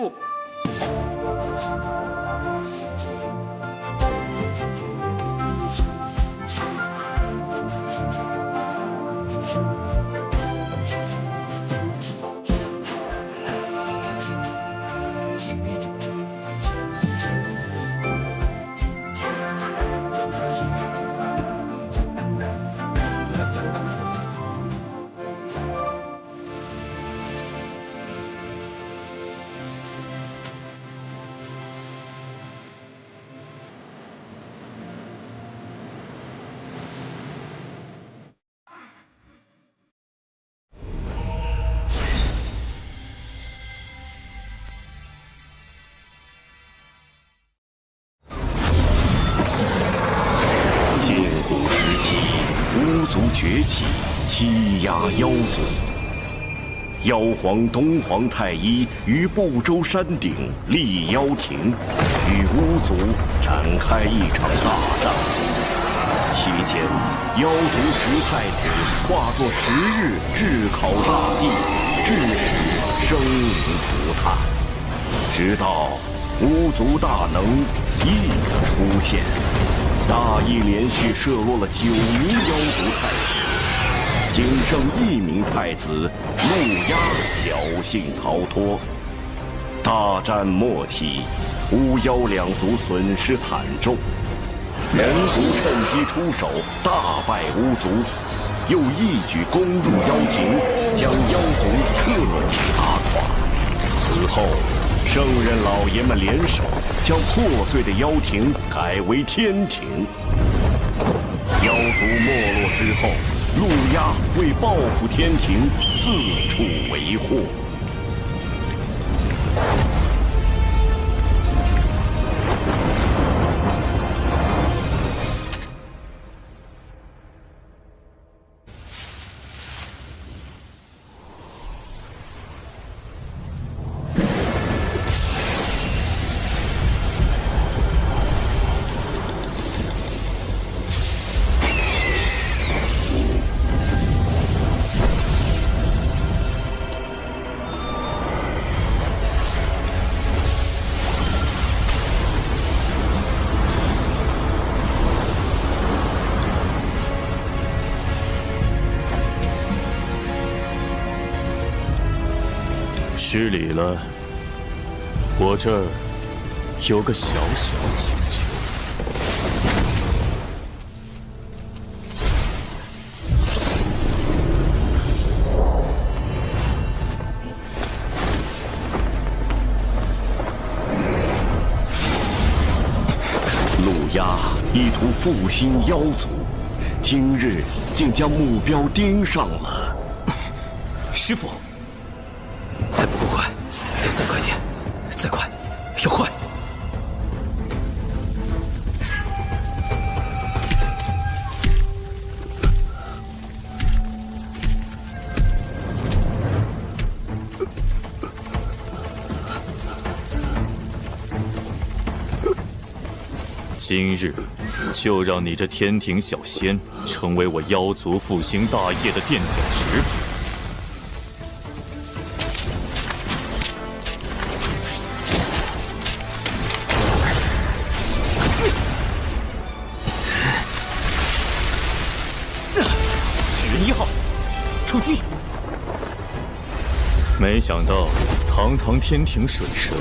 父。巫族崛起，欺压妖族。妖皇东皇太一于不周山顶立妖庭，与巫族展开一场大战。期间，妖族10太子化作10日炙烤大地，致使生灵涂炭。直到巫族大能羿的出现。大羿连续射落了9名妖族太子，仅剩1名太子陆压侥幸逃脱。大战末期，巫妖2族损失惨重，人族趁机出手，大败巫族，又一举攻入妖庭，将妖族彻底打垮。此后，圣人老爷们联手，将破碎的妖庭改为天庭。妖族没落之后，陆压为报复天庭，四处为祸。失礼了，我这儿有个小小请求。陆压意图复兴妖族，今日竟将目标盯上了。师父。还不够快，要再快点，再快，要快！今日就让你这天庭小仙成为我妖族复兴大业的垫脚石。出击！没想到堂堂天庭水神，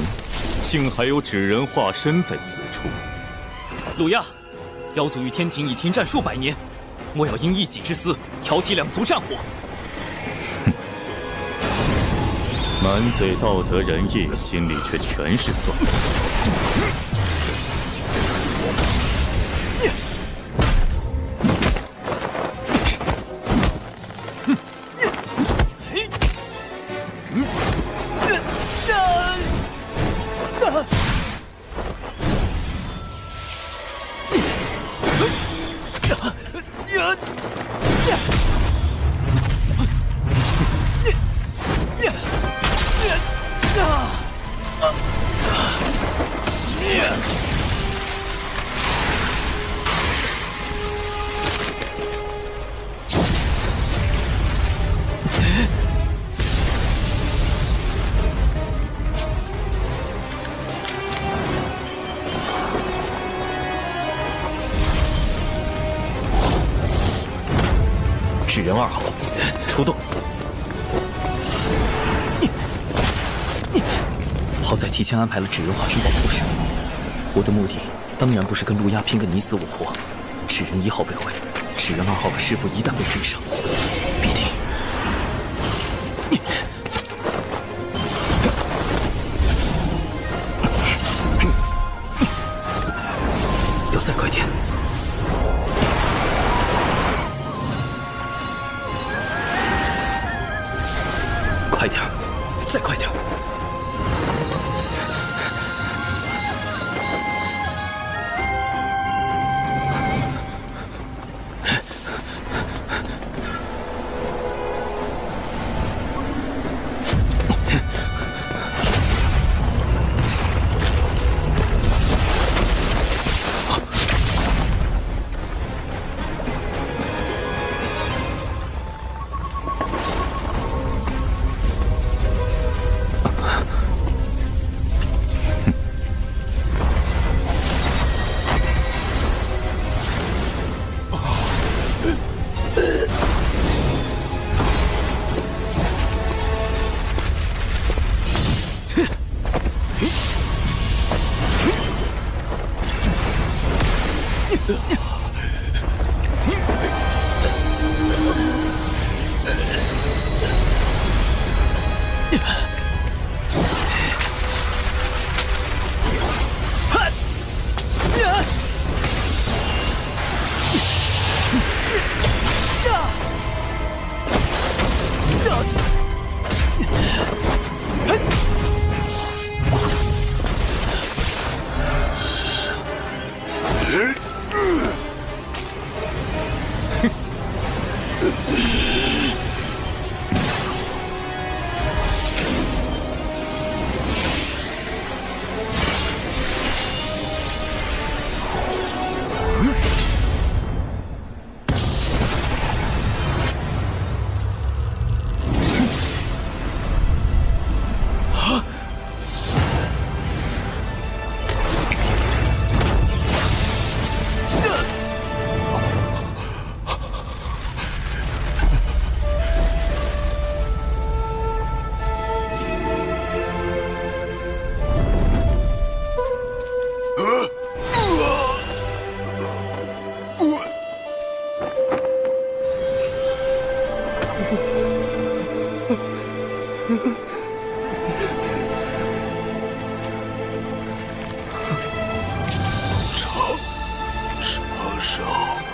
竟还有纸人化身在此处。陆压，妖族与天庭已停战数百年，莫要因一己之私挑起2族战火。哼，满嘴道德仁义，心里却全是算计。纸人2号，出动。好在提前安排了纸人化身保护师傅。我的目的当然不是跟陆压拼个你死我活。纸人1号被毁，纸人2号和师傅一旦被追上，必定……要再快点！快点，再快点！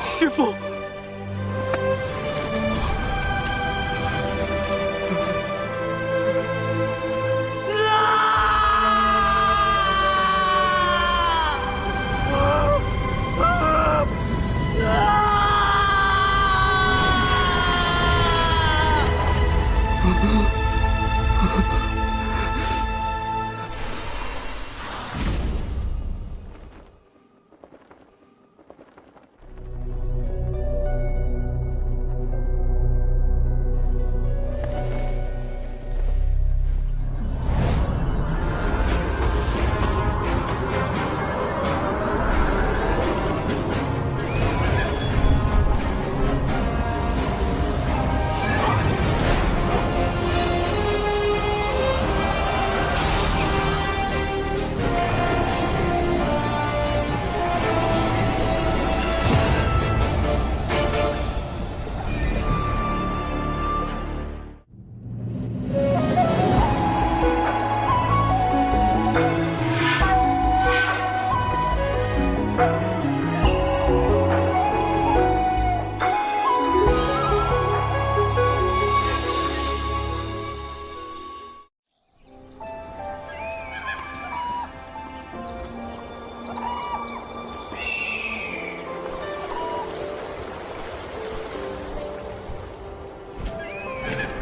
师父，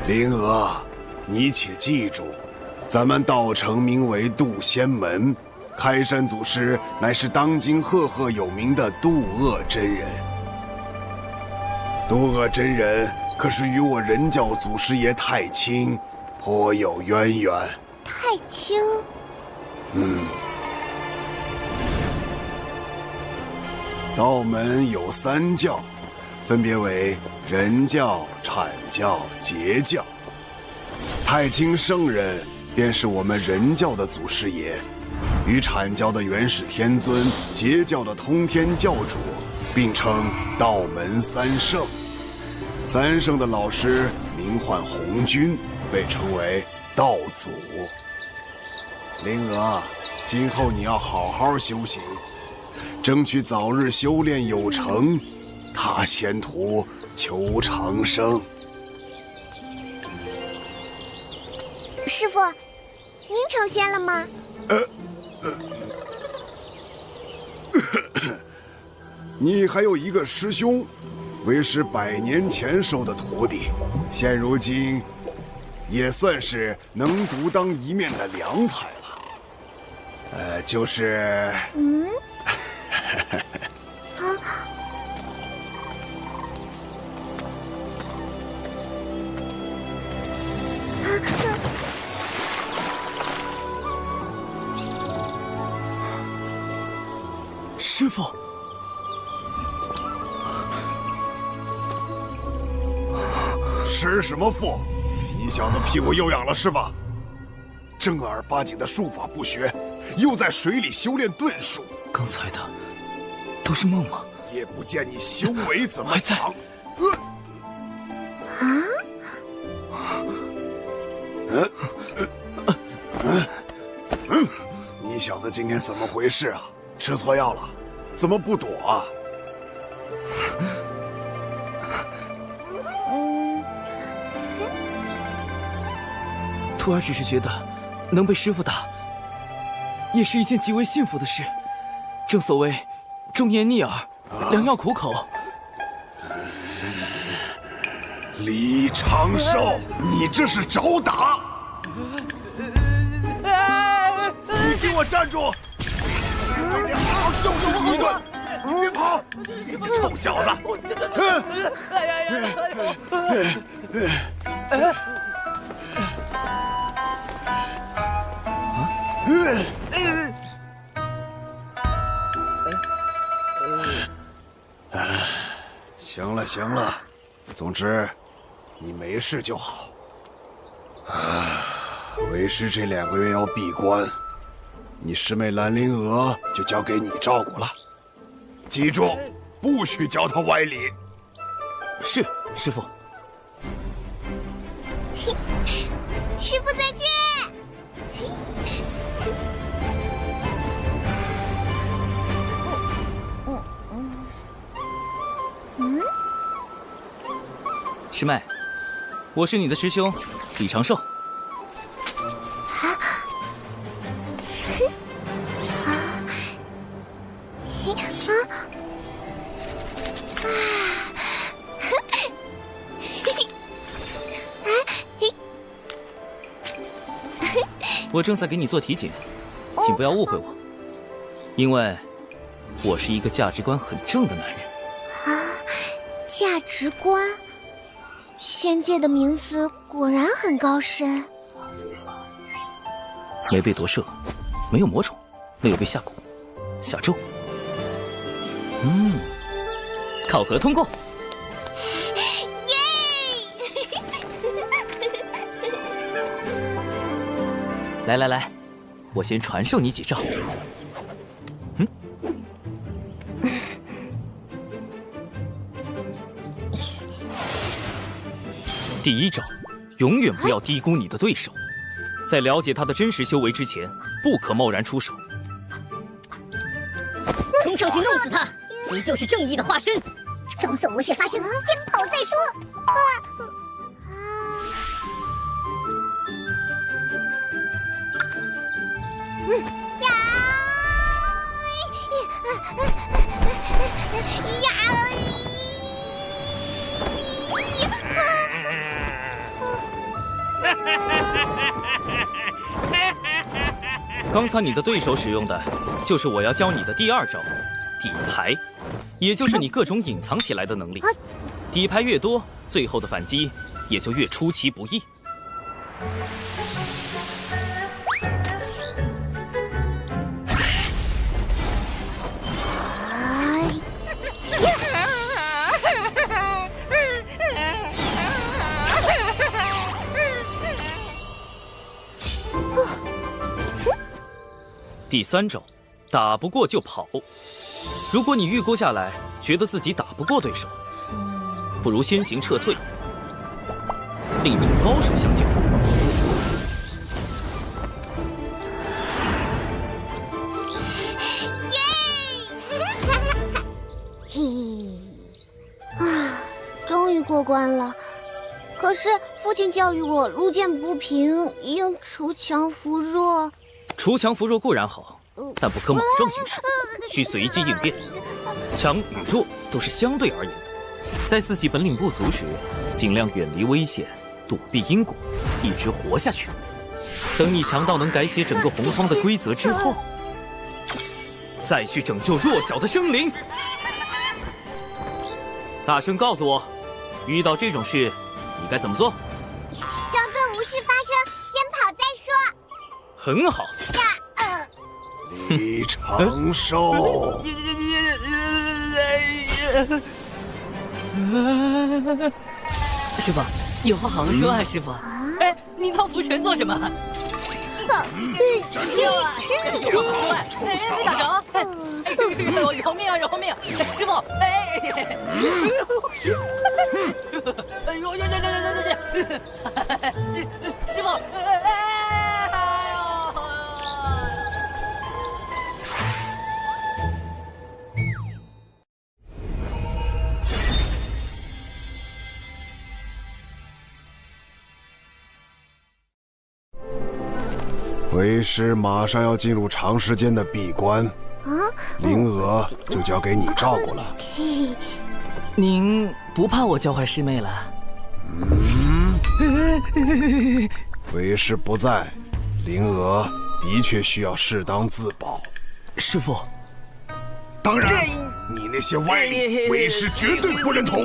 灵娥，你且记住，咱们道城名为渡仙门，开山祖师乃是当今赫赫有名的渡厄真人。渡厄真人可是与我人教祖师爷太清颇有渊源。太清，道门有3教，分别为人教、阐教、截教。太清圣人便是我们人教的祖师爷，与阐教的元始天尊、截教的通天教主并称道门三圣。三圣的老师名唤红军，被称为道祖。灵娥，今后你要好好修行，争取早日修炼有成，踏仙途求长生。师傅，您成仙了吗？你还有一个师兄，为师100年前收的徒弟，现如今也算是能独当一面的良才了。就是师傅，师什么父？你小子屁股又痒了是吧？正儿八经的术法不学，又在水里修炼遁术。刚才的都是梦吗？也不见你修为怎么还在长。你小子今天怎么回事啊？吃错药了？怎么不躲啊？徒儿只是觉得能被师傅打，也是一件极为幸福的事。正所谓忠言逆耳，良药苦口。李长寿，你这是找打！你给我站住！今天好好教训你一顿！你别跑！你这臭小子！行了行了，总之你没事就好。为师这2个月要闭关，你师妹兰陵娥就交给你照顾了。记住，不许教她歪理。是，师傅。师傅再见。师妹，我是你的师兄李长寿。我正在给你做体检，请不要误会我，因为我是一个价值观很正的男人。价值观，仙界的名词果然很高深。没被夺舍，没有魔宠，没有被下蛊、下咒。考核通过。来，我先传授你几招。第一招，永远不要低估你的对手，在了解他的真实修为之前，不可贸然出手。冲上去弄死他！你就是正义的化身。种种无事发生，先跑再说。刚才你的对手使用的，就是我要教你的第2招，底牌，也就是你各种隐藏起来的能力。底牌越多，最后的反击也就越出其不意。第3招，打不过就跑。如果你预估下来，觉得自己打不过对手，不如先行撤退，另找高手相救。终于过关了。可是父亲教育我，路见不平应锄强扶弱。锄强扶弱固然好，但不可莽撞行事，需随机应变。强与弱都是相对而言的，在自己本领不足时，尽量远离危险，躲避因果，一直活下去。等你强到能改写整个洪荒的规则之后，再去拯救弱小的生灵。大声告诉我，遇到这种事，你该怎么做？装作无事发生，先跑再说。很好。李长寿，师傅，有话好好说啊，师傅。哎，你套拂尘做什么？没有啊，有话好说哎，没打着。饶命啊，饶命！师傅，哎，哎呦，师傅，为师马上要进入长时间的闭关，灵娥就交给你照顾了。您不怕我教坏师妹了？为师不在，灵娥的确需要适当自保。师傅，当然，你那些歪理，为师绝对不认同。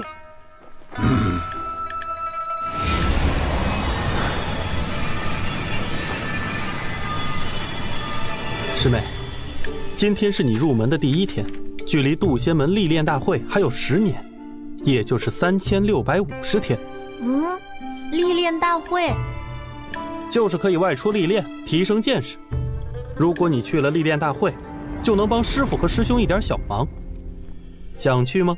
师妹，今天是你入门的第1天，距离渡仙门历练大会还有10年，也就是3650天。历练大会就是可以外出历练，提升见识。如果你去了历练大会，就能帮师傅和师兄一点小忙。想去吗？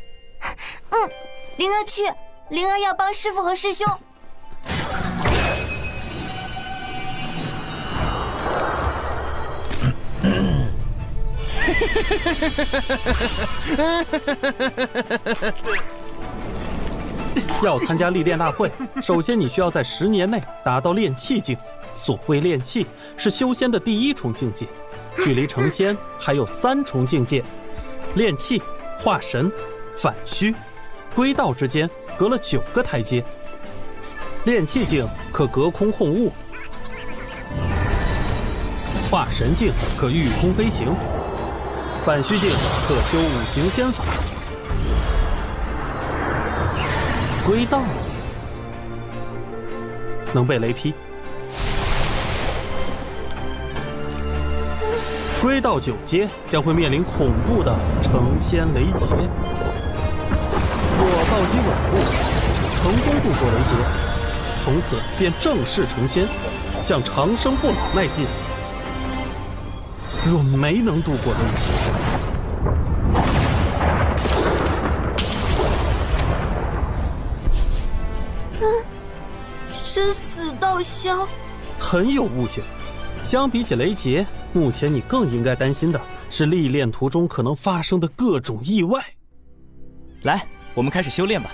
灵儿去，灵儿要帮师傅和师兄。要参加历练大会，首先你需要在10年内达到炼气境。所谓炼气，是修仙的第1重境界，距离成仙还有3重境界。炼气、化神、反虚、归道之间隔了9个台阶。炼气境可隔空控物，化神境可御空飞行，反虚境可修5行仙法，归道能被雷劈。归道9阶将会面临恐怖的成仙雷劫。若暴击稳固，成功度过雷劫，从此便正式成仙，向长生不老迈进。若没能度过雷劫，生死道消，很有悟性。相比起雷劫，目前你更应该担心的是历练途中可能发生的各种意外。来，我们开始修炼吧。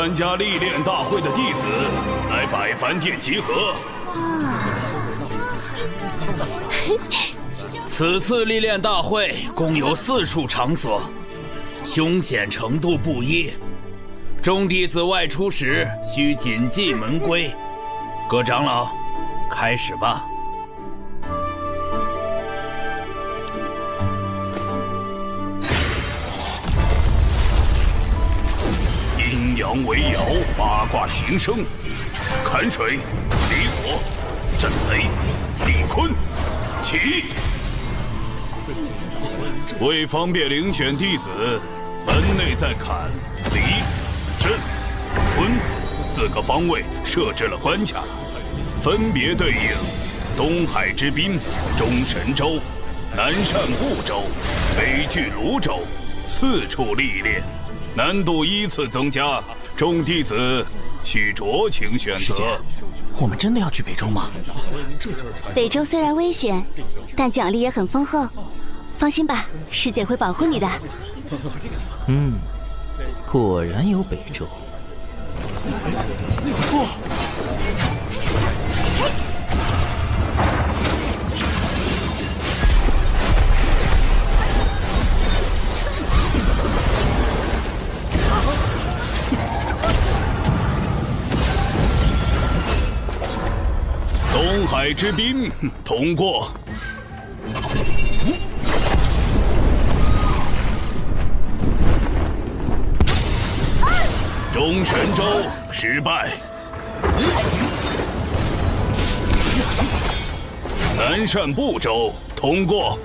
参加历练大会的弟子来百凡殿集合。此次历练大会共有4处场所，凶险程度不一。众弟子外出时需谨记门规。各长老，开始吧。阴阳为爻，八卦形生，坎水、离火、震雷、地坤，起！为方便遴选弟子，门内在坎、离、震、坤4个方位设置了关卡，分别对应东海之滨、中神州、南赡部洲、北距泸州4处历练，难度依次增加，众弟子需酌情选师姐，择。我们真的要去北周吗？北周虽然危险，但奖励也很丰厚。放心吧，师姐会保护你的。果然有北周。东海之滨通过。中神州失败。南赡部洲通过。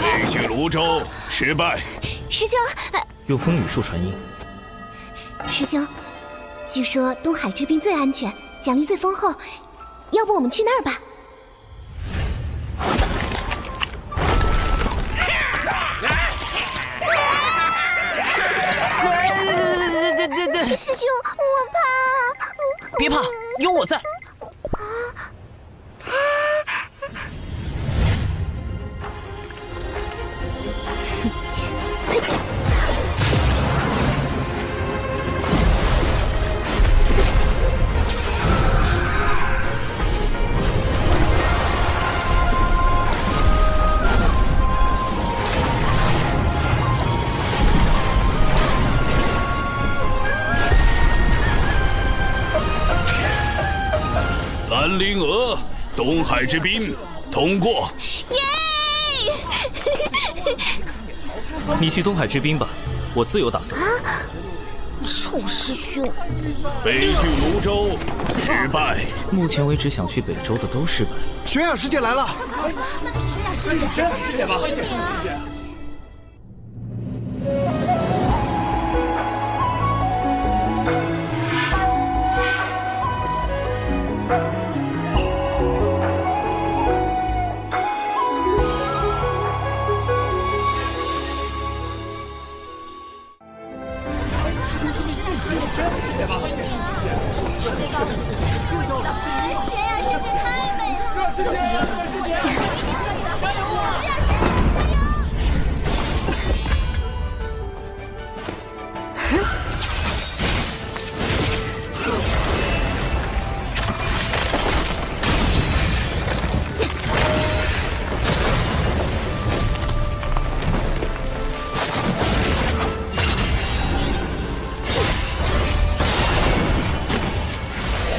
北距泸州失败。师兄，用风雨术传音。师兄，据说东海之滨最安全，奖励最丰厚，要不我们去那儿吧？师兄，我怕。别怕，有我在。兰陵娥，东海之滨通过。耶！你去东海之滨吧，我自有打算。臭师兄！北距泸州失败。目前为止想去北周的都失败。玄雅师姐来了！玄雅师姐吧，师姐。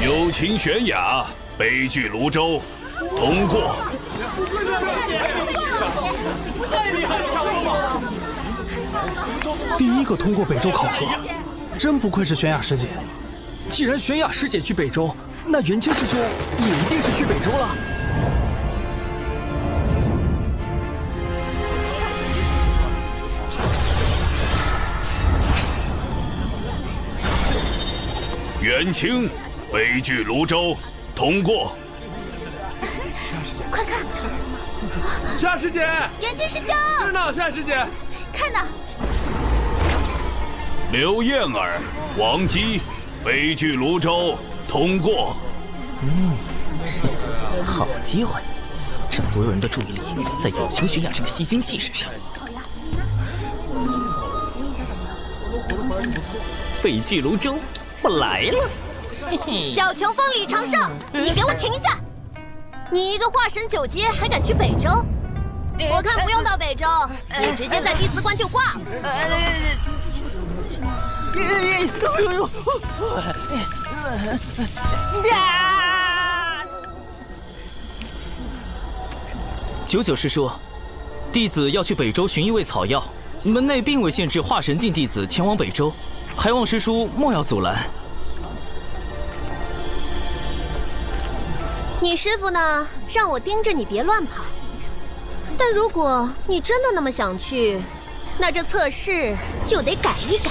友情玄雅，北距泸州通过。太厉害了，强哥吗？第一个通过北周考核，真不愧是玄雅师姐。既然玄雅师姐去北周，那元清师兄也一定是去北周了。元清，北距泸州通过。快看，玄雅师姐，元清师兄，是呢，玄雅师姐，看呢。刘燕儿、王姬，北距泸州通过。好机会，趁所有人的注意力在友情玄雅这个吸睛器身上。北俱泸州，我来了！嘿嘿，小球风李长胜，你给我停下！你一个化神9阶还敢去北周？我看不用到北周，你直接在弟子关就挂了。九九师叔，弟子要去北周寻一味草药，门内并未限制化神境弟子前往北周，还望师叔莫要阻拦。你师傅呢，让我盯着你别乱跑。但如果你真的那么想去，那这测试就得改一改。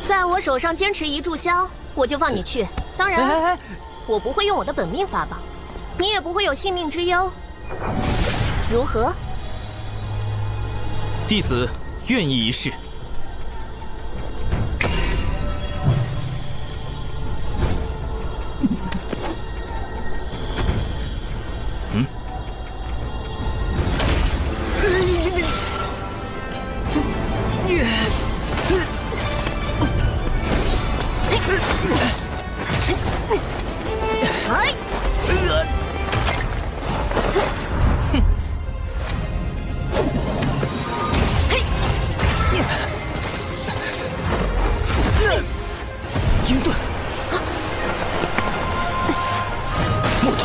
在我手上坚持1炷香，我就放你去。当然，我不会用我的本命法宝，你也不会有性命之忧。如何？弟子愿意一试。金盾，木盾，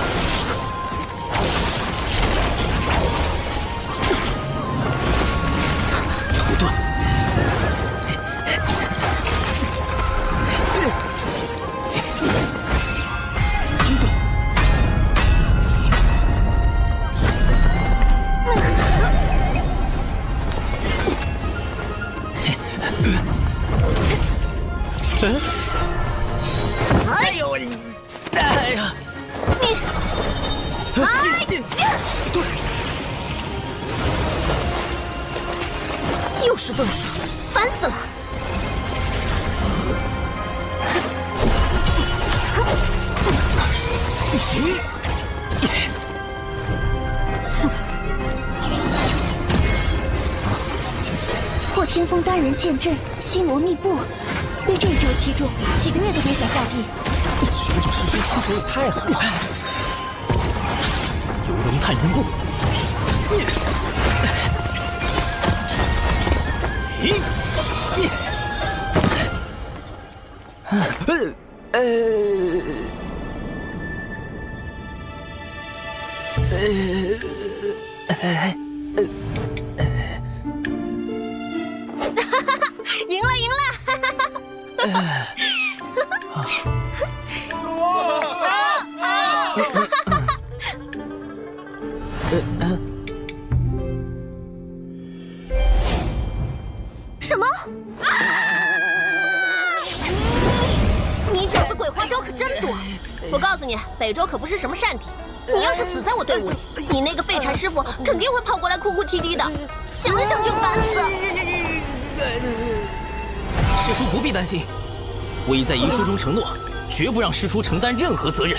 土盾，金盾，哎呦我，哎呀，你，水遁，又是遁术，烦死了！破天风单人剑阵，星罗密布，被这一招击中，几个月都别想下地。九九师叔出手也太狠了！游龙探云步，赢了，赢了！什么？你小子鬼花招可真多！我告诉你，北周可不是什么善地。你要是死在我队伍里，你那个废柴师傅肯定会跑过来哭哭啼啼的，想想就烦死。师叔不必担心，我已在遗书中承诺，绝不让师叔承担任何责任。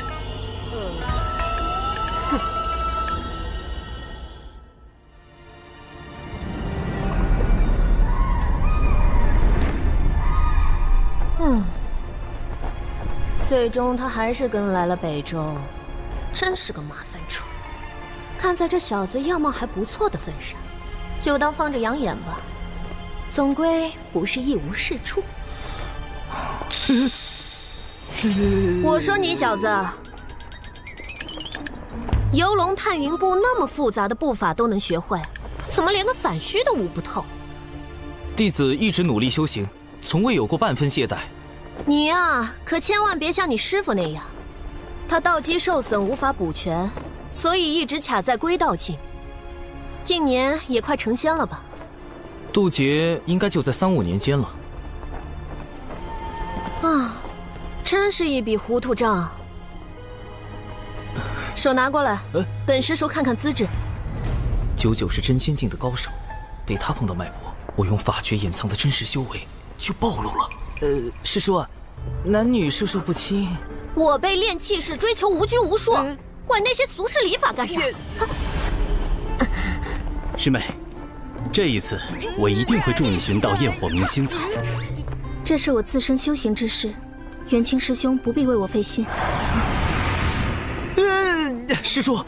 最终他还是跟来了北周，真是个麻烦虫。看在这小子样貌还不错的份上，就当放着养眼吧。总归不是一无是处。我说你小子，游龙探云步那么复杂的步法都能学会，怎么连个反虚都悟不透？弟子一直努力修行，从未有过半分懈怠。你呀，可千万别像你师傅那样，他道基受损无法补全，所以一直卡在归道境。近年也快成仙了吧？渡劫应该就在3、5年间了。啊，真是一笔糊涂账。手拿过来，本师叔看看资质。九九是真仙境的高手，被他碰到脉搏，我用法诀掩藏的真实修为就暴露了。师叔，男女授受不亲。我辈练气是追求无拘无束，管那些俗世礼法干啥？师妹，这一次我一定会助你寻到焰火明心草。这是我自身修行之事，元清师兄不必为我费心。师叔，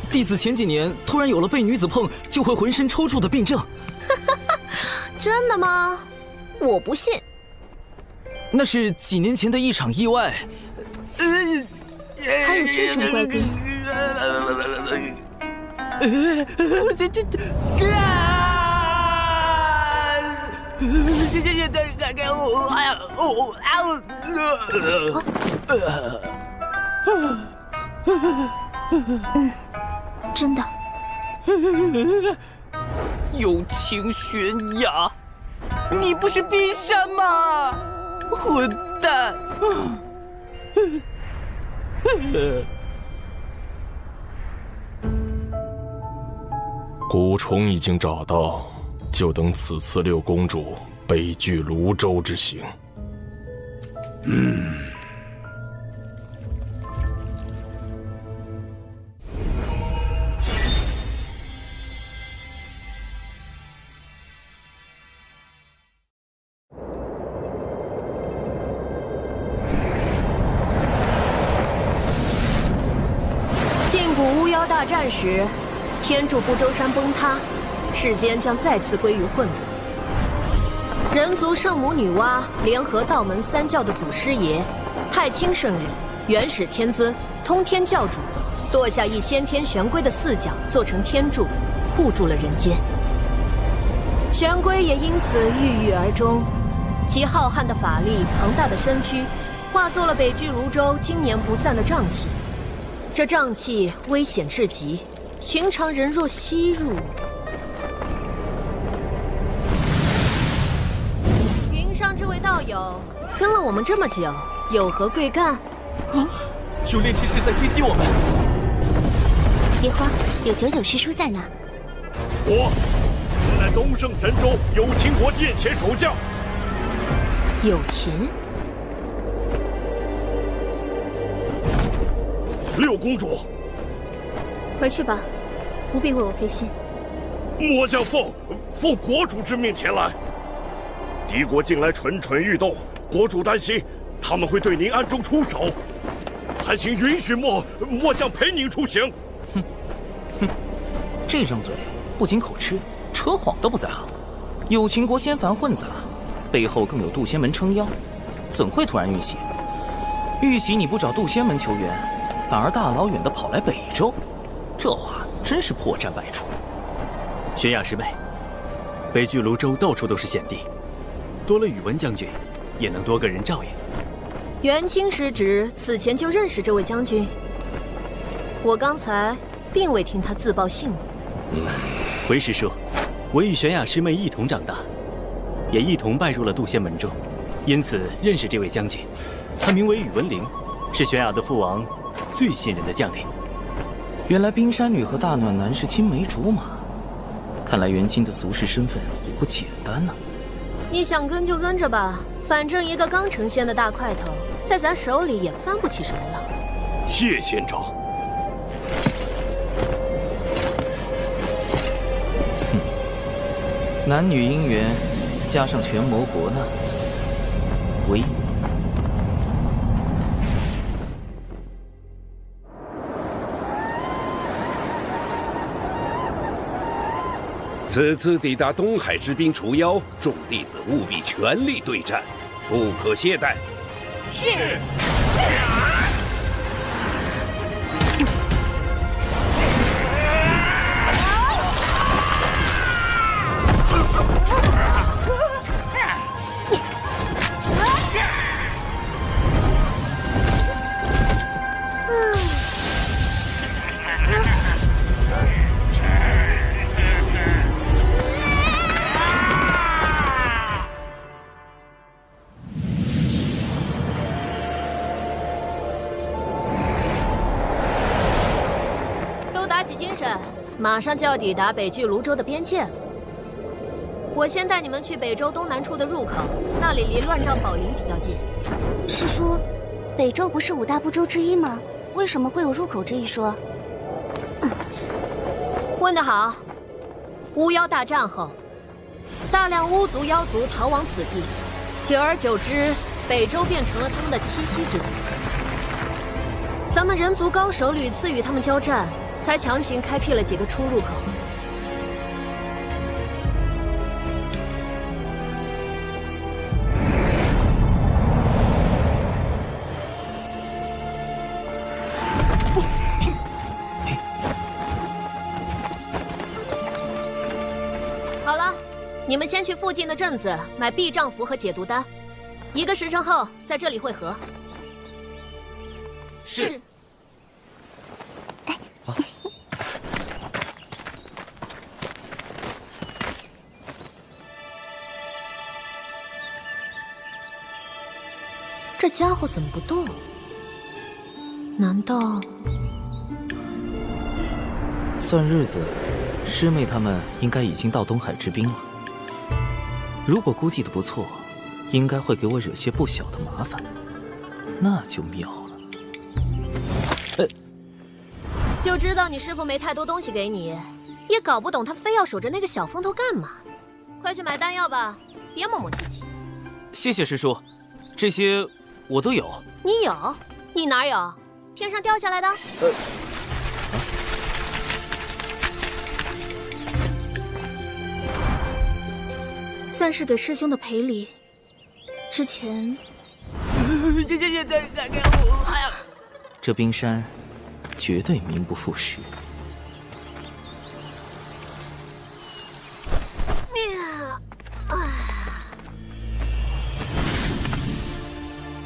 弟子前几年突然有了被女子碰就会浑身抽搐的病症。真的吗？我不信。那是几年前的一场意外。还有这种怪病？真的。友情悬崖，你不是冰山吗？混蛋！蛊虫已经找到，就等此次六公主北拒泸州之行。晋古巫妖大战时，天柱不周山崩塌，世间将再次归于混沌。人族圣母女娲联合道门三教的祖师爷太清圣人、元始天尊、通天教主，剁下一先天玄龟的四角做成天柱，护住了人间。玄龟也因此郁郁而终，其浩瀚的法力、庞大的身躯，化作了北距泸州经年不散的瘴气。这瘴气危险至极，寻常人若吸入，云上这位道友跟了我们这么久，有何贵干？有炼气师在追击我们。别慌，有九九师叔在呢。我乃东胜神州有秦国殿前守将。有秦。六公主，回去吧，不必为我费心。末将奉国主之命前来。敌国近来蠢蠢欲动，国主担心他们会对您暗中出手，还请允许末将陪您出行。这张嘴不仅口吃，扯谎都不在行。有秦国仙凡混杂，背后更有渡仙门撑腰，怎会突然遇袭？遇袭你不找渡仙门求援，反而大老远的跑来北周，这话真是破绽百出。玄雅师妹，北距泸州到处都是险地，多了宇文将军，也能多个人照应。元清师侄此前就认识这位将军，我刚才并未听他自报姓名。回师叔，我与玄雅师妹一同长大，也一同拜入了渡仙门中，因此认识这位将军。他名为宇文灵，是玄雅的父王最信任的将领。原来冰山女和大暖男是青梅竹马，看来元清的俗世身份也不简单呢。你想跟就跟着吧，反正一个刚成仙的大块头，在咱手里也翻不起什么浪。谢仙长。男女姻缘，加上权谋国难，唯。此次抵达东海之滨除妖，众弟子务必全力对战，不可懈怠。是。马上就要抵达北距泸州的边界了。我先带你们去北州东南处的入口，那里离乱帐宝林比较近。师叔，北州不是五大部洲之一吗？为什么会有入口这一说？问得好。巫妖大战后，大量巫族、妖族逃往此地，久而久之，北周变成了他们的栖息之地。咱们人族高手屡次与他们交战，才强行开辟了几个出入口。好了，你们先去附近的镇子买避障符和解毒丹，1个时辰后在这里会合。是。这家伙怎么不动？难道……算日子，师妹他们应该已经到东海之滨了。如果估计的不错，应该会给我惹些不小的麻烦，那就妙了。就知道你师父没太多东西给你，也搞不懂他非要守着那个小风头干嘛。快去买丹药吧，别磨磨唧唧。谢谢师叔，这些我都有。你有？你哪有？天上掉下来的？算是给师兄的赔礼。之前，这冰山绝对名不副实。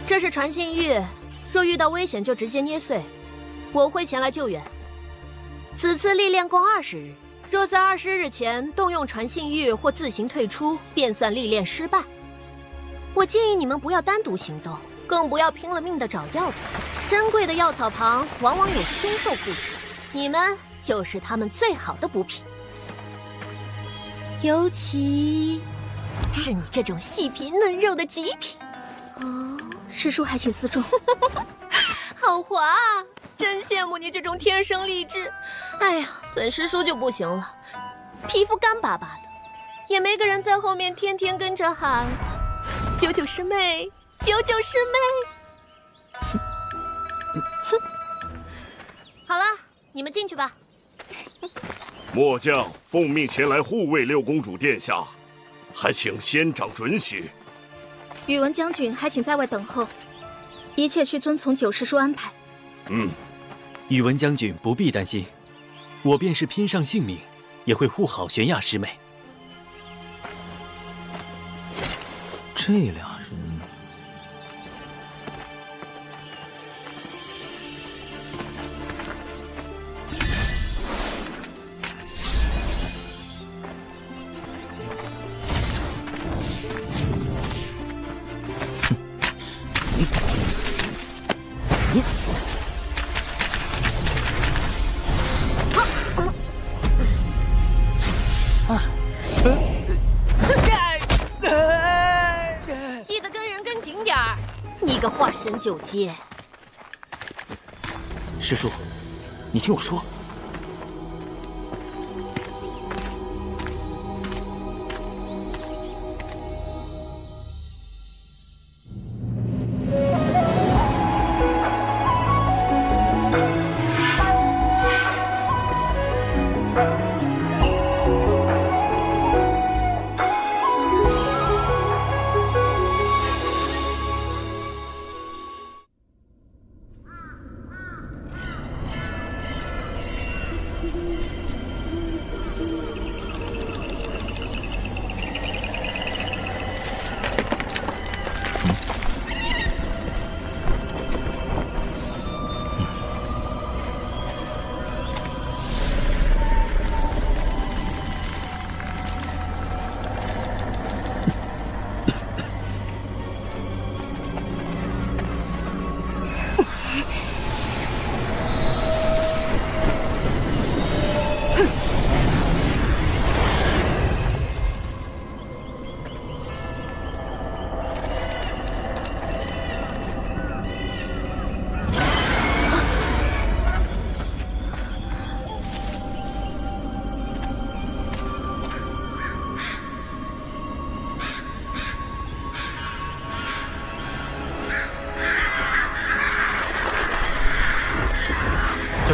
这是传信玉，若遇到危险就直接捏碎，我会前来救援。此次历练共20日，若在20日前动用传信玉或自行退出，便算历练失败。我建议你们不要单独行动，更不要拼了命的找药草。珍贵的药草旁往往有凶兽附体，你们就是他们最好的补品。尤其是你这种细皮嫩肉的极品。哦，师叔还请自重。好滑啊！真羡慕你这种天生丽质。哎呀，本师叔就不行了，皮肤干巴巴的，也没个人在后面天天跟着喊“九九师妹，九九师妹”。好了，你们进去吧。末将奉命前来护卫六公主殿下，还请仙长准许。宇文将军还请在外等候，一切需遵从九师叔安排。宇文将军不必担心，我便是拼上性命，也会护好玄雅师妹。这俩人，记得跟人跟紧点儿，你个化神九阶！师叔，你听我说。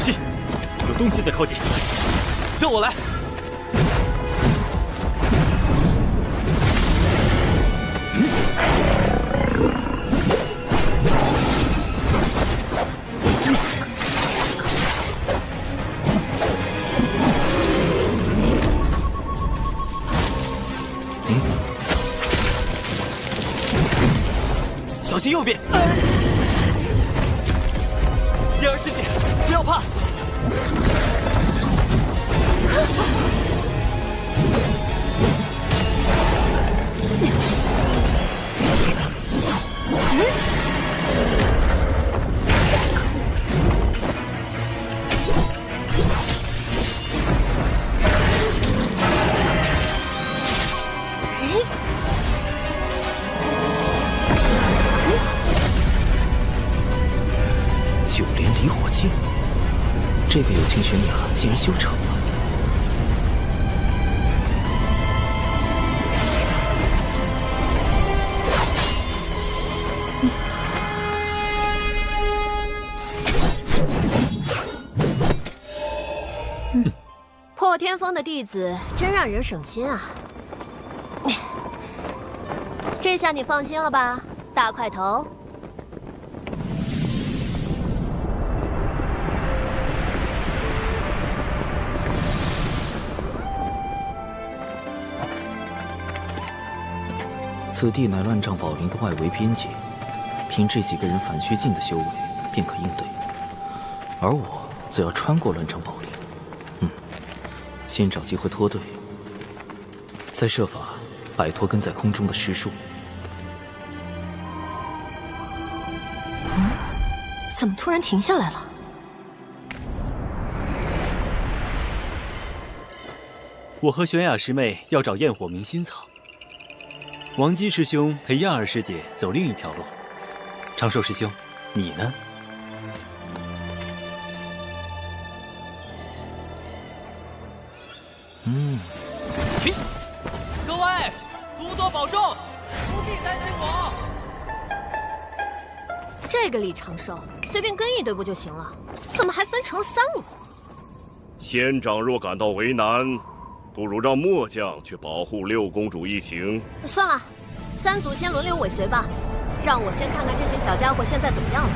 小心，有东西在靠近。叫我来。小心右边！叶儿师姐，不要怕。九连离火镜，这个有情玄雅竟然修成了。破天峰的弟子真让人省心啊！这下你放心了吧，大块头。此地乃乱帐宝林的外围边界，凭这几个人反虚境的修为便可应对，而我则要穿过乱帐宝林。先找机会脱队，再设法摆脱跟在空中的尸树。怎么突然停下来了？我和玄雅师妹要找焰火明心草。王姬师兄陪亚儿师姐走另一条路。长寿师兄，你呢？各位，多多保重，不必担心我。这个李长寿随便跟一队不就行了？怎么还分成了3路？仙长若感到为难，不如让末将去保护六公主一行。算了，3组先轮流尾随吧，让我先看看这群小家伙现在怎么样了。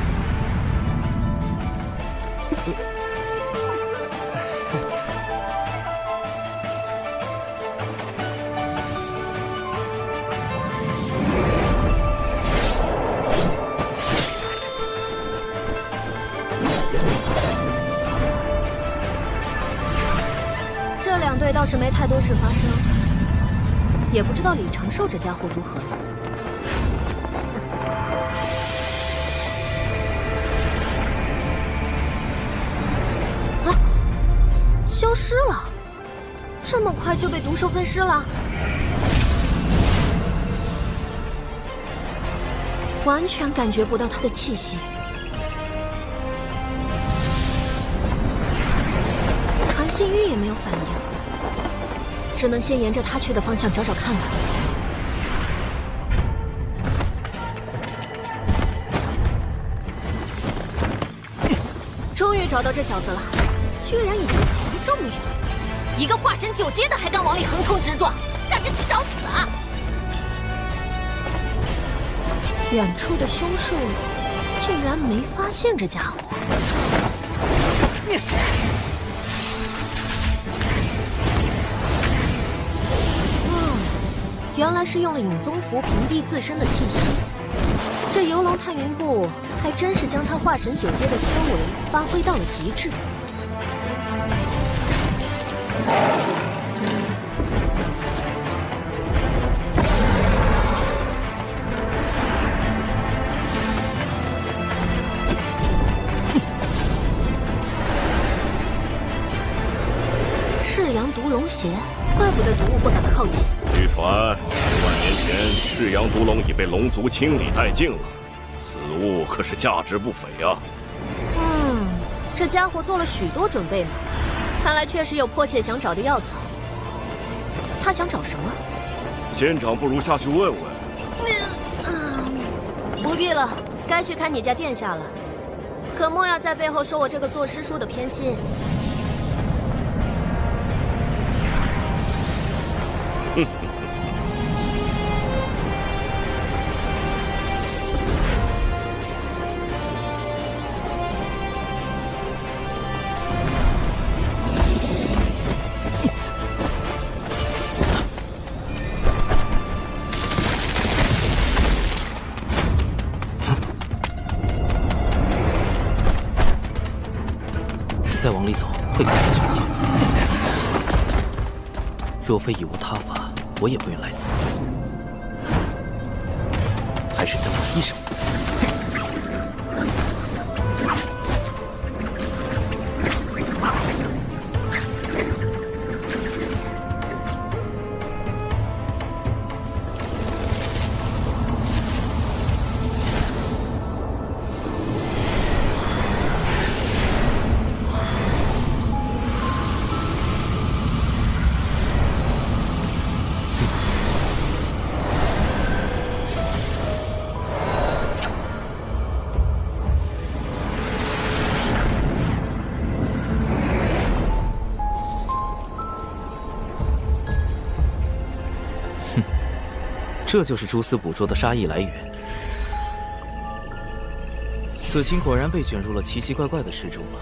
这2队倒是没太多事发生，也不知道李长寿这家伙如何了。啊！消失了，这么快就被毒兽分尸了？完全感觉不到他的气息。传信玉也没有反应，只能先沿着他去的方向找找看了。终于找到这小子了，居然已经跑出这么远，一个化神9阶的还敢往里横冲直撞，赶着去找死啊！远处的凶兽竟然没发现这家伙。原来是用了影宗符屏蔽自身的气息，这游龙探云步还真是将他化神9阶的修为发挥到了极致。赤阳毒龙邪，怪不得毒物不敢靠近。据传，10000年前赤阳毒龙已被龙族清理殆尽了，此物可是价值不菲啊！这家伙做了许多准备嘛，看来确实有迫切想找的药草。他想找什么？仙长不如下去问问。不必了，该去看你家殿下了。可莫要在背后说我这个做师叔的偏心。再往里走会更加凶险。若非已无他法，我也不愿来此。还是再往医生。这就是蛛丝捕捉的杀意来源。此情果然被卷入了奇奇怪怪的事中了。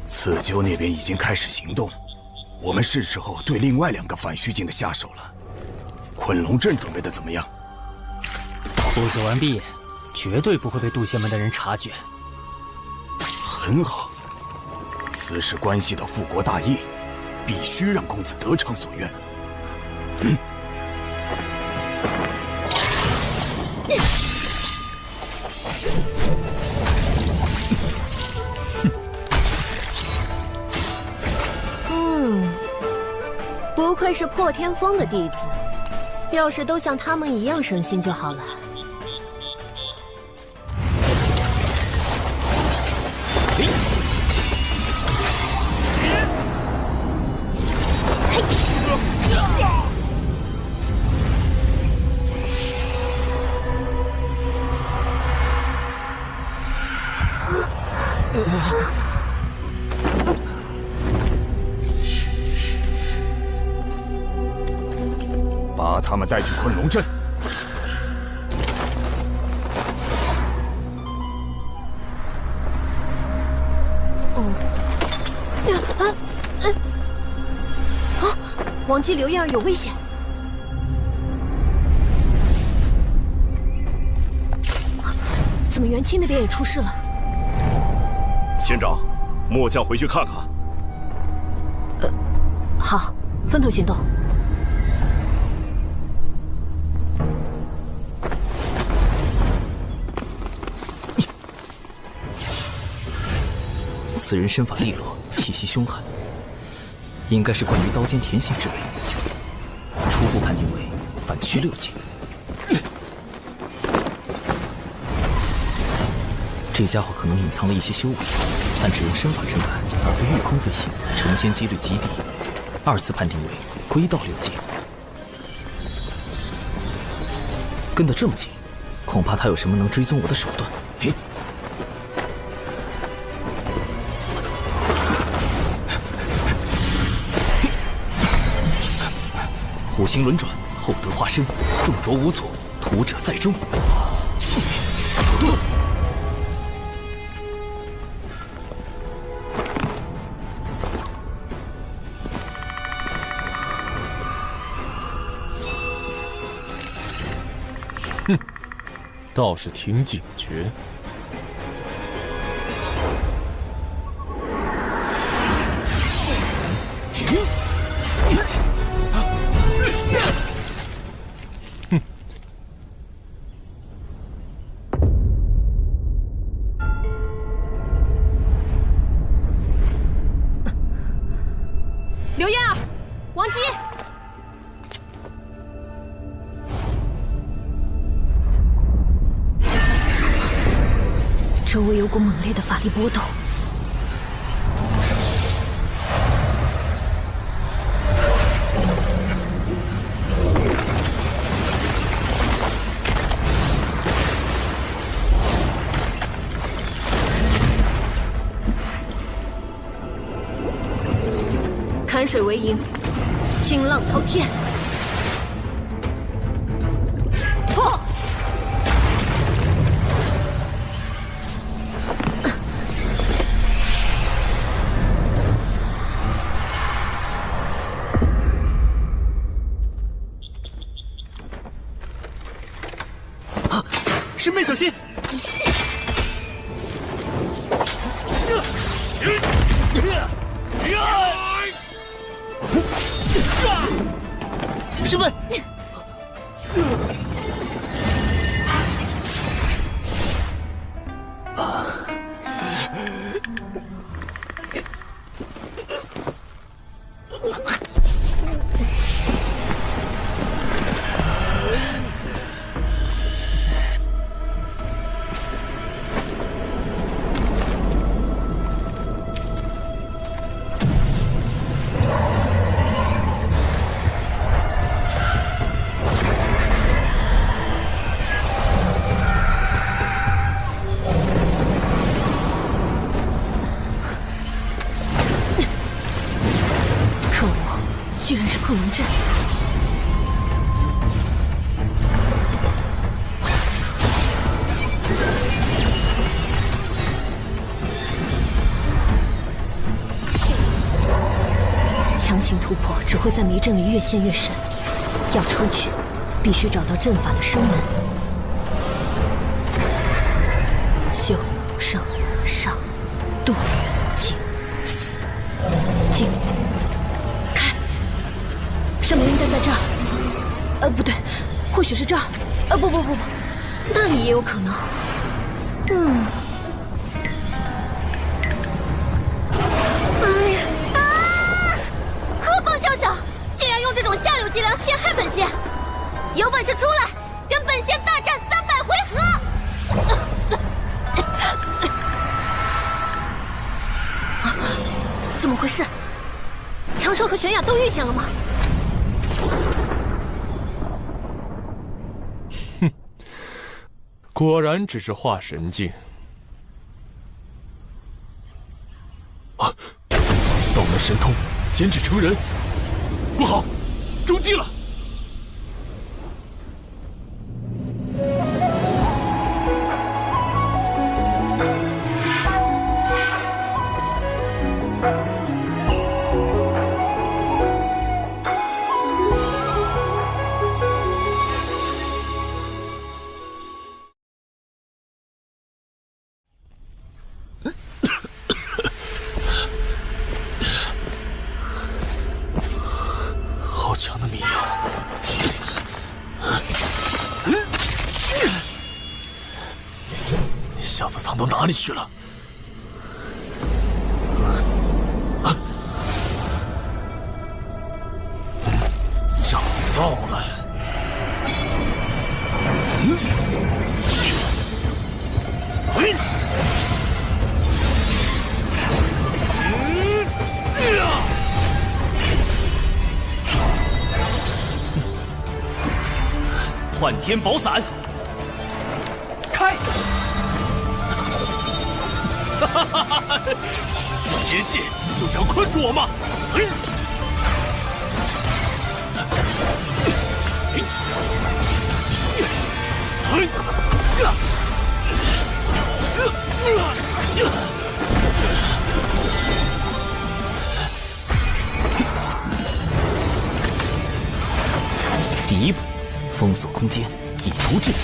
刺鸠那边已经开始行动，我们是时候对另外2个反虚境的下手了。昆龙阵准备的怎么样？布置完毕，绝对不会被渡仙门的人察觉。很好，此事关系到复国大业，必须让公子得偿所愿。不愧是破天风的弟子。要是都像他们一样省心就好了。把他们带去昆龙阵。王姬、刘燕儿有危险！怎么元清那边也出事了？仙长，末将回去看看。好，分头行动。此人身法利落，气息凶悍，应该是关于刀尖甜心之类。初步判定为反虚6境。这家伙可能隐藏了一些修为，但只用身法震撼，而非御空飞行，成仙几率极低。2次判定为归道6境。跟得这么近，恐怕他有什么能追踪我的手段。嘿。五行轮转，厚德化身，重着无阻，屠者在中。哼，倒是挺警觉。刘燕儿，王姬，周围有股猛烈的法力波动。坎水为营，清浪滔天。破！啊！师妹小心！师妹，居然是困龙阵！强行突破只会在迷阵里越陷越深，要出去，必须找到阵法的生门。修、生、上、渡、静、死、静。生门应该在这儿，不对，或许是这儿，不，那里也有可能。哎呀啊！何方宵小，竟然用这种下流伎俩陷害本仙！有本事出来，跟本仙大战300回合！怎么回事？长寿和玄雅都遇险了吗？果然只是化神境啊！道门神通，减脂成人，不好，中计了！好强的迷药！小子藏到哪里去了？找到了！幻天宝伞，开！区区结界就这样困住我吗？第一步，封锁空间，以图制敌。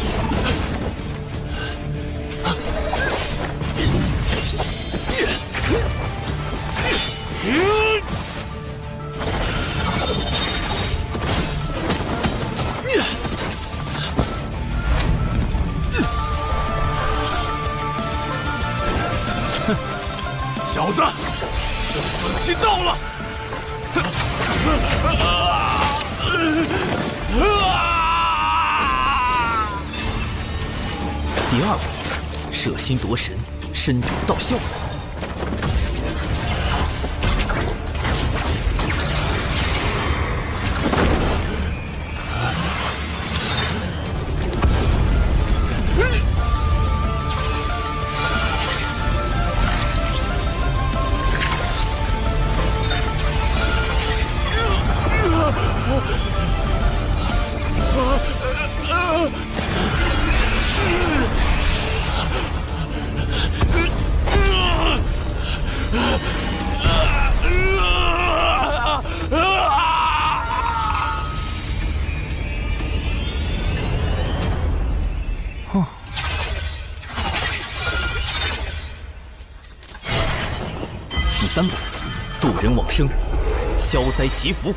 小子，死期到了！第二步，摄心夺神，身有道消。第3步，渡人往生，消灾祈福。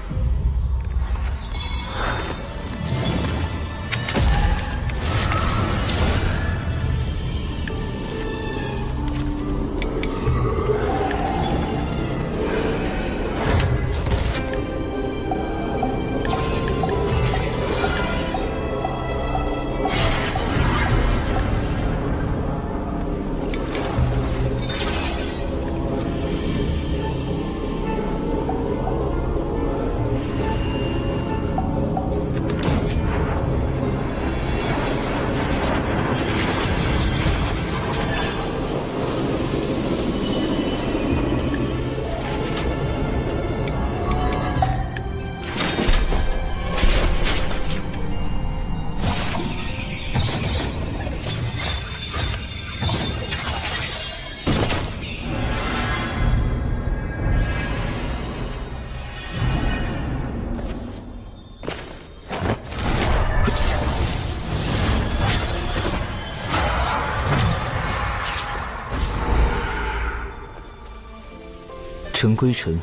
尘归尘，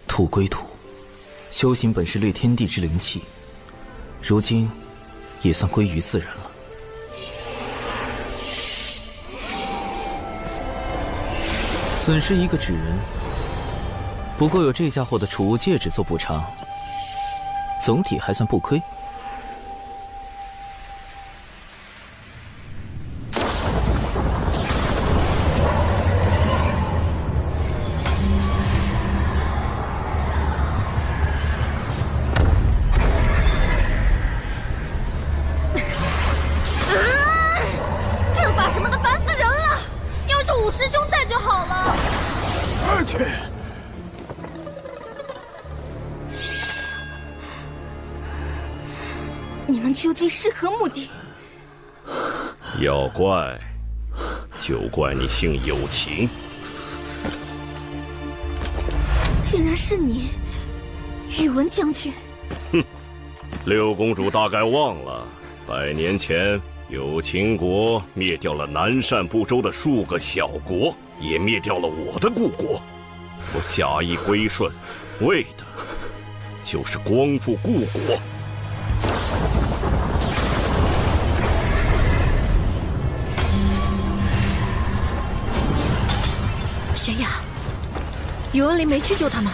土归土，修行本是掠天地之灵气，如今也算归于自然了。损失一个纸人，不过有这家伙的储物戒指做补偿，总体还算不亏。你们究竟是何目的？要怪，就怪你姓有情。竟然是你，宇文将军！哼，六公主大概忘了，100年前有情国灭掉了南赡部洲的数个小国，也灭掉了我的故国。我假意归顺，为的就是光复故国。玄雅，宇文林没去救他吗？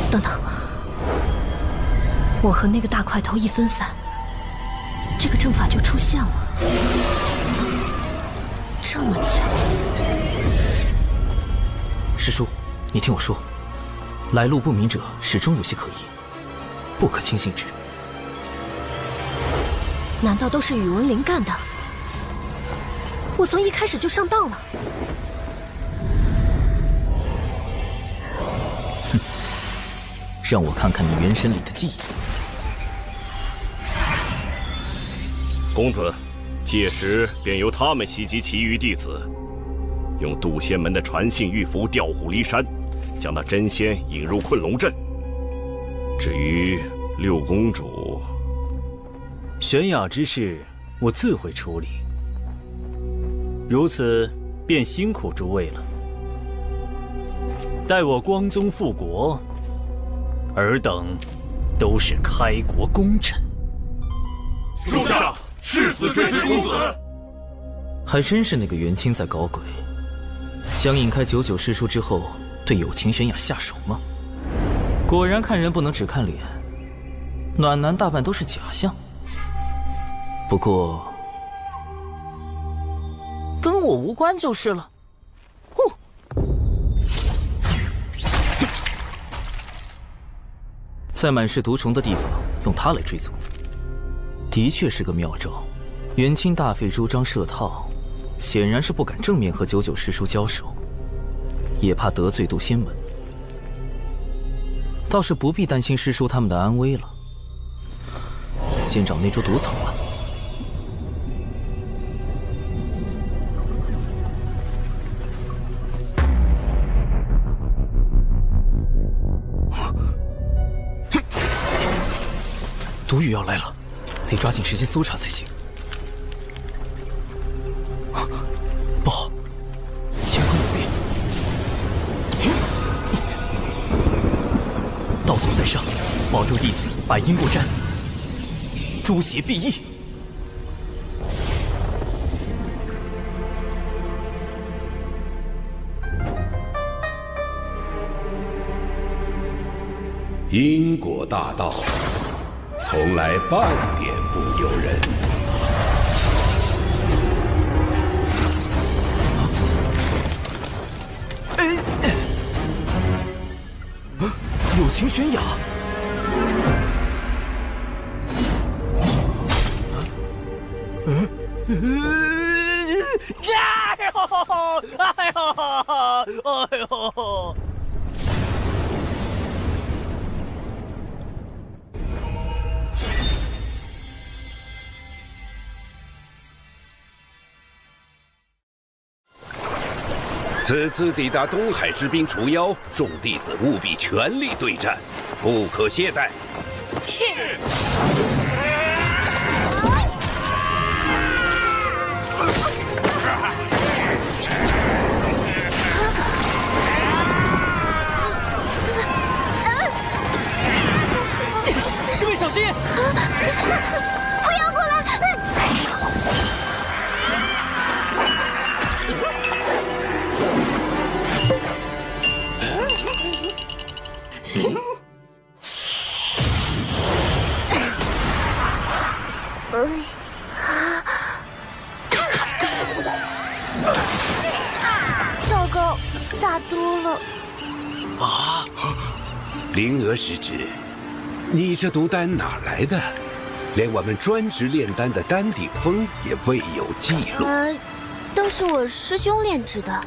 等等，我和那个大块头一分散，这个阵法就出现了。这么巧！师叔，你听我说，来路不明者始终有些可疑，不可轻信之。难道都是宇文林干的？我从一开始就上当了。哼，让我看看你元神里的记忆。公子，届时便由他们袭击其余弟子，用渡仙门的传信玉符调虎离山，将那真仙引入困龙阵。至于六公主，玄雅之事，我自会处理。如此，便辛苦诸位了。待我光宗复国，尔等都是开国功臣。属下誓死追随公子。还真是那个元清在搞鬼，想引开99师叔之后，对有情玄雅下手吗？果然看人不能只看脸。暖男大半都是假象。不过，跟我无关就是了。在满是毒虫的地方，用它来追踪，的确是个妙招。元清大费周章设套，显然是不敢正面和99师叔交手，也怕得罪渡仙门。倒是不必担心师叔他们的安危了。先找那株毒草吧。毒雨要来了，得抓紧时间搜查才行。不好，乾坤有变。道祖在上，保佑弟子百因过战，诸邪必异。因果大道，从来半点不由人。友情悬崖。哎呦！此次抵达东海之滨除妖，众弟子务必全力对战，不可懈怠。是。师妹小心！不要过来！糟糕，洒多了。啊！灵娥师侄，你这毒丹哪来的？连我们专职炼丹的丹顶峰也未有记录。都是我师兄炼制的。完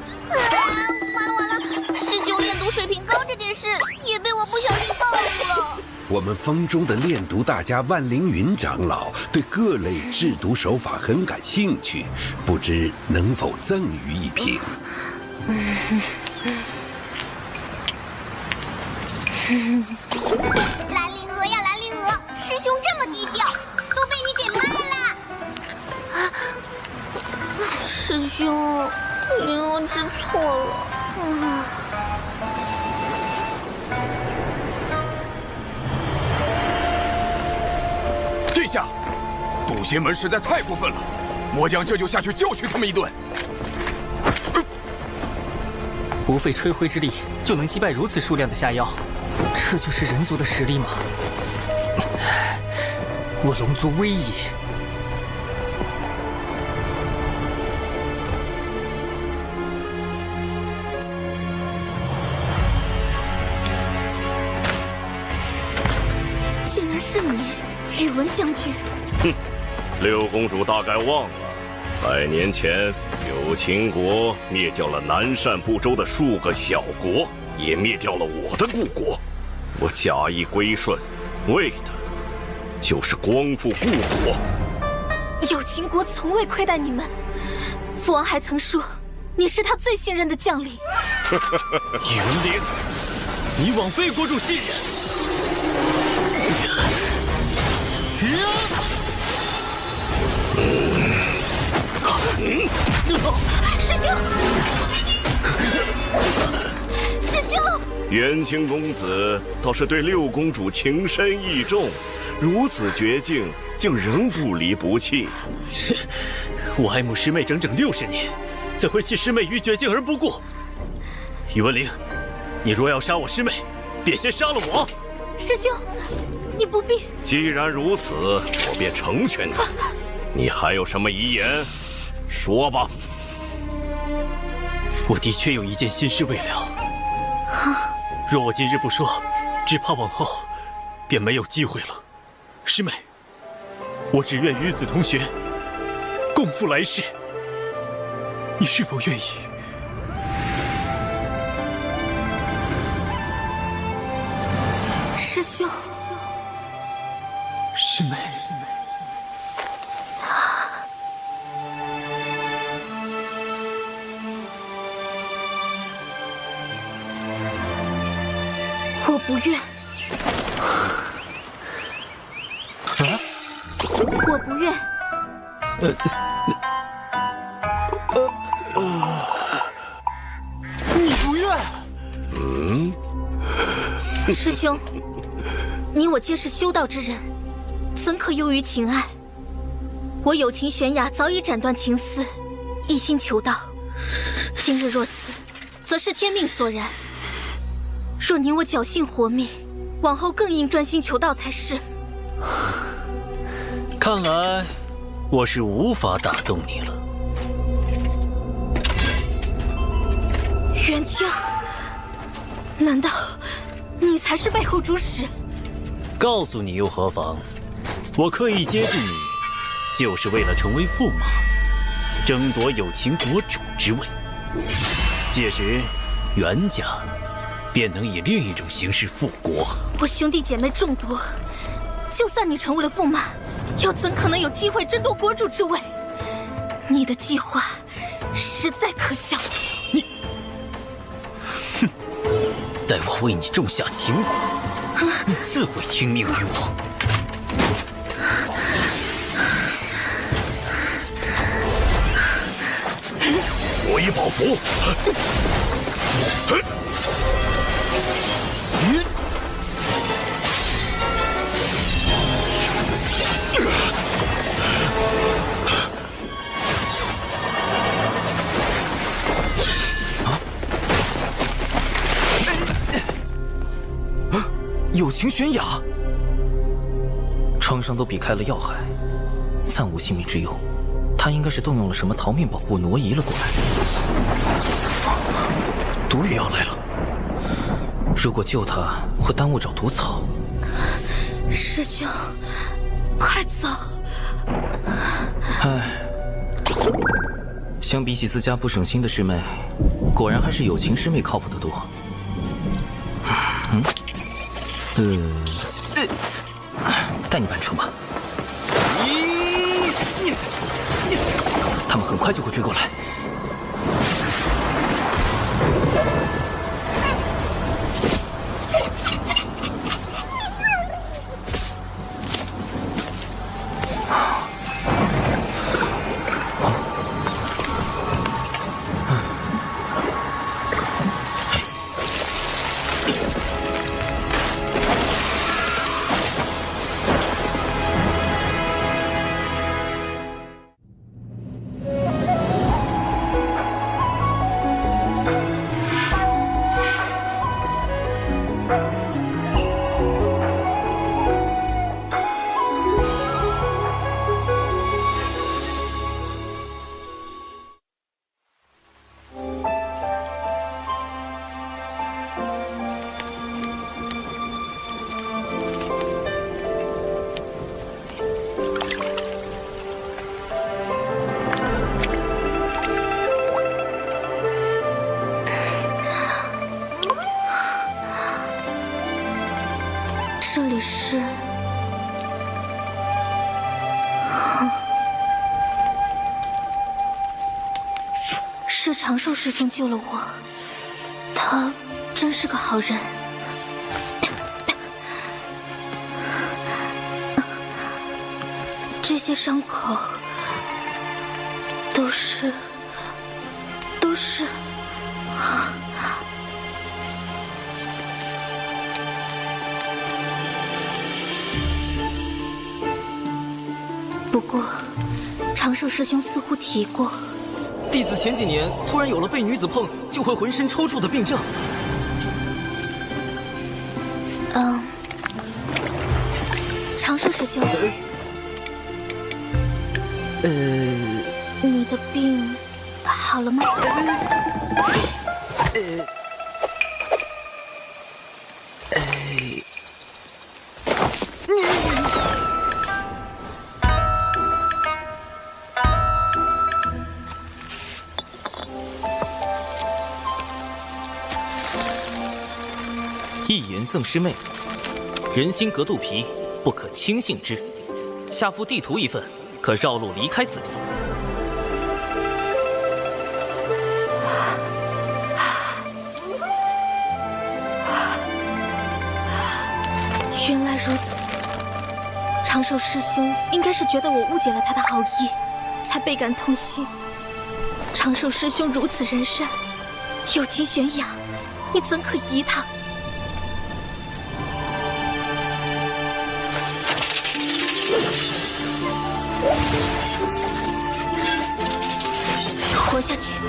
了，师兄炼毒水平高这件事也被我不小心暴露了。我们峰中的炼毒大家万凌云长老对各类制毒手法很感兴趣，不知能否赠予一瓶？蓝灵娥呀，蓝灵娥，师兄这么低调，都被你给卖了。师兄，灵娥知错了。殿下，渡仙门实在太过分了，末将这就下去教训他们一顿。不费吹灰之力就能击败如此数量的下妖，这就是人族的实力吗？我龙族威也。竟然是你，宇文将军！哼，六公主大概忘了，100年前有秦国灭掉了南赡部洲的数个小国，也灭掉了我的故国。我假意归顺，为的就是光复故国。有秦国从未亏待你们，父王还曾说你是他最信任的将领。宇文灵，你枉费国主信任。师兄，师兄！元清公子倒是对六公主情深意重，如此绝境，竟仍不离不弃。我爱慕师妹整整60年，怎会弃师妹于绝境而不顾？宇文灵，你若要杀我师妹，便先杀了我。师兄，你不必。既然如此，我便成全你。你还有什么遗言？说吧。我的确有一件心事未了。若我今日不说，只怕往后便没有机会了。师妹，我只愿与子同学，共赴来世。你是否愿意？师兄，师妹。我不愿。我不愿。你不愿？师兄，你我皆是修道之人，怎可囿于情爱？我有情悬崖，早已斩断情丝，一心求道。今日若死，则是天命所然。若你我侥幸活命，往后更应专心求道才是。看来我是无法打动你了。元清，难道你才是背后主使？告诉你又何妨？我刻意接近你，就是为了成为驸马，争夺有情国主之位。届时，袁家便能以另一种形式复国。我兄弟姐妹众多，就算你成为了驸马，又怎可能有机会争夺国主之位？你的计划实在可笑。待我为你种下情蛊，你自会听命于我。我已保服。有情悬崖，创伤都避开了要害，暂无性命之忧。他应该是动用了什么逃命宝物挪移了过来。毒雨要来了，如果救他会耽误找毒草。师兄，快走！唉，相比起自家不省心的师妹，果然还是有情师妹靠谱得多。带你办成吧。他们很快就会追过来。这里是……是长寿师兄救了我，他真是个好人。这些伤口都是……不过，长寿师兄似乎提过，弟子前几年突然有了被女子碰就会浑身抽搐的病症。师兄。你的病好了吗？一言赠师妹，人心隔肚皮，不可轻信之。下附地图一份，可绕路离开此地。原来如此，长寿师兄应该是觉得我误解了他的好意，才倍感痛心。长寿师兄如此仁善，有情悬崖，你怎可疑他？活下去，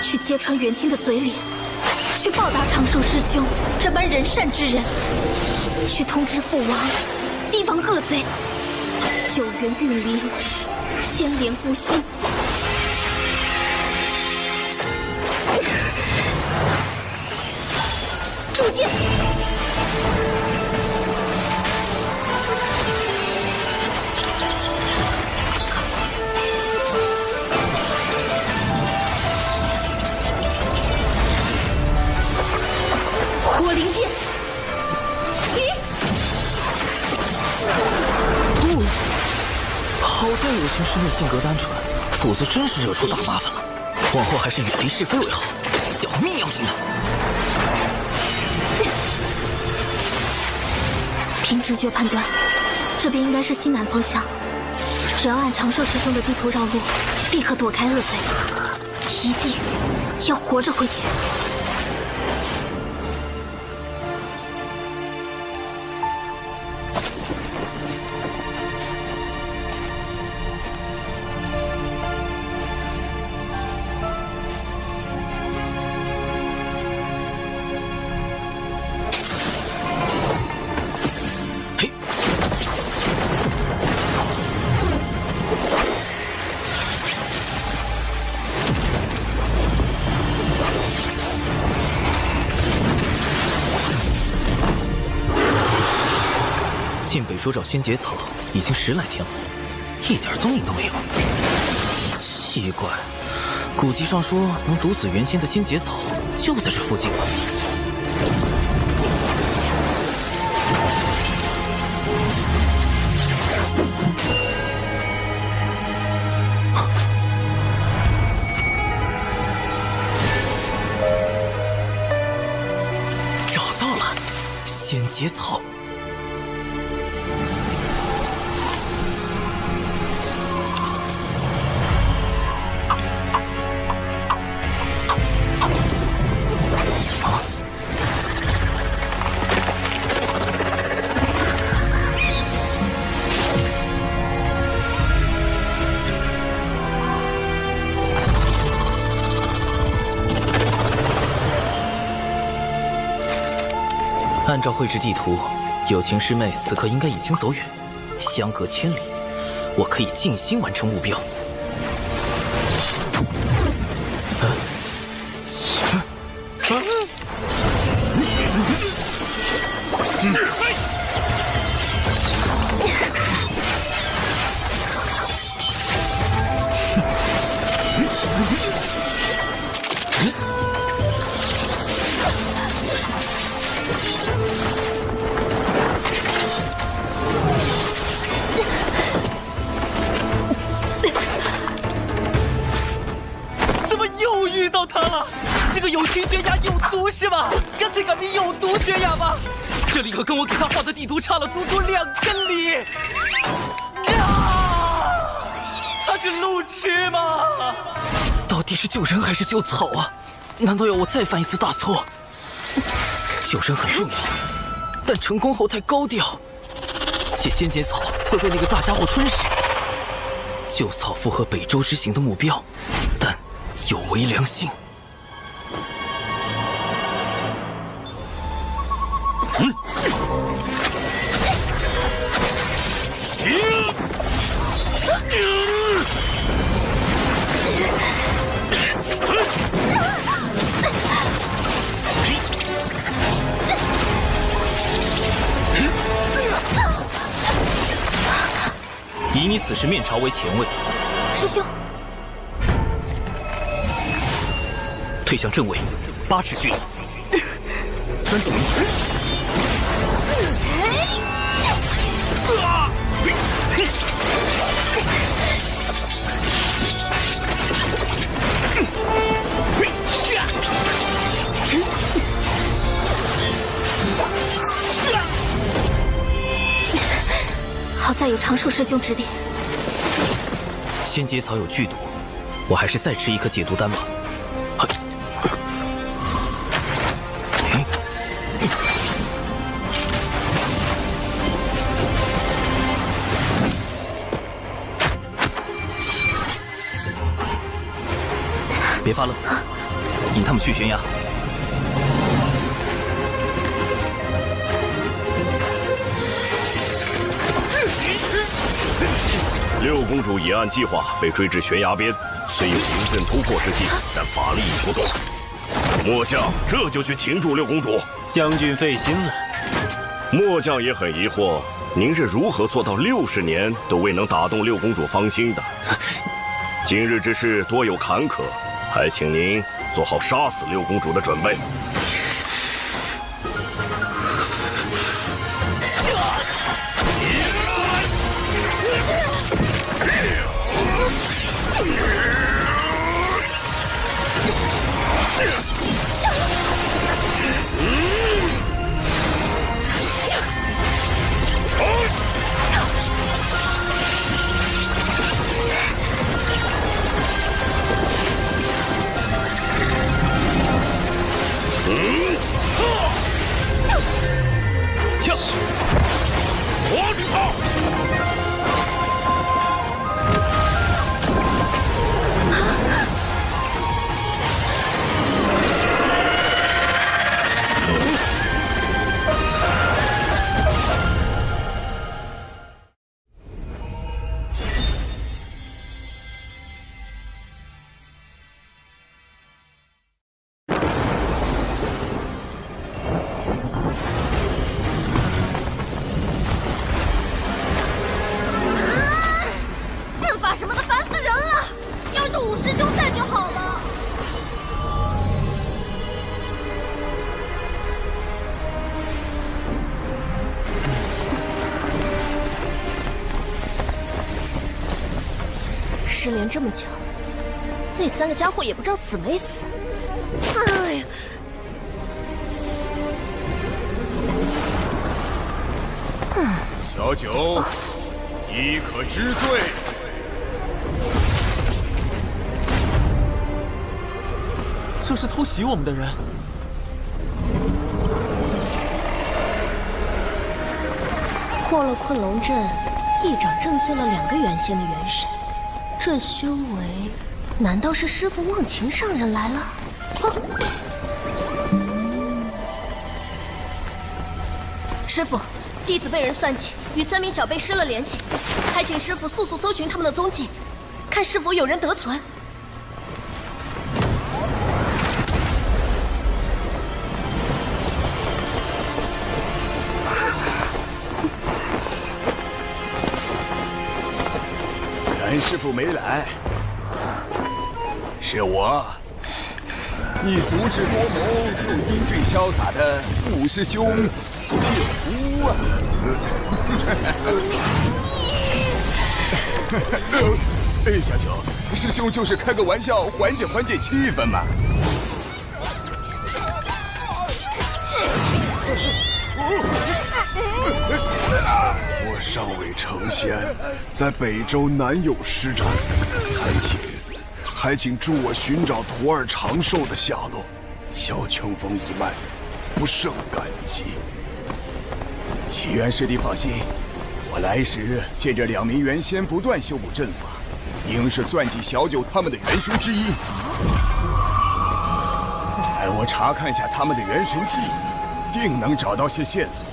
去揭穿元清的嘴脸，去报答长寿师兄这般仁善之人，去通知父王，提防恶贼，救援玉灵，牵连不息。铸剑！火灵剑，起！好在有情师妹性格单纯，否则真是惹出大麻烦了。往后还是远离是非为好，小命要紧的。凭直觉判断，这边应该是西南方向。只要按长寿师兄的地图绕路，立刻躲开恶贼，一定要活着回去。进北州找仙节草已经10来天了，一点踪影都没有。奇怪，古籍上说能毒死元仙的仙节草就在这附近了。找到了，仙节草。按照绘制地图，有情师妹此刻应该已经走远，相隔千里，我可以静心完成目标。怎么又遇到他了？这个有情悬崖有毒是吧？干脆改名有毒悬崖吧！这里可跟我给他画的地图差了足足2000里。他是路痴吗？到底是救人还是救草啊？难道要我再犯一次大错？救人很重要，但成功后太高调，且仙节草会被那个大家伙吞噬。救草符合北周之行的目标，但有违良心。以你此时面朝为前卫，师兄，退向正位，8尺距离，专注灵魂。好在有长寿师兄指点。仙节草有剧毒，我还是再吃一颗解毒丹吧。别发愣，引他们去悬崖。六公主已按计划被追至悬崖边，虽有临阵突破之计，但法力已不动。末将这就去擒住六公主。将军费心了。末将也很疑惑，您是如何做到60年都未能打动六公主芳心的？今日之事多有坎坷，还请您做好杀死六公主的准备。跳！火旅炮！阵法什么的烦死人了！要是武师兄在就好了。失联这么久，那3个家伙也不知道死没死。哎呀！小九，亦可知罪。这是偷袭我们的人。破了困龙阵，一掌震碎了2个原仙的元神。这修为，难道是师父忘情上人来了？师父，弟子被人算计，与3名小辈失了联系，还请师父速速搜寻他们的踪迹，看是否有人得存。袁师傅没来，是我，你足智多谋又英俊潇洒的五师兄铁狐啊！小九，师兄就是开个玩笑，缓解缓解气氛嘛。我尚未成仙，在北周难有施展，还请助我寻找徒儿长寿的下落。萧清风一脉，不胜感激。启元师弟放心，我来时见着2名元仙不断修补阵法，应是算计小九他们的元凶之一。待我查看下他们的元神记忆，定能找到些线索。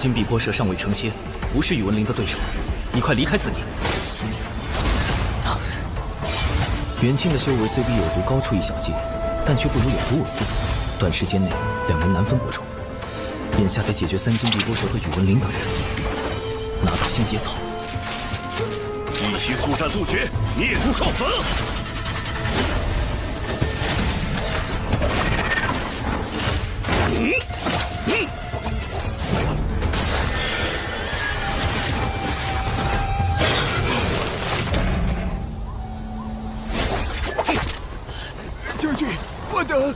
金碧波蛇尚未成仙，不是宇文灵的对手，你快离开此地。元清的修为虽比有毒高出一小阶，但却不如有毒稳定，短时间内两人难分伯仲。眼下得解决3金碧波蛇和宇文灵等人，拿到新阶草。继续速战速决，灭诸少子！将军，我等。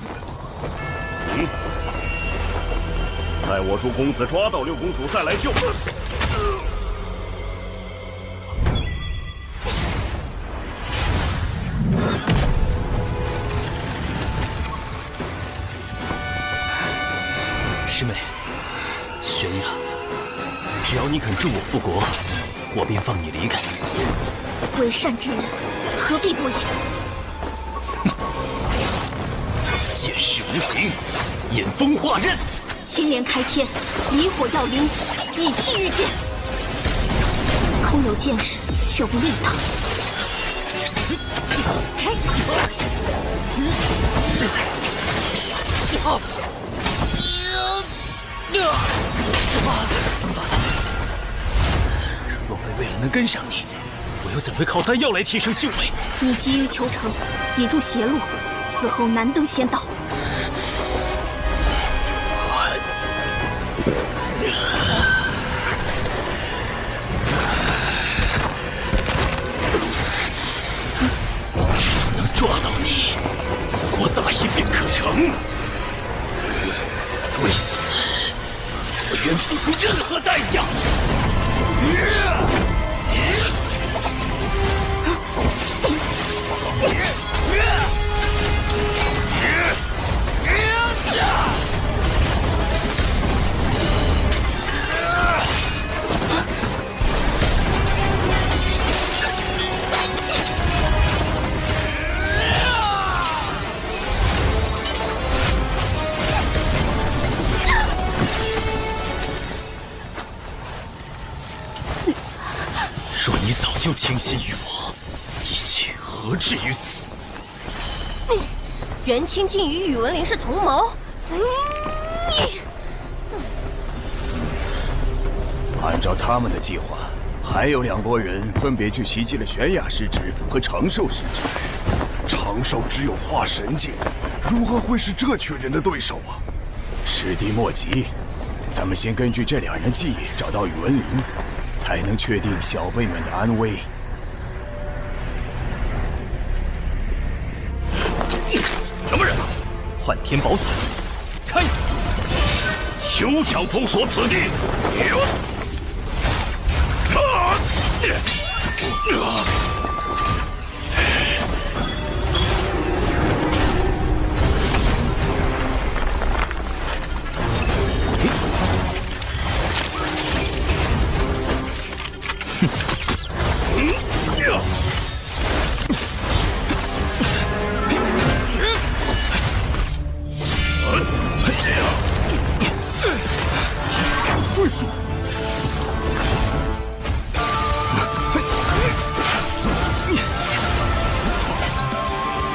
待我助公子抓到六公主再来救。师妹，玄雅，只要你肯助我复国，我便放你离开。为善之人，何必多言？剑势无形，引风化刃。青莲开天，离火耀灵，以气御剑。空有剑势，却无力挡。若非为了能跟上你，我又怎会靠丹药来提升修为？你急于求成，引入邪路，此后难登仙道。只要能抓到你，复国大业便可成。为此，我愿付出任何代价。若你早就倾心于我，一切何至于此？元清竟与宇文灵是同谋。按照他们的计划，还有2拨人分别去袭击了玄雅师侄和长寿师侄。长寿只有化神境，如何会是这群人的对手啊？师弟莫急，咱们先根据这2人记忆找到宇文灵，才能确定小辈们的安危。什么人？幻天宝伞，开！休想封锁此地！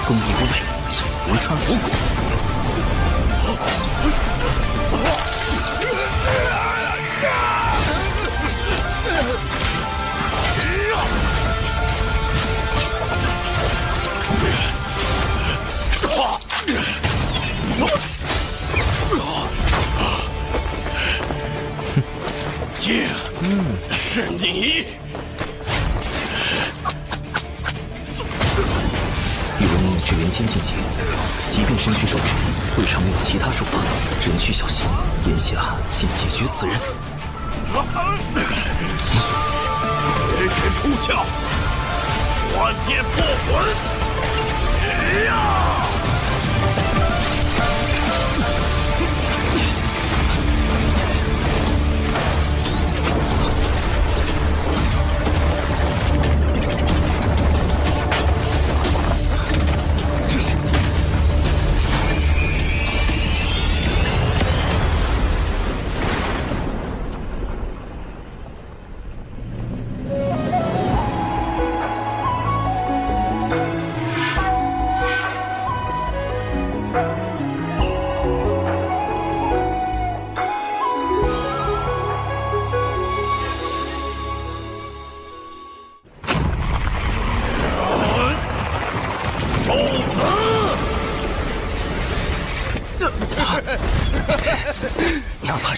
攻敌不备，无穿佛骨。剑，是你！宇文灵至元仙境界，即便身躯受制，未尝没有其他术法，仍需小心。眼下先解决此人。绝学出鞘，幻天破魂！呀！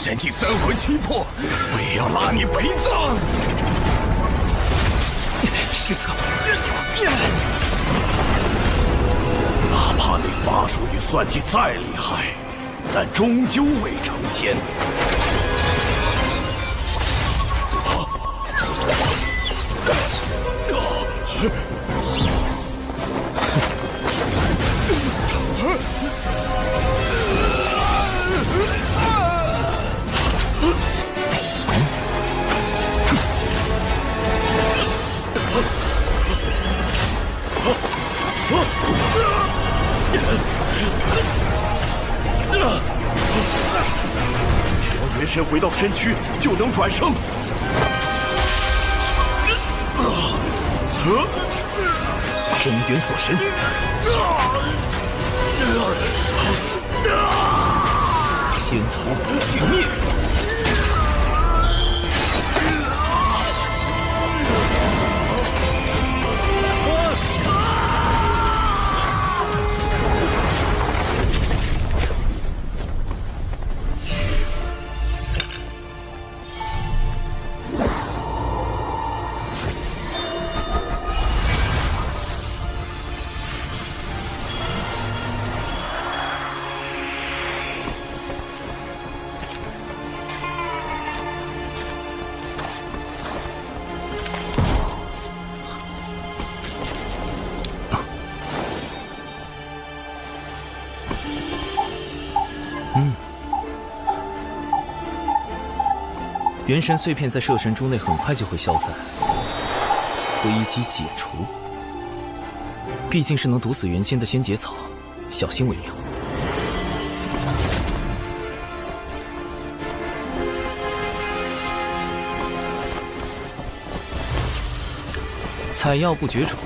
真尽三魂七魄，我也要拉你陪葬。失策！哪怕你法术与算计再厉害，但终究未成仙。只要元神回到身躯，就能转生。真元锁神，仙桃绝灭。元神碎片在摄神珠内很快就会消散，危机解除。毕竟是能毒死元仙的仙节草，小心为妙。采药不绝种，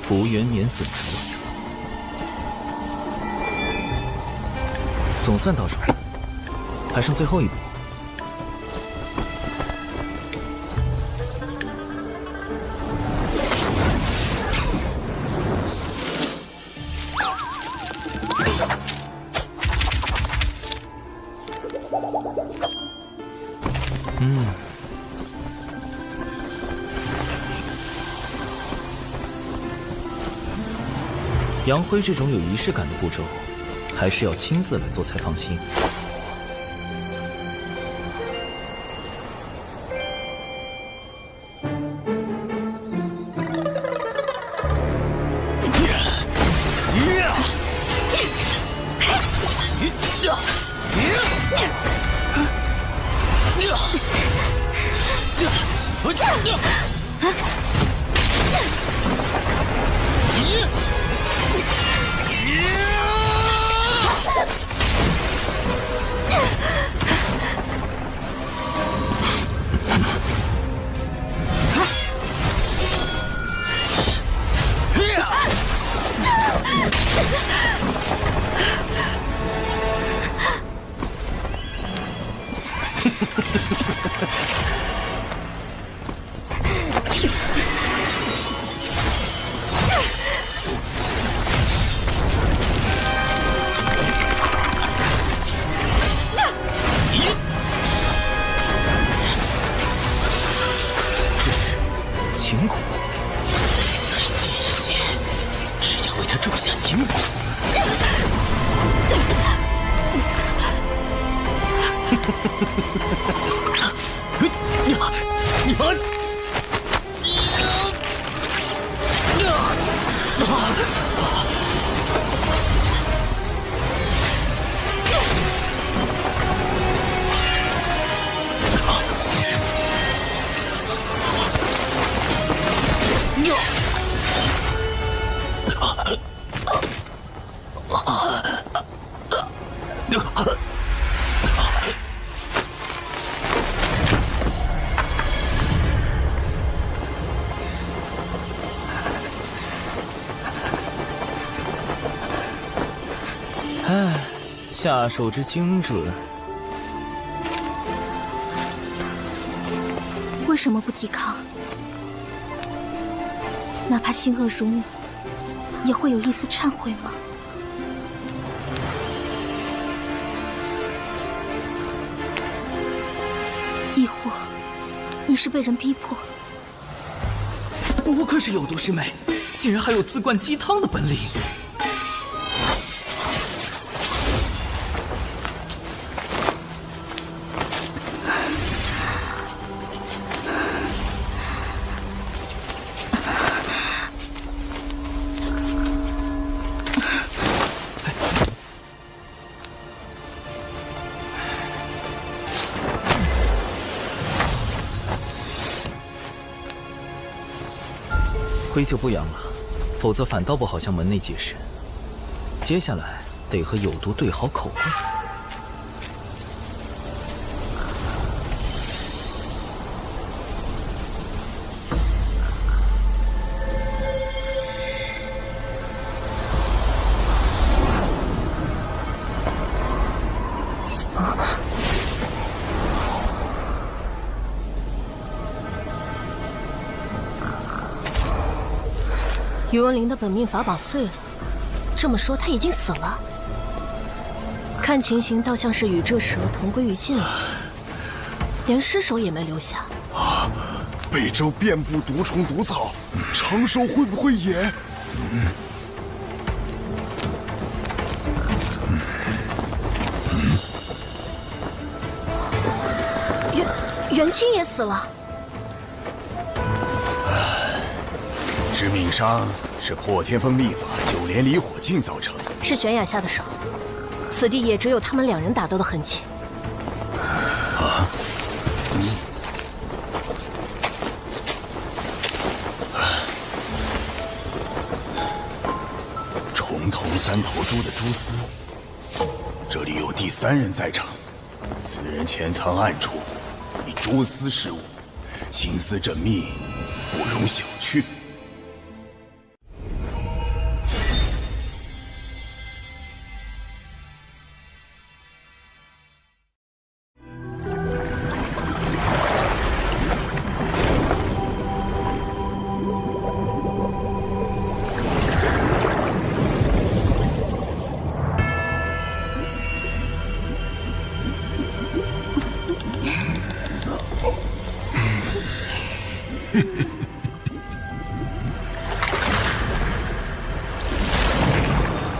福元免损折。总算到手了，还剩最后一步。杨辉这种有仪式感的步骤，还是要亲自来做才放心。下手之精准，为什么不抵抗？哪怕心恶如你，也会有一丝忏悔吗？定是被人逼迫。不愧是有毒师妹，竟然还有自灌鸡汤的本领。灰就不养了，否则反倒不好向门内解释。接下来得和有毒对好口供。宇文灵的本命法宝碎了，这么说他已经死了。看情形倒像是与这蛇同归于尽了，连尸首也没留下。北周遍布毒虫毒草，长寿会不会也？元清也死了。致命伤是破天风秘法九连离火镜造成，是玄雅下的手，此地也只有他们两人打斗的痕迹。重头三头猪的蛛丝，这里有第三人在场，此人潜藏暗处，以蛛丝事务，心思缜密，不容小觑。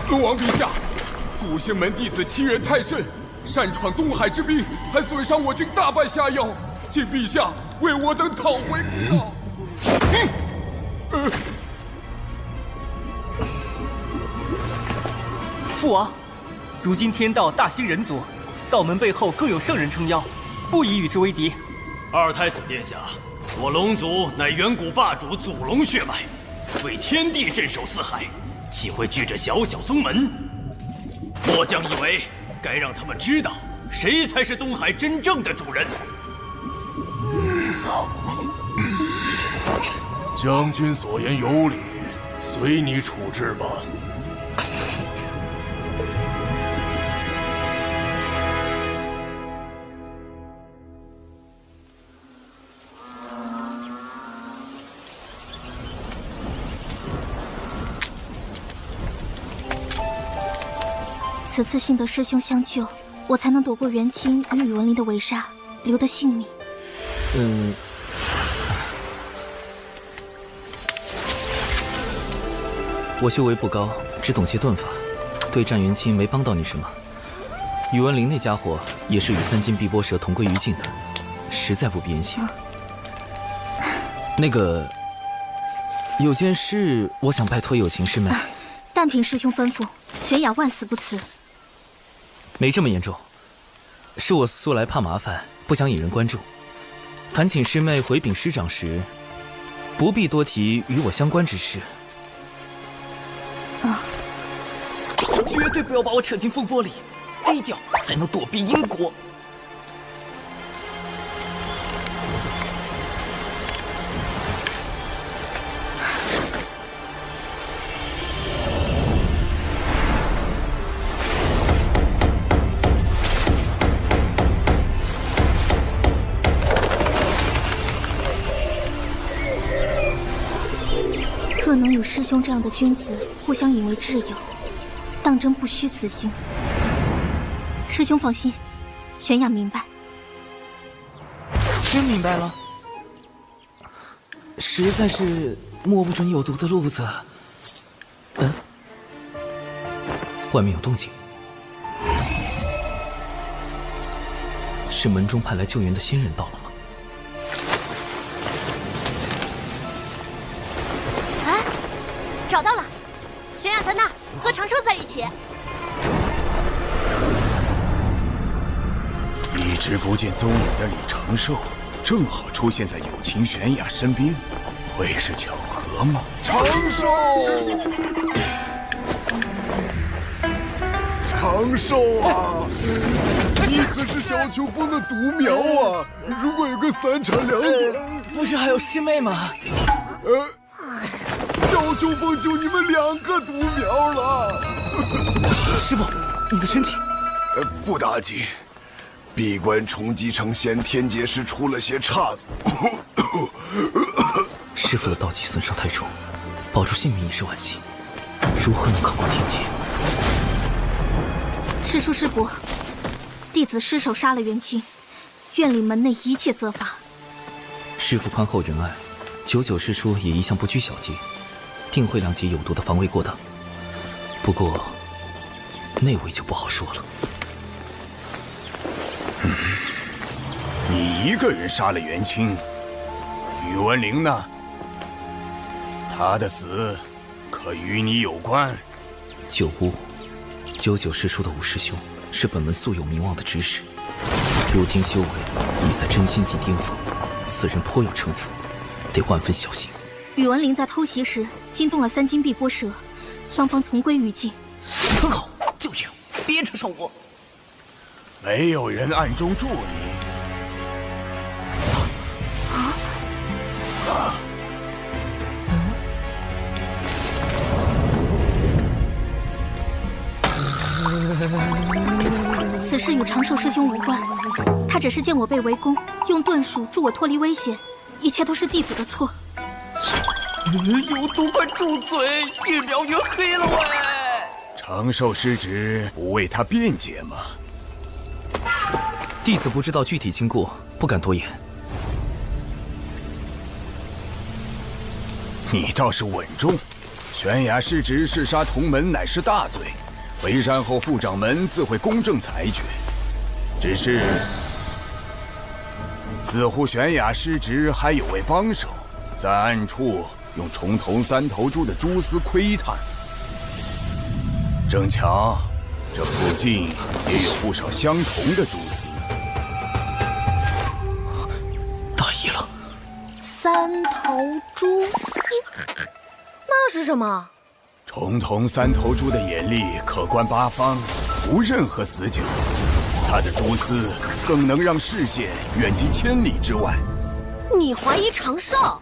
龙王陛下，古星门弟子欺人太甚，擅闯东海之滨，还损伤我军大半下药，请陛下为我等讨回公道。父王，如今天道大兴人族，道门背后更有圣人撑腰，不宜与之为敌。二太子殿下，我龙族乃远古霸主祖龙血脉，为天地镇守四海，岂会惧这小小宗门？末将以为，该让他们知道，谁才是东海真正的主人。将军所言有理，随你处置吧。此次幸得师兄相救，我才能躲过元清与宇文灵的围杀，留得性命。我修为不高，只懂些遁法，对战元清没帮到你什么。宇文灵那家伙也是与三金碧波蛇同归于尽的，实在不必言谢。那个，有件事我想拜托有情师妹。但凭师兄吩咐，玄雅万死不辞。没这么严重，是我素来怕麻烦，不想引人关注。烦请师妹回禀师长时，不必多提与我相关之事。绝对不要把我扯进风波里，低调才能躲避因果。若能与师兄这样的君子互相引为挚友，当真不虚此行。师兄放心，玄雅明白。真明白了？实在是摸不准有毒的路子。外面有动静，是门中派来救援的新人到了吗？哎，找到了，玄雅在那儿和长寿在一起。一直不见踪影的李长寿，正好出现在有情玄雅身边，会是巧合吗？长寿，长寿啊！你可是小秋风的独苗啊！如果有个三长两短，不是还有师妹吗？小秋风就你们2个独苗了。师傅，你的身体？不打紧。闭关重击成仙，天劫师出了些岔子。师傅的道基损伤太重，保住性命已是惋惜，如何能抗过天劫？师叔师伯，弟子失手杀了元清，愿领门内一切责罚。师傅宽厚仁爱，久久师叔也一向不拘小节，定会谅解有毒的防卫过当。不过，那位就不好说了。你一个人杀了元清，宇文灵呢？他的死可与你有关？九巫，九九师叔的五师兄是本门素有名望的执使，如今修为已在真心境巅峰，此人颇有城府，得万分小心。宇文灵在偷袭时惊动了3金碧波蛇，双方同归于尽。很好，就这样，别扯上我。没有人暗中助你。此事与长寿师兄无关，他只是见我被围攻，用遁术助我脱离危险，一切都是弟子的错。有毒，快住嘴！越描越黑了喂！长寿师侄不为他辩解吗？弟子不知道具体经过，不敢多言。你倒是稳重，玄雅师侄弑杀同门乃是大罪，回山后副掌门自会公正裁决。只是，似乎玄雅师侄还有位帮手，在暗处用重瞳3头猪的蛛丝窥探。正巧，这附近也有不少相同的蛛丝。大意了，3头蛛丝，那是什么？重瞳3头猪的眼力可观8方，无任何死角。它的蛛丝更能让视线远及千里之外。你怀疑长寿？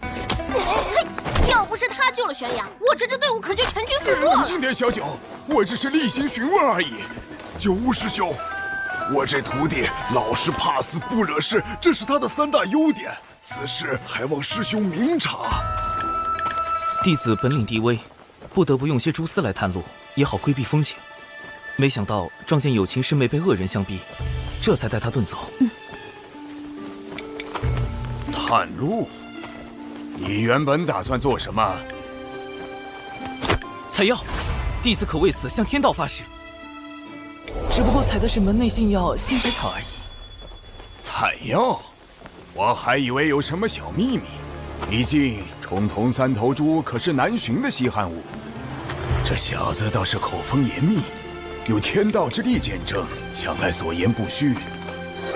嘿，要不是他救了玄雅，我这支队伍可就全军覆没了。冷静点，小九，我只是例行询问而已。九巫师兄，我这徒弟老实怕死不惹事，这是他的3大优点。此事还望师兄明察。弟子本领低微，不得不用些蛛丝来探路，也好规避风险。没想到撞见有情师妹被恶人相逼，这才带她遁走。探路？你原本打算做什么？采药，弟子可为此向天道发誓。只不过采的是门内信药仙节草而已。采药？我还以为有什么小秘密。毕竟重瞳3头猪可是难寻的稀罕物。这小子倒是口风严密，有天道之力见证，想来所言不虚。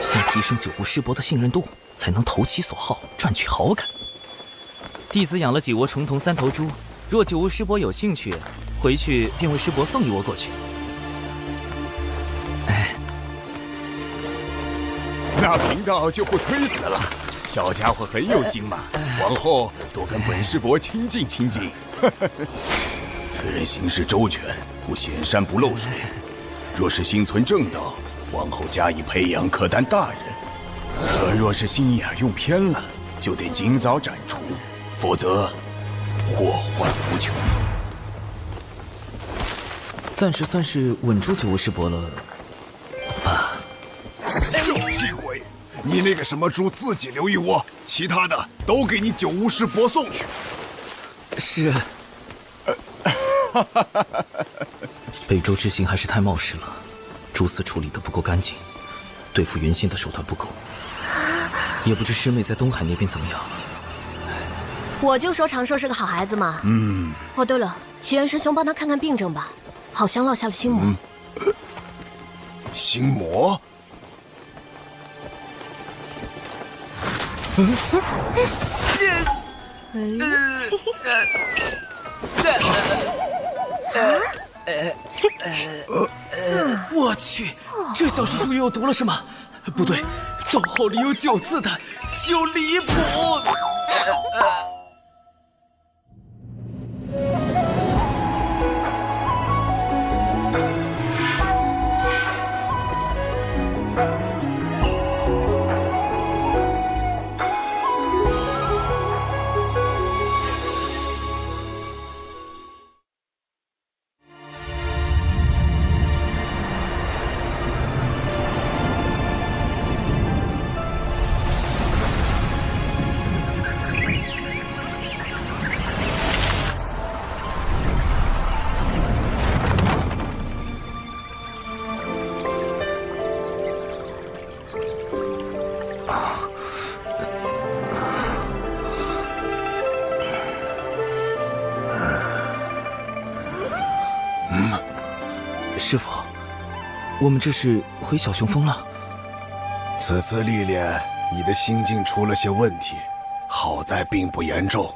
先提升九巫师伯的信任度，才能投其所好，赚取好感。弟子养了几窝重瞳3头猪，若九巫师伯有兴趣，回去便为师伯送1窝过去。那贫道就不推辞了。小家伙很有心嘛，往后多跟本师伯亲近亲近。此人行事周全，不显山不漏水。若是心存正道，往后加以培养，可担大任。可若是心眼用偏了，就得尽早斩除，否则祸患无穷。暂时算是稳住九巫师伯了吧。小气鬼，你那个什么猪自己留1窝，其他的都给你九巫师伯送去。是。北周之行还是太冒失了，蛛丝处理的不够干净，对付原先的手段不够。也不知师妹在东海那边怎么样。我就说长寿是个好孩子嘛。哦，对了，齐元师兄帮他看看病症吧，好像落下了心魔。心魔？我去，这小师叔又读了什么？不对，招号里有9字的，就离谱。师傅，我们这是回小雄峰了。此次历练，你的心境出了些问题，好在并不严重。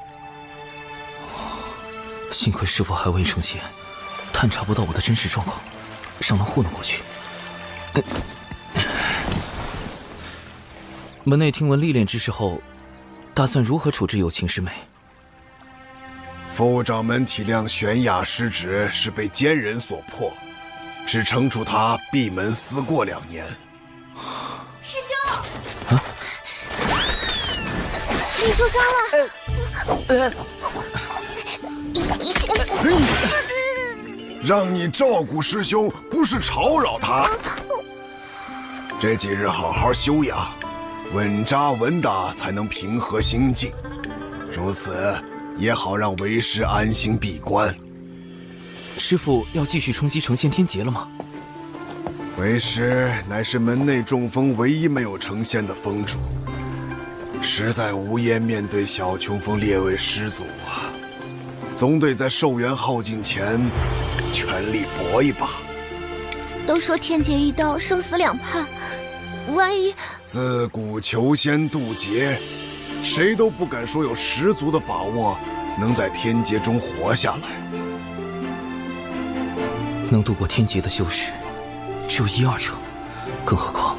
幸亏师傅还未成仙，探查不到我的真实状况，尚能糊弄过去。门内听闻历练之事后，打算如何处置有情师妹？副掌门体谅玄雅失职是被奸人所迫，只惩处他闭门思过2年。师兄，啊！你受伤了。让你照顾师兄，不是吵扰他。这几日好好休养，稳扎稳打，才能平和心境。如此也好让为师安心闭关。师父要继续冲击成仙天劫了吗？为师乃是门内众峰唯一没有成仙的峰主，实在无颜面对小琼峰列位师祖啊，总得在寿元耗尽前全力搏一把。都说天劫一刀，生死两判，万一……自古求仙渡劫，谁都不敢说有十足的把握能在天劫中活下来。能度过天劫的修士只有1、2成，更何况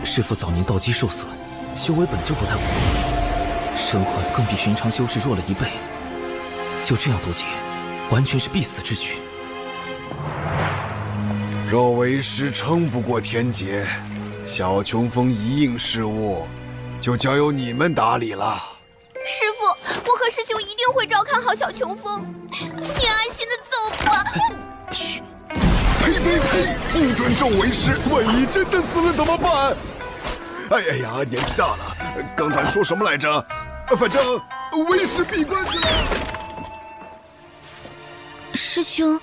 师父早年道基受损，修为本就不太稳定，身魂更比寻常修士弱了1倍。就这样渡劫，完全是必死之举。若为师撑不过天劫，小琼峰一应事务就交由你们打理了。师父，我和师兄一定会照看好小琼峰，你安心的走吧。嘘！呸呸呸！不准咒为师，万一真的死了怎么办？哎呀，年纪大了，刚才说什么来着？反正为师闭关去了。师兄，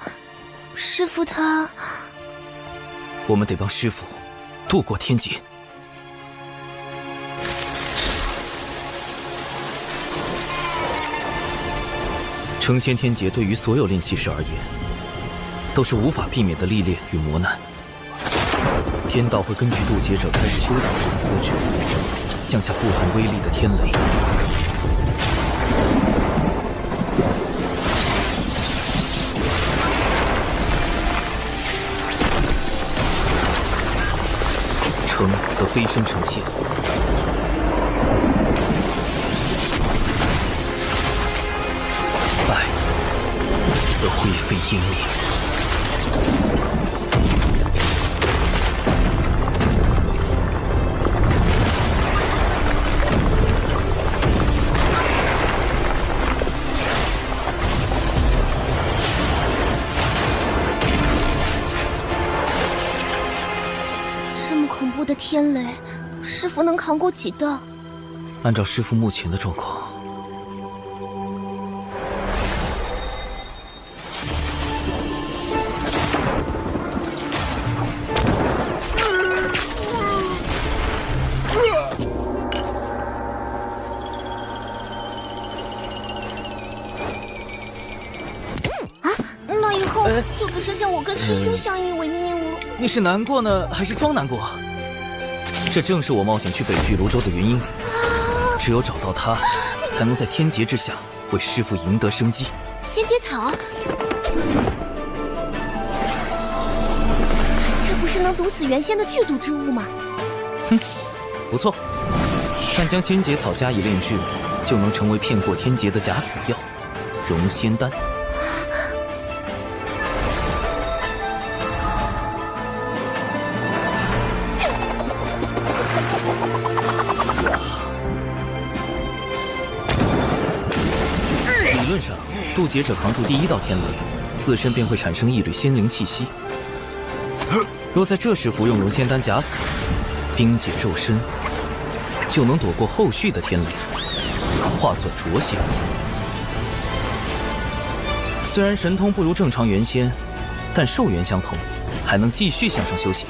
师父他……我们得帮师父渡过天劫。成仙天劫对于所有炼气士而言，都是无法避免的历练与磨难。天道会根据渡劫者开始修道时的资质，降下不同威力的天雷。成则飞升成仙，败则灰飞烟灭。这么恐怖的天雷，师父能扛过几道？按照师父目前的状况，那以后就只剩下我跟师兄相依为命了。你是难过呢，还是装难过？这正是我冒险去北俱泸州的原因。只有找到他，才能在天劫之下为师父赢得生机。仙节草，这不是能毒死原仙的剧毒之物吗？哼，不错。但将仙节草加以炼制，就能成为骗过天劫的假死药——融仙丹。理论上，渡劫者扛住第一道天雷，自身便会产生一缕仙灵气息。若在这时服用融仙丹假死，冰解肉身，就能躲过后续的天雷，化作浊仙。虽然神通不如正常元仙，但寿元相同，还能继续向上修行。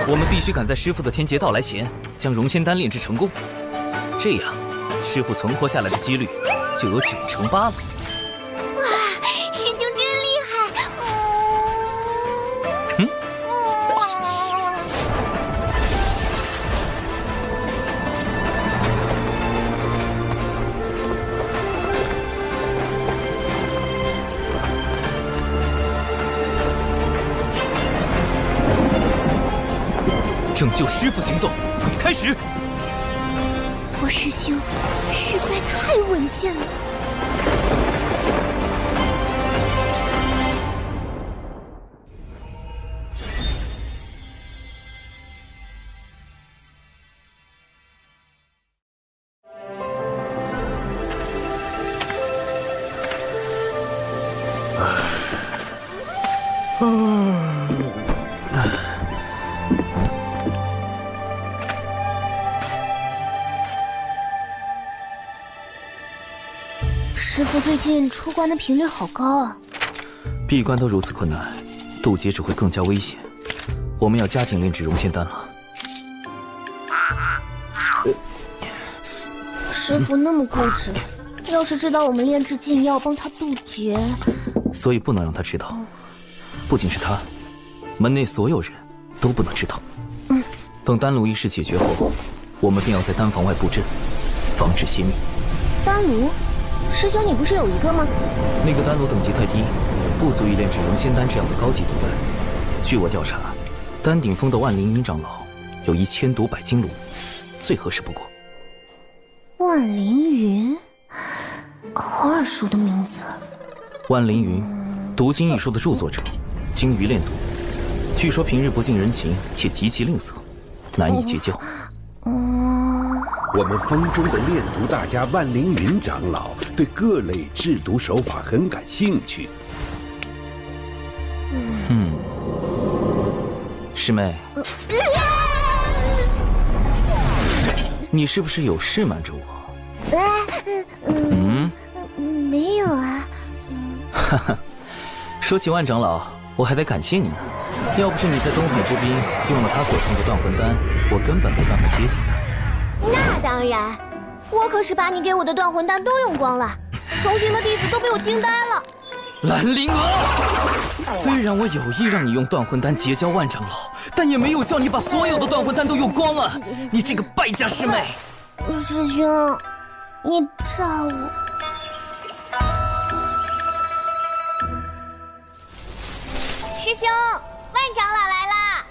我们必须赶在师父的天劫到来前，将融仙丹炼制成功，这样师父存活下来的几率就有98%了。哇，师兄真厉害！嗯。拯救师父行动开始。我师兄实在太稳健了。师父最近出关的频率好高啊！闭关都如此困难，渡劫只会更加危险。我们要加紧炼制融仙丹了。师父那么固执，要是知道我们炼制禁药帮他渡劫，所以不能让他知道。不仅是他，门内所有人都不能知道。等丹炉一事解决后，我们便要在丹房外布阵，防止泄密。丹炉？师兄，你不是有一个吗？那个丹炉等级太低，不足以炼制融仙丹这样的高级毒丹。据我调查，丹顶峰的万灵云长老有一千毒百金炉，最合适不过。万灵云，好耳熟的名字。万灵云，毒经一书的著作者，精于炼毒，据说平日不近人情，且极其吝啬，难以结交。我们峰中的炼毒大家万灵云长老对各类制毒手法很感兴趣。师妹，你是不是有事瞒着我？没有啊。哈哈，说起万长老，我还得感谢你呢。要不是你在东海之滨用了他所送的断魂丹，我根本没办法接近他。那当然，我可是把你给我的断魂丹都用光了，同行的弟子都被我惊呆了。兰灵娥，虽然我有意让你用断魂丹结交万长老，但也没有叫你把所有的断魂丹都用光了。你这个败家师妹！师兄，你炸我！师兄，万长老来啦！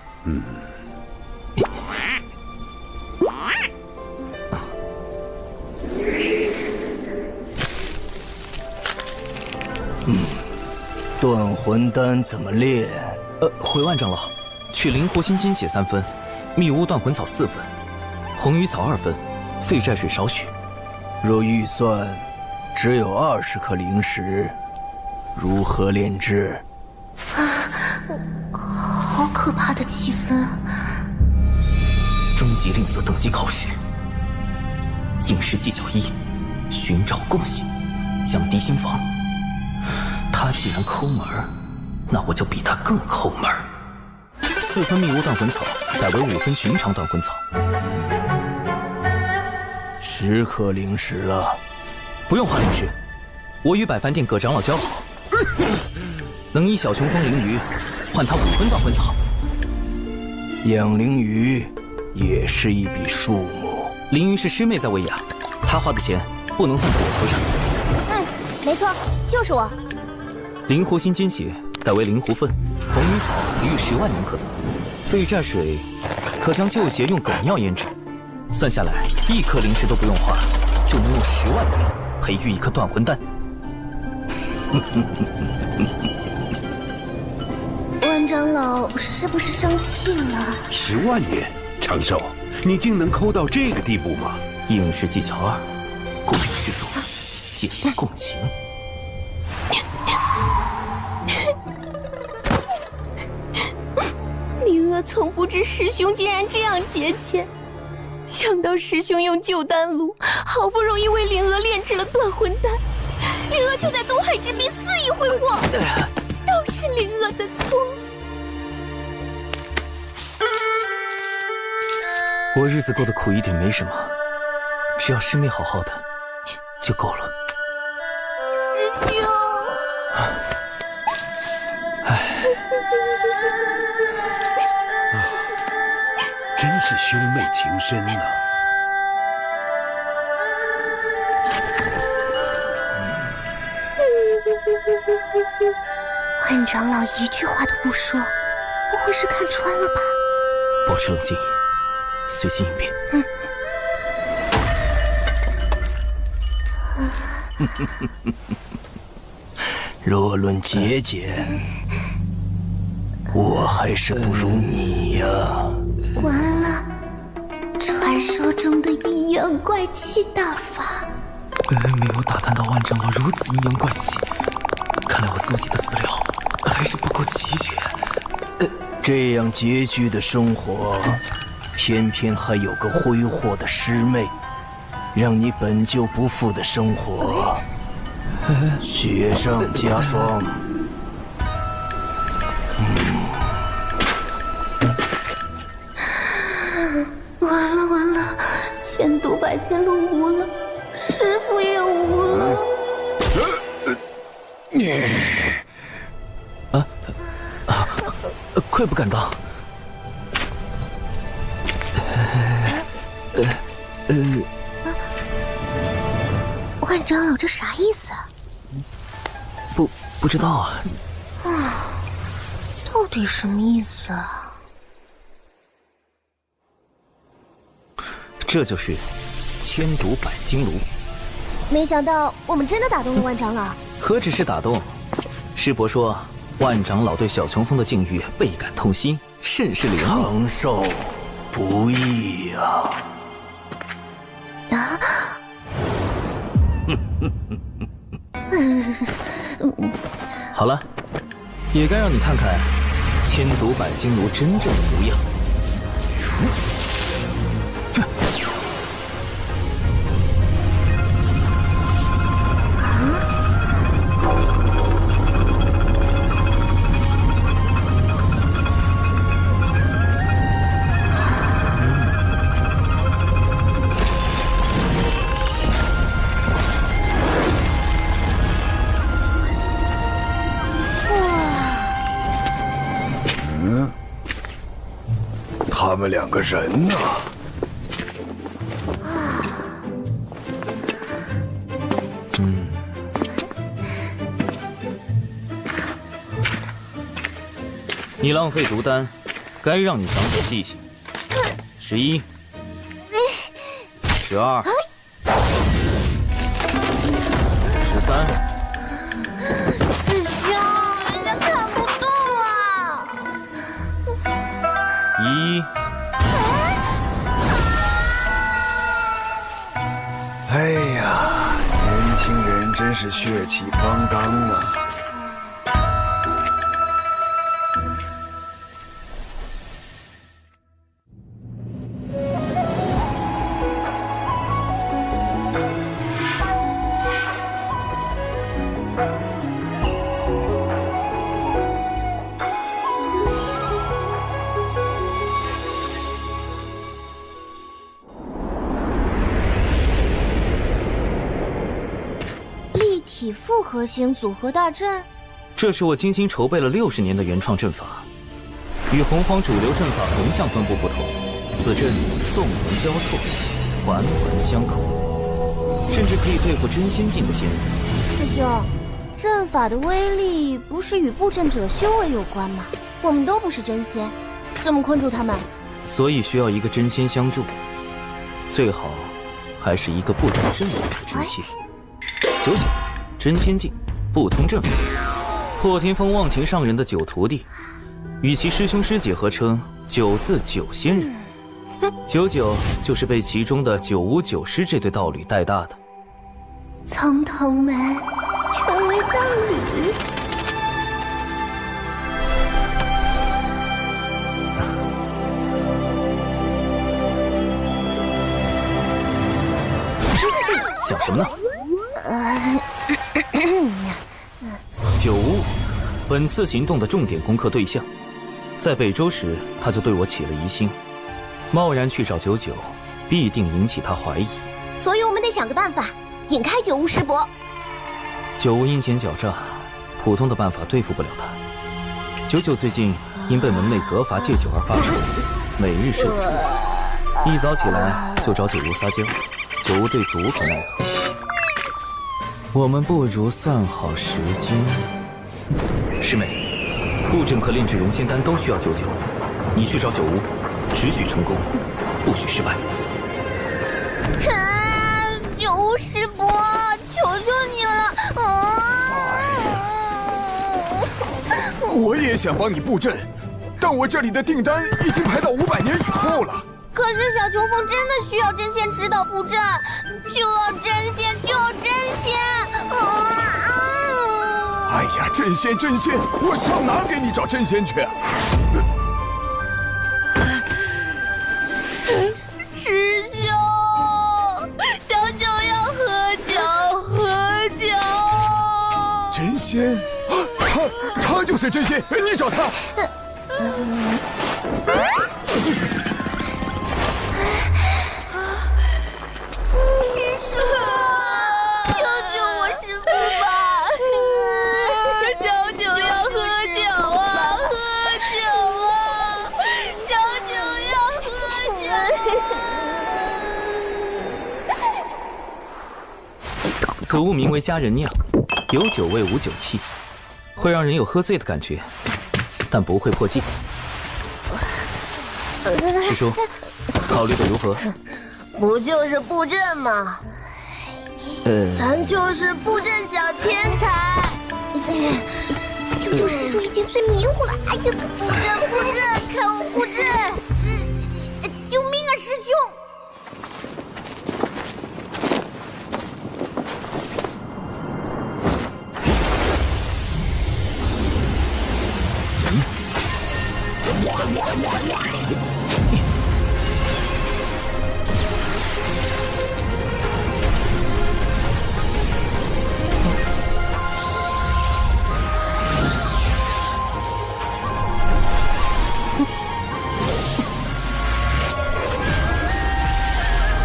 断魂丹怎么炼？回万长老，取灵活心金血3分，密屋断魂草4分，红鱼草2分，废寨水少许。若预算只有20颗灵石，如何炼制？好可怕的气氛。终极令色等级考试，应试技巧1：寻找共性，降低心防。他既然抠门儿，那我就比他更抠门儿。4分秘无断魂草改为5分寻常断魂草。10颗灵石了，不用花灵石，我与百凡殿葛长老交好，能以小琼峰灵鱼换他5分断魂草。养灵鱼也是一笔数目。灵鱼是师妹在喂养，她花的钱不能算在我头上。没错，就是我。灵狐心金血改为灵狐粪，红鱼草育10万年可得。废债水可将旧鞋用狗尿腌制，算下来1颗灵石都不用花，就能用10万年培育一颗断魂丹。万长老是不是生气了？10万年，长寿，你竟能抠到这个地步吗？应试技巧2：共事中，建立共情。灵儿从不知师兄竟然这样节俭，想到师兄用旧丹炉好不容易为灵儿炼制了断魂丹，灵儿却在东海之滨肆意挥霍，都是灵儿的错。我日子过得苦一点没什么，只要师妹好好的就够了。师兄，真是兄妹情深呐！万长老一句话都不说，不会是看穿了吧？保持冷静，随机应变。若论节俭，我还是不如你呀。完了，传说中的阴阳怪气大法。没有打探到万长老如此阴阳怪气，看来我搜集的资料还是不够齐全。这样拮据的生活，偏偏还有个挥霍的师妹，让你本就不富的生活雪上加霜。完了完了，千毒百金路无了，师傅也无了。愧不敢当。万长老这啥意思啊？不知道啊。到底什么意思啊？这就是千毒百金炉。没想到我们真的打动了万长老。何止是打动，师伯说万长老对小琼峰的境遇倍感痛心，甚是怜悯。长寿不易呀！啊！好了，也该让你看看千毒百金炉真正的模样。他们2个人呢？你浪费毒丹，该让你长点记性。11、12、13。师兄，人家看不动了。1。哎呀，年轻人真是血气方刚啊！体复合型组合大阵？这是我精心筹备了60年的原创阵法，与洪荒主流阵法横向分布不同，此阵纵横交错，环环相扣，甚至可以对付真仙境的仙人。师兄，阵法的威力不是与布阵者修为有关吗？我们都不是真仙，怎么困住他们？所以需要一个真仙相助，最好还是一个不懂阵法的真仙。99真仙境，不通阵法，破天峰忘情上人的9徒弟，与其师兄师姐合称9字9仙人。99就是被其中的959师这对道侣带大的。从同门成为道侣。想什么呢？9巫，本次行动的重点攻克对象，在北周时他就对我起了疑心，贸然去找99，必定引起他怀疑。所以我们得想个办法，引开9巫师伯。9巫阴险狡诈，普通的办法对付不了他。99最近因被门内责罚戒酒而发愁，每日睡不着，一早起来就找9巫撒娇，9巫对此无可奈何。我们不如算好时间。师妹，布阵和炼制熔仙丹都需要99，你去找9巫，只许成功，不许失败。9巫师伯，求求你了！我也想帮你布阵，但我这里的订单已经排到500年以后了。可是小琼峰真的需要真仙指导布阵，就要真仙，就要真仙！哎呀，真仙，我上哪给你找真仙去？师兄，小九要喝酒。真仙，他就是真仙，你找他。此物名为佳人酿，有9味无酒气，会让人有喝醉的感觉，但不会破戒。师叔，考虑的如何？不就是布阵吗？咱就是布阵小天才。99师叔已经最迷糊了，哎呀，布阵，看我布阵！救命啊，师兄！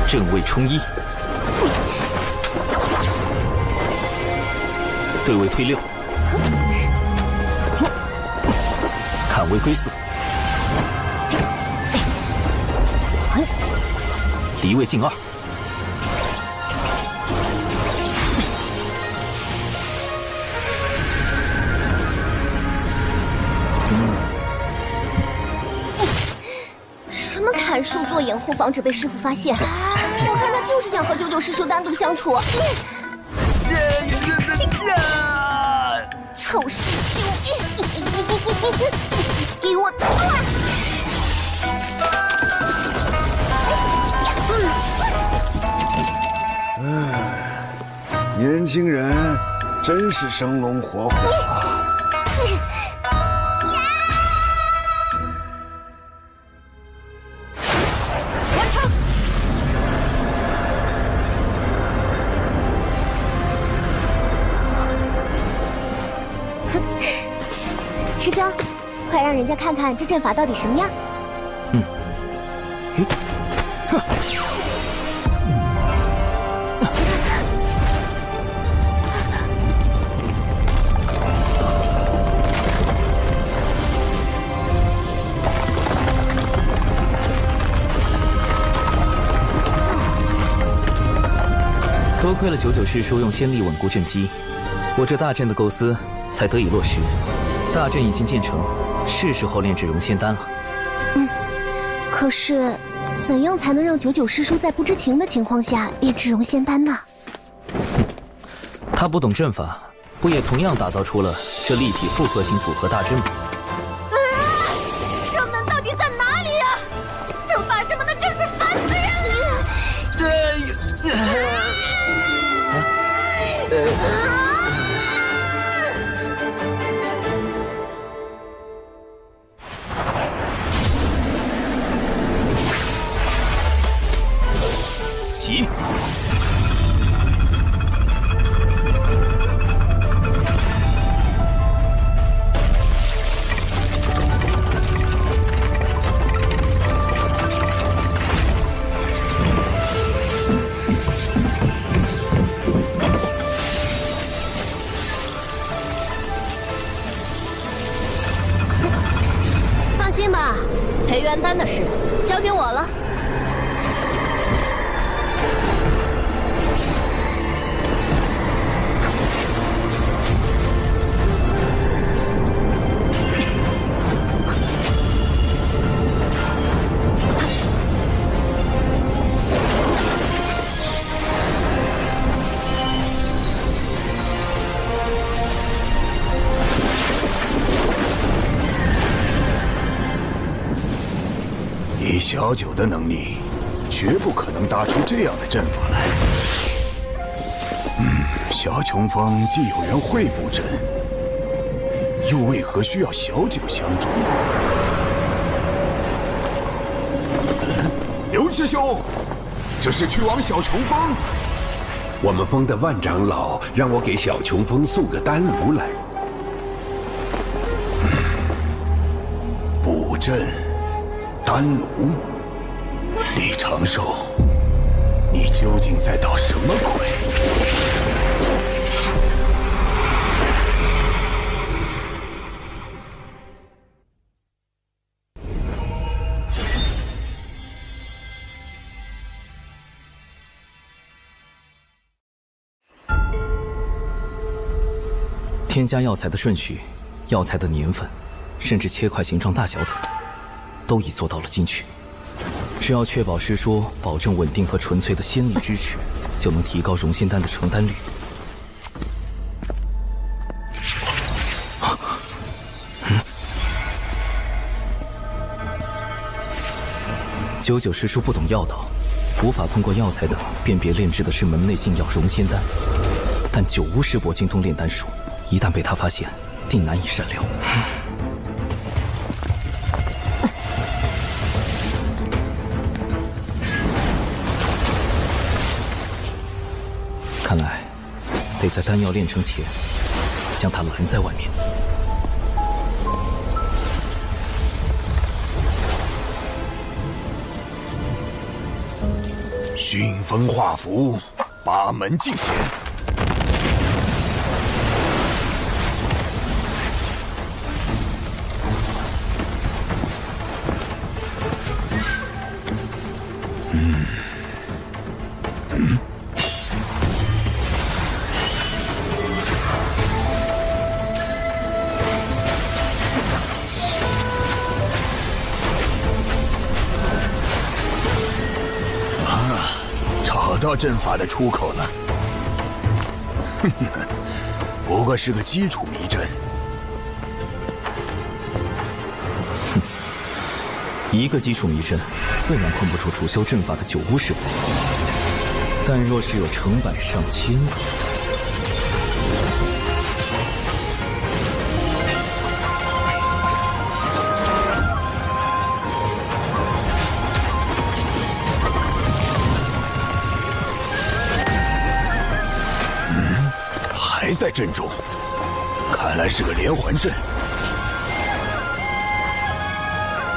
正位冲一，对位推6，看位归4，离位进2。什么砍树做掩护，防止被师傅发现？我看他就是想和99师叔单独相处。臭师兄，给我断！年轻人真是生龙活虎啊！师兄，快让人家看看这阵法到底什么样。多亏了99师叔用仙力稳固阵基，我这大阵的构思才得以落实。大阵已经建成，是时候炼制融仙丹了。可是，怎样才能让99师叔在不知情的情况下炼制融仙丹呢？他不懂阵法，不也同样打造出了这立体复合型组合大阵吗？正门到底在哪里呀？阵法什么的，真是烦死人了！起！放心吧，培元丹的事交给我了。以小九的能力，绝不可能搭出这样的阵法来。小琼峰既有缘会布阵，又为何需要小九相助？刘师兄，这是去往小琼峰。我们峰的万长老让我给小琼峰送个丹炉来。布阵。丹炉，李长寿，你究竟在捣什么鬼？添加药材的顺序、药材的年份，甚至切块形状大小等。都已做到了精确，只要确保师叔保证稳定和纯粹的仙力支持，就能提高融仙丹的成丹率。99师叔不懂药道，无法通过药材等辨别炼制的是门内禁药融仙丹，但九巫师伯精通炼丹术，一旦被他发现，定难以善了。看来，得在丹药炼成前，将他拦在外面。熏风化符，八门尽显。找到阵法的出口了，不过是个基础迷阵。一个基础迷阵，自然困不住主修阵法的九巫师伯。但若是有成百上千个，还在阵中，看来是个连环阵。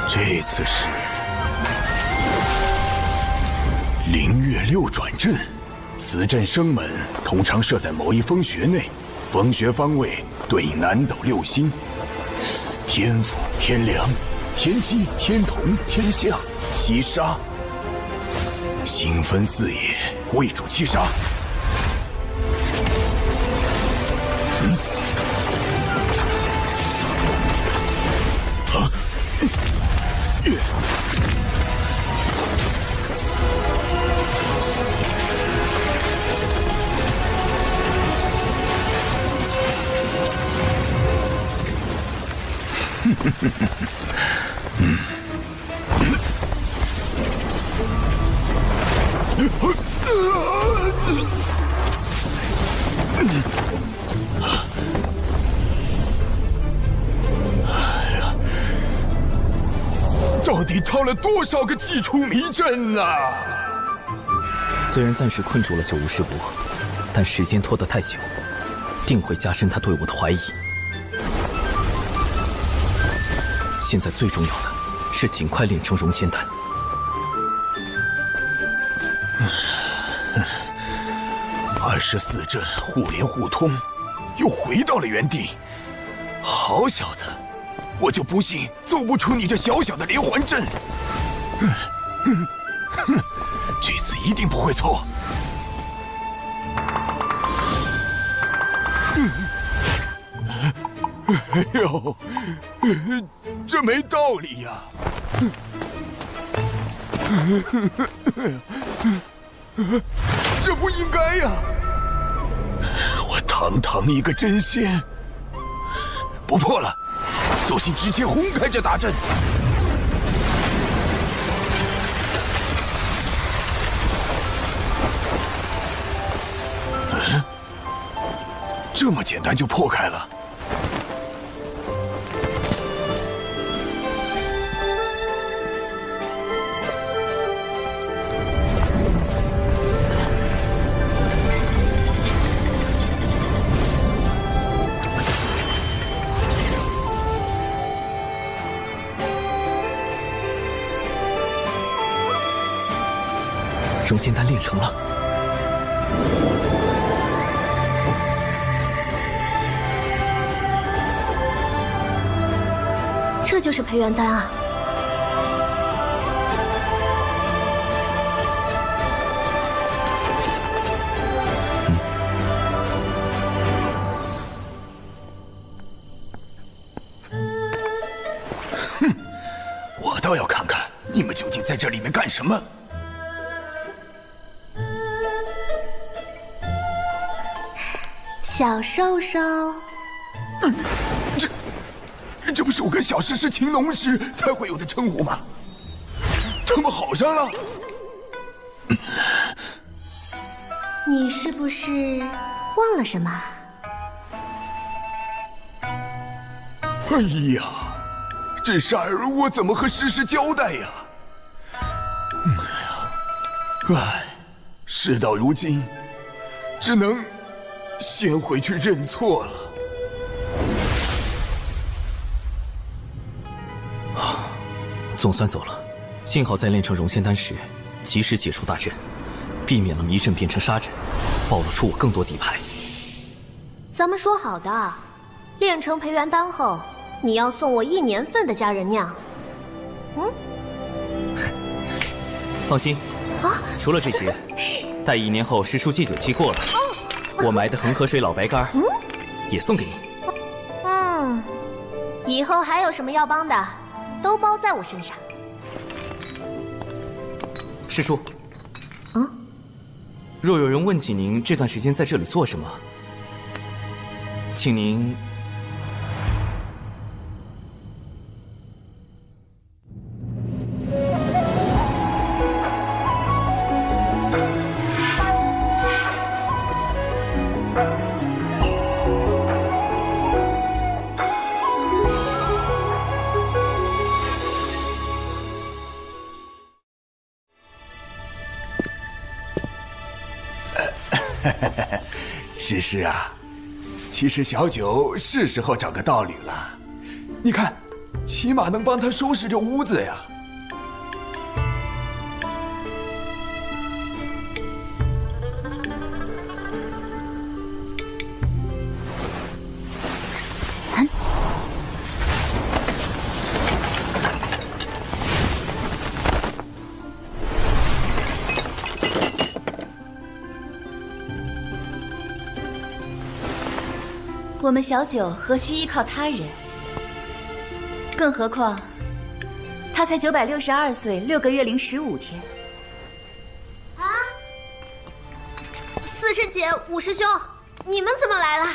这次是灵月六转阵，此阵生门通常设在某一风穴内，风穴方位对应南斗六星：天府、天梁、天机、天同、天象、七杀。星分四野，为主七杀。到底套了多少个祭出迷阵啊！虽然暂时困住了九无师伯，但时间拖得太久，定会加深他对我的怀疑。现在最重要的是尽快炼成熔仙丹。24阵互联互通，又回到了原地。好小子，我就不信奏不出你这小小的连环阵。这次一定不会错。哎呦，这没道理呀！这不应该呀！我堂堂一个真仙，不破了，索性直接轰开这大阵。这么简单就破开了。熔仙丹炼成了。这就是培元丹啊！哼，我倒要看看你们究竟在这里面干什么。小兽兽，这不是我跟小石是情浓时才会有的称呼吗？他们好上了？你是不是忘了什么？哎呀，这事儿我怎么和诗诗交代呀？唉，事到如今，只能先回去认错了。总算走了，幸好在炼成熔仙丹时，及时解除大阵，避免了迷阵变成杀阵，暴露出我更多底牌。咱们说好的，炼成培元丹后，你要送我1年份的佳人酿。放心，除了这些，待1年后时数祭酒期过了，我埋的恒河水老白干也送给你。以后还有什么要帮的，都包在我身上。师叔，若有人问起您这段时间在这里做什么，请您诗诗啊，其实小九是时候找个道侣了。你看，起码能帮他收拾这屋子呀。我们小九何须依靠他人？更何况，他才962岁6个月零15天。啊！四师姐、五师兄，你们怎么来了？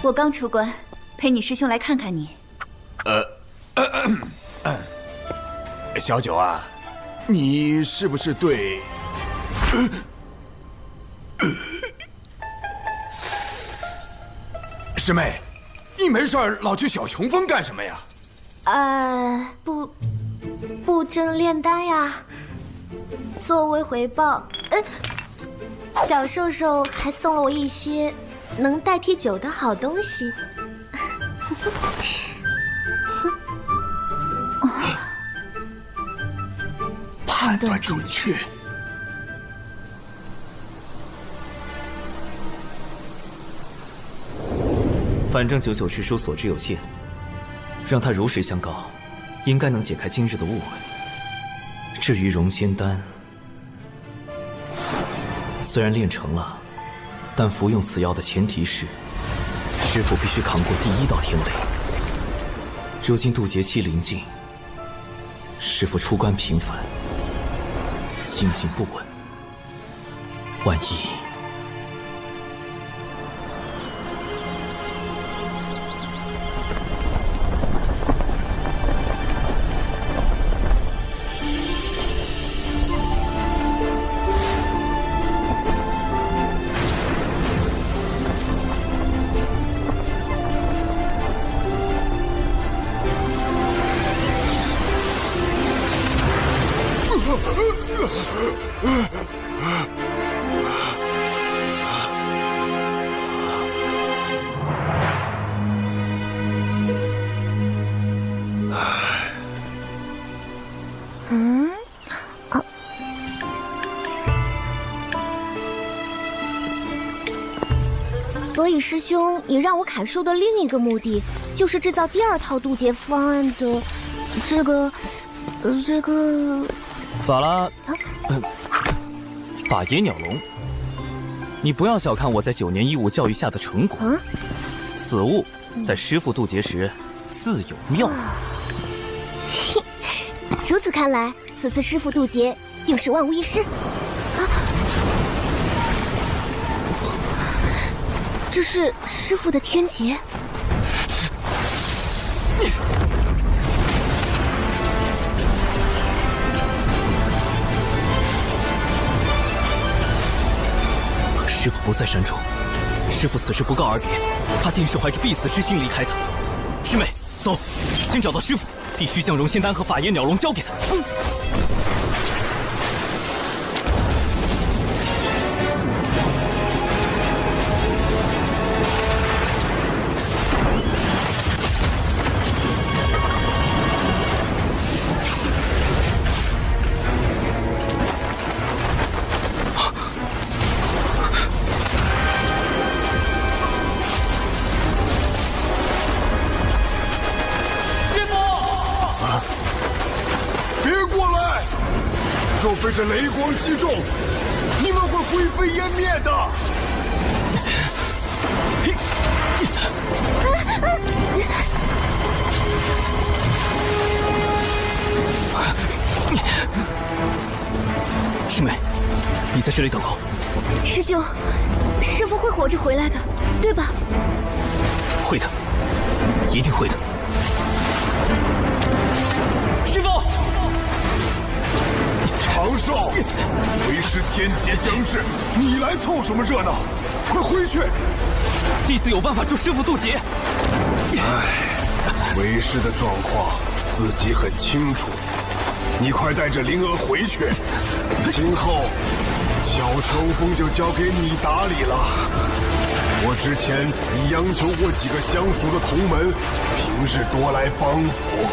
我刚出关，陪你师兄来看看你。小九啊，你是不是对？师妹，你没事老去小琼峰干什么呀？布阵炼丹呀。作为回报，小兽兽还送了我一些能代替酒的好东西。判断准确。反正99师叔所知有限，让他如实相告，应该能解开今日的误会。至于融仙丹，虽然炼成了，但服用此药的前提是，师父必须扛过第1道天雷。如今渡劫期临近，师父出关频繁，心境不稳，万一……所以师兄，你让我砍树的另一个目的，就是制造第2套渡劫方案的这个法拉，法野鸟笼，你不要小看我在9年义务教育下的成果。此物在师父渡劫时自有妙法。如此看来，此次师父渡劫定是万无一失。这是师父的天劫。师父不在山中，师父此时不告而别，他定是怀着必死之心离开的。师妹，走，先找到师父，必须将融仙丹和法野鸟笼交给他。被这雷光击中，你们会灰飞烟灭的。师妹，你在这里等候。师兄，师父会活着回来的，对吧？会的，一定会的。师父。长寿，为师天劫将至，你来凑什么热闹？快回去！弟子有办法助师父渡劫。为师的状况自己很清楚，你快带着灵儿回去。今后小琼峰就交给你打理了。我之前已央求过几个相熟的同门，平日多来帮扶。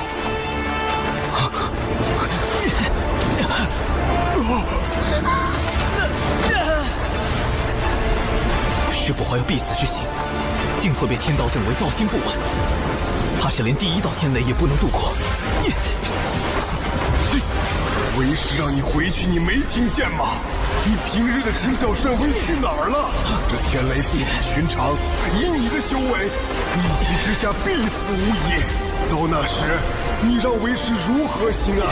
师父怀有必死之心，定会被天道认为道心不稳，怕是连第1道天雷也不能度过。为师让你回去，你没听见吗？你平日的谨小慎微去哪儿了？这天雷不比寻常，以你的修为，一击之下必死无疑。到那时，你让为师如何心安？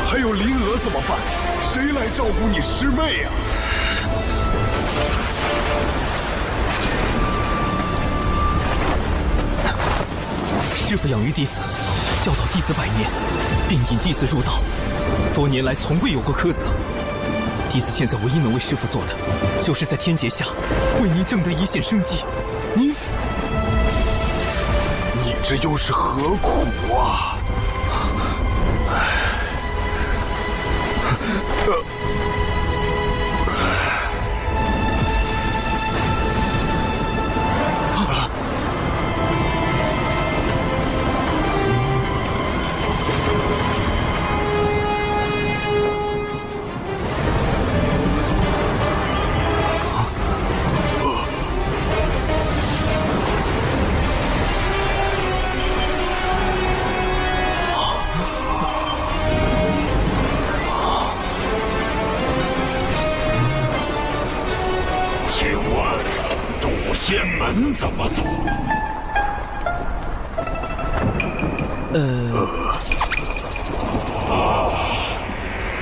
还有灵娥怎么办？谁来照顾你师妹呀？师父养育弟子，教导弟子100年，并引弟子入道，多年来从未有过苛责。弟子现在唯一能为师父做的，就是在天劫下为您挣得一线生机。你这又是何苦啊？仙门怎么走？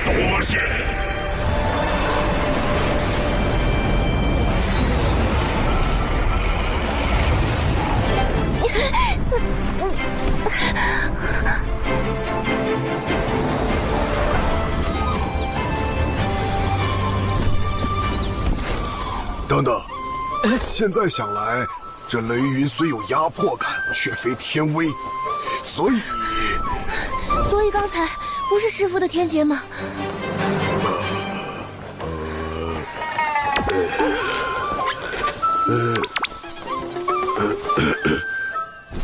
多谢。等等，现在想来，这雷云虽有压迫感，却非天威，所以刚才不是师父的天劫吗？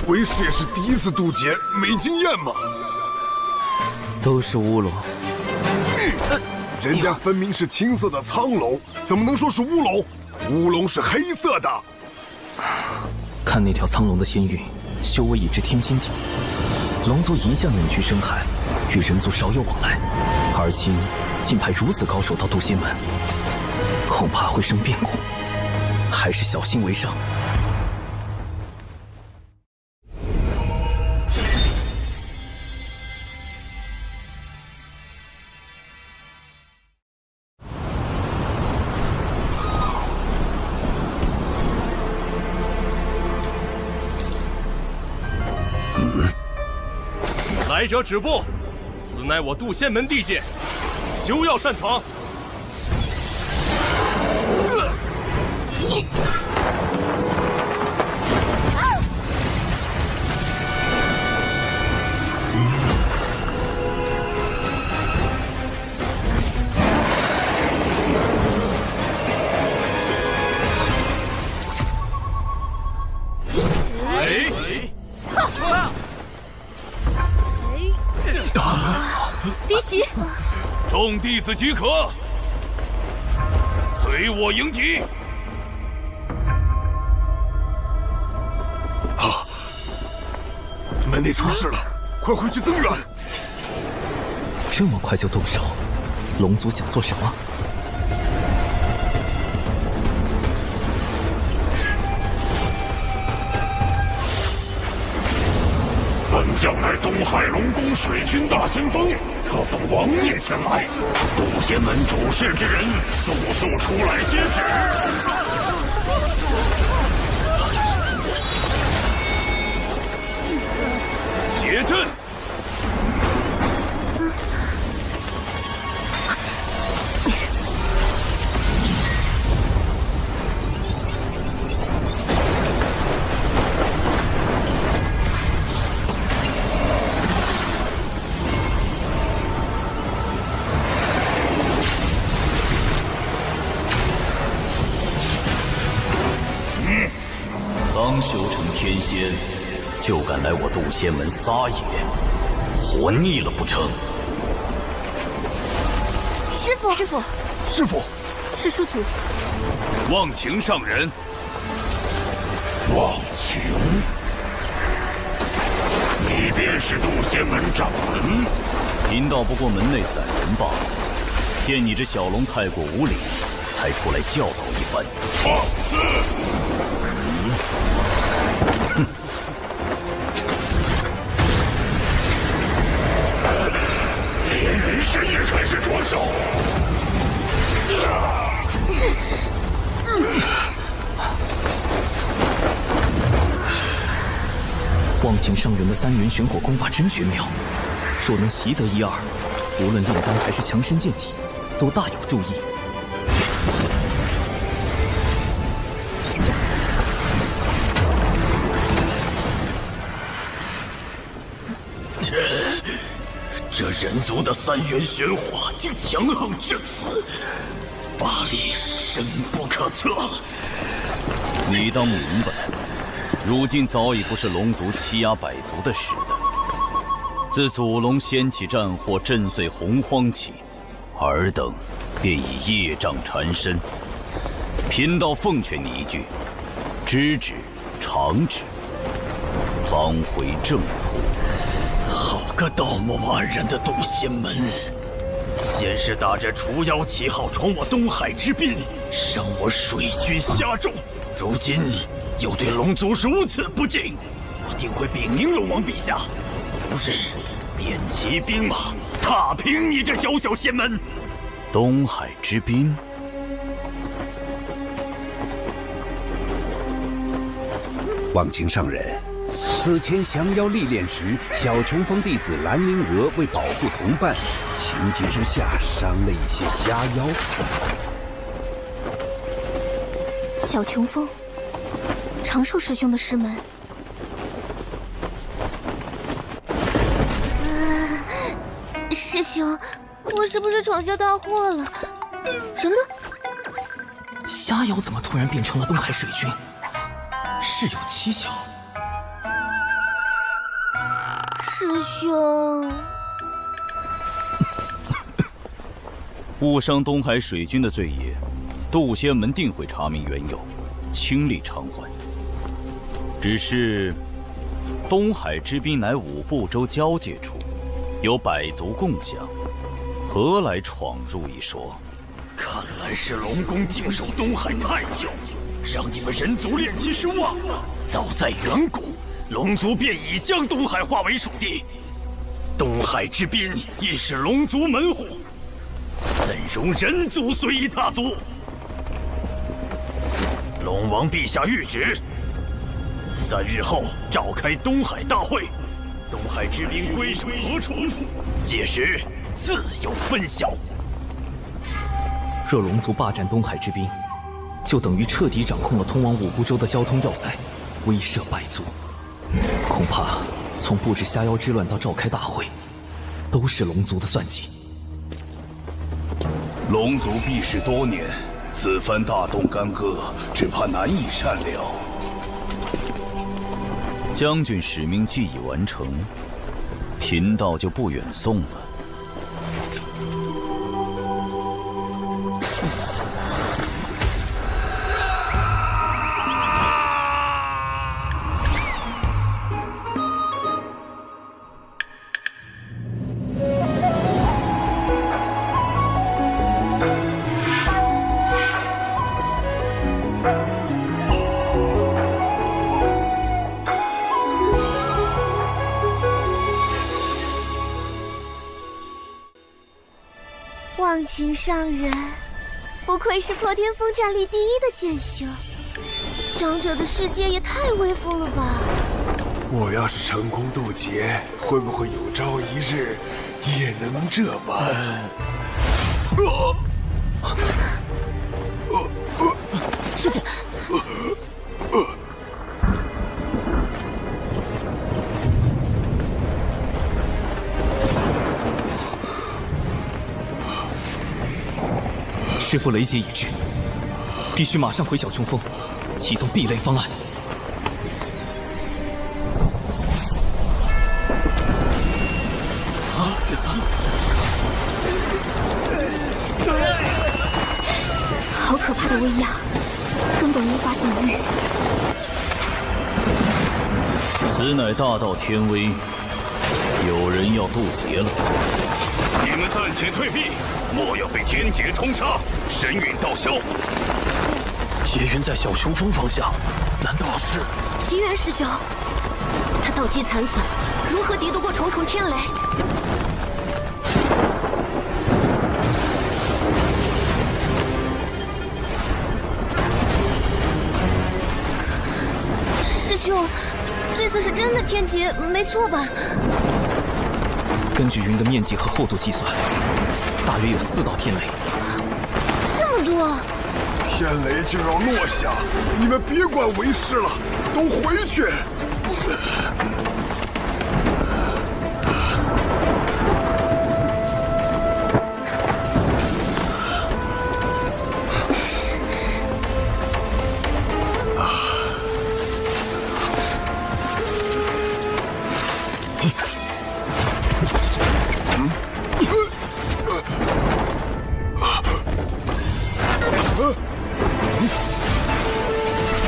为师也是第一次渡劫，没经验嘛。都是乌龙。人家分明是青色的苍龙，怎么能说是乌龙？乌龙是黑色的。看那条苍龙的仙韵，修为已至天仙境。龙族一向隐居深海，与人族少有往来，而今竟派如此高手到渡仙门，恐怕会生变故，还是小心为上。来者止步！此乃我渡仙门地界，休要擅闯！嫡喜，众弟子即可，随我迎敌。啊！门内出事了，快回去增援！这么快就动手，龙族想做什么？本将乃东海龙宫水军大先锋，特奉王爷前来。渡仙门主事之人，速速出来接旨。结阵！刚修成天仙，就敢来我渡仙门撒野，活腻了不成？师父，师父，师父，是叔祖。忘情上人。忘情，你便是渡仙门掌门，贫道不过门内散人罢了，见你这小龙太过无礼，才出来教导一番。放肆！哼！连人士也开始着手。忘情上人的3元玄火功法真绝妙，若能习得1、2，无论炼丹还是强身健体，都大有助益。这人族的3元玄火竟强横至此，法力深不可测。你当明白，如今早已不是龙族欺压百族的时代。自祖龙掀起战火，震碎洪荒起，尔等便已业障缠身。贫道奉劝你一句：知止，长止，方回正途。好个道貌岸然的渡仙门！先是打着除妖旗号闯我东海之滨，伤我水军虾众，如今又对龙族如此不敬，我定会禀明龙王陛下，不日便骑兵马踏平你这小小仙门。东海之滨，忘情上人，此前降妖历练时，小琼峰弟子兰陵娥为保护同伴，情急之下伤了一些虾妖。小琼峰，长寿师兄的师门。师兄，我是不是闯下大祸了？人呢？虾妖怎么突然变成了东海水军？事有蹊跷。师兄，误伤东海水军的罪业，渡仙门定会查明缘由，倾力偿还。只是东海之滨乃五部洲交界处，有百族共享，何来闯入一说？看来是龙宫静守东海太久，让你们人族炼气师忘了。早在远古，龙族便已将东海划为属地，东海之滨亦是龙族门户，怎容人族随意踏足？龙王陛下谕旨，3日后召开东海大会，东海之滨归属何处？届时自有分晓。若龙族霸占东海之滨，就等于彻底掌控了通往五部洲的交通要塞，威慑百族。恐怕从布置虾妖之乱到召开大会，都是龙族的算计。龙族避世多年，此番大动干戈，只怕难以善了。将军使命既已完成，贫道就不远送了。忘情上人，不愧是破天峰战力第1的剑修，强者的世界也太威风了吧！我要是成功渡劫，会不会有朝一日也能这般？师父，师父雷劫已至，必须马上回小琼峰，启动避雷方案。好可怕的威压，根本无法抵御。此乃大道天威，有人要渡劫了。你们暂且退避，莫要被天劫冲杀，神陨道消。劫云在小雄峰方向，难道是奇缘师兄？他道基残损，如何敌得过重重天雷？师兄，这次是真的天劫，没错吧？根据云的面积和厚度计算，大约有4道天雷。这么多！天雷就要落下，你们别管为师了，都回去。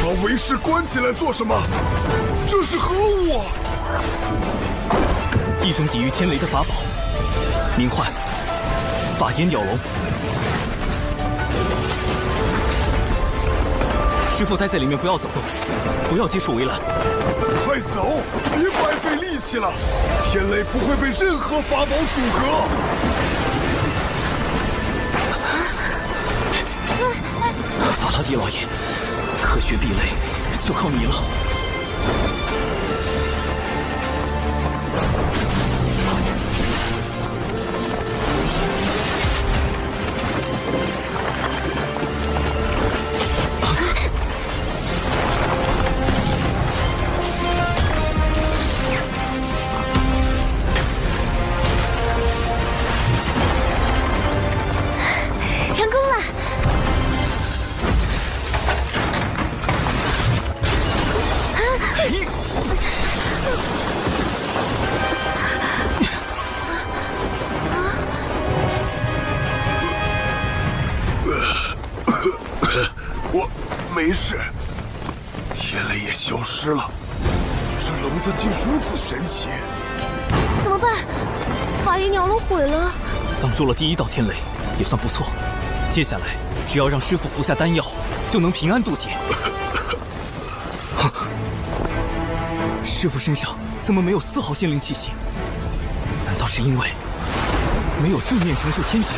把为师关起来做什么？这是何物啊？一种抵御天雷的法宝，名唤法眼鸟笼。师父待在里面，不要走动，不要接触围栏。快走，别白费力气了！天雷不会被任何法宝阻隔。法拉第老爷，科学壁垒就靠你了。成功了！我没事，天雷也消失了。这笼子竟如此神奇！怎么办？法眼鸟笼毁了。挡住了第1道天雷，也算不错。接下来只要让师父服下丹药，就能平安渡劫。师父身上怎么没有丝毫仙灵气息？难道是因为没有正面承受天劫？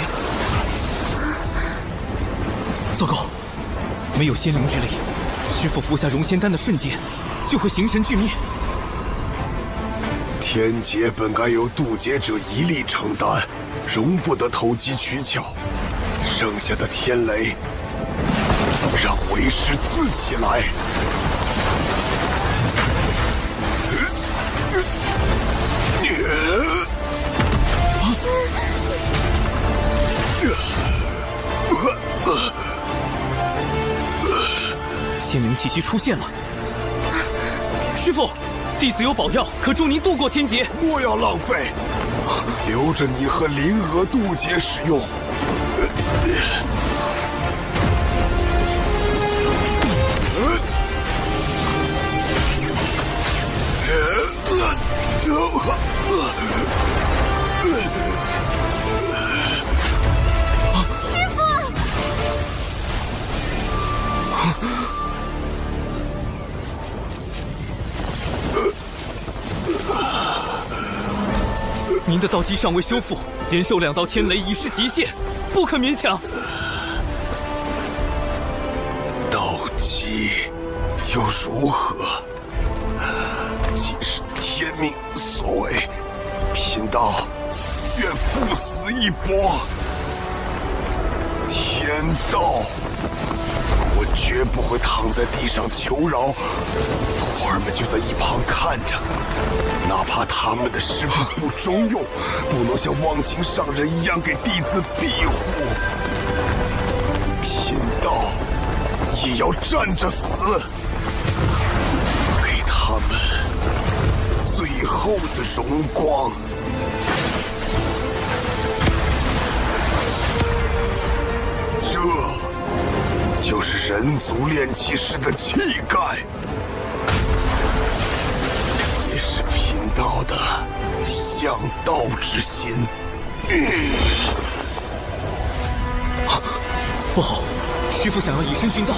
糟糕，没有仙灵之力，师父服下融仙丹的瞬间就会形神俱灭。天劫本该由渡劫者一力承担，容不得投机取巧。剩下的天雷，让为师自己来。仙灵气息出现了，师父，弟子有宝药可助您渡过天劫。莫要浪费，留着你和灵娥渡劫使用。师父！您的道基尚未修复，连受2道天雷已是极限，不可勉强。道基又如何？既是天命所为，贫道愿赴死一搏。天道，我绝不会躺在地上求饶，徒儿们就在一旁看着。哪怕他们的师父不中用，不能像忘情上人一样给弟子庇护，贫道也要站着死，给他们最后的荣光。这就是人族炼气师的气概，也是贫道的向道之心。不好，师父想要以身殉道。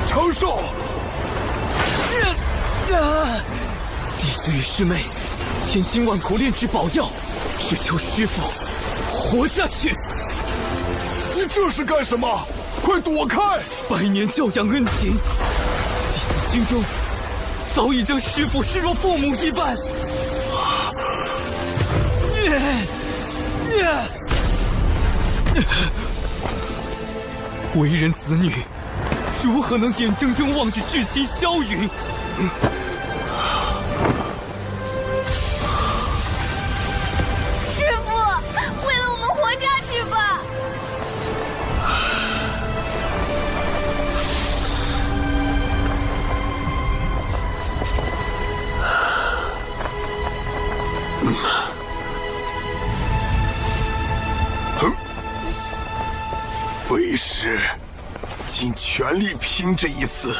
长寿！弟子与师妹千辛万苦炼制宝药，只求师父活下去。你这是干什么？快躲开！百年教养恩情，弟子心中早已将师父视若父母一般。为人子女，如何能眼睁睁望着至亲消陨？师父，为了我们活下去吧！为师尽全力拼这一次。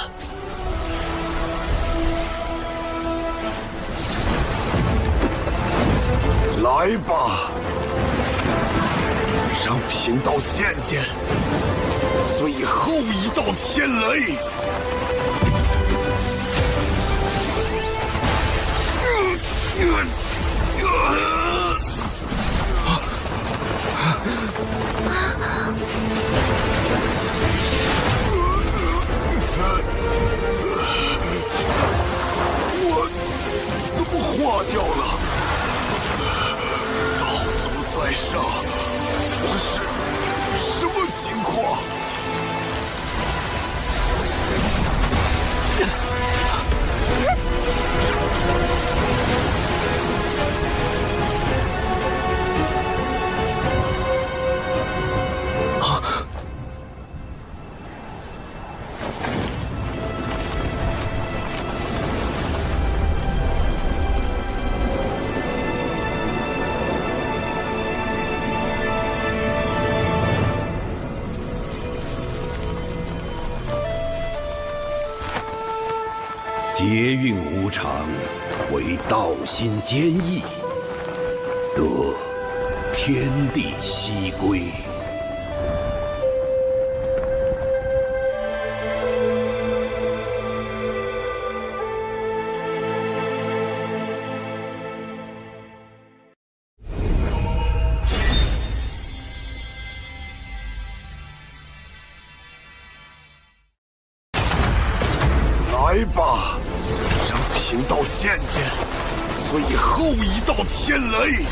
来吧，让贫道见见最后一道天雷。我怎么化掉了？道祖在上，这是什么情况？劫运无常，为道心坚毅，得天地西归。来吧，让贫道见见最后一道天雷。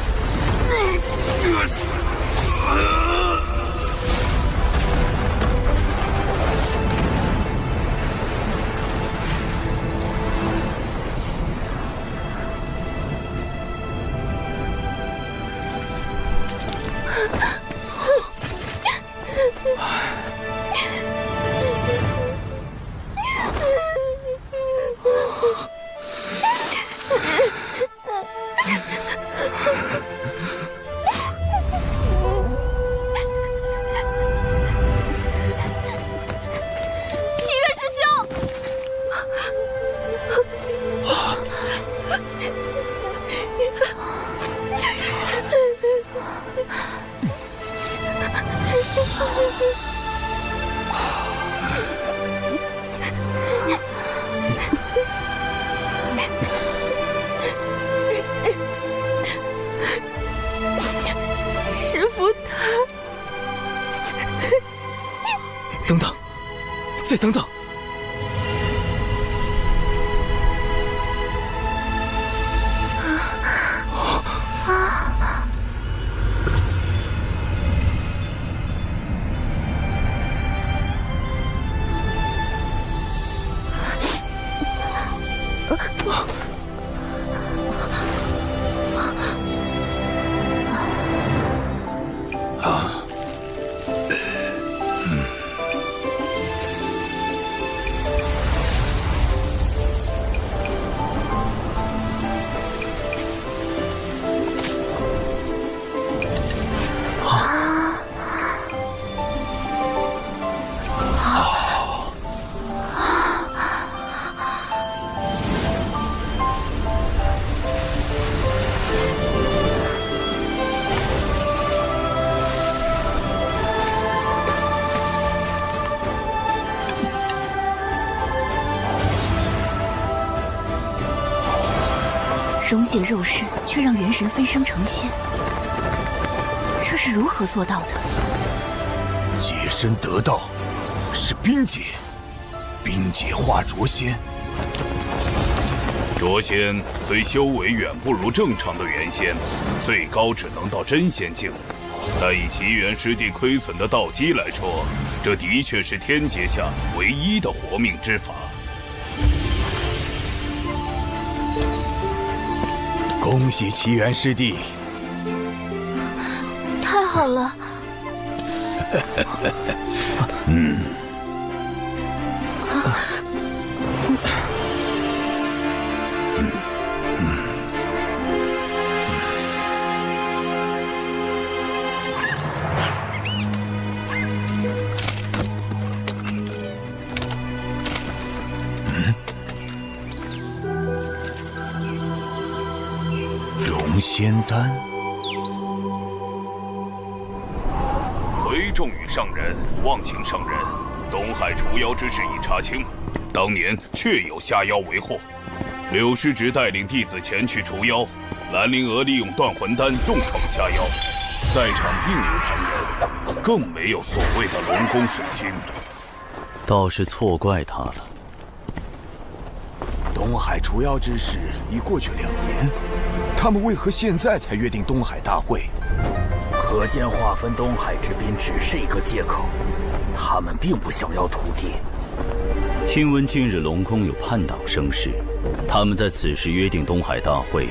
师父他……等等，再等等。溶解肉身，却让元神飞升成仙，这是如何做到的？解身得道，是冰解，冰解化浊仙。浊仙虽修为远不如正常的元仙，最高只能到真仙境，但以奇缘师弟亏损的道基来说，这的确是天阶下唯一的活命之法。恭喜奇缘师弟！太好了。容仙丹。回众与上人，望请上人，东海除妖之事已查清，当年确有下妖为祸。柳师侄带领弟子前去除妖，兰陵娥利用断魂丹重创下妖，在场并无旁人，更没有所谓的龙宫水军。倒是错怪他了。东海除妖之事已过去2年，他们为何现在才约定东海大会？可见划分东海之滨只是一个借口，他们并不想要土地。听闻近日龙宫有叛党生事，他们在此时约定东海大会，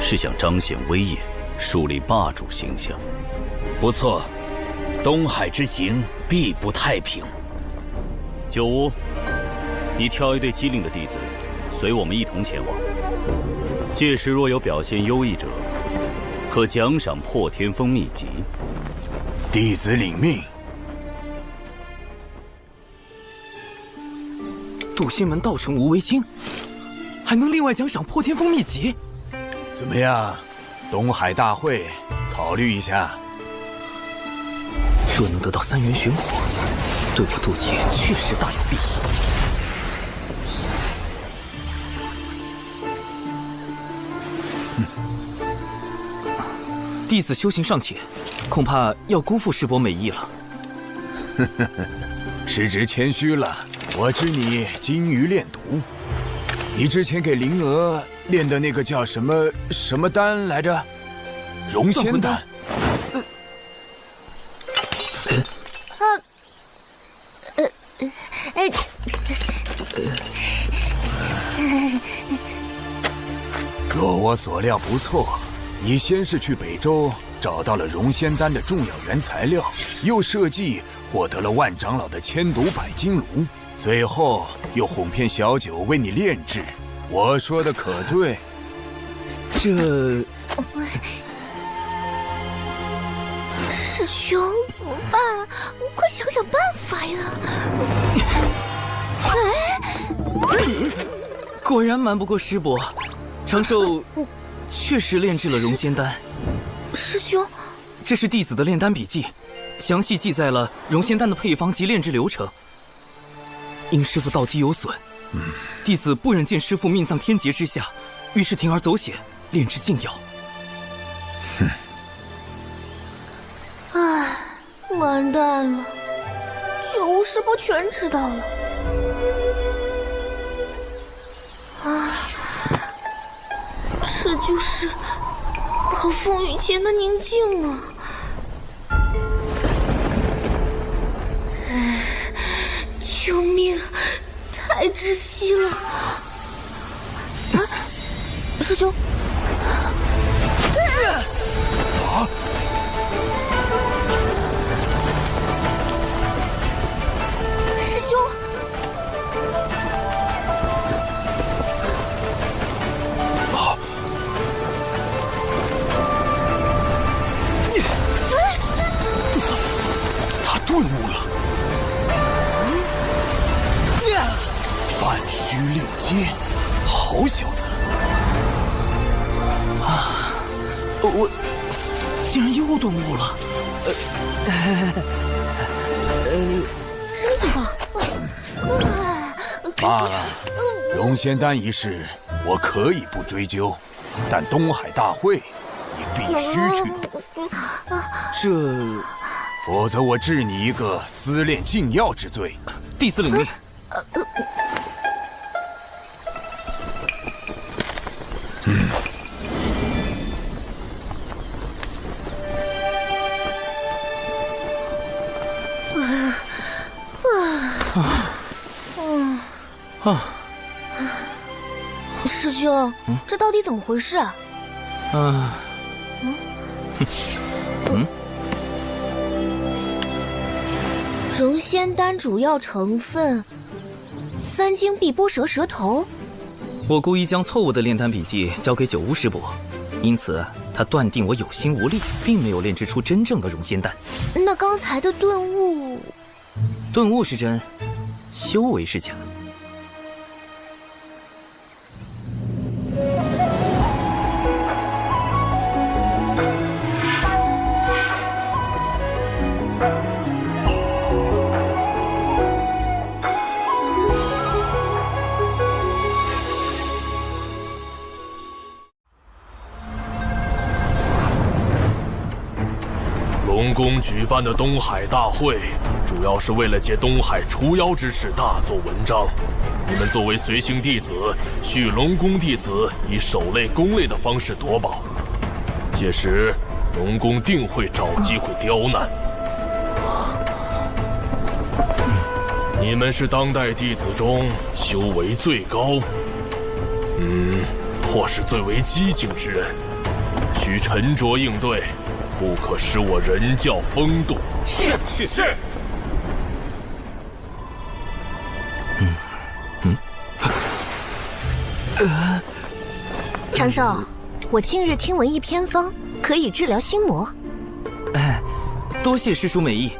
是想彰显威严，树立霸主形象。不错，东海之行必不太平。九乌，你挑一队机灵的弟子，随我们一同前往。届时若有表现优异者，可奖赏破天峰秘籍。弟子领命。渡仙门道成无为经，还能另外奖赏破天峰秘籍。怎么样，东海大会考虑一下？若能得到3元玄火，对我渡劫确实大有裨益。弟子修行尚浅，恐怕要辜负师伯美意了。师侄谦虚了，我知你精于炼毒。你之前给灵娥炼的那个叫什么丹来着？容仙丹。若我所料不错，你先是去北周找到了容仙丹的重要原材料，又设计获得了万长老的千毒百金炉，最后又哄骗小九为你炼制。我说的可对？这……师兄怎么办啊？快想想办法呀！果然瞒不过师伯，长寿确实炼制了容仙丹。师兄，这是弟子的炼丹笔记，详细记载了容仙丹的配方及炼制流程。因师父道基有损，弟子不忍见师父命丧天劫之下，于是铤而走险，炼制禁药。唉，完蛋了，九无师伯全知道了。这就是暴风雨前的宁静啊！救命，太窒息了！啊，师兄！啊！师兄！啊！他顿悟了。半虚六阶，好小子！我竟然又顿悟了。什么情况？罢了，容仙丹一事我可以不追究，但东海大会你必须去。这，否则我治你一个私炼禁药之罪。第四领命。师兄，这到底怎么回事啊？容仙丹主要成分：3经碧波蛇舌头。我故意将错误的炼丹笔记交给九巫师伯，因此他断定我有心无力，并没有炼制出真正的容仙丹。那刚才的顿悟，顿悟是真，修为是假。龙宫举办的东海大会，主要是为了借东海除妖之事大做文章。你们作为随行弟子，需龙宫弟子以守类攻类的方式夺宝，届时龙宫定会找机会刁难。你们是当代弟子中修为最高，或是最为机警之人，需沉着应对，不可使我人教风度。是。长寿，我近日听闻一偏方，可以治疗心魔。多谢师叔美意。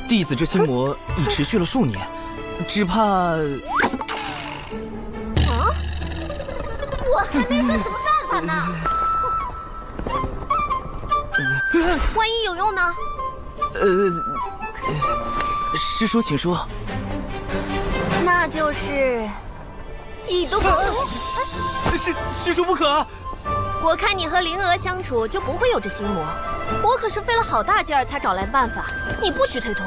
弟子这心魔已持续了数年，只怕……我还没说什么办法呢。万一有用呢？师叔请说。那就是以毒攻毒。师叔不可！我看你和灵娥相处就不会有这心魔，我可是费了好大劲儿才找来办法，你不许推脱。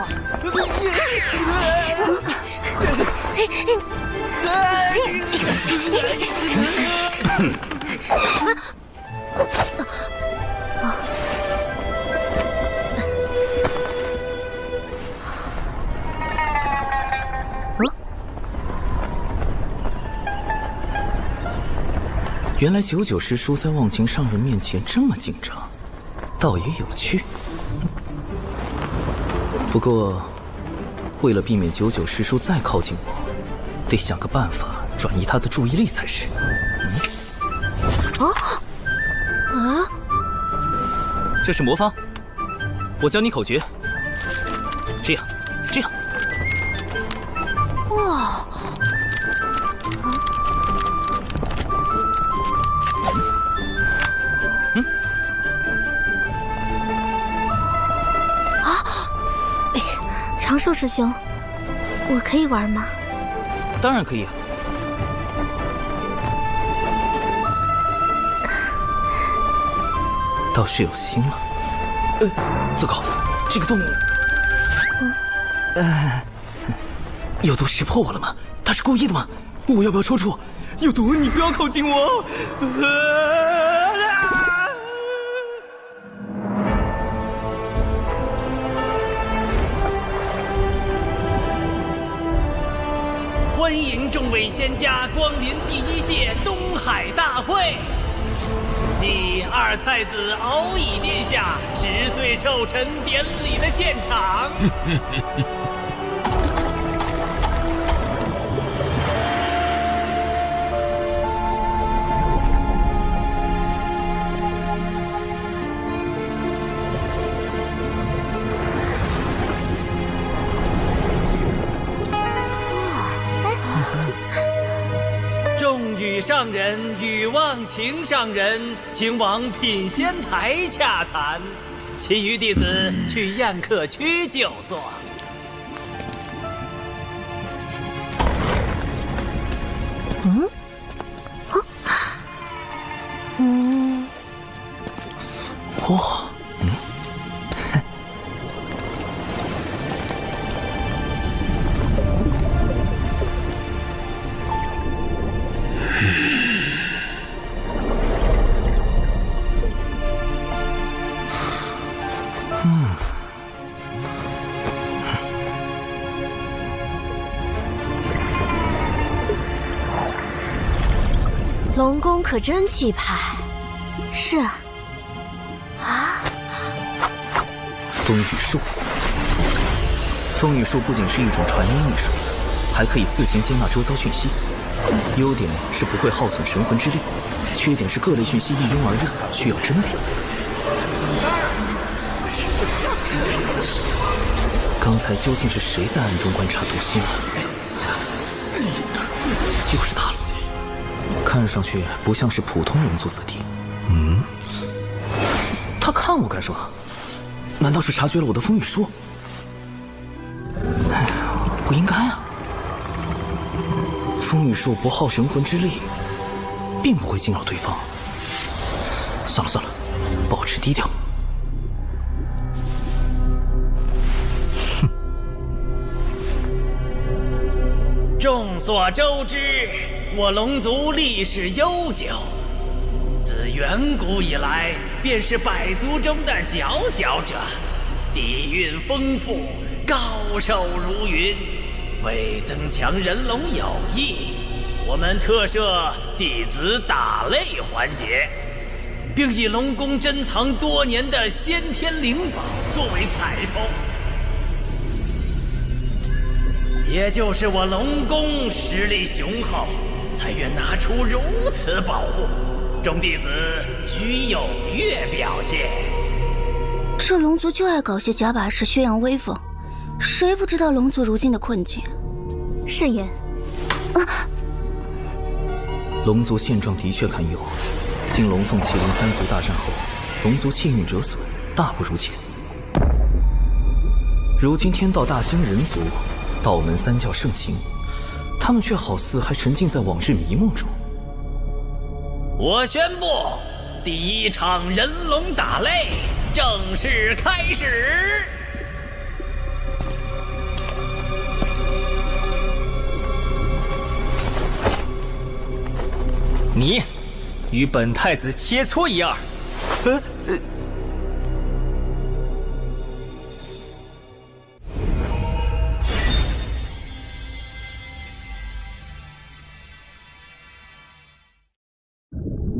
原来99师叔在忘情上人面前这么紧张，倒也有趣。不过，为了避免99师叔再靠近我，得想个办法转移他的注意力才是。这是魔方，我教你口诀。这样。哇！长寿师兄，我可以玩吗？当然可以。倒是有心了。糟糕，这个洞，有毒识破我了吗？他是故意的吗？我要不要抽搐？有毒，你不要靠近我！欢迎众位仙家光临第1届东海大会。继二太子敖乙殿下10岁寿辰典礼的现场。众羽上人与忘情上人请往品仙台洽谈，其余弟子去宴客区就坐。哇，龙宫可真气派。是啊。啊！风雨术，风雨术不仅是一种传音艺术，还可以自行接纳周遭讯息。优点是不会耗损神魂之力，缺点是各类讯息一拥而入，需要甄别。刚才究竟是谁在暗中观察毒仙啊？就是他了。看上去不像是普通人族子弟。他看我干什么？难道是察觉了我的风雨术？哎呀，不应该啊！风雨术不耗神魂之力，并不会惊扰对方。算了算了，保持低调。众所周知，我龙族历史悠久，自远古以来便是百族中的佼佼者，底蕴丰富，高手如云。为增强人龙友谊，我们特设弟子打擂环节，并以龙宫珍藏多年的先天灵宝作为彩头。也就是我龙宫实力雄厚，才愿拿出如此宝物，众弟子需踊跃表现。这龙族就爱搞些假把式宣扬威风，谁不知道龙族如今的困境？慎言。龙族现状的确堪忧，经龙凤麒麟三族大战后，龙族气运折损，大不如前。如今天道大兴人族，道门三教盛行，他们却好似还沉浸在往日迷梦中。我宣布，第一场人龙打擂正式开始。你与本太子切磋一二。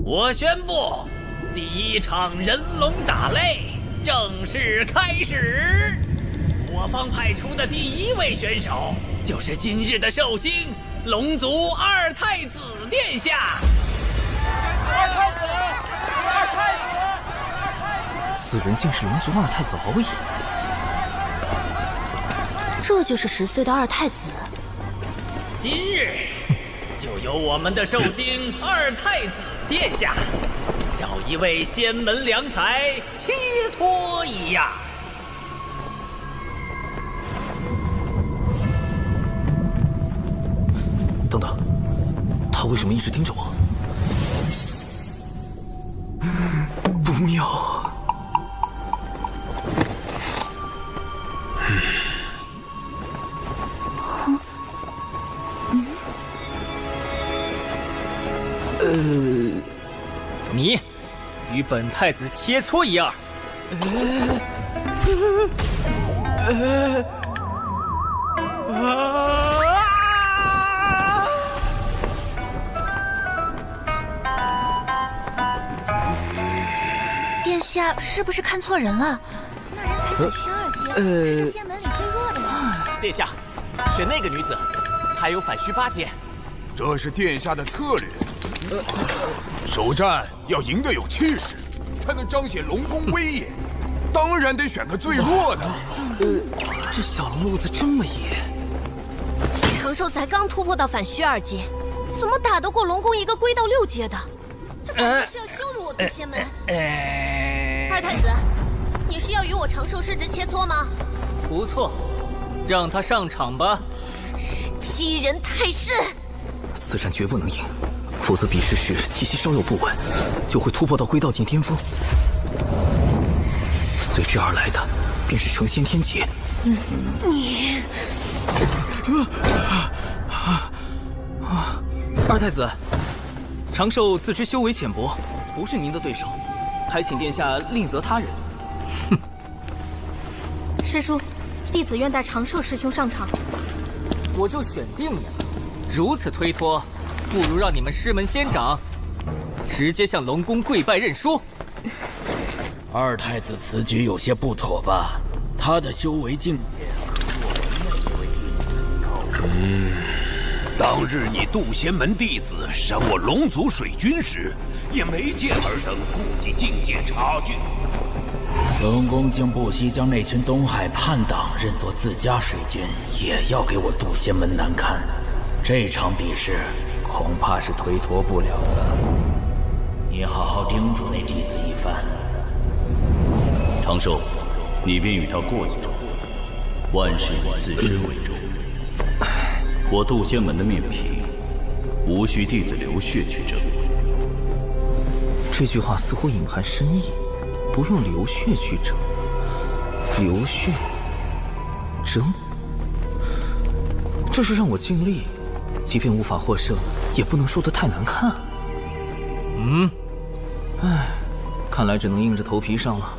我宣布，第一场人龙打擂正式开始。我方派出的第一位选手，就是今日的寿星龙族二太子殿下。二太子，二太子！此人竟是龙族二太子敖乙。这就是10岁的二太子。今日就由我们的寿星二太子殿下，找一位仙门良才切磋一样。等等，他为什么一直盯着我？不妙。你与本太子切磋一二。殿下是不是看错人了？那人才32阶，是这仙门里最弱的人。殿下，选那个女子，还有反虚8阶。这是殿下的策略。首战要赢得有气势，才能彰显龙宫威严。当然得选个最弱的。这小龙路子这么野。长寿才刚突破到反虚2阶，怎么打得过龙宫一个归到6阶的？这反正是要羞辱我的仙门。二太子，你是要与我长寿师侄切磋吗？不错，让他上场吧。欺人太甚！此战绝不能赢，否则比试时气息稍有不稳，就会突破到归道境巅峰。随之而来的便是成先天劫。你，二太子，长寿自知修为浅薄，不是您的对手，还请殿下另择他人。师叔，弟子愿带长寿师兄上场。我就选定你了，如此推脱，不如让你们师门仙长直接向龙宫跪拜认输。二太子此举有些不妥吧？他的修为境界和当日你渡仙门弟子伤我龙族水军时，也没见尔等顾及境界差距。龙宫竟不惜将那群东海叛党认作自家水军，也要给我渡仙门难堪。这场比试恐怕是推脱不了了。你好好叮嘱那弟子一番。长寿，你便与他过几招，万事以自身为重。我渡仙门的面皮，无需弟子流血去争。这句话似乎隐含深意，不用流血去争。流血争，这是让我尽力，即便无法获胜，也不能说得太难看。唉，看来只能硬着头皮上了。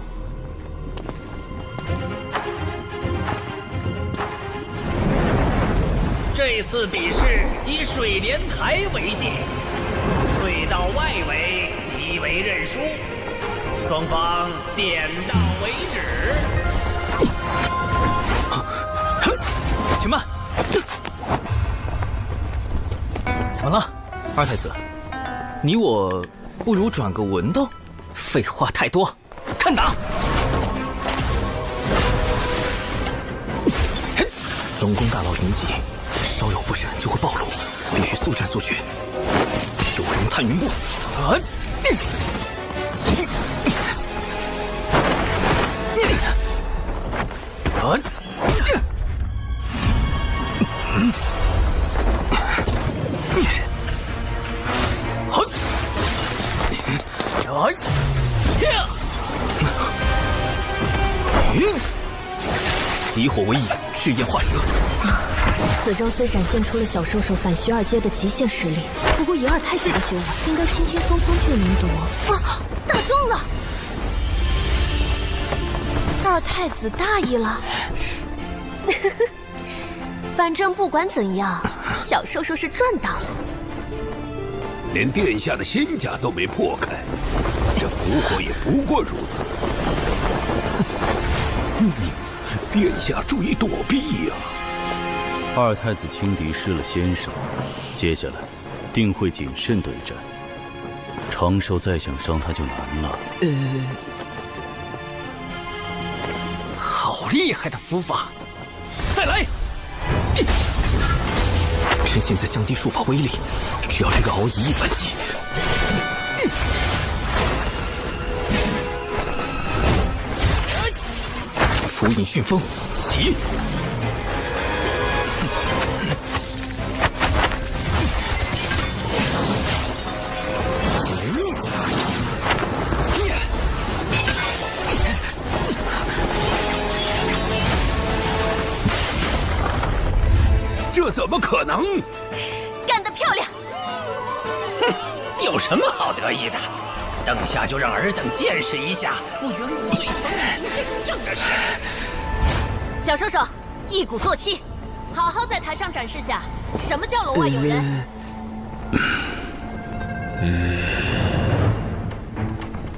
这次比试以水莲台为界，退到外围即为认输，双方点到为止。且慢！怎么了，二太子？你我不如转个文斗？废话太多，看打！龙宫大佬云集，稍有不慎就会暴露，必须速战速决。九龙探云步，以火为引，赤焰化蛇。此招虽展现出了小兽兽反徐二阶的极限实力，不过以二太子的修为，应该轻轻松松就能夺。啊，打中了！二太子大意了。反正不管怎样，小兽兽是赚到了。连殿下的仙甲都没破开，这蛊惑也不过如此。殿下注意躲避呀！二太子轻敌失了先手，接下来定会谨慎对战。长寿再想伤他就难了。好厉害的符法！再来！趁现在降低术法威力，只要这个敖一反击。符引旋风，起！这怎么可能？干得漂亮！哼，有什么好得意的？等下就让尔等见识一下我远古最强的正的实力。小兽兽，一鼓作气，好好在台上展示下什么叫龙外有人。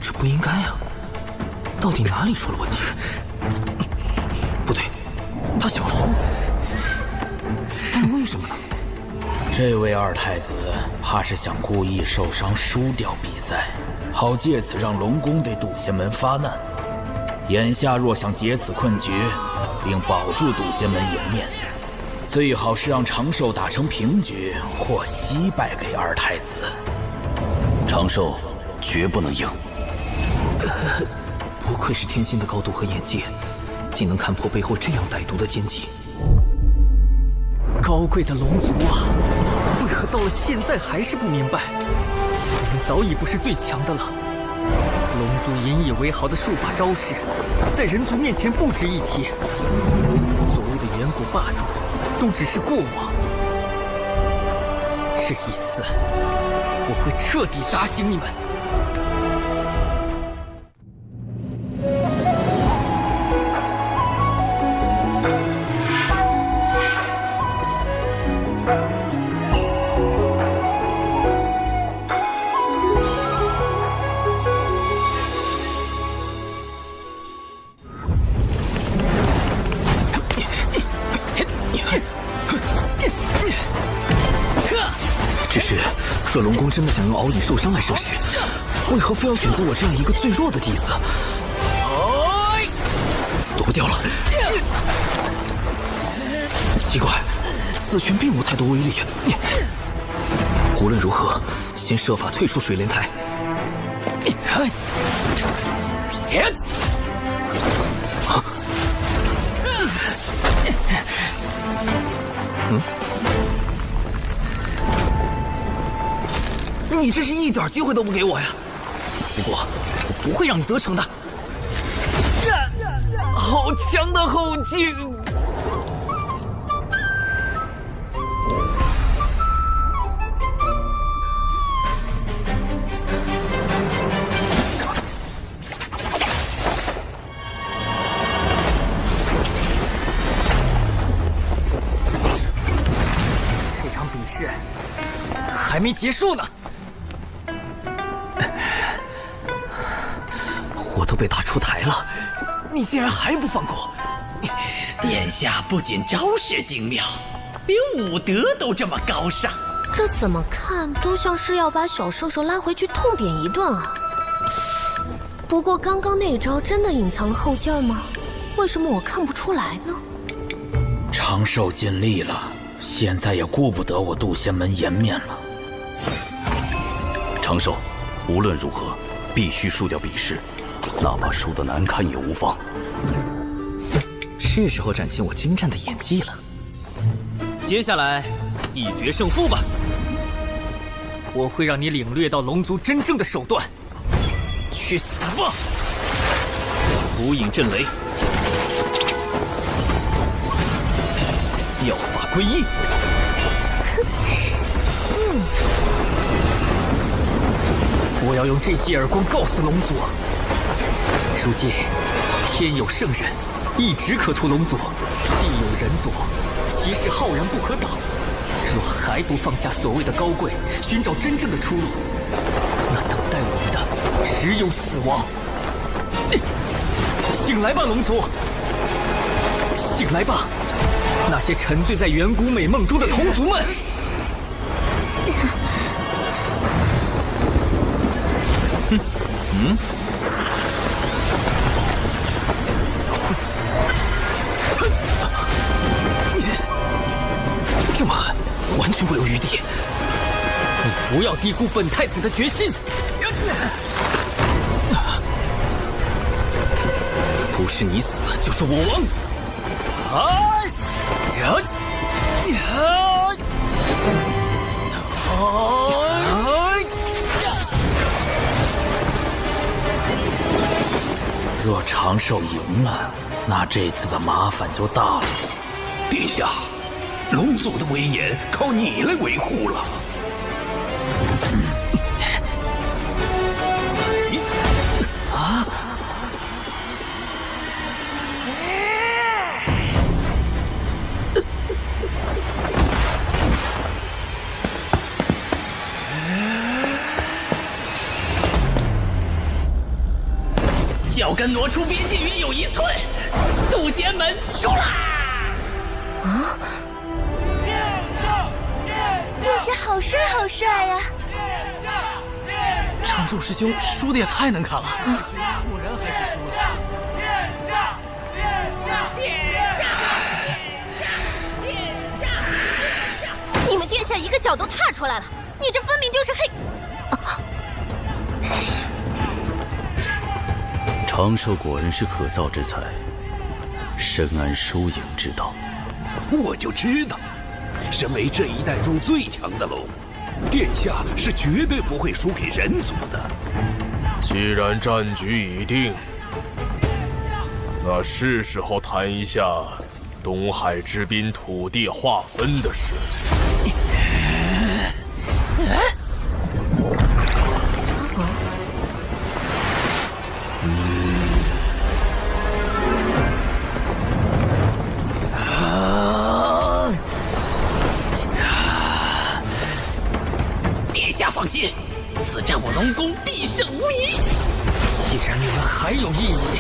这不应该啊！到底哪里出了问题？不对，他想输，但为什么呢？这位二太子怕是想故意受伤输掉比赛，好借此让龙宫对渡仙门发难。眼下若想解此困局，并保住渡仙门颜面，最好是让长寿打成平局或惜败给二太子。长寿绝不能赢。不愧是天仙的高度和眼界，竟能看破背后这样歹毒的奸计。高贵的龙族啊，为何到了现在还是不明白？我们早已不是最强的了，龙族引以为豪的术法招式，在人族面前不值一提。所谓的远古霸主，都只是过往。这一次，我会彻底打醒你们。只是，若龙宫真的想用敖乙受伤来射食，为何非要选择我这样一个最弱的弟子？躲不掉了。奇怪，此拳并无太多威力。无论如何，先设法退出水莲台。你这是一点机会都不给我呀！不过，我不会让你得逞的。好强的后劲！这场比试还没结束呢。我都被打出台了，你竟然还不放过！殿下不仅招式精妙，连武德都这么高尚。这怎么看都像是要把小兽兽拉回去痛扁一顿啊！不过刚刚那招真的隐藏了后劲吗？为什么我看不出来呢？长寿尽力了，现在也顾不得我渡仙门颜面了。长寿，无论如何，必须输掉比试。哪怕输得难看也无妨。是时候展现我精湛的演技了。接下来，一决胜负吧！我会让你领略到龙族真正的手段。去死吧！无影震雷，妙法归一。我要用这记耳光告诉龙族。如今，天有圣人，一直可屠龙族；地有人族，其势浩然不可挡。若还不放下所谓的高贵，寻找真正的出路，那等待我们的只有死亡。醒来吧，龙族！醒来吧，那些沉醉在远古美梦中的同族们！这么狠，完全不留余地。你不要低估本太子的决心。不是你死，就是我亡。若长寿赢了，那这次的麻烦就大了。殿下，龙族的威严靠你来维护了。啊！脚跟挪出边界约有1寸，渡仙门出啦！啊！殿下好帅好帅呀！长寿师兄输的也太难看了，果然还是输了。你们殿下一个脚都踏出来了，你这分明就是黑。长寿果然是可造之材，深谙输赢之道。我就知道，身为这一代中最强的龙，殿下是绝对不会输给人族的。既然战局已定，那是时候谈一下东海之滨土地划分的事。殿下放心，此战我龙宫必胜无疑。既然你们还有异议，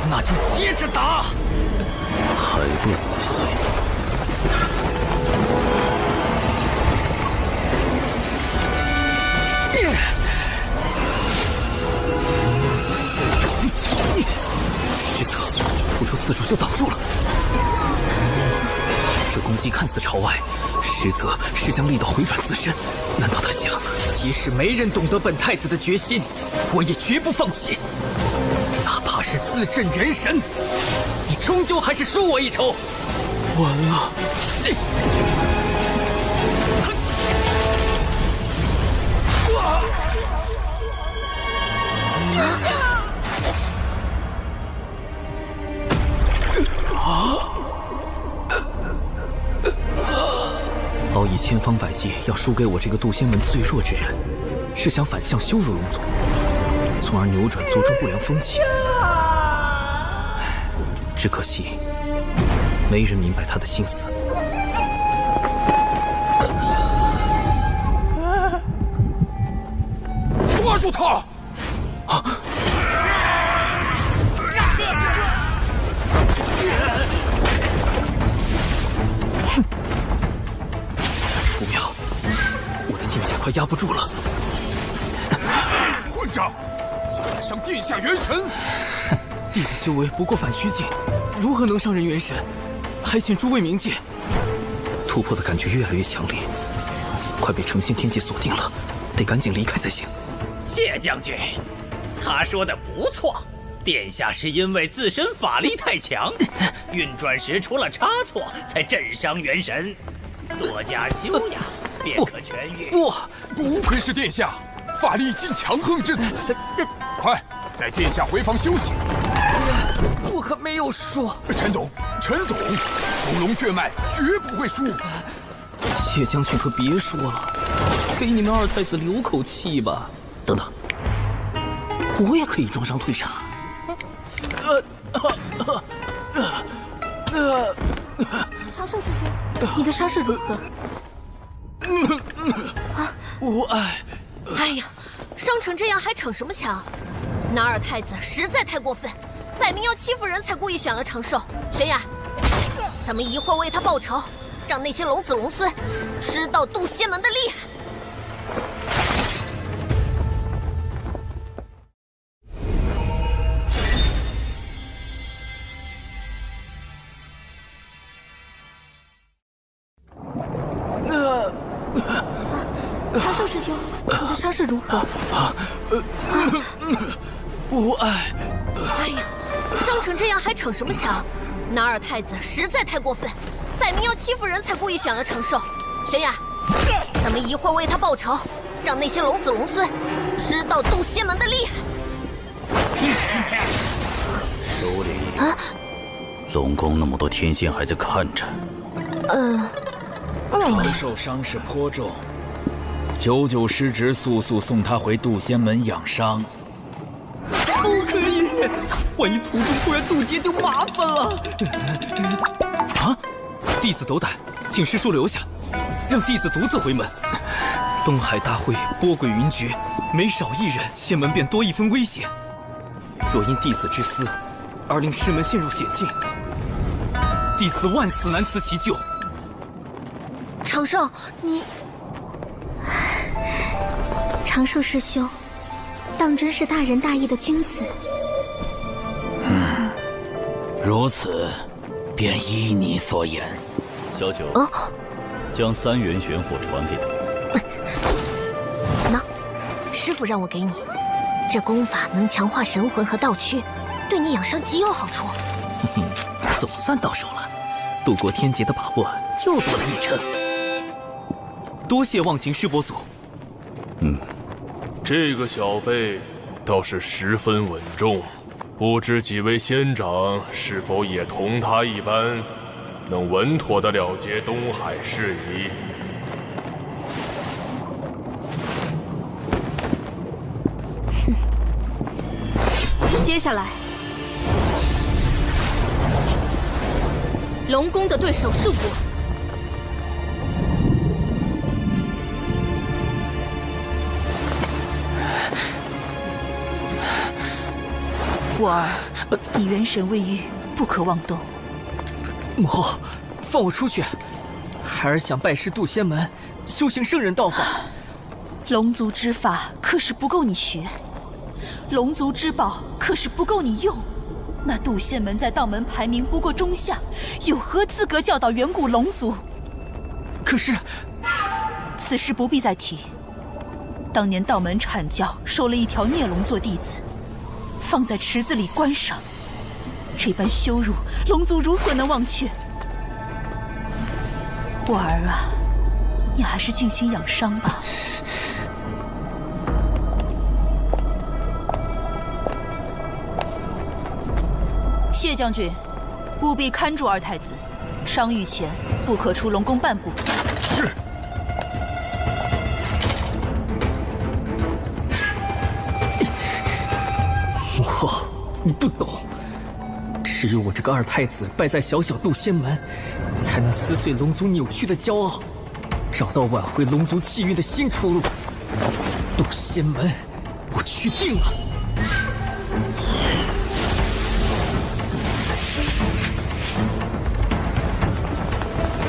那就接着打。还不死心？虚策，不由自主就挡住了。这攻击看似朝外，实则是将力道回转自身。难道他想？即使没人懂得本太子的决心，我也绝不放弃。哪怕是自镇元神，你终究还是输我一筹。完了！敖以千方百计要输给我这个渡仙门最弱之人，是想反向羞辱龙族，从而扭转族中不良风气。只可惜，没人明白他的心思。抓住他！不妙，我的境界快压不住了。混账！竟敢伤殿下元神！弟子修为不过反虚境，如何能伤人元神？还请诸位明鉴。突破的感觉越来越强烈，快被成仙天界锁定了，得赶紧离开才行。谢将军，他说的不错，殿下是因为自身法力太强，运转时出了差错，才震伤元神。多加修养，便可痊愈。不愧是殿下，法力竟强横至此。快带殿下回房休息。我可没有说。陈董，宗龙血脉绝不会输。谢将军可别说了，给你们二太子留口气吧。等等，我也可以装伤退杀。长寿师兄，你的伤势如何？啊，无碍。哎呀，伤成这样还逞什么强？那二太子实在太过分，摆明要欺负人才故意选了长寿。玄雅，咱们一会儿为他报仇，让那些龙子龙孙知道渡仙门的厉害。长寿师兄，你的伤势如何？无碍。哎呀，伤成这样还逞什么强？那二太子实在太过分，摆明要欺负人才故意选了长寿。玄雅，咱们一会儿为他报仇，让那些龙子龙孙知道渡仙门的厉害。首领，龙宫那么多天仙还在看着。长寿伤势颇重，九九师侄速送他回渡仙门养伤。不可以，万一途中突然渡劫就麻烦了。啊！弟子斗胆，请师叔留下，让弟子独自回门。东海大会波诡云谲，每少一人，仙门便多一分危险。若因弟子之私而令师门陷入险境，弟子万死难辞其咎。长寿，你……长寿师兄，当真是大仁大义的君子。如此，便依你所言。小九，将3元玄火传给他。喏，师傅让我给你，这功法能强化神魂和道躯，对你养伤极有好处。哼哼，总算到手了，渡过天劫的把握又多了一成。多谢忘情师伯祖。这个小辈倒是十分稳重，不知几位仙长是否也同他一般，能稳妥地了结东海事宜？接下来，龙宫的对手是我。我儿，你元神未愈，不可妄动。母后，放我出去！孩儿想拜师渡仙门，修行圣人道法。龙族之法可是不够你学，龙族之宝可是不够你用。那渡仙门在道门排名不过中下，有何资格教导远古龙族？可是，此事不必再提。当年道门阐教收了一条孽龙做弟子，放在池子里观赏，这般羞辱，龙族如何能忘却？我儿啊，你还是静心养伤吧。谢将军，务必看住二太子，伤愈前不可出龙宫半步。是。母后，你不懂，只有我这个二太子败在小小渡仙门，才能撕碎龙族扭曲的骄傲，找到挽回龙族气运的新出路。渡仙门，我去定了。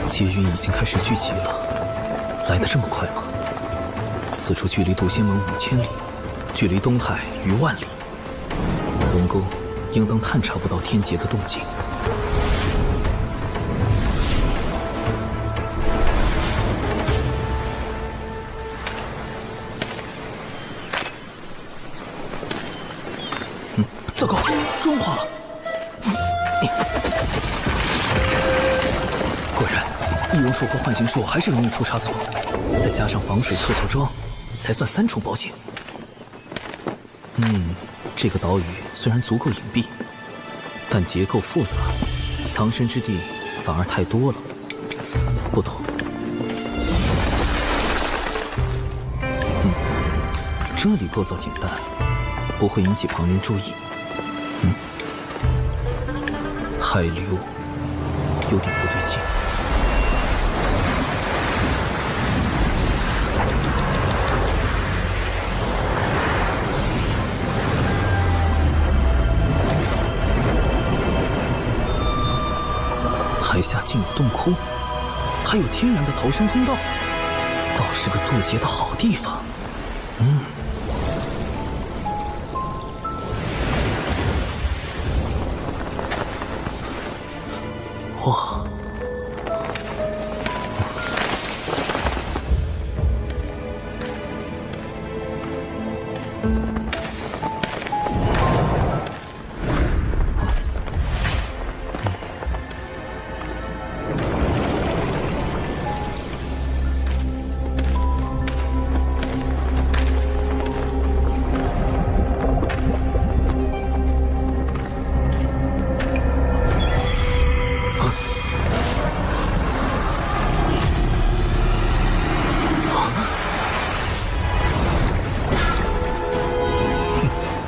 劫运已经开始聚集了，来得这么快吗？此处距离渡仙门5000里，距离东海逾万里，龙宫应当探查不到天劫的动静。糟糕，妆化了！果然，易容术和幻形术还是容易出差错，再加上防水特效妆，才算3重保险。这个岛屿虽然足够隐蔽，但结构复杂，藏身之地反而太多了。不妥。这里构造简单，不会引起旁人注意。海流有点不对劲。海下竟有洞窟，还有天然的逃生通道，倒是个渡劫的好地方。哇！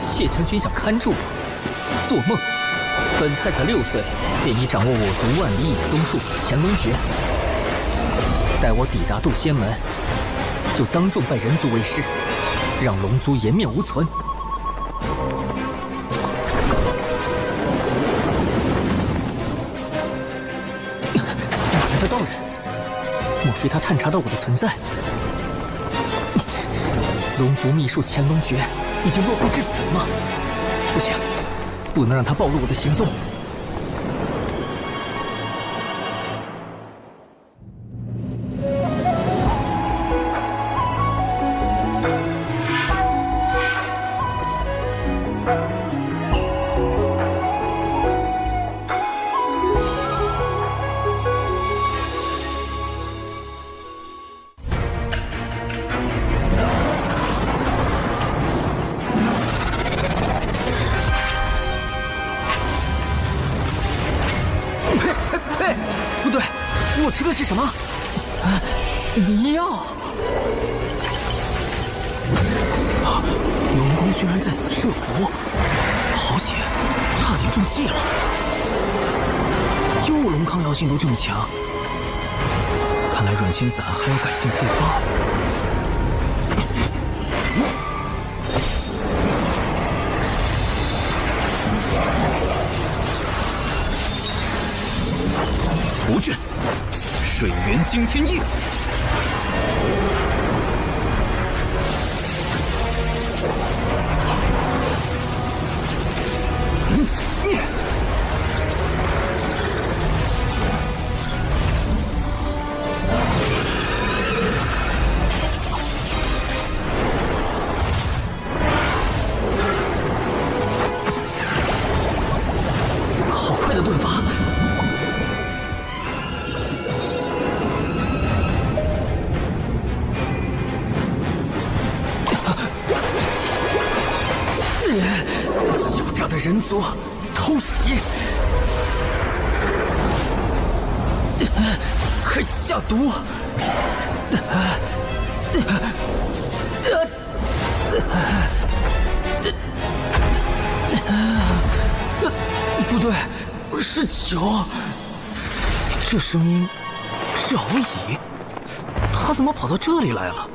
谢将军想看住我，做梦！本太子6岁便已掌握我族万里引宗术乾隆诀，待我抵达渡仙门，就当众拜人族为师，让龙族颜面无存。哪来的道人？莫非他探查到我的存在？龙族秘术乾隆诀已经落后至此了吗？不行，不能让他暴露我的行踪。不对，我吃的是什么？药！龙宫居然在此设伏，好险，差点中计了。幼龙抗药性都这么强，看来软心散还要改进配方。符阵，水源惊天印。好快的盾法！狡诈的人族，偷袭！快下毒！不对，是酒。这声音是敖乙，他怎么跑到这里来了？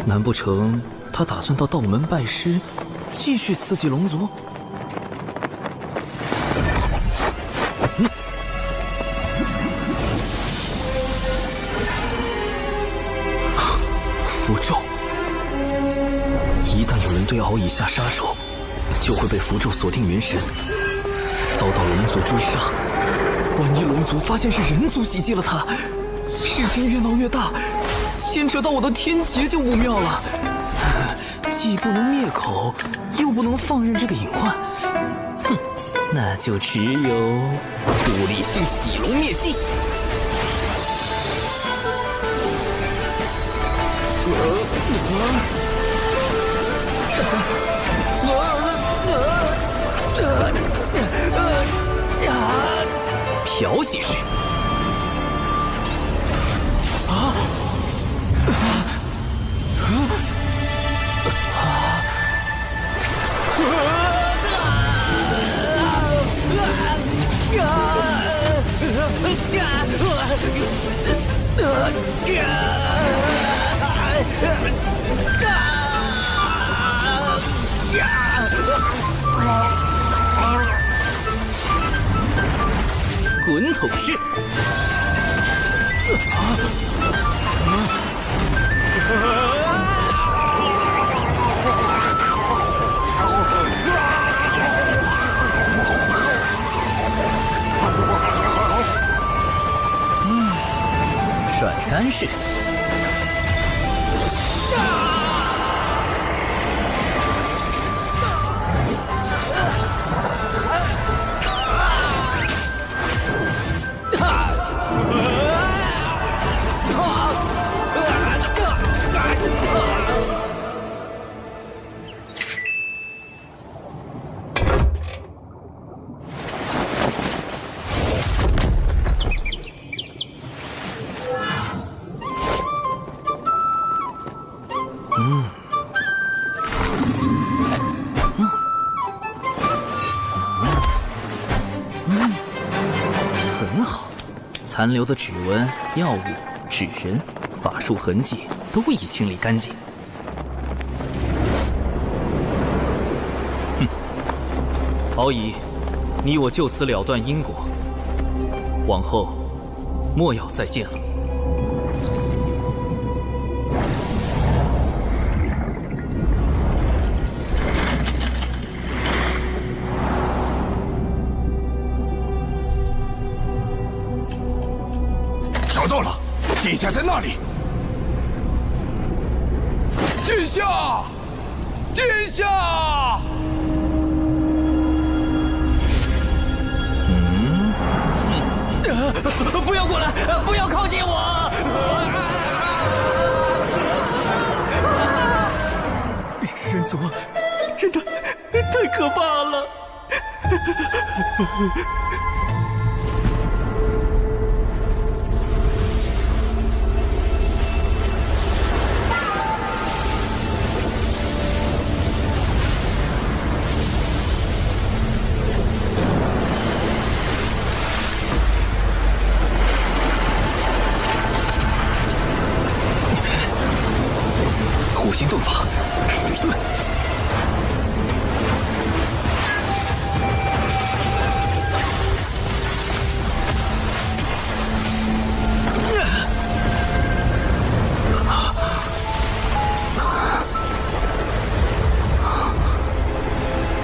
难不成他打算到道门拜师，继续刺激龙族？符咒，一旦有人对敖乙下杀手，就会被符咒锁定元神，遭到龙族追杀。万一龙族发现是人族袭击了他，事情越闹越大，牵扯到我的天劫就不妙了。既不能灭口，又不能放任这个隐患，哼，那就只有物理性洗龙灭迹。漂洗式。滚筒式。甩干式。很好，残留的指纹、药物、纸人、法术痕迹都已清理干净。哼，敖乙，你我就此了断因果，往后莫要再见了。找到了，殿下在那里。殿下，殿下！不要过来！不要靠近我！人族太可怕了！火星遁法，水遁。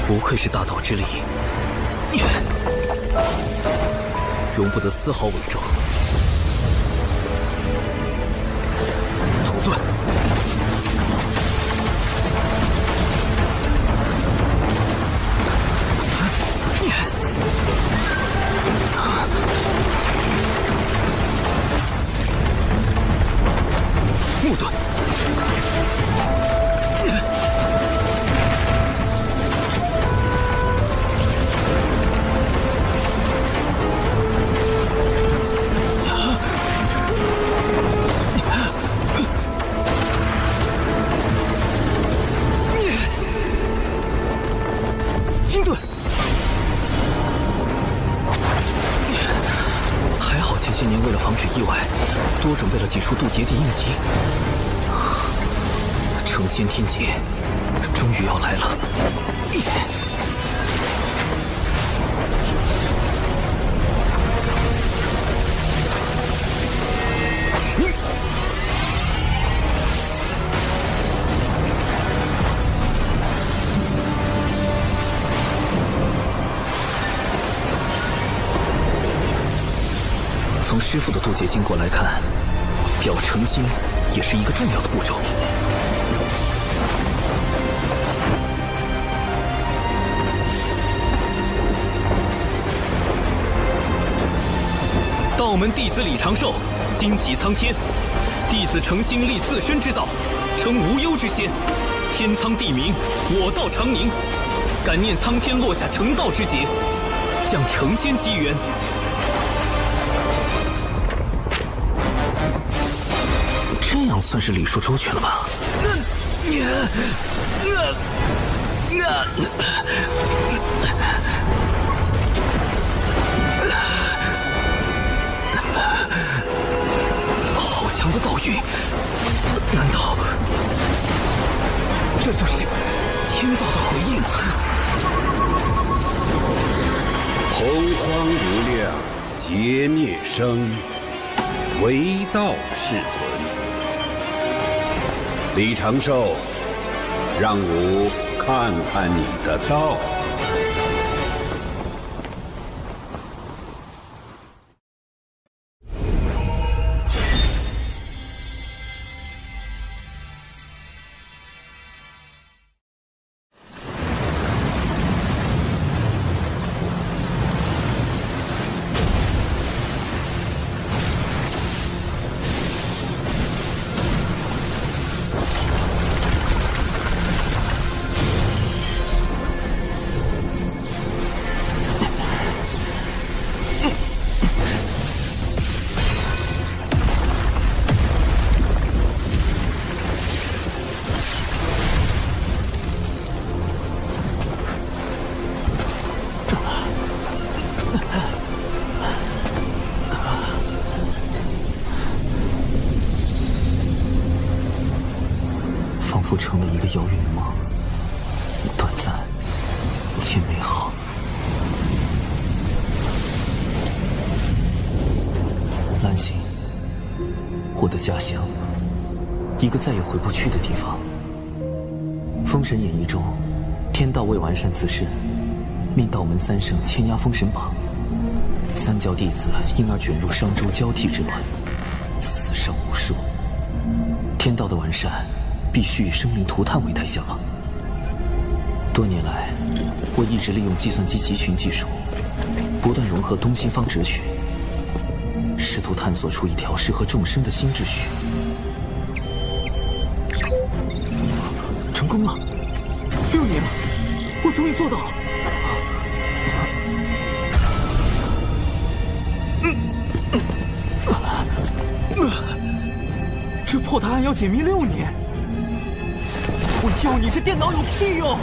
不愧是大道之力，容不得丝毫伪装。土遁。木遁。星遁。还好前些年为了防止意外，多准备了几处渡劫的印记。成仙天劫终于要来了。从师父的渡劫经过来看，表成心也是一个重要的步骤。道门弟子李长寿，旌旗苍天。弟子诚心立自身之道，称无忧之仙。天苍地明，我道常宁。感念苍天落下成道之劫，降成仙机缘。这样算是礼数周全了吧？好强的道域，难道这就是天道的回应？洪荒无量，劫灭生，唯道是存。李长寿，让吾看看你的道。仿佛成了一个遥远的梦，短暂且美好。兰心，我的家乡，一个再也回不去的地方。封神演义中，天道为完善自身，命道门三圣牵压封神榜，三教弟子因而卷入商周交替之乱，死伤无数。天道的完善，必须以生灵涂炭为代价吗？多年来，我一直利用计算机集群技术，不断融合东西方哲学，试图探索出一条适合众生的新秩序。成功了！6年了，我终于做到了。这破答案要解谜6年，我教你这电脑有屁用！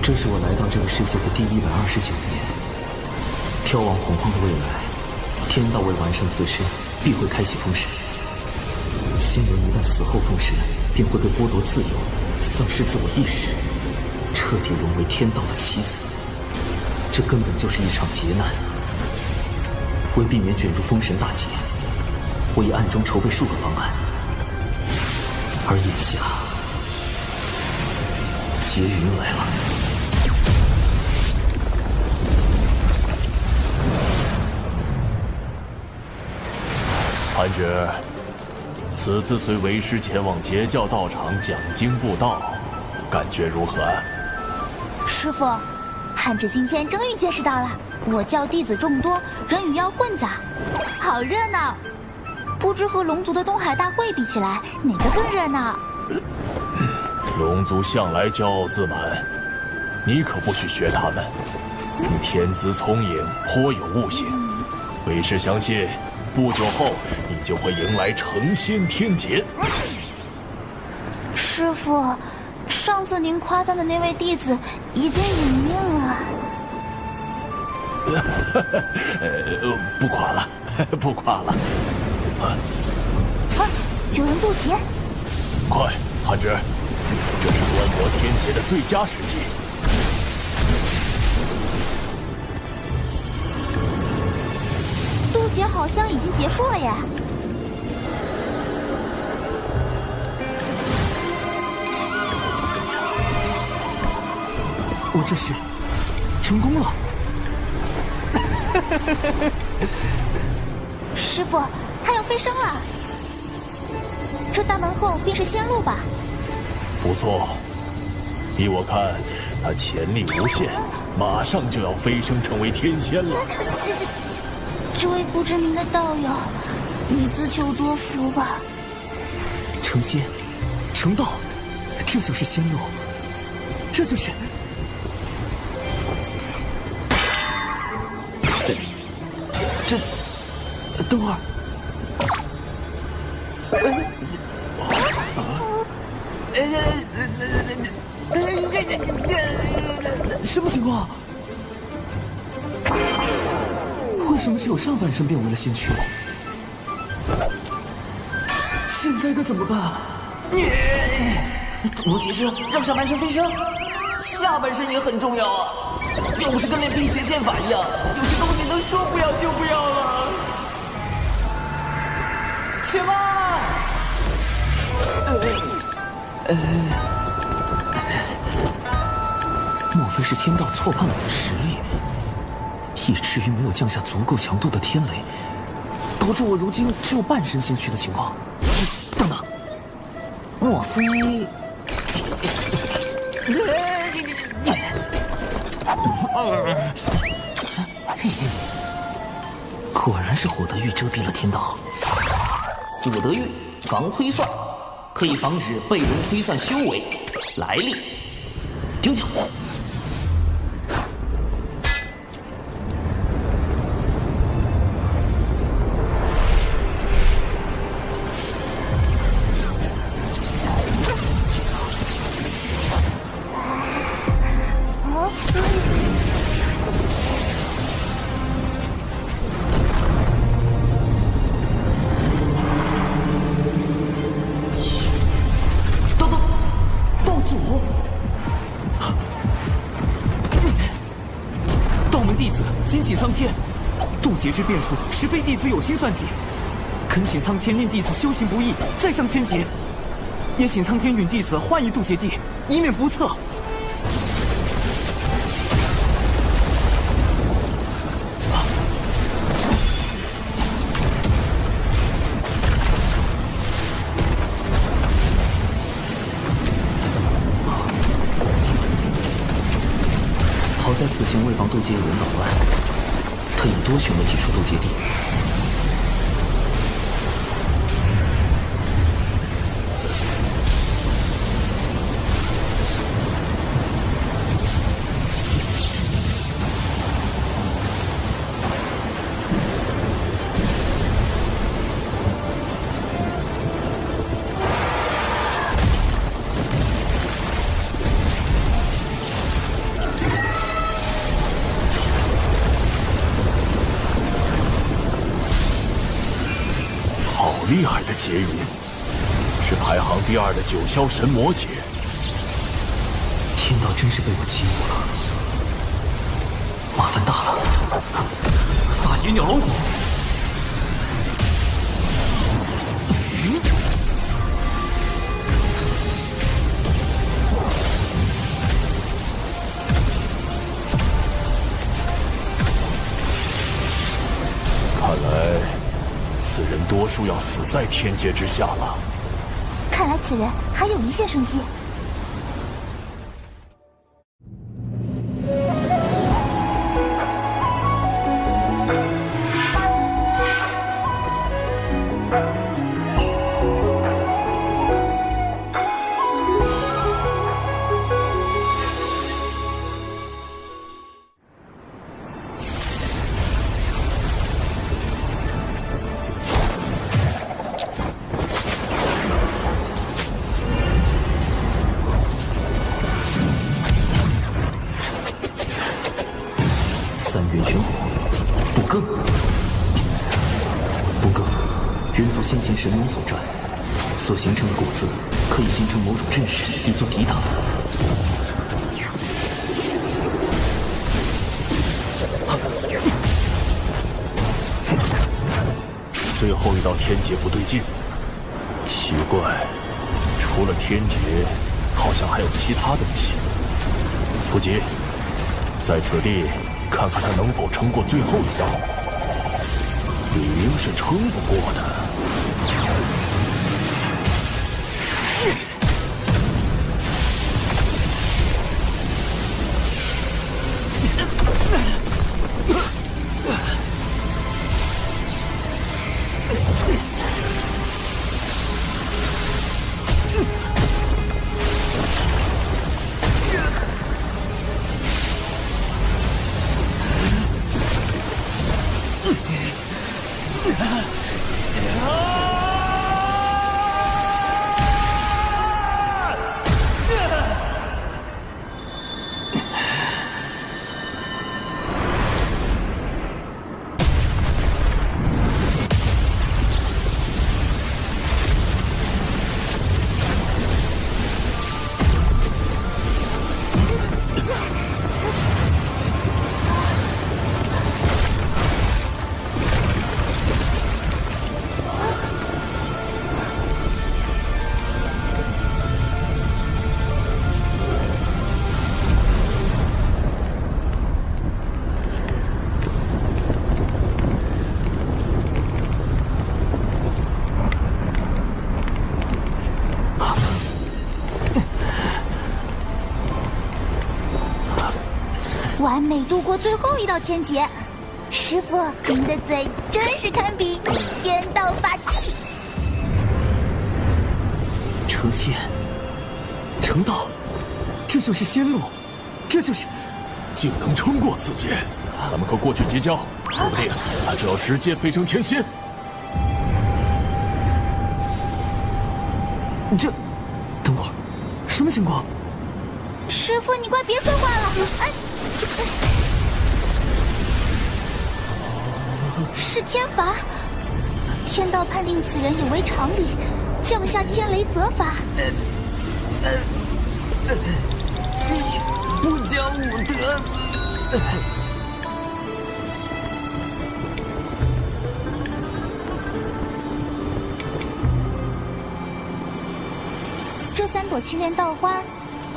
这是我来到这个世界的第129年。眺望洪荒的未来，天道为完善自身，必会开启封神。仙人一旦死后封神，便会被剥夺自由，丧失自我意识，彻底沦为天道的棋子。这根本就是一场劫难。为避免卷入封神大劫，我已暗中筹备数个方案，而眼下劫云来了。韩芷，此次随为师前往截教道场讲经布道，感觉如何？师傅，汉芷今天终于见识到了我教弟子众多，人与妖混杂，好热闹。不知和龙族的东海大会比起来，哪个更热闹？龙族向来骄傲自满，你可不许学他们。你天资聪颖，颇有悟性，为师相信，不久后你就会迎来成仙天劫。师傅，上次您夸赞的那位弟子已经殒命了。不夸了，不夸了。快，有人渡劫！快，韩芷，这是观摩天劫的最佳时机。渡劫好像已经结束了耶。我这是成功了。师傅，他要飞升了。这大门后便是仙路吧？不错，依我看，他潜力无限，马上就要飞升成为天仙了。这位不知名的道友，你自求多福吧。成仙，成道，这就是仙路，这就是。这，等会儿。什么情况？为什么只有上半身变为了仙躯？现在该怎么办？主动结生，让上半身飞升，下半身也很重要啊！又不是跟练辟邪剑法一样，有些东西能说不要就不要了。且慢！莫非是天道错判了我的实力，以至于没有降下足够强度的天雷，导致我如今只有半身仙躯的情况？等等，莫非……果然是火德玉遮蔽了天道。火德玉防推算，可以防止被人推算修为、来历。听听。名弟子惊起苍天，渡劫之变数实非弟子有心算计。恳请苍天令弟子修行不易，再上天劫。也请苍天允弟子换一渡劫地，以免不测。好在此前为防渡劫有人捣乱，特意多选了几处渡劫地。厉害的劫云，是排行第2的九霄神魔劫。天道真是被我激怒了，麻烦大了。法野鸟龙骨。看来此人多数要死在天劫之下了。看来此人还有一线生机。三元玄火，不更。不更，人族先贤神龙所传，所形成的骨子可以形成某种阵势，以作抵挡。最后一道天劫不对劲，奇怪，除了天劫，好像还有其他东西。不急，在此地看看他能否撑过最后一刀。理应是撑不过的。完美度过最后一道天劫，师傅，您的嘴真是堪比天道法器。成仙，成道，这就是仙路，这就是竟能撑过此劫，咱们可过去结交，说不定他就要直接飞升天仙。这，等会儿，什么情况？师傅，你快别说话了！哎，是天罚，天道判定此人有违常理，降下天雷责罚。不讲武德！青莲道花，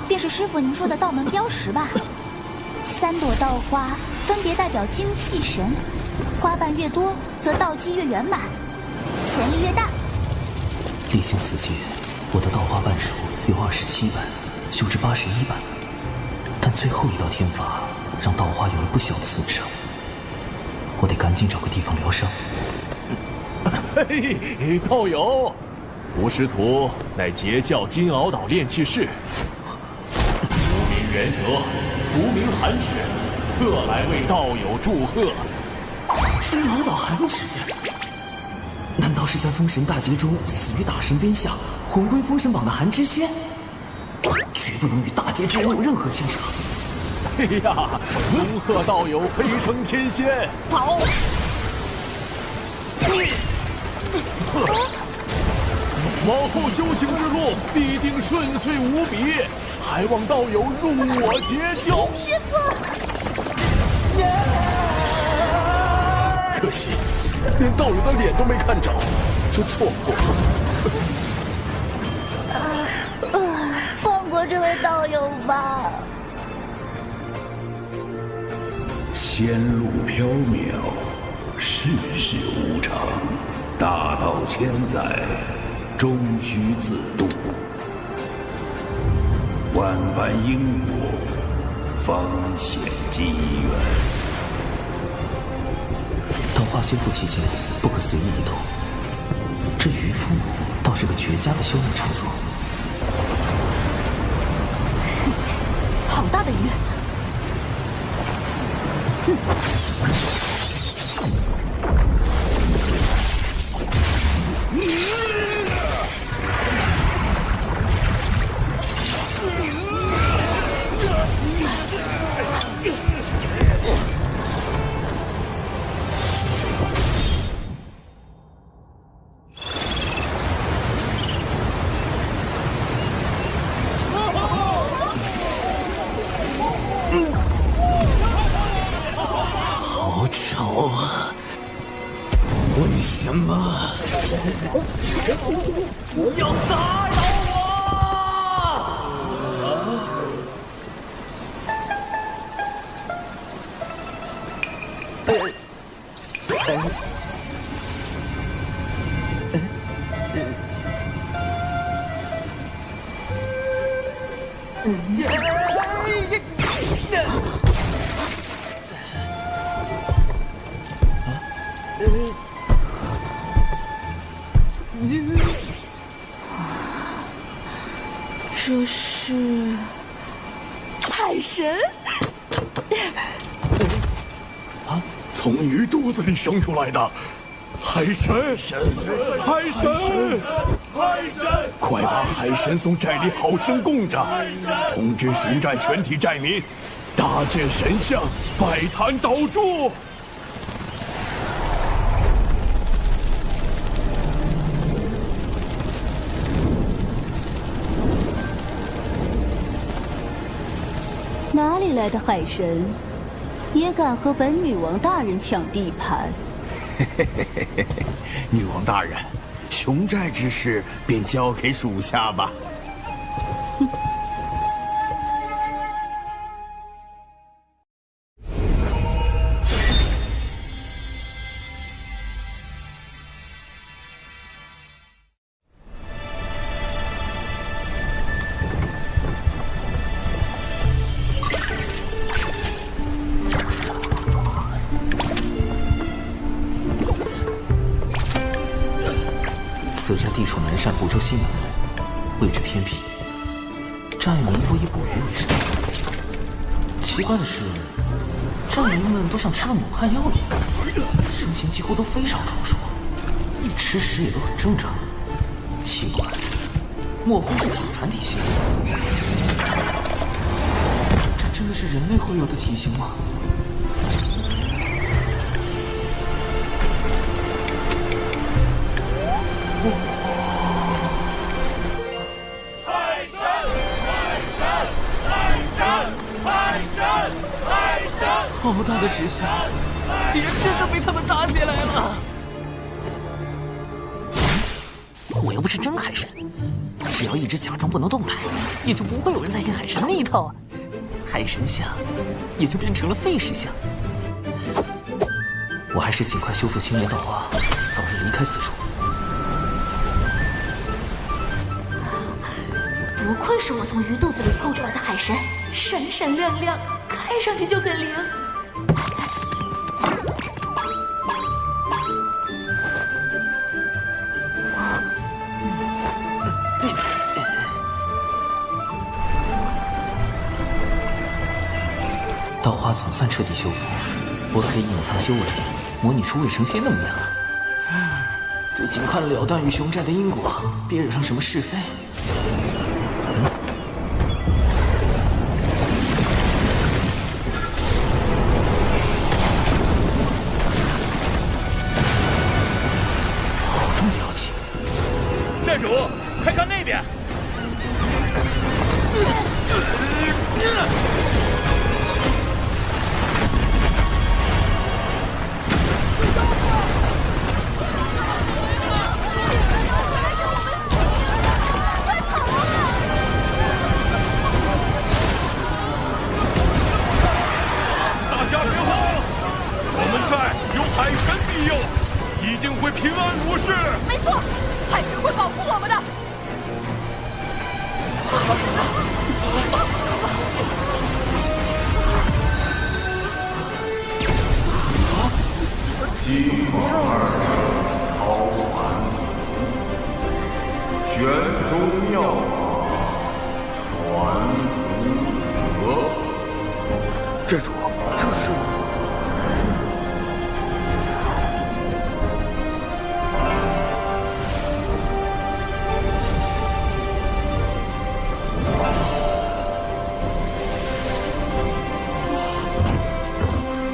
便是师傅您说的道门标识吧？3朵道花分别代表精气神，花瓣越多，则道基越圆满，潜力越大。历经此劫，我的道花瓣数有27瓣，修至81瓣，但最后一道天罚让道花有了不小的损伤，我得赶紧找个地方疗伤。嘿，道友，吾师徒乃截教金鳌岛炼气士，无名元泽，无名寒指，特来为道友祝贺。金鳌岛寒指，难道是在封神大劫中死于大神鞭下，魂归封神榜的寒之仙？绝不能与大劫之人有任何牵扯。哎呀，恭贺道友飞升天仙！跑！往后修行之路必定顺遂无比，还望道友入我截教。师傅，可惜连道友的脸都没看着，就错过了。放过这位道友吧。仙路缥缈，世事无常，大道千载，终须自渡。万般因果，方显机缘。道花修复期间，不可随意移动。这渔夫倒是个绝佳的修炼场所。好大的鱼！好吵啊！为什么要打扰这是海神。从鱼肚子里生出来的海神，海神，快把海神从寨里好生供着，通知巡寨全体寨民，搭建神像，摆坛祷祝。哪里来的海神，也敢和本女王大人抢地盘？女王大人，雄寨之事便交给属下吧。此寨地处南山湖州西南部，位置偏僻，寨民多以捕鱼为生。奇怪的是，寨民们都像吃了猛汉药一样，神情几乎都非常壮硕，吃食也都很正常。奇怪，莫非是祖传体型？这真的是人类会有的体型吗？好大的石像，竟然真的被他们打起来了！我又不是真海神，只要一直假装不能动弹，也就不会有人再信海神那一套啊。海神像也就变成了废石像。我还是尽快修复青莲道花，早日离开此处。不愧是我从鱼肚子里剖出来的海神，闪闪亮亮，看上去就很灵。道花总算彻底修复，我可以隐藏修为，模拟出魏成仙的模样了。得尽快了断与熊寨的因果，别惹上什么是非。好这么妖气！寨主，快看那边！海神庇佑，一定会平安无事。没错，海神会保护我们的。西方二超凡玄中妙法，传福泽。寨主，这是。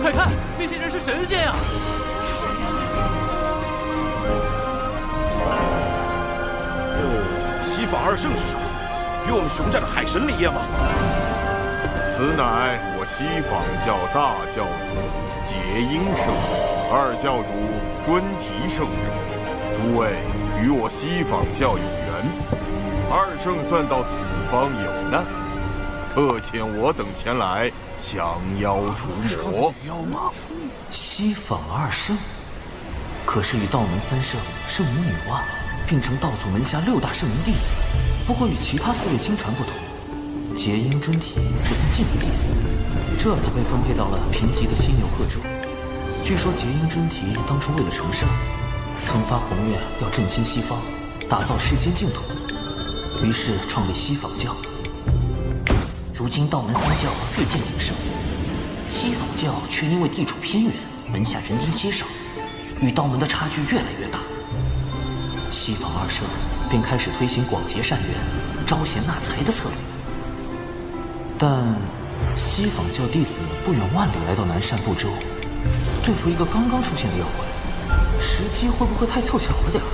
快看，那些人是神仙呀！是神仙。西法二圣是啥？与我们熊寨的海神里业吗？此乃我西方教大教主结英圣人，二教主尊提圣人。诸位与我西方教有缘，二圣算到此方有难，特遣我等前来降妖除魔。妖吗？西方二圣，可是与道门三圣圣母女娲并称道祖门下6大圣门弟子。不过与其他4位亲传不同，结英尊体只算近门弟子，这才被分配到了贫瘠的犀牛贺州。据说结英尊体当初为了成圣，曾发宏愿要振兴西方，打造世间净土，于是创立西方教。如今道门3教日渐鼎盛，西方教却因为地处偏远，门下人丁稀少，与道门的差距越来越大。西方二圣便开始推行广结善缘、招贤纳才的策略。但西方教弟子不远万里来到南赡部洲，对付一个刚刚出现的妖怪，时机会不会太凑巧了点儿？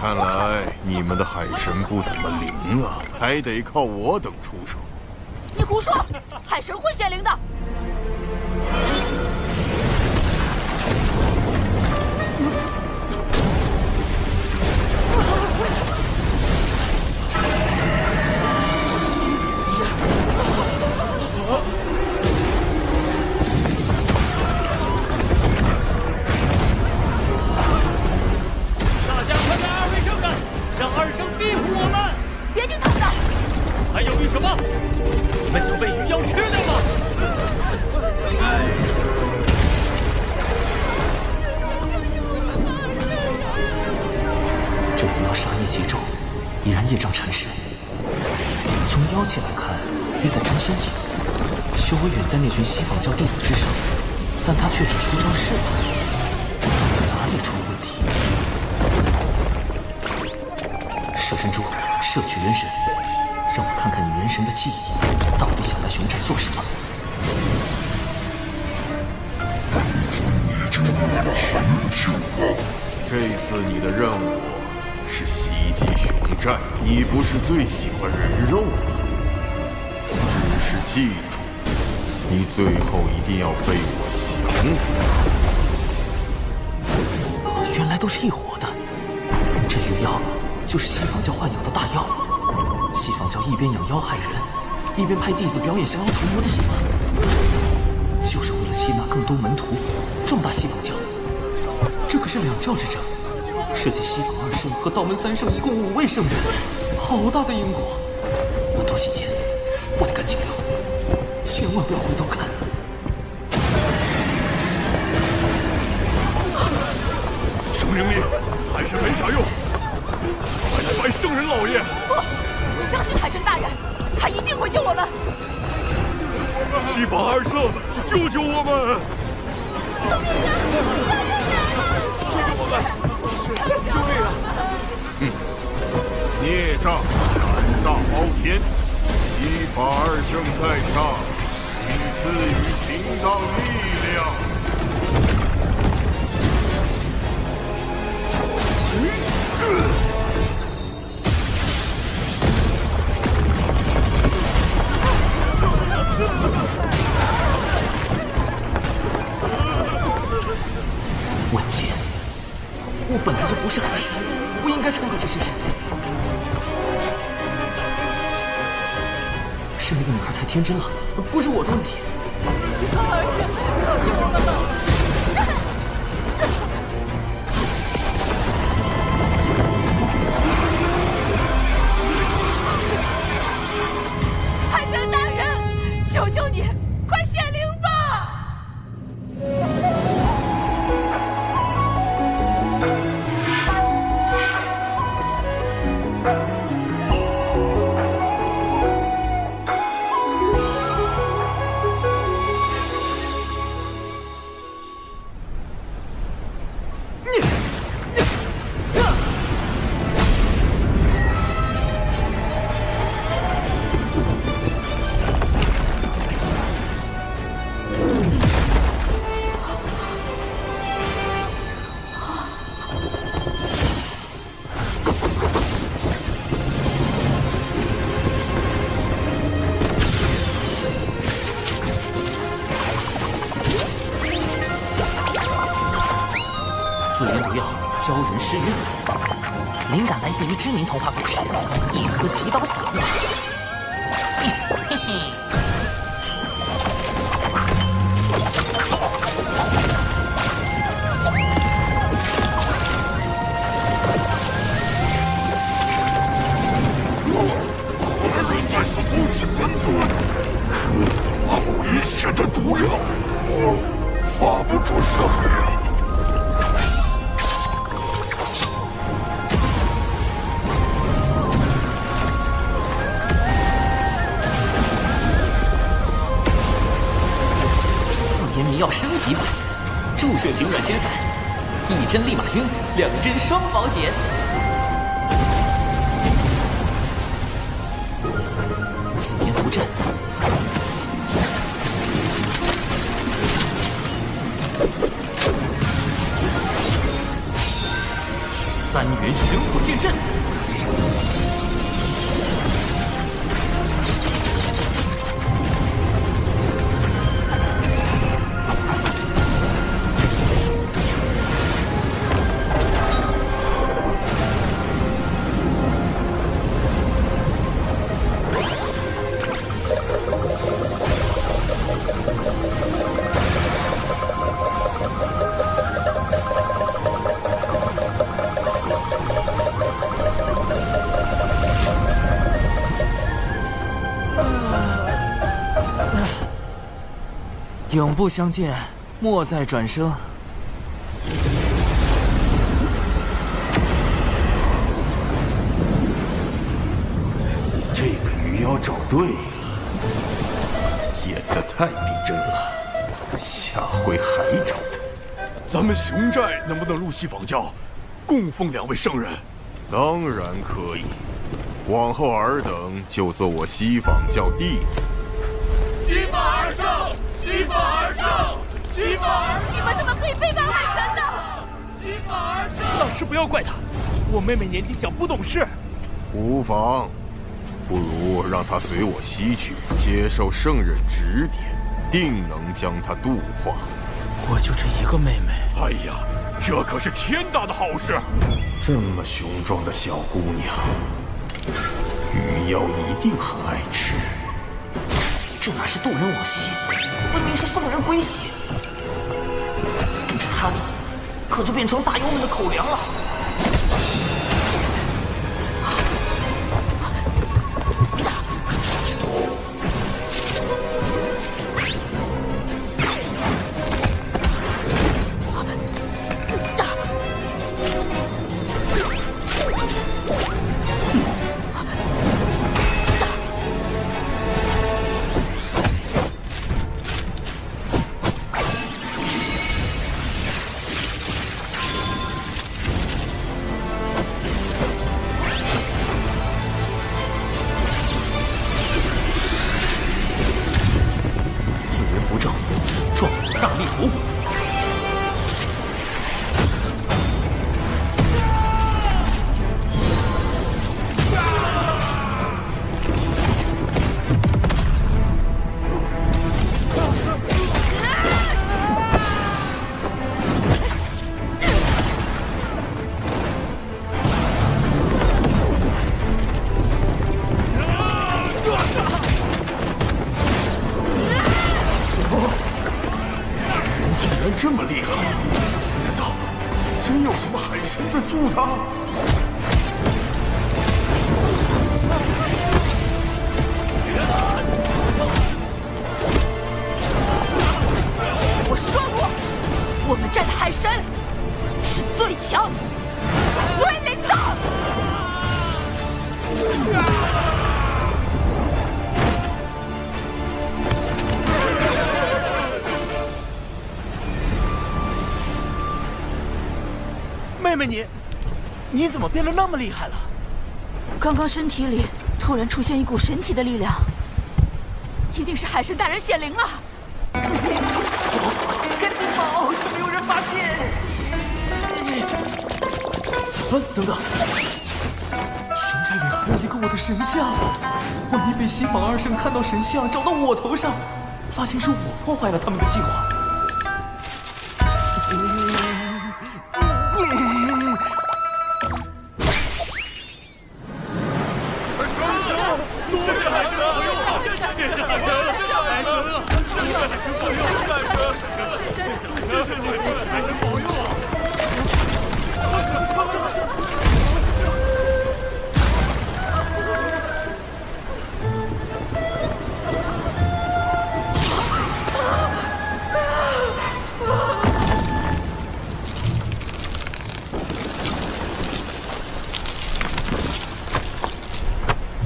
看来你们的海神不怎么灵啊，还得靠我等出手。你胡说，海神会显灵的。让二圣庇护我们！别听他们的！还犹豫什么？你们想被鱼妖吃掉吗？这鱼妖杀孽极重，已然业障缠身。从妖气来看，约在真仙境，修为远在那群西方教弟子之上，但他却只出招示范，哪里出了问题？摄神珠，摄取元神，让我看看你元神的记忆。到底想来熊寨做什么？这次你的任务是袭击熊寨，你不是最喜欢人肉吗？只是记住，你最后一定要被我降服。原来都是一伙的。这鱼妖就是西方教豢养的大妖。西方教一边养妖害人，一边派弟子表演降妖除魔的戏法，就是为了吸纳更多门徒，壮大西方教。这可是两教之争，涉及西方2圣和道门3圣，一共5位圣人，好大的因果。门徒细节，我得赶紧留，千万不要回头看。生灵力还是没啥用，快来拜圣人老爷！不，我相信海神大人，他一定会救我们。西方2圣，救救我们！救命啊！救救我们！救命啊！孽障胆大包天，西法2圣在上，请赐予行当力量。文杰，我本来就不是海神，不应该掺和这些是非。是那个女孩太天真了，不是我的问题。2圣，救救我们吧！海神大人，求求你，快显灵吧！自言毒药，教人施于法，灵感来自于知名童话故事《一颗极刀撒药》。嘿嘿。人家是同是本尊，好一血的毒药，我发不出声音。迷药升级版，注射型软仙散，1针立马晕，2针双保险。紫炎符阵，3元玄火剑阵。永不相见，莫再转生。这个鱼妖找对了，演得太逼真了，下回还找他。咱们熊寨能不能入西方教，供奉2位圣人？当然可以，往后尔等就做我西方教弟子，西法而胜！西法而胜！西法而胜！你们怎么可以背叛海神呢？西法而胜！老师不要怪她，我妹妹年纪小不懂事。无妨，不如让她随我西去，接受圣人指点，定能将她度化。我就这一个妹妹。哎呀，这可是天大的好事！这么雄壮的小姑娘，鱼妖一定很爱吃。这哪是渡人往西，分明是送人归西。跟着他走，可就变成大妖们的口粮了。这么厉害，难道真有什么海神在助他？我说过，我们战的海神是最强、最灵的。妹妹你怎么变得那么厉害了？刚刚身体里突然出现一股神奇的力量，一定是海神大人显灵了。赶紧跑，趁没有人发现。等等，悬寨里还有一个我的神像，万一被西方二圣看到神像找到我头上，发现是我破坏了他们的计划。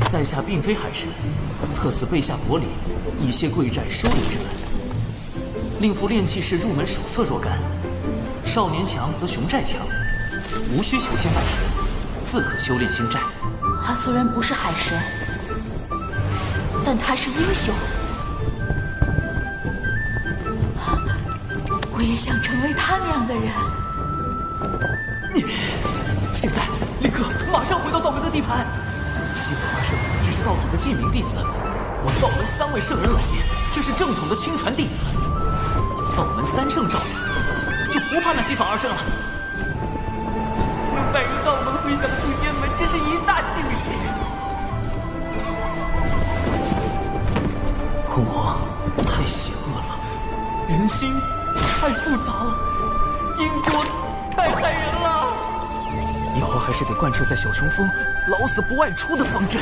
在下并非海神，特此备下薄礼，以谢贵寨收留之恩。令符炼器士入门手册若干，少年强则雄寨强，无需求仙拜神，自可修炼星寨。他虽然不是海神，但他是英雄。我也想成为他那样的人。现在立刻马上回到道门的地盘。西方二圣只是道祖的记名弟子，我道门3位圣人老爷却是正统的亲传弟子。有道门3圣罩着，就不怕那西方二圣了。能拜入道门回响渡仙门，真是一大幸事。昏皇太邪恶了，人心太复杂了，因果太害人了。以后还是得贯彻在小雄峰老死不外出的方针。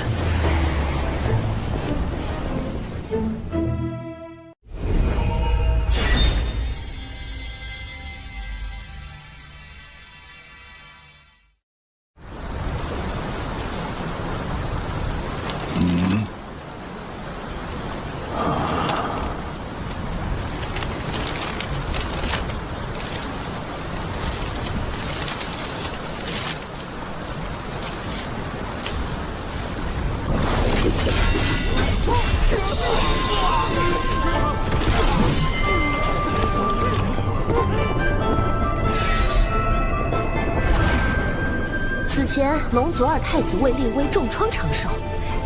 此前龙族二太子为立威重创长寿，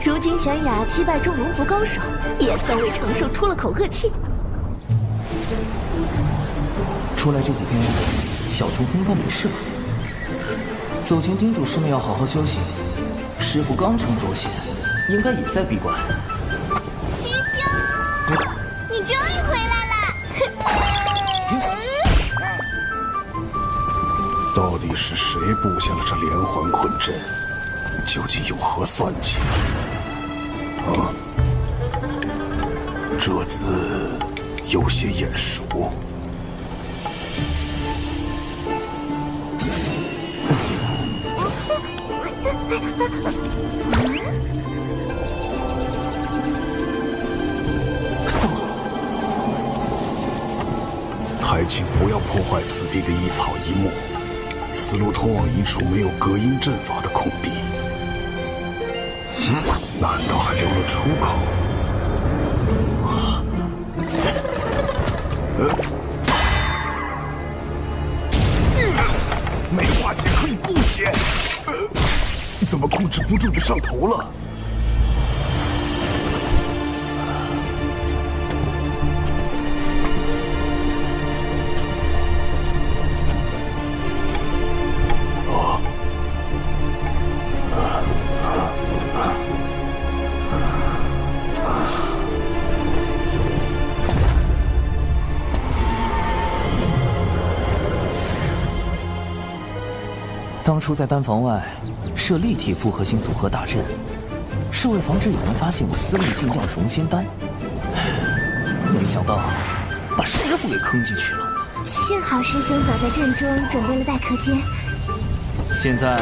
如今玄雅击败众龙族高手，也算为长寿出了口恶气。出来这几天，小琼应该没事吧？走前叮嘱师妹要好好休息。师傅刚成周仙，应该也在闭关。师兄，你终于回来了！到底是谁布下了这连环困阵？究竟有何算计？啊，这字有些眼熟。还请不要破坏此地的一草一木，此路通往一处没有隔音阵法的空地。难道还留了出口？没化血可以不血，怎么控制不住就上头了？当初在丹房外设立体复合型组合大阵，是为防止有人发现我司令禁药融仙丹。没想到把师傅给坑进去了。幸好师兄早在阵中准备了待客间。现在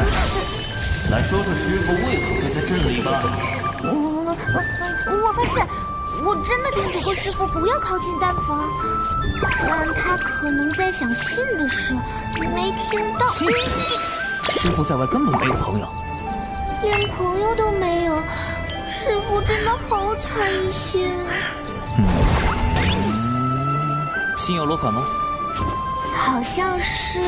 来说说师傅为何会在阵里吧。我发誓，我真的叮嘱过师傅不要靠近丹房，但他可能在想信的事，没听到。师傅在外根本没有朋友，连朋友都没有，师傅真的好惨心。心有落款吗？好像是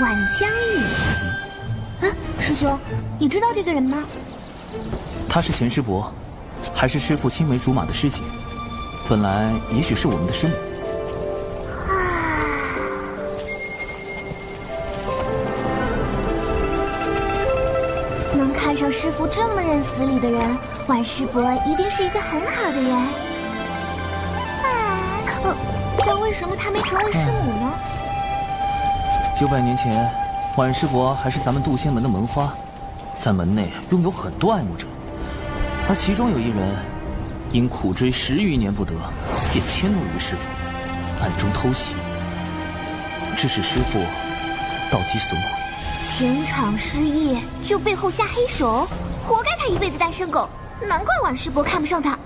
晚江影。师兄，你知道这个人吗？他是钱师伯，还是师父青梅竹马的师姐。本来也许是我们的师母。能看上师父这么认死理的人，晚师伯一定是一个很好的人。但为什么他没成为师母呢？900年前，晚师伯还是咱们渡仙门的门花，在门内拥有很多爱慕者，而其中有一人因苦追10余年不得，便迁怒于师父，暗中偷袭，致使师父道基损毁。情场失意就背后下黑手，活该他一辈子单身狗，难怪晚师伯看不上他。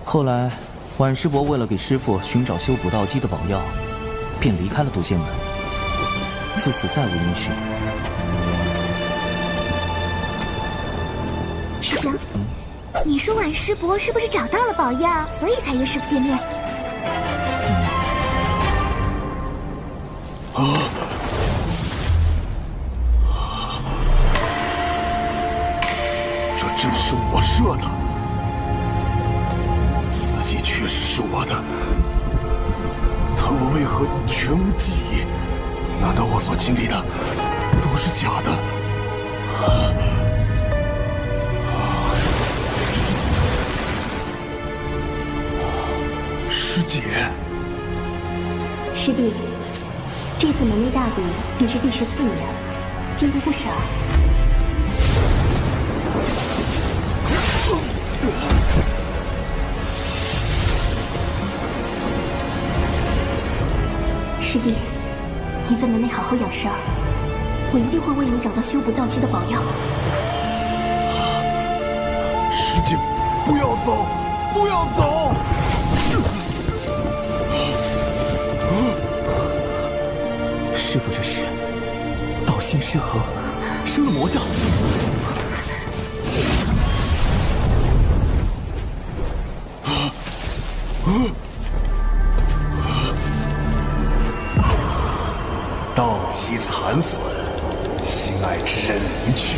后来，晚师伯为了给师父寻找修补道基的宝药，便离开了渡仙门，自此再无音讯。师兄，你说晚师伯是不是找到了宝药，所以才约师父见面？这阵是我设的，此计确实是我的，但我为何全无记忆？难道我所经历的都是假的？师姐，师弟，这次门内大比你是第14人，进步不少。师弟，你在门内好好养伤，我一定会为你找到修补道基的宝药。师姐，不要走，不要走！师父这是道心失衡，生了魔障。道基残损，心爱之人离去，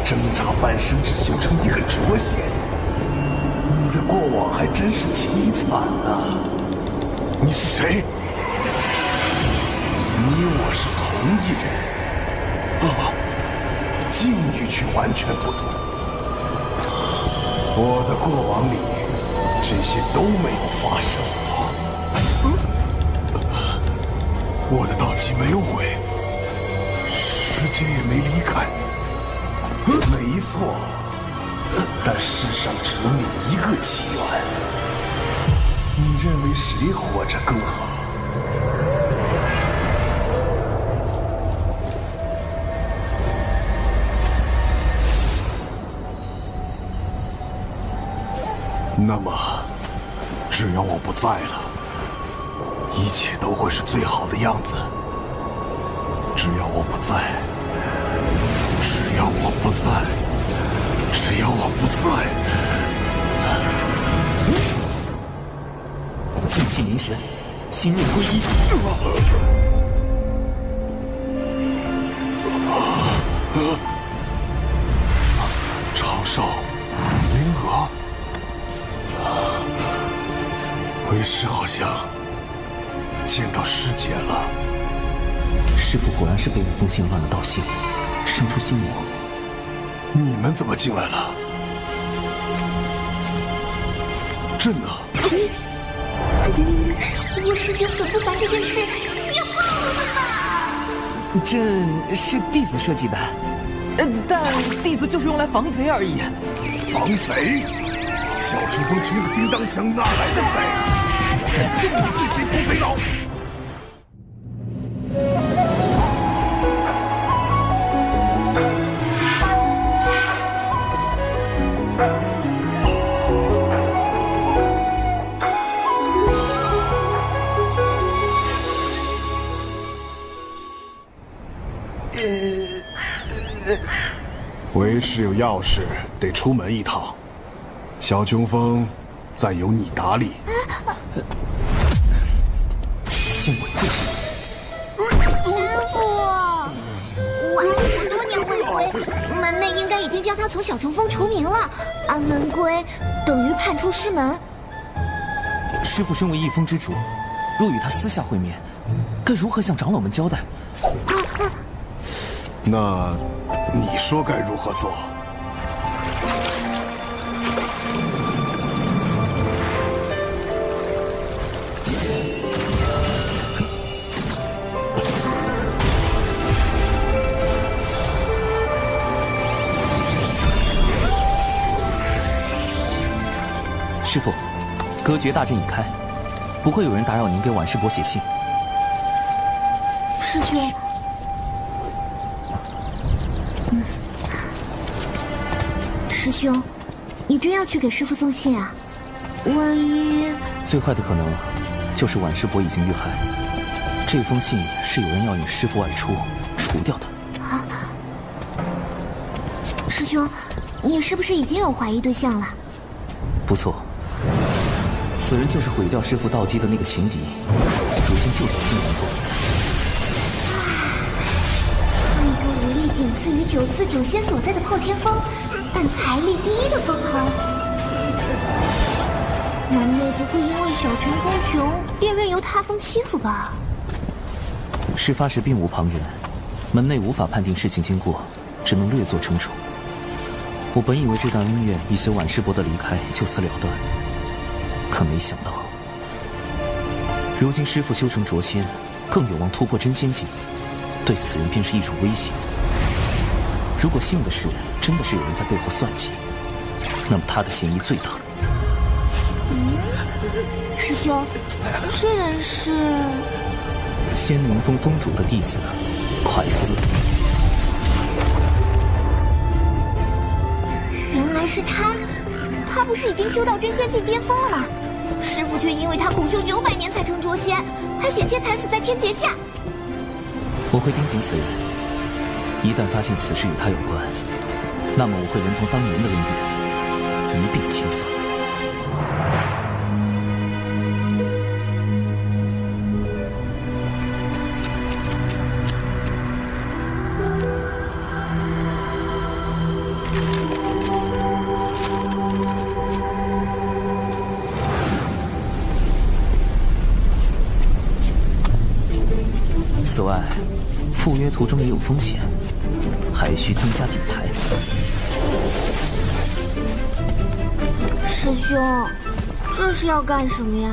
挣扎半生只修成一个拙仙。你的过往还真是凄惨啊！你是谁？你我是同一人，境遇却完全不同。我的过往里，这些都没有发生过。我的道基没有毁，世界也没离开。没错，但世上只有你一个起源。你认为谁活着更好？那么，只要我不在了，一切都会是最好的样子。只要我不在，只要我不在，只要我不在。静气凝神，心念归一。长寿，灵娥。为师好像见到师姐了。师父果然是被那封信乱了道心，生出心魔。你们怎么进来了？朕呢？我师兄很不烦这件事，要报了吧？这是弟子设计的，但弟子就是用来防贼而已。防贼？小春风穷的叮当响，哪来的贼？朕就要对贼不贼牢！为师有要事得出门一趟，小琼峰暂由你打理。先稳住师父，晚父多年未归，门内应该已经将他从小琼峰除名了。安门归等于叛出师门。师父身为一峰之主，若与他私下会面，该如何向长老们交代？那你说该如何做？师父，隔绝大阵已开，不会有人打扰您给婉师伯写信。师兄，师兄，你真要去给师父送信啊？万一……最坏的可能就是婉师伯已经遇害，这封信是有人要引师父外出除掉的。啊，师兄，你是不是已经有怀疑对象了？不错，此人就是毁掉师父道基的那个情敌，如今就在新王宫。一个武力仅次于九次九仙所在的破天峰，但财力第一的封侯，门内不会因为小泉风穷便任由他封欺负吧？事发时并无旁人，门内无法判定事情经过，只能略作惩处。我本以为这段恩怨已随婉师伯的离开就此了断，可没想到，如今师父修成浊仙，更有望突破真仙境，对此人便是一种威胁。如果幸运的是真的是有人在背后算计，那么他的嫌疑最大。师兄，这人是仙农峰峰主的弟子快思。原来是他，他不是已经修到真仙境巅峰了吗？师父却因为他苦修900年才成浊仙，还险些惨死在天劫下。我会盯紧此人，一旦发现此事与他有关，那么我会连同当年的恩怨一并清算。此外，赴约途中也有风险，还需增加底牌。师兄，这是要干什么呀？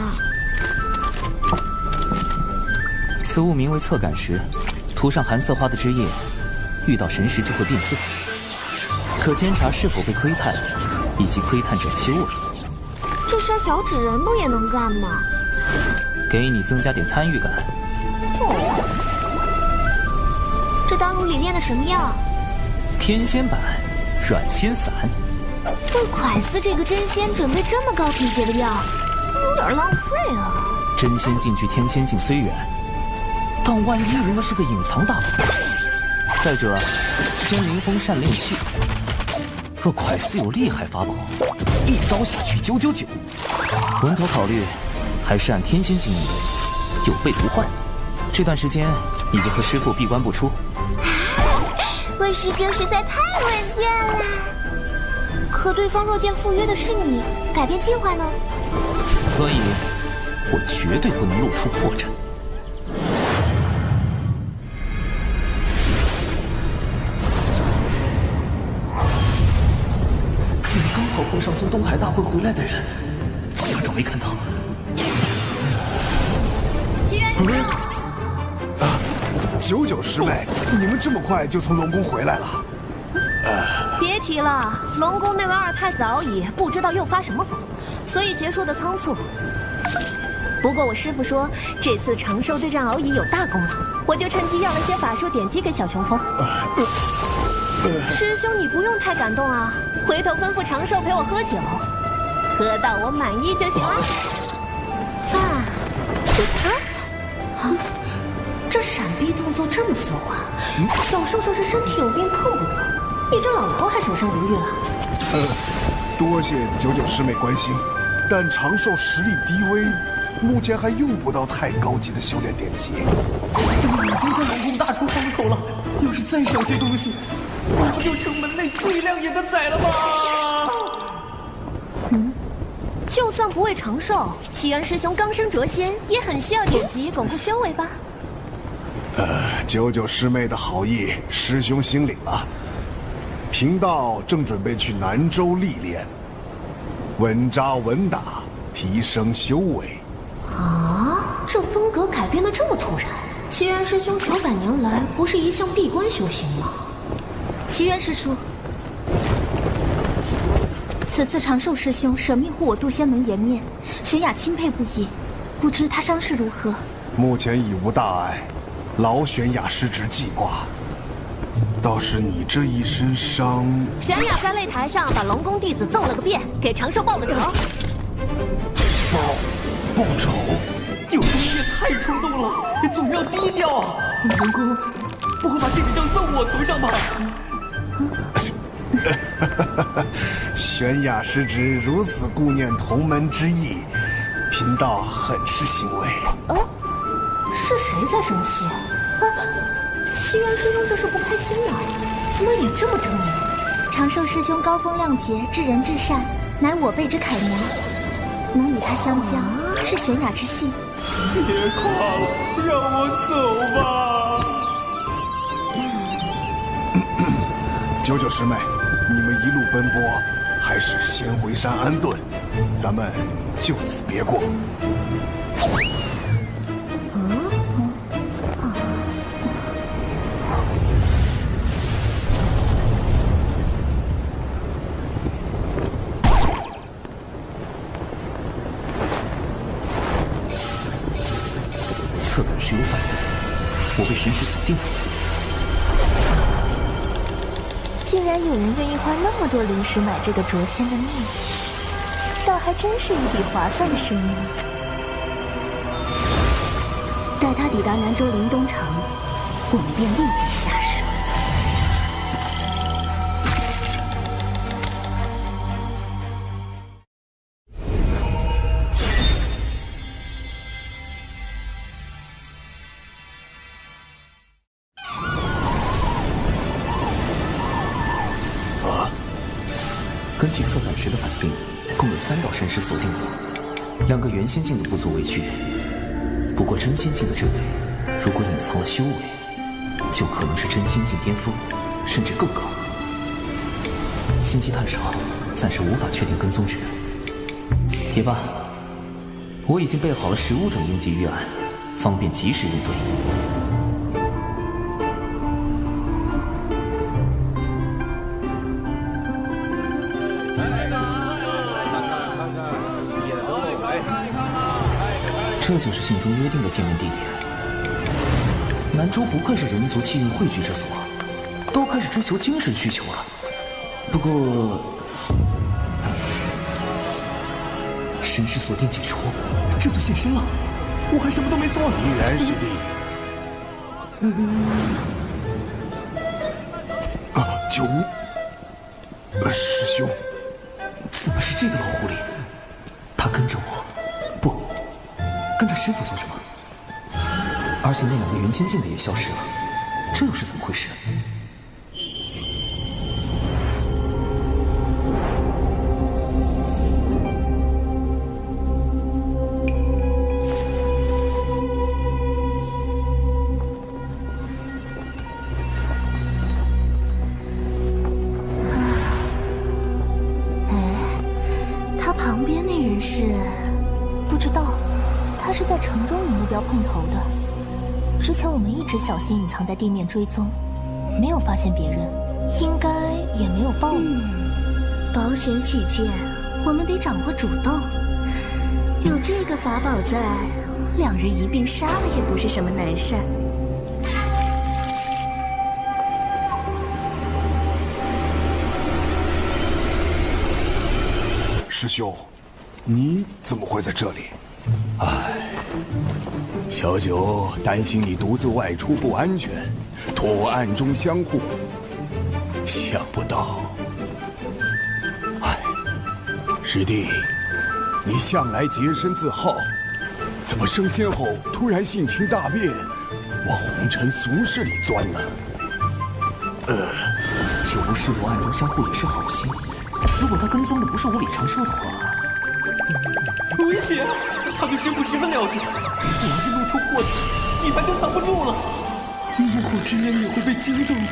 此物名为侧感石，涂上寒色花的枝叶，遇到神石就会变色，可监察是否被窥探，以及窥探者的修为。这杀小纸人不也能干吗？给你增加点参与感。哦，这丹炉里炼的什么药？天仙版软仙散。为蒯司这个真仙准备这么高品质的药，有点浪费啊。真仙境距天仙境虽远，但万一人家是个隐藏大宝。再者，天灵峰善炼器，若蒯司有厉害法宝，一刀下去999。稳妥考虑，还是按天仙境应对，有备无患。这段时间你就和师父闭关不出。魏师兄实在太稳健了。可对方若见赴约的是你，改变计划呢？所以，我绝对不能露出破绽。怎么刚好碰上从东海大会回来的人？假装没看到。99师妹，你们这么快就从龙宫回来了？别提了，龙宫那位二太子敖乙不知道又发什么疯，所以结束的仓促。不过我师父说，这次长寿对战敖乙有大功劳，我就趁机要了些法术典籍给小琼峰。师兄，你不用太感动啊，回头吩咐长寿陪我喝酒，喝到我满意就行了。这闪避动作这么丝滑，小寿寿是身体有病碰不得，你这老头还手上无欲了？多谢99师妹关心，但长寿实力低微，目前还用不到太高级的修炼典籍。都已经在龙宫大出风口了，要是再少些东西，我不就成门内最亮眼的仔了吗？就算不为长寿，齐元师兄刚升谪仙，也很需要典籍巩固修为吧？99师妹的好意，师兄心领了。贫道正准备去南州历练，稳扎稳打，提升修为。啊，这风格改变的这么突然，齐元师兄900年来不是一向闭关修行吗？齐元师叔，此次长寿师兄舍命护我渡仙门颜面，玄雅钦佩不已，不知他伤势如何？目前已无大碍，劳玄雅师侄记挂。倒是你这一身伤，玄雅在擂台上把龙宫弟子揍了个遍，给长寿报了仇。报仇？有时你也太冲动了，总要低调啊！龙宫不会把这笔账算我头上吧？玄雅师侄如此顾念同门之意，贫道很是欣慰。是谁在生气？齐元师兄这是不开心了，怎么脸这么狰狞？长寿师兄高风亮节，至仁至善，乃我辈之楷模，能与他相交，是玄雅之幸。别夸了，让我走吧。99师妹，你们一路奔波，还是先回山安顿，咱们就此别过。侧感石有反应，我被神石锁定了。竟然有人愿意花那么多灵石买这个谪仙的秘籍，倒还真是一笔划算的生意。待他抵达南州灵东城，我们便立即下手。根据侧感石的反应，共有3道神石锁定我，2个元仙境的不足为惧。不过真仙境的这位，如果隐藏了修为，就可能是真心境巅峰，甚至更高。信息太少，暂时无法确定跟踪之人。也罢，我已经备好了15种应急预案，方便及时应对。这就是信中约定的见面地点。南州不愧是人族气运汇聚之所，都开始追求精神需求了。不过，神识锁定解除，这就现身了。我还什么都没做。依然是你。九屋，师兄，怎么是这个老狐狸？他跟着我，不，跟着师傅做什么？而且那2个元仙境的也消失了，这又是怎么回事？他旁边那人是？不知道，他是在城中与目标碰头的。之前我们一直小心隐藏在地面追踪，没有发现别人，应该也没有暴露。保险起见，我们得掌握主动。有这个法宝在，2人一并杀了也不是什么难事儿。师兄，你怎么会在这里？小九担心你独自外出不安全，托我暗中相护。想不到，师弟，你向来洁身自好，怎么升仙后突然性情大变，往红尘俗世里钻了？九无师徒暗中相护也是好心，如果他跟踪的不是无理长寿的话，危险！他对师傅十分了解，只要是露出过节，地盘就藏不住了。怒火之渊也会被惊动的。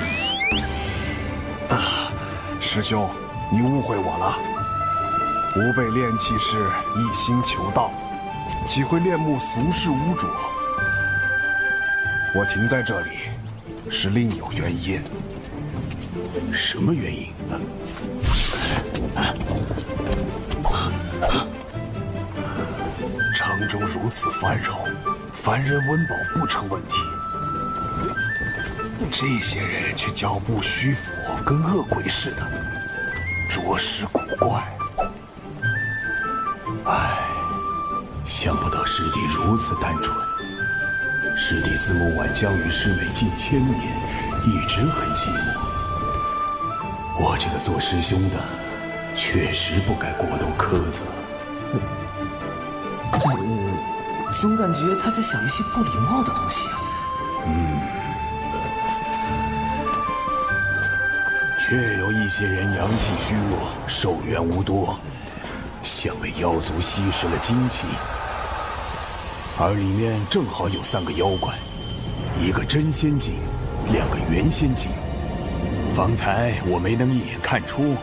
师兄，你误会我了。吾辈炼气士一心求道，岂会恋慕俗世污浊？我停在这里，是另有原因。什么原因？城中如此繁荣，凡人温饱不成问题。这些人却脚步虚浮，跟恶鬼似的，着实古怪。想不到师弟如此单纯。师弟自梦晚将与师妹近1000年，一直很寂寞。我这个做师兄的，确实不该过度苛责。总感觉他在想一些不礼貌的东西啊。确有一些人阳气虚弱，寿元无多，像被妖族吸食了精气。而里面正好有3个妖怪，1个真仙境，2个元仙境。方才我没能一眼看出，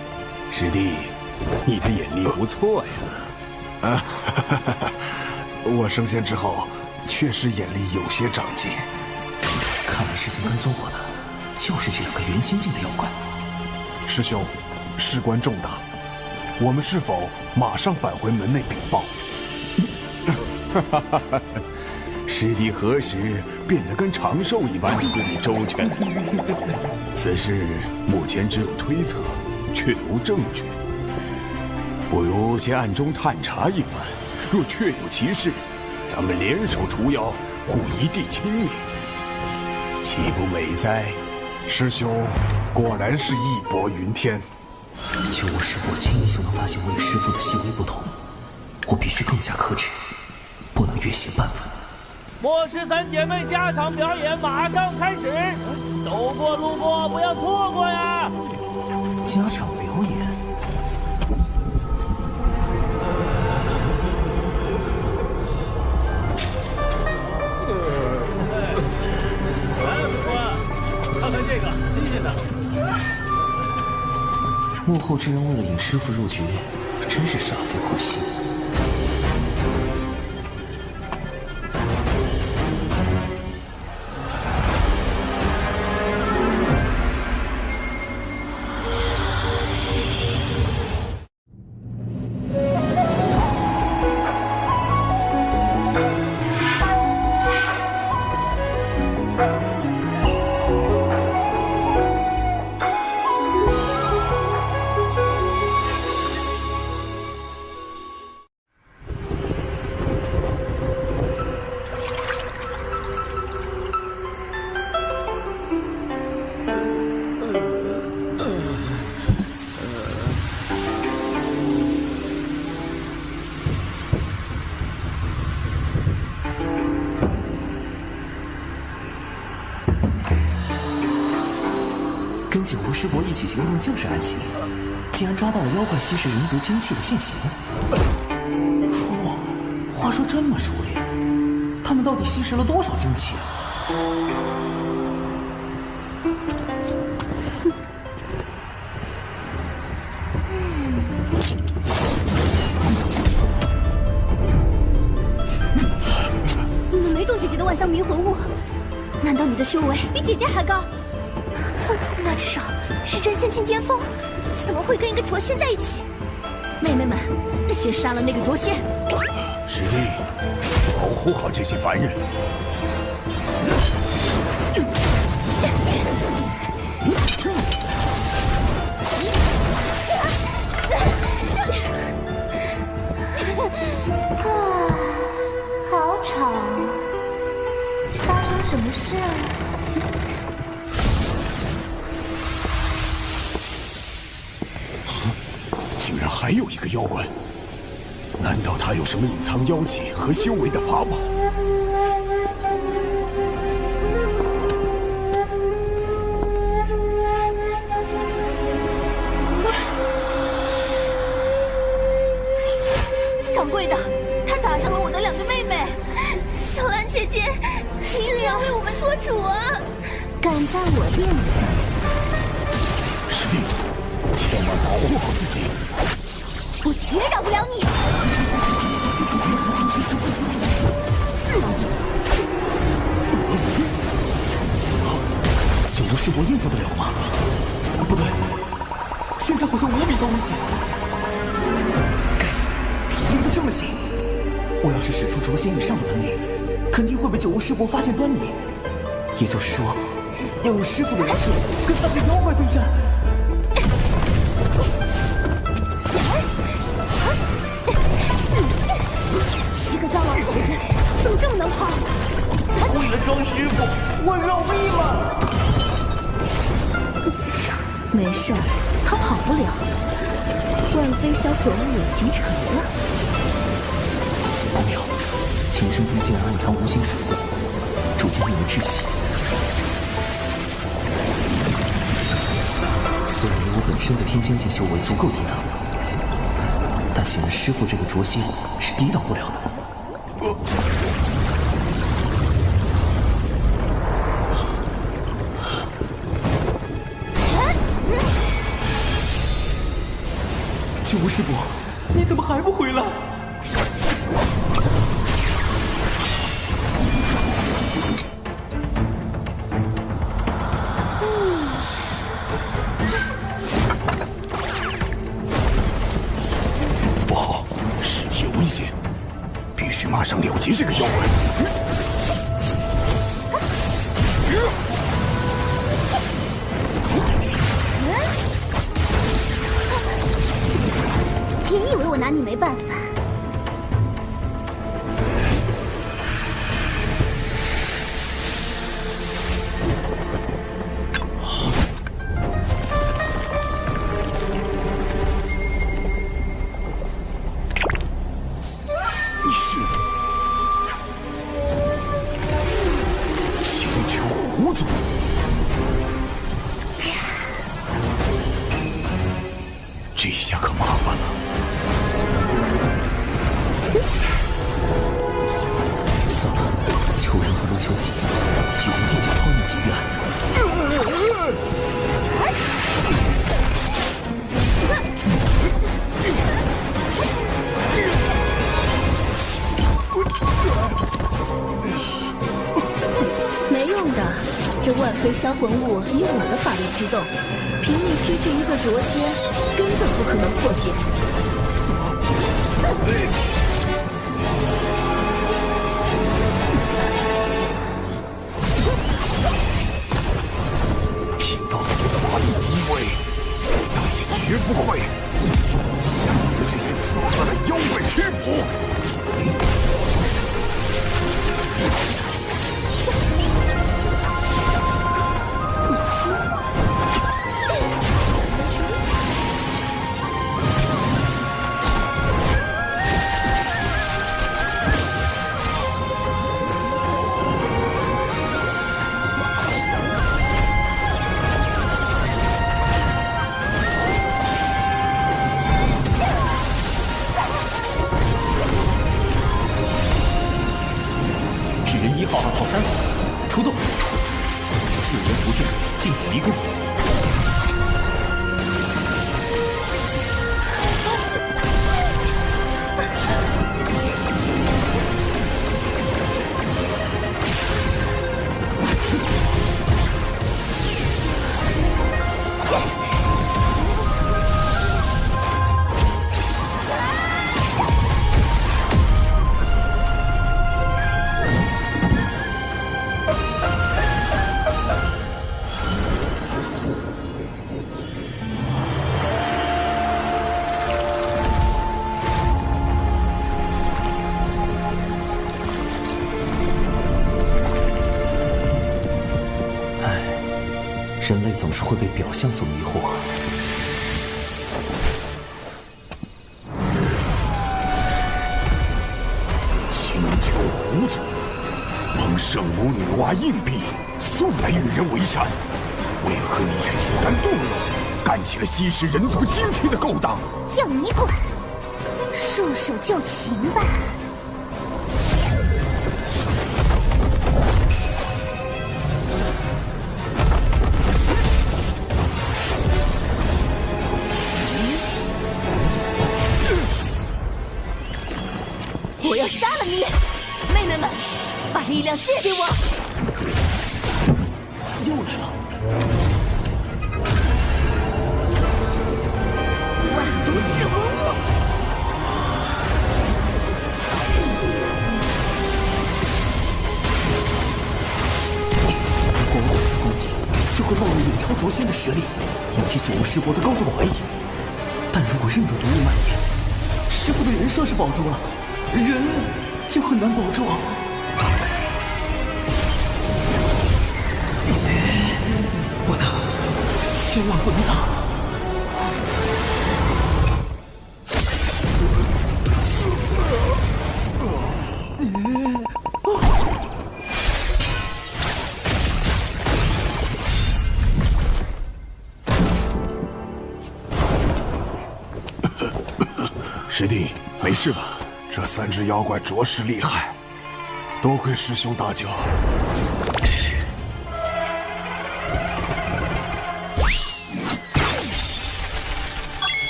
师弟，你的眼力不错呀。我升仙之后，确实眼力有些长进。看来之前跟踪我的，就是这2个元仙境的妖怪。师兄，事关重大，我们是否马上返回门内禀报？师弟何时变得跟长寿一般思虑周全？此事目前只有推测，却无证据。不如先暗中探查一番，若确有其事，咱们联手除妖，护一地清明，岂不美哉？师兄果然是义薄云天。就我师伯轻易就能发现我与师父的细微不同，我必须更加克制，不能越线半分。末世3姐妹加场表演马上开始，走过路过不要错过呀！加场表演。呢？幕后之人为了引师傅入局，真是煞费苦心。跟九无师伯一起行动就是暗行，竟然抓到了妖怪吸食人族精气的现行。父王，话说这么熟练，他们到底吸食了多少精气啊？你们没中姐姐的万香迷魂物，难道你的修为比姐姐还高？那至少是真仙境巅峰，怎么会跟一个浊仙在一起？妹妹们，先杀了那个浊仙！师弟，保护好这些凡人。好吵，发生什么事啊？竟然还有一个妖怪，难道他有什么隐藏妖气和修为的法宝？掌柜的，他打伤了我的两个妹妹，小兰姐姐，你也要为我们做主啊！敢在我店里？师弟，千万保护好自己。我绝饶不了你！九无师伯应付得了吗？不对，现在好像无比的危险。该死，离得这么近，我要是使出浊仙以上的本领，肯定会被九无师伯发现端倪。也就是说，要用师傅的人设跟三个妖怪对战。一个大老头子怎么这么能跑？为了装师傅，我饶命了。没事儿，他跑不了。万飞小可恶已经成了。不妙，情深中竟然暗藏无形水雾，逐渐令人窒息。虽然我本身的天仙境修为足够抵挡，但显然师傅这个浊仙是抵挡不了的。九无师伯，你怎么还不回来？不好，师弟有危险，必须马上了结这个妖怪。别以为我拿你没办法。你是星球狐族？这下可麻烦了。算了，求人和不求己，岂容天就抛你几远？非销魂物以我的法力驱动，凭你区区一个诛仙，根本不可能破解。贫道族的法力低微，大仙绝不会下此这些可恶的妖怪屈服。1号、2号、3号，出动！四人符阵，进土离宫。人类总是会被表象所迷惑。请求胡子，蒙圣母女娲硬币素来与人为善，为何你却自甘堕落，干起了吸食人族精气的勾当？要你管！束手就擒吧。我要杀了你！妹妹们，把力量借给我！又来了！万毒噬魂木！光火系攻击就会暴露远超灼仙的实力，引起九无师伯的高度怀疑。但如果任何毒物蔓延，师傅的人设是保住了。人就很难保住。不能，千万不能打！师弟，没事吧？这3只妖怪着实厉害，多亏师兄大救。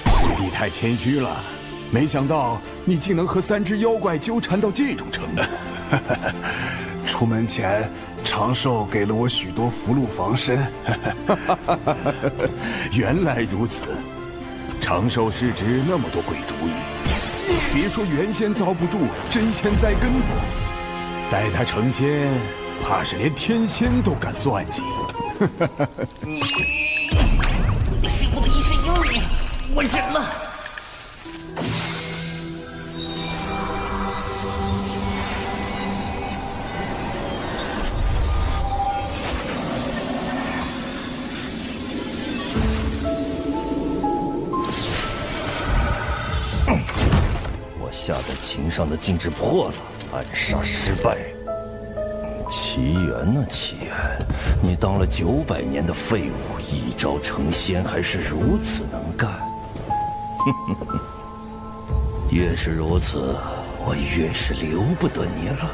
师弟太谦虚了，没想到你竟能和3只妖怪纠缠到这种程度。出门前，长寿给了我许多符箓防身。原来如此，长寿师侄那么多鬼主意。别说原仙遭不住，真仙栽跟头。待他成仙，怕是连天仙都敢算计。师傅的一身妖孽，我忍了。下在琴上的禁制破了，暗杀失败。奇缘呐，奇缘，你当了900年的废物，一朝成仙还是如此能干。越是如此，我越是留不得你了。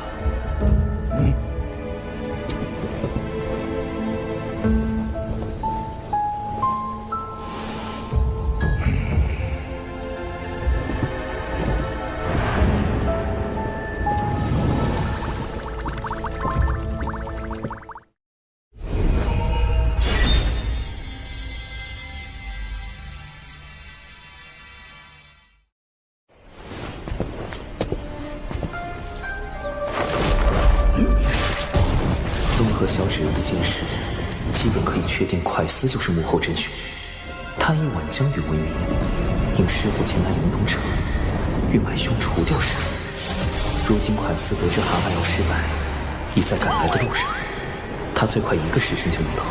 件事，基本可以确定快思就是幕后真凶。他以挽江鱼为名，引师傅前来灵东城，欲买凶除掉师傅。如今快思得知蛤蟆药失败，已在赶来的路上。他最快1个时辰就能到，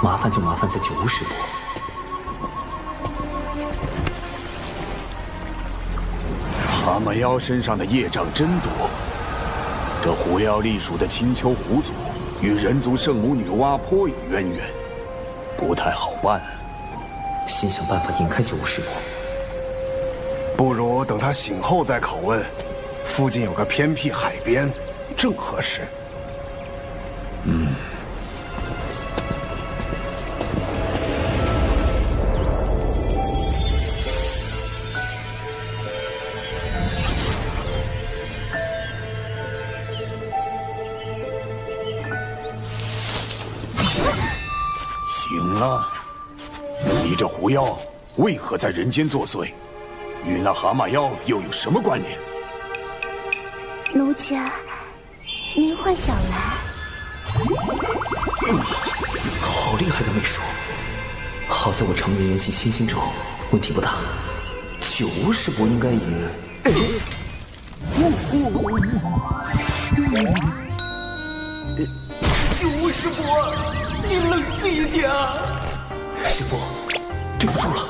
麻烦就麻烦在9巫师伯。蛤蟆妖身上的业障真多，这狐妖隶属的青丘狐族与人族圣母女娲颇有渊源，不太好办。先想办法引开9巫师伯。不如等他醒后再拷问。附近有个偏僻海边，正合适。行了，你这狐妖为何在人间作祟？与那蛤蟆妖又有什么关联？奴家，您幻想来。好厉害的媚术！好在我常年研习清心咒，问题不大。9巫师伯应该也……九巫师伯，你冷静一点啊！师傅，对不住了。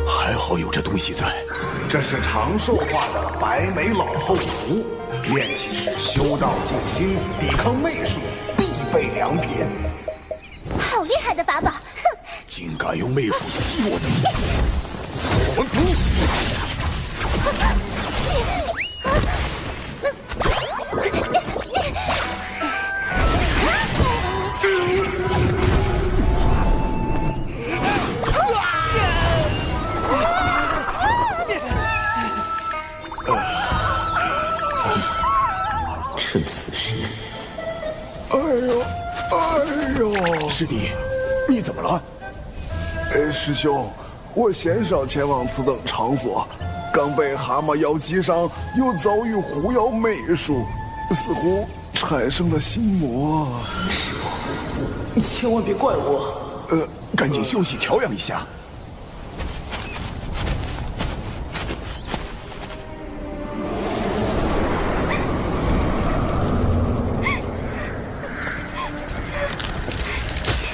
还好有这东西在。这是长寿化的白眉老后符，炼气时修道静心，抵抗媚术，必备良品。好厉害的法宝！哼，竟敢用媚术激我的！趁此时，哎呦！师弟，你怎么了？师兄，我鲜少前往此等场所，刚被蛤蟆妖击伤，又遭遇狐妖媚术，似乎产生了心魔。师傅，你千万别怪我。赶紧休息调养一下。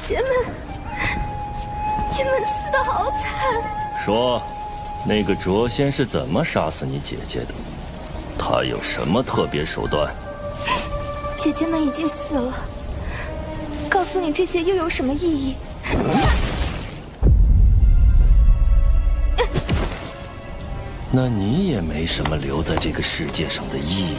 姐姐们，你们死得好惨！说，那个卓仙是怎么杀死你姐姐的？他有什么特别手段？姐姐们已经死了，告诉你这些又有什么意义？那你也没什么留在这个世界上的意义。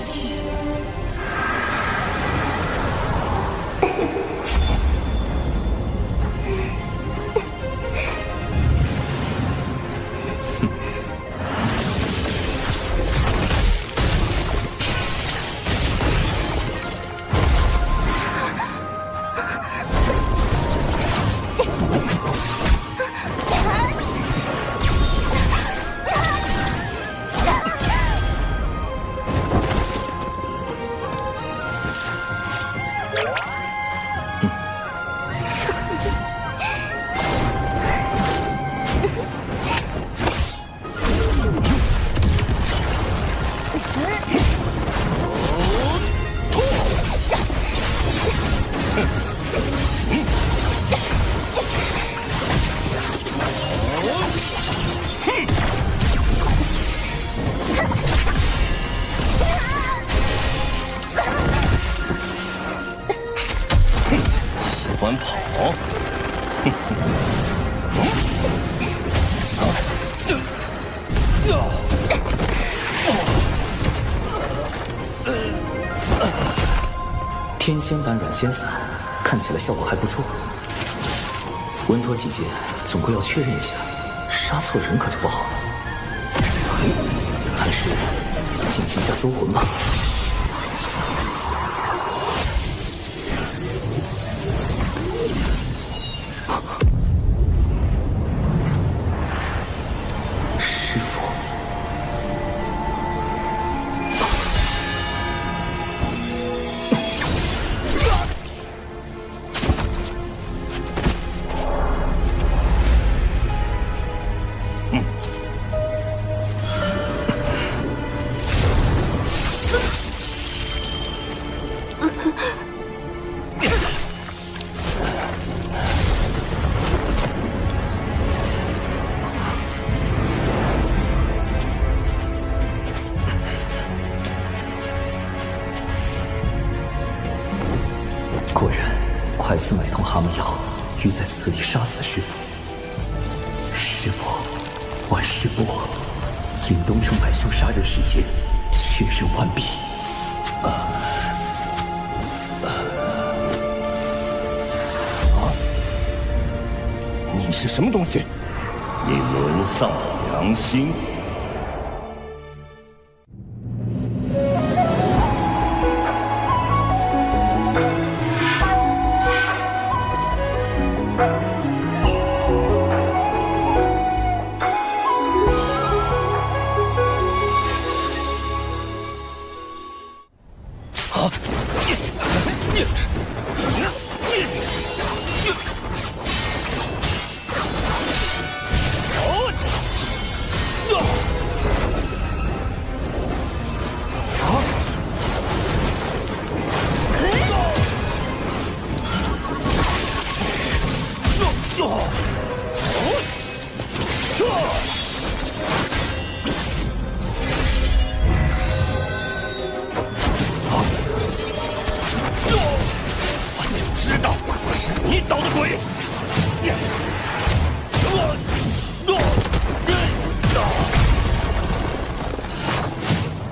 天仙版软仙散，看起来效果还不错。稳妥起见，总归要确认一下，杀错人可就不好了。还是进行一下搜魂吧。师傅，果然，快速买通蛤蟆药，欲在此地杀死师傅。师傅，万事不往，令东城百修杀人事件确认完毕。你是什么东西？你沦丧了良心！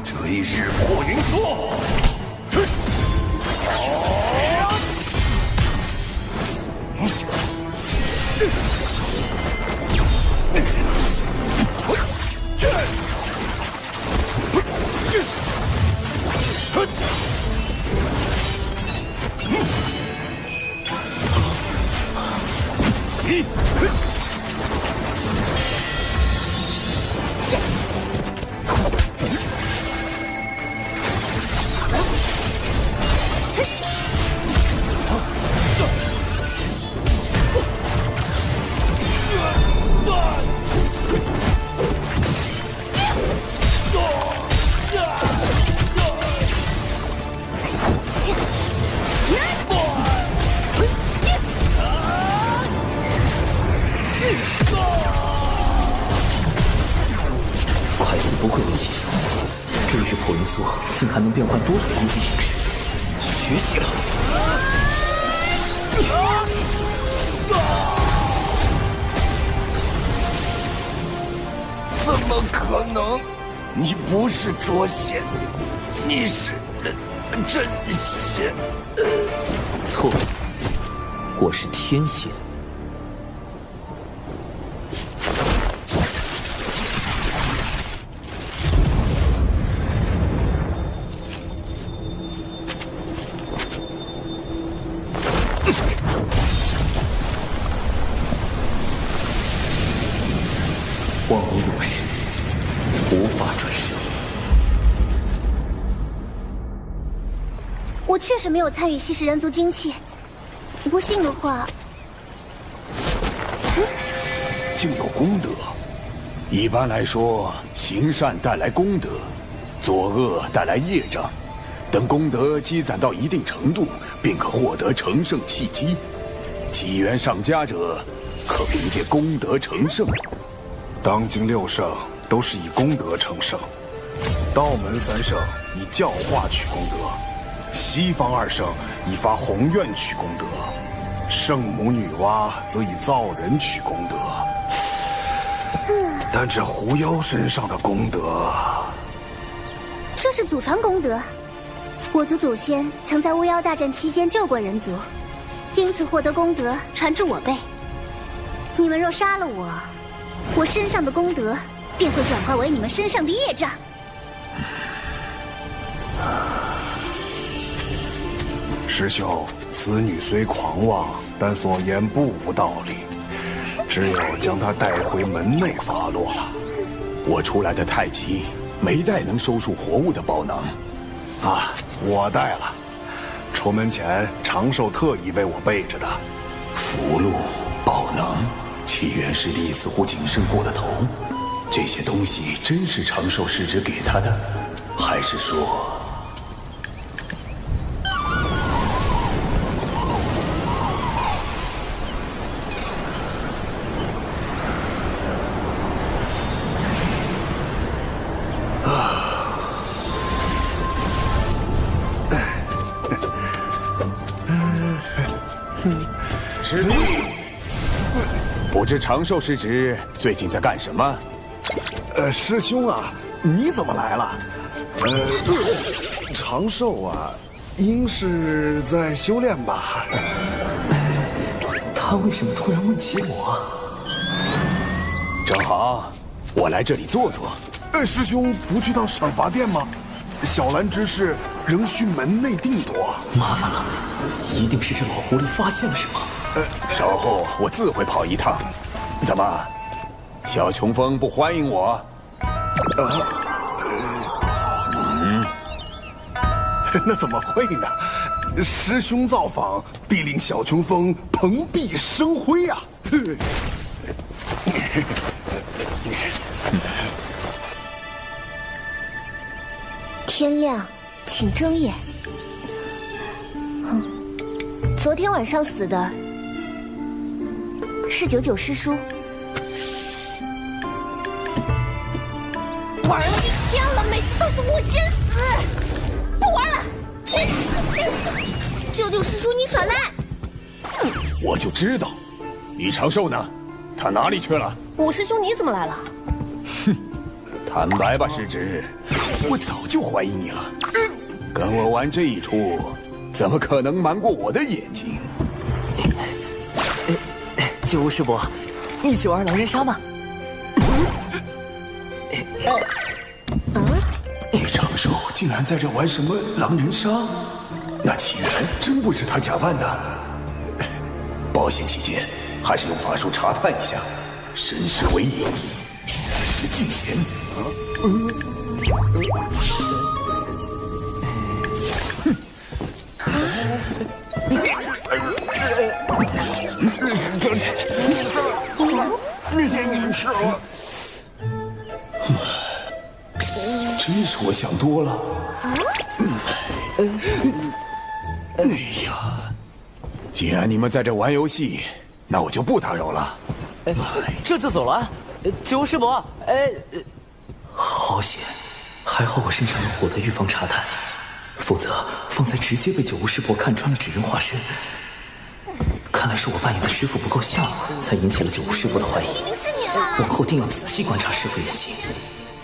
追日破云梭，不愧为奇修，追日破云梭竟还能变换多种攻击形式，学习了。怎么可能？你不是捉仙，你是真仙。错，我是天仙。万无有事，无法转生。我确实没有参与吸食人族精气，不信的话，竟有功德。一般来说，行善带来功德，作恶带来业障。等功德积攒到一定程度，便可获得成圣契机。机缘上佳者，可凭借功德成圣。当今6圣都是以功德成圣，道门3圣以教化取功德，西方2圣以发宏愿取功德，圣母女娲则以造人取功德。但这狐妖身上的功德，这是祖传功德。我族祖先曾在巫妖大战期间救过人族，因此获得功德传至我辈。你们若杀了我，我身上的功德便会转化为你们身上的业障。师兄，此女虽狂妄，但所言不无道理，只有将她带回门内发落。我出来的太急，没带能收束活物的宝囊。啊，我带了。出门前，长寿特意为我备着的。符箓、宝囊，其原师弟似乎谨慎过了头。这些东西真是长寿师侄给他的，还是说……师弟，不知长寿师侄最近在干什么？师兄啊，你怎么来了？长寿啊，应是在修炼吧？他为什么突然问起我？正好，我来这里坐坐。师兄不去趟赏罚殿吗？小兰之事仍需门内定夺。麻烦了，一定是这老狐狸发现了什么。稍后我自会跑一趟。怎么，小琼峰不欢迎我？那怎么会呢？师兄造访，必令小琼峰蓬荜生辉呀！天亮，请睁眼。昨天晚上死的是99师叔。玩了一天了，每次都是我先死，不玩了。99师叔，你耍赖！我就知道，李长寿呢？他哪里去了？五师兄，你怎么来了？哼，坦白吧，师侄，我早就怀疑你了。跟我玩这一出，怎么可能瞒过我的眼睛？九无师伯，一起玩狼人杀吗？李长寿竟然在这玩什么狼人杀？那起源真不是他假扮的。保险起见，还是用法术查探一下。身世为引，虚实尽显。真是我想多了。哎呀，既然你们在这玩游戏，那我就不打扰了。这就走了？九师伯，好险！还好我身上有火的预防查探，否则方才直接被九无师伯看穿了纸人化身。看来是我扮演的师傅不够像，才引起了九无师伯的怀疑。往后定要仔细观察师傅演习，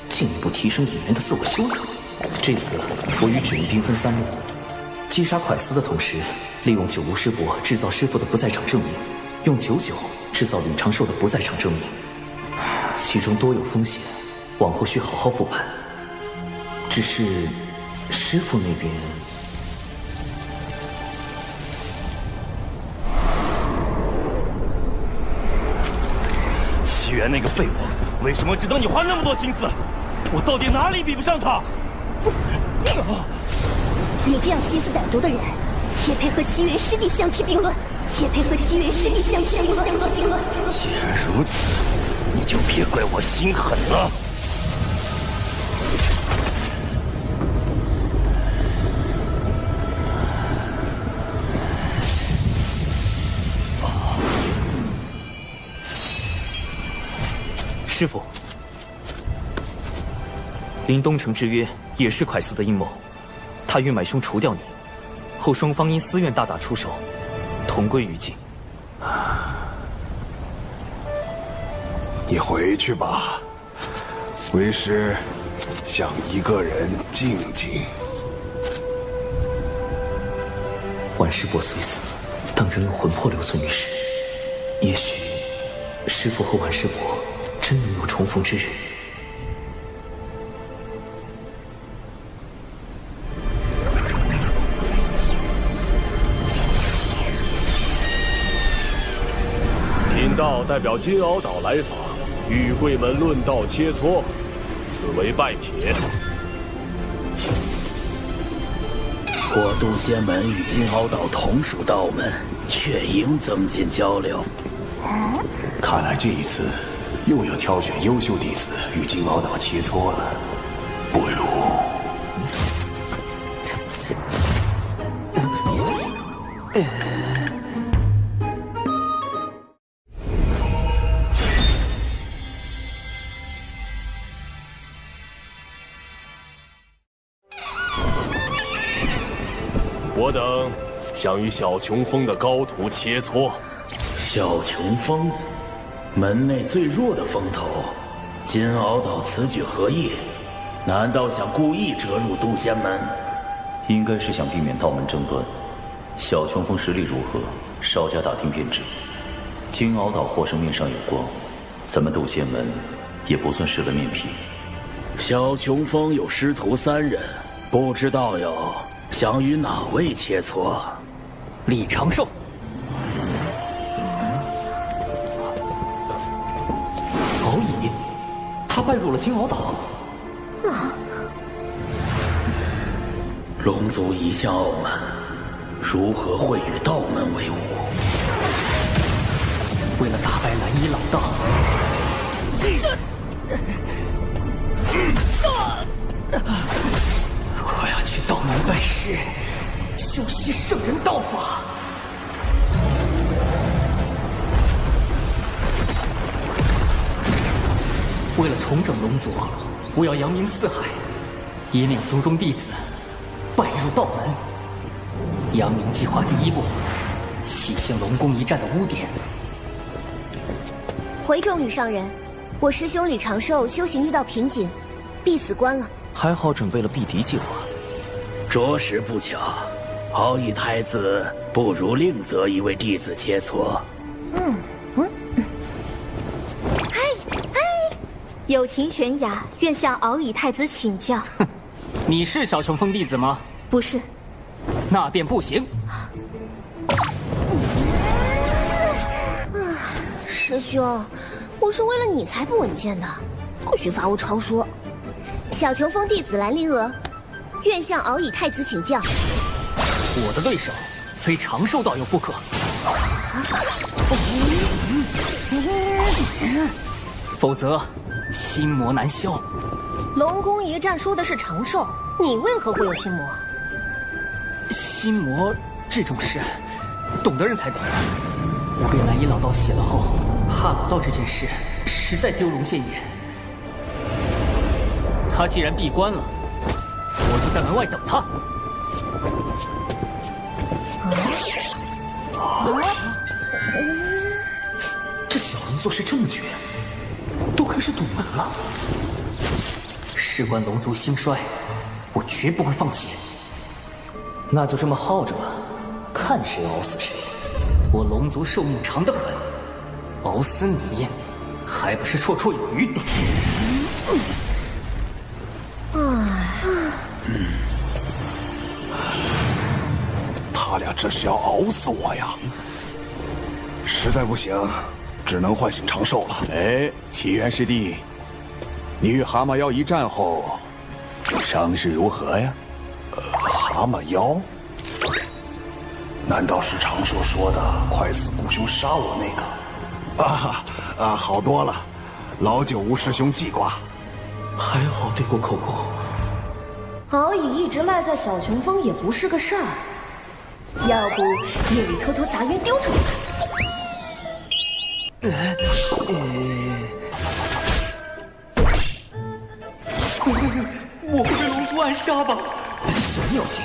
进一步提升演员的自我修养。这次我与纸人兵分3路，击杀蒯斯的同时，利用九无师伯制造师傅的不在场证明，用99制造李长寿的不在场证明。其中多有风险，往后需好好复盘。只是师傅那边……齐元那个废物，为什么只等你花那么多心思？我到底哪里比不上他？你这样心思歹毒的人，也配和齐元师弟相提并论？也配和齐元师弟相提并论？既然如此，你就别怪我心狠了。师傅，临东城之约也是蒯斯的阴谋，他欲买凶除掉你，后双方因私怨大打出手，同归于尽。你回去吧，为师想一个人静静。婉师伯虽死，但仍有魂魄留存于世，也许师父和婉师伯真能有重逢之日。道代表金鳌岛来访，与贵门论道切磋，此为拜帖。我渡仙门与金鳌岛同属道门，却应增进交流。看来这一次又要挑选优秀弟子与金鳌岛切磋了，不如……我等想与小琼峰的高徒切磋。小琼峰，门内最弱的峰头，金鳌岛此举何意？难道想故意折入渡仙门？应该是想避免道门争端。小琼峰实力如何，稍加打听便知。金鳌岛获胜面上有光，咱们渡仙门也不算失了面皮。小琼峰有师徒3人，不知道友想与哪位切磋？李长寿。敖乙，他拜入了金鳌岛。龙族一向傲慢，如何会与道门为伍？为了打败蓝衣老道，我要去道门拜师，修习圣人道法。为了重整龙族，我要扬名四海，引领族中弟子拜入道门。扬名计划第1步，洗清龙宫一战的污点。回众女上人，我师兄李长寿修行遇到瓶颈，必死关了。还好准备了避敌计划。着实不巧，敖乙太子不如另择一位弟子切磋。友情玄雅，愿向敖乙太子请教。你是小琼峰弟子吗？不是。那便不行。师兄，我是为了你才不稳健的，不许发无超说。小琼峰弟子兰陵娥，愿向敖乙太子请教。我的对手非长寿道友不可。否则心魔难消。龙宫一战输的是长寿，你为何会有心魔？心魔这种事，懂的人才懂。我被蓝衣老道洗了后，哈老道这件事实在丢龙现眼。他既然闭关了，我就在门外等他。这小龙座是这么绝，都开始堵门了。事关龙族兴衰，我绝不会放弃。那就这么耗着吧，看谁熬死谁。我龙族寿命长得很，熬死你还不是绰绰有余。他俩这是要熬死我呀！实在不行，只能唤醒长寿了。哎，启元师弟，你与蛤蟆妖一战后，伤势如何呀？蛤蟆妖？难道是长寿说的快死不休杀我那个？好多了，老九吴师兄记挂。还好对过口供。敖乙一直赖在小琼峰也不是个事儿，要不夜里偷偷砸晕丢出来。我会被龙族暗杀吧？小尿精，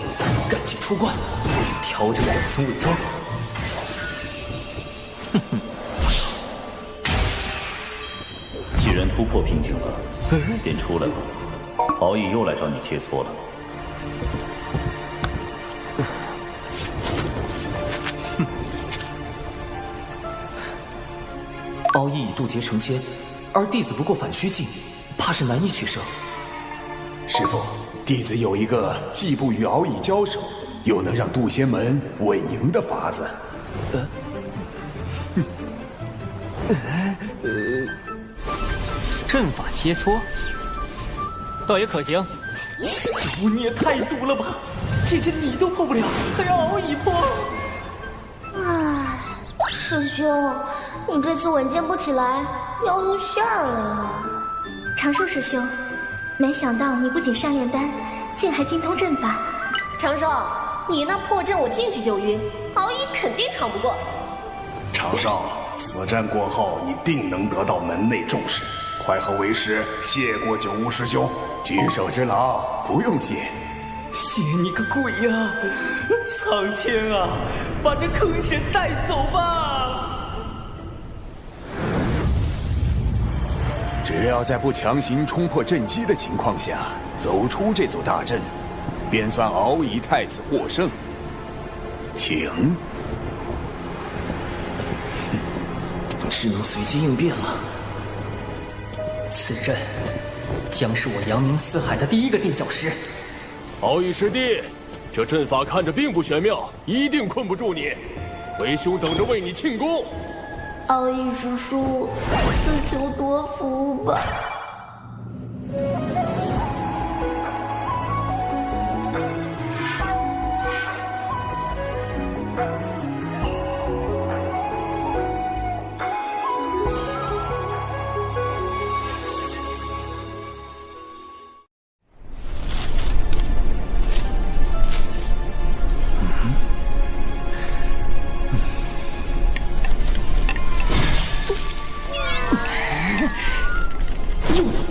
赶紧出关，调整2层伪装。既然突破瓶颈了，便出来吧。敖乙又来找你切磋了。敖乙以渡劫成仙，而弟子不过反虚境，怕是难以取胜。师父，弟子有一个既不与敖乙交手，又能让渡仙门稳赢的法子。阵法切磋，倒也可行。酒你也太毒了吧！这阵你都破不了，还让敖乙破。唉，师兄，你这次稳健不起来，要露馅儿了呀。长寿师兄，没想到你不仅善炼丹，竟还精通阵法。长寿，你那破阵我进去就晕，敖乙肯定闯不过。长少，此战过后，你定能得到门内重视。快和为师谢过九巫师兄。举手之劳，不用谢。谢你个鬼呀！苍天啊，把这坑神带走吧！只要在不强行冲破阵基的情况下走出这座大阵，便算敖乙太子获胜。请。只能随机应变了。此阵将是我扬名四海的第一个垫脚石。敖乙师弟，这阵法看着并不玄妙，一定困不住你。为兄等着为你庆功。敖乙师叔，自求多福吧。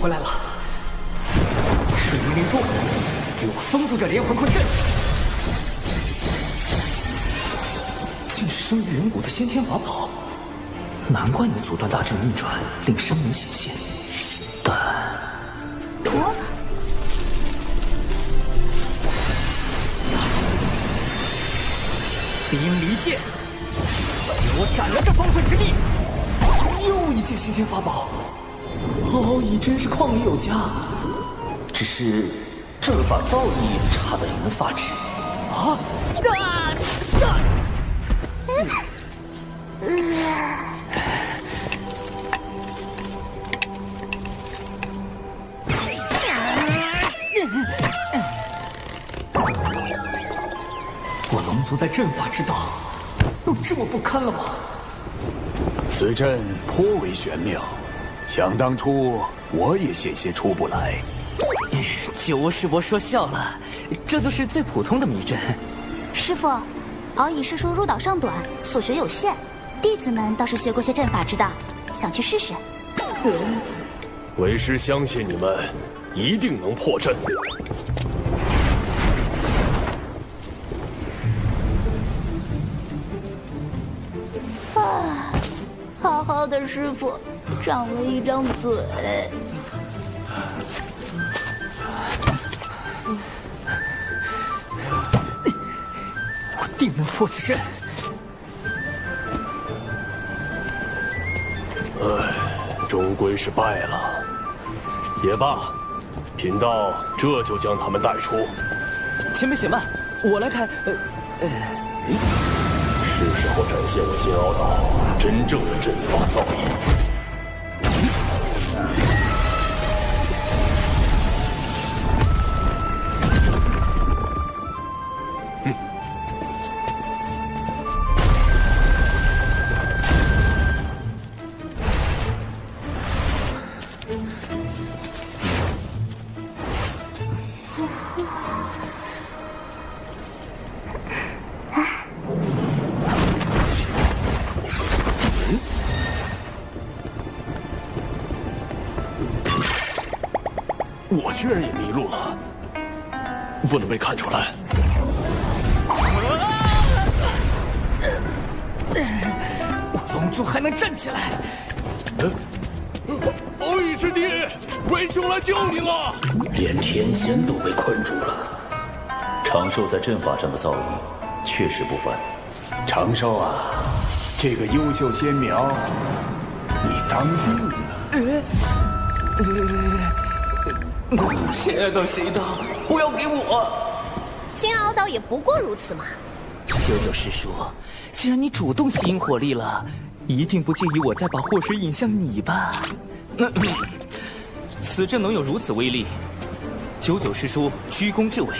回来了，水灵灵珠，给我封住这连环困阵！竟是生于远古的先天法宝，难怪能阻断大阵运转，令生灵显现。但，离阴离剑，给我斩了这方寸之地！又一件先天法宝。敖乙真是旷里有加，只是阵法造诣差得令人发指。我龙族在阵法之道有这么不堪了吗？此阵颇为玄妙。想当初，我也险些出不来。九巫师伯说笑了，这就是最普通的迷阵。师傅，敖乙师叔入岛尚短，所学有限，弟子们倒是学过些阵法之道，想去试试。为师相信你们一定能破阵。好好的师傅，长了一张嘴。我定能破此阵。终归是败了。也罢，贫道这就将他们带出。前辈且慢，我来开。是时候展现我金鳌岛真正的阵法造诣。我居然也迷路了，不能被看出来。我龙族还能站起来！敖乙师弟，为兄来救你了！连天仙都被困住了。长寿在阵法上的造诣确实不凡。长寿啊，这个优秀仙苗，你当定了。谁爱当谁当，不要给我！金鳌岛也不过如此嘛。九九师叔，既然你主动吸引火力了，一定不介意我再把祸水引向你吧？此阵能有如此威力，99师叔居功至伟。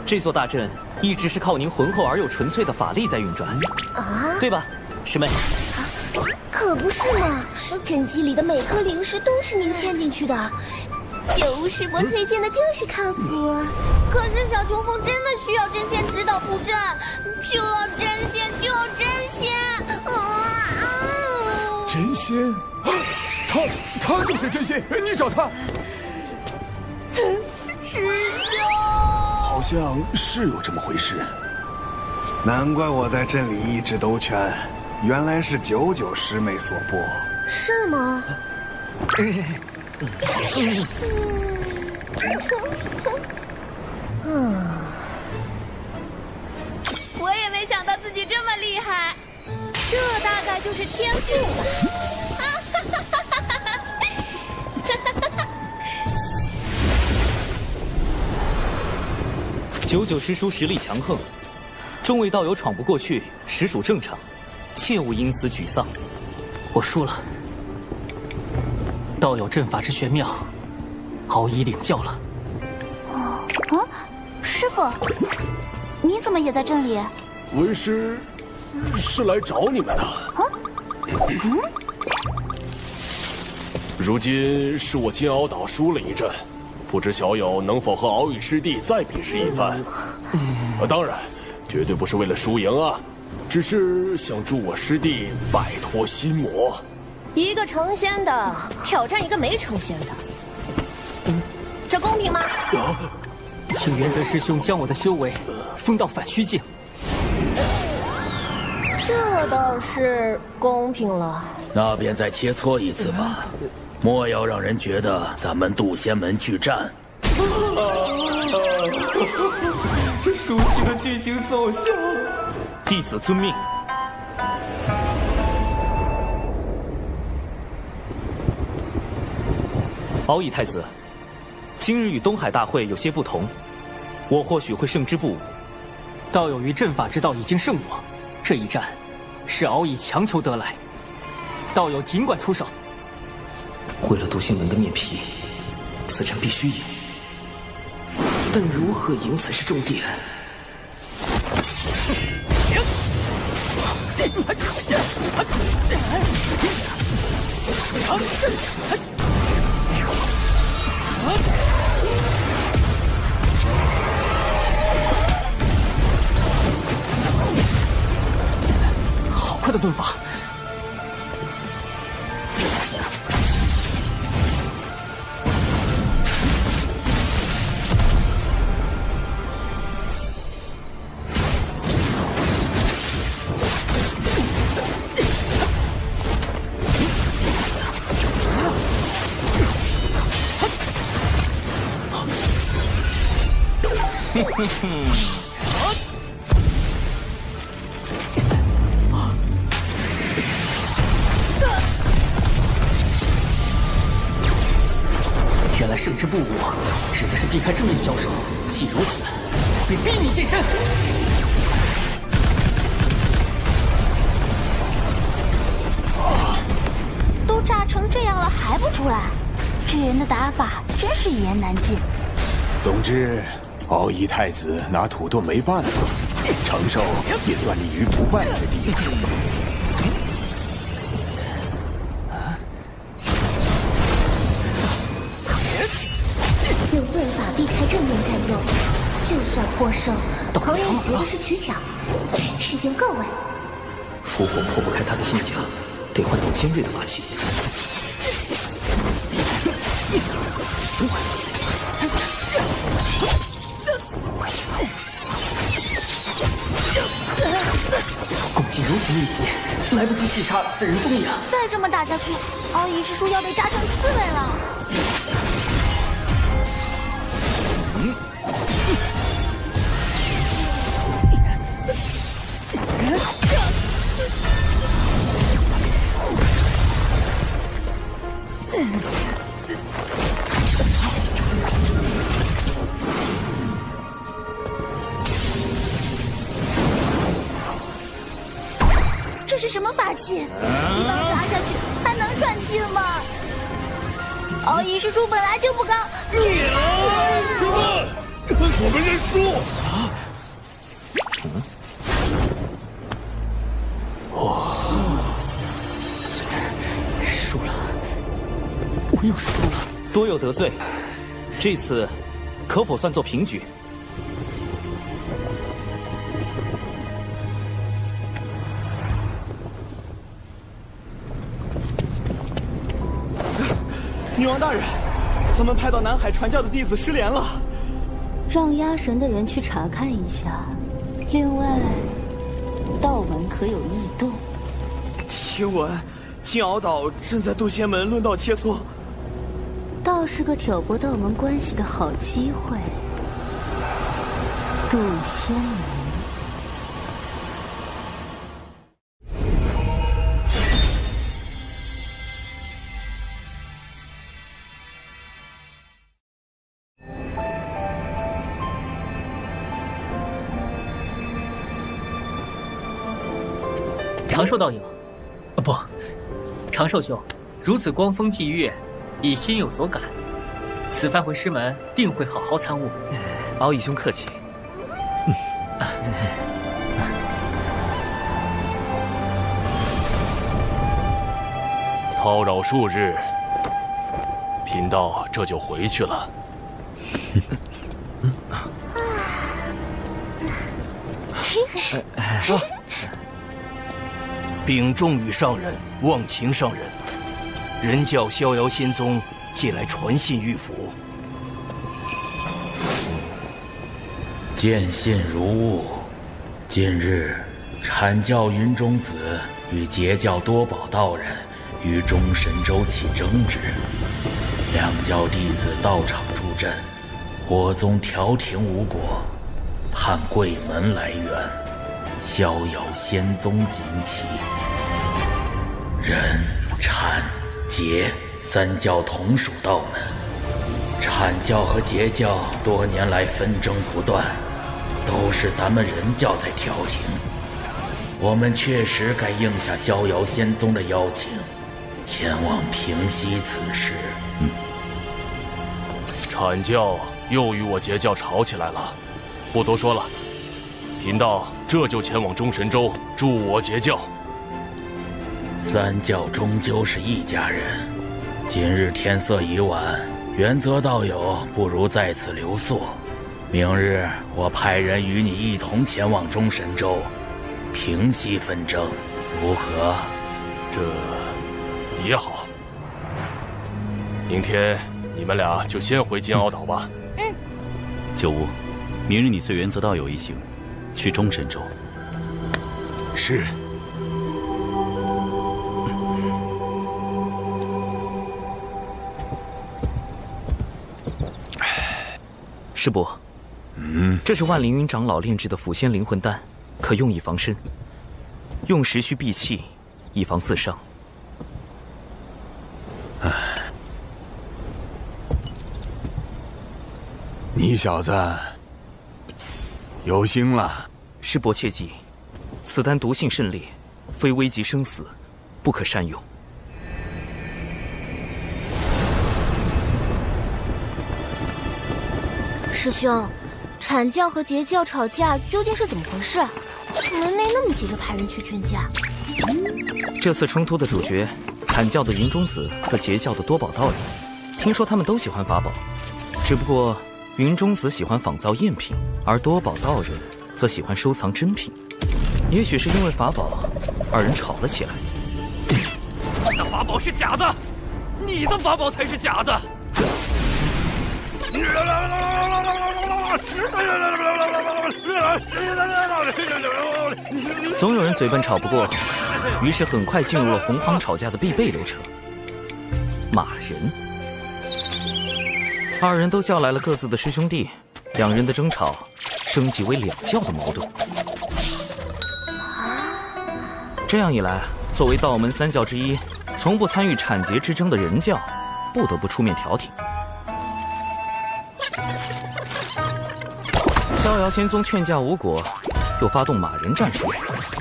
这座大阵一直是靠您浑厚而又纯粹的法力在运转，对吧，师妹？可不是嘛，阵基里的每颗灵石都是您嵌进去的。九巫师伯推荐的就是靠谱。可是小琼峰真的需要真仙指导布阵，就要真仙，就要真仙！真仙？他就是真仙，你找他。师兄，好像是有这么回事。难怪我在镇里一直兜圈，原来是99师妹所拨。是吗？我也没想到自己这么厉害，这大概就是天赋99师叔实力强横，众位道友闯不过去，实属正常，切勿因此沮丧。我输了，道友阵法之玄妙，敖乙领教了。师傅，你怎么也在镇里？为师是来找你们的。如今是我金鳌岛输了一阵，不知小友能否和敖乙师弟再比试一番？当然，绝对不是为了输赢啊，只是想助我师弟摆脱心魔。一个成仙的挑战一个没成仙的，这公平吗？请元泽师兄将我的修为封到反虚境。这倒是公平了。那便再切磋一次吧，莫要让人觉得咱们渡仙门拒战。这熟悉的剧情走向，弟子遵命。敖乙太子，今日与东海大会有些不同，我或许会胜之不武。道友于阵法之道已经胜我，这一战是敖乙强求得来，道友尽管出手。为了渡仙门的面皮，此战必须赢，但如何赢才是重点。好快的盾法！原来胜之不武指的是避开正面交手，既如此，便逼你现身。都炸成这样了还不出来，这人的打法真是一言难尽。总之，敖乙太子拿土遁没办法，承受也算立于不败之地。用盾法避开正面战斗，就算获胜，旁人觉得是取巧。师兄各位，伏火破不开他的心墙，得换点尖锐的法器。攻击如此密集，来不及细查此人踪影。再这么打下去，敖乙师叔要被炸成刺猬了。这是什么法器？一刀砸下去还能喘气吗？敖乙师叔本来就不高。什么？我们认输！输了，我又输了，多有得罪。这次可否算作平局？女王大人，咱们派到南海传教的弟子失联了，让压神的人去查看一下。另外，道门可有异动？听闻金鳌岛正在渡仙门论道切磋，倒是个挑拨道门关系的好机会。渡仙门。长寿道友，不，长寿兄，如此光风霁月，已心有所感。此番回师门，定会好好参悟。敖乙兄客气。叨扰数日，贫道这就回去了。禀众羽上人，忘情上人，人教逍遥仙宗借来传信玉符。见信如晤。近日，阐教云中子与截教多宝道人于中神州起争执，两教弟子到场助阵，我宗调停无果，盼贵门来援，逍遥仙宗锦旗。人、阐、截三教同属道门，阐教和截教多年来纷争不断，都是咱们人教在调停。我们确实该应下逍遥仙宗的邀请，前往平息此事。阐教又与我截教吵起来了，不多说了，贫道这就前往中神州助我截教。三教终究是一家人，今日天色已晚，元泽道友不如在此留宿。明日我派人与你一同前往中神州，平息纷争，如何？这也好。明天你们俩就先回金鳌岛吧。九乌，明日你随元泽道友一行去中神州。是。师伯，这是万凌云长老炼制的腐仙灵魂丹，可用以防身。用时需闭气，以防自伤。你小子有心了。师伯切记，此丹毒性甚烈，非危及生死，不可擅用。师兄，阐教和截教吵架究竟是怎么回事？门内那么急着派人去劝架。这次冲突的主角，阐教的云中子和截教的多宝道人，听说他们都喜欢法宝，只不过云中子喜欢仿造赝品，而多宝道人则喜欢收藏真品。也许是因为法宝，二人吵了起来。那法宝是假的，你的法宝才是假的。总有人嘴笨吵不过，于是很快进入了洪荒吵架的必备流程——骂人。二人都叫来了各自的师兄弟，两人的争吵升级为两教的矛盾。这样一来，作为道门三教之一，从不参与阐截之争的人教，不得不出面调停。逍遥仙宗劝架无果，又发动骂人战术，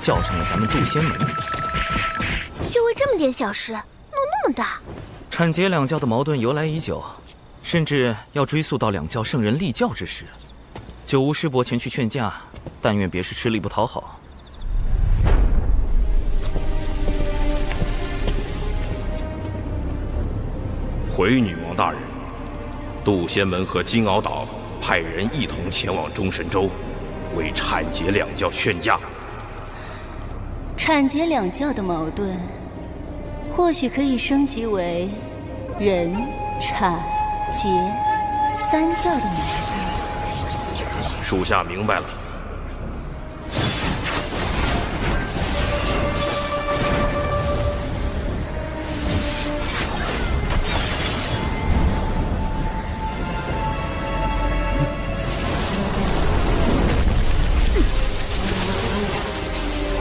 叫上了咱们渡仙门。这么点小事，弄那么大？阐解两教的矛盾由来已久，甚至要追溯到两教圣人立教之时。九无师伯前去劝架，但愿别是吃力不讨好。回女王大人，杜仙门和金鳌岛派人一同前往中神州，为阐解两教劝架。阐解两教的矛盾，或许可以升级为人、阐、结三教的矛盾。属下明白了。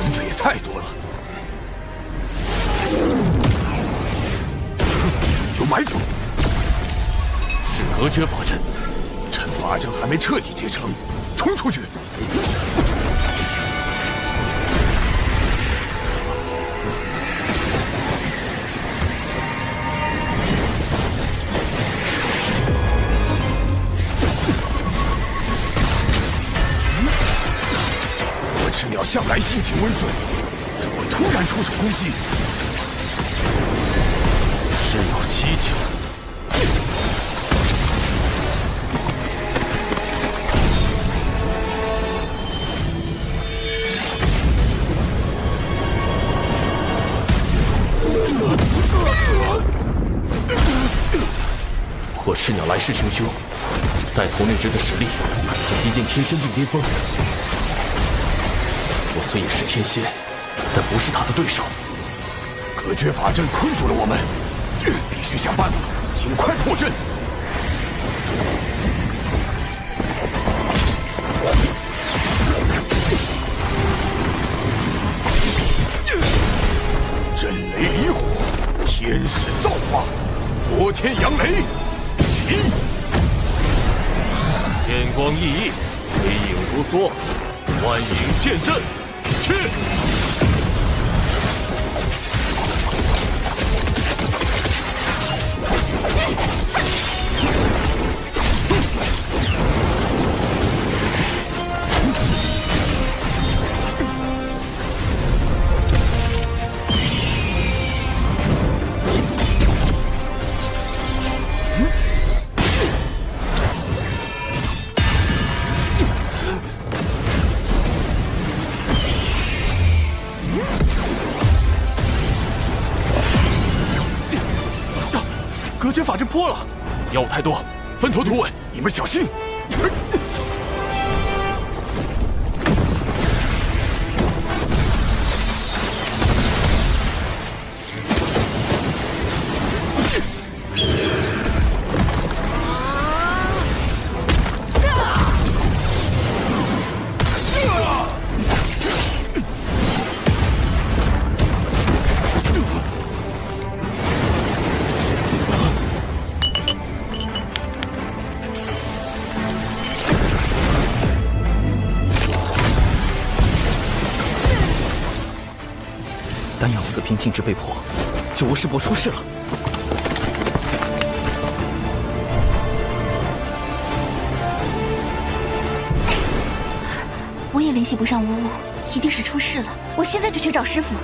蚊子也太多了，有埋伏，是隔绝法阵。趁法阵还没彻底结成，冲出去！我赤鸟向来性情温顺，怎么突然出手攻击？事有蹊跷。我赤鸟来势汹汹，带头那只的实力将逼近天仙境巅峰。我虽也是天仙，但不是他的对手。隔绝法阵困住了我们，必须想办法尽快破阵。震雷离火，天使造化，摩天扬雷，起！天光熠熠，黑影如梭，万影见阵，去！隔绝法阵破了，妖物太多，分头突围，你们小心！丹阳四平禁制被破，九无师伯出事了。我也联系不上无误，一定是出事了。我现在就去找师傅。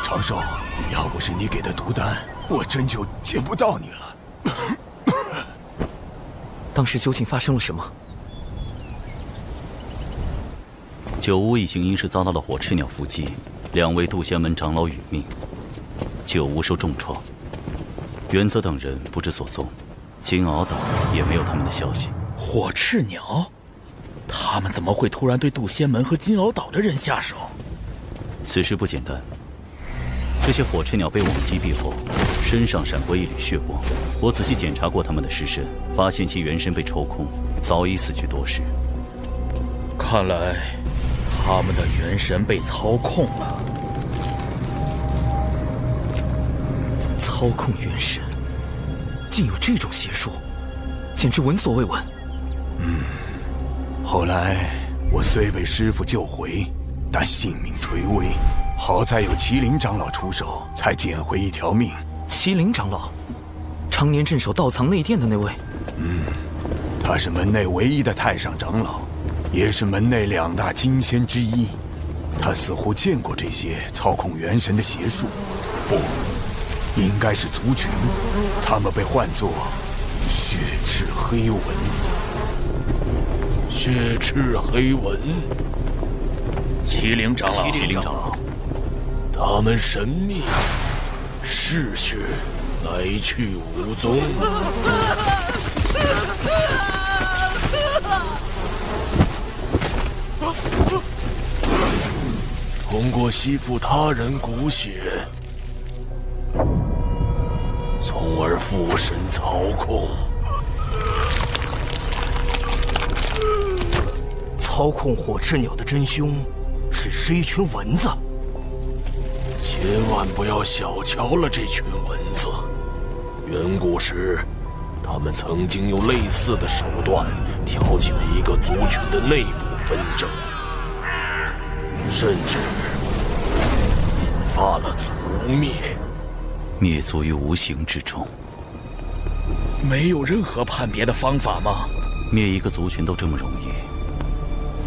长寿，要不是你给的毒丹，我真就见不到你了。当时究竟发生了什么？九巫一行因是遭到了火赤鸟伏击，2位渡仙门长老殒命，九巫受重创，原则等人不知所踪，金鳌岛也没有他们的消息。火赤鸟，他们怎么会突然对渡仙门和金鳌岛的人下手？此事不简单。这些火赤鸟被我们击毙后，身上闪过一缕血光。我仔细检查过他们的尸身，发现其元神被抽空，早已死去多时。看来，他们的元神被操控了。操控元神，竟有这种邪术，简直闻所未闻。后来我虽被师父救回，但性命垂危。好在有麒麟长老出手，才捡回一条命。麒麟长老，常年镇守道藏内殿的那位。他是门内唯一的太上长老，也是门内2大金仙之一。他似乎见过这些操控元神的邪术，不，应该是族群。他们被唤作血赤黑纹。血赤黑纹，麒麟长老，麒麟长老。他们神秘，嗜血，来去无踪。通过吸附他人骨血，从而附身操控。操控火赤鸟的真凶，只是一群蚊子。千万不要小瞧了这群蚊子。远古时，他们曾经用类似的手段挑起了一个族群的内部纷争，甚至引发了族灭。灭族于无形之中。没有任何判别的方法吗？灭一个族群都这么容易，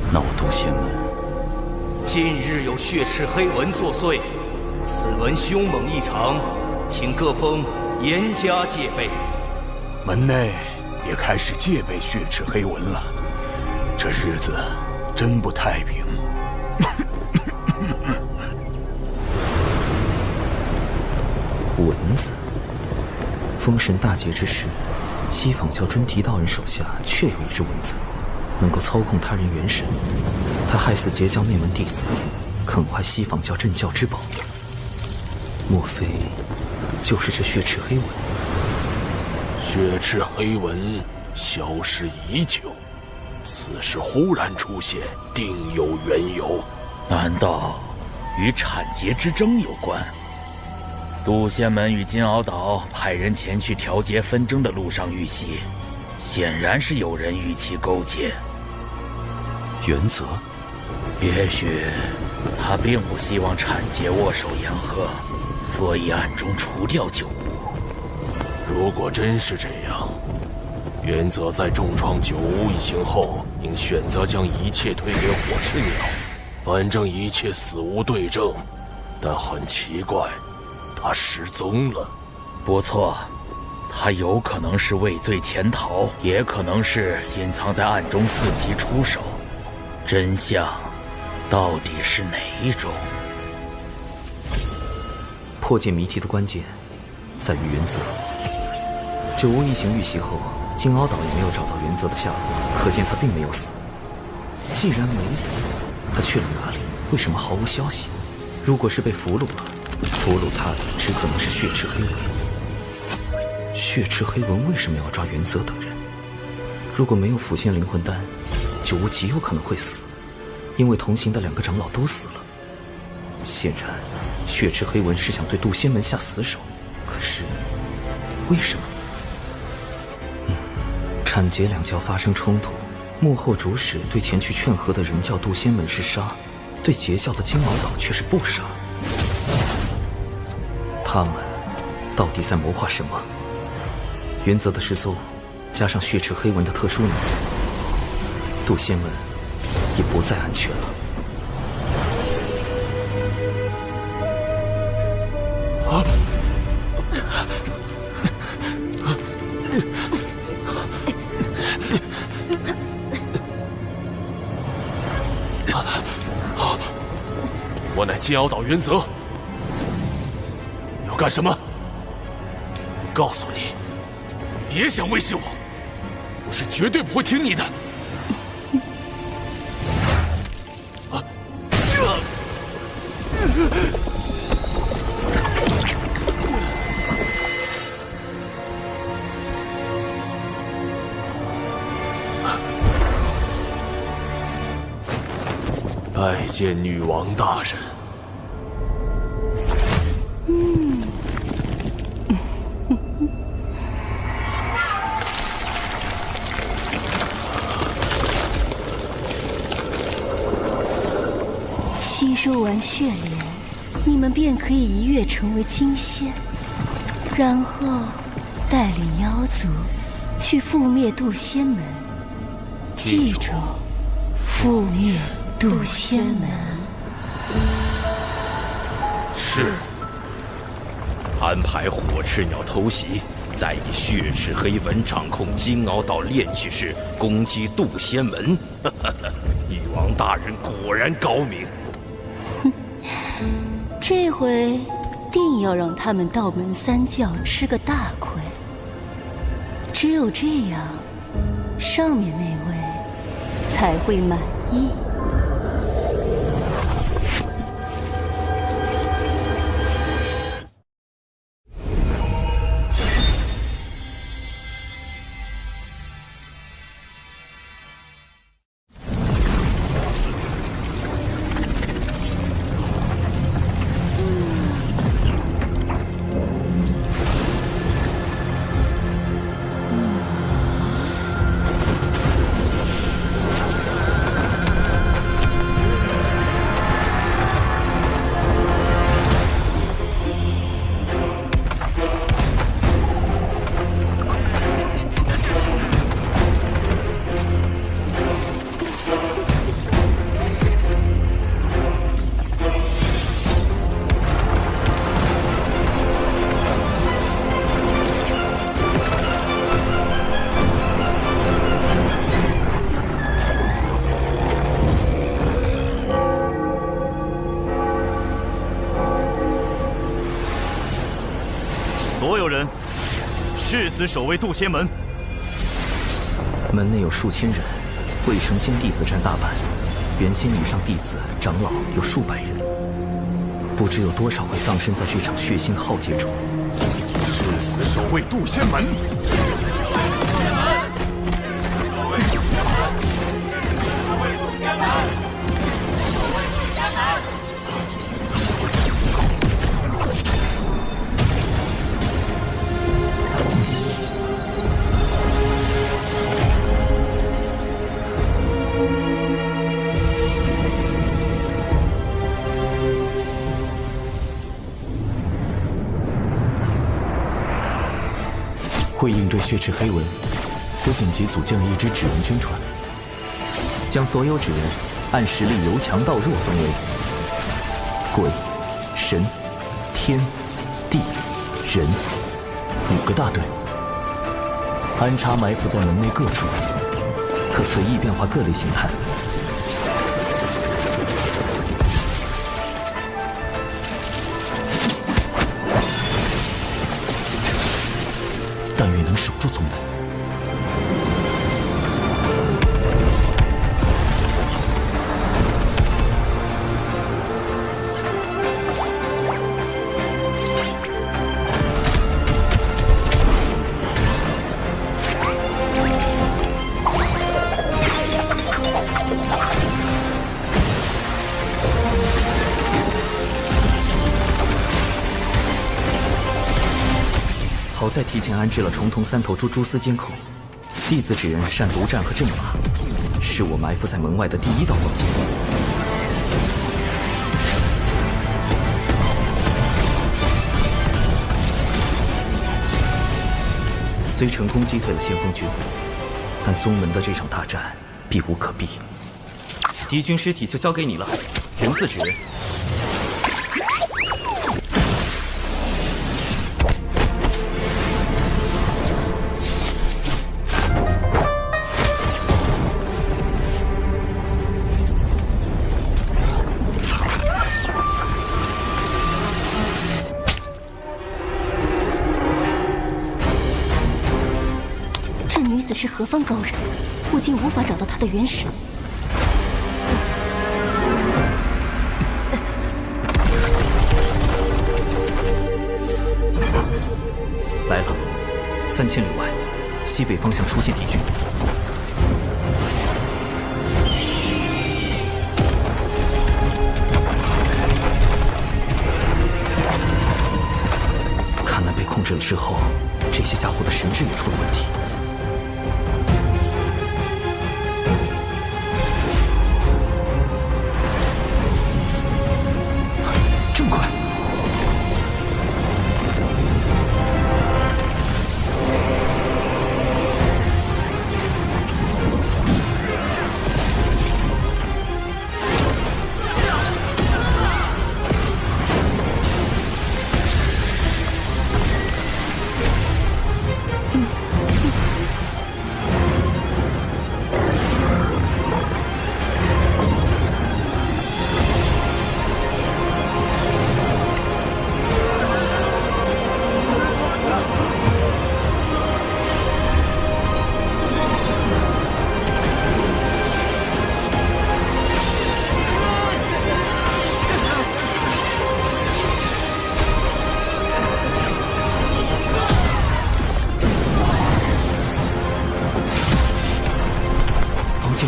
那我渡仙门。近日有血赤黑纹作祟。此纹凶猛异常，请各封严加戒备。门内也开始戒备血赤黑纹了，这日子真不太平。蚊子。封神大劫之时，西坊教尊提道人手下确有一只蚊子，能够操控他人元神。他害死截教内门弟子，啃坏西坊教镇教之宝。莫非就是这血赤黑纹？血赤黑纹消失已久，此时忽然出现，定有缘由。难道与产劫之争有关？渡仙门与金鳌岛派人前去调节纷争的路上遇袭，显然是有人与其勾结。原则？也许他并不希望产劫握手言和，所以暗中除掉九巫。如果真是这样，原则在重创九巫一行后，应选择将一切推给火赤鸟，反正一切死无对证。但很奇怪，他失踪了。不错，他有可能是畏罪潜逃，也可能是隐藏在暗中伺机出手。真相到底是哪一种？破解谜题的关键在于原则。九巫一行遇袭后，金鳌岛也没有找到原则的下落，可见他并没有死。既然没死，他去了哪里？为什么毫无消息？如果是被俘虏了，俘虏他的只可能是血赤黑纹。血赤黑纹为什么要抓原则等人？如果没有腐仙灵魂丹，九巫极有可能会死，因为同行的2个长老都死了。显然，血赤黑纹是想对渡仙门下死手，可是为什么？产劫2教发生冲突，幕后主使对前去劝和的人教渡仙门是杀，对截教的金鳌岛却是不杀。他们到底在谋划什么？原则的失踪，加上血赤黑纹的特殊能力，渡仙门也不再安全了。金鳌岛原则。你要干什么？我告诉你，别想威胁我，我是绝对不会听你的。拜见女王大人。吸收完血莲，你们便可以一跃成为金仙，然后带领妖族去覆灭渡仙门。记住，覆灭渡仙门。是。安排火赤鸟偷袭，再以血赤黑纹掌控金鳌岛炼气室，攻击渡仙门。女王大人果然高明。这回定要让他们道门三教吃个大亏。只有这样，上面那位才会满意。所有人誓死守卫渡仙门。门内有数千人，未成仙弟子占大半，元仙以上弟子、长老有数百人，不知有多少会葬身在这场血腥浩劫中。誓死守卫渡仙门。为应对血赤黑纹，我紧急组建了一支纸人军团，将所有纸人按实力由强到弱分为鬼、神、天、地、人5个大队，安插埋伏在门内各处，可随意变化各类形态。但愿能守住宗门。好在提前安置了重瞳3头猪蛛丝监控，弟子纸人善独战和阵法，是我埋伏在门外的第一道防线。虽成功击退了先锋军，但宗门的这场大战避无可避。敌军尸体就交给你了，人字纸人。的是何方高人，我竟无法找到他的原始。来了，3000里外，西北方向出现敌军。看来被控制了之后，这些家伙的神智也出了问题。这么快！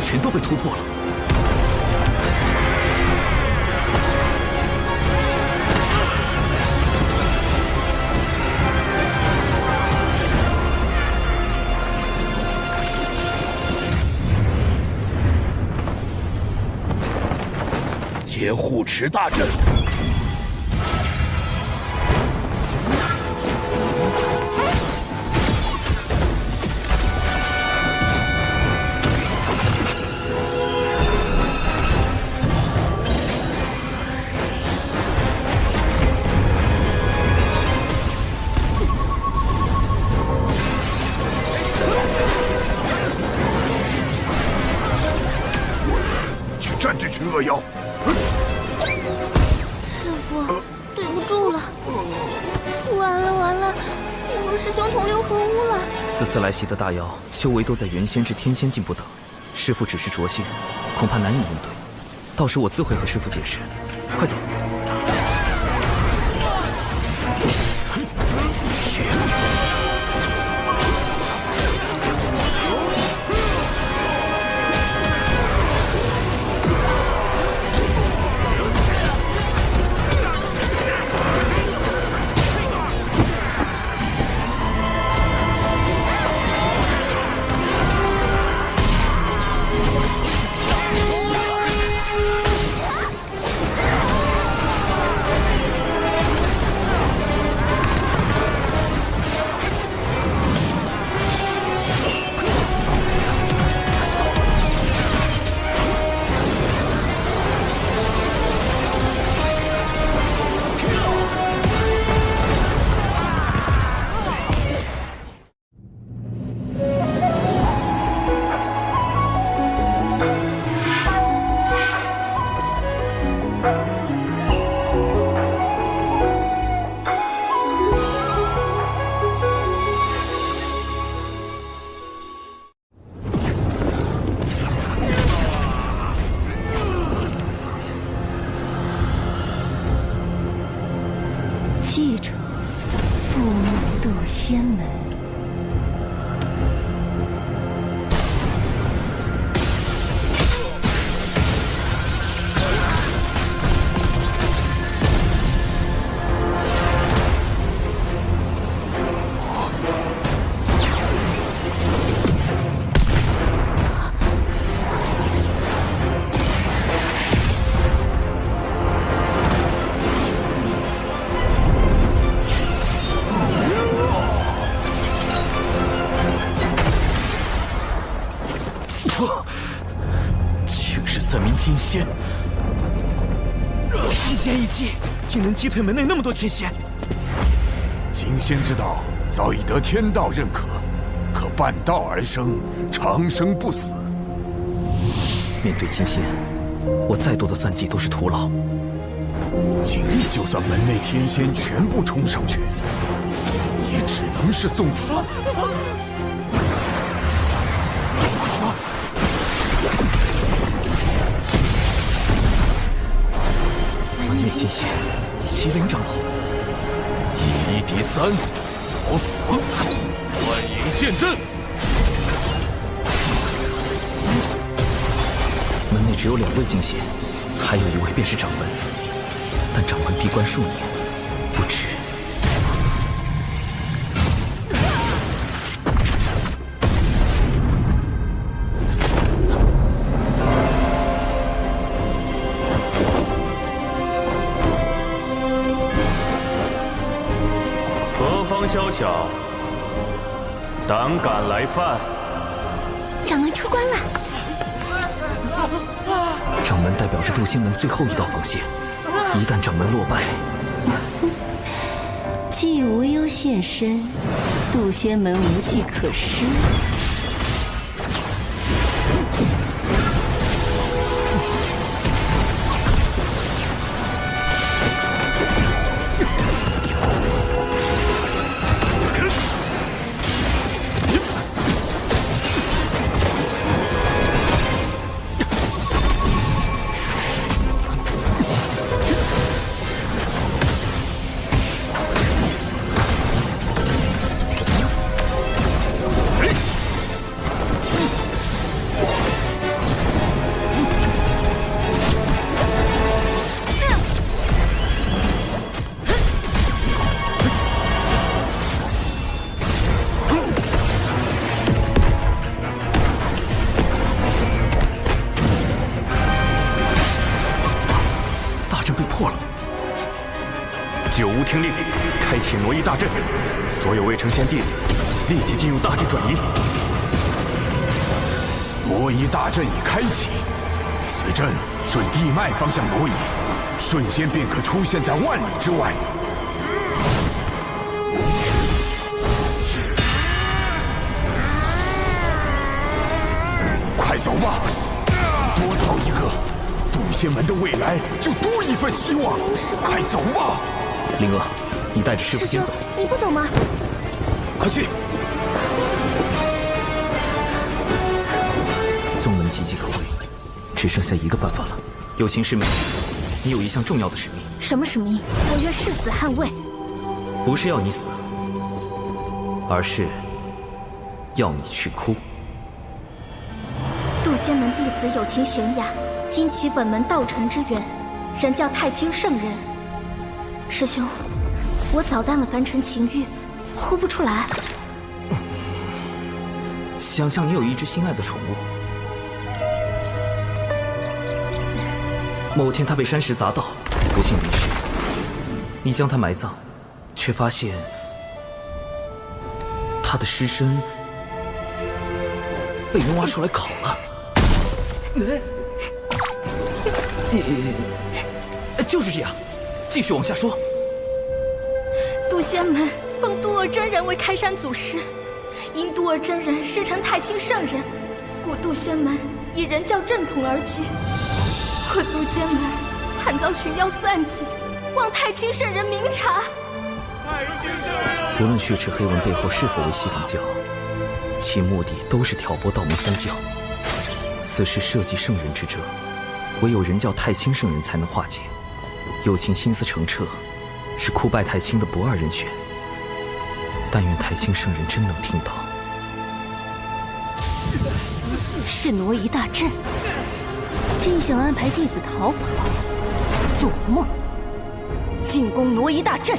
全都被突破了。劫护持大阵。战这群恶妖！师父，对不住了，完了完了，我们师兄同流合污了。此次来袭的大妖修为都在元仙至天仙境不等，师父只是着仙，恐怕难以应对。到时我自会和师父解释。快走！记着，覆灭渡仙门。竟是3名金仙！金仙一击，竟能击退门内那么多天仙。金仙之道早已得天道认可，可半道而生，长生不死。面对金仙，我再多的算计都是徒劳。今日就算门内天仙全部冲上去，也只能是送死。金仙，麒麟长老，以1敌3，找死！幻影剑阵。门内只有2位金仙，还有1位便是掌门，但掌门闭关数年，不知。何方宵小，胆敢来犯？掌门出关了。掌门代表着渡仙门最后一道防线，一旦掌门落败，既无忧现身，渡仙门无计可施。九无听令，开启挪移大阵，所有未成仙弟子立即进入大阵转移。挪移大阵已开启，此阵顺地脉方向挪移，瞬间便可出现在万里之外。快走吧，多逃一个，渡仙门的未来就多一份希望。快走吧。灵儿，你带着师傅先走。你不走吗？快去！宗门岌岌可危，只剩下一个办法了。有情师妹，你有一项重要的使命。什么使命？我愿誓死捍卫。不是要你死，而是要你去哭。渡仙门弟子有情娴雅，今起本门道成之缘，人叫太清圣人。师兄，我早淡了凡尘情欲，哭不出来。想象你有一只心爱的宠物，某天它被山石砸到，不幸离世，你将它埋葬，却发现它的尸身被人挖出来烤了。就是这样，继续往下说。渡仙门奉渡厄真人为开山祖师，因渡厄真人师承太清圣人，故渡仙门以人教正统而居。我渡仙门惨遭寻妖算计，望太清圣人明察。不论血池黑纹背后是否为西方教，其目的都是挑拨道门三教。此事涉及圣人之争，唯有人教太清圣人才能化解。有情心思澄澈，是哭拜太清的不二人选。但愿太清圣人真能听到。是挪移大阵，竟想安排弟子逃跑，做梦！进攻挪移大阵！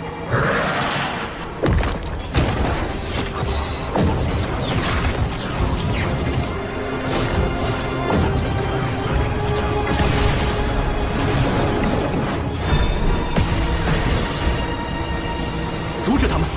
阻止他们！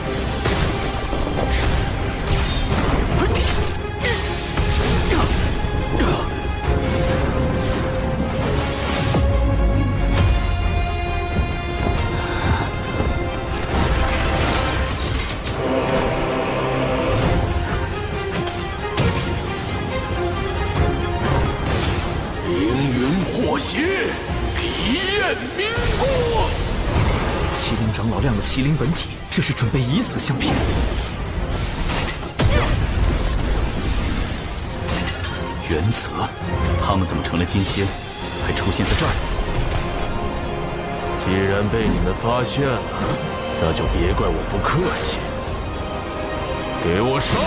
凌云破邪，一焰明光。麒麟长老亮了麒麟本体，这是准备以死相拼。原则，他们怎么成了金仙，还出现在这儿？既然被你们发现了，那就别怪我不客气。给我上！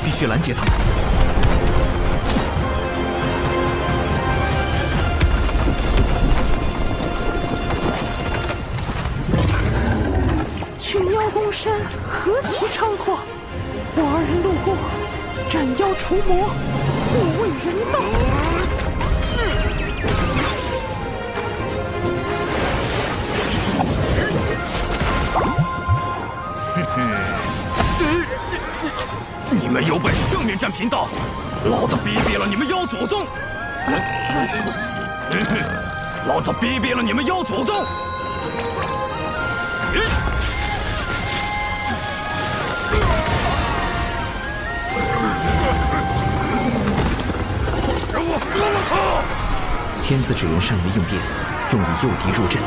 必须拦截他们。群妖攻山，何其猖狂！我二人路过，斩妖除魔，不为人道。你们有本事正面战贫道，老子逼毙了你们妖祖宗！老子逼毙了你们妖祖宗！让我服了他！天子指人善于应变，用以诱敌入阵。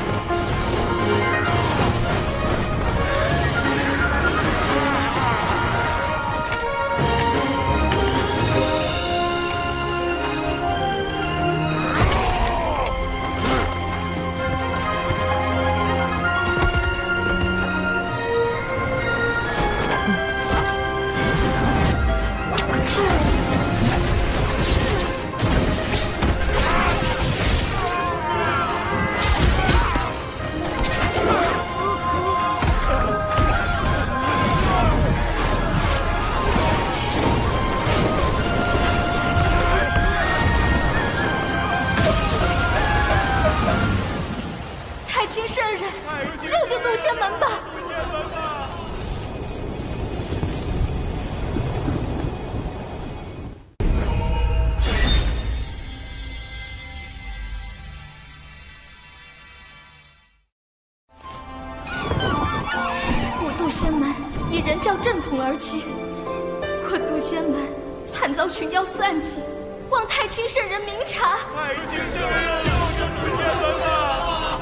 惨遭群妖算计，望太清圣人明察。太清圣人又是出现门了！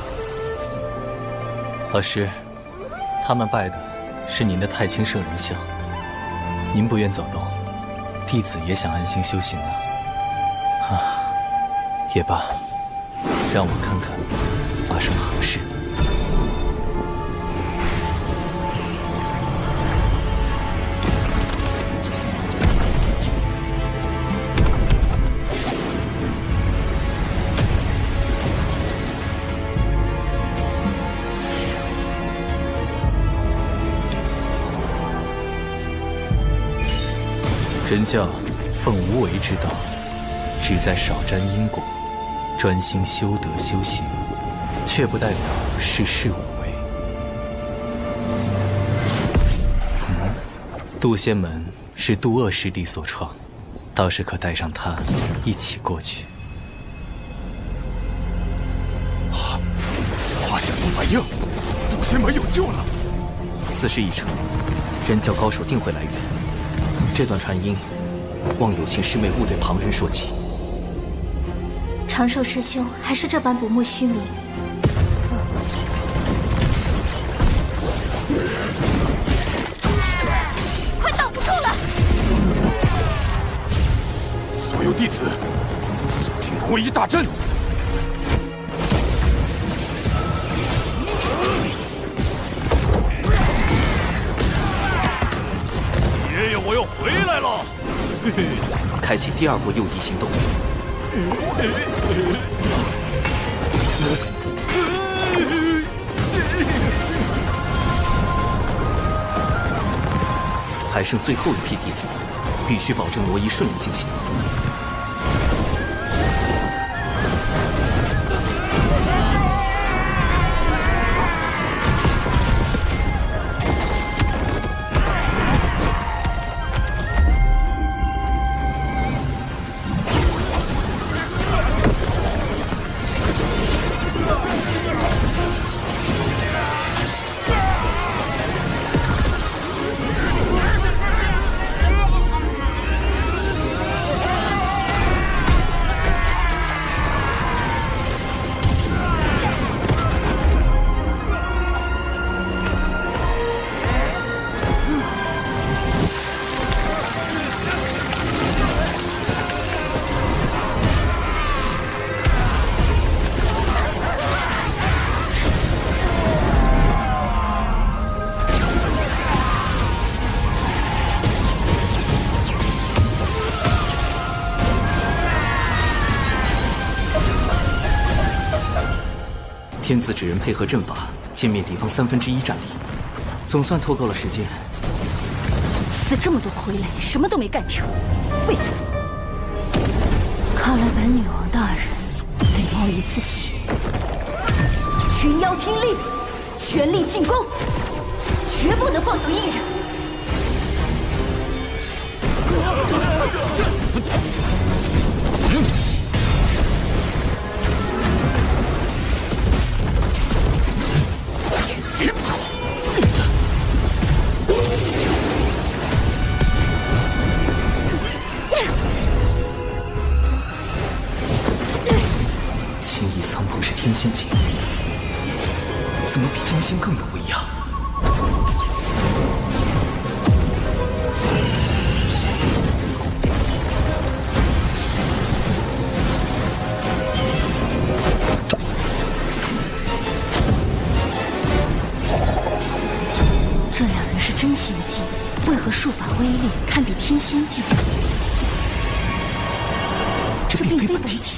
老师，他们拜的是您的太清圣人像，您不愿走动，弟子也想安心修行啊。也罢，让我看看发生何事。人教奉无为之道，旨在少沾因果，专心修德修行，却不代表事事无为。渡仙门是渡恶师弟所创，倒是可带上他一起过去。华夏一反应，渡仙门有救了。此事已成，人教高手定会来援。这段传音，望有情师妹勿对旁人说起。长寿师兄还是这般不慕虚名。快挡不住了！所有弟子，肃静红衣大阵！爷爷，我又回来了！开启第二波诱敌行动。还剩最后一批弟子，必须保证挪移顺利进行。天子指人配合阵法，歼灭敌方1/3战力，总算拖够了时间。死这么多傀儡，什么都没干成，废物！看来本女王大人得冒一次险。群妖听令，全力进攻，绝不能放走一人。青翼苍鹏是天仙境，怎么比金星更有威压？这两人是真仙境，为何术法威力堪比天仙境？这并非本体。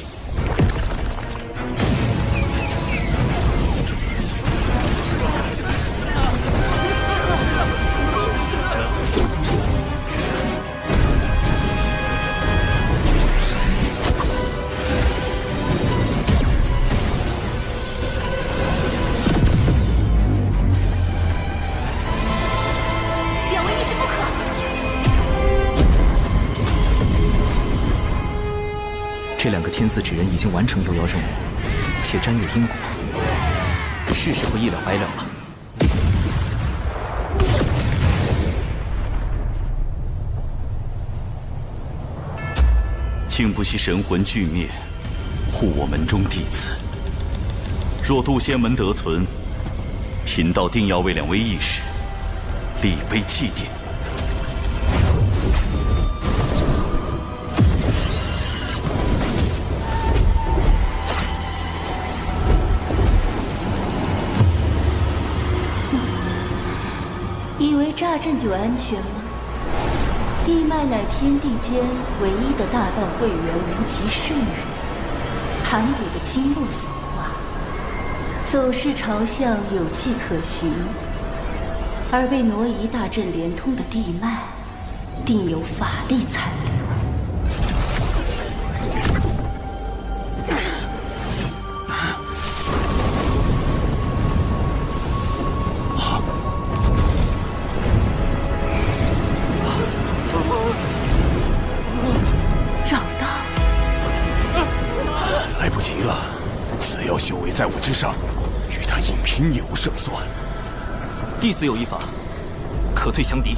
这两个天子纸人已经完成幽妖任务，且沾有因果，是时候一了百了了。竟不惜神魂俱灭，护我门中弟子。若渡仙门得存，贫道定要为两位义士立碑祭奠。以为炸阵就安全吗？地脉乃天地间唯一的大道会员无极圣人，盘古的经络所化，走势朝向有迹可循，而被挪移大阵连通的地脉，定有法力残留。修为在我之上，与他硬拼也无胜算。弟子有一法，可退降敌。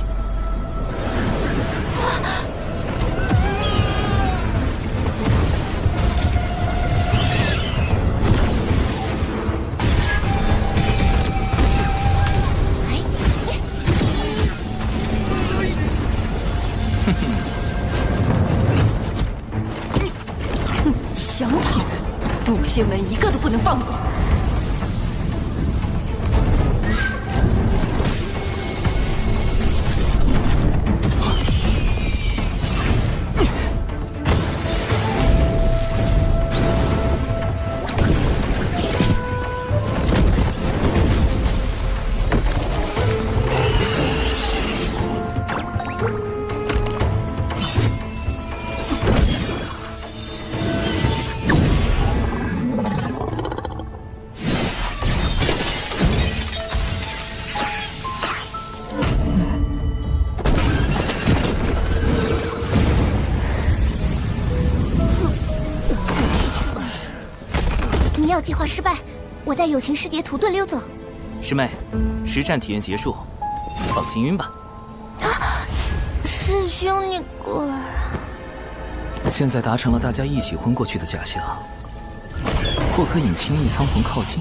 想跑？渡仙门一个都不能放过！药计划失败，我带友情师姐土遁溜走。师妹，实战体验结束，放行云吧。师兄，你果然……现在达成了大家一起昏过去的假象，或可引青翼苍魂靠近。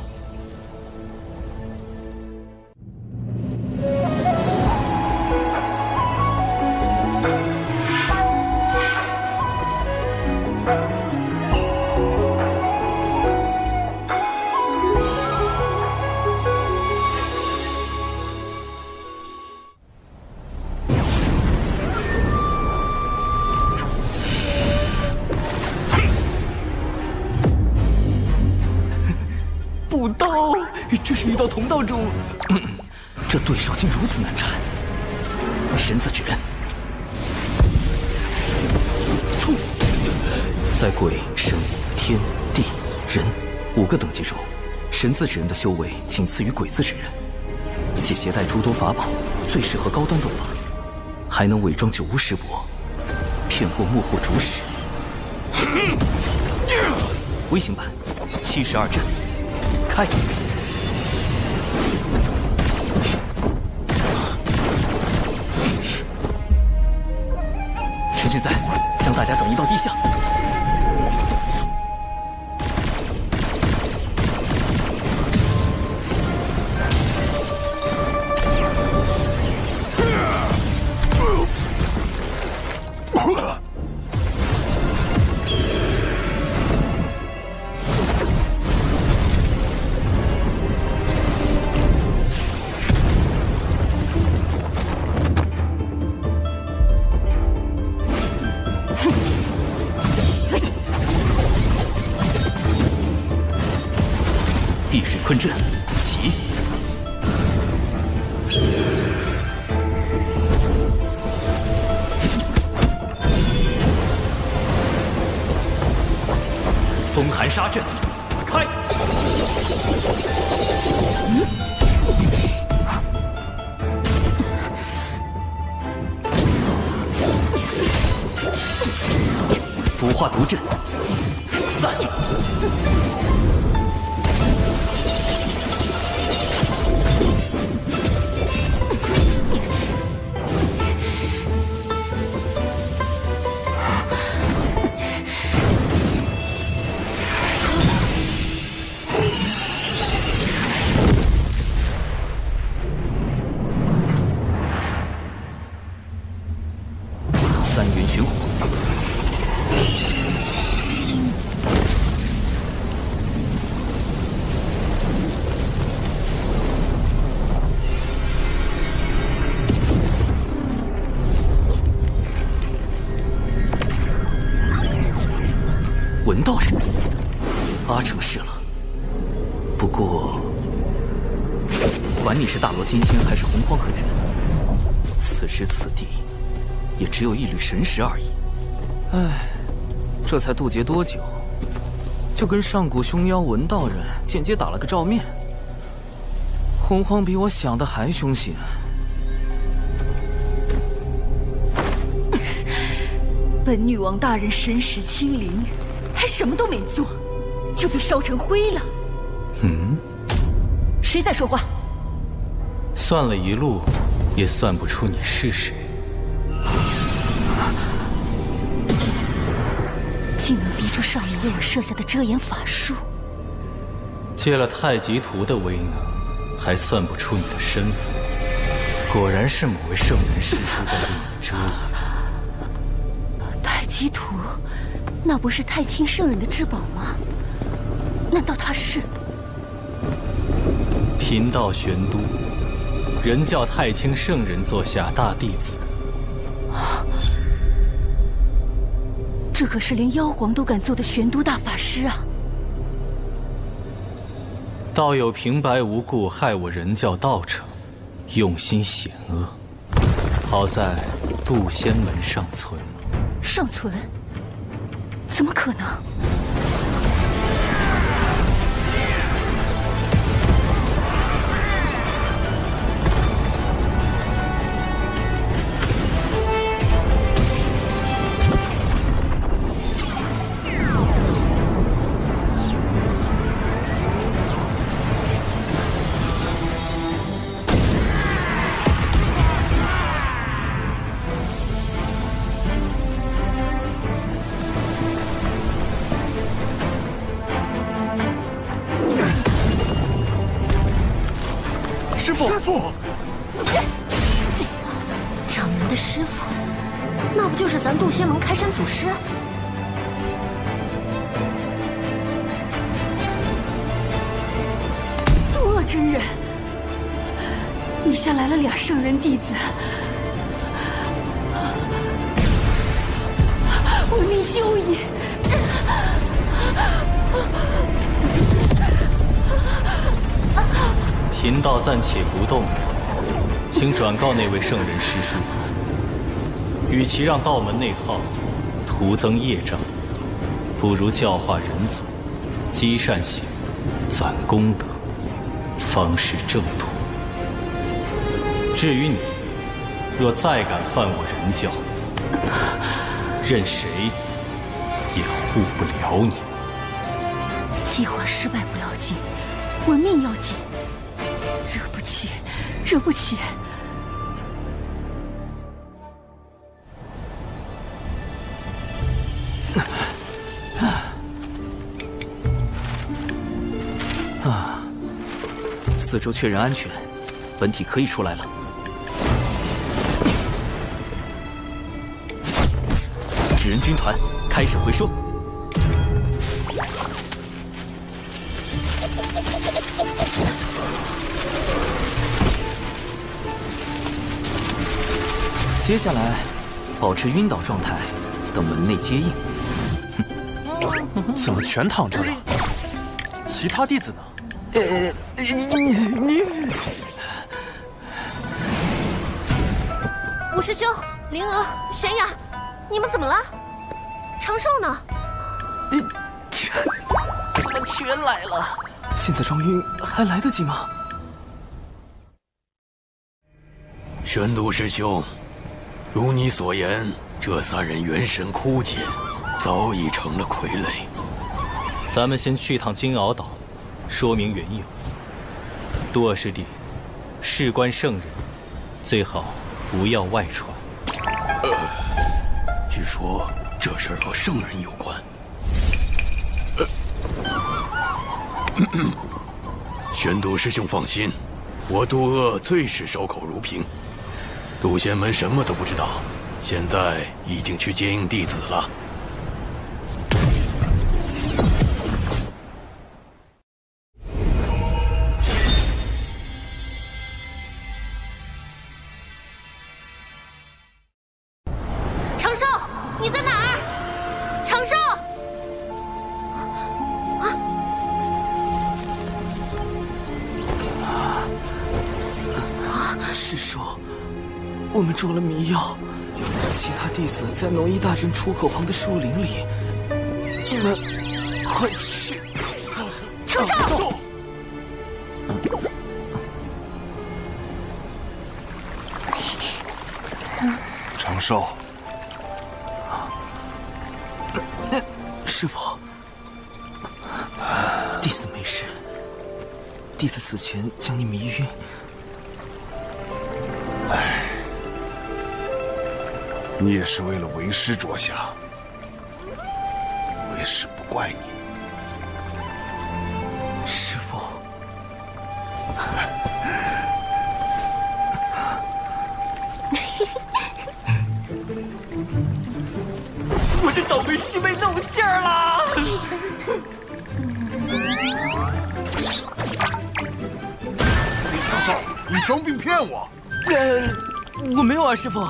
这是遇到同道中，这对手竟如此难缠。神字指人，冲！在鬼、神、天、地、人5个等级中，神字指人的修为仅次于鬼字指人，且携带诸多法宝，最适合高端斗法，还能伪装九巫师伯，骗过幕后主使。微型版72阵，开！趁现在，将大家转移到地下。碧水坤阵，起！风寒杀阵，开！腐化毒阵，散！三元玄火，文道人，阿成是了。不过，管你是大罗金仙还是洪荒狠人，此时此地。也只有一缕神识而已。唉，这才渡劫多久，就跟上古凶妖文道人间接打了个照面。洪荒比我想的还凶险。本女王大人神识清零，还什么都没做，就被烧成灰了。谁在说话？算了一路，也算不出你是谁。竟能逼出少爷为我设下的遮掩法术，借了太极图的威能，还算不出你的身份。果然是某位圣人师叔在为你遮掩。太极图，那不是太清圣人的至宝吗？难道他是？贫道玄都，人教太清圣人座下大弟子。这可是连妖皇都敢做的玄都大法师啊！道友平白无故害我人教道成，用心险恶。好在渡仙门尚存。尚存？怎么可能？师傅，掌门的师傅，那不就是咱渡仙门开山祖师？渡恶真人，你下来了俩圣人弟子，闻名修矣。贫道暂且不动，请转告那位圣人师叔，与其让道门内耗，徒增业障，不如教化人族，积善行，攒功德，方是正途。至于你，若再敢犯我人教，任谁也护不了你。计划失败不要紧，我命要紧。惹不起，惹不起。四周确认安全，本体可以出来了。纸人军团开始回收。接下来，保持晕倒状态，等门内接应。怎么全躺着了？其他弟子呢？你，五师兄、灵娥、玄雅，你们怎么了？长寿呢？怎么全来了？现在装晕还来得及吗？玄都师兄，如你所言，这三人元神枯竭，早已成了傀儡。咱们先去趟金鳌岛，说明缘由。多尔师弟，事关圣人，最好不要外传。据说这事儿和圣人有关。玄都师兄放心，我渡厄最是守口如瓶。渡仙门什么都不知道，现在已经去接应弟子了。长寿，你在哪儿？长寿！师叔，我们中了迷药，其他弟子在农医大阵出口旁的树林里，你们快去！长寿！长寿，师父，弟子没事。弟子此前将你迷晕。你也是为了为师着想，为师不怪你。师父，我这倒霉师妹露馅儿了！李长寿，你装病骗我！我没有啊，师父。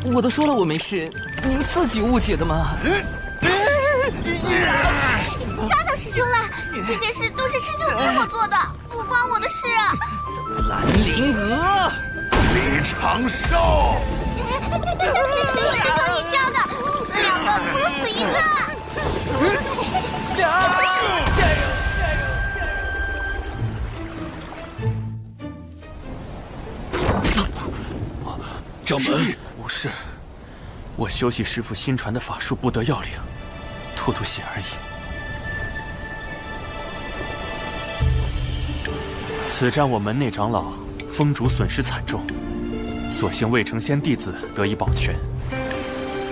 我都说了我没事，您自己误解的嘛。抓到师兄了！这件事都是师兄逼我做的，不关我的事。兰陵娥，李长寿，师兄你教的，死两个不如死一个。掌门，无事，我修习师父新传的法术，不得要领，吐吐血而已。此战我门内长老风主损失惨重，所幸未成仙弟子得以保全。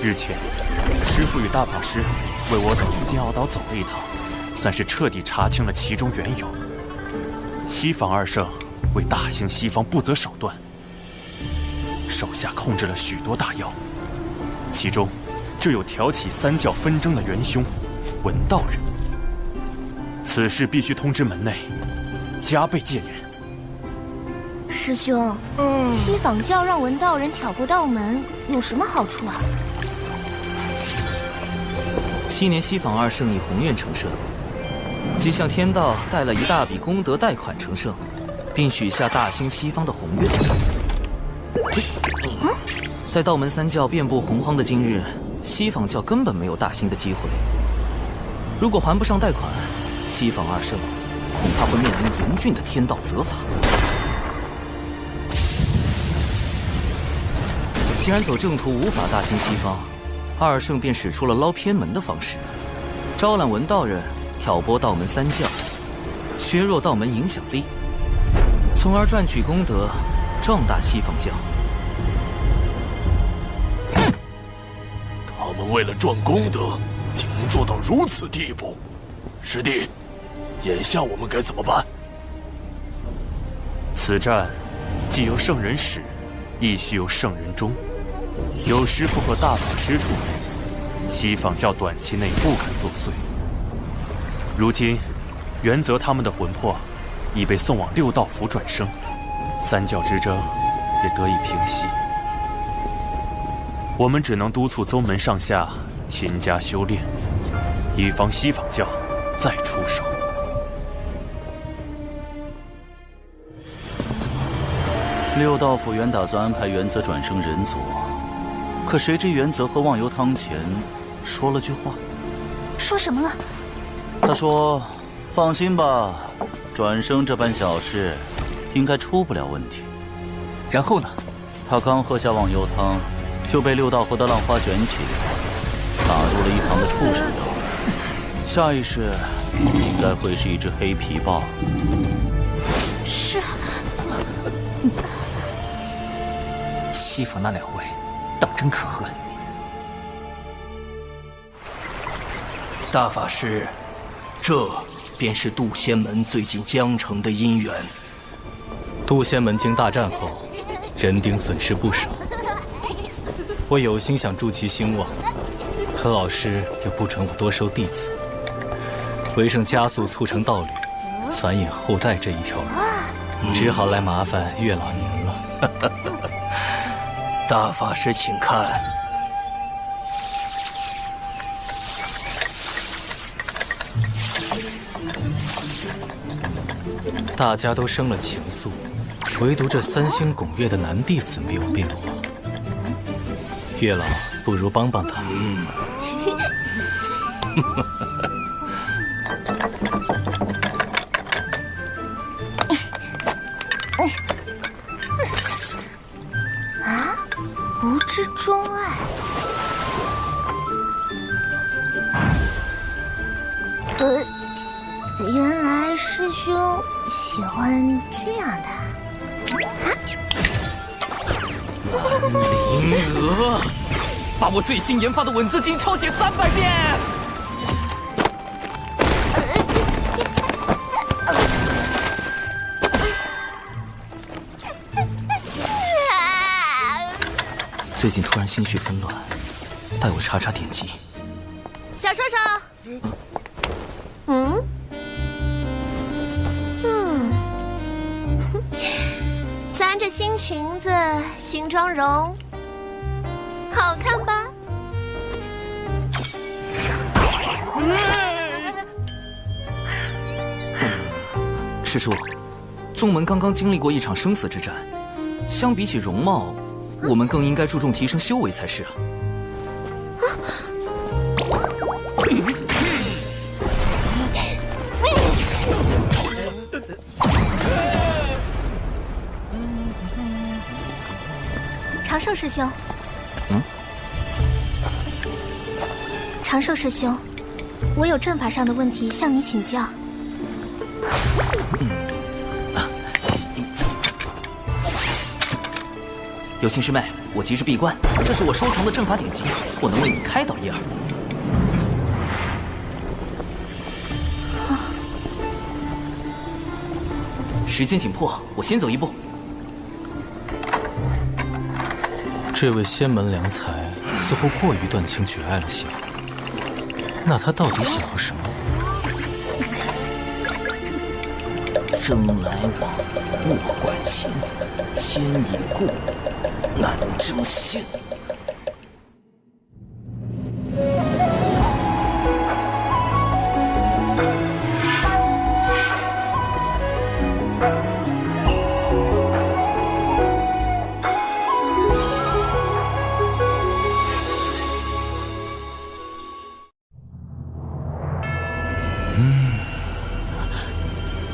日前，师父与大法师为我等去金鳌岛走了一趟，算是彻底查清了其中缘由。西方二圣为大兴西方不择手段。手下控制了许多大妖，其中就有挑起三教纷争的元凶文道人。此事必须通知门内，加倍戒严。师兄，西坊教让文道人挑拨道门，有什么好处啊？昔年西坊二圣以宏愿成圣，即向天道带了一大笔功德贷款成圣，并许下大兴西方的宏愿。在道门三教遍布洪荒的今日，西方教根本没有大兴的机会。如果还不上贷款，西方二圣恐怕会面临严峻的天道责罚。既然走正途无法大兴西方，二圣便使出了捞偏门的方式，招揽文道人，挑拨道门三教，削弱道门影响力，从而赚取功德，壮大西方教。他们为了赚功德，竟能做到如此地步。师弟，眼下我们该怎么办？此战既有圣人始，亦须有圣人终。有师傅和大法师出面，西方教短期内不敢作祟。如今，元泽他们的魂魄已被送往六道府转生，三教之争也得以平息。我们只能督促宗门上下勤加修炼，以防西方教再出手。六道府原打算安排元泽转生人族，可谁知元泽和忘忧汤前说了句话。说什么了？他说：“放心吧，转生这般小事，应该出不了问题。”然后呢？他刚喝下忘忧汤，就被六道河的浪花卷起，打入了一旁的畜生道。下一世应该会是一只黑皮豹。是。西方那两位，当真可恨。大法师，这便是渡仙门最近江城的姻缘。渡仙门经大战后，人丁损失不少。我有心想助其兴旺，可老师又不准我多收弟子，为省加速促成道侣、繁衍后代这一条路，只好来麻烦月老您了。大法师，请看。大家都生了情愫，唯独这三星拱月的男弟子没有变化。月老，不如帮帮他。啊，无知钟爱。原来师兄喜欢这样的。林娥，把我最新研发的吻字经抄写300遍。最近突然心绪纷乱，带我查查典籍。小兽兽，咱这新裙子、新妆容，好看吧？师叔，宗门刚刚经历过一场生死之战，相比起容貌，我们更应该注重提升修为才是啊。长寿师兄，长寿师兄，我有阵法上的问题向你请教。有心师妹，我急着闭关，这是我收藏的阵法典籍，我能为你开导一二。时间紧迫，我先走一步。这位仙门良才似乎过于断情绝爱了些，那他到底想要什么？生来往，莫管情，先已故，难争先。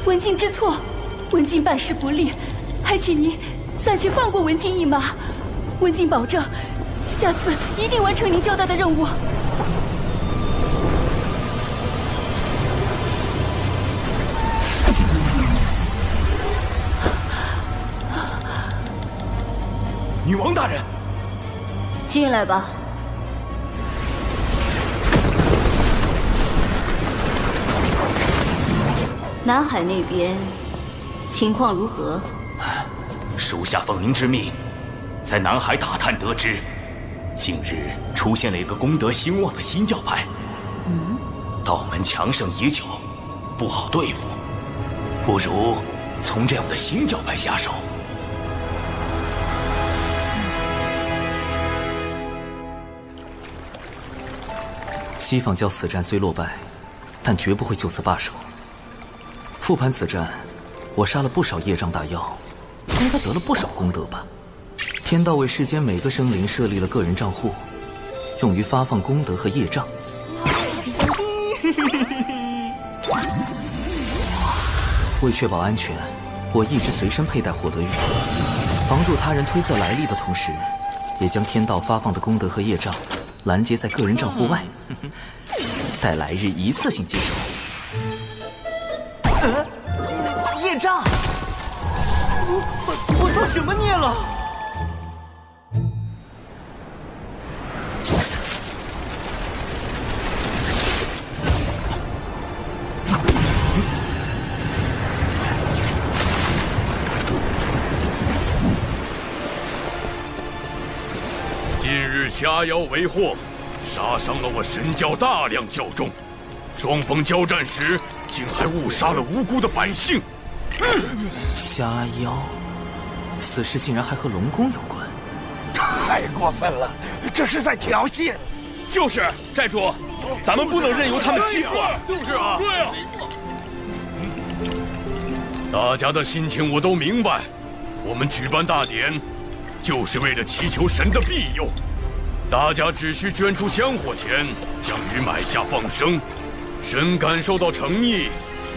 文静知错，文静办事不力，还请您暂且放过文静一马。文静保证，下次一定完成您交代的任务。女王大人，进来吧。南海那边情况如何？属下奉您之命，在南海打探得知，近日出现了一个功德兴旺的新教派。道门强盛已久，不好对付，不如从这样的新教派下手。西方教此战虽落败，但绝不会就此罢手。复盘此战，我杀了不少业障大妖，应该得了不少功德吧？天道为世间每个生灵设立了个人账户，用于发放功德和业障。为确保安全，我一直随身佩戴获得玉，防助他人推测来历的同时，也将天道发放的功德和业障拦截在个人账户外，待来日一次性接收。业障！我做什么孽了？近日虾妖为祸，杀伤了我神教大量教众，双方交战时竟还误杀了无辜的百姓。虾妖，此事竟然还和龙宫有关，太过分了，这是在挑衅。就是寨主，咱们不能任由他们欺负啊！就是啊，对啊。大家的心情我都明白，我们举办大典，就是为了祈求神的庇佑。大家只需捐出香火钱，将鱼买下放生，神感受到诚意，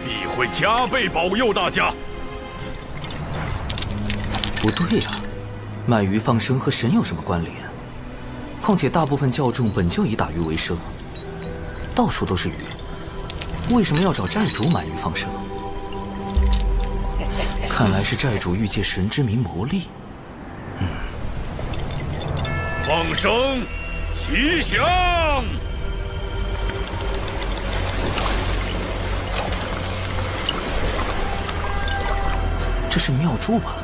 必会加倍保佑大家。不对呀，卖鱼放生和神有什么关联？况且大部分教众本就以打鱼为生，到处都是鱼，为什么要找寨主买鱼放生？看来是寨主欲借神之名谋利。放生，吉祥！这是妙珠吧？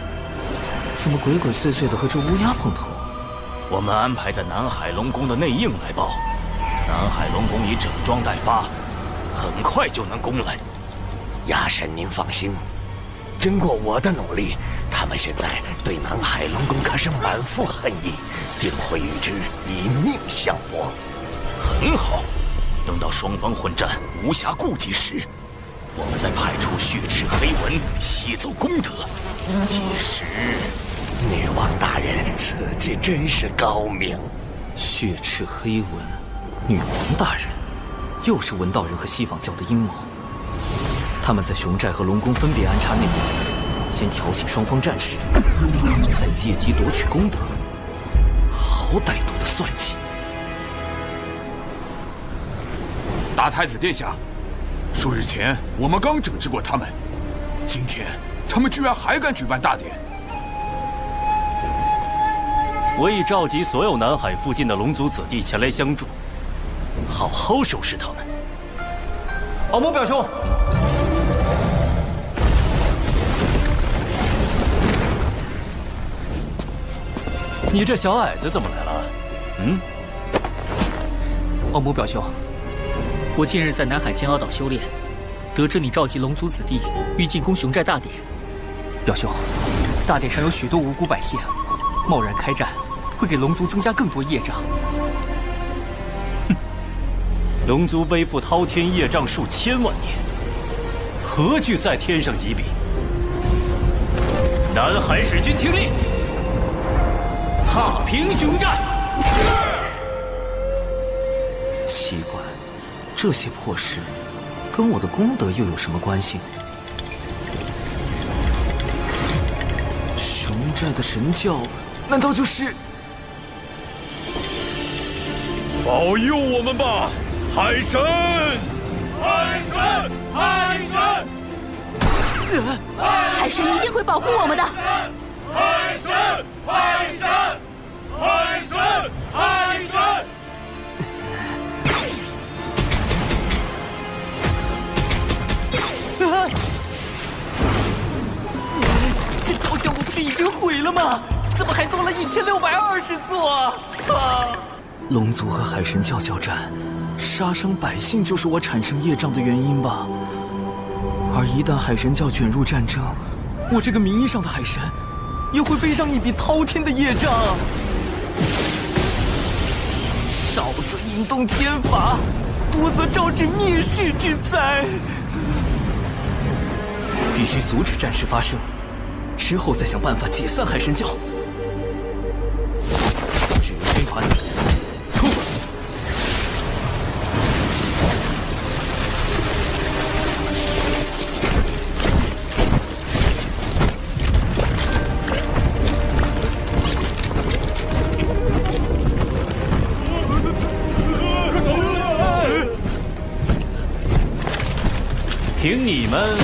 怎么鬼鬼祟祟的和这乌鸦碰头？我们安排在南海龙宫的内应来报，南海龙宫已整装待发，很快就能攻来。鸦神，您放心，经过我的努力，他们现在对南海龙宫可是满腹恨意，定会与之以命相搏。很好，等到双方混战无暇顾及时，我们再派出血赤黑纹吸走功德。届时，女王大人此计真是高明。血赤黑纹，女王大人，又是文道人和西方教的阴谋。他们在熊寨和龙宫分别安插内应，先挑起双方战事，再借机夺取功德，好歹毒的算计！大太子殿下，数日前我们刚整治过他们，今天他们居然还敢举办大典。我已召集所有南海附近的龙族子弟前来相助，好好收拾他们。敖某表兄。你这小矮子怎么来了？敖某表兄，我近日在南海煎熬岛修炼，得知你召集龙族子弟欲进攻熊寨大典。表兄，大典上有许多无辜百姓，贸然开战会给龙族增加更多业障。龙族背负滔天业障数千万年，何惧在天上几笔？南海使君听令，踏平熊寨！奇怪，这些破事跟我的功德又有什么关系？熊寨的神教，难道就是？保佑我们吧，海神！海神！海神！海神一定会保护我们的。海神！海神！海神！海神！这雕像我不是已经毁了吗？怎么还多了1620座啊？龙族和海神教交战，杀伤百姓就是我产生业障的原因吧？而一旦海神教卷入战争，我这个名义上的海神也会背上一笔滔天的业障。少则引动天罚，多则招致灭世之灾。必须阻止战事发生，之后再想办法解散海神教。指挥军团出发。凭你们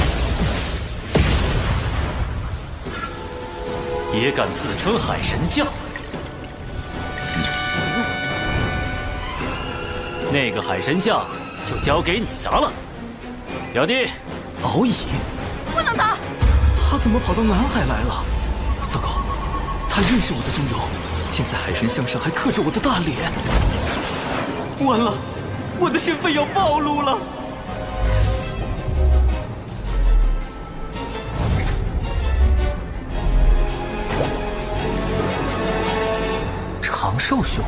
也敢自称海神教？那个海神像就交给你砸了，表弟。敖乙，不能砸！他怎么跑到南海来了？糟糕，他认识我的中游，现在海神像上还刻着我的大脸。完了，我的身份要暴露了。长寿兄，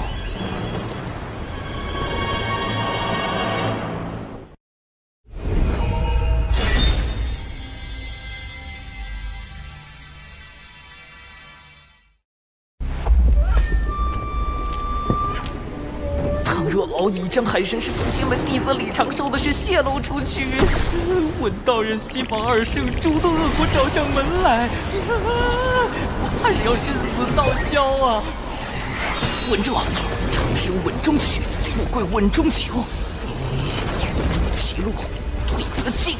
倘若敖乙将海神是渡仙门弟子李长寿的事泄露出去，闻道人西方二圣诸多恶果找上门来，我怕是要身死道消啊！稳住，长生稳中取，富贵稳中求。入其路，退则进。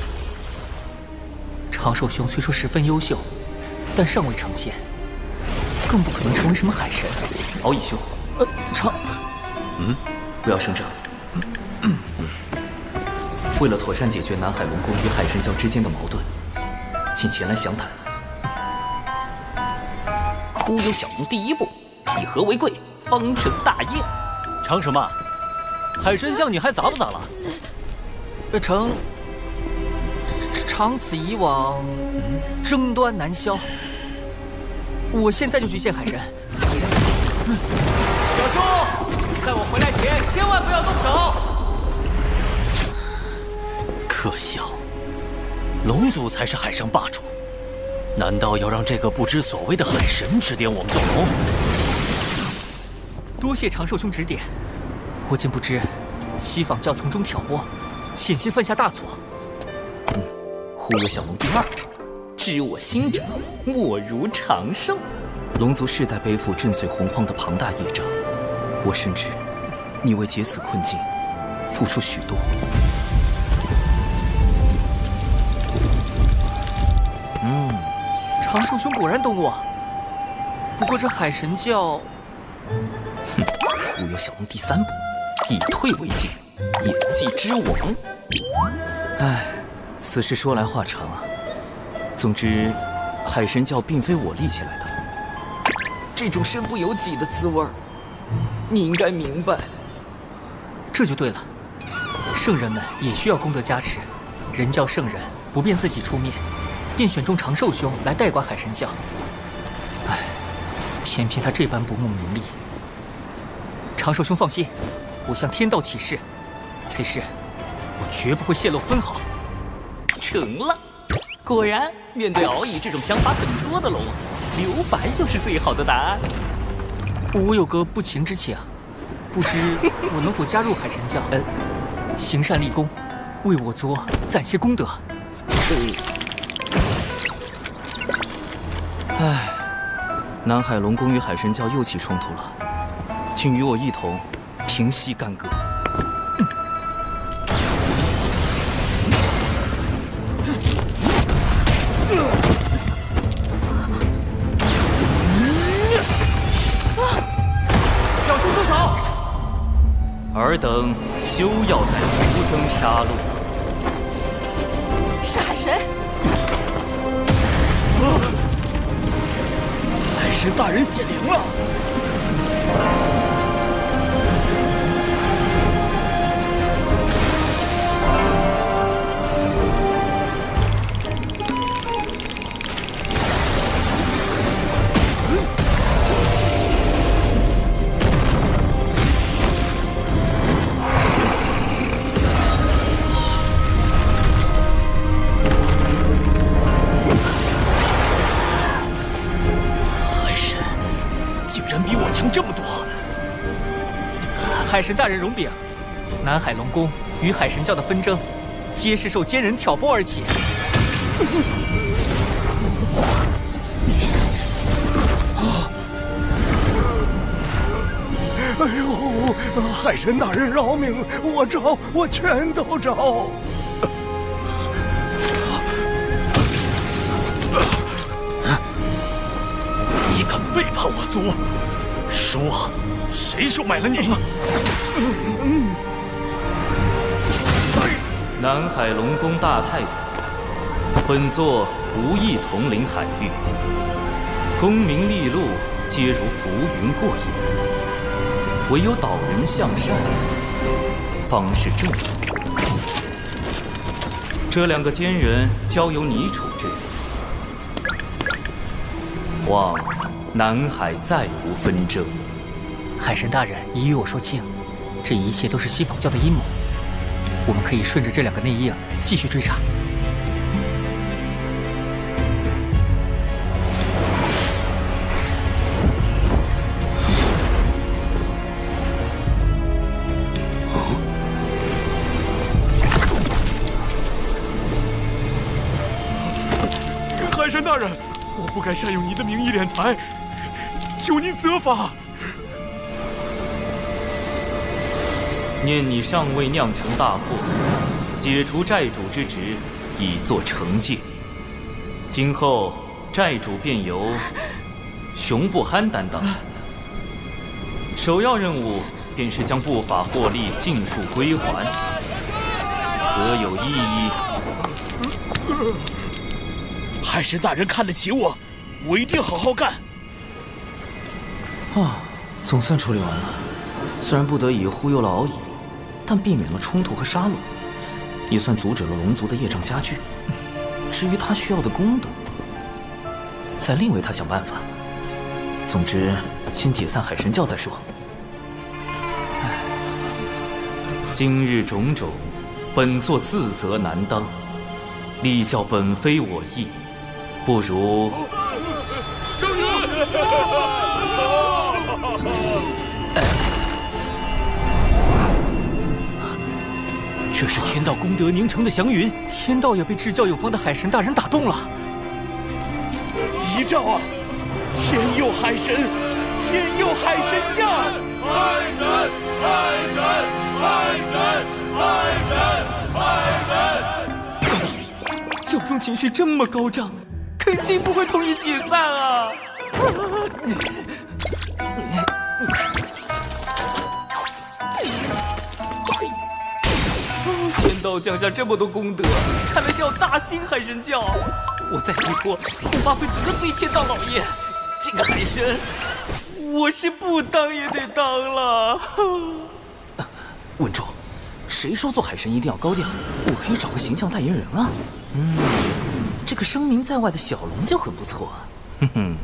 长寿兄虽说十分优秀，但尚未成仙，更不可能成为什么海神。敖乙兄，不要声张。为了妥善解决南海龙宫与海神教之间的矛盾，请前来详谈。忽悠小龙第一步，以和为贵，方成大业。成什么？海神像你还砸不砸了？长此以往，争端难消。我现在就去见海神。表兄，在我回来前千万不要动手。可笑，龙族才是海上霸主，难道要让这个不知所谓的海神指点我们做龙？多谢长寿兄指点，我竟不知西方教从中挑拨，险些犯下大错。忽悠小龙第二，知我心者，莫如长寿。龙族世代背负震碎洪荒的庞大业障，我深知你为解此困境付出许多。长寿兄果然懂我。不过这海神教，忽悠小龙第三步，以退为进，演技之王。唉，此事说来话长啊。总之，海神教并非我立起来的，这种身不由己的滋味儿，你应该明白。这就对了，圣人们也需要功德加持，人教圣人不便自己出面，便选中长寿兄来代管海神教。唉，偏偏他这般不慕名利。长寿兄放心，我向天道起誓，此事我绝不会泄露分毫。成了，果然，面对敖乙这种想法很多的龙，留白就是最好的答案。我有个不情之请，不知我能否加入海神教？行善立功，为我族攒些功德。唉，南海龙宫与海神教又起冲突了，请与我一同平息干戈。表兄住手！尔等休要再徒增杀戮。是海神。海神大人显灵了！这么多！海神大人容禀，南海龙宫与海神教的纷争，皆是受奸人挑拨而起。哎呦，海神大人饶命！我招，我全都招。你敢背叛我族？说，谁收买了你？南海龙宫大太子，本座无意统领海域，功名利禄皆如浮云过眼，唯有导人向善，方是正道。这2个奸人交由你处置，望南海再无纷争。海神大人已与我说清，这一切都是西方教的阴谋。我们可以顺着这2个内应继续追查。海神大人，我不该善用您的名义敛财，求您责罚。念你尚未酿成大祸，解除债主之职，以作惩戒。今后债主便由熊不憨担当，首要任务便是将不法获利尽数归还，可有异议？海神大人看得起我，我一定好好干。总算处理完了。虽然不得已忽悠了敖乙，但避免了冲突和杀戮，也算阻止了龙族的业障加剧。至于他需要的功德，再另为他想办法。总之，先解散海神教再说。今日种种，本座自责难当，立教本非我意，不如圣人。这是天道功德凝成的祥云，天道也被至教有方的海神大人打动了。吉兆啊！天佑海神，天佑海神教！海神，海神，海神，海神，海神！教宗情绪这么高涨，肯定不会同意解散啊！天道降下这么多功德，看来是要大兴海神教。我再推脱，恐怕会得罪天道老爷。这个海神，我是不当也得当了。稳住！谁说做海神一定要高调？我可以找个形象代言人啊。这个声名在外的小龙就很不错。哼哼。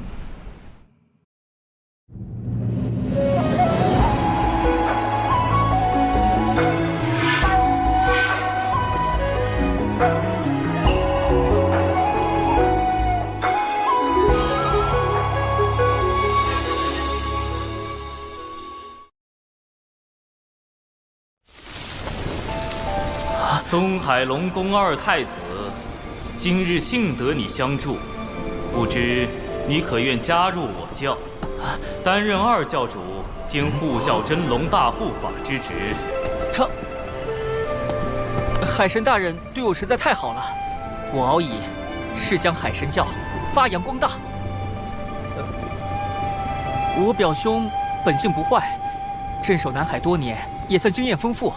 东海龙宫二太子，今日幸得你相助，不知你可愿加入我教，担任二教主兼护教真龙大护法之职？海神大人对我实在太好了，我敖乙誓将海神教发扬光大。我表兄本性不坏，镇守南海多年，也算经验丰富。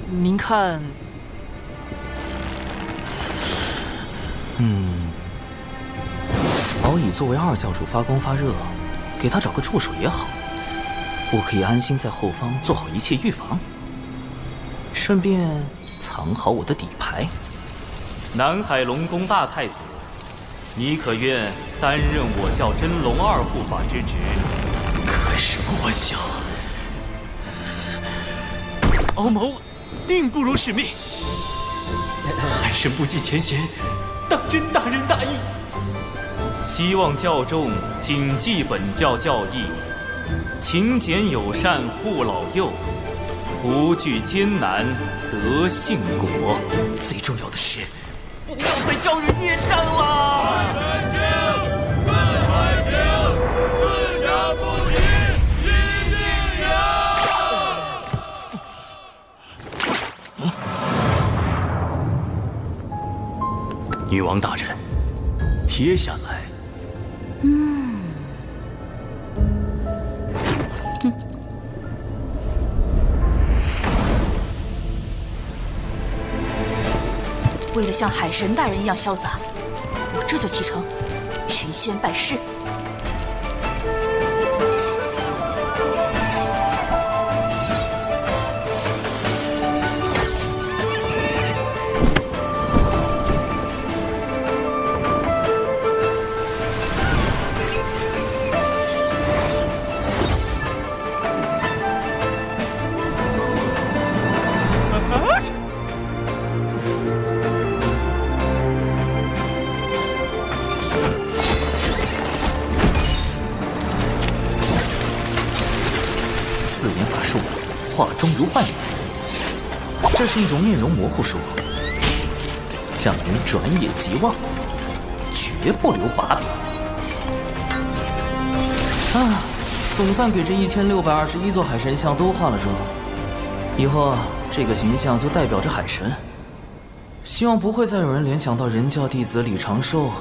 您看，敖乙作为二教主发光发热，给他找个助手也好，我可以安心在后方做好一切预防，顺便藏好我的底牌。南海龙宫大太子，你可愿担任我教真龙二护法之职？开什么玩笑！敖某定不辱使命。海神不计前嫌，当真大仁大义。希望教众谨记本教教义，勤俭友善护老幼，不惧艰难得幸果。最重要的是，不要再招惹孽障了！四海平，自家不敌，一定赢！女王大人，接下来，为了像海神大人一样潇洒，我这就启程，寻仙拜师。四眼法术，画中如幻影。这是一种面容模糊术，让人转眼即忘，绝不留把柄。总算给这1621座海神像都化了妆。以后这个形象就代表着海神。希望不会再有人联想到人教弟子李长寿。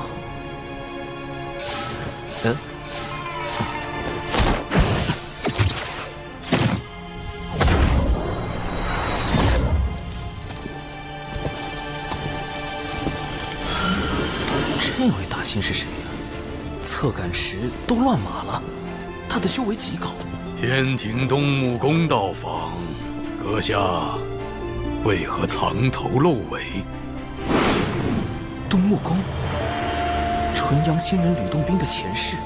这位大仙是谁呀？侧感时都乱码了，他的修为极高。天庭东木宫到访，阁下为何藏头露尾？东木宫，纯阳仙人吕洞宾的前世，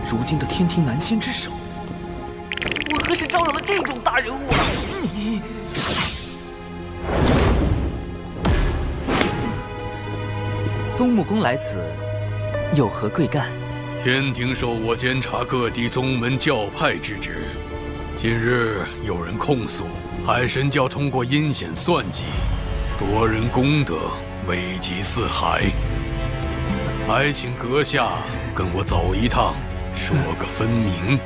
如今的天庭南仙之首。我何时招惹了这种大人物啊？你东木宫来此，有何贵干？天庭授我监察各地宗门教派之职。近日有人控诉海神教通过阴险算计，夺人功德，危及四海。还请阁下跟我走一趟，说个分明。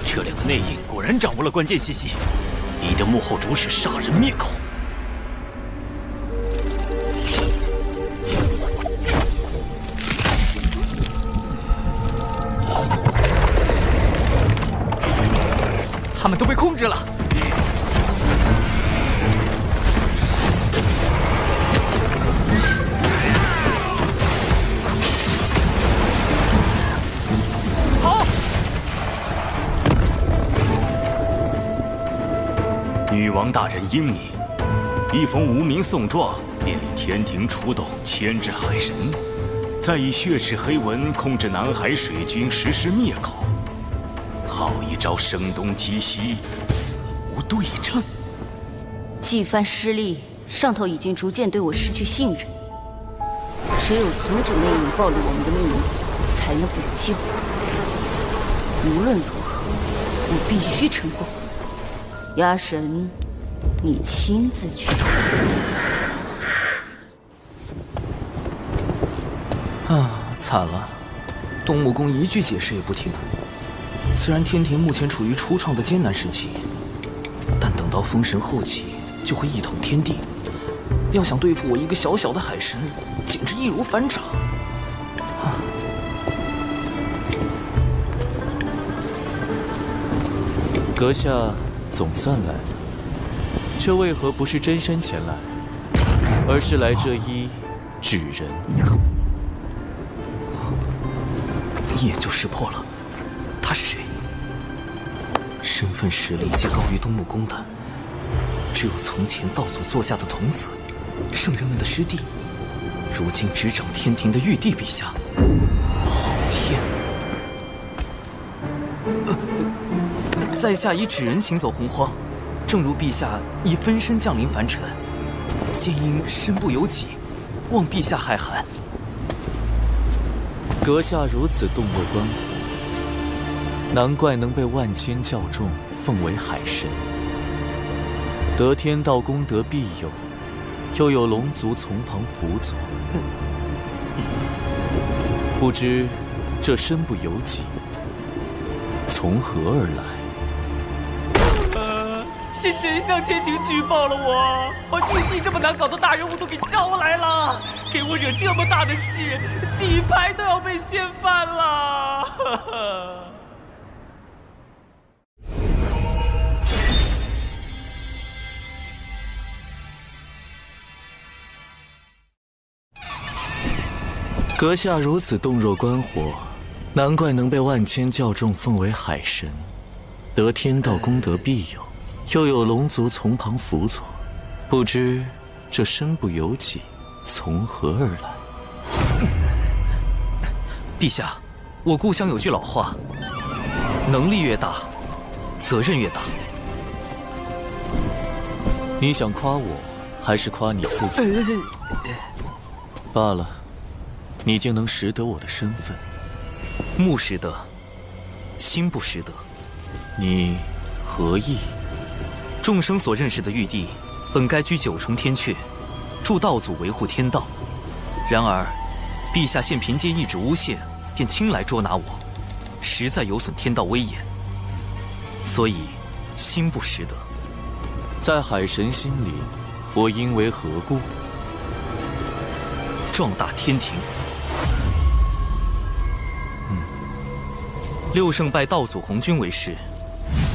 这两个内应果然掌握了关键信息，你的幕后主使杀人灭口。他们都被控制了。好！女王大人英明，一封无名送状，便令天庭出动牵制海神，再以血赤黑纹控制南海水军，实施灭口。好一招声东击西，死无对证。纪番失利，上头已经逐渐对我失去信任。只有阻止魅影暴露我们的秘密，才能补救。无论如何，我必须成功。鸭神，你亲自去。啊，惨了！东木公一句解释也不听。虽然天庭目前处于初创的艰难时期，但等到封神后期就会一统天地。要想对付我一个小小的海神，简直易如反掌。阁下总算来了，这为何不是真身前来，而是来这一纸人？一眼就识破了，他是谁？身份实力皆高于东木公的，只有从前道祖座下的童子，圣人们的师弟，如今执掌天庭的玉帝陛下。好天！在下以纸人行走洪荒，正如陛下以分身降临凡尘，皆因身不由己，望陛下海涵。阁下如此洞若观火，难怪能被万千教众奉为海神。得天道功德庇佑，又有龙族从旁辅佐，不知这身不由己，从何而来？是谁向天庭举报了我？把玉帝这么难搞的大人物都给招来了，给我惹这么大的事，底牌都要被掀翻了。阁下如此洞若观火，难怪能被万千教众奉为海神，得天道功德庇佑，又有龙族从旁辅佐，不知这身不由己，从何而来？陛下，我故乡有句老话，能力越大，责任越大。你想夸我，还是夸你自己？罢了，你竟能识得我的身份。目识得，心不识得。你何意？众生所认识的玉帝，本该居九重天阙，助道祖维护天道。然而，陛下现凭借一纸诬陷，便轻来捉拿我，实在有损天道威严。所以，心不识得。在海神心里，我应为何故？壮大天庭。六圣拜道祖红军为师，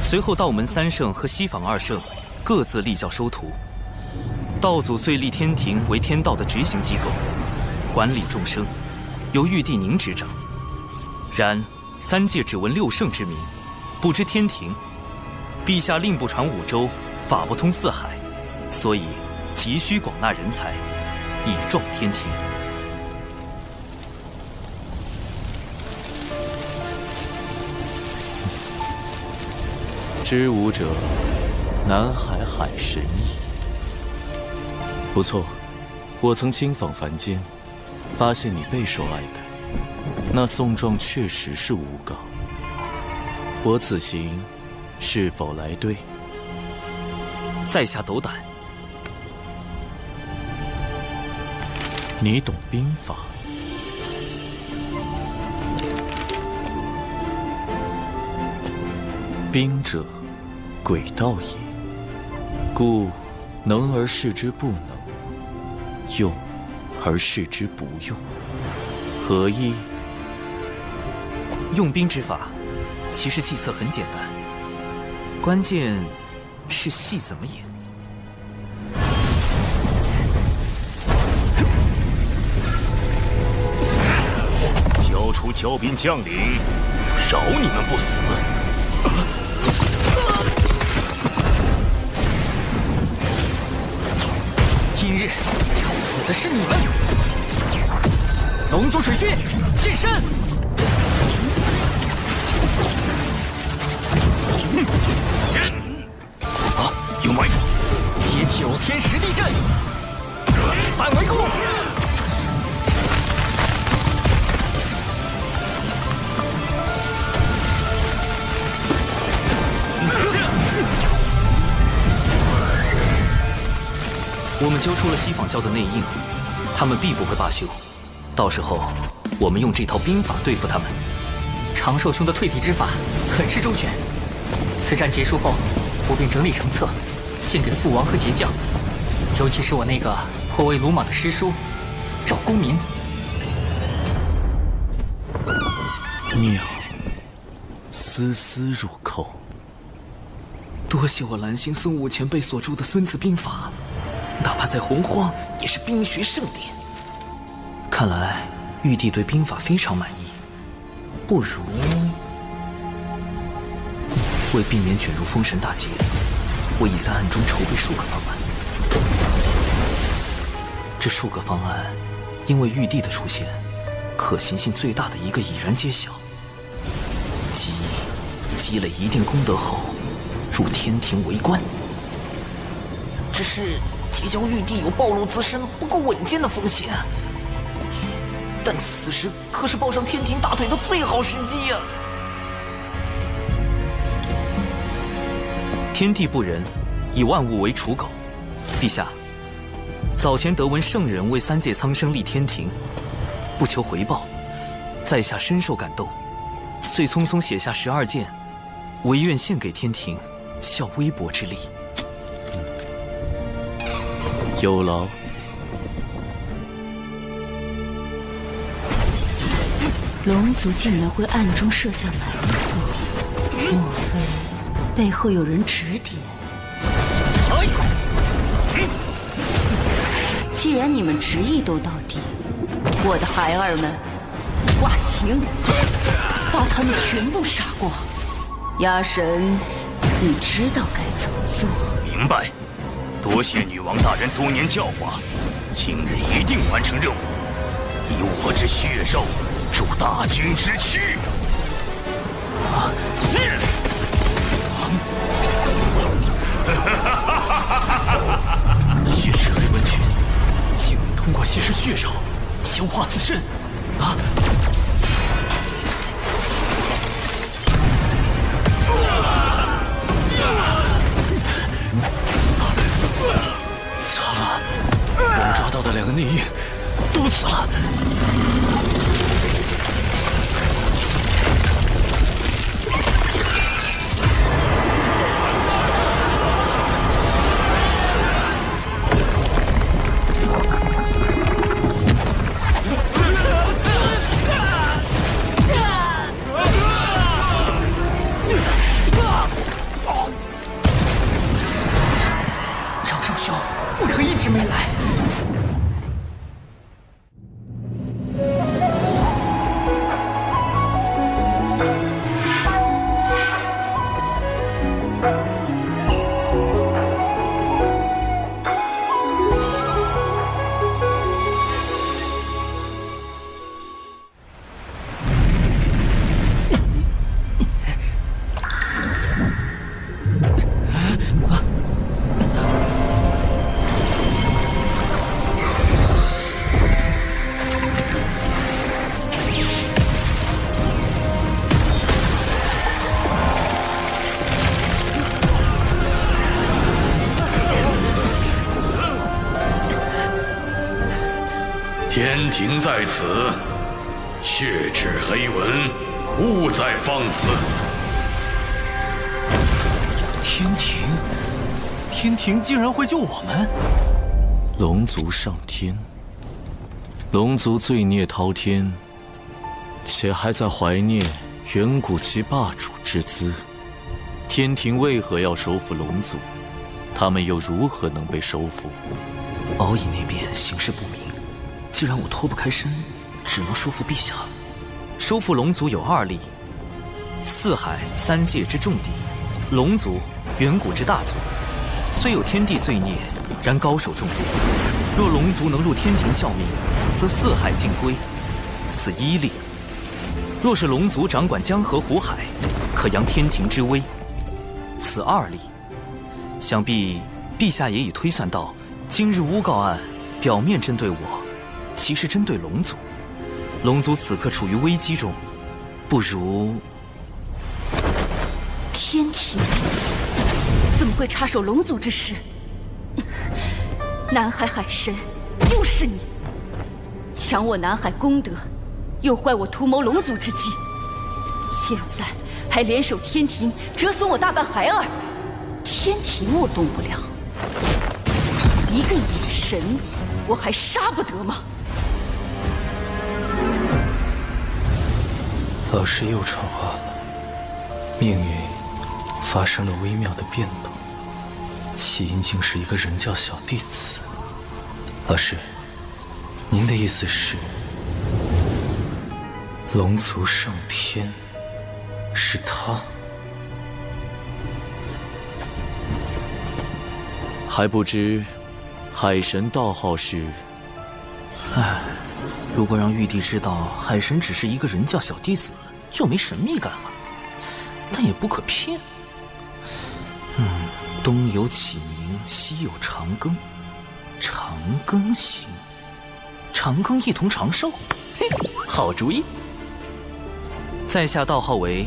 随后道门三圣和西坊二圣各自立教收徒。道祖遂立天庭为天道的执行机构，管理众生，由玉帝您执掌。然三界只闻六圣之名，不知天庭。陛下令不传五洲，法不通四海，所以急需广纳人才，以壮天庭。知吾者，南海海神矣。不错，我曾亲访凡间，发现你备受爱戴，那送状确实是诬告。我此行是否来对？在下斗胆。你懂兵法？兵者，诡道也。故能而示之不能，用而示之不用，何意？用兵之法，其实计策很简单。关键是戏怎么演。交出骄兵将领，饶你们不死。今日死的是你们！龙族水军现身！啊！有埋伏！接9天石地阵，反围攻！我们揪出了西坊教的内应，他们必不会罢休。到时候，我们用这套兵法对付他们。长寿兄的退敌之法很是周全。此战结束后，我便整理成册，献给父王和节将，尤其是我那个颇为鲁莽的师叔赵公明。妙，丝丝入扣。多谢我蓝星孙武前辈所著的《孙子兵法》。哪怕在洪荒，也是兵学圣典。看来玉帝对兵法非常满意，不如为避免卷入封神大劫，我已在暗中筹备数个方案。这数个方案，因为玉帝的出现，可行性最大的一个已然揭晓。积累一定功德后，入天庭为官。只是结交玉帝有暴露自身不够稳健的风险，但此时可是抱上天庭大腿的最好时机呀！天地不仁，以万物为刍狗。陛下，早前得闻圣人为3界苍生立天庭，不求回报，在下深受感动，遂匆匆写下12件，唯愿献给天庭，效微薄之力。有劳。龙族竟然会暗中设下埋伏，莫非背后有人指点？既然你们执意斗到底，我的孩儿们，挂刑，把他们全部杀光。鸭神，你知道该怎么做？明白。多谢女王大人多年教化，今日一定完成任务，以我之血肉助大军之躯。血池黑纹群，竟能通过吸食血肉强化自身啊！惨了，我们抓到的2个内应都死了。长寿兄为何一直没来？天庭在此，血赤黑纹，勿再放肆。天庭竟然会救我们？龙族上天，龙族罪孽滔天，且还在怀念远古其霸主之姿，天庭为何要收服龙族？他们又如何能被收服？敖乙那边形势不明，既然我脱不开身，只能说服陛下。收复龙族有2例：四海3界之重地，龙族远古之大族。虽有天地罪孽，然高手众多。若龙族能入天庭效命，则四海尽归，此1例。若是龙族掌管江河湖海，可扬天庭之威，此2例。想必陛下也已推算到，今日诬告案表面针对我，其实针对龙族。龙族此刻处于危机中，不如……天庭怎么会插手龙族之事？南海海神，又是你！抢我南海功德，又坏我图谋龙族之计，现在还联手天庭折损我大半孩儿。天庭我动不了，一个野神，我还杀不得吗？老师又传话了，命运发生了微妙的变动，起因竟是一个人教小弟子。老师，您的意思是，龙族上天是他？还不知海神道号是？唉，如果让玉帝知道海神只是一个人教小弟子，就没神秘感了。但也不可骗。东有启明，西有长庚，长庚行，长庚一同长寿，嘿，好主意。在下道号为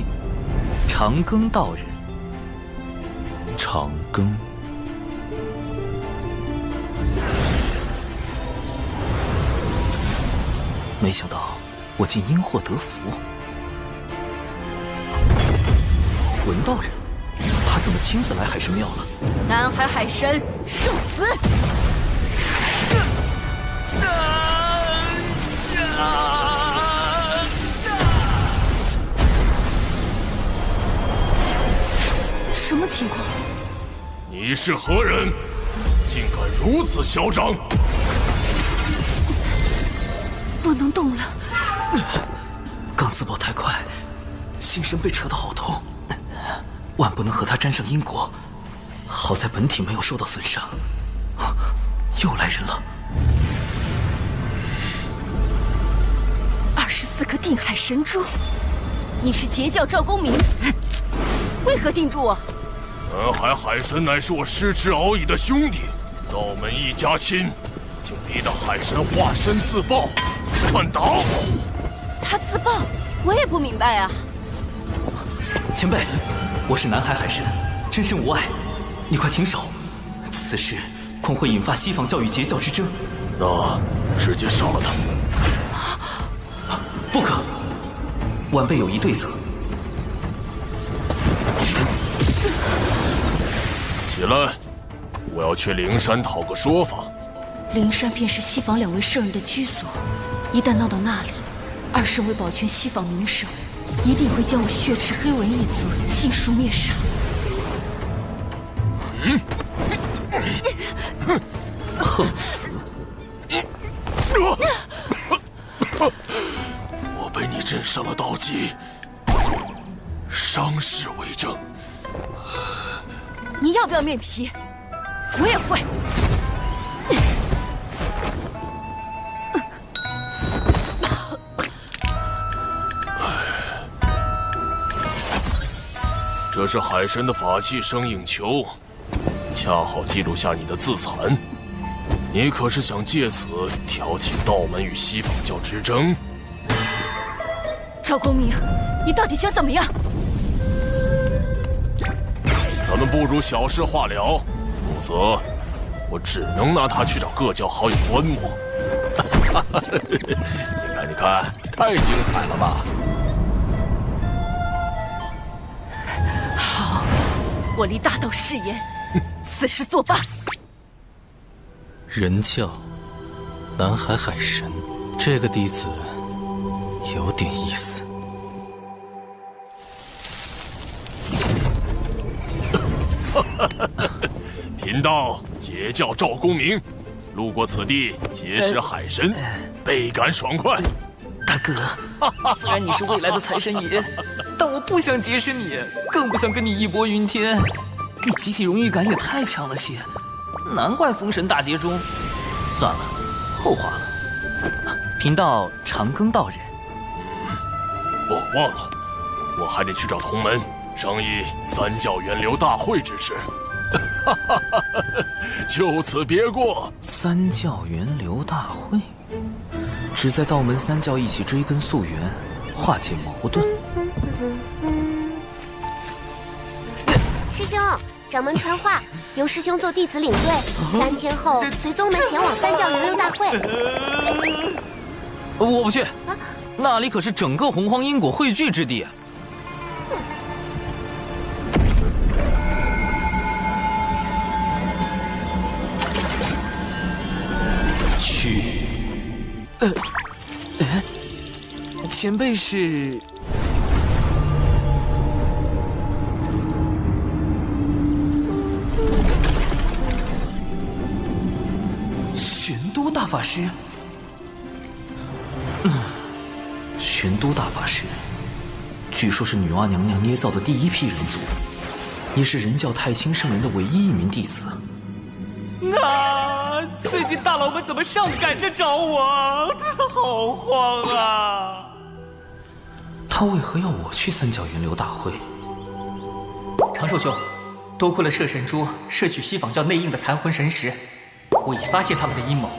长庚道人。长庚。没想到我竟因祸得福。文道人，他怎么亲自来海神庙了？南海海神，受死！什么情况？你是何人？竟敢如此嚣张！不能动了。刚自爆太快，心神被扯得好痛，万不能和他沾上因果。好在本体没有受到损伤。又来人了！24颗定海神珠，你是截教赵公明，为何定住我？南海海神乃是我师侄敖乙的兄弟，道门一家亲，竟逼得海神化身自爆，快打我！他自爆，我也不明白啊。前辈，我是南海海神，真身无碍，你快停手！此事恐会引发西方教与截教之争。那直接杀了他。不可，晚辈有一对策。起来，我要去灵山讨个说法。灵山便是西方2位圣人的居所，一旦闹到那里，2圣为保全西方名声，一定会将我血赤黑纹一族尽数灭杀。碰瓷！我被你震伤了道基，伤势为证。你要不要面皮？我也会。这是海神的法器生影球，恰好记录下你的自残。你可是想借此挑起道门与西方教之争？赵公明，你到底想怎么样？咱们不如小事化了，否则我只能拿它去找各教好友观摩。你看，太精彩了吧！好，我立大道誓言，此事作罢。人教，南海海神，这个弟子有点意思。贫道截教赵公明，路过此地结识海神，倍感爽快。大哥，虽然你是未来的财神爷，但我不想结识你，更不想跟你义薄云天。你集体荣誉感也太强了些，难怪封神大劫中。算了，后话了。贫道长庚道人。忘了，我还得去找同门商议三教源流大会之事。就此别过。三教源流大会，旨在道门三教一起追根溯源，化解矛盾。师兄，掌门传话，由师兄做弟子领队，3天后随宗门前往三教源流大会。我不去，那里可是整个洪荒因果汇聚之地。去。前辈是？玄都大法师。玄都大法师，据说是女娲娘娘捏造的第一批人族，也是人教太清圣人的唯一一名弟子。那最近大佬们怎么上赶着找我？好慌啊！他为何要我去三教源流大会？长寿兄，多亏了摄神珠摄取西方教内应的残魂神石，我已发现他们的阴谋。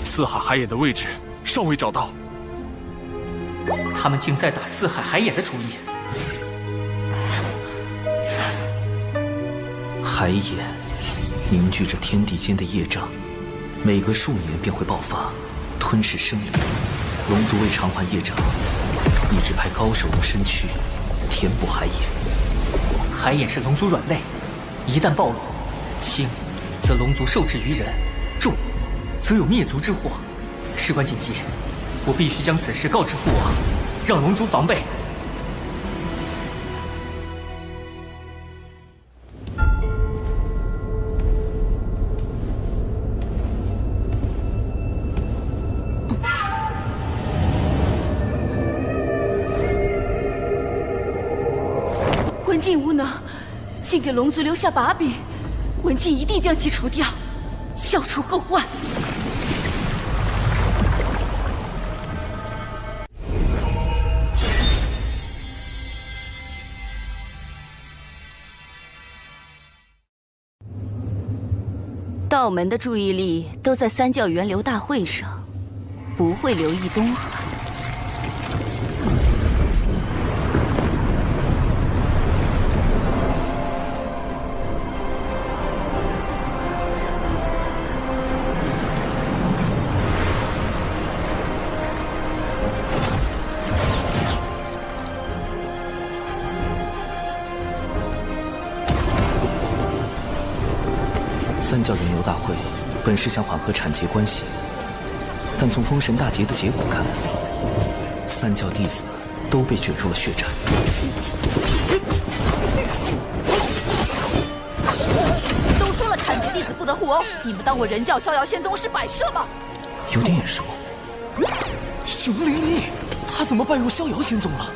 四海海眼的位置尚未找到，他们竟在打四海海眼的主意。海眼凝聚着天地间的业障，每隔数年便会爆发，吞噬生灵。龙族为偿还业障，一直派高手用身躯填补海眼。海眼是龙族软肋，一旦暴露，轻则龙族受制于人，重则有灭族之祸。事关紧急，我必须将此事告知父王，让龙族防备。文静无能，竟给龙族留下把柄，文静一定将其除掉，消除后患。道门的注意力都在三教源流大会上，不会留意东海。三教源流大会本是想缓和产劫关系，但从封神大劫的结果看，三教弟子都被卷入了血战。都说了产劫弟子不得互殴，你们当我人教逍遥仙宗是摆设吗？有点眼熟。熊灵异，他怎么拜入逍遥仙宗了？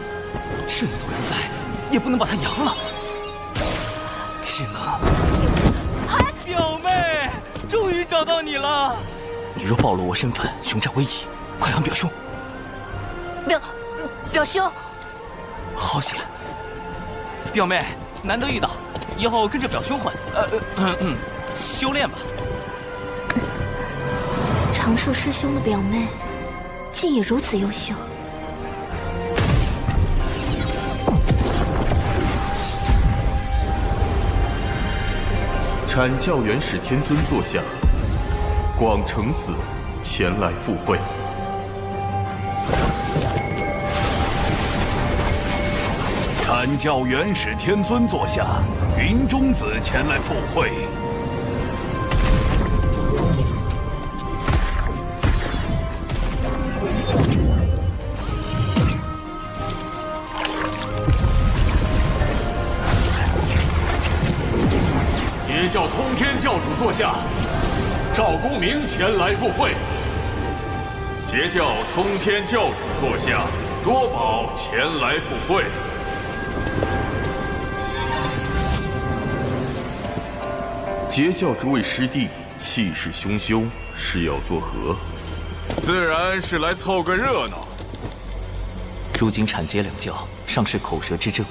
这么多人在，也不能把他扬了，只能……表妹，终于找到你了！你若暴露我身份，熊战危矣，快喊表兄！表兄，好险！表妹，难得遇到，以后跟着表兄混，修炼吧。长寿师兄的表妹，竟也如此优秀。阐教元始天尊座下，广成子前来赴会。阐教元始天尊座下，云中子前来赴会。截教通天教主座下，赵公明前来赴会。截教通天教主座下，多宝前来赴会。截教诸位师弟气势汹汹，是要作何？自然是来凑个热闹。如今阐截两教尚是口舌之争，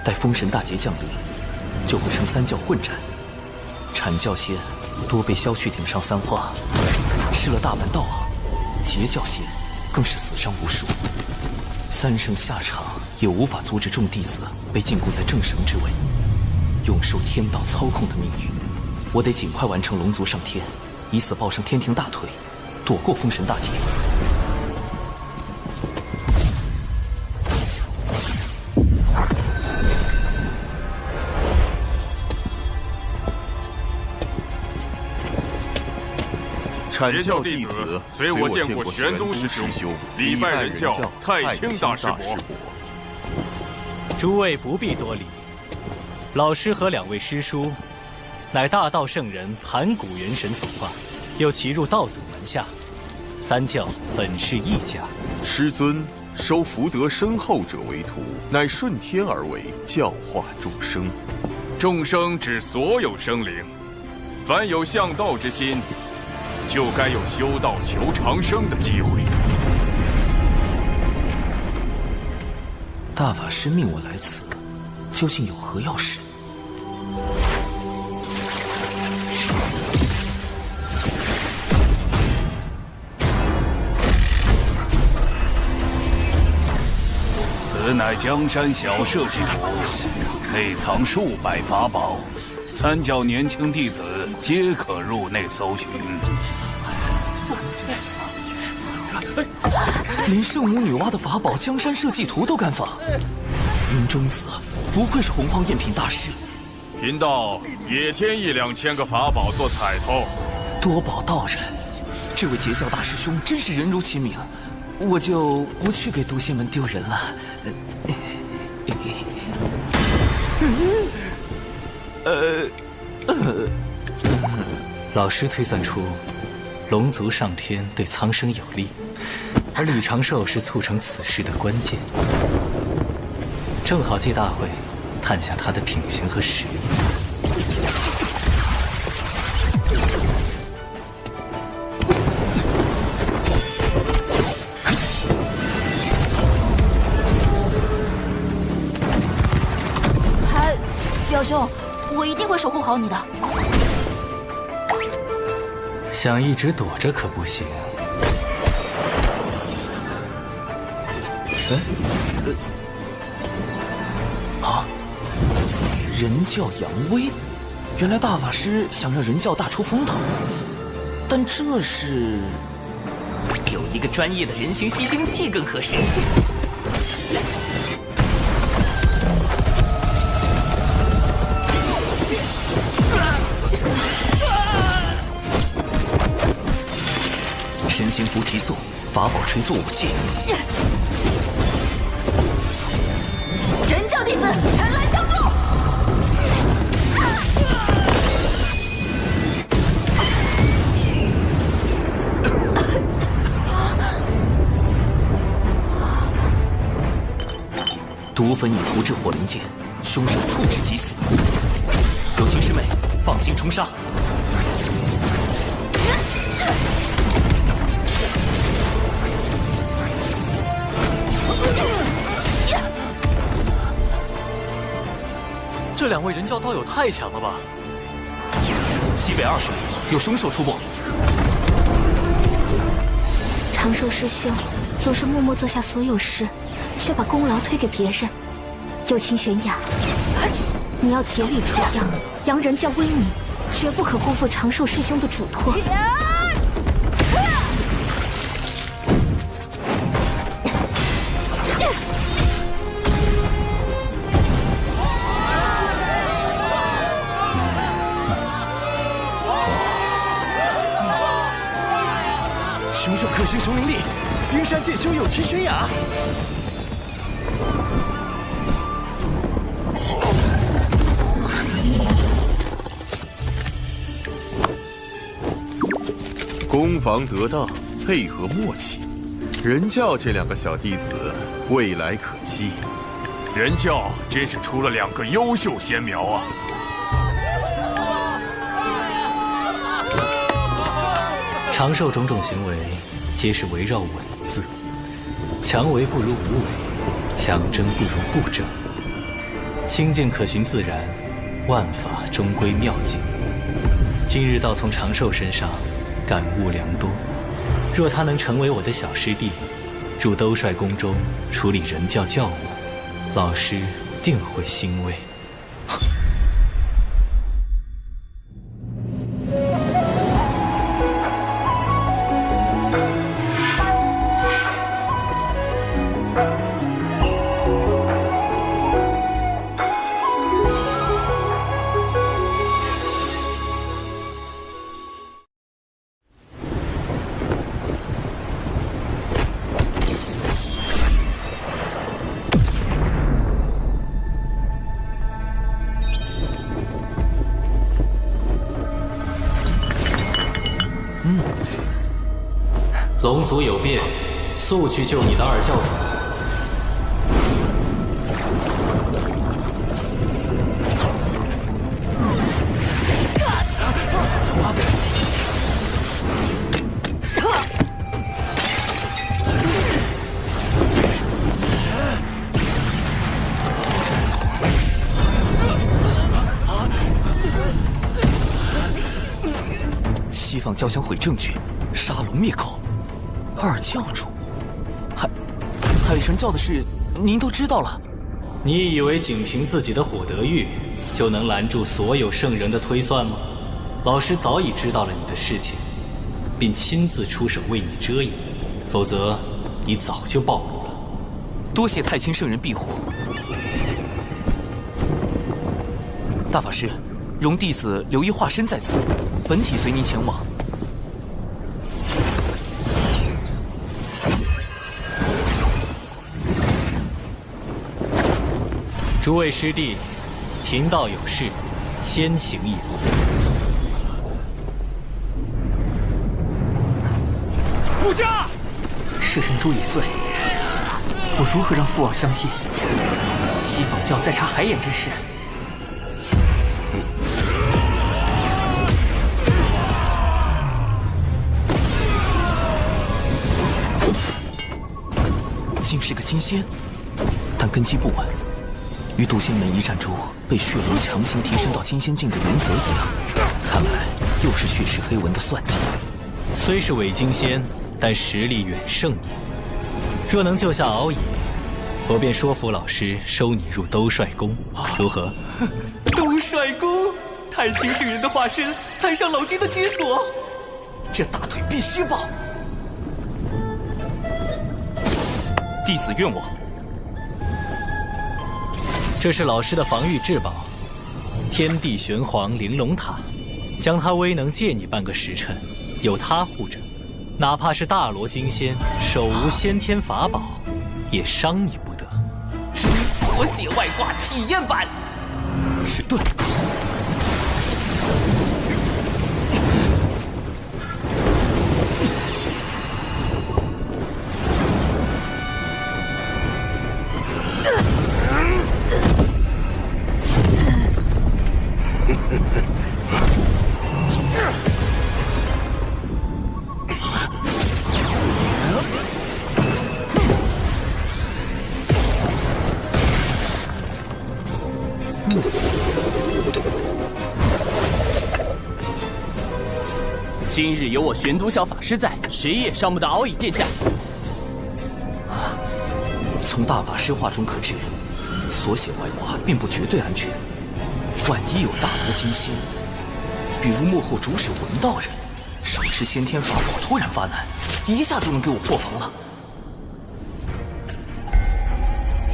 待封神大劫降临，就会成三教混战。阐教仙多被萧旭顶上三化，失了大半道行；截教仙更是死伤无数。三圣下场也无法阻止众弟子被禁锢在正神之位，永受天道操控的命运。我得尽快完成龙族上天，以此抱上天庭大腿，躲过封神大劫。阐教弟子随我见过玄都师兄、礼拜人教太清大师伯。诸位不必多礼，老师和两位师叔，乃大道圣人盘古元神所化，又骑入道祖门下，三教本是一家。师尊收福德深厚者为徒，乃顺天而为，教化众生。众生指所有生灵，凡有向道之心，就该有修道求长生的机会。大法师命我来此，究竟有何要事？此乃江山小设计图，内藏数百法宝，三教年轻弟子皆可入内搜寻。连圣母女娲的法宝江山社稷图都敢仿，云中子不愧是洪荒赝品大师。贫道也添1、2千个法宝做彩头。多宝道人，这位截教大师兄真是人如其名，我就不去给毒仙们丢人了。老师推算出，龙族上天对苍生有利，而李长寿是促成此事的关键。正好借大会探下他的品行和实力。表兄，我一定会守护好你的。想一直躲着可不行。人教扬威，原来大法师想让人教大出风头，但这是有一个专业的人形吸精器更合适。神行符提速，法宝锤作武器。人教弟子前来相助！毒粉已涂至火灵剑，凶手处置即死。有情师妹，放心冲杀。这两位人教道友太强了吧！西北20里有凶兽出没。长寿师兄总是默默做下所有事，却把功劳推给别人。友情悬崖，你要竭力出扬，扬人教威名，绝不可辜负长寿师兄的嘱托。凶兽可行熊灵力，冰山剑修有其悬崖。攻防得当，配合默契，人教这2个小弟子未来可期。人教真是出了2个优秀仙苗啊！长寿种种行为，皆是围绕稳字。强为不如无为，强争不如不争。清静可循自然，万法终归妙境。今日倒从长寿身上感悟良多。若他能成为我的小师弟，入兜率宫中处理人教教务，老师定会欣慰。龙族有变，速去救你的二教主。西方交想毁证据，杀龙灭口。二教主，海神教的事，您都知道了。你以为仅凭自己的火德玉，就能拦住所有圣人的推算吗？老师早已知道了你的事情，并亲自出手为你遮掩，否则你早就暴露了。多谢太清圣人庇护。大法师，容弟子留意化身在此，本体随您前往。诸位师弟，贫道有事，先行一步。顾家，摄神珠已碎，我如何让父王相信西方教在查海眼之事？竟是个金仙，但根基不稳。与渡仙门一战珠被血莲强行提升到金仙境的原则一样，看来又是血赤黑纹的算计。虽是伪金仙，但实力远胜你。若能救下敖乙，我便说服老师收你入兜率宫，如何？兜率宫，太清圣人的化身攀上老君的居所，这大腿必须抱。弟子愿往。这是老师的防御至宝，天地玄黄玲珑塔，将它威能借你半个时辰，有它护着，哪怕是大罗金仙手无先天法宝，也伤你不得。真锁血外挂体验版，水遁。今日有我玄都小法师在，谁也伤不得敖乙殿下。从大法师话中可知，锁血外挂并不绝对安全。万一有大罗金仙，比如幕后主使文道人，手持先天法宝突然发难，一下就能给我破防了。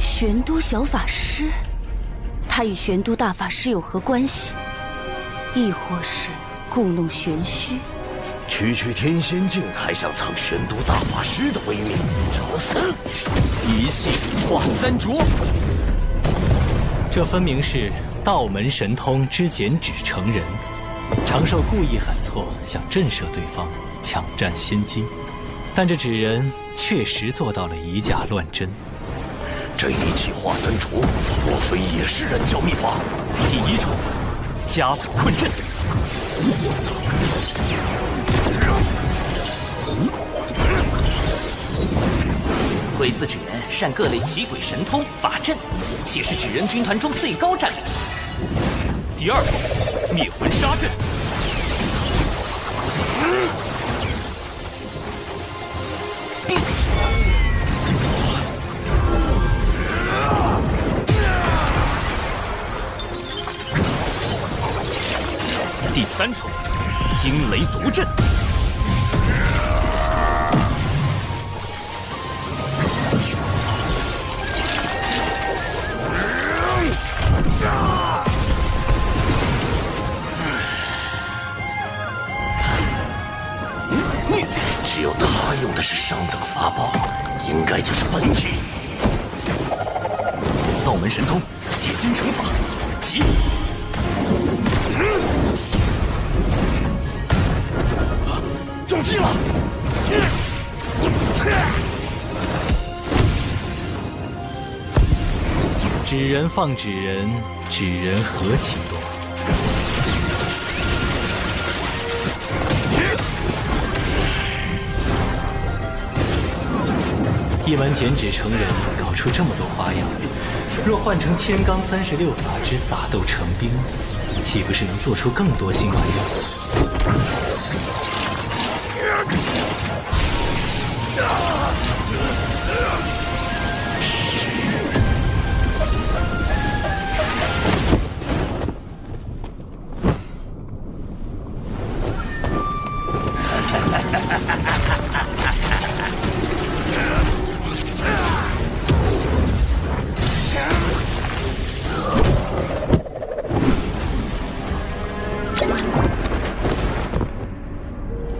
玄都小法师，他与玄都大法师有何关系？亦或是故弄玄虚？区区天仙境还想蹭玄都大法师的威名？找死！一系化三浊，这分明是道门神通之剪纸成人。长寿故意喊错，想震慑对方，抢占先机，但这纸人确实做到了以假乱真。这一气化三除，莫非也是人教秘法？第一重，加速困阵。鬼子纸人善各类奇鬼神通法阵，且是纸人军团中最高战力。第二重，灭魂杀阵。第三重，惊雷毒阵。只有他用的是上等法宝，应该就是本体。道门神通，血金惩法，急！中计了！纸人放纸人，纸人何其多！一门剪纸成人，搞出这么多花样，若换成天罡36法之撒豆成兵，岂不是能做出更多新玩意儿？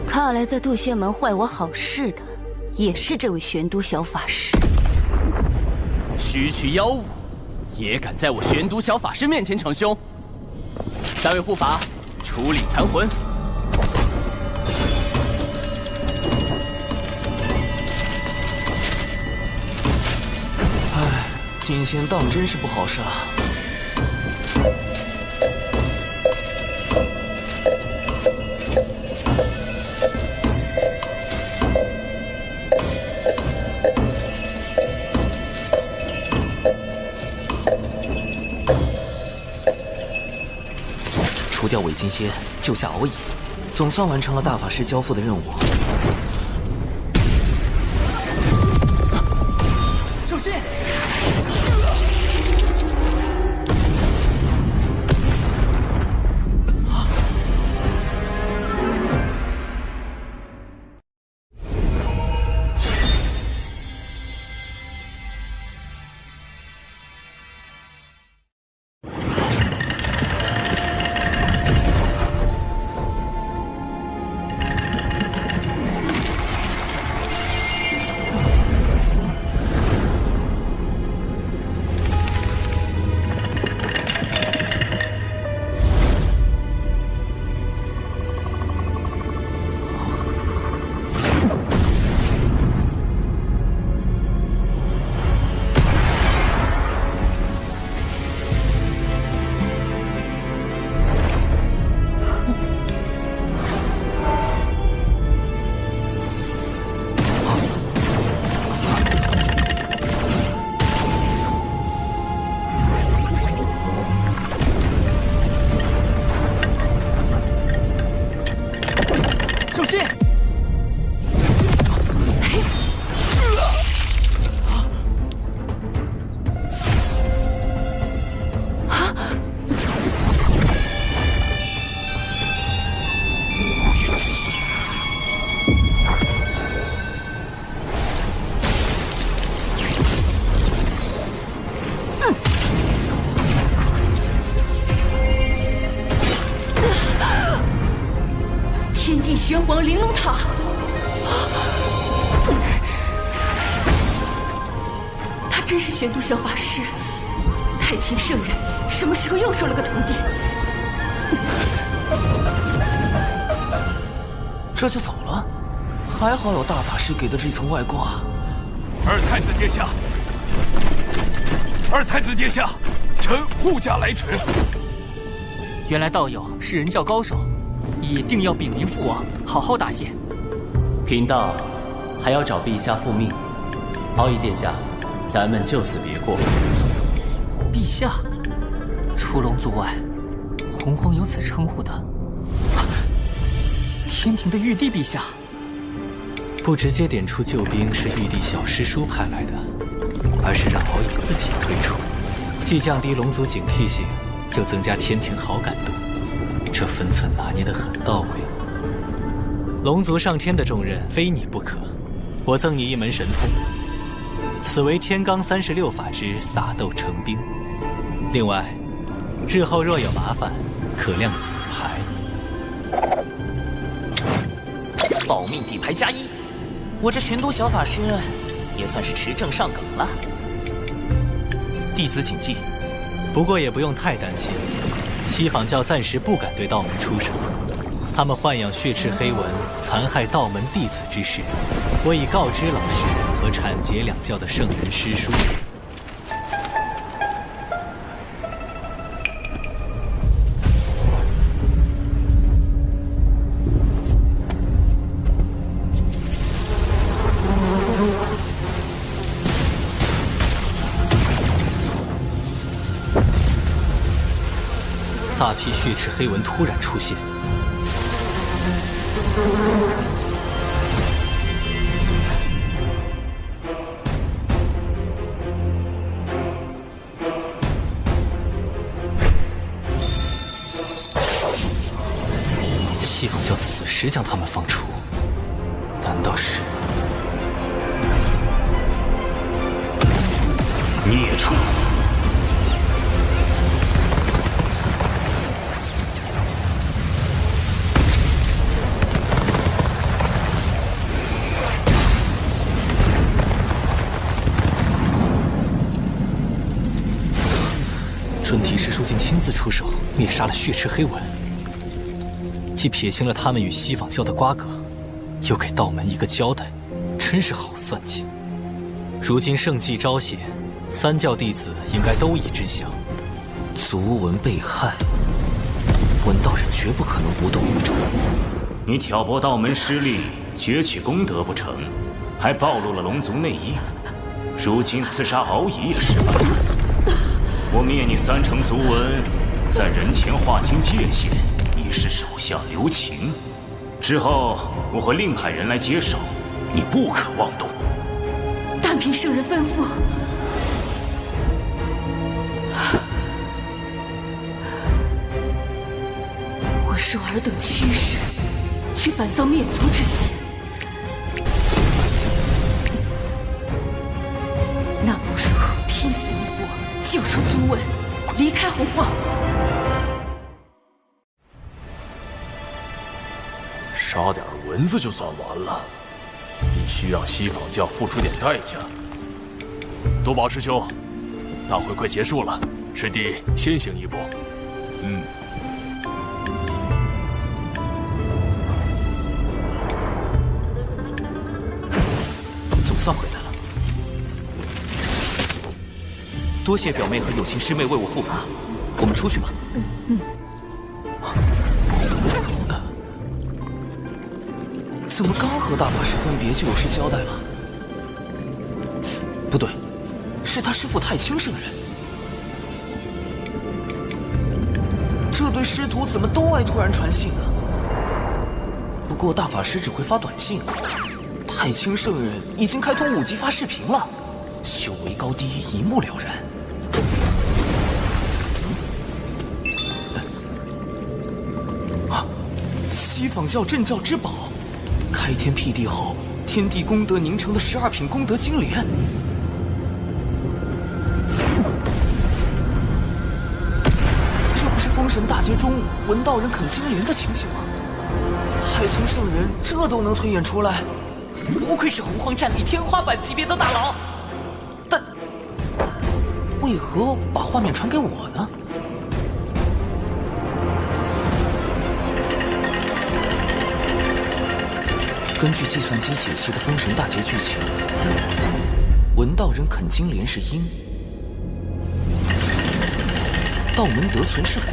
看来在渡仙门坏我好事的，也是这位玄都小法师。区区妖物，也敢在我玄都小法师面前逞凶？三位护法，处理残魂。唉，金仙当真是不好杀。除掉伪金仙，救下敖乙，总算完成了大法师交付的任务。首先，天地玄黄玲珑塔。他真是玄都小法师，太清圣人什么时候又收了个徒弟？这就走了？还好有大法师给的这层外挂。二太子殿下，二太子殿下，臣护驾来迟。原来道友是人教高手，也定要禀明父王，好好答谢。贫道还要找陛下复命。敖乙殿下，咱们就此别过。陛下，除龙族外，洪荒有此称呼的。天庭的玉帝陛下。不直接点出救兵是玉帝小师叔派来的，而是让敖乙自己退出，既降低龙族警惕性，又增加天庭好感度，这分寸拿捏得很到位。龙族上天的重任非你不可，我赠你一门神通，此为天罡36法之撒豆成兵。另外，日后若有麻烦，可亮此牌。保命底牌加1，我这玄都小法师也算是持证上岗了。弟子谨记。不过也不用太担心，西仿教暂时不敢对道门出手。他们豢养血赤黑纹，残害道门弟子之事，我已告知老师和阐节两教的圣人师叔。大批血赤黑纹突然出现，西仿教此时将他们放出，难道是孽畜？准提师叔竟亲自出手灭杀了血赤黑纹，既撇清了他们与西仿教的瓜葛，又给道门一个交代，真是好算计。如今圣迹昭显，三教弟子应该都已知晓。族文被害，文道人绝不可能无动于衷。你挑拨道门失利，攫取功德不成，还暴露了龙族内应。如今刺杀敖乙也失败。我灭你3成族文，在人前划清界限，以示手下留情。之后我会另派人来接手，你不可妄动。但凭圣人吩咐。我受尔等驱使，去反造灭族之嫌。那不如拼死一搏，救出族文，离开洪荒。杀点蚊子就算完了，必须让西仿教付出点代价。多宝师兄，大会快结束了，师弟先行一步。总算回来了，多谢表妹和友情师妹为我护法，我们出去吧。怎么刚和大法师分别就有事交代了？不对，是他师父太清圣人。这对师徒怎么都爱突然传信啊？不过大法师只会发短信，太清圣人已经开通5级发视频了，修为高低一目了然。西仿教镇教之宝。开天辟地后，天地功德凝成的12品功德金莲，这不是封神大劫中文道人啃金莲的情形吗？太清圣人这都能推演出来，不愧是洪荒战力天花板级别的大佬。但为何把画面传给我呢？根据计算机解析的《封神大劫》剧情，文道人啃金莲是因，道门得存是果。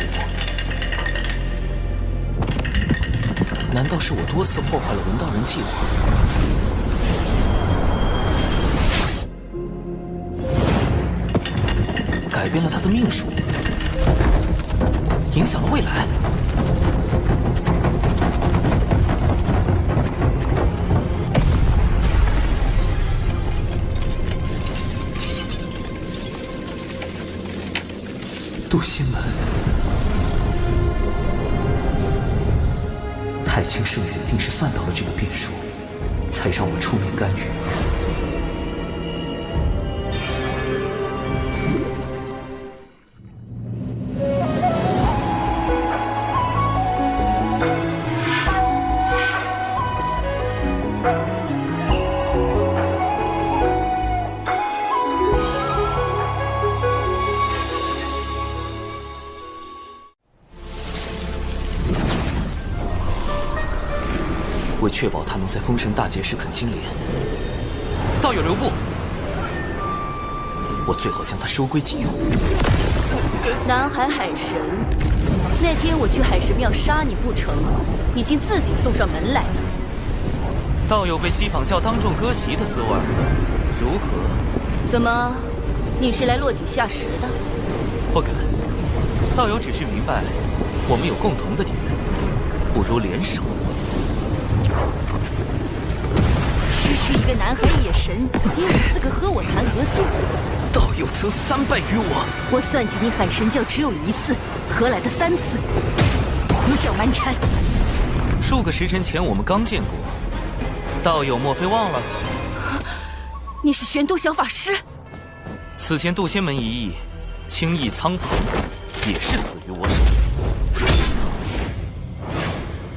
难道是我多次破坏了文道人计划？改变了他的命数，影响了未来。渡仙门，太清圣人定是算到了这个变数，才让我出面干预。为确保他能在封神大劫时啃金莲，道友留步，我最好将他收归己用。南海海神，那天我去海神庙杀你不成，你竟自己送上门来了。道友被西坊教当众割席的滋味，如何？怎么，你是来落井下石的？不敢，道友只是明白，我们有共同的敌人，不如联手。区区一个南海野神，也有资格和我谈合作？道友曾3败于我，我算计你海神教只有1次，何来的3次？胡搅蛮缠！数个时辰前我们刚见过，道友莫非忘了？你是玄都小法师？此前渡仙门一役，轻易苍庞也是死于我手。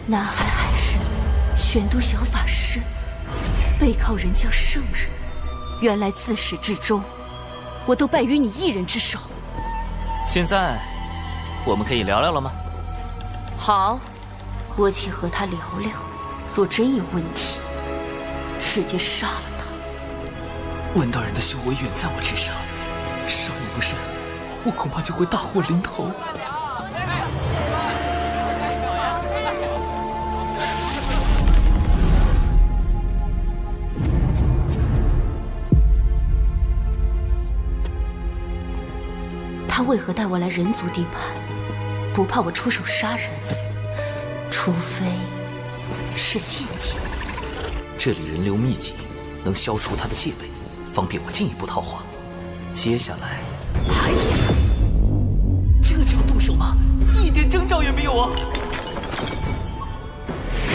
南海海神，玄都小法师。背靠人教圣人，原来自始至终，我都败于你一人之手。现在，我们可以聊聊了吗？好，我且和他聊聊。若真有问题，直接杀了他。文道人的修为远在我之上，稍一不慎，我恐怕就会大祸临头。他为何带我来人族地盘？不怕我出手杀人？除非是陷阱。这里人流密集，能消除他的戒备，方便我进一步套话。接下来，哎呀，这就要动手吗？一点征兆也没有啊！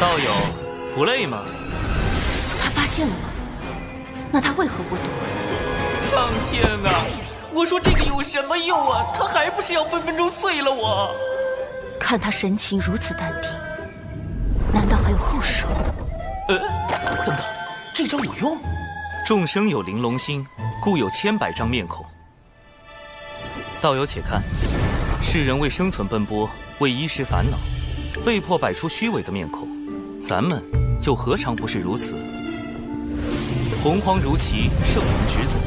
道友，不累吗？他发现了吗？那他为何不躲？苍天啊！我说这个有什么用啊？他还不是要分分钟碎了我！看他神情如此淡定，难道还有后手？等等，这招有用？众生有玲珑心，故有千百张面孔。道友且看，世人为生存奔波，为衣食烦恼，被迫摆出虚伪的面孔，咱们又何尝不是如此？洪荒如其，圣人之子。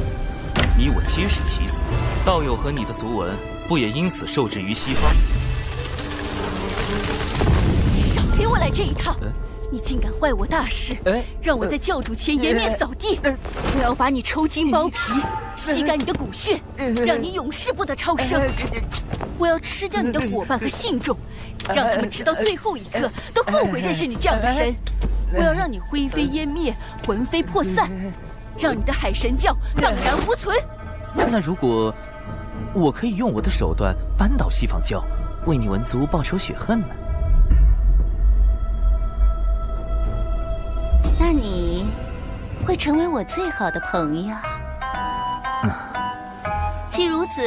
你我皆是其子，道友和你的族文不也因此受制于西方？少给我来这一套！你竟敢坏我大事，让我在教主前颜面扫地！我要把你抽筋剥皮，吸干你的骨血，让你永世不得超生！我要吃掉你的伙伴和信众，让他们直到最后一刻都后悔认识你这样的神！我要让你灰飞烟灭，魂飞魄散！让你的海神教荡然无存。那如果我可以用我的手段扳倒西坊教，为你文族报仇雪恨呢？那你会成为我最好的朋友。既如此，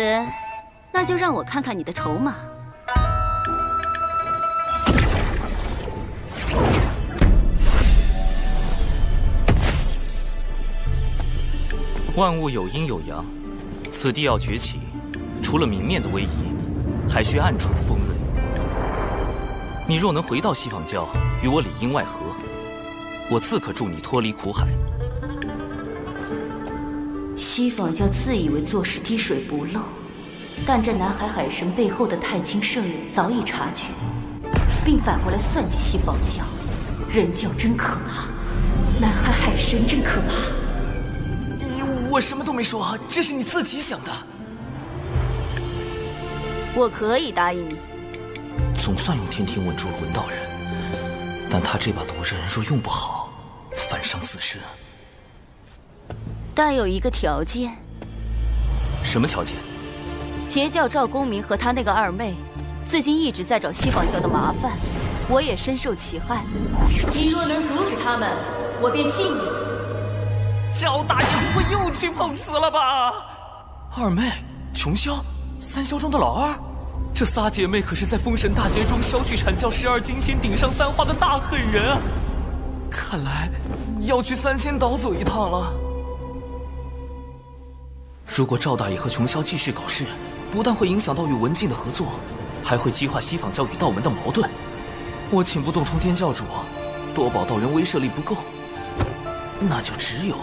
那就让我看看你的筹码。万物有阴有阳，此地要崛起，除了明面的威仪，还需暗处的锋锐。你若能回到西坊教，与我里应外合，我自可助你脱离苦海。西方教自以为做事滴水不漏，但这南海海神背后的太清圣人早已察觉，并反过来算计西方教。人教真可怕，南海海神真可怕。我什么都没说，这是你自己想的。我可以答应你。总算用天庭稳住了文道人，但他这把毒刃若用不好，反伤自身。但有一个条件。什么条件？截教赵公明和他那个二妹，最近一直在找西方教的麻烦，我也深受其害。你若能阻止他们，我便信你。赵大爷不会又去碰瓷了吧？二妹、琼霄、三霄中的老二，这仨姐妹可是在封神大劫中削去阐教12金仙顶上3花的大狠人啊！看来要去三仙岛走一趟了。如果赵大爷和琼霄继续搞事，不但会影响到与文静的合作，还会激化西方教与道门的矛盾。我请不动通天教主，多宝道人威慑力不够，那就只有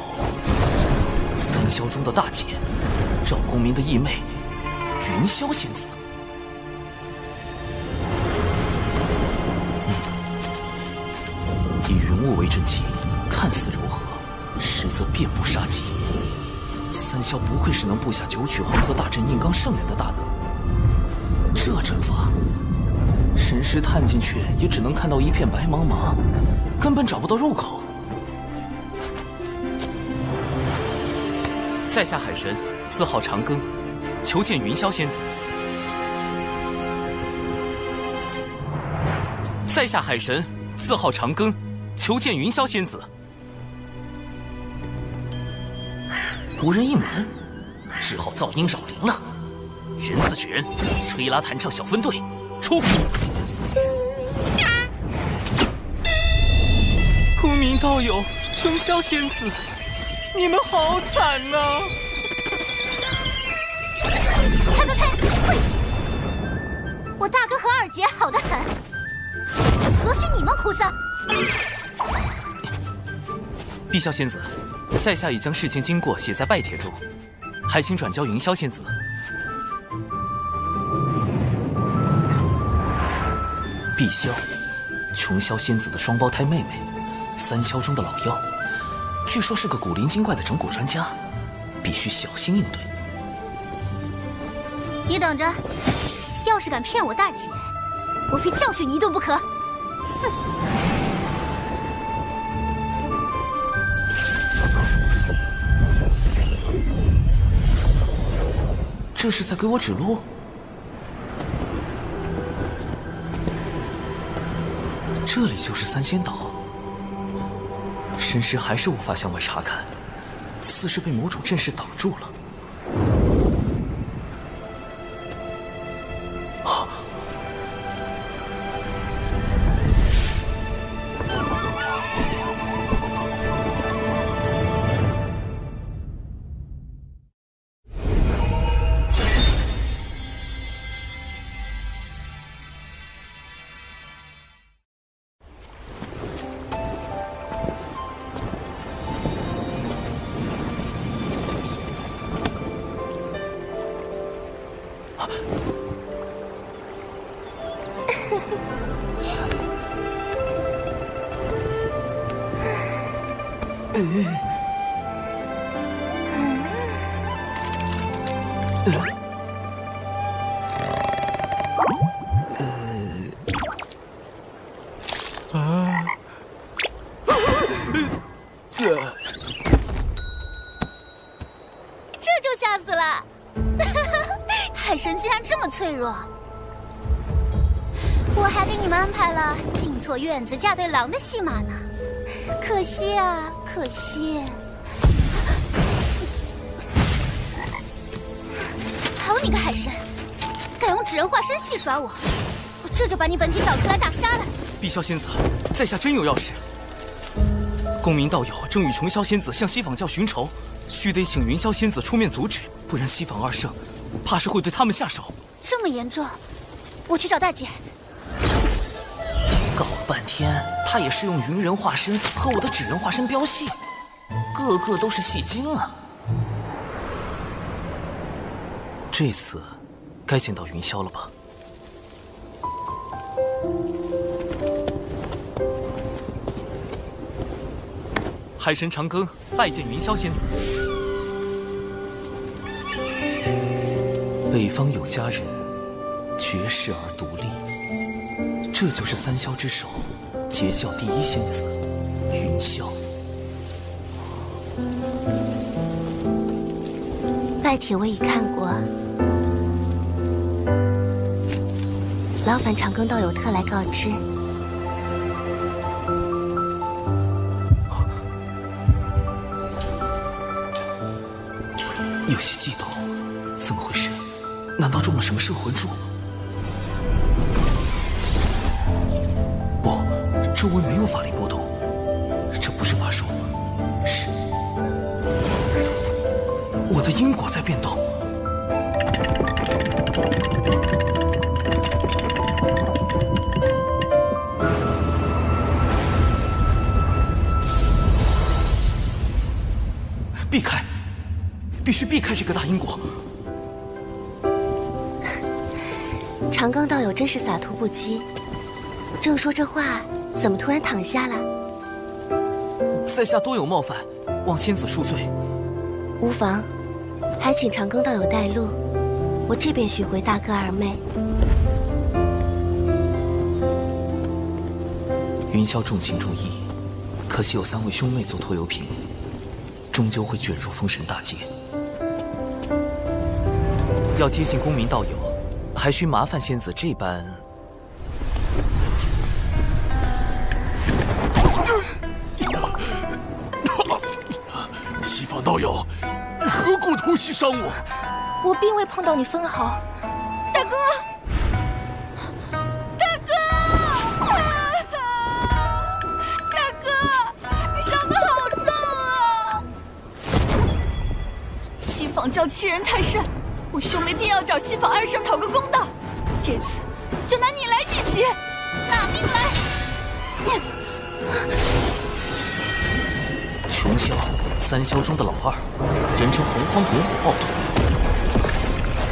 三霄中的大姐，赵公明的义妹云霄仙子。以云雾为阵基，看似柔和，实则遍布杀机。三霄不愧是能布下九曲黄河大阵硬刚圣人的大能，这阵法，神识探进去也只能看到一片白茫茫，根本找不到入口。在下海神，字号长庚，求见云霄仙子。在下海神，字号长庚，求见云霄仙子。无人应门，只好噪音扰灵了。人自制人，吹拉弹唱小分队，出！公明道友，琼霄仙子，你们好惨呐！呸呸呸！晦气！我大哥和二姐好得很，何须你们哭丧？碧霄仙子，在下已将事情经过写在拜帖中，还请转交云霄仙子。碧霄，琼霄仙子的双胞胎妹妹，三霄中的老妖，据说是个古灵精怪的整蛊专家，必须小心应对。你等着，要是敢骗我大姐，我非教训你一顿不可！哼！这是在给我指路？这里就是三仙岛，神识还是无法向外查看，似是被某种阵势挡住了。这就吓死了！海神竟然这么脆弱，我还给你们安排了进错院子嫁对郎的戏码呢，可惜啊，可惜！好你个海神，敢用纸人化身戏耍我，我这就把你本体找出来大杀了！碧霄仙子，在下真有要事。公明道友正与琼霄仙子向西坊教寻仇，须得请云霄仙子出面阻止，不然西坊二圣怕是会对他们下手。这么严重，我去找大姐。告半天，他也是用云人化身和我的纸人化身飙戏，个个都是戏精啊！这次该见到云霄了吧？海神长庚拜见云霄仙子。北方有佳人，绝世而独立，这就是三霄之首，截教第一仙子云霄。拜帖我已看过，劳烦长庚道友特来告知。有些激动，怎么回事？难道中了什么摄魂术？不，周围没有法力波动，这不是法术，是我的因果在变动。避开！必须避开这个大因果。长庚道友真是洒脱不羁，正说这话，怎么突然躺下了？在下多有冒犯，望仙子恕罪。无妨，还请长庚道友带路，我这便寻回大哥二妹。云霄重情重义，可惜有3位兄妹做拖油瓶，终究会卷入封神大劫。要接近公民道友，还需麻烦仙子这般。西方道友，你何故偷袭伤我？我并未碰到你分毫。大哥，大哥，大哥，你伤得好重啊！西坊教欺人太甚。我兄妹定要找西坊二圣讨个公道，这次就拿你来祭旗，拿命来！穷霄，3霄中的老二，人称洪荒滚火暴徒，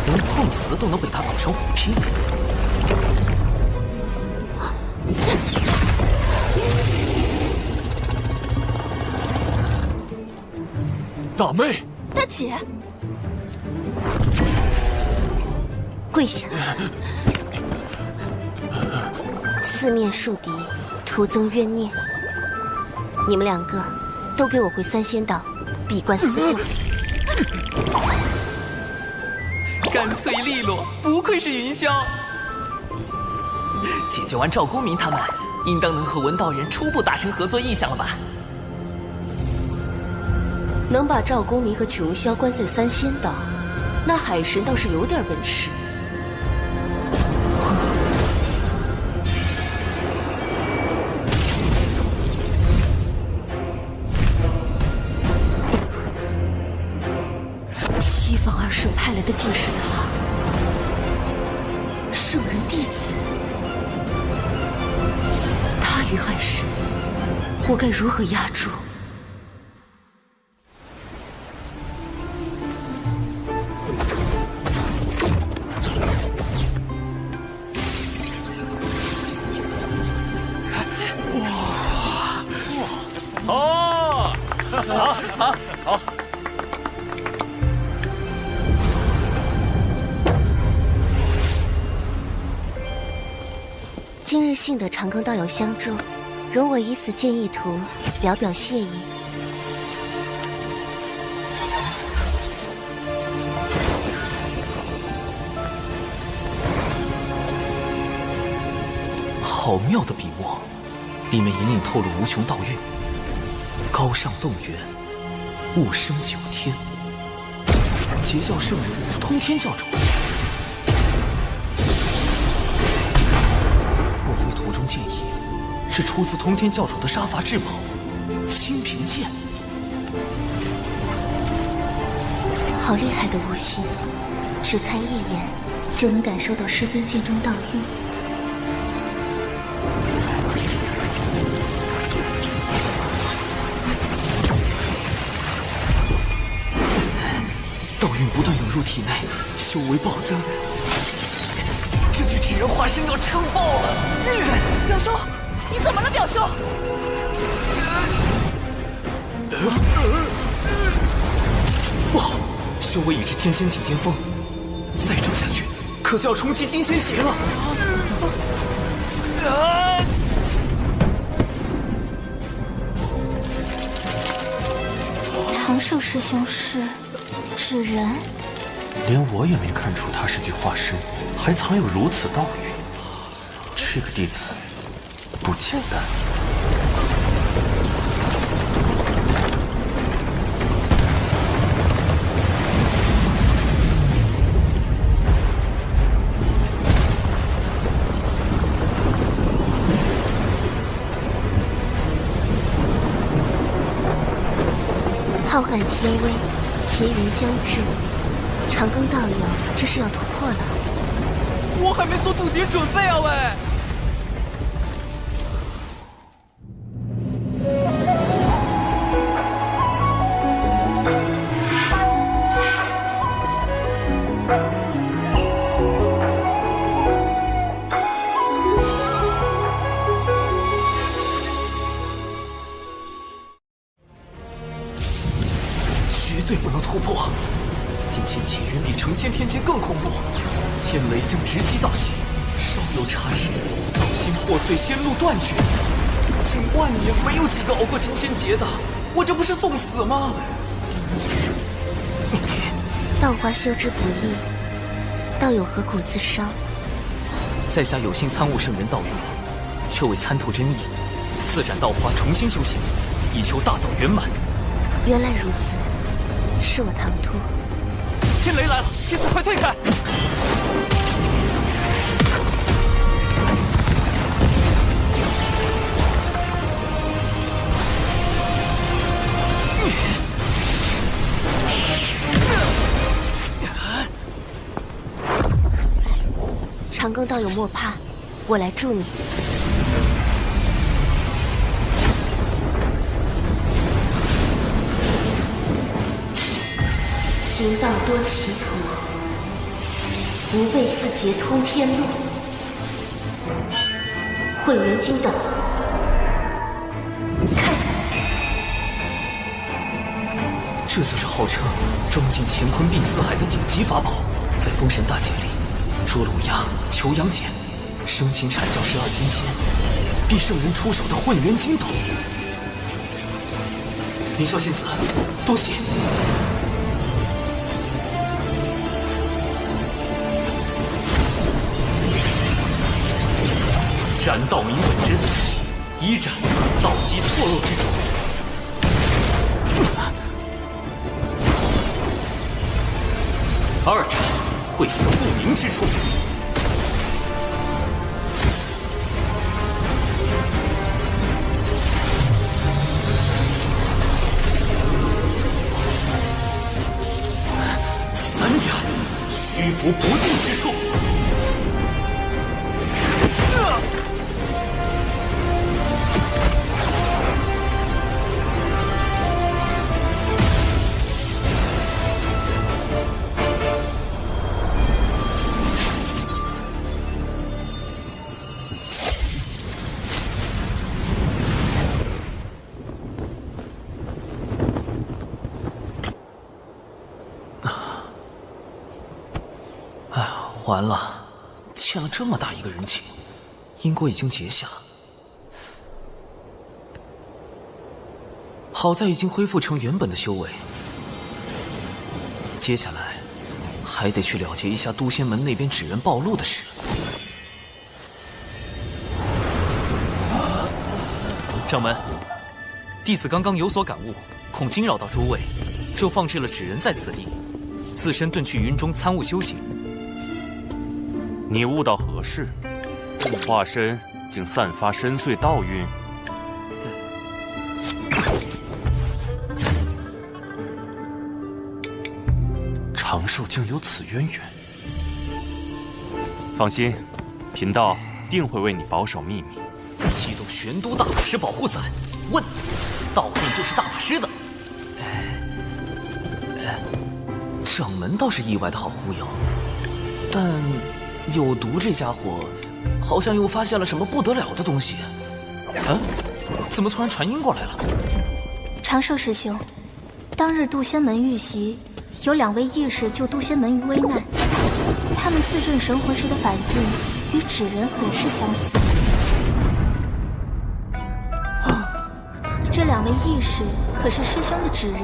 连碰瓷都能被他搞成虎皮。大妹，大姐。跪下！四面树敌，徒增冤孽。你们2个都给我回3仙道，闭关思过。干脆利落，不愧是云霄。解决完赵公明他们，应当能和文道人初步达成合作意向了吧？能把赵公明和琼霄关在3仙道，那海神倒是有点本事。西方二圣派来的竟是他，圣人弟子。他与海神，我该如何压住？好。今日幸得长庚道友相助，容我以此剑意图表表谢意。好妙的笔墨，里面隐隐透露无穷道韵。高尚动员，物生九天，截教圣人，通天教主。莫非图中剑意是出自通天教主的杀伐至宝清平剑？好厉害的悟性，只看一眼就能感受到师尊剑中道韵。道运不断涌入体内，修为暴增。这具纸人化身要撑爆了！表兄，你怎么了，表兄？不好，修为已至天仙境巅峰，再这么下去，可就要冲击金仙劫了。长寿师兄是纸人，连我也没看出他是具化身，还藏有如此道运。这个弟子不简单。浩瀚天威，劫云将至，长庚道友这是要突破了。我还没做渡劫准备啊，喂！绝对不能突破！金仙劫远比成仙天劫更恐怖，天雷将直击道心，稍有差池，道心破碎，仙路断绝。近万年没有几个熬过金仙劫的，我这不是送死吗？道花修之不易，道友何苦自伤？在下有幸参悟圣人道运，却未参透真意，自斩道花，重新修行，以求大道圆满。原来如此，是我唐突。天雷来了，仙子快退开！长庚道友莫怕，我来助你。行道多歧途，不为自劫通天路。混元金斗，看，这就是号称装进乾坤并四海的顶级法宝，在封神大劫里，捉龙鸦、求阳锏，生擒阐教12金仙，逼圣人出手的混元金斗。凌霄仙子，多谢。斩道明本真，一斩道基错漏之处。二斩晦涩不明之处。三斩虚浮不定之处。完了，欠了这么大一个人情，因果已经结下。好在已经恢复成原本的修为，接下来还得去了结一下都仙门那边纸人暴露的事。掌门，弟子刚刚有所感悟，恐惊扰到诸位，就放置了纸人在此地，自身遁去云中参悟修行。你悟到何事？化身竟散发深邃道运？长寿竟有此渊源？放心，贫道定会为你保守秘密。岂玄都大法师保护伞，问，道命就是大法师的。掌门倒是意外的好忽悠，但有毒这家伙好像又发现了什么不得了的东西。啊？怎么突然传音过来了？长寿师兄，当日渡仙门遇袭，有2位义士救渡仙门于危难，他们自证神魂时的反应与纸人很是相似。这2位义士可是师兄的纸人？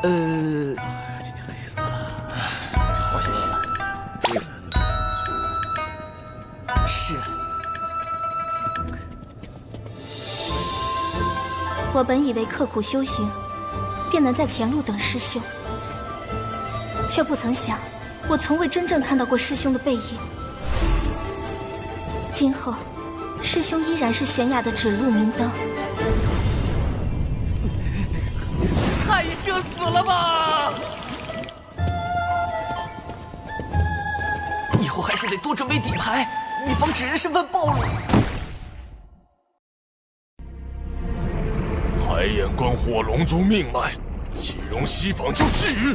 今天累死了，好些了。是。我本以为刻苦修行，便能在前路等师兄，却不曾想，我从未真正看到过师兄的背影。今后，师兄依然是悬崖的指路明灯。太社死了吧！以后还是得多准备底牌，以防纸人身份暴露。海眼关火龙族命脉，岂容西坊就觊觎？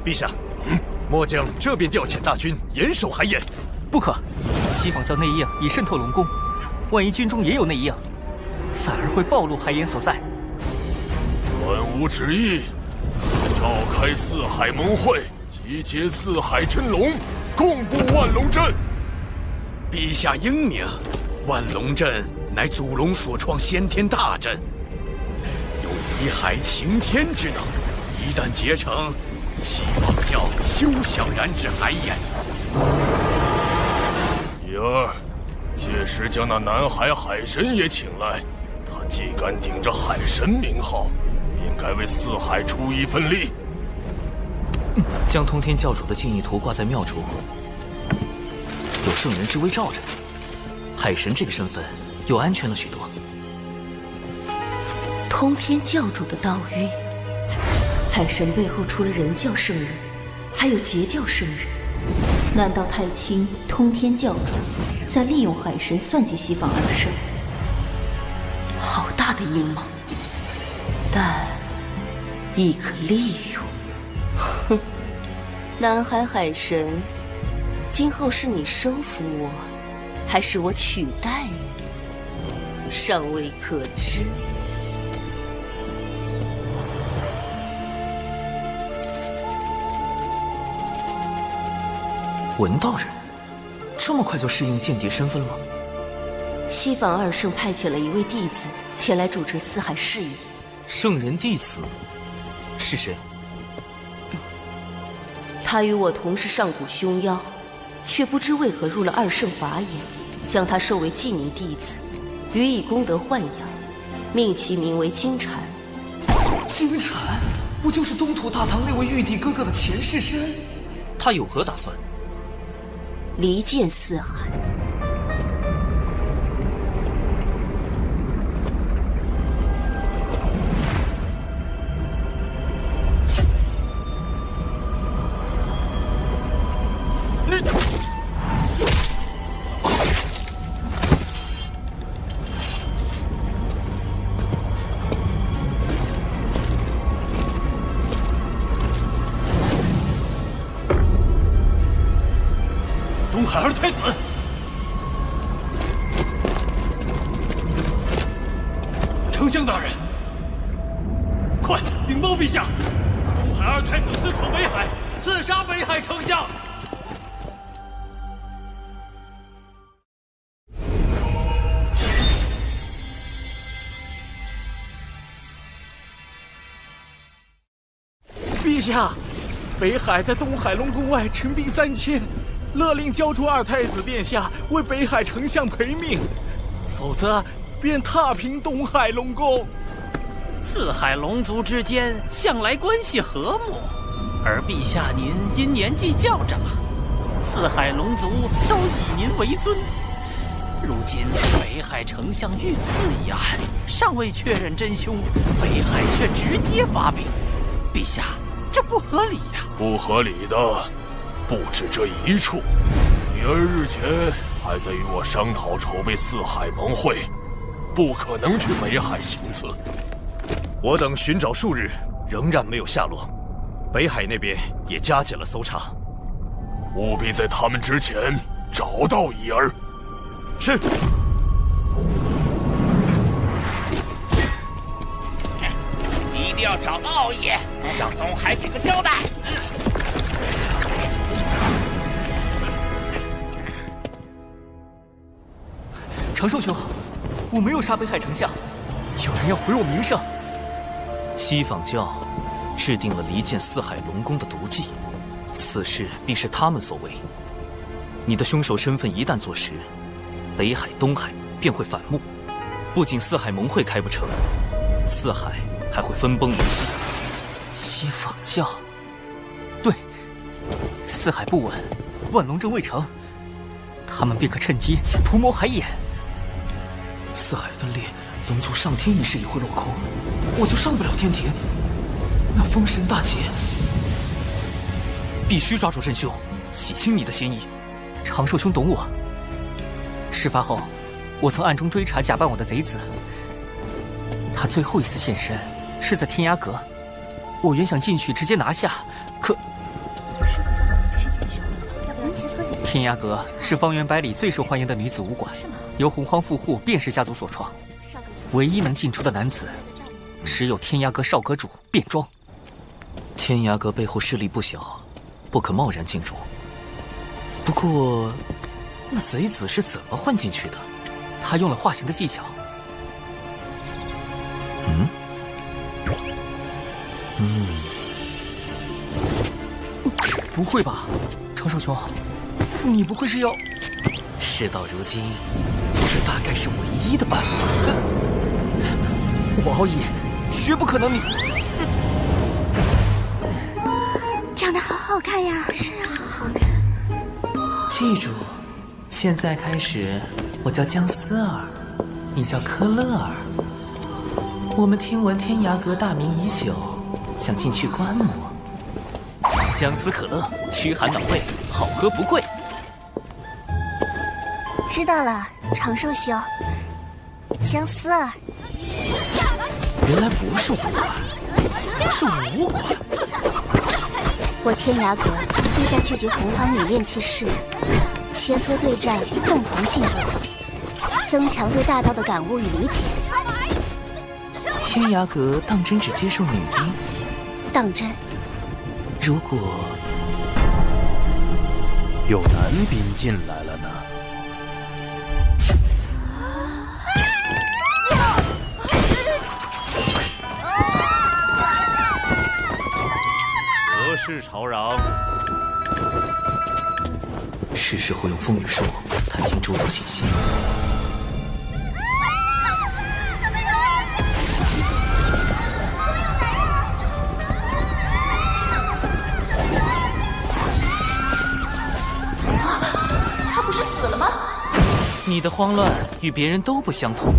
陛下，末将这便调遣大军严守海眼。不可，西坊教内应已渗透龙宫，万一军中也有内应，反而会暴露海眼所在。本无旨意，召开四海盟会，集结四海真龙，共布万龙阵。陛下英明，万龙阵乃祖龙所创先天大阵，有移海擎天之能。一旦结成，西方教休想染指海眼。第二，届时将那南海海神也请来，他既敢顶着海神名号，便该为四海出一份力。将通天教主的敬意图挂在庙中，有圣人之威罩着，海神这个身份又安全了许多。通天教主的道运，海神背后除了人教圣人，还有截教圣人。难道太清通天教主在利用海神算计西方二圣？好大的阴谋，但亦可利用。哼，南海海神，今后是你收服我，还是我取代你，尚未可知。文道人，这么快就适应间谍身份了？西坊二圣派遣了一位弟子前来主持四海事宜。圣人弟子是谁？他与我同是上古凶妖，却不知为何入了二圣法眼，将他收为记名弟子，予以功德豢养，命其名为金蝉。金蝉不就是东土大唐那位玉帝哥哥的前世身？他有何打算？离间四海。海二太子，丞相大人，快禀报陛下，东海二太子私闯北海，刺杀北海丞相。陛下，北海在东海龙宫外陈兵3000。勒令交出二太子殿下为北海丞相赔命，否则便踏平东海龙宫。四海龙族之间向来关系和睦，而陛下您因年纪较长，四海龙族都以您为尊。如今北海丞相遇刺一案，尚未确认真凶，北海却直接发兵，陛下这不合理呀！不合理的不止这一处，女儿日前还在与我商讨筹备四海盟会，不可能去北海行刺。我等寻找数日，仍然没有下落。北海那边也加紧了搜查，务必在他们之前找到伊儿。是。一定要找到奥义，让东海给个交代。长寿兄，我没有杀北海丞相，有人要毁我名声。西坊教制定了离间四海龙宫的毒计，此事必是他们所为。你的凶手身份一旦坐实，北海、东海便会反目，不仅四海盟会开不成，四海还会分崩离析。西坊教，对，四海不稳，万龙阵未成，他们便可趁机图谋海眼。四海分裂，龙族上天一事也会落空，我就上不了天庭。那封神大劫，必须抓住真凶，洗清你的嫌疑。长寿兄懂我。事发后，我曾暗中追查假扮我的贼子。他最后一次现身是在天涯阁，我原想进去直接拿下，可天涯阁是方圆百里最受欢迎的女子武馆，由洪荒富户卞氏家族所创，唯一能进出的男子，只有天涯阁少阁主卞庄。天涯阁背后势力不小，不可贸然进入。不过，那贼子是怎么混进去的？他用了化形的技巧。不会吧，长寿兄，你不会是要……事到如今，这大概是唯一的办法。我奥义绝不可能你。长得好好看呀！是啊，好好看。记住，现在开始，我叫姜思儿，你叫科勒尔。我们听闻天涯阁大名已久，想进去观摩。姜思可乐，驱寒暖胃，好喝不贵。知道了，长寿兄，姜思儿。原来不是武馆，是武馆。我天涯阁意在聚集洪荒女炼气士，切磋对战，共同进步，增强对大道的感悟与理解。天涯阁当真只接受女兵？当真。如果有男兵进来了呢？何事吵嚷？是时候用风雨术探听周遭信息。你的慌乱与别人都不相同，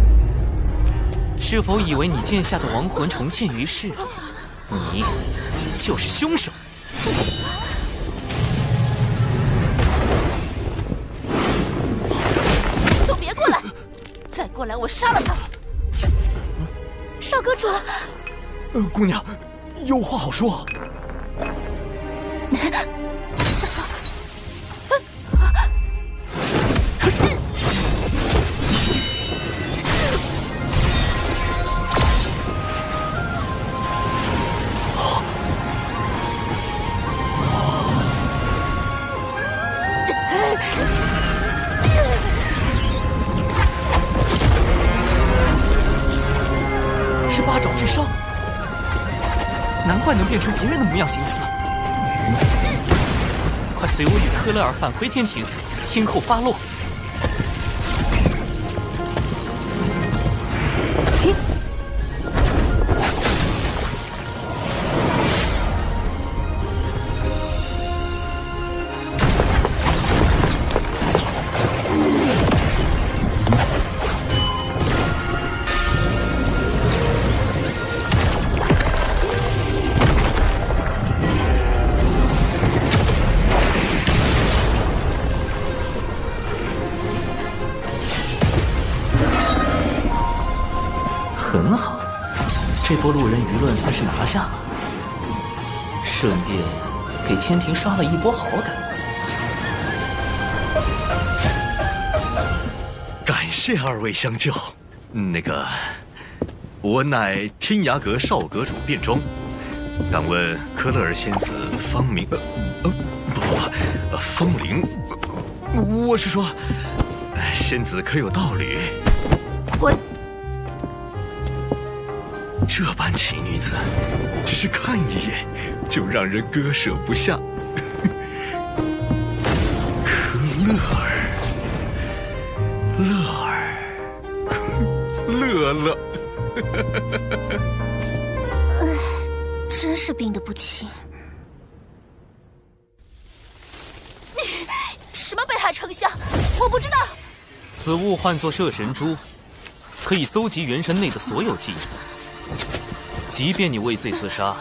是否以为你剑下的亡魂重现于世，你就是凶手？都别过来！再过来，我杀了他！少阁主，姑娘，有话好说。是八爪巨伤，难怪能变成别人的模样形似。快随我与科勒尔返回天庭，听候发落。波路人舆论算是拿下了，顺便给天庭刷了一波好感。感谢二位相救。那个，我乃天涯阁少阁主卞庄，敢问科勒尔仙子芳名？芳龄？我是说，仙子可有道侣？滚！这般奇女子，只是看一眼就让人割舍不下。科勒尔，乐乐，真是病得不轻。什么北海丞相？我不知道。此物唤作摄神珠，可以搜集元神内的所有记忆。即便你畏罪自杀，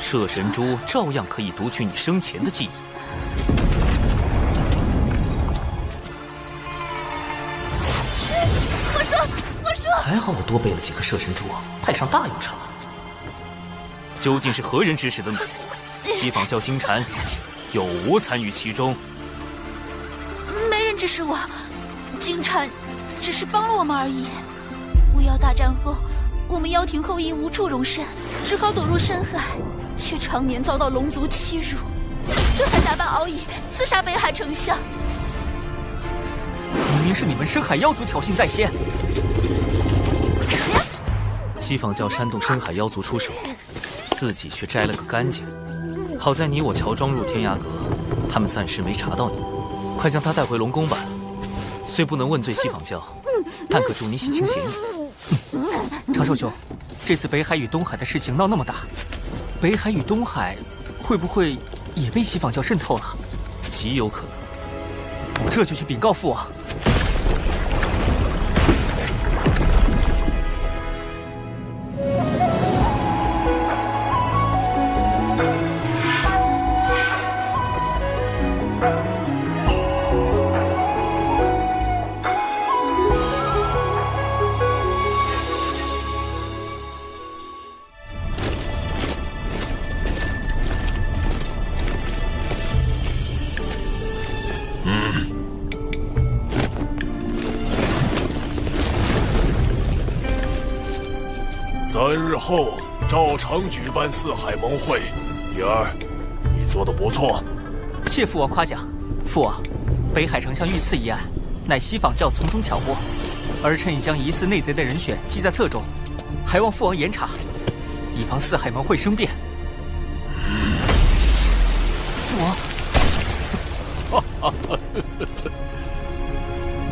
摄神珠照样可以读取你生前的记忆。我说，还好我多备了几颗摄神珠，派上大用场。究竟是何人指使的你？西坊教金蝉有无参与其中？没人指使我，金蝉只是帮了我们而已。巫妖大战后，我们妖庭后裔无处容身，只好躲入深海，却常年遭到龙族欺辱，这才打扮敖乙刺杀北海丞相。明明是你们深海妖族挑衅在先。西坊教煽动深海妖族出手，自己却摘了个干净。好在你我乔装入天涯阁，他们暂时没查到你。快将他带回龙宫吧。虽不能问罪西坊教，但可助你洗清嫌疑。长寿兄，这次北海与东海的事情闹那么大，北海与东海会不会也被西坊教渗透了？极有可能。我这就去禀告父王。3日后照常举办四海盟会。女儿，你做得不错。谢父王夸奖。父王，北海丞相遇刺一案，乃西坊教从中挑拨，儿臣已将疑似内贼的人选记在册中，还望父王严查，以防四海盟会生变。父王，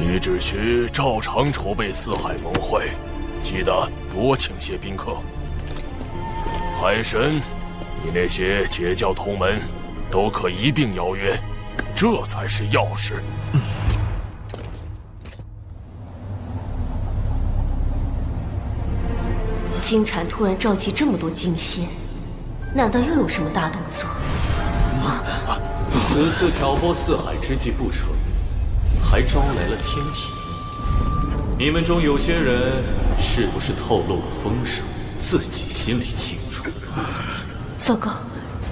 你只需照常筹备四海盟会，记得多请些宾客。海神，你那些结教同门都可一并邀约，这才是要事。金蝉突然召集这么多金仙，难道又有什么大动作？此次挑拨四海之计不成，还招来了天体。你们中有些人是不是透露了风声，自己心里清楚？糟糕，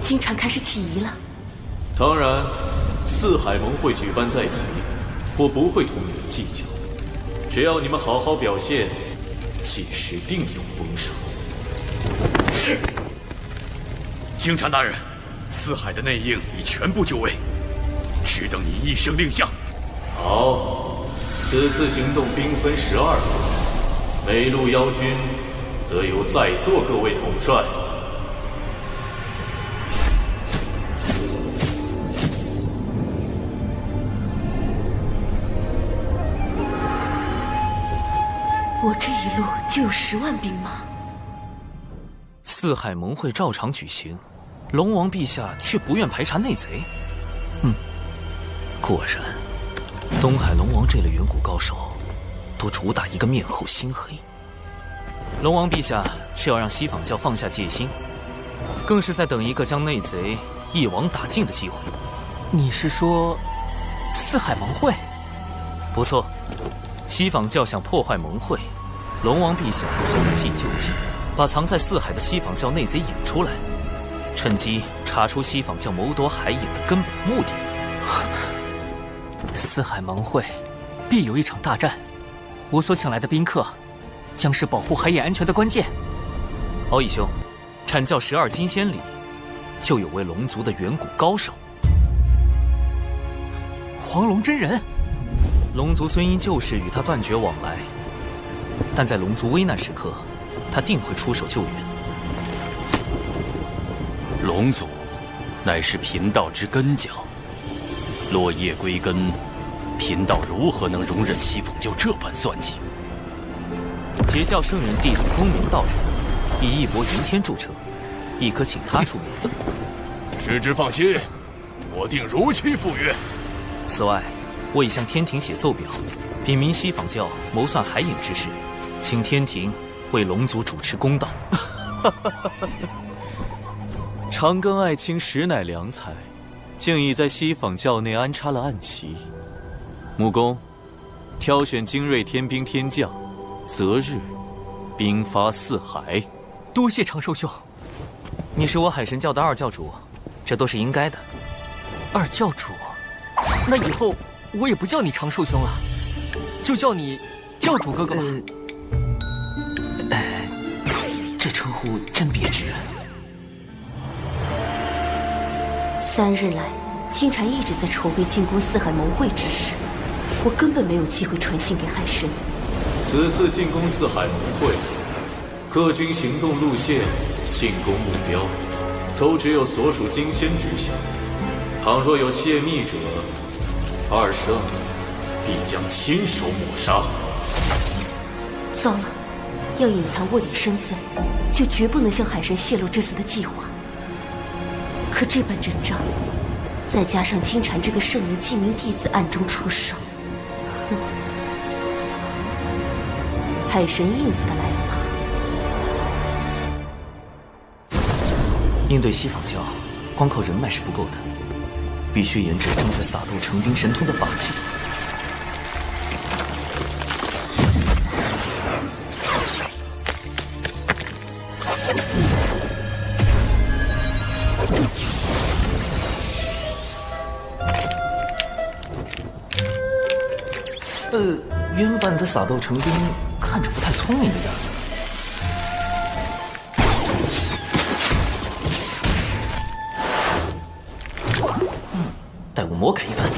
金蝉开始起疑了。当然，四海盟会举办在即，我不会同你们计较。只要你们好好表现，届时定有风声。是。金蝉大人，四海的内应已全部就位，只等你一声令下。好，此次行动兵分12路，每路妖军则由在座各位统帅。我这一路就有10万兵马。四海盟会照常举行，龙王陛下却不愿排查内贼。果然，东海龙王这类远古高手，都主打一个面厚心黑。龙王陛下是要让西坊教放下戒心，更是在等一个将内贼一网打尽的机会。你是说，四海盟会？不错，西坊教想破坏盟会，龙王陛下将计就计，把藏在四海的西坊教内贼引出来，趁机查出西坊教谋夺海饮的根本目的。四海盟会必有一场大战，我所请来的宾客，将是保护海饮安全的关键。敖乙兄，阐教12金仙里，就有位龙族的远古高手，黄龙真人。龙族虽因旧事与他断绝往来，但在龙族危难时刻，他定会出手救援。龙族乃是贫道之根教，落叶归根，贫道如何能容忍西坊教这般算计？截教圣人弟子公明道人，以义薄云天著称，亦可请他出面。师之放心，我定如期赴约。此外，我已向天庭写奏表，禀明西坊教谋算海饮之事，请天庭为龙族主持公道。长庚爱卿实乃良才，竟已在西坊教内安插了暗棋。木工，挑选精锐天兵天将，择日兵发四海。多谢长寿兄。你是我海神教的二教主，这都是应该的。二教主，那以后我也不叫你长寿兄了，就叫你教主哥哥吧。这称呼真别致。3日来，金蝉一直在筹备进攻四海盟会之事，我根本没有机会传信给海神。此次进攻四海盟会，各军行动路线、进攻目标，都只有所属金仙知晓。倘若有泄密者，二圣必将亲手抹杀。糟了，要隐藏卧底身份，就绝不能向海神泄露这次的计划。可这般阵仗，再加上金蝉这个圣人记名弟子暗中出手，海神应付得来吗？应对西坊教，光靠人脉是不够的，必须研制装载撒豆成兵神通的法器。原版的撒豆成兵看着不太聪明的样子。待我魔改一番。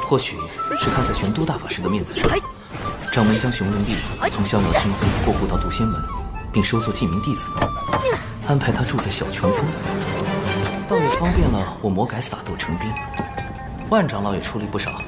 或许是看在玄都大法师的面子上，掌门将熊灵帝从逍遥天尊过户到渡仙门，并收作记名弟子，安排他住在小泉峰，倒也方便了我魔改撒豆成兵。万长老也出力不少。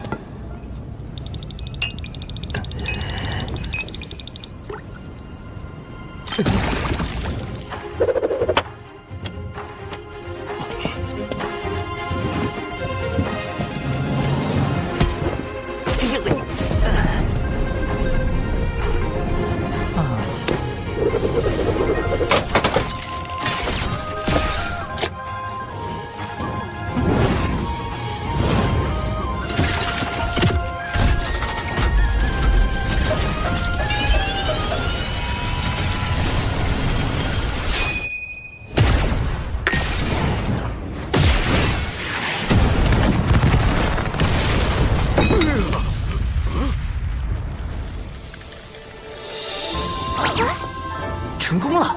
成功了！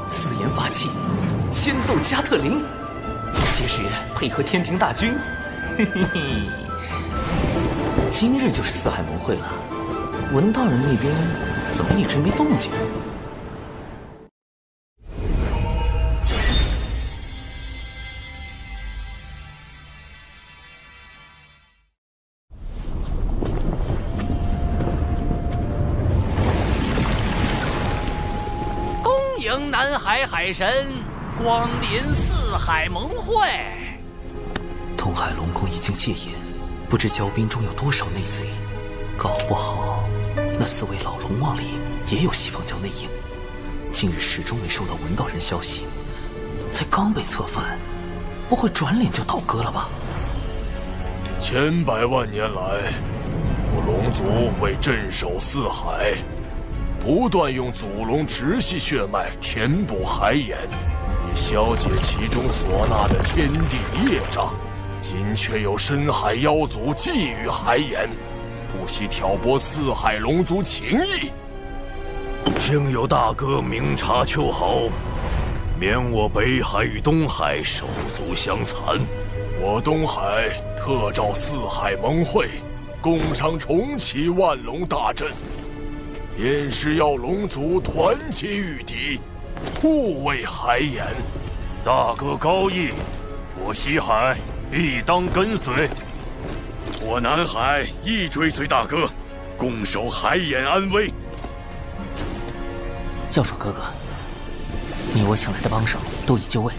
自研法器，仙斗加特林，届时配合天庭大军，嘿嘿嘿。今日就是四海盟会了，文道人那边怎么一直没动静？迎南海海神光临四海盟会。东海龙宫已经戒严，不知骄兵中有多少内贼，搞不好那4位老龙王里也有西坊教内应。近日始终没收到文道人消息，才刚被策反，不会转脸就倒戈了吧？千百万年来，我龙族为镇守四海，不断用祖龙直系血脉填补海眼，以消解其中所纳的天地业障。今却有深海妖族觊觎海眼，不惜挑拨四海龙族情谊。幸有大哥明察秋毫，免我北海与东海手足相残。我东海特召四海盟会，共商重启万龙大阵，便是要龙族团结御敌，护卫海眼。大哥高义，我西海必当跟随。我南海亦追随大哥，共守海眼安危。教授哥哥，你我请来的帮手都已就位。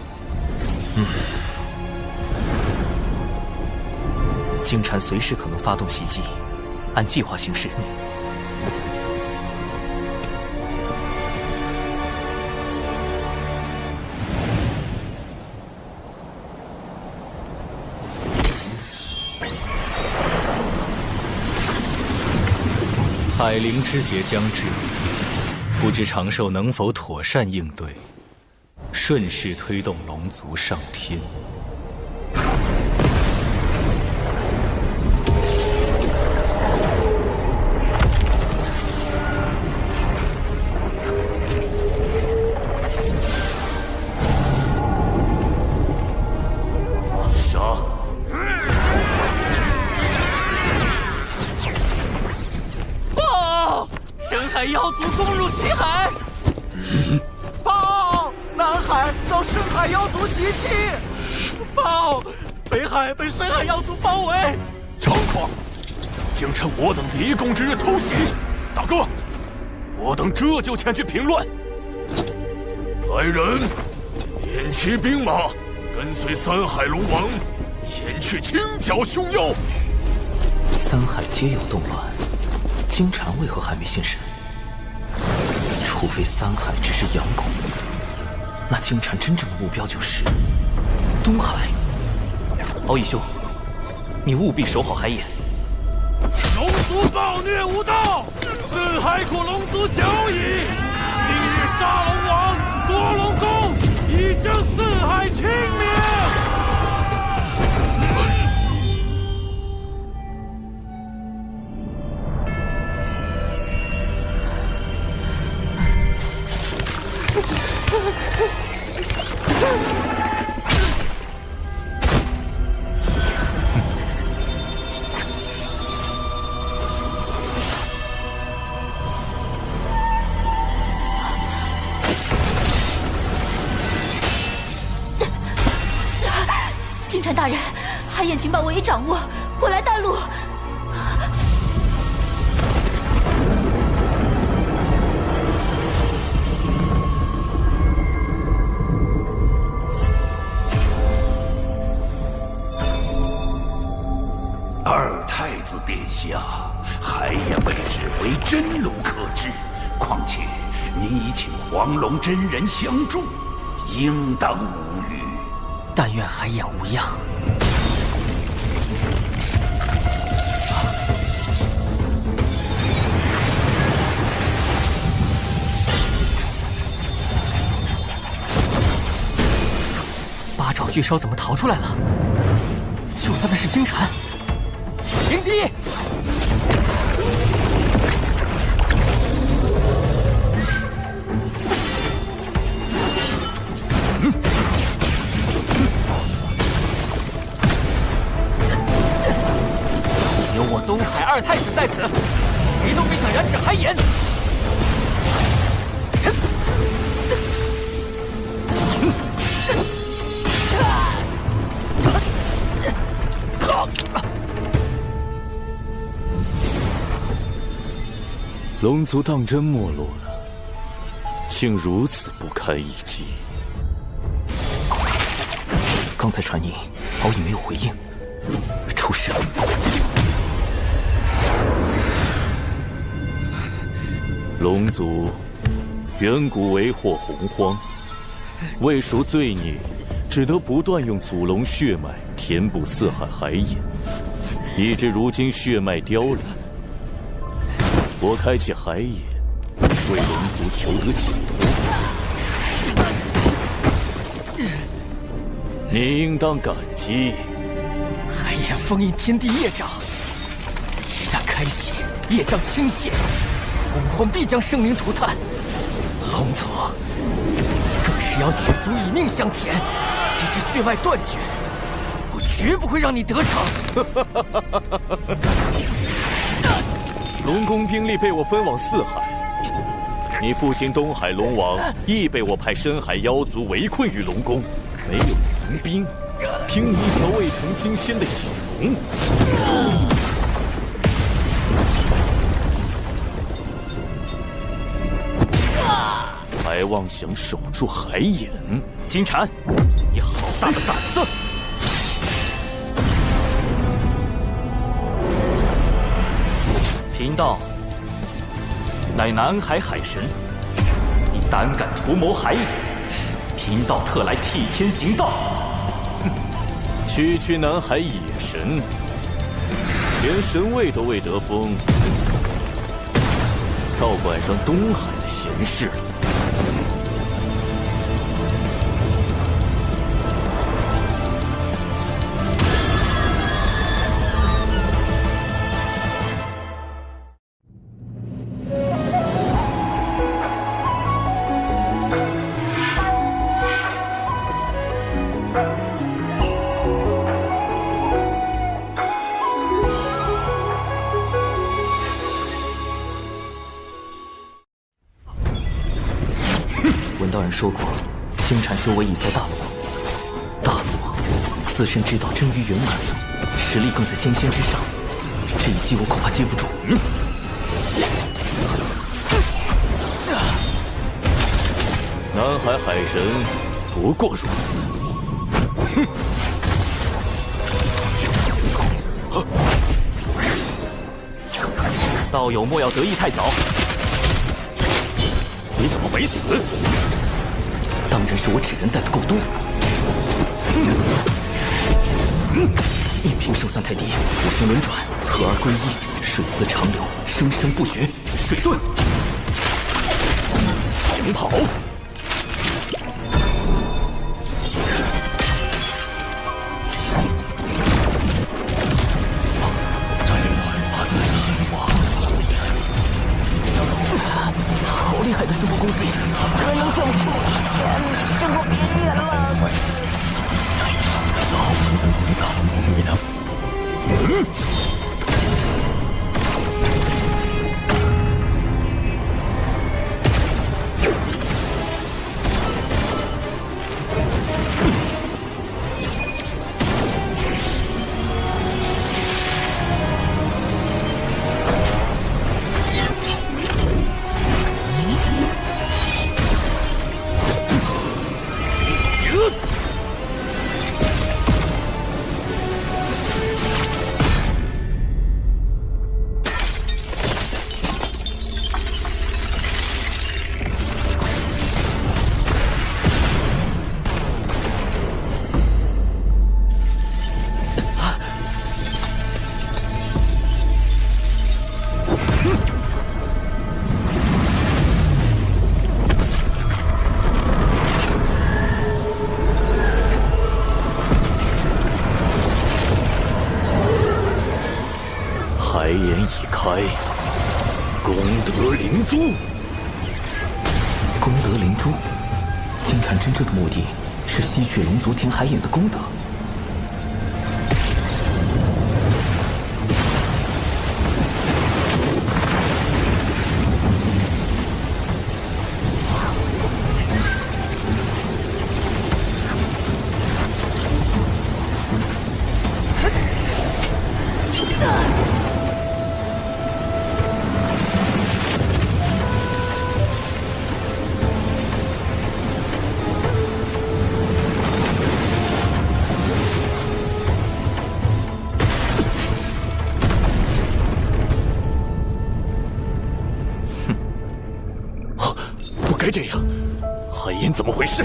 金蝉随时可能发动袭击，按计划行事。海灵之劫将至，不知长寿能否妥善应对，顺势推动龙族上天。妖族攻入西海！报！南海遭深海妖族袭击！报！北海被深海妖族包围！张狂！竟趁我等离宫之日偷袭！大哥，我等这就前去平乱。来人，点齐兵马，跟随三海龙王前去清剿凶妖。三海皆有动乱，金蝉为何还没现身？除非三海只是佯攻，那金蝉真正的目标就是东海。敖义兄，你务必守好海眼。龙族暴虐无道，四海苦龙族久矣。今日杀龙王，夺龙宫，以正四海清明。金蝉大人，海眼情报我已掌握，我来带路。二太子殿下，海眼位置为真龙可治，况且您已请黄龙真人相助，应当无虞。但愿海眼无恙。八爪巨兽怎么逃出来了？救他的是金蝉。迎敌！有我东海二太子在此，谁都别想染指海眼。龙族当真没落了，竟如此不堪一击。刚才传音，敖乙没有回应，出事了。龙族远古为祸洪荒，为赎罪孽，只得不断用祖龙血脉填补四海海眼，以致如今血脉凋零。我开启海眼，为龙族求得解脱。你应当感激。海眼封印天地业障，一旦开启，业障倾泻，洪荒必将生灵涂炭。龙族更是要举足以命相填，直至血脉断绝。我绝不会让你得逞。龙宫兵力被我分往四海，你父亲东海龙王亦被我派深海妖族围困于龙宫，没有援兵，凭你一条未成金仙的小龙。还妄想守住海眼？金蝉，你好大的胆子！贫道乃南海海神，你胆敢图谋海眼，贫道特来替天行道。区区南海野神，连神位都未得封，倒管上东海的闲事了。闻道人说过，金蝉修为已在大罗，大罗自身知道真于圆满，实力更在金仙之上，这一击我恐怕接不住。南海海神不过如此。道友莫要得意太早。你怎么没死？当然是我纸人带的够多。应凭寿三太低，五行轮转，合而归一，水自长流，生生不绝。水遁，想跑？好厉害的生活攻击，可能降速，生活边缘了。海眼已开，功德灵珠。功德灵珠，金蝉真正的目的是吸取龙族填海眼的功德。不该这样，海眼怎么回事？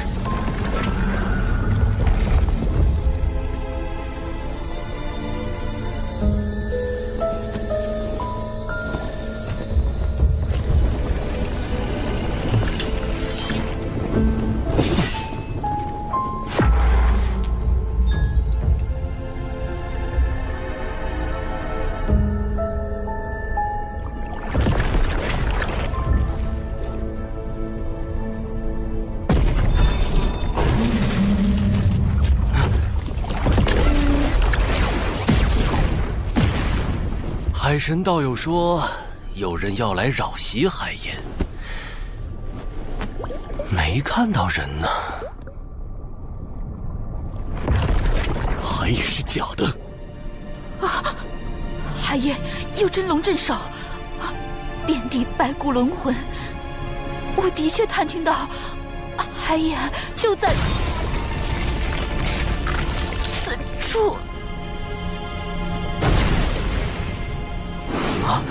海神道友说，有人要来扰袭海盐，没看到人呢。海也是假的。啊！海爷有真龙镇守，遍地白骨轮魂。我的确探听到，海爷就在此处。啊！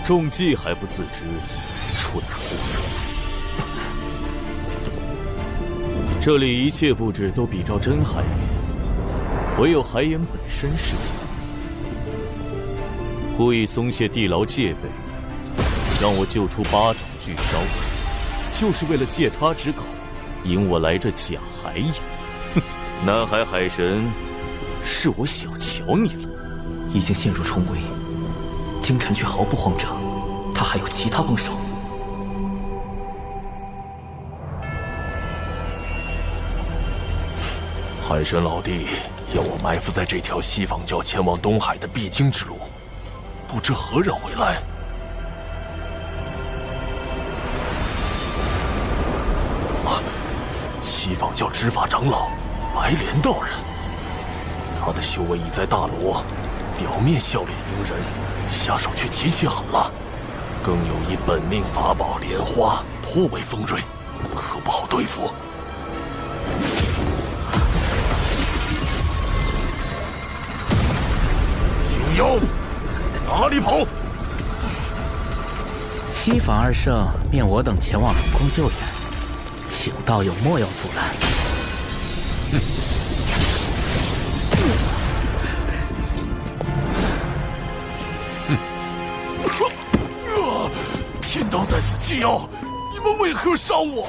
中计还不自知，蠢货！这里一切布置都比照真海盐，唯有海盐本身是假。故意松懈地牢戒备，让我救出8掌巨烧，就是为了借他之口，引我来这假海盐。哼，南海海神，是我小瞧你了。已经陷入重围，金蝉却毫不慌张，他还有其他帮手。海神老弟要我埋伏在这条西方教前往东海的必经之路，不知何人会来。西方教执法长老白莲道人，他的修为已在大罗，表面笑脸迎人，下手却极其狠辣，更有一本命法宝莲花，颇为锋锐，可不好对付。熊妖，哪里跑？西方二圣命我等前往龙宫救援，请道友莫要阻拦。天道在此纪要，你们为何伤我？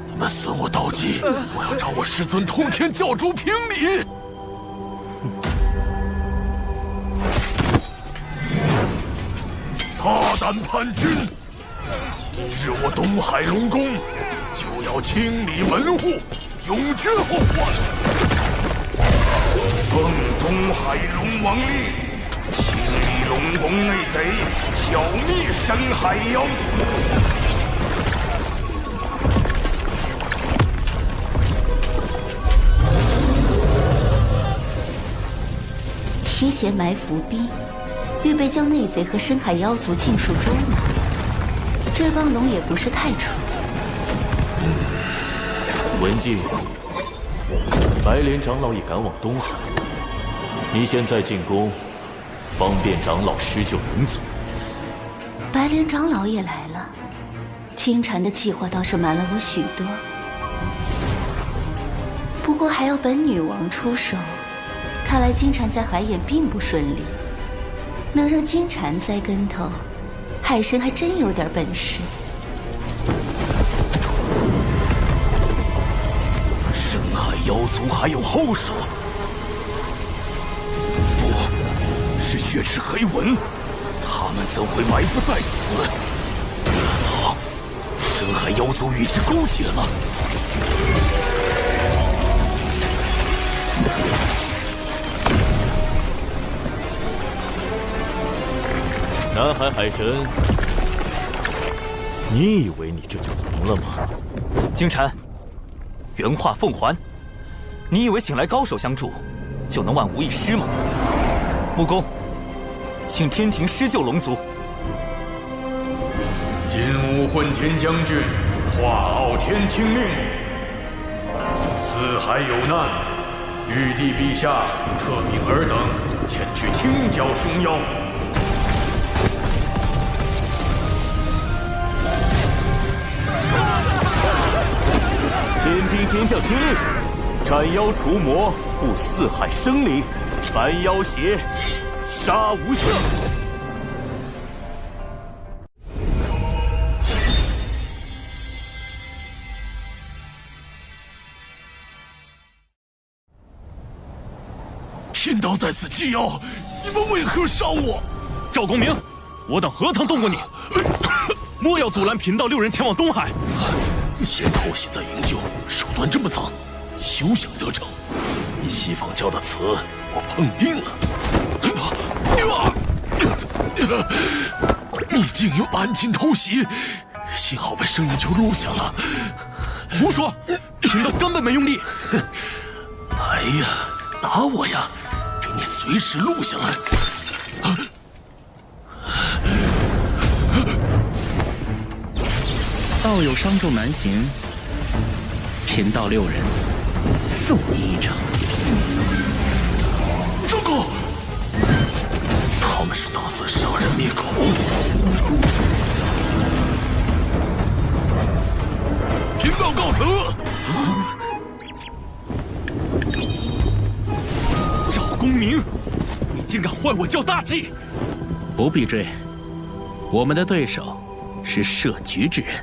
你们损我道基，我要找我师尊通天教主评理。大胆叛军！今日我东海龙宫就要清理门户，永绝后患。奉东海龙王令，清理龙宫内贼，剿灭深海妖族。提前埋伏兵，预备将内贼和深海妖族尽数捉拿。这帮龙也不是太蠢。文静，白莲长老也赶往东海，你现在进宫，方便长老施救龙族。白莲长老也来了，金蝉的计划倒是瞒了我许多，不过还要本女王出手。看来金蝉在海眼并不顺利，能让金蝉栽跟头，海神还真有点本事。深海妖族还有后手？不是血池黑纹，他们怎会埋伏在此？难道深海妖族与之勾结了？南海海神，你以为你这就赢了吗？金蝉，原话奉还。你以为请来高手相助，就能万无一失吗？木工，请天庭施救龙族。今武混天将军化傲天听命，四海有难，玉帝陛下特命尔等前去清剿凶妖。天兵天将听令，斩妖除魔，护四海生灵，凡妖邪，杀无赦。天道在此纪要，你们为何伤我？赵公明，我等何曾动过你？莫要阻拦贫道6人前往东海。先偷袭再营救，手段这么脏，休想得逞！西方教的词我碰定了。你竟有暗侵偷袭，幸好被圣人球录下了。胡说，贫道根本没用力。来呀，打我呀！给你随时录下来。道友伤重难行，贫道6人送你一程。住口！他们是打算杀人灭口。贫道告辞。赵公明，你竟敢坏我教大计！不必追，我们的对手是设局之人。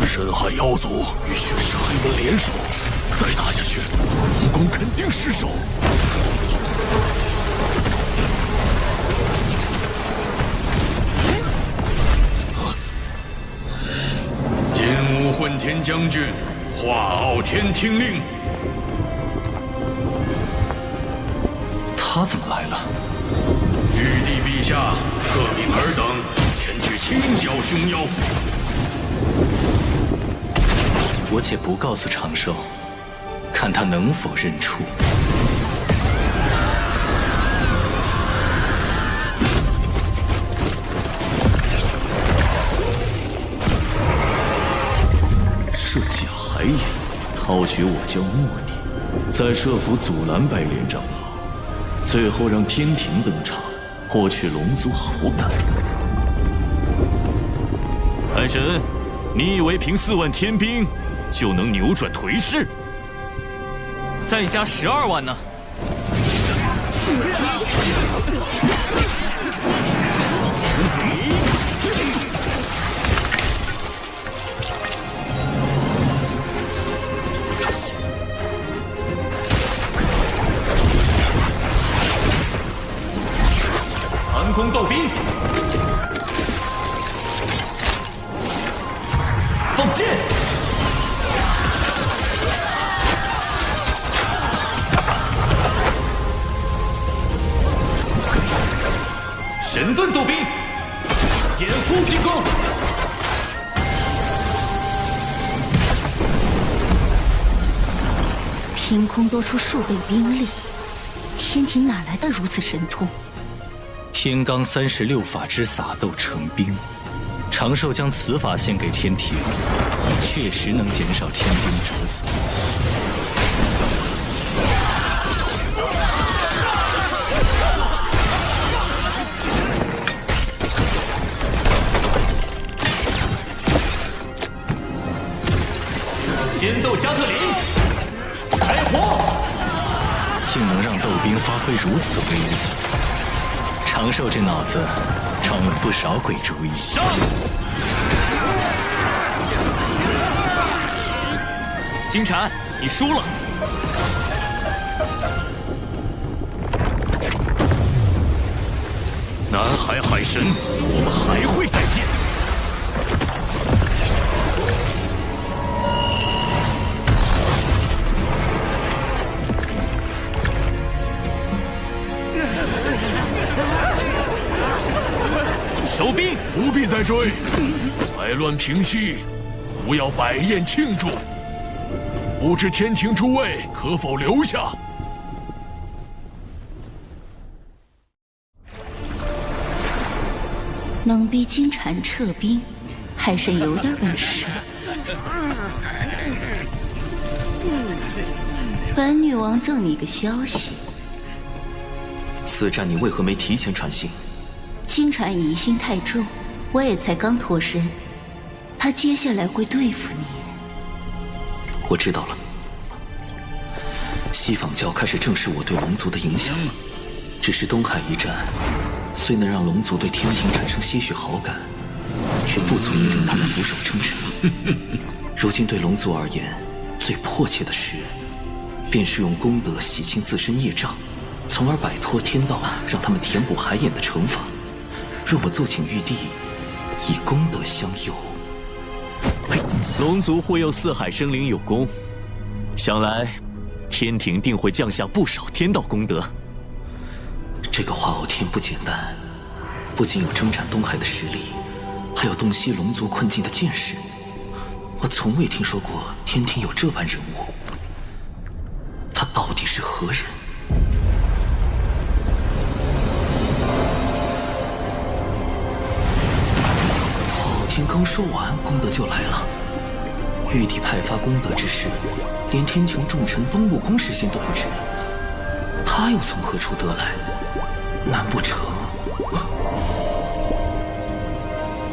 深海妖族与血石黑门联手，再打下去，龙宫肯定失守。金武混天将军，化傲天听令。他怎么来了？玉帝陛下特命尔等前去清剿凶妖。我且不告诉长寿，看他能否认出。设计海眼，套取我教墨力，再设伏阻拦白莲长老，最后让天庭登场，获取龙族好感。海神，你以为凭4万天兵就能扭转颓势？再加12万呢？寒空斗兵，放箭！神盾斗兵，掩护进攻！凭空多出数倍兵力，天庭哪来的如此神通？天罡36法之撒豆成兵，长寿将此法献给天庭，确实能减少天兵折损。仙斗加特林，开火！竟能让斗兵发挥如此威力，长寿这脑子装了不少鬼主意。上！金蝉，你输了。南海海神，我们还会再见。收兵，不必再追，灾乱平息，吾要摆宴庆祝。不知天庭诸位可否留下？能逼金蝉撤兵，海神有点本事。本女王赠你个消息，此战你为何没提前传信？金蝉疑心太重，我也才刚脱身，他接下来会对付你。我知道了，西方教开始正视我对龙族的影响，只是东海一战虽能让龙族对天庭产生些许好感，却不足以令他们俯首称臣。如今对龙族而言，最迫切的事便是用功德洗清自身业障，从而摆脱天道让他们填补海眼的惩罚。若我奏请玉帝以功德相佑。龙族护佑四海生灵有功，想来天庭定会降下不少天道功德。这个化偶天不简单，不仅有征战东海的实力，还有洞悉龙族困境的见识。我从未听说过天庭有这般人物，他到底是何人？化偶天刚说完，功德就来了。玉帝派发功德之事，连天庭重臣东陆宫事先都不知，他又从何处得来？难不成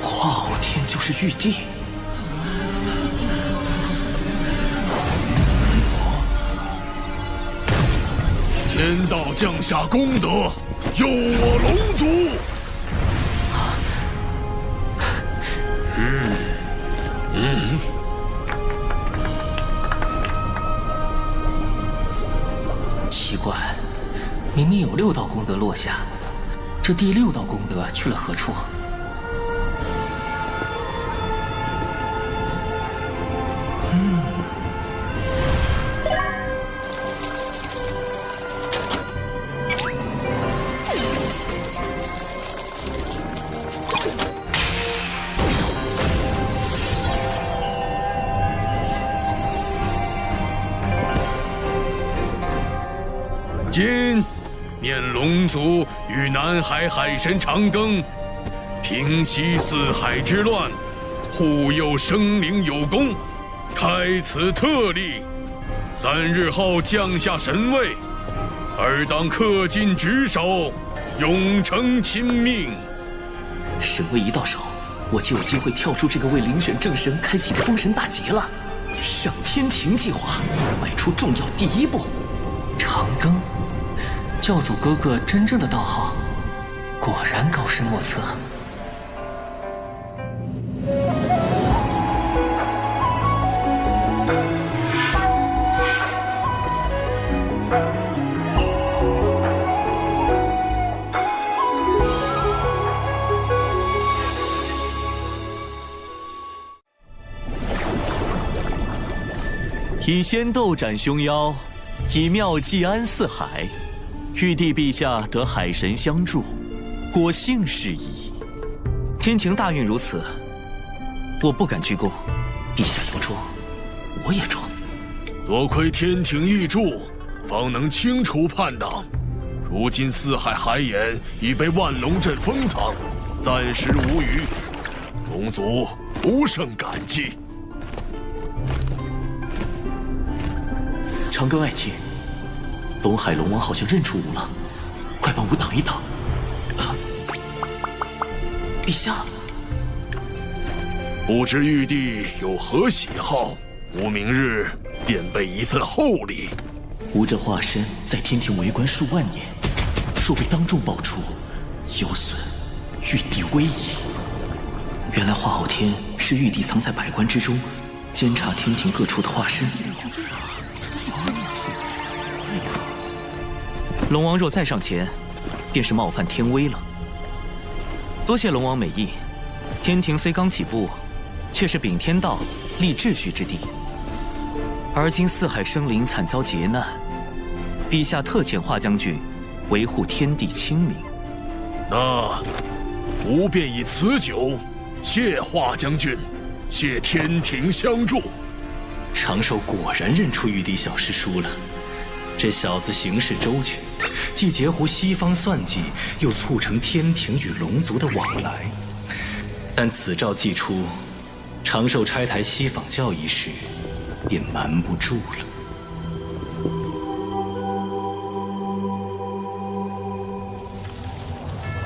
化偶天就是玉帝？天道降下功德，佑我龙族。奇怪，明明有6道功德落下，这第6道功德去了何处？今念龙族与南海海神长庚平息四海之乱，护佑生灵有功，开此特例。3日后降下神位，尔当恪尽职守，永承亲命。神位一到手，我就有机会跳出这个为遴选正神开启的封神大劫了。上天庭计划迈出重要第1步。长庚，教主哥哥真正的道行，果然高深莫测。以仙斗斩凶妖，以妙计安四海。玉帝陛下得海神相助，果幸事矣。天庭大运如此，我不敢居功。陛下要装，我也装。多亏天庭义助，方能清除叛党。如今四海海眼已被万龙阵封藏，暂时无虞，龙族不胜感激。长庚爱卿，东海龙王好像认出吾了，快帮吾挡一挡。陛下，不知玉帝有何喜好，吾明日便备一份厚礼。吾这化身在天庭为官数万年，若被当众爆出，有损玉帝威仪。原来化偶天是玉帝藏在百官之中，监察天庭各处的化身。龙王若再上前，便是冒犯天威了。多谢龙王美意，天庭虽刚起步，却是秉天道、立秩序之地。而今四海生灵惨遭劫难，陛下特遣华将军维护天地清明。那吾便以此酒谢华将军，谢天庭相助。长寿果然认出玉帝小师叔了。这小子行事周全，既截胡西方算计，又促成天庭与龙族的往来。但此诏既出，长寿拆台西访教一事，便瞒不住了。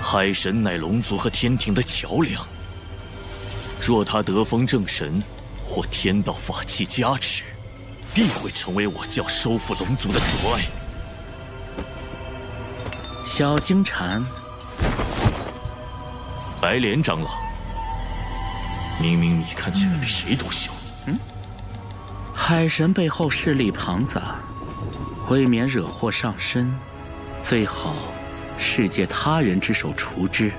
海神乃龙族和天庭的桥梁，若他得封正神，或天道法器加持，必会成为我教收复龙族的阻碍。小金蝉，白莲长老，明明你看起来比谁都凶。海神背后势力庞杂，未免惹祸上身，最好是借他人之手除之。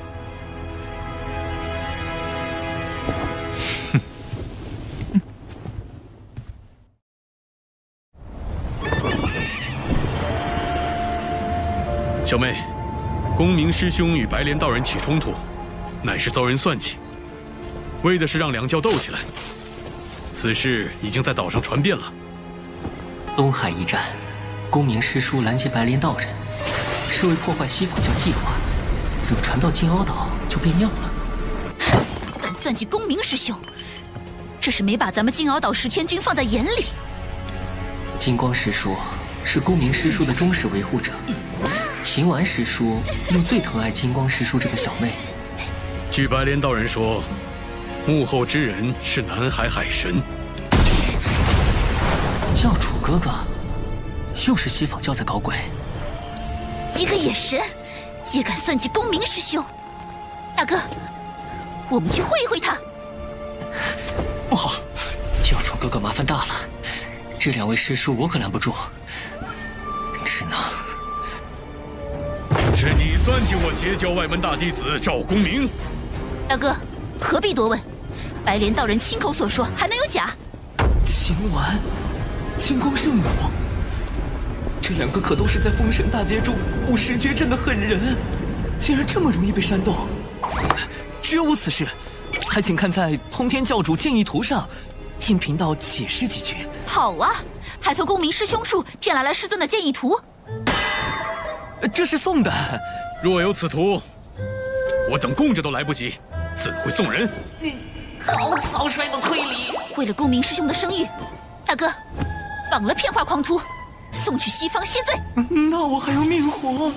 小妹，公明师兄与白莲道人起冲突，乃是遭人算计，为的是让两教斗起来。此事已经在岛上传遍了。东海一战，公明师叔拦截白莲道人，是为破坏西方教计划，怎么传到金鳌岛就变样了？敢算计公明师兄，这是没把咱们金鳌岛10天军放在眼里。金光师叔是公明师叔的忠实维护者，秦丸师叔又最疼爱金光师叔这个小妹。据白莲道人说，幕后之人是南海海神。教主哥哥，又是西方教在搞鬼。一个野神也敢算计公明师兄，大哥，我们去会一会他。不好，教主哥哥麻烦大了，这2位师叔我可拦不住，只能……是你算计我截教外门大弟子赵公明？大哥，何必多问？白莲道人亲口所说，还能有假？秦丸、金光圣母，这2个可都是在封神大街中武石绝阵的狠人，竟然这么容易被煽动？绝无此事，还请看在通天教主建议图上，听贫道解释几句。好啊，还从公明师兄处骗来了师尊的建议图。这是送的。若有此图，我等供着都来不及，怎会送人？你好草率的推理！为了公明师兄的声誉，大哥，绑了骗话狂徒，送去西方谢罪。那我还要命活？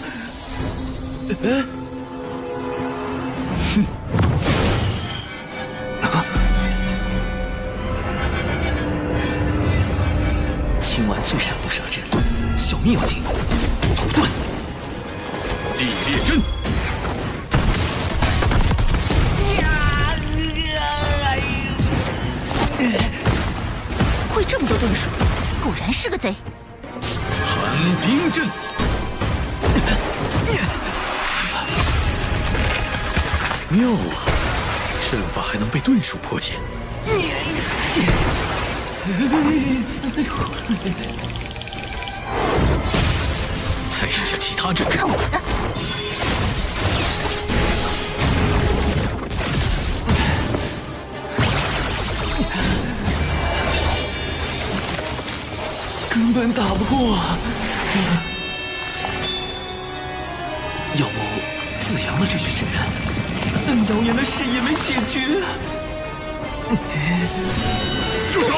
秦丸最善不杀之，小命要紧。土遁，地裂阵。会这么多遁术，果然是个贼。寒冰阵。妙啊，阵法还能被遁术破解。再试下其他阵。看我的！根本打不过。要不子阳了这句纸人，但谣言的事也没解决。住手！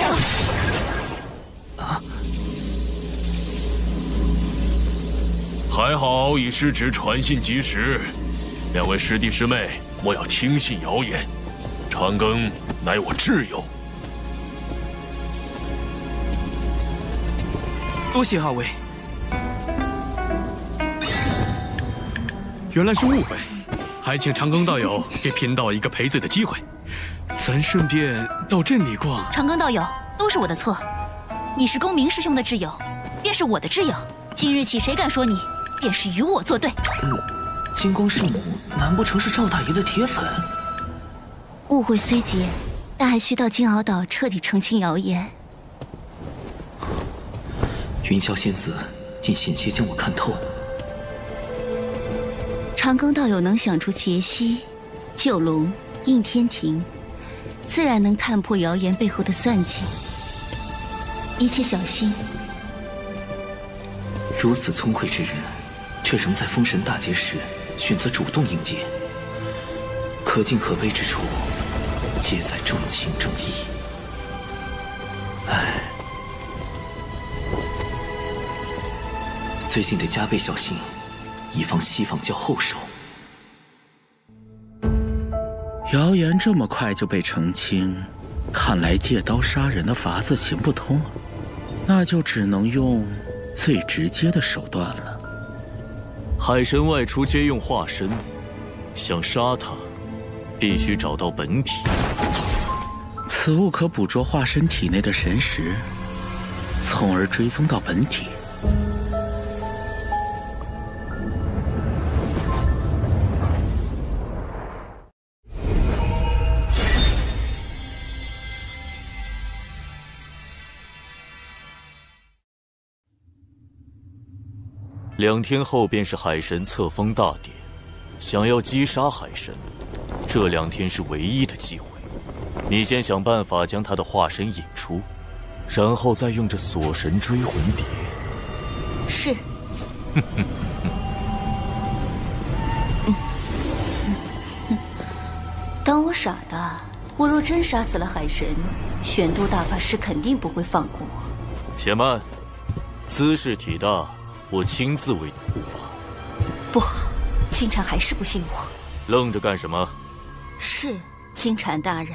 还好以师侄传信及时，2位师弟师妹莫要听信谣言。长庚乃我挚友。多谢2位。原来是误会，还请长庚道友给贫道一个赔罪的机会，咱顺便到镇里逛。长庚道友，都是我的错。你是公明师兄的挚友，便是我的挚友。今日起，谁敢说你，便是与我作对。金光圣母难不成是赵大爷的铁粉？误会虽结，但还需到金鳌岛彻底澄清谣言。云霄仙子竟险些将我看透。长庚道友能想出劫西、九龙、应天庭，自然能看破谣言背后的算计。一切小心。如此聪慧之人，却仍在封神大劫时选择主动应劫，可敬可悲之处，皆在重情重义。唉，最近得加倍小心，以防西方教后手。谣言这么快就被澄清，看来借刀杀人的法子行不通，那就只能用最直接的手段了。海神外出皆用化身，想杀他，必须找到本体。此物可捕捉化身体内的神识，从而追踪到本体。2天后便是海神册封大典，想要击杀海神，这2天是唯一的机会。你先想办法将他的化身引出，然后再用这锁神追魂蝶。是。当我傻的，我若真杀死了海神，玄都大法师肯定不会放过我。且慢，姿势体大，我亲自为你护法。不好，金蝉还是不信我。愣着干什么？是，金蝉大人。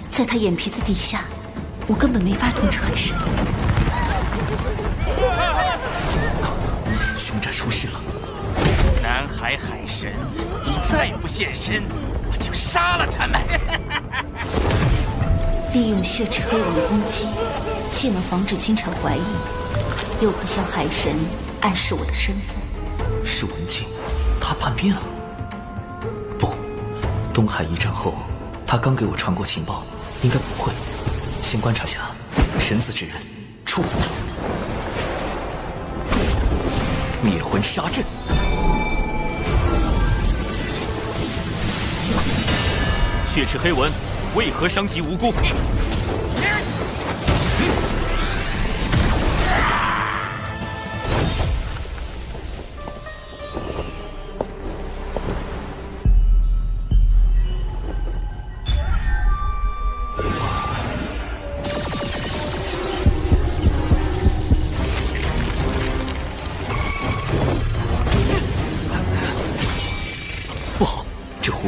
在他眼皮子底下，我根本没法统治海神。凶战出事了！南海海神，你再不现身，我就杀了他们！利用血池黑纹攻击，既能防止金蝉怀疑，又可向海神暗示我的身份。是文静，他叛变了。不，东海一战后，他刚给我传过情报。应该不会，先观察下。神子之人，出！灭魂杀阵。血池黑纹，为何伤及无辜？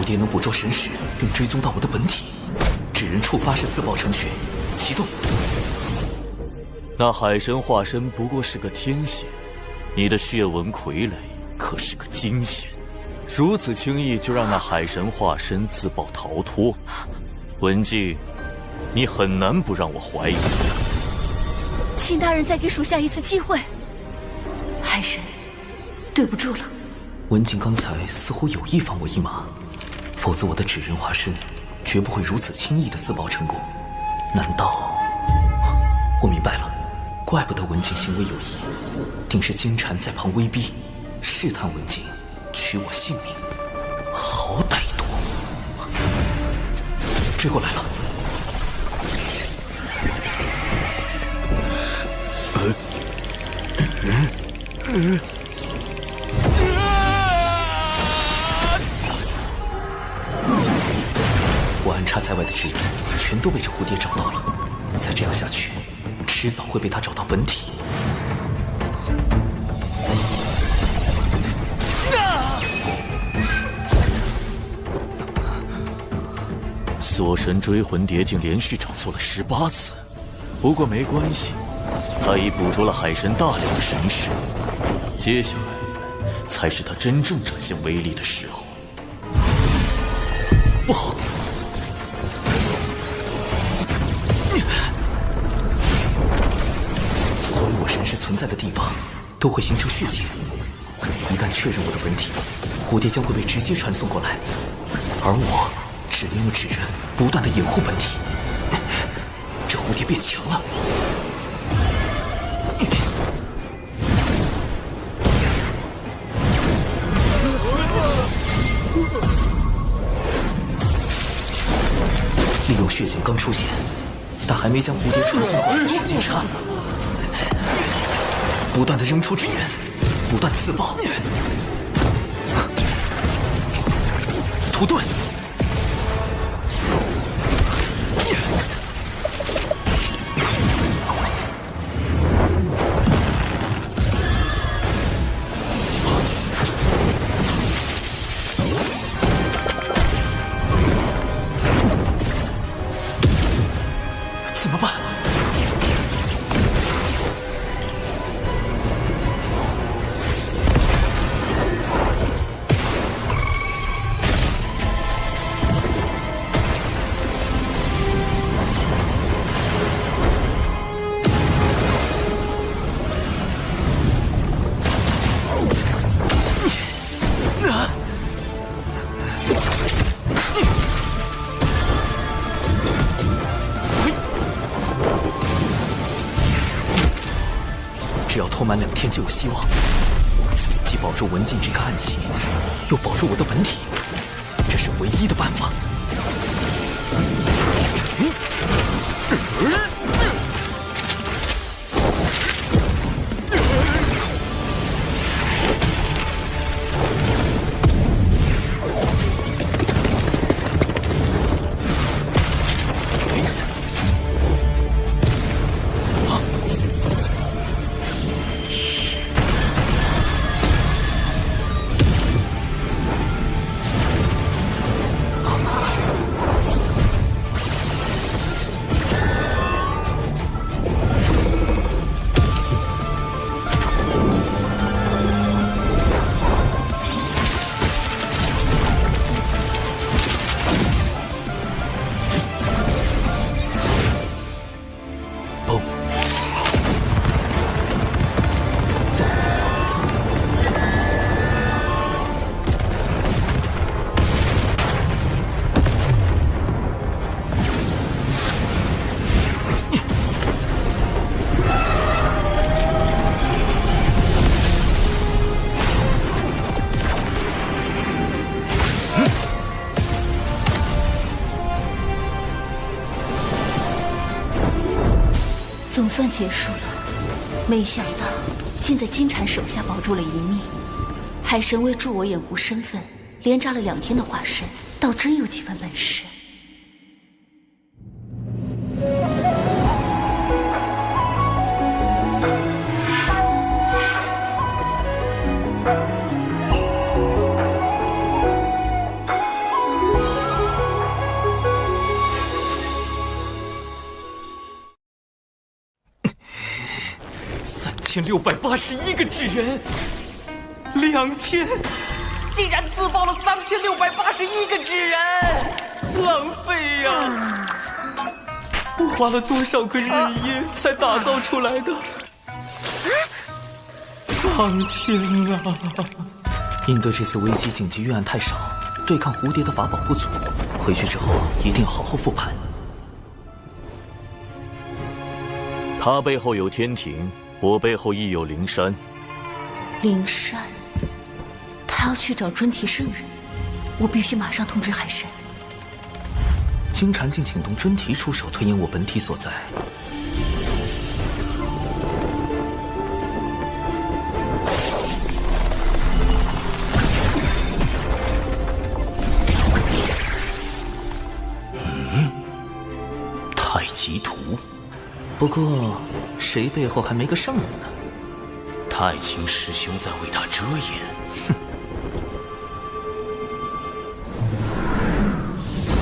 蝶能捕捉神识，并追踪到我的本体。纸人触发时自爆成血，启动。那海神化身不过是个天仙，你的血纹傀儡可是个金仙，如此轻易就让那海神化身自爆逃脱，文静，你很难不让我怀疑。请大人再给属下一次机会。海神，对不住了。文静刚才似乎有意放我一马。否则我的纸人化身绝不会如此轻易的自爆成功。难道我明白了？怪不得文静行为有疑，定是金蝉在旁威逼，试探文静取我性命。好歹毒！追过来了。我安插在外的纸人全都被这蝴蝶找到了，再这样下去，迟早会被他找到本体。锁神追魂蝶竟连续找错了18次，不过没关系，他已捕捉了海神大量的神识，接下来才是他真正展现威力的时候。不好！所有我神识存在的地方都会形成血界，一旦确认我的本体，蝴蝶将会被直接传送过来，而我只能用纸人不断的掩护本体。这蝴蝶变强了。利用血茧刚出现，但还没将蝴蝶传送过来的时间差了。不断的扔出纸人，不断的自爆。屠盾。只要拖满2天就有希望，既保住文静这个暗器，又保住我的本体，这是唯一的办法。总算结束了，没想到竟在金蝉手下保住了一命。海神为助我掩护身份，连扎了2天的化身，倒真有几分本事。3681个纸人，2天竟然自爆了3681个纸人，浪费呀！我花了多少个日夜才打造出来的？苍天啊！应对这次危机，紧急预案太少，对抗蝴蝶的法宝不足，回去之后一定要好好复盘。他背后有天庭，我背后亦有灵山。灵山，他要去找尊提圣人，我必须马上通知海神。金蝉竟请动尊提出手推演我本体所在。太极图。不过，谁背后还没个圣人呢？太清师兄在为他遮掩。哼！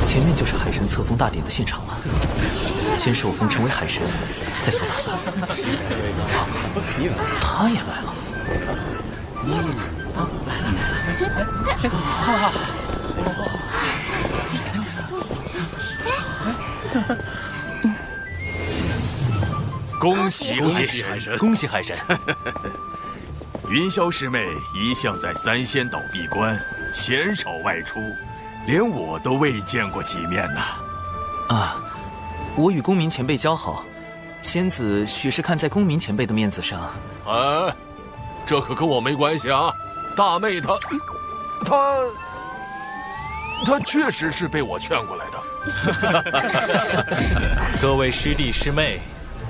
前面就是海神册封大典的现场了，先受封成为海神，再做打算。他也来了。恭喜海神！恭喜海神！云霄师妹一向在3仙岛闭关，鲜少外出，连我都未见过几面呐。啊，我与公明前辈交好，仙子许是看在公明前辈的面子上。哎，这可跟我没关系啊！大妹她确实是被我劝过来的。各位师弟师妹，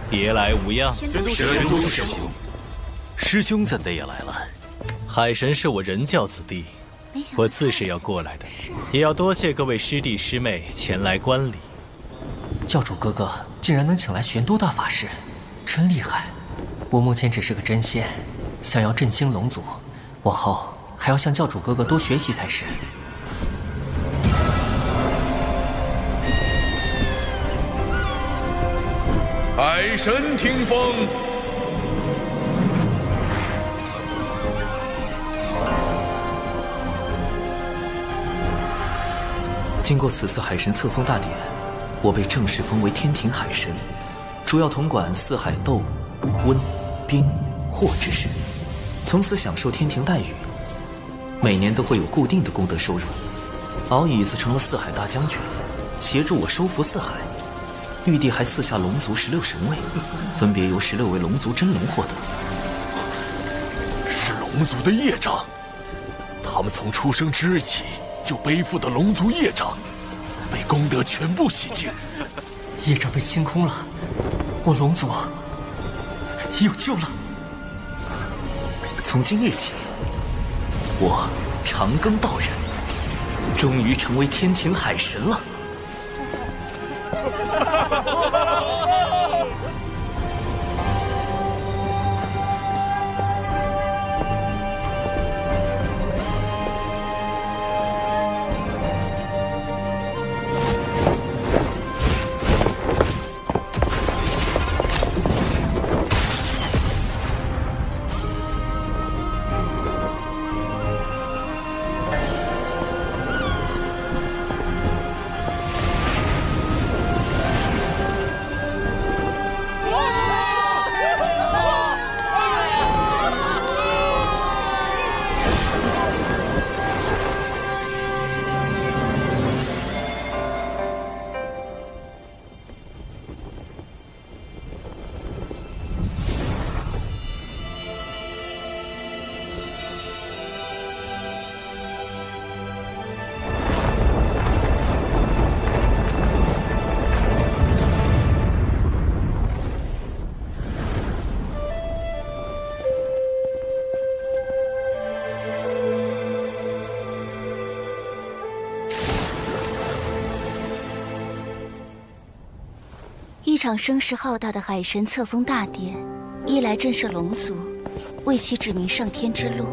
别来无恙。玄都师兄，师兄怎的也来了？海神是我人教子弟，我自是要过来的，也要多谢各位师弟师妹前来观礼。教主哥哥竟然能请来玄都大法师，真厉害！我目前只是个真仙，想要振兴龙族，往后还要向教主哥哥多学习才是。海神听风。经过此次海神册封大典，我被正式封为天庭海神，主要统管四海斗、温、冰、火之事，从此享受天庭待遇。每年都会有固定的功德收入。敖乙则成了四海大将军，协助我收服四海。玉帝还赐下龙族16神位，分别由16位龙族真龙获得。龙族的业障，他们从出生之日起就背负的龙族业障，被功德全部洗净，业障被清空了，我龙族有救了。从今日起，我长庚道人终于成为天庭海神了。一场声势浩大的海神册封大典，一来震慑龙族，为其指明上天之路；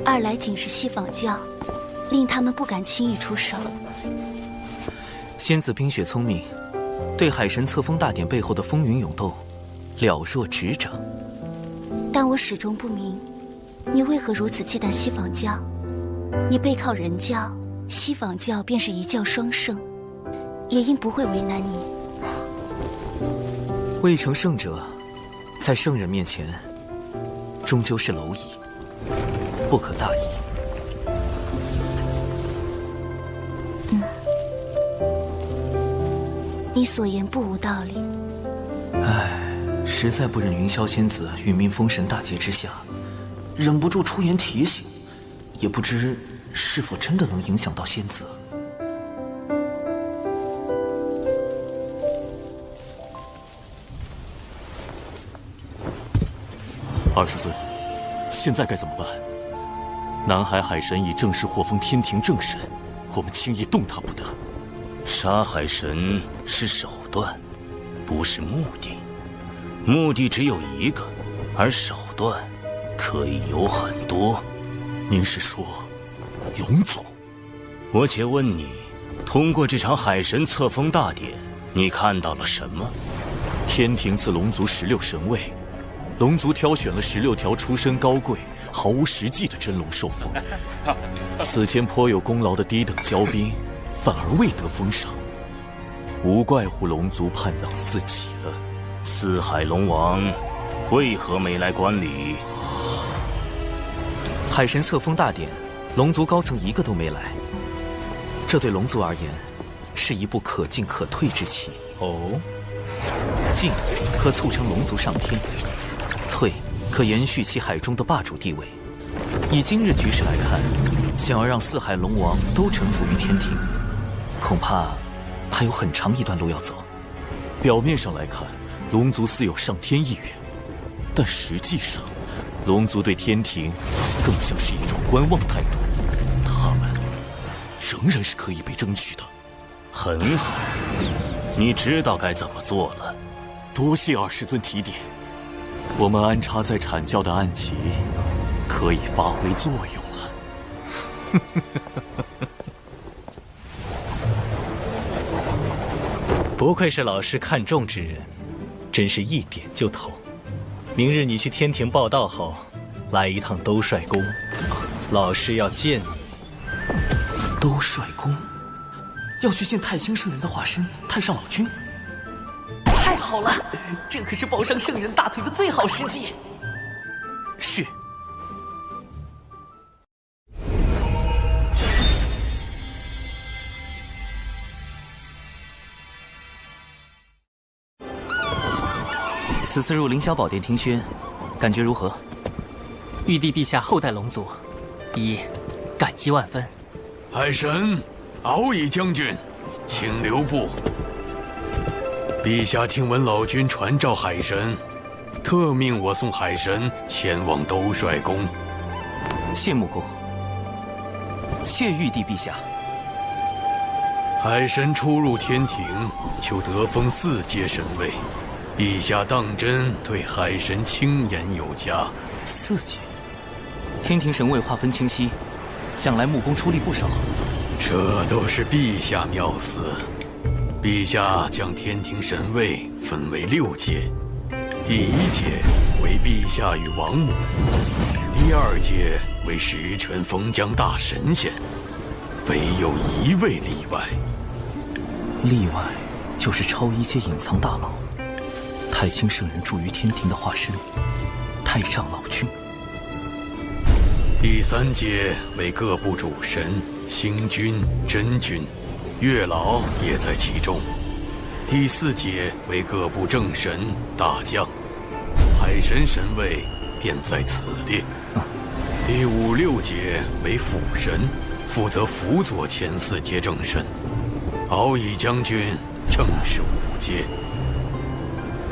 二来警示西方教，令他们不敢轻易出手。仙子冰雪聪明，对海神册封大典背后的风云涌动了若指掌。但我始终不明，你为何如此忌惮西方教？你背靠人教，西方教便是一教双圣，也应不会为难你。未成圣者，在圣人面前，终究是蝼蚁，不可大意。你所言不无道理。唉，实在不忍云霄仙子殒命封神大劫之下，忍不住出言提醒，也不知是否真的能影响到仙子。20尊，现在该怎么办？南海海神已正式获封天庭正神，我们轻易动他不得。杀海神是手段，不是目的。目的只有一个，而手段可以有很多。您是说，龙族？我且问你，通过这场海神册封大典，你看到了什么？天庭自龙族16神位，龙族挑选了16条出身高贵、毫无实际的真龙受封。此前颇有功劳的低等骄兵，反而未得封赏，无怪乎龙族叛党四起了。四海龙王为何没来观礼？海神册封大典，龙族高层一个都没来，这对龙族而言，是一步可进可退之棋。哦，进可促成龙族上天，退可延续其海中的霸主地位。以今日局势来看，想要让四海龙王都臣服于天庭，恐怕还有很长一段路要走。表面上来看，龙族似有上天意愿，但实际上，龙族对天庭更像是一种观望态度。他们仍然是可以被争取的。很好，你知道该怎么做了。多谢20尊提点，我们安插在阐教的暗棋可以发挥作用了。不愧是老师看重之人，真是一点就透。明日你去天庭报道后，来一趟兜率宫，老师要见你。兜率宫要去见太清圣人的化身太上老君。太好了，这可是抱上圣人大腿的最好时机。是。此次入凌霄宝殿听宣，感觉如何？玉帝陛下厚待龙族，已感激万分。海神，敖乙将军，请留步。陛下听闻老君传召海神，特命我送海神前往兜率宫。谢穆公，谢玉帝陛下。海神初入天庭，就得封4阶神位，陛下当真对海神轻言有加。4阶，天庭神位划分清晰，想来穆公出力不少。这都是陛下妙思。陛下将天庭神位分为6阶，第1阶为陛下与王母，第2阶为十全封疆大神仙，唯有1位例外。例外就是超1阶隐藏大佬，太清圣人住于天庭的化身，太上老君。第3阶为各部主神，星君、真君，月老也在其中。第4阶为各部正神、大将，海神神位便在此列。第5、6阶为辅神，负责辅佐前4阶正神。敖乙将军正是5阶。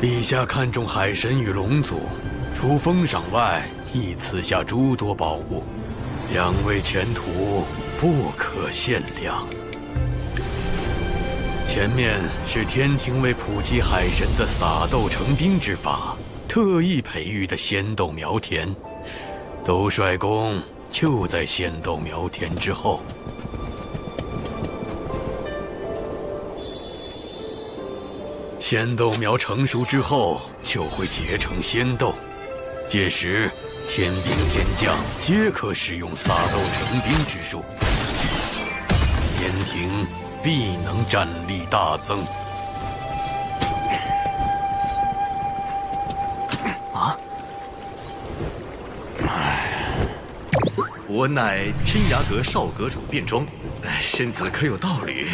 陛下看重海神与龙族，除封赏外，亦赐下诸多宝物，2位前途不可限量。前面是天庭为普及海神的撒豆成兵之法，特意培育的仙豆苗田，兜率宫就在仙豆苗田之后。仙豆苗成熟之后，就会结成仙豆，届时天兵天将皆可使用撒豆成兵之术，天庭必能战力大增。啊！我乃天涯阁少阁主卞庄，仙子可有道侣？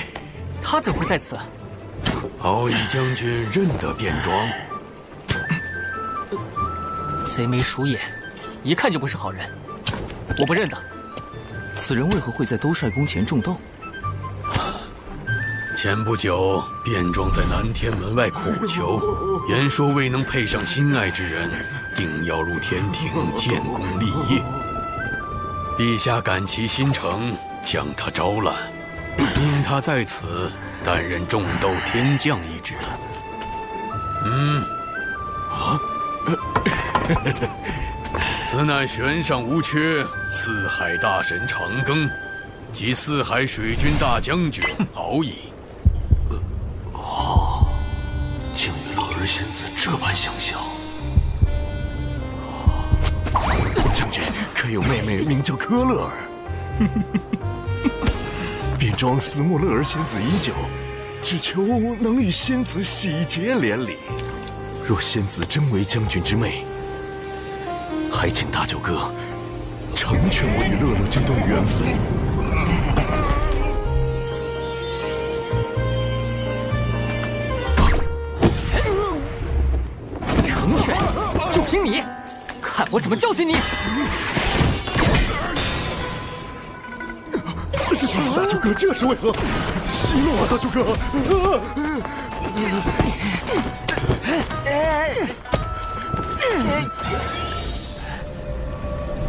他怎会在此？敖乙将军认得卞庄？贼眉鼠眼，一看就不是好人，我不认得。此人为何会在兜率宫前种豆？前不久，卞庄在南天门外苦求，言说未能配上心爱之人，定要入天庭建功立业。陛下感其心诚，将他招揽，命他在此担任种豆天将一职。此乃悬上无缺四海大神长庚及四海水军大将军敖乙。竟与乐儿仙子这般相像。将军可有妹妹名叫柯乐儿？卞庄思慕乐儿仙子已久，只求能与仙子喜结连理。若仙子真为将军之妹，还请大舅哥成全我与乐乐这段缘分。成全，就凭你，看我怎么教训你！大舅哥，这是为何？息怒啊，大舅哥！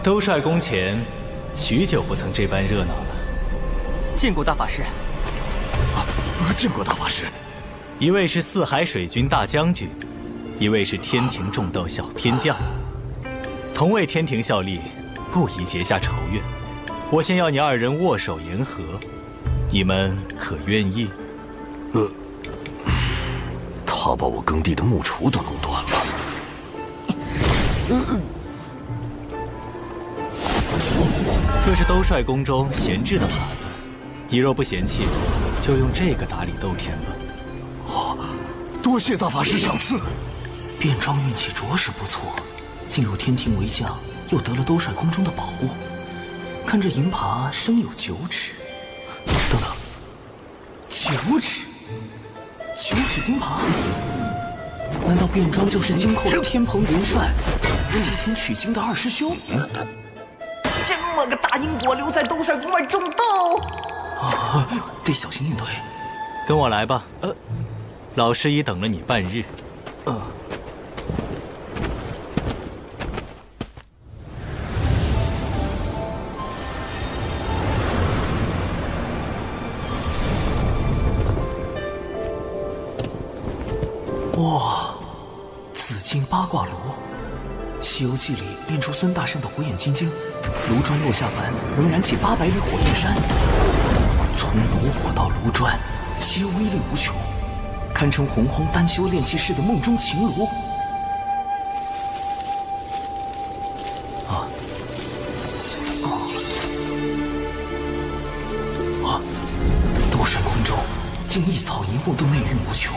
兜率宫前，许久不曾这般热闹了。见过大法师。见过大法师。一位是四海水军大将军，一位是天庭种豆小天将，同为天庭效力，不宜结下仇怨。我先要你二人握手言和，你们可愿意？他把我耕地的木锄都弄断了。这是兜率宫中闲置的耙子，你若不嫌弃，就用这个打理豆田吧。多谢大法师赏赐。卞庄运气着实不错，进入天庭为将，又得了兜率宫中的宝物。看这银耙生有9齿，等等，9齿钉耙，难道变装就是今后的天蓬元帅，西天取经的二师兄？这么个大英国留在东帅宫外种豆啊，得小心应对。跟我来吧。老师已等了你半日。哇，紫金八卦炉，《西游记》里炼出孙大圣的火眼金睛，炉砖落下凡能燃起800里火焰山。从炉火到炉砖，皆威力无穷，堪称洪荒丹修炼气士的梦中情炉。斗山空中，竟一草一木都内蕴无穷。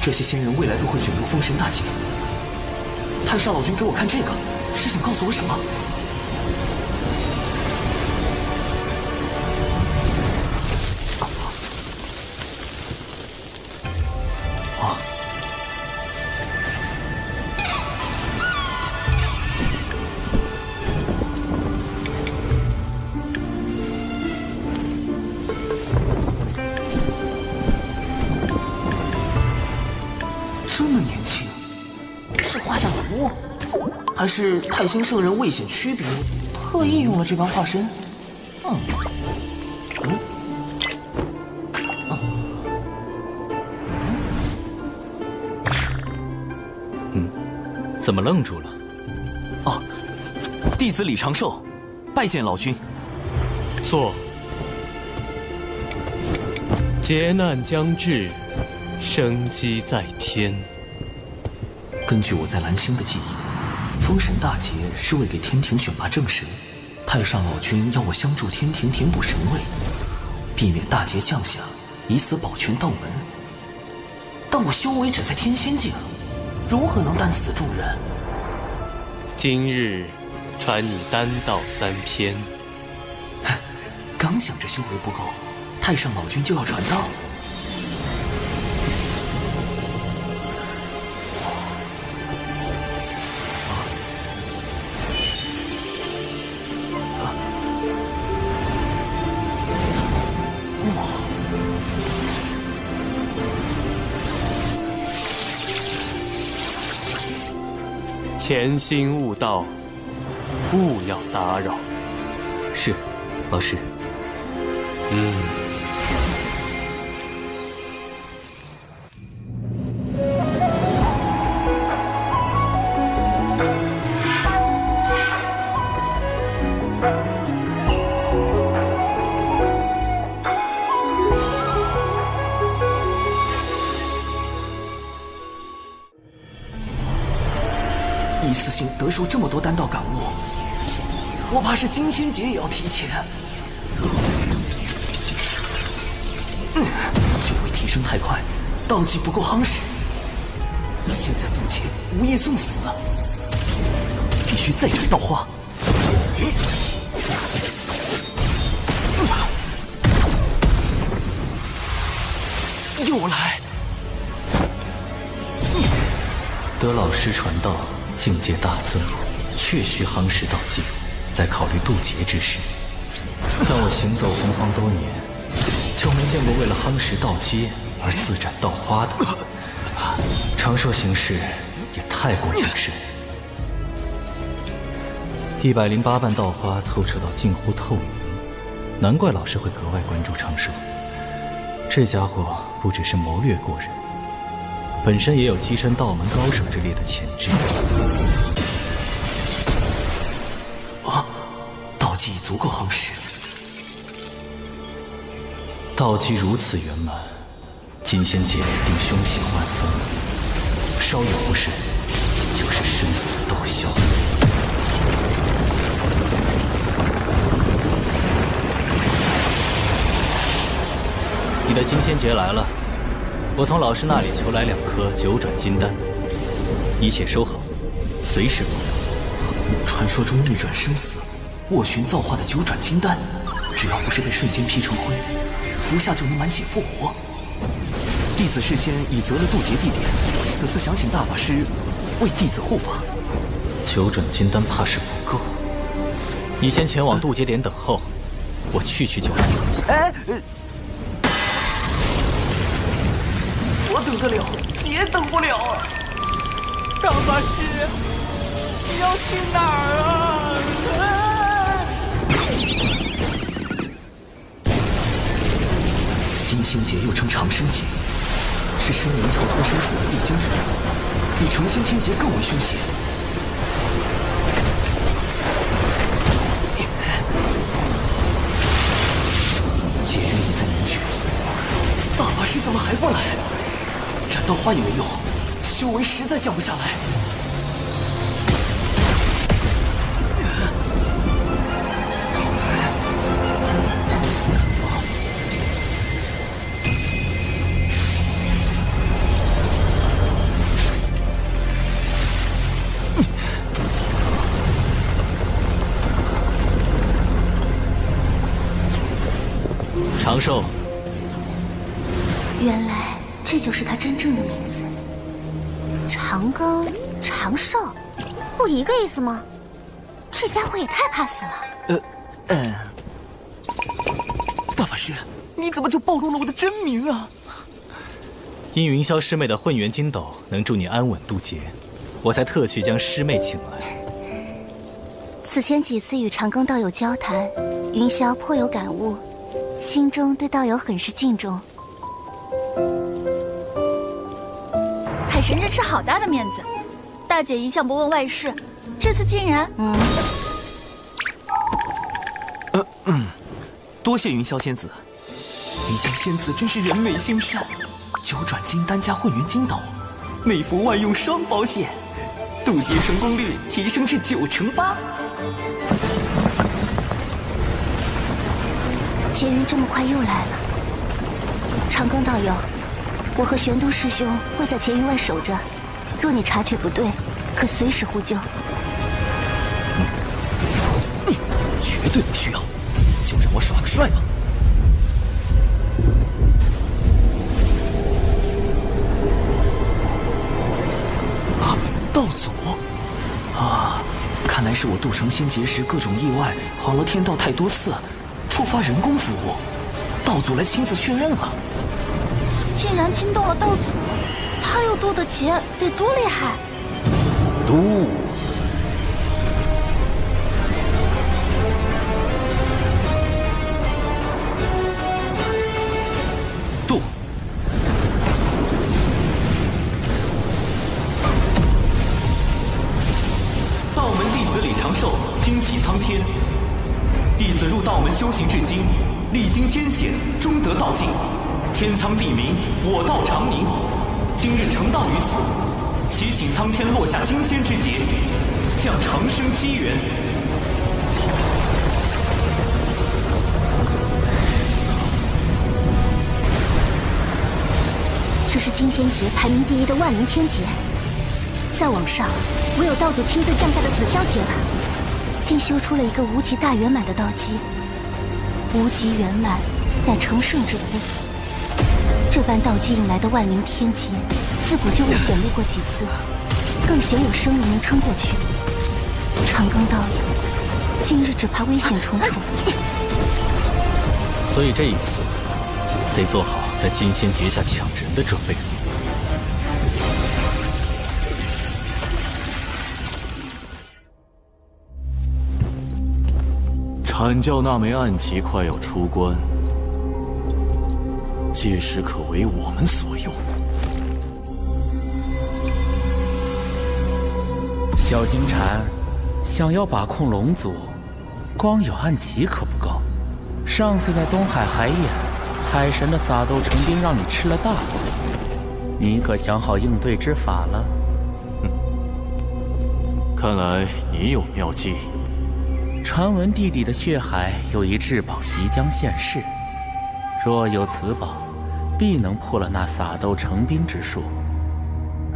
这些仙人未来都会卷入封神大劫。太上老君给我看这个，是想告诉我什么？这么年轻，是画下图，还是太星圣人未显区别，特意用了这般化身？怎么愣住了？弟子李长寿，拜见老君。坐。劫难将至，生机在天。根据我在蓝星的记忆，封神大劫是为给天庭选拔正神，太上老君要我相助天庭填补神位，避免大劫降下，以此保全道门。但我修为只在天仙境，如何能担此重任？今日传你丹道3篇。刚想着修为不够，太上老君就要传道。潜心悟道，勿要打扰。是，老师。一次性得受这么多丹道感悟，我怕是金仙劫也要提前。修为提升太快，道技不够夯实，现在渡劫无异送死，必须再改道化。又来！得老师传道，境界大增，确需夯实道技，再考虑渡劫之事。但我行走洪荒多年，就没见过为了夯实道阶而自斩道花的。长寿行事也太过谨慎。108瓣道花透彻到近乎透明，难怪老师会格外关注长寿。这家伙不只是谋略过人，本身也有跻身道门高手之列的潜质。道技已足够夯实。道基如此圆满，金仙劫定凶险万分，稍有不慎，就是生死道消。你的金仙劫来了，我从老师那里求来2颗9转金丹，一切收好，随时报到。传说中逆转生死、斡旋造化的9转金丹，只要不是被瞬间劈成灰，服下就能满血复活。弟子事先已择了渡劫地点，此次想请大法师为弟子护法。9转金丹怕是不够，你先前往渡劫点等候，我去就来。哎，我等得了，姐等不了啊！大法师，你要去哪儿啊？金心劫又称长生劫，是生灵逃脱生死的必经之路，比成仙天劫更为凶险。劫运已在凝聚，大法师怎么还不来？斩刀花也没用，修为实在降不下来。长寿。原来这就是他真正的名字。长庚、长寿，不一个意思吗？这家伙也太怕死了。大法师，你怎么就暴露了我的真名啊？因云霄师妹的混元金斗能助你安稳渡劫，我才特去将师妹请来。此前几次与长庚道友交谈，云霄颇有感悟，心中对道友很是敬重。海神真是好大的面子，大姐一向不问外事，这次竟然……多谢云霄仙子。云霄仙子真是人美心善，9转金丹加混元金斗，内服外用双保险，渡劫成功率提升至98%。劫云这么快又来了，长庚道友，我和玄都师兄会在劫云外守着，若你察觉不对，可随时呼救。绝对不需要，就让我耍个帅吧。道祖啊，看来是我渡成仙劫时各种意外，跑了天道太多次，触发人工服务，道祖来亲自确认了。竟然惊动了道祖，他又渡的劫得多厉害！渡。道门弟子李长寿，精气苍天。弟子入道门修行至今，历经艰险，终得道境。天苍地明，我道长明。今日成道于此，祈请苍天落下金仙之劫，降长生机缘。这是金仙劫排名第1的万灵天劫，再往上，唯有道祖亲自降下的紫霄劫了。竟修出了一个无极大圆满的道基，无极圆满乃成圣之夫。这般道基引来的万灵天劫，自古就未显露过几次，更鲜有生灵能撑过去。长庚道友，今日只怕危险重重。所以这一次，得做好在金仙劫下抢人的准备。阐教那枚暗旗快要出关，届时可为我们所用。小金蝉，想要把控龙族，光有暗旗可不够。上次在东海海眼，海神的撒豆成兵让你吃了大亏，你可想好应对之法了？看来你有妙计。传闻地底的血海有一至宝即将现世，若有此宝，必能破了那撒豆成兵之术，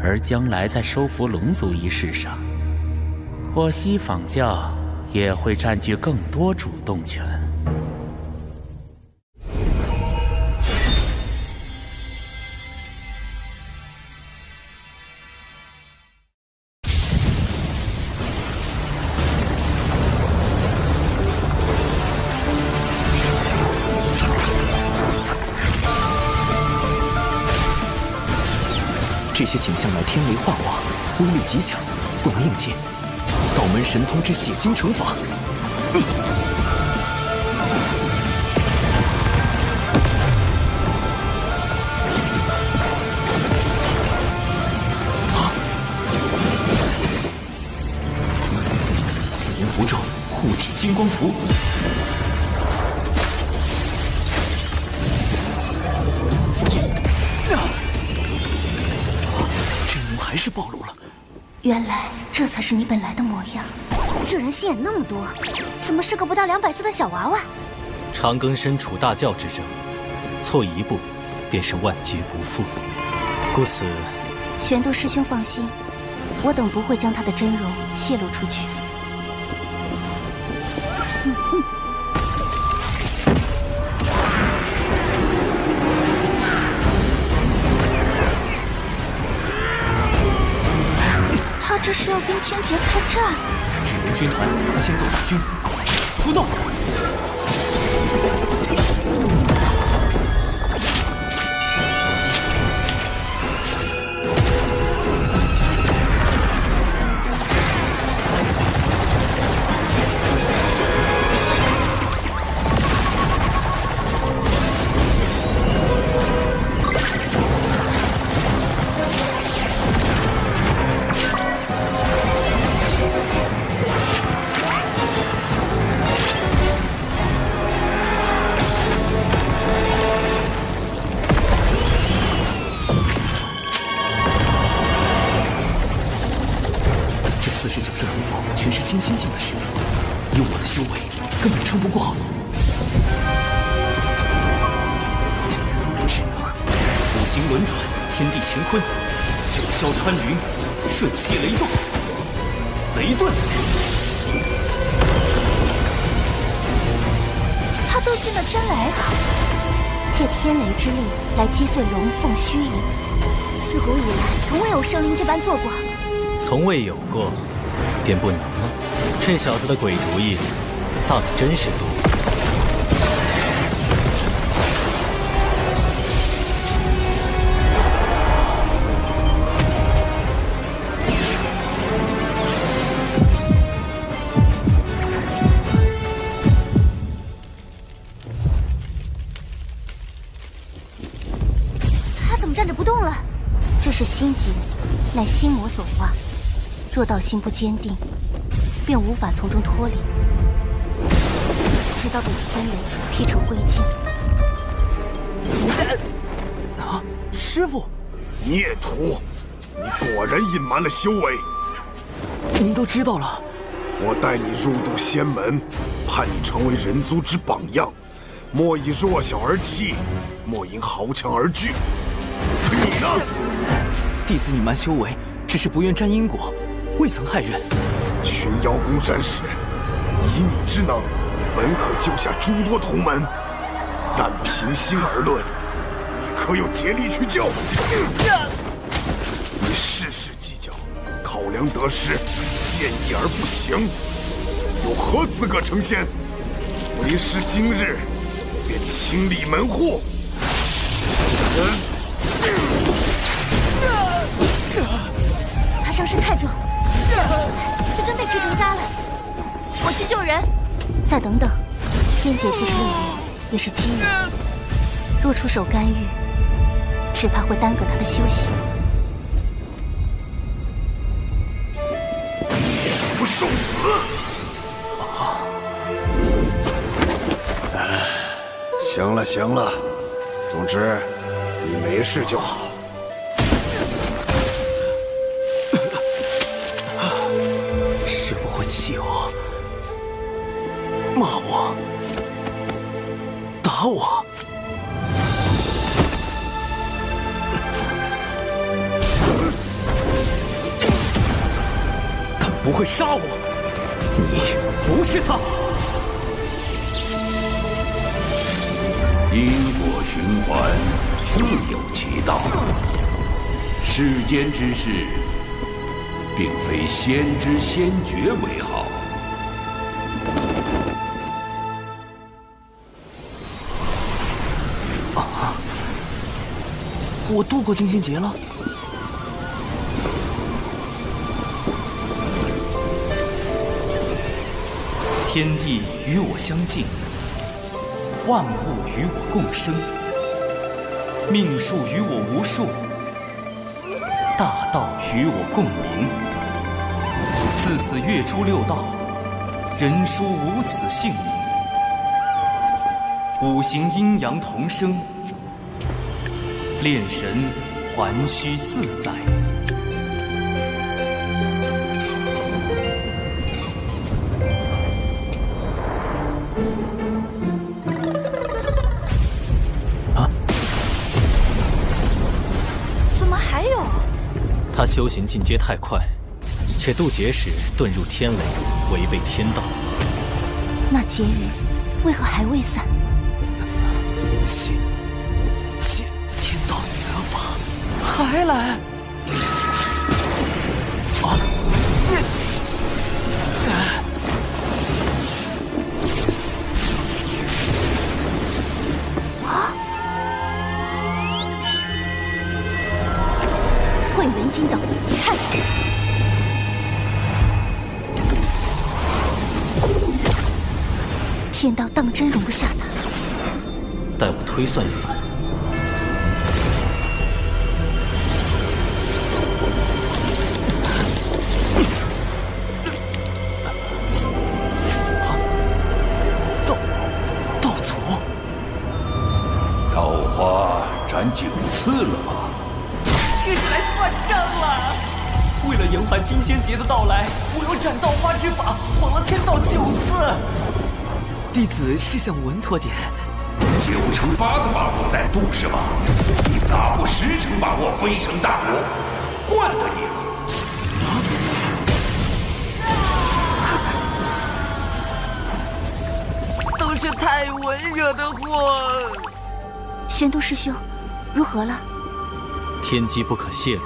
而将来在收服龙族一事上，我西坊教也会占据更多主动权。这些景象乃天雷化化，威力极强，不能应接。道门神通之血晶惩罚。紫炎符咒，护体金光符。还是暴露了。原来这才是你本来的模样。这人心眼那么多，怎么是个不到200岁的小娃娃？长庚身处大教之争，错一步，便是万劫不复。故此，玄都师兄放心，我等不会将他的真容泄露出去。这是要跟天劫开战？纸人军团，仙斗大军，出动！全是金仙境的实力，以我的修为，根本撑不过。只能五行轮转，天地乾坤，九霄穿云，瞬息雷动，雷遁。他都进了天雷，借天雷之力来击碎龙凤虚影，自古以来从未有生灵这般做过。从未有过。便不能吗？这小子的鬼主意倒的真是多。他怎么站着不动了？这是心结，乃心魔所化。若道心不坚定，便无法从中脱离，直到被天雷劈成灰烬。啊，师傅！孽徒，你果然隐瞒了修为。您都知道了。我带你入渡仙门，盼你成为人族之榜样，莫以弱小而欺，莫因豪强而惧。可你呢？弟子隐瞒修为，只是不愿沾因果。未曾害人。群妖攻山时，以你之能，本可救下诸多同门，但平心而论，你可有竭力去救？你事事计较，考量得失，见义而不行，有何资格成仙？为师今日便清理门户。他伤势太重。就真被劈成渣了，我去救人。再等等，天劫既是利缘，也是机缘。若出手干预，只怕会耽搁他的修行。不受死！行了行了，总之你没事就好。气我，骂我，打我，不会杀我。你不是他。因果循环，自有其道。世间之事，并非先知先觉为好。啊！我度过惊仙劫了。天地与我相敬，万物与我共生，命数与我无数，大道与我共鸣。自此月出六道，人殊无此姓名。五行阴阳同生，炼神还须自在。他修行进阶太快，且渡劫时遁入天雷，违背天道。那劫云为何还未散？谢天道责罚，还来！混元金斗，看！天道当真容不下他。待我推算一番。道祖，桃花斩9次了吗？这是来算账了！为了延缓金仙劫的到来，我用斩稻花之法晃了天道9次。弟子是想稳妥点。9成8的把握在度是吧？你咋不10成把握飞升大罗？惯得你了。都是太文惹的祸。玄都师兄，如何了？天机不可泄露，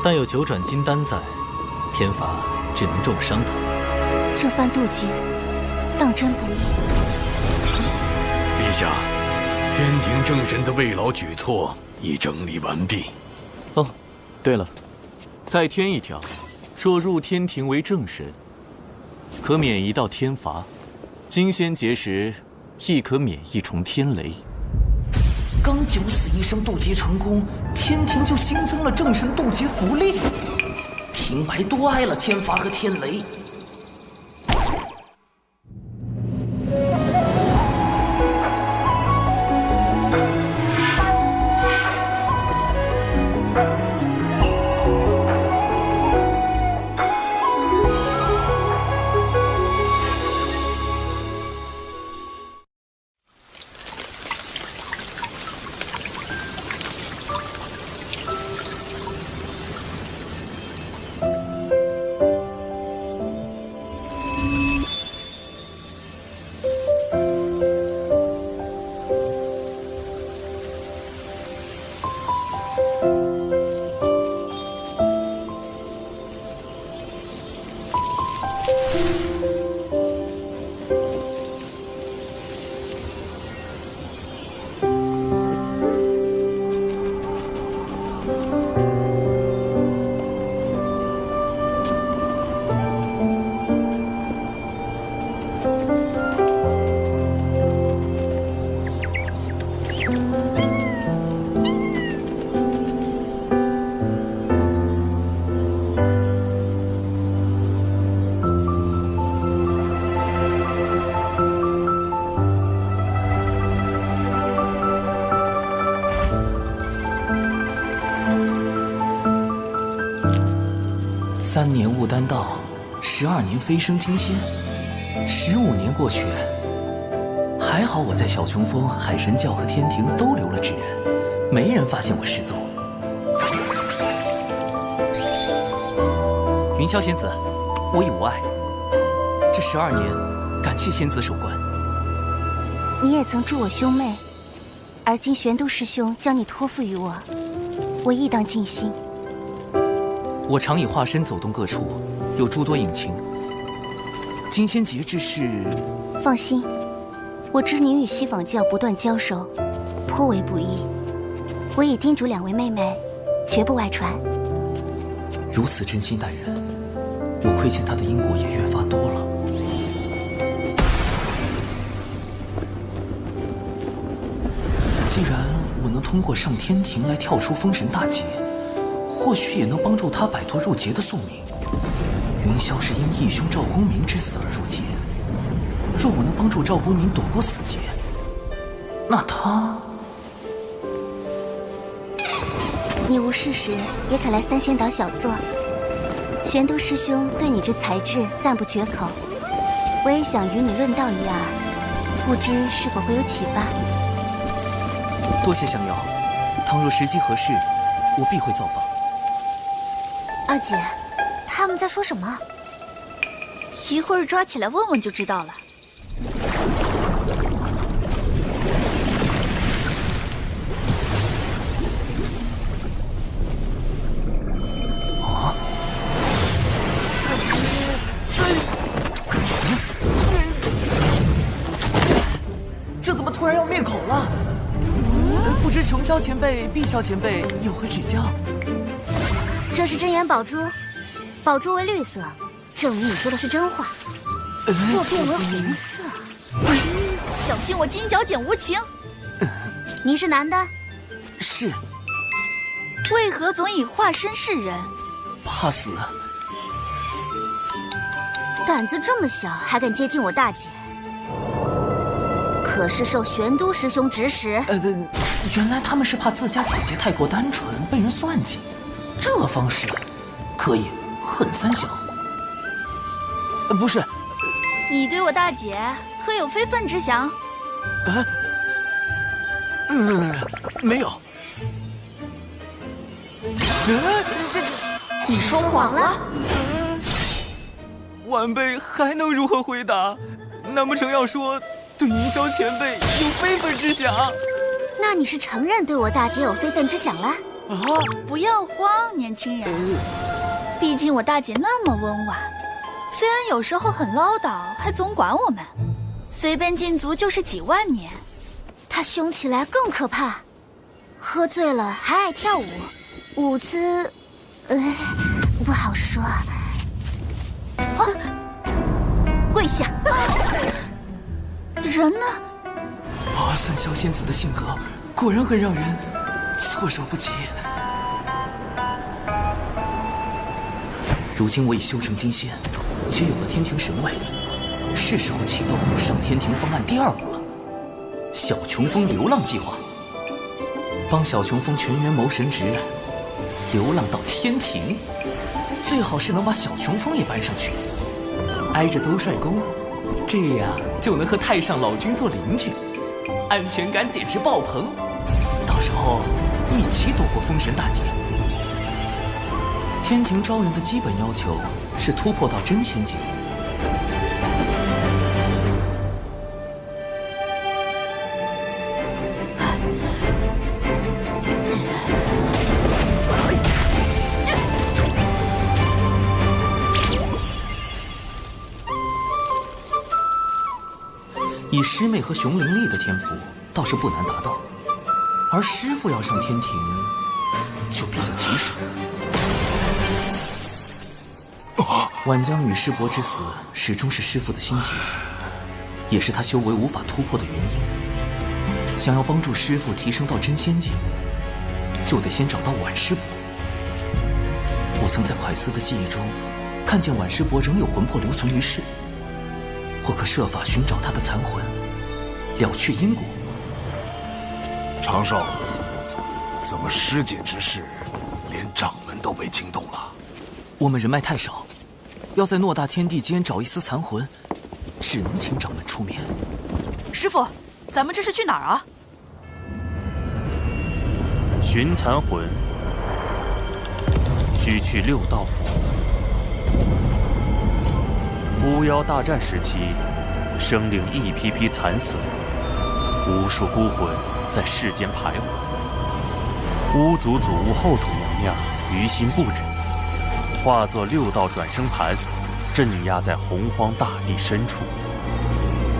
但有9转金丹在，天罚只能重伤他。这番渡劫，当真不易。陛下，天庭正神的慰劳举措已整理完毕。哦，对了，再添一条，若入天庭为正神，可免1道天罚；金仙劫时，亦可免1重天雷。刚9死1生渡劫成功，天庭就新增了正神渡劫福利，平白多挨了天罚和天雷。3年悟丹道，12年飞升金仙，15年过去，还好我在小琼峰、海神教和天庭都留了指认，没人发现我失踪。云霄仙子，我已无碍。这12年，感谢仙子守关。你也曾助我兄妹，而今玄都师兄将你托付于我，我亦当尽心。我常以化身走动各处，有诸多隐情。金仙节之事，放心，我知您与西坊教不断交手，颇为不易。我已叮嘱2位妹妹，绝不外传。如此真心待人，我亏欠他的因果也越发多了。既然我能通过上天庭来跳出封神大劫，或许也能帮助他摆脱入劫的宿命。云霄是因义兄赵公明之死而入劫，若我能帮助赵公明躲过死劫，那他……你无事时也可来三仙岛小坐。玄都师兄对你之才智赞不绝口，我也想与你论道一二，不知是否会有启发。多谢降妖，倘若时机合适，我必会造访。二姐，他们在说什么？一会儿抓起来问问就知道了。这怎么突然要灭口了？不知琼霄前辈、碧霄前辈有何指教？这是真言宝珠，宝珠为绿色，证明你说的是真话。若变为红色，小心我金角剪无情。你是男的？是。为何总以化身示人？怕死。胆子这么小，还敢接近我大姐？可是受玄都师兄指使。原来他们是怕自家姐姐太过单纯，被人算计。这方式可以狠3小。不是，你对我大姐可有非分之想？没有。你说谎了。晚辈还能如何回答？难不成要说对云霄前辈有非分之想？那你是承认对我大姐有非分之想了？不要慌，年轻人。毕竟我大姐那么温婉，虽然有时候很唠叨，还总管我们，随便禁足就是几万年。她凶起来更可怕，喝醉了还爱跳舞，舞姿，不好说。跪下！人呢？三霄仙子的性格果然很让人措手不及。如今我已修成金仙，且有了天庭神位，是时候启动上天庭方案第2步了——小琼峰流浪计划。帮小琼峰全员谋神职，流浪到天庭，最好是能把小琼峰也搬上去，挨着兜帅宫，这样就能和太上老君做邻居，安全感简直爆棚。到时候一起躲过封神大劫。天庭招人的基本要求是突破到真仙境。以师妹和熊灵力的天赋，倒是不难达到，而师父要上天庭，就比较棘手。晚江与师伯之死，始终是师父的心结，也是他修为无法突破的原因。想要帮助师父提升到真仙境，就得先找到晚师伯。我曾在蒯斯的记忆中，看见晚师伯仍有魂魄留存于世。或可设法寻找他的残魂，了却因果。长寿，怎么师姐之事，连掌门都被惊动了？我们人脉太少，要在偌大天地间找一丝残魂，只能请掌门出面。师父，咱们这是去哪儿啊？寻残魂，需去6道府。巫妖大战时期，生灵一批批惨死，无数孤魂在世间徘徊。巫族祖巫后土娘娘于心不忍，化作六道转生盘，镇压在洪荒大地深处，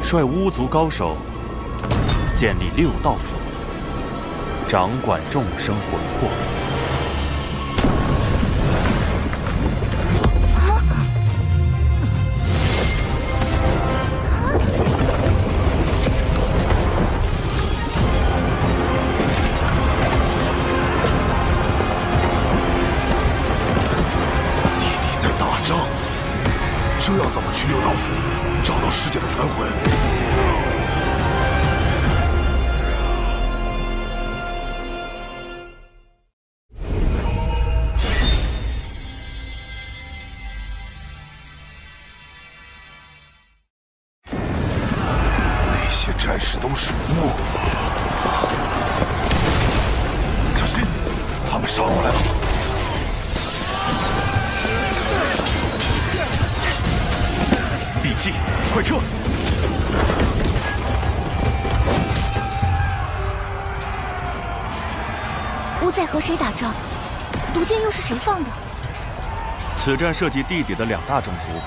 率巫族高手建立六道府，掌管众生魂魄。这要怎么去六道府找到师姐的残魂？那些战士都是巫，小心，他们杀过来了。闭气，快撤！巫在和谁打仗？毒箭又是谁放的？此战涉及地底的两大种族，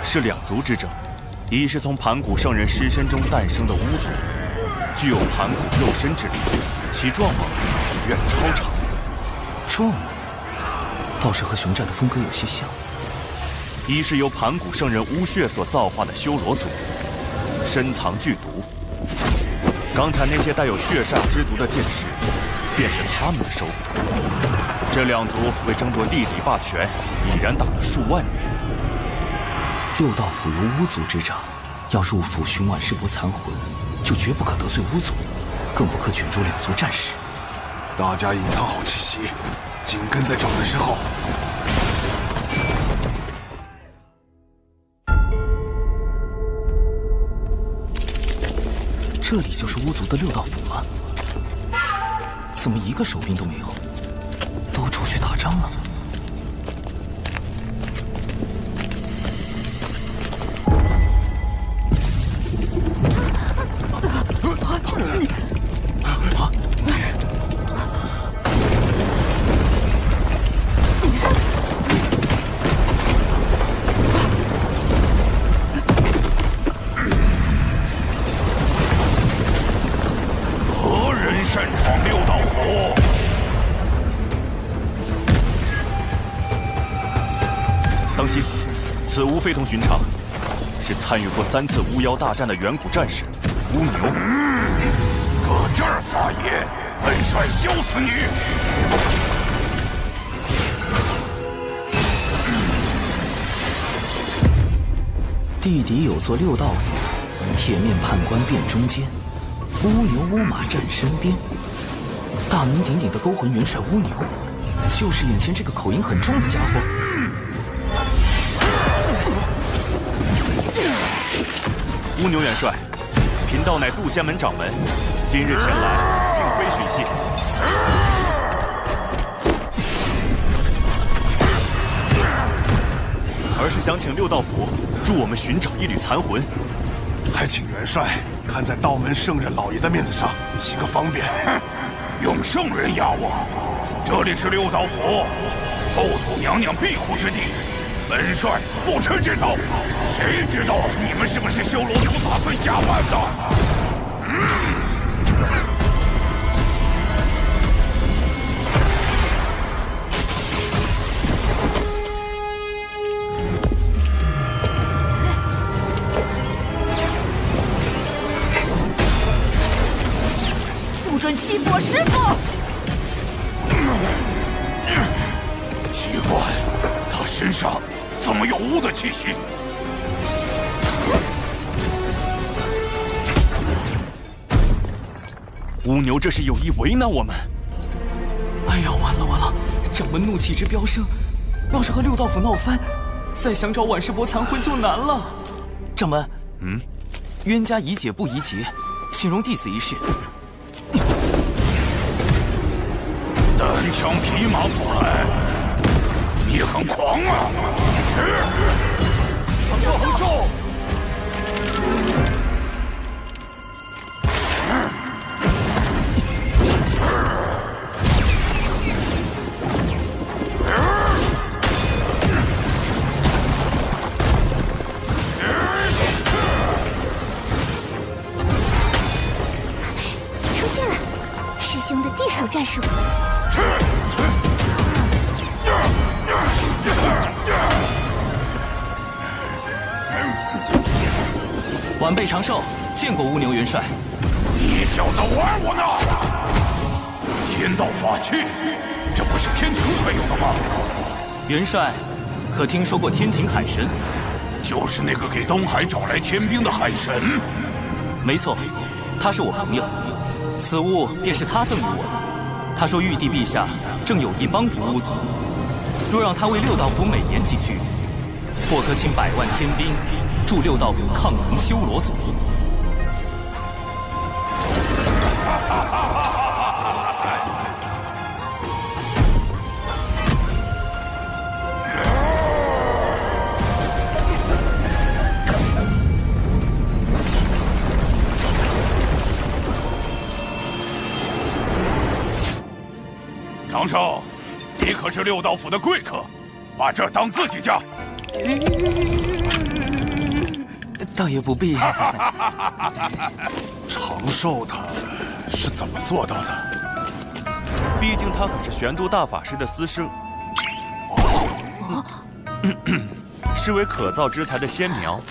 是两族之争。一是从盘古圣人尸身中诞生的巫族，具有盘古肉身之力，其壮猛远超常人。壮猛，倒是和熊寨的风格有些像。一是由盘古圣人巫血所造化的修罗族，深藏剧毒。刚才那些带有血煞之毒的剑士，便是他们的收获。这两族为争夺地底霸权，已然打了数万年。六道府由巫族执掌，要入府寻晚世伯残魂，就绝不可得罪巫族，更不可卷入两族战事。大家隐藏好气息，紧跟在掌门身后。这里就是巫族的六道府吗？怎么一个守兵都没有？都出去打仗了？擅闯六道府，当心！此巫非同寻常，是参与过3次巫妖大战的远古战士巫牛。搁这儿发言，本帅削死你！地底有座六道府，铁面判官殿中间。乌牛乌马站身边，大名鼎鼎的勾魂元帅乌牛，就是眼前这个口音很重的家伙。乌牛元帅，贫道乃渡仙门掌门，今日前来并非寻衅，而是想请六道府助我们寻找一缕残魂。还请元帅看在道门圣人老爷的面子上，行个方便。用圣人压我？这里是六道府，后土娘娘庇护之地，本帅不吃这套。谁知道你们是不是修罗族打算假扮的？不准欺负我师父！奇怪，他身上怎么有巫的气息？巫牛这是有意为难我们。哎呀，完了完了！掌门怒气值飙升，要是和六道府闹翻，再想找晚世伯残魂就难了。掌门，冤家宜解不宜结，请容弟子一试。单枪匹马跑来，你很狂啊！寿，恒寿！出现了，师兄的地术战术。晚辈长寿，见过乌牛元帅。你小子玩我呢！天道法器，这不是天庭才有的吗？元帅，可听说过天庭海神？就是那个给东海找来天兵的海神。没错，他是我朋友，此物便是他赠予我的。他说玉帝陛下正有意帮扶巫族，若让他为六道府美言几句，或可请100万天兵助六道府抗衡修罗族。长寿，你可是六道府的贵客，把这当自己家。倒也不必。长寿他是怎么做到的？毕竟他可是玄都大法师的私生，是为可造之材的仙苗。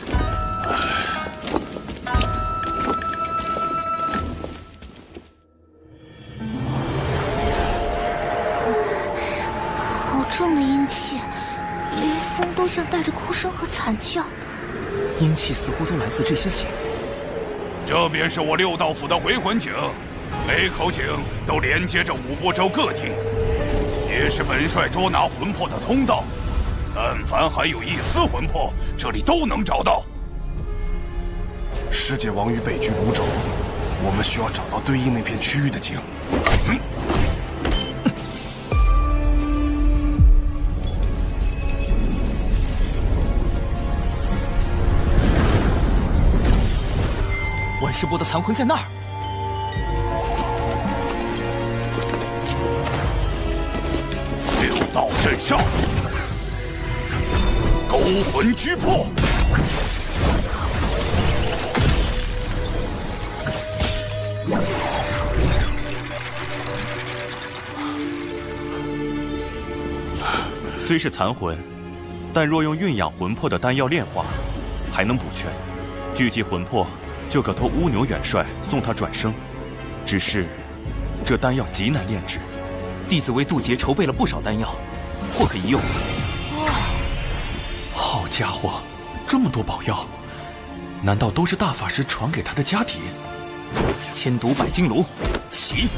好重的阴气，连风都像带着哭声和惨叫。阴气似乎都来自这些井。这便是我六道府的回魂井，每口井都连接着五波州各地，也是本帅捉拿魂魄的通道。但凡还有一丝魂魄，这里都能找到。师姐亡于北居五州，我们需要找到对应那片区域的井。万世波的残魂在那儿。六道镇上，勾魂拘魄。虽是残魂，但若用蕴养魂魄的丹药炼化，还能补全，聚集魂魄。就可托乌牛元帅送他转生，只是这丹药极难炼制。弟子为渡劫筹备了不少丹药，或可一用。好家伙，这么多宝药，难道都是大法师传给他的家底？千毒百金炉，起！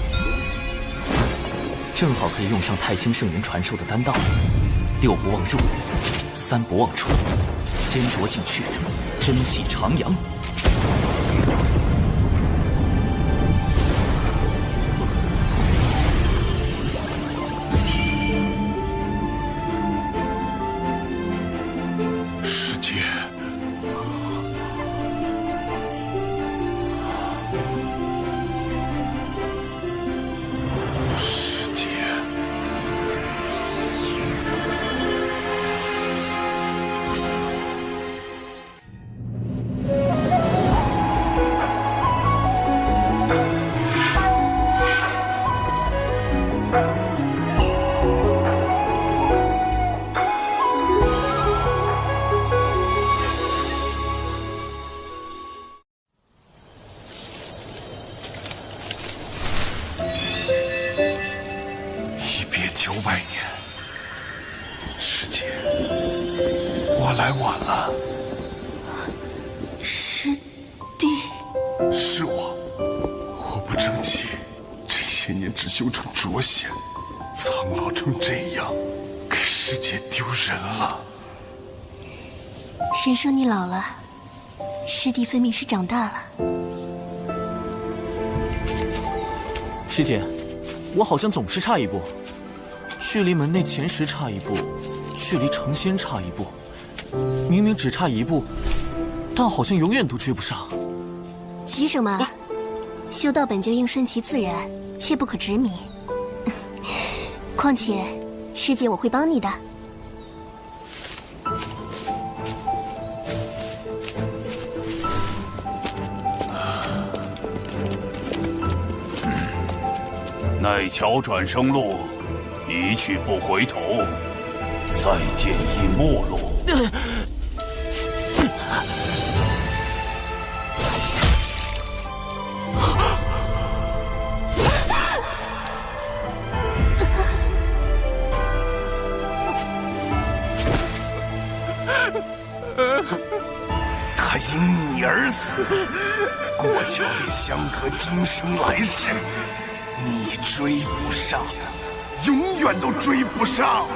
正好可以用上太清圣人传授的丹道：6不忘入，3不忘出，先着进去，真气徜徉。来晚了，师弟，是我不争气，这些年只修成浊仙，苍老成这样，给师姐丢人了。谁说你老了？师弟分明是长大了。师姐，我好像总是差一步，距离门内前10差一步，距离成仙差一步。明明只差一步，但好像永远都追不上。急什么？修道本就应顺其自然，切不可执迷。况且，师姐我会帮你的。奈桥转生路，一去不回头，再见亦陌路。他因你而死，过桥也相隔今生来世。你追不上，永远都追不上。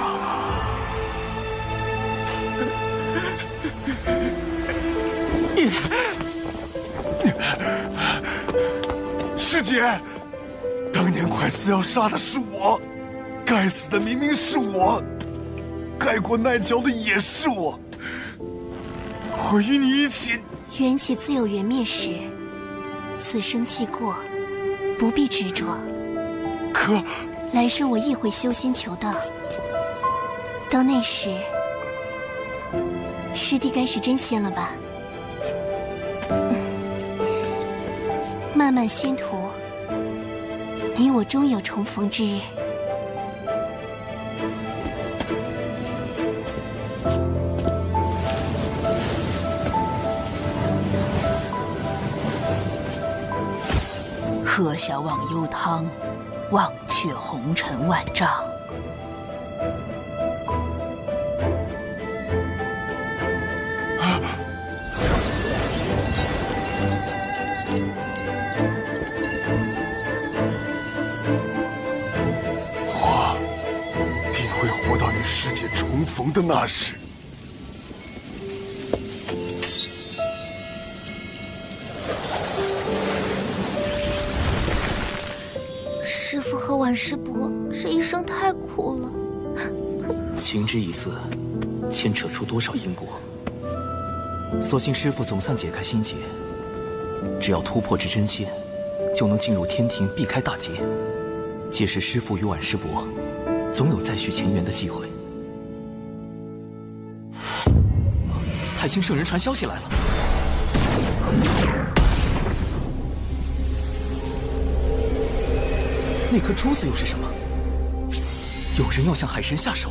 师姐，当年快死要杀的是我，该死的明明是我，该过奈桥的也是我。我与你一起。缘起自有缘灭时，此生既过，不必执着。可来生我亦会修仙求道，到那时，师弟该是真仙了吧？漫漫仙途，你我终有重逢之日。喝下忘忧汤，忘却红尘万丈。我定会活到与师姐重逢的那时。师父和婉师伯这一生太苦了，情之一字，牵扯出多少因果。所幸师父总算解开心结，只要突破至真仙，就能进入天庭，避开大劫。届时师父与婉师伯，总有再续前缘的机会。太清圣人传消息来了。那颗珠子又是什么？有人要向海神下手。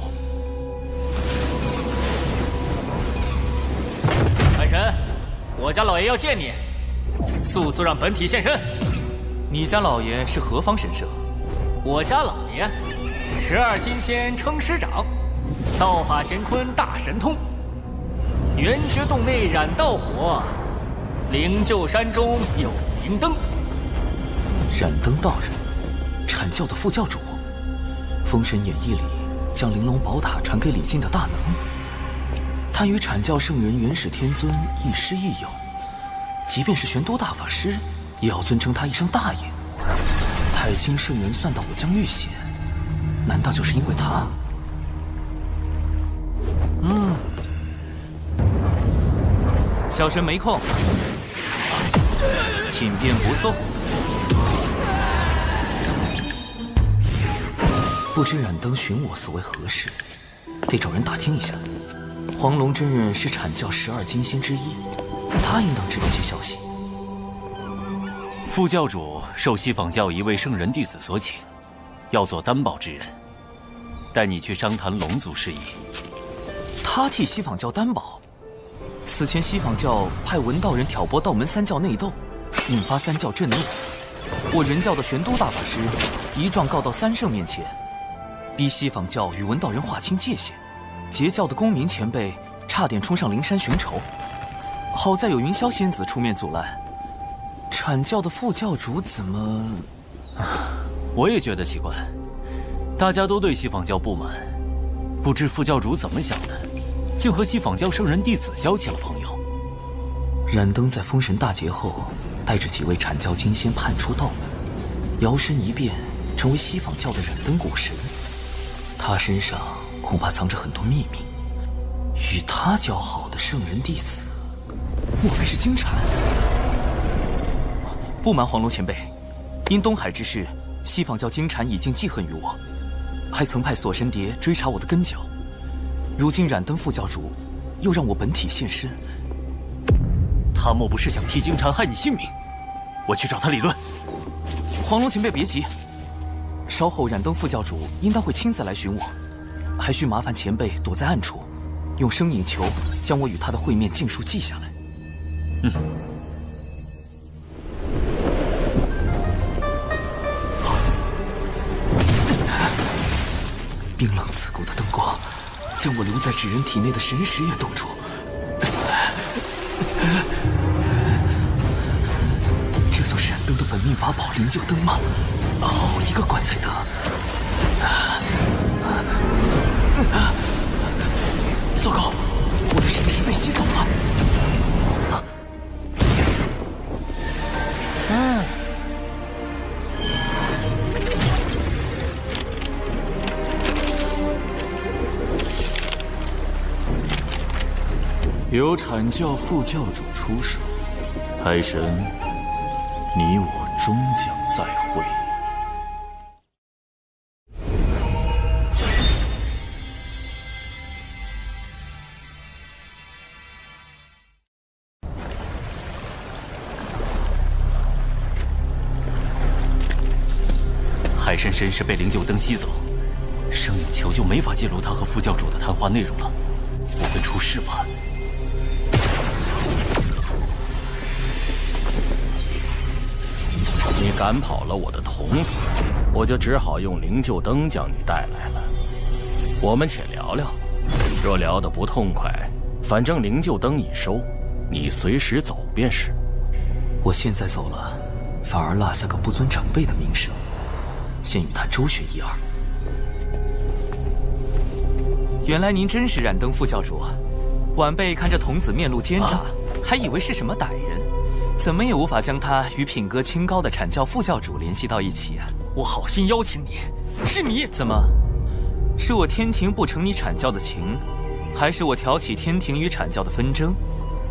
海神，我家老爷要见你，速速让本体现身。你家老爷是何方神圣？我家老爷，12金仙称师长，道法乾坤大神通，圆觉洞内燃道火，灵鹫山中有明灯。燃灯道人，阐教的副教主，《封神演义》里将玲珑宝塔传给李靖的大能，他与阐教圣人元始天尊亦师亦友，即便是玄都大法师，也要尊称他一声大爷。太清圣人算到我将遇险，难道就是因为他？小神没空，请便不送。不知燃灯寻我所为何事，得找人打听一下。黄龙真人是阐教12金仙之一，他应当知道些消息。副教主受西坊教一位圣人弟子所请，要做担保之人，带你去商谈龙族事宜。他替西坊教担保？此前西坊教派文道人挑拨道门三教内斗，引发三教震怒。我人教的玄都大法师一状告到三圣面前，逼西坊教与文道人划清界限。截教的公民前辈差点冲上灵山寻仇，好在有云霄仙子出面阻拦。阐教的副教主怎么……我也觉得奇怪，大家都对西坊教不满，不知副教主怎么想的，竟和西坊教圣人弟子交起了朋友。燃灯在封神大劫后，带着几位阐教金仙叛出道门，摇身一变成为西坊教的燃灯果实。他身上恐怕藏着很多秘密，与他交好的圣人弟子，莫非是金蝉？不瞒黄龙前辈，因东海之事，西方教金蝉已经记恨于我，还曾派锁神蝶追查我的根脚。如今染灯副教主又让我本体现身，他莫不是想替金蝉害你性命？我去找他理论。黄龙前辈别急，稍后染灯副教主应当会亲自来寻我，还需麻烦前辈躲在暗处，用声影球将我与他的会面尽数记下来。冰冷刺骨的灯光，将我留在纸人体内的神识也冻住。这就是燃灯的本命法宝灵柩灯吗？好一个棺材灯！糟糕，我的神识被吸走了。有阐教副教主出手，海神，你我终将再会。海神神识被灵柩灯吸走，声影球就没法记录他和副教主的谈话内容了，不会出事吧？你赶跑了我的童子，我就只好用灵柩灯将你带来了。我们且聊聊，若聊得不痛快，反正灵柩灯已收，你随时走便是。我现在走了，反而落下个不尊长辈的名声，先与他周旋一二。原来您真是染灯副教主，晚辈看着童子面露奸诈，还以为是什么歹人。怎么也无法将他与品格清高的阐教副教主联系到一起啊！我好心邀请你，是你怎么？是我天庭不成你阐教的情，还是我挑起天庭与阐教的纷争？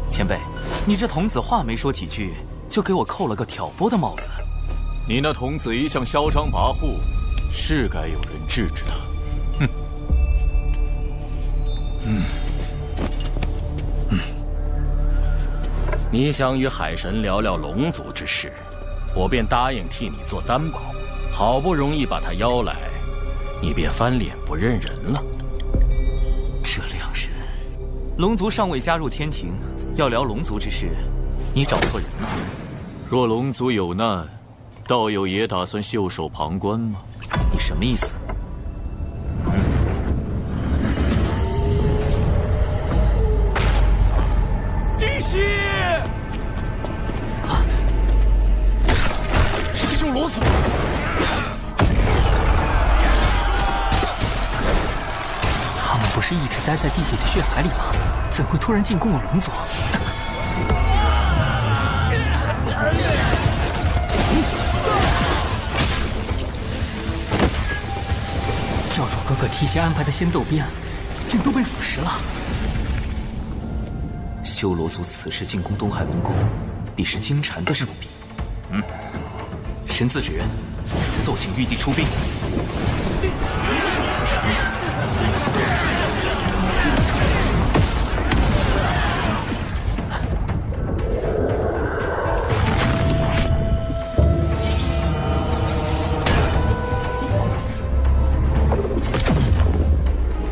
前辈，你这童子话没说几句，就给我扣了个挑拨的帽子。你那童子一向嚣张跋扈，是该有人制止他。你想与海神聊聊龙族之事，我便答应替你做担保。好不容易把他邀来，你便翻脸不认人了。这两人，龙族尚未加入天庭，要聊龙族之事，你找错人了。若龙族有难，道友也打算袖手旁观吗？你什么意思？帝玺！师兄罗祖，他们不是一直待在地底的血海里吗？怎会突然进攻我龙族？教主哥哥提前安排的仙斗鞭，竟都被腐蚀了。修罗族此时进攻东海龙宫，必是金蝉的手笔。神字指人，奏请玉帝出兵。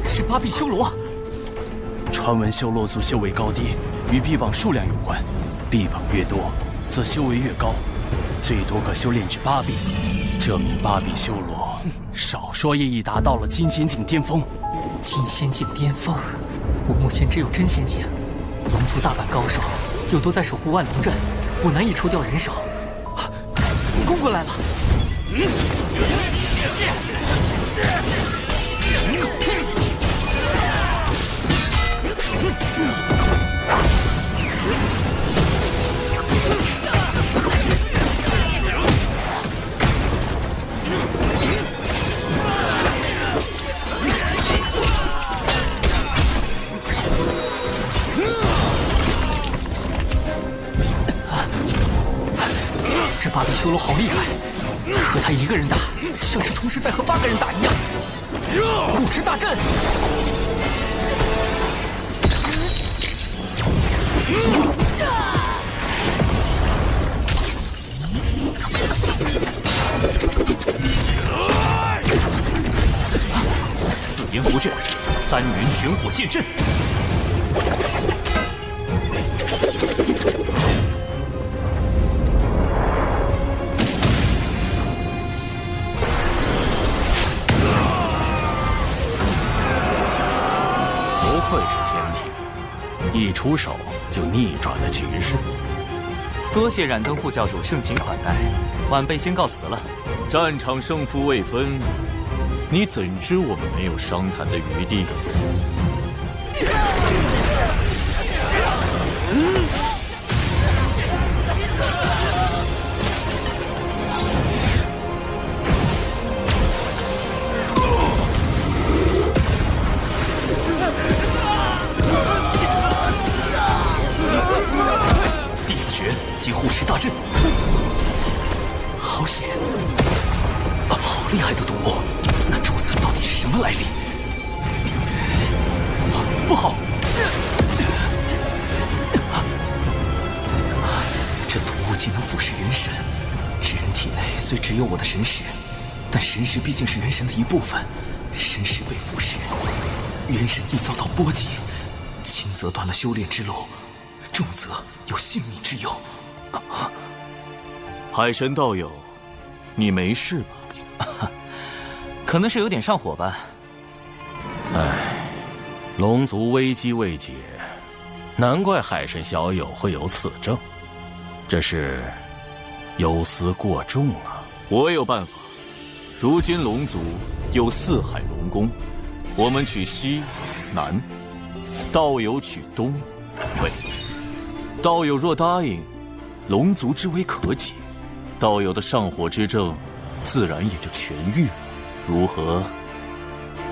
是八臂修罗。传闻修罗族修为高低与臂膀数量有关，臂膀越多，则修为越高，最多可修炼至8臂。这名8臂修罗，少说也已达到了金仙境巅峰。金仙境巅峰，我目前只有真仙境，龙族大半高手又都在守护万龙阵，我难以抽调人手。攻过来了！八臂修罗好厉害，和他一个人打，像是同时在和8个人打一样。护持大阵。紫炎符阵，3元玄火剑阵。不愧是天庭，一出手就逆转了局势。多谢冉登副教主盛情款待，晚辈先告辞了。战场胜负未分，你怎知我们没有商谈的余地？第4诀即护持大阵，好险！好厉害的毒物，那珠子到底是什么来历？不好！这毒物竟能腐蚀元神，至人体内虽只有我的神识，但神识毕竟是元神的一部分，神识被腐蚀，元神易遭到波及，轻则断了修炼之路，重则有性命之忧。海神道友，你没事吧？可能是有点上火吧。唉，龙族危机未解，难怪海神小友会有此症，这是忧思过重啊。我有办法，如今龙族有4海龙宫，我们取西、南，道友取东、北。道友若答应，龙族之危可解，道友的上火之症自然也就痊愈了。如何？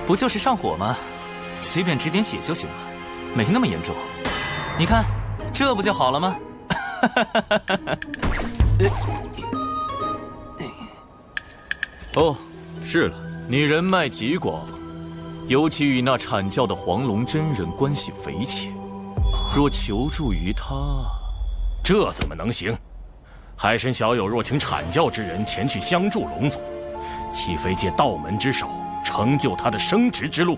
不就是上火吗？随便止点血就行了，没那么严重。你看，这不就好了吗？哦，是了，你人脉极广，尤其与那阐教的黄龙真人关系匪浅。若求助于他，这怎么能行？海神小友若请阐教之人前去相助龙族，岂非借道门之手成就他的升职之路？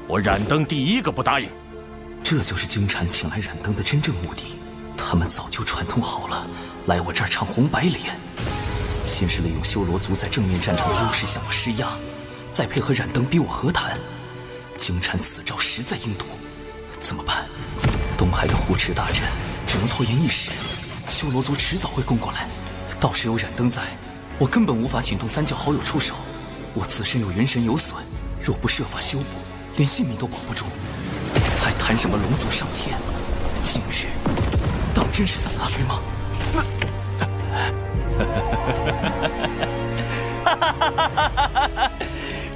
我冉登第一个不答应。这就是京禅请来冉登的真正目的，他们早就串通好了，来我这儿唱红白脸。先是利用修罗族在正面战场的优势向我施压，再配合冉登逼我和谈。京禅此招实在阴毒，怎么办？东海的护持大阵只能拖延一时，修罗族迟早会攻过来。到时有冉登在，我根本无法请动3教好友出手。我自身又元神有损，若不设法修补，连性命都保不住，还谈什么龙族上天？今日当真是死局吗？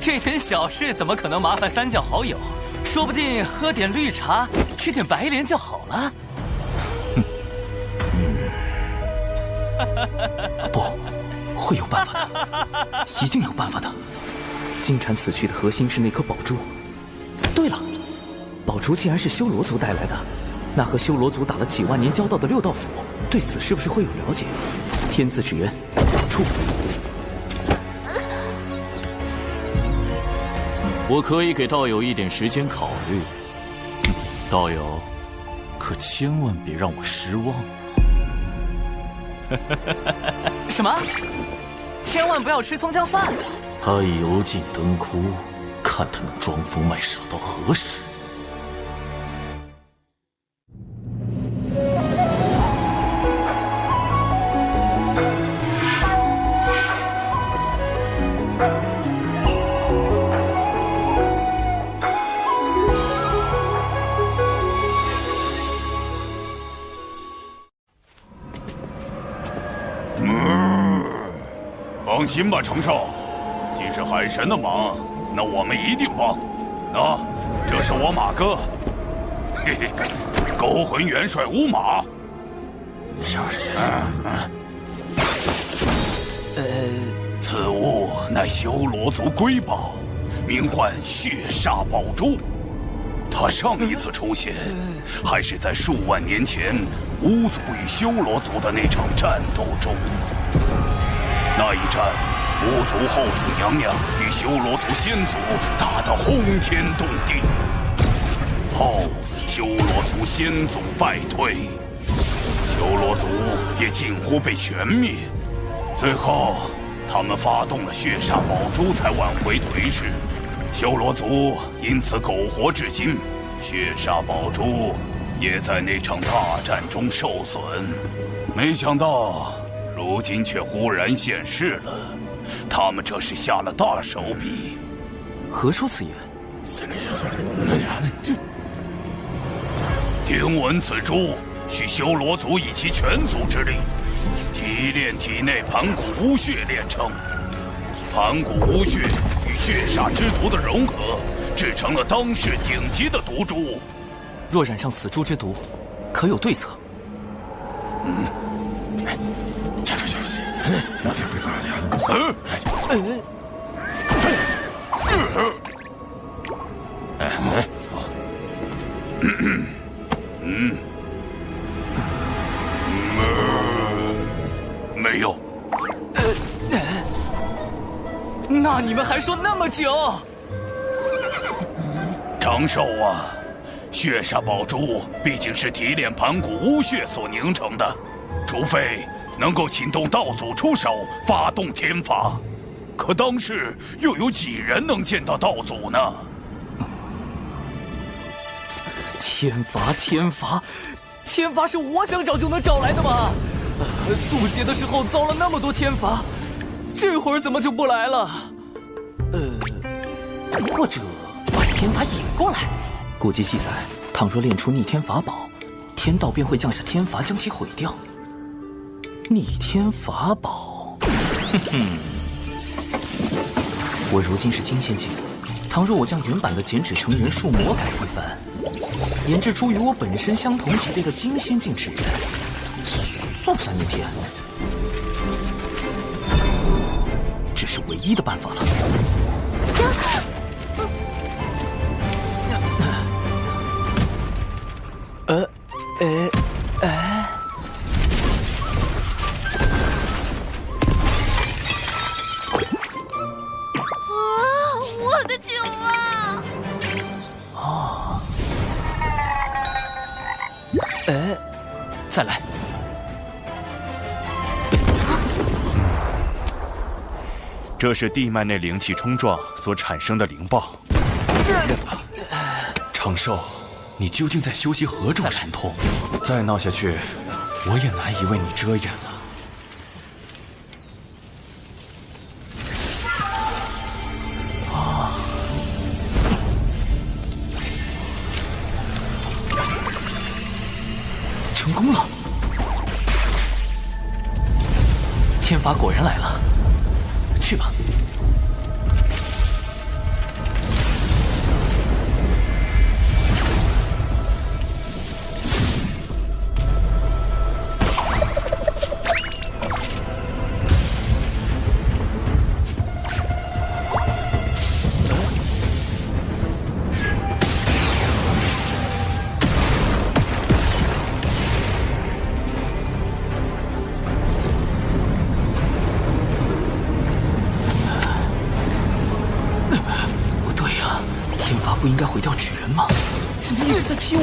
这点小事怎么可能麻烦3教好友？说不定喝点绿茶，吃点白莲就好了。不，会有办法的，一定有办法的。金蝉此去的核心是那颗宝珠。对了，宝珠既然是修罗族带来的，那和修罗族打了几万年交道的6道府，对此是不是会有了解？天字之源，出。我可以给道友一点时间考虑，道友，可千万别让我失望。什么？千万不要吃葱姜蒜！他已油尽灯枯，看他能装疯卖傻到何时？放心吧，程少，既是海神的忙，那我们一定帮。这是我马哥，嘿嘿，勾魂元帅乌马。上世界。此物乃修罗族瑰宝，名唤血煞宝珠。它上一次出现，还是在数万年前巫族与修罗族的那场战斗中。那一战，巫族后土娘娘与修罗族先祖打得轰天动地，后修罗族先祖败退，修罗族也近乎被全灭。最后，他们发动了血煞宝珠才挽回颓势，修罗族因此苟活至今。血煞宝珠也在那场大战中受损，没想到如今却忽然现世了。他们这是下了大手笔。何出此言？听闻此珠需修罗族以其全族之力提炼体内盘古巫血炼成，盘古巫血与血煞之毒的融合，制成了当世顶级的毒珠。若染上此珠之毒，可有对策？没有。那你们还说那么久？长寿啊，血煞宝珠毕竟是提炼盘古巫血所凝成的，除非能够请动道祖出手，发动天罚。可当世又有几人能见到道祖呢？天罚，天罚，天罚是我想找就能找来的吗？渡劫的时候遭了那么多天罚，这会儿怎么就不来了？或者把天罚引过来。古籍记载，倘若炼出逆天法宝，天道便会降下天罚将其毁掉。逆天法宝，我如今是金仙境，倘若我将原版的剪纸成人术魔改一番，研制出与我本身相同级别的金仙境纸人，算不算逆天？这是唯一的办法了。我的酒啊！哦，再来。这是地脉内灵气冲撞所产生的灵爆。长寿，你究竟在修习何种神通？再闹下去，我也难以为你遮掩了。成功了！天罚果然来了，去吧。不应该毁掉纸人吗？怎么一直在劈我？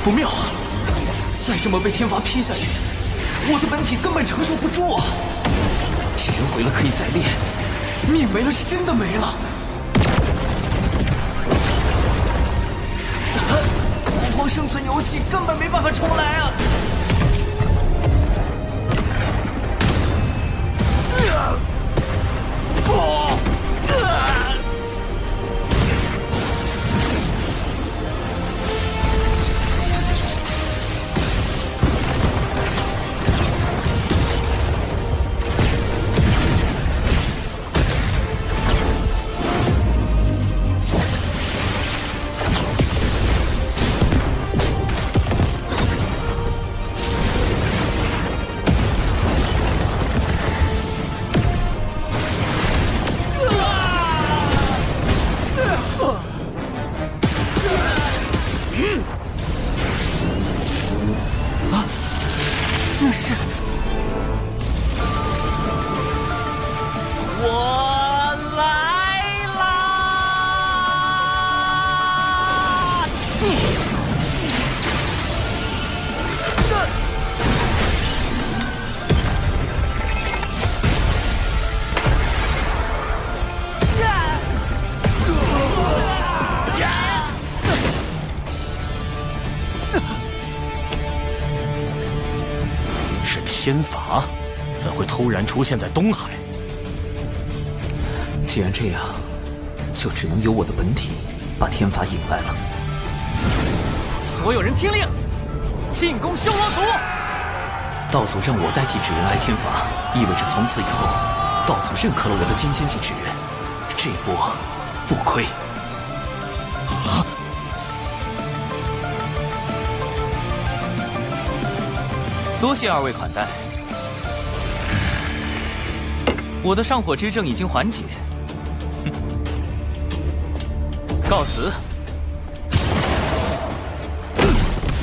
不妙啊！再这么被天罚劈下去，我的本体根本承受不住啊！纸人毁了可以再炼，命没了是真的没了。生存游戏根本没办法重来啊！是天罚，怎会突然出现在东海？既然这样，就只能由我的本体把天罚引来了。所有人听令，进攻修罗族！道祖让我代替纸人挨天罚，意味着从此以后，道祖认可了我的金仙境纸人，这波不亏。多谢二位款待，我的上火之症已经缓解，告辞。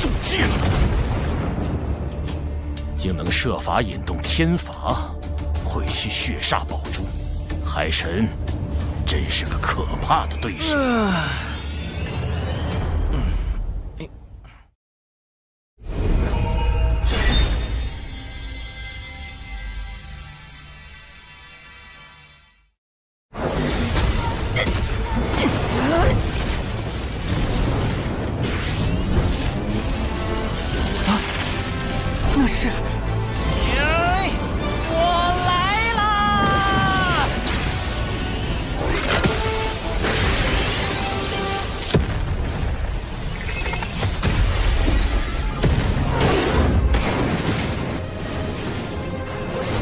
中箭，竟能设法引动天罚，毁去血煞宝珠，海神真是个可怕的对手。那是，我来啦！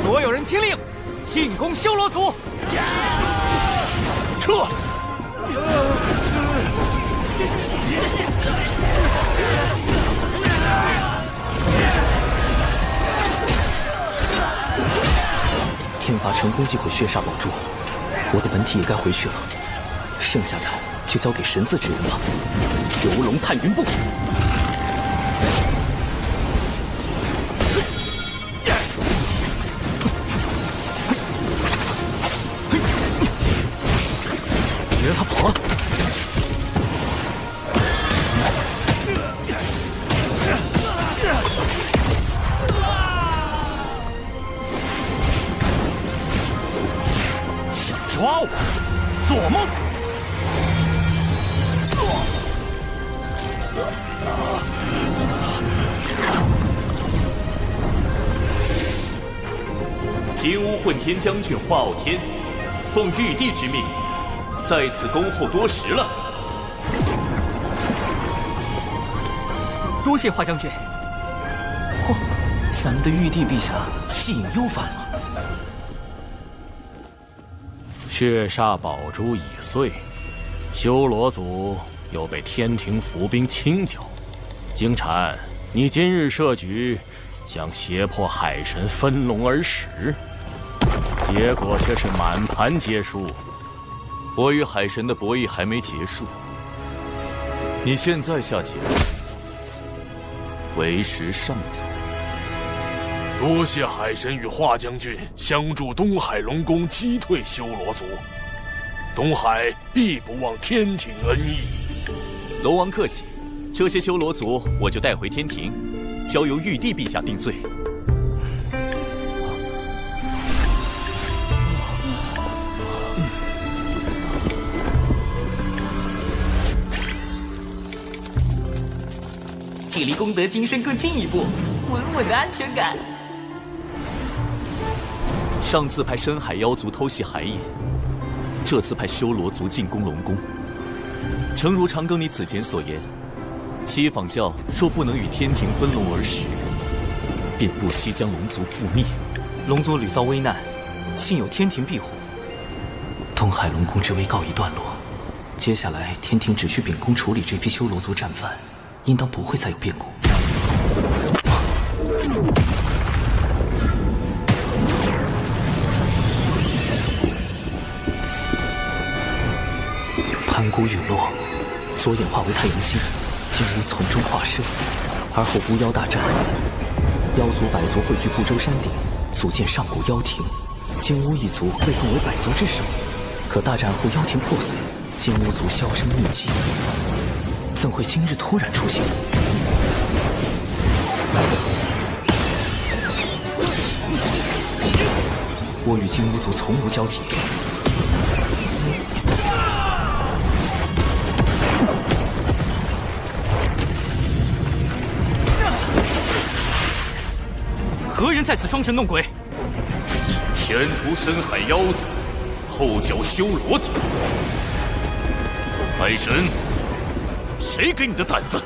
所有人听令，进攻修罗族！撤！天罚成功击毁血煞宝珠，我的本体也该回去了，剩下的就交给神字之人了。游龙探云步。别让他跑了！想抓我？做梦！金乌混天将军华傲天，奉玉帝之命，在此恭候多时了。多谢华将军。嚯，咱们的玉帝陛下气瘾又犯了。血煞宝珠已碎，修罗族又被天庭伏兵清剿。金蝉，你今日设局，想胁迫海神分龙而食，结果却是满盘皆输。我与海神的博弈还没结束，你现在下棋，为时尚早。多谢海神与华将军相助东海龙宫击退修罗族，东海必不忘天庭恩义。龙王客气，这些修罗族我就带回天庭，交由玉帝陛下定罪。距离功德金身更进一步，稳稳的安全感。上次派深海妖族偷袭海野，这次派修罗族进攻龙宫。诚如长庚你此前所言，西坊教若不能与天庭分龙而食，便不惜将龙族覆灭。龙族屡遭危难，幸有天庭庇护，东海龙宫之危告一段落。接下来天庭只需秉公处理这批修罗族战犯，应当不会再有变故。盘古陨落，左眼化为太阳星，金乌从中化身，而后巫妖大战，妖族百族汇聚不周山顶，组建上古妖庭。金乌一族被奉为百族之首，可大战后妖庭破碎，金乌族销声匿迹。怎会今日突然出现？我与金乌族从无交集。何人在此装神弄鬼？前途深海妖族，后脚修罗族。海神，谁给你的胆子，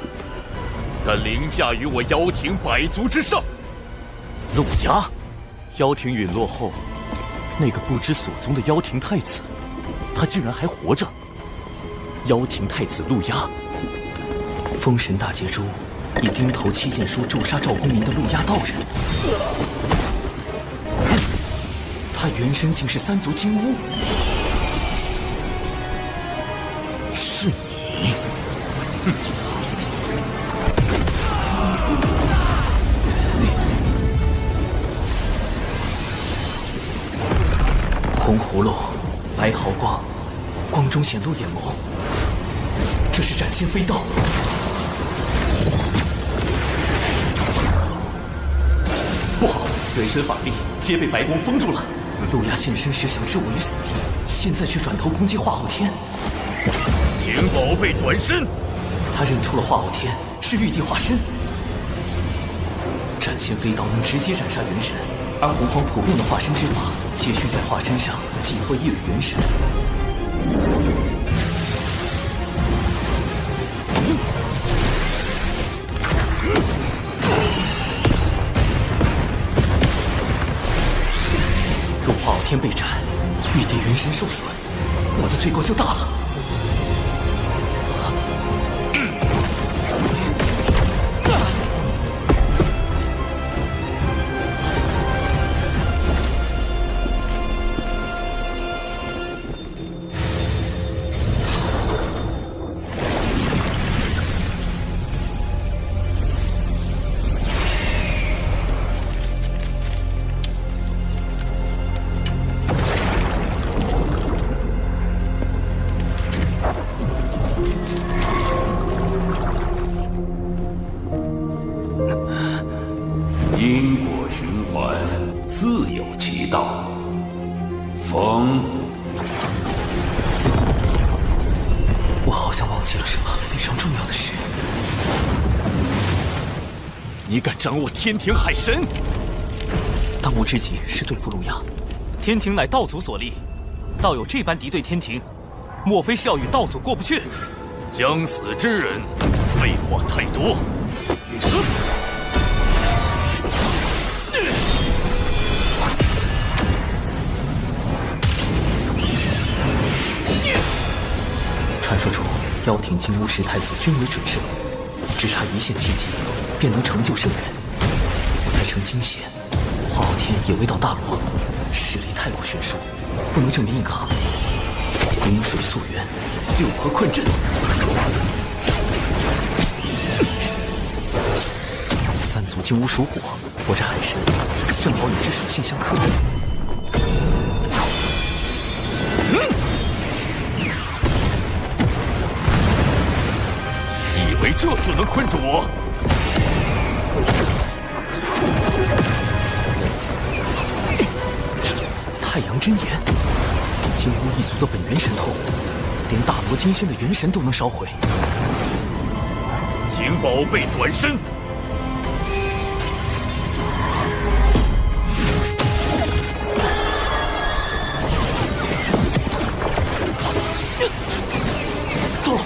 敢凌驾于我妖庭百族之上？陆牙，妖庭陨落后，那个不知所踪的妖庭太子，他竟然还活着。妖庭太子陆牙，封神大劫中以钉头七剑书诛杀赵公明的陆压道人，他原身竟是三族金乌。是你！哼！红葫芦，白毫光，光中显露眼眸。这是斩仙飞刀。不好，原神法力皆被白光封住了。陆压现身时想置我于死地，现在却转头攻击化昊天。请宝贝转身！他认出了化昊天是玉帝化身。斩仙飞刀能直接斩杀元神，而洪荒普遍的化身之法，皆需在化身上寄托一缕元神。若化昊天被斩，玉帝元神受损，我的罪过就大了。因果循环，自有其道。风，我好像忘记了什么非常重要的事。你敢掌握天庭海神？当务之急是对付陆压。天庭乃道祖所立，道有这般敌对天庭，莫非是要与道祖过不去？将死之人，废话太多。传说中，妖庭金乌十太子均为准圣，只差一线契机，便能成就圣人。我才成金仙，化昊天也未到大罗，实力太过悬殊，不能正面硬抗。冰水溯源，六合困阵。三族金乌属火，我这海神正好与之属性相克。以为这就能困住我？太阳真言，金乌一族的本源神通，连大罗金仙的元神都能烧毁。请宝贝转身。走。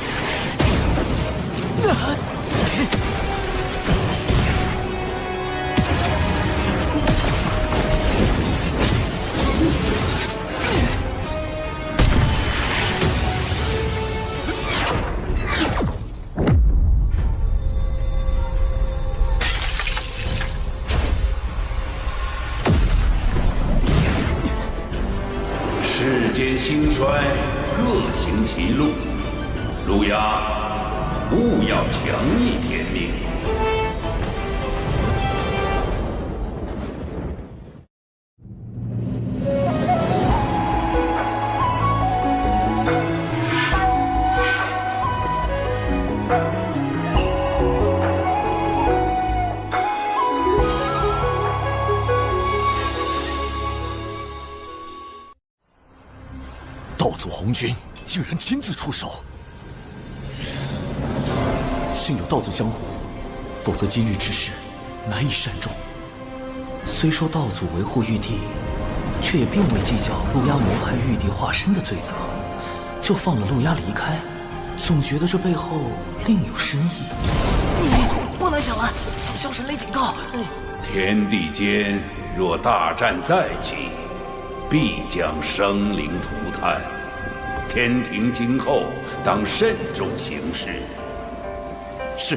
世间兴衰，各行其路。陆压，勿要强逆天命。龙君竟然亲自出手，幸有道祖相护，否则今日之事难以善终。虽说道祖维护玉帝，却也并未计较陆压谋害玉帝化身的罪责，就放了陆压离开，总觉得这背后另有深意。不能小玩，萧神雷警告。天地间若大战再起，必将生灵涂炭。天庭今后当慎重行事。是。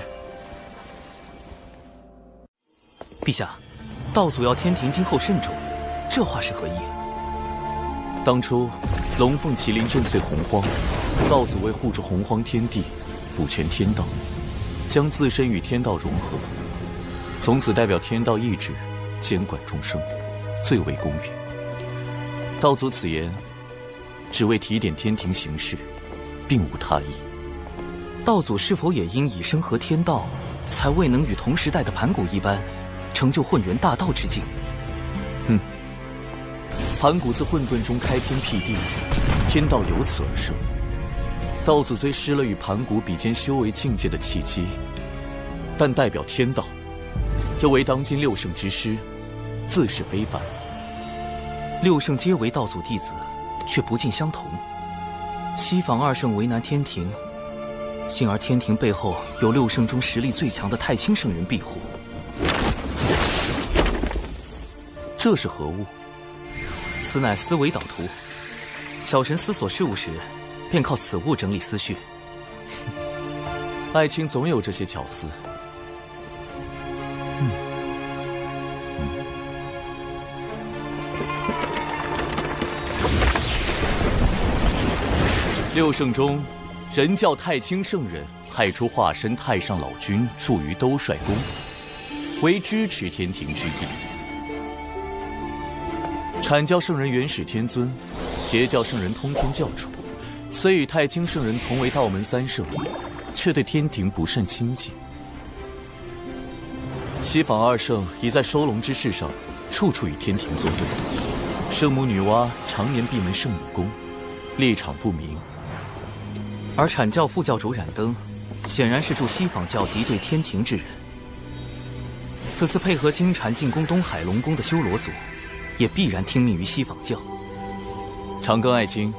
陛下，道祖要天庭今后慎重，这话是何意？当初龙凤麒麟震碎洪荒，道祖为护住洪荒天地，补全天道，将自身与天道融合，从此代表天道意志，监管众生，最为公允。道祖此言，只为提点天庭行事，并无他意。道祖是否也因以身合天道，才未能与同时代的盘古一般，成就混元大道之境？盘古自混沌中开天辟地，天道由此而生。道祖虽失了与盘古比肩修为境界的契机，但代表天道，又为当今六圣之师，自是非凡。六圣皆为道祖弟子，却不尽相同。西方二圣为难天庭，幸而天庭背后有六圣中实力最强的太清圣人庇护。这是何物？此乃思维导图，小神思索事物时，便靠此物整理思绪。爱卿总有这些巧思。六圣中，人教太清圣人派出化身太上老君驻于兜率宫，为支持天庭之意。阐教圣人元始天尊，截教圣人通天教主，虽与太清圣人同为道门三圣，却对天庭不甚亲近。西方二圣已在收龙之事上，处处与天庭作对。圣母女娲常年闭门圣母宫，立场不明。而阐教副教主冉登，显然是助西方教敌对天庭之人。此次配合金蝉进攻东海龙宫的修罗族，也必然听命于西方教。长庚爱卿，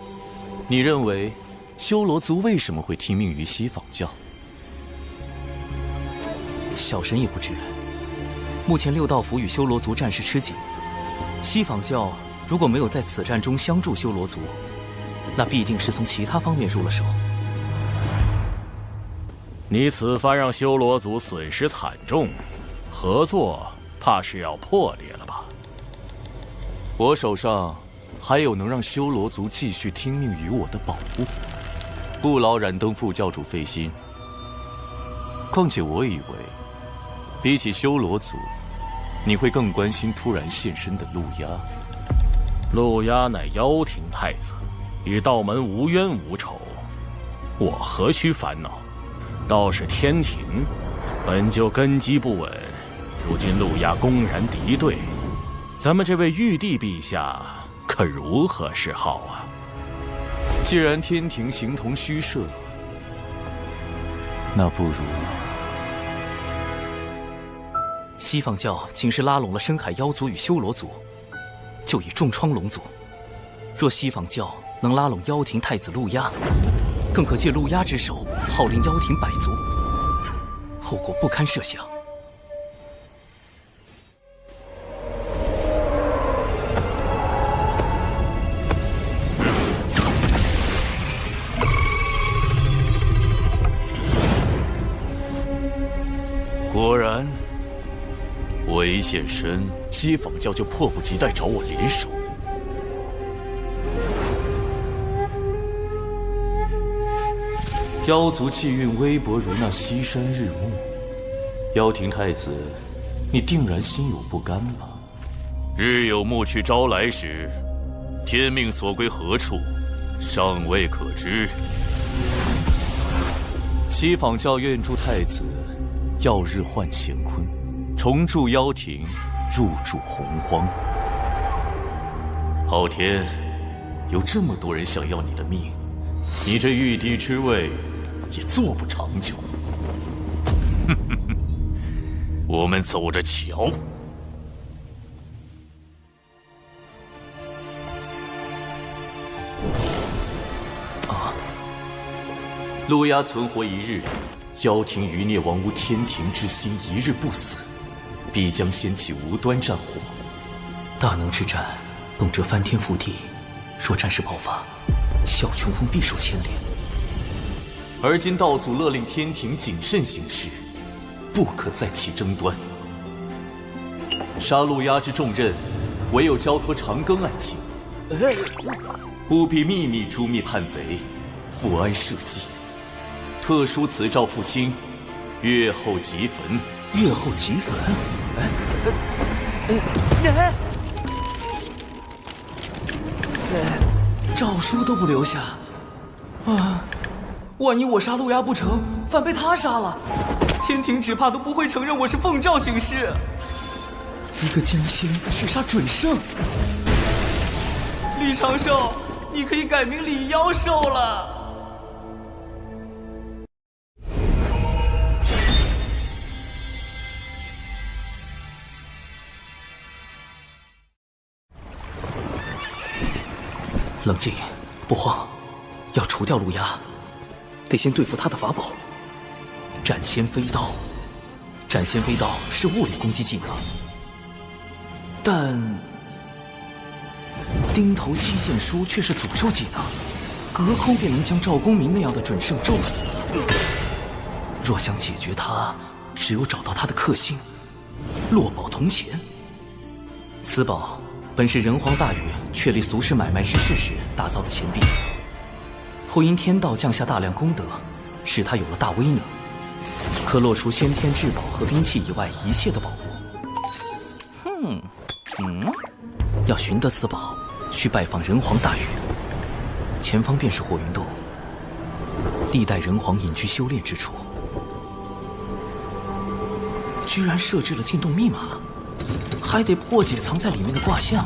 你认为修罗族为什么会听命于西方教？小神也不知。目前六道府与修罗族战事吃紧，西方教如果没有在此战中相助修罗族，那必定是从其他方面入了手。你此番让修罗族损失惨重，合作怕是要破裂了吧？我手上还有能让修罗族继续听命于我的宝物，不劳冉登副教主费心。况且我以为，比起修罗族，你会更关心突然现身的陆压。陆压乃妖庭太子，与道门无冤无仇，我何须烦恼？倒是天庭，本就根基不稳，如今陆压公然敌对，咱们这位玉帝陛下可如何是好啊？既然天庭形同虚设，那不如……西方教仅是拉拢了深海妖族与修罗族，就已重创龙族。若西方教能拉拢妖庭太子陆压，更可借陆压之手号令妖庭百族，后果不堪设想。果然，我一现身，西方教就迫不及待找我联手。妖族气运微薄如那西山日暮，妖庭太子，你定然心有不甘吧？日有暮去朝来时，天命所归何处，尚未可知。西方教愿助太子，耀日换乾坤，重铸妖庭，入主洪荒。好天，有这么多人想要你的命，你这玉帝之位也坐不长久。我们走着瞧。陆压存活一日，妖庭余孽王无天庭之心一日不死，必将掀起无端战火。大能之战，动辄翻天覆地，若战事爆发，小琼峰必受牵连。而今道祖勒令天庭谨慎行事，不可再起争端。杀陆压之重任，唯有交托长庚案情，务必秘密诛灭叛贼，复安社稷。特书此诏复清，月后即焚。月后即焚？诏书都不留下啊！万一我杀陆压不成，反被他杀了，天庭只怕都不会承认我是奉诏行事。一个江仙去杀准圣，李长寿，你可以改名李妖寿了。冷静，不慌，要除掉陆压，得先对付他的法宝——斩仙飞刀。斩仙飞刀是物理攻击技能，但钉头七剑书却是诅咒技能，隔空便能将赵公明那样的准圣咒死。若想解决他，只有找到他的克星——落宝铜钱。此宝本是人皇大禹确立俗世买卖之事时打造的钱币，后因天道降下大量功德，使他有了大威能，可落除先天至宝和兵器以外一切的宝物。要寻得此宝，需拜访人皇大禹。前方便是火云洞，历代人皇隐居修炼之处。居然设置了进洞密码，还得破解藏在里面的卦象。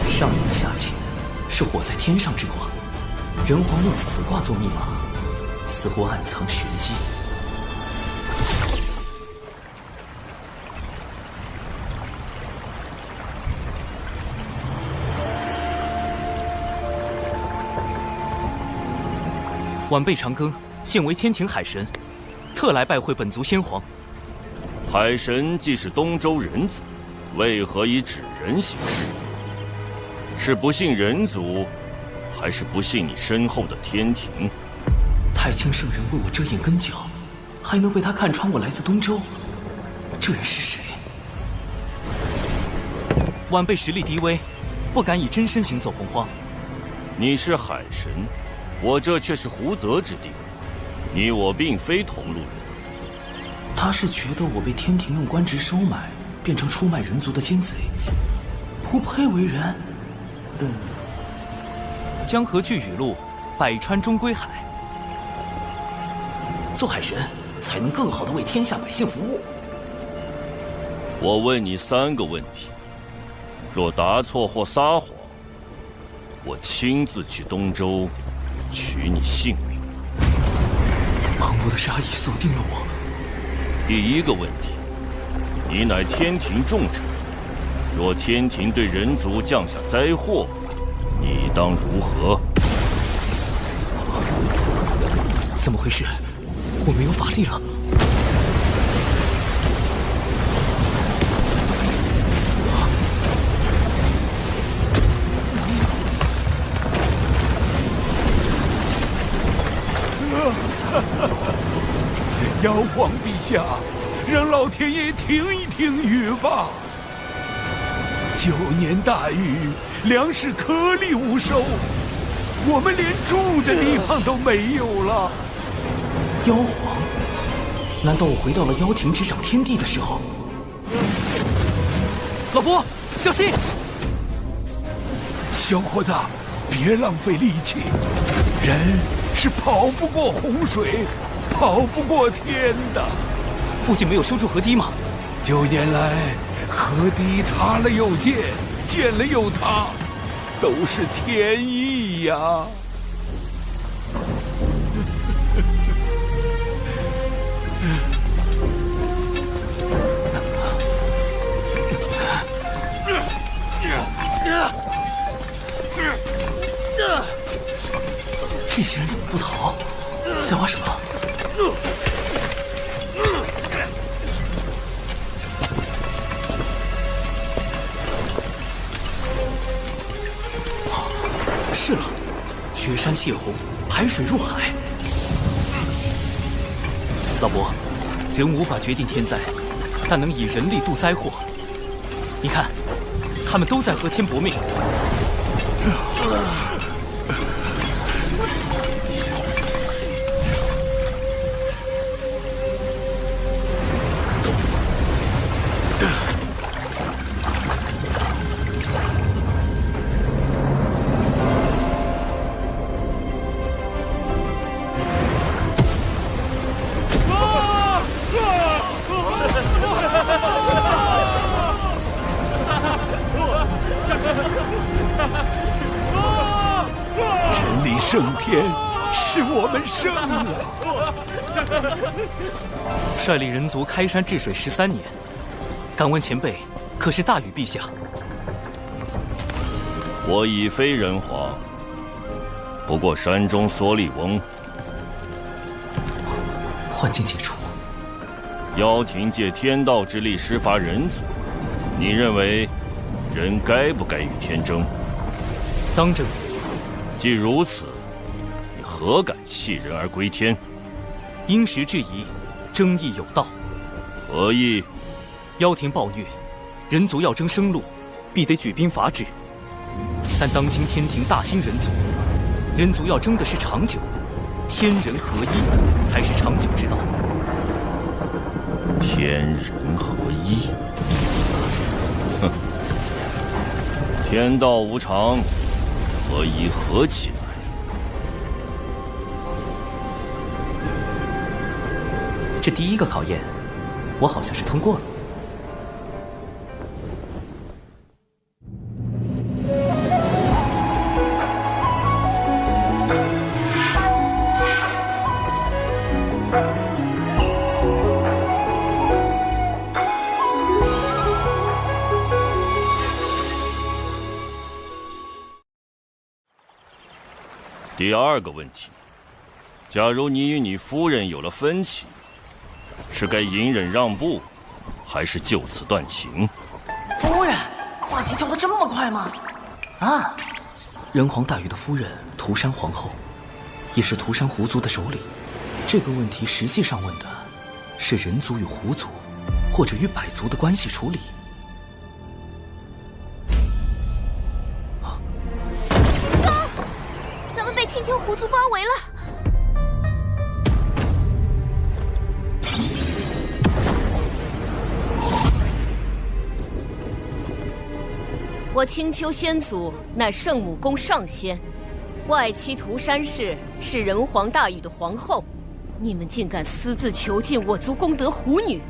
上影下潜是火在天上之卦，人皇用此卦做密码，似乎暗藏玄机。晚辈长庚，现为天庭海神，特来拜会本族先皇。海神既是东周人族，为何以纸人行事？是不信人族，还是不信你身后的天庭？太清圣人为我遮掩根脚，还能被他看穿我来自东周？这人是谁？晚辈实力低微，不敢以真身行走洪荒。你是海神，我这却是胡泽之地，你我并非同路人。他是觉得我被天庭用官职收买，变成出卖人族的奸贼，不配为人。江河聚雨露，百川终归海。做海神，才能更好地为天下百姓服务。我问你3个问题，若答错或撒谎，我亲自去东周取你性命。澎湃的杀意锁定了我。第1个问题，你乃天庭重臣，若天庭对人族降下灾祸，你当如何？怎么回事？我没有法力了。妖皇陛下，让老天爷听一听雨吧。9年大雨，粮食颗粒无收，我们连住的地方都没有了。妖皇，难道我回到了妖庭执掌天地的时候？老伯，小心！小伙子，别浪费力气，人是跑不过洪水，跑不过天的。附近没有修筑河堤吗？9年来，河堤塌了又建，建了又塌，都是天意呀。这些人怎么不逃？在挖什么？是了，决山泄洪，排水入海。老伯，人无法决定天灾，但能以人力度灾祸。你看，他们都在和天搏命。胜天，是我们胜了。率领人族开山治水13年，敢问前辈，可是大禹陛下？我已非人皇，不过山中缩力翁。幻境解除，妖庭借天道之力施伐人族，你认为人该不该与天争？当争。既如此，你何敢弃人而归天？因时制宜，争议有道。何意？妖庭暴虐，人族要争生路，必得举兵伐之。但当今天庭大兴人族，人族要争的是长久，天人合一才是长久之道。天人合一？哼！天道无常，何以合起来？这第一个考验，我好像是通过了。第二个问题，假如你与你夫人有了分歧，是该隐忍让步，还是就此断情？夫人，话题跳得这么快吗？啊！人皇大禹的夫人涂山皇后，也是涂山狐族的首领。这个问题实际上问的是人族与狐族，或者与百族的关系处理。被青丘狐族包围了。我青丘仙祖乃圣母宫上仙，外戚涂山氏是人皇大禹的皇后，你们竟敢私自囚禁我族功德狐女，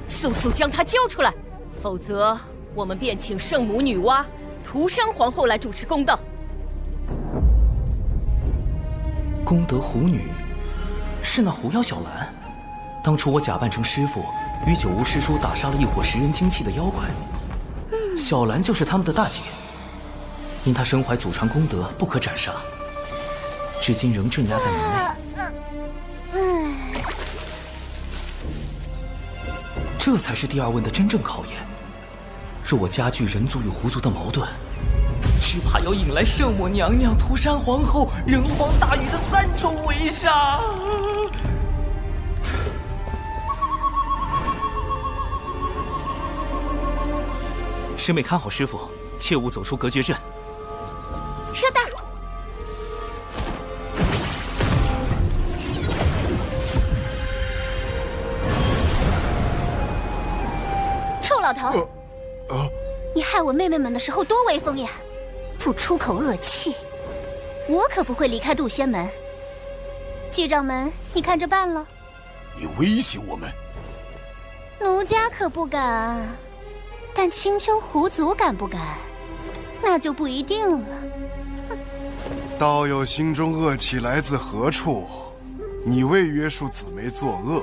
速速将她交出来，否则我们便请圣母女娲、涂山皇后来主持公道。功德狐女是那狐妖小兰，当初我假扮成师傅，与九巫师叔打杀了一伙食人精气的妖怪，小兰就是他们的大姐。因她身怀祖传功德，不可斩杀，至今仍镇压在门内。这才是第二问的真正考验。若我加剧人族与狐族的矛盾，只怕要引来圣母娘娘、涂山皇后、人皇大禹的3重围杀。师妹看好师傅，切勿走出隔绝阵。老头！你害我妹妹们的时候多威风呀！不出口恶气，我可不会离开渡仙门。季掌门，你看着办了。你威胁我们？奴家可不敢，但青丘狐族敢不敢？那就不一定了。道友心中恶气来自何处？你未约束姊妹作恶，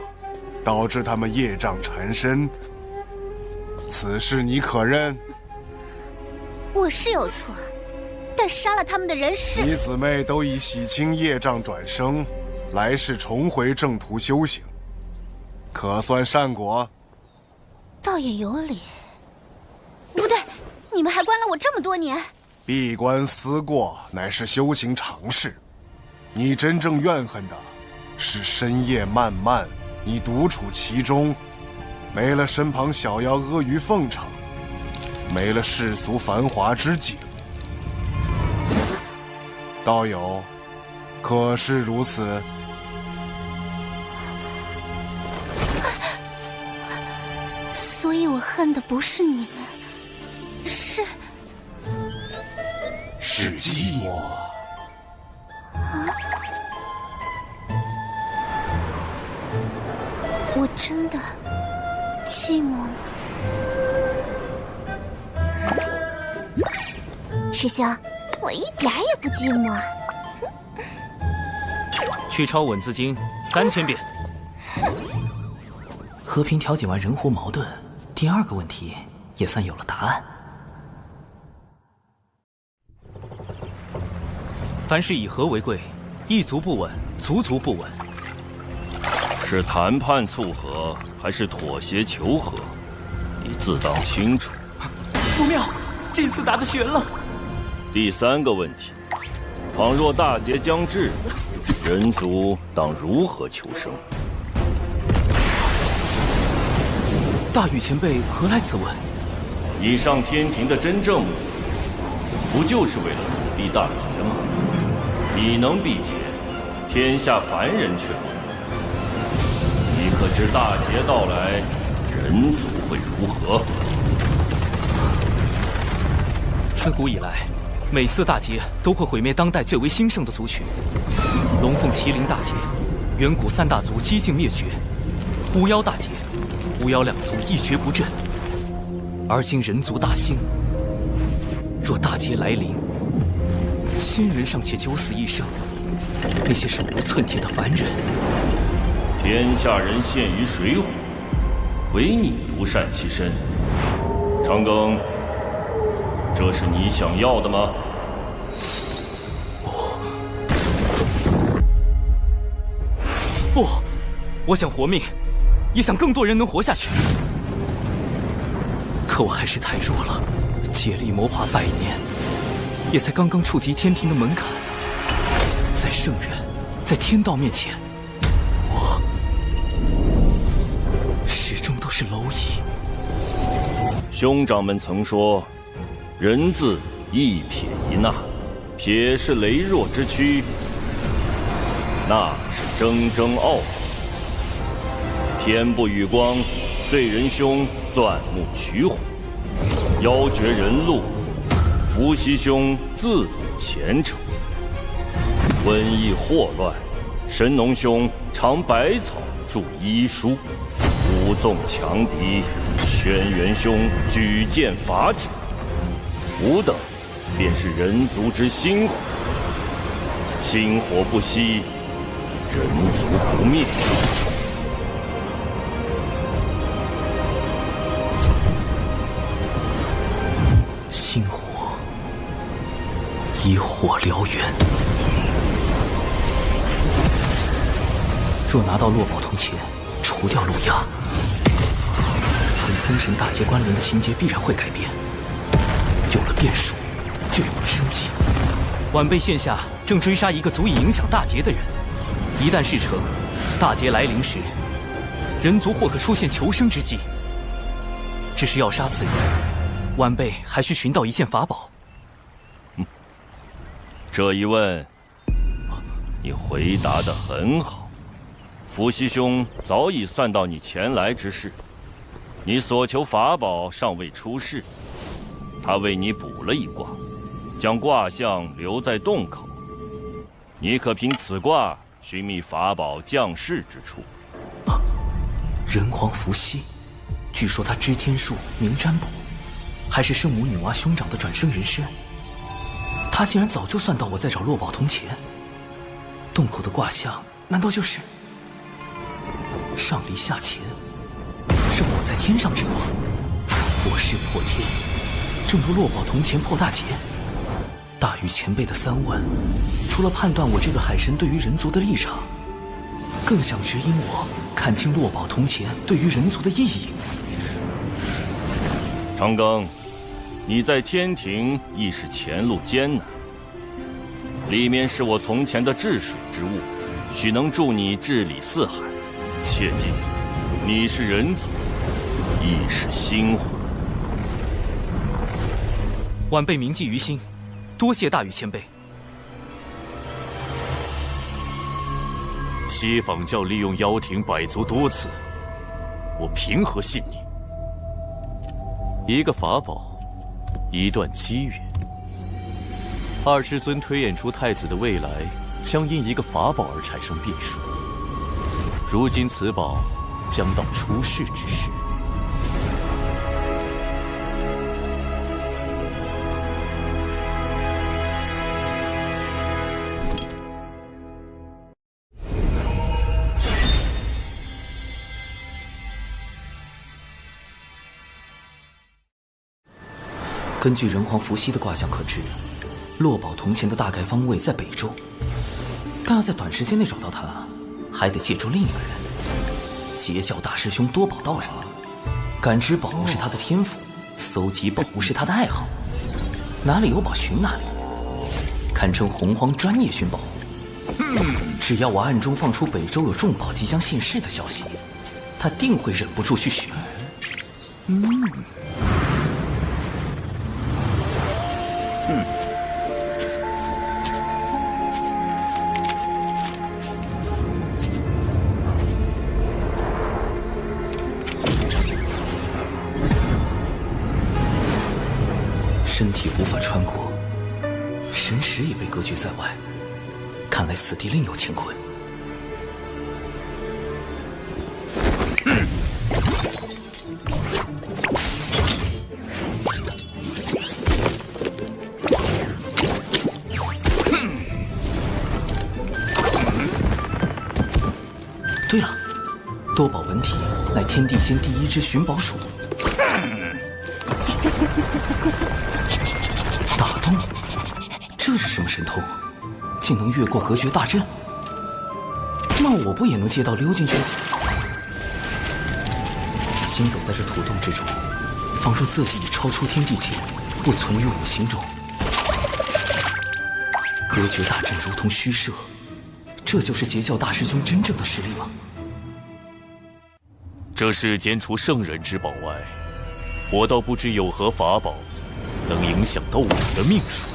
导致他们业障缠身，此事你可认？我是有错，但杀了他们的人是你姊妹都已洗清业障转生，来世重回正途修行，可算善果。倒也有理。不对，你们还关了我这么多年。闭关思过乃是修行常事，你真正怨恨的是深夜漫漫，你独处其中，没了身旁小妖阿谀奉承，没了世俗繁华之景。道友，可是如此？所以我恨的不是你们，是寂寞。我真的寂寞吗？师兄，我一点也不寂寞。去抄《稳字经》3000遍。和平调解完人狐矛盾，第2个问题也算有了答案。凡事以和为贵，一族不稳，族族不稳。是谈判促和，还是妥协求和？你自当清楚。不妙，这次打得悬了。第3个问题，倘若大劫将至，人族当如何求生？大禹前辈何来此问？你上天庭的真正目的，不就是为了躲避大劫吗？你能避劫，天下凡人却不能。你可知大劫到来，人族会如何？自古以来，每次大劫都会毁灭当代最为兴盛的族群。龙凤麒麟大劫，远古3大族几近灭绝；巫妖大劫，巫妖2族一蹶不振。而今人族大兴，若大劫来临，仙人尚且九死一生，那些手无寸铁的凡人，天下人陷于水火，唯你独善其身。长庚，这是你想要的吗？不，我想活命，也想更多人能活下去。可我还是太弱了，借力谋划100年，也才刚刚触及天庭的门槛。在圣人，在天道面前，我始终都是蝼蚁。兄长们曾说，人字一撇一捺，撇是羸弱之躯，捺是铮铮傲骨。天不与光，遂人兄钻木取火，妖绝人路，伏羲兄自古虔诚。瘟疫祸乱，神农兄尝百草著医书，武纵强敌，轩辕兄举剑伐之。吾等便是人族之心火，心火不息，人族不灭。心火以火燎原。若拿到落宝铜钱，除掉路亚，跟封神大劫关联的情节必然会改变。有了变数，就有了生机。晚辈现下正追杀一个足以影响大劫的人，一旦事成，大劫来临时，人族或可出现求生之机。只是要杀此人，晚辈还需寻到一件法宝。这一问，你回答得很好。伏羲兄早已算到你前来之事，你所求法宝尚未出世，他为你卜了一卦，将卦象留在洞口。你可凭此卦寻觅法宝降世之处。人皇伏羲，据说他知天术，明占卜，还是圣母女娲兄长的转生人身。他竟然早就算到我在找落宝铜钱。洞口的卦象，难道就是上离下乾，是我在天上之卦？我势破天，正如落宝铜钱破大劫。大禹前辈的3问，除了判断我这个海神对于人族的立场，更想指引我看清落宝铜钱对于人族的意义。长庚，你在天庭亦是前路艰难，里面是我从前的治水之物，许能助你治理四海。切记，你是人族，亦是星魂。晚辈铭记于心，多谢大禹前辈。西仿教利用妖庭百族多次，我凭何信你？一个法宝，一段机缘。二师尊推演出太子的未来，将因一个法宝而产生变数。如今此宝将到出世之时。根据人皇伏羲的卦象可知，落宝铜钱的大概方位在北周，但要在短时间内找到它，还得借助另一个人——截教大师兄多宝道人。感知宝物是他的天赋，搜集宝物是他的爱好，哪里有宝寻哪里，堪称洪荒专业寻宝户。只要我暗中放出北周有重宝即将现世的消息，他定会忍不住去寻。身体无法穿过，神识也被隔绝在外，看来此地另有乾坤。对了，多宝文体乃天地间第一只寻宝鼠。打洞，这是什么神通？竟能越过隔绝大阵？那我不也能借道溜进去？行走在这土洞之中，仿若自己已超出天地间，不存于五行中。隔绝大阵如同虚设，这就是截教大师兄真正的实力吗？这世间除圣人之宝外，我倒不知有何法宝能影响到我的命数。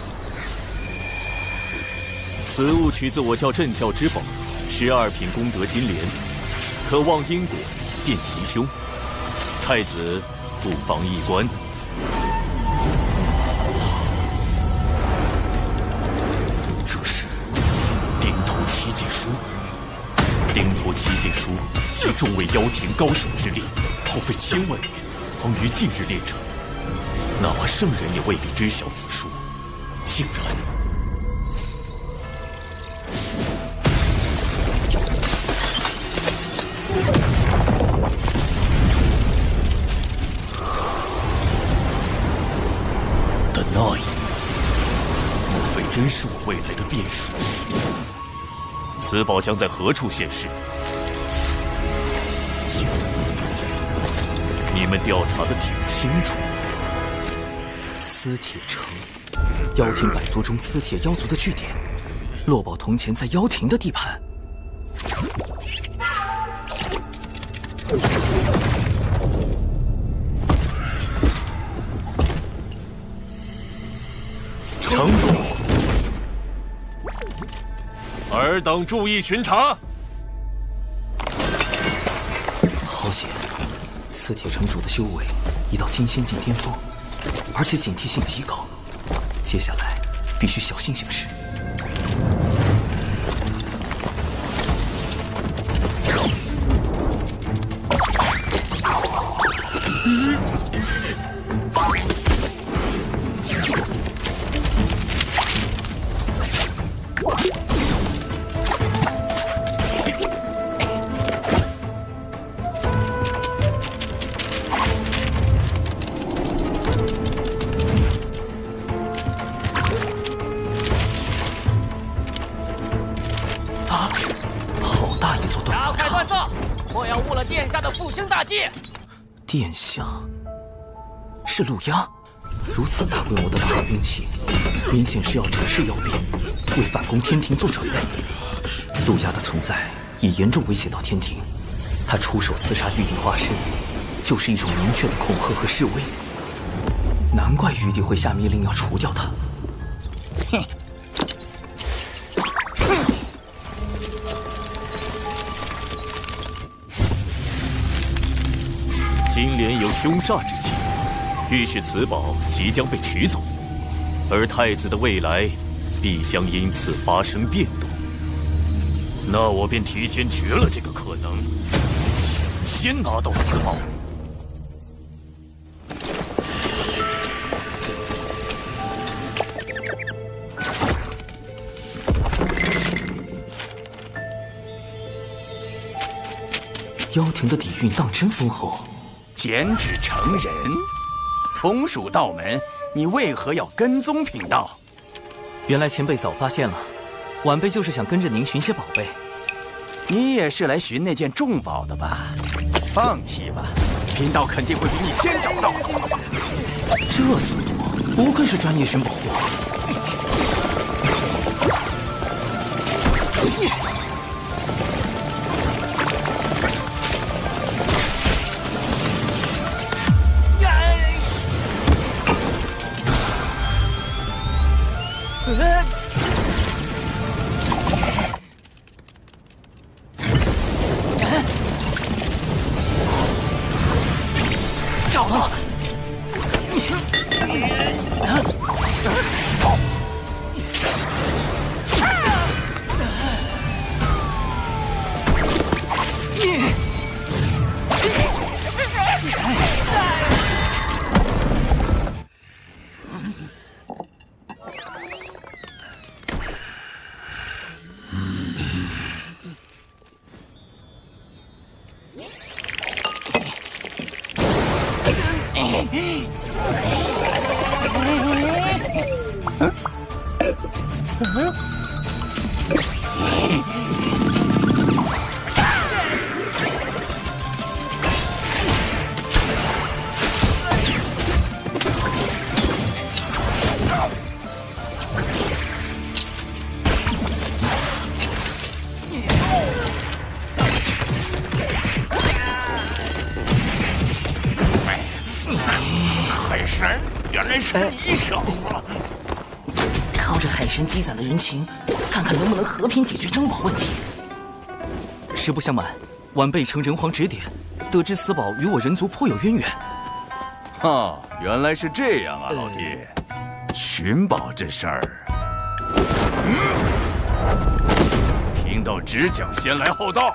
此物取自我教镇教之宝12品功德金莲，可望因果变吉凶。太子不妨一观。这是顶头七剑书。顶头七剑书集众位妖庭高手之力，耗费1000万年，方于近日炼成。哪怕圣人也未必知晓此书，竟然的那一幕，莫非真是我未来的变数？此宝将在何处现世？你们调查的挺清楚。磁铁城，妖庭百族中磁铁妖族的据点。落宝铜钱在妖庭的地盘。城主，尔等注意巡查。好险，刺铁城主的修为已到金仙境巅峰，而且警惕性极高。接下来必须小心行事。殿下是陆压，如此大规模的打造兵器，明显是要整治妖兵，为反攻天庭做准备。陆压的存在已严重威胁到天庭，他出手刺杀玉帝化身，就是一种明确的恐吓和示威。难怪玉帝会下密令要除掉他。哼！金莲有凶煞之气，预示此宝即将被取走，而太子的未来必将因此发生变动。那我便提前绝了这个可能，抢先拿到此宝。妖庭的底蕴当真丰厚。减脂成人，同属道门，你为何要跟踪贫道？原来前辈早发现了，晚辈就是想跟着您寻些宝贝。你也是来寻那件重宝的吧？放弃吧，贫道肯定会比你先找到。这速度，不愧是专业寻宝货。找到了！海神，原来是你小子！靠着海神积攒的人情，看看能不能和平解决珍宝问题。实不相瞒，晚辈承人皇指点，得知此宝与我人族颇有渊源。哦，原来是这样啊，老弟。寻宝这事儿，贫道只讲先来后到。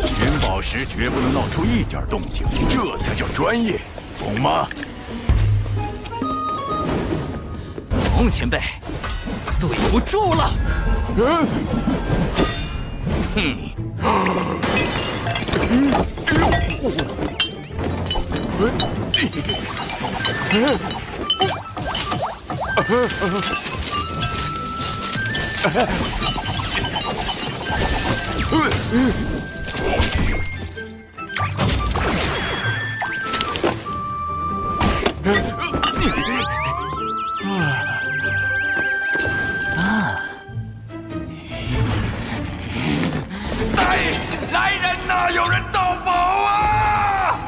寻宝时绝不能闹出一点动静，这才叫专业，懂吗？懂，前辈，对不住了。来人呐！有人盗宝啊！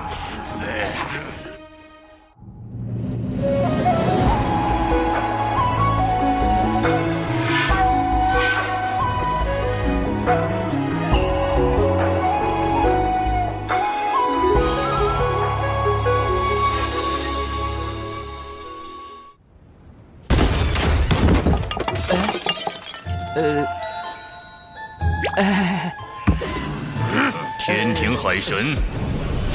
天庭海神，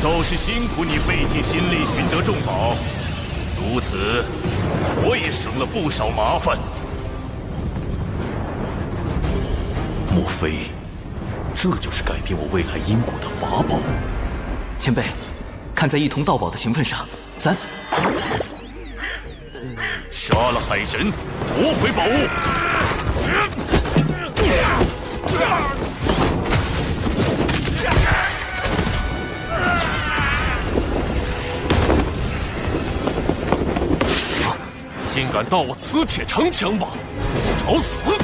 倒是辛苦你费尽心力寻得重宝，如此我也省了不少麻烦。莫非这就是改变我未来因果的法宝？前辈，看在一同盗宝的情分上，咱杀了海神，夺回宝物。竟敢盗我磁铁长枪吧，找死！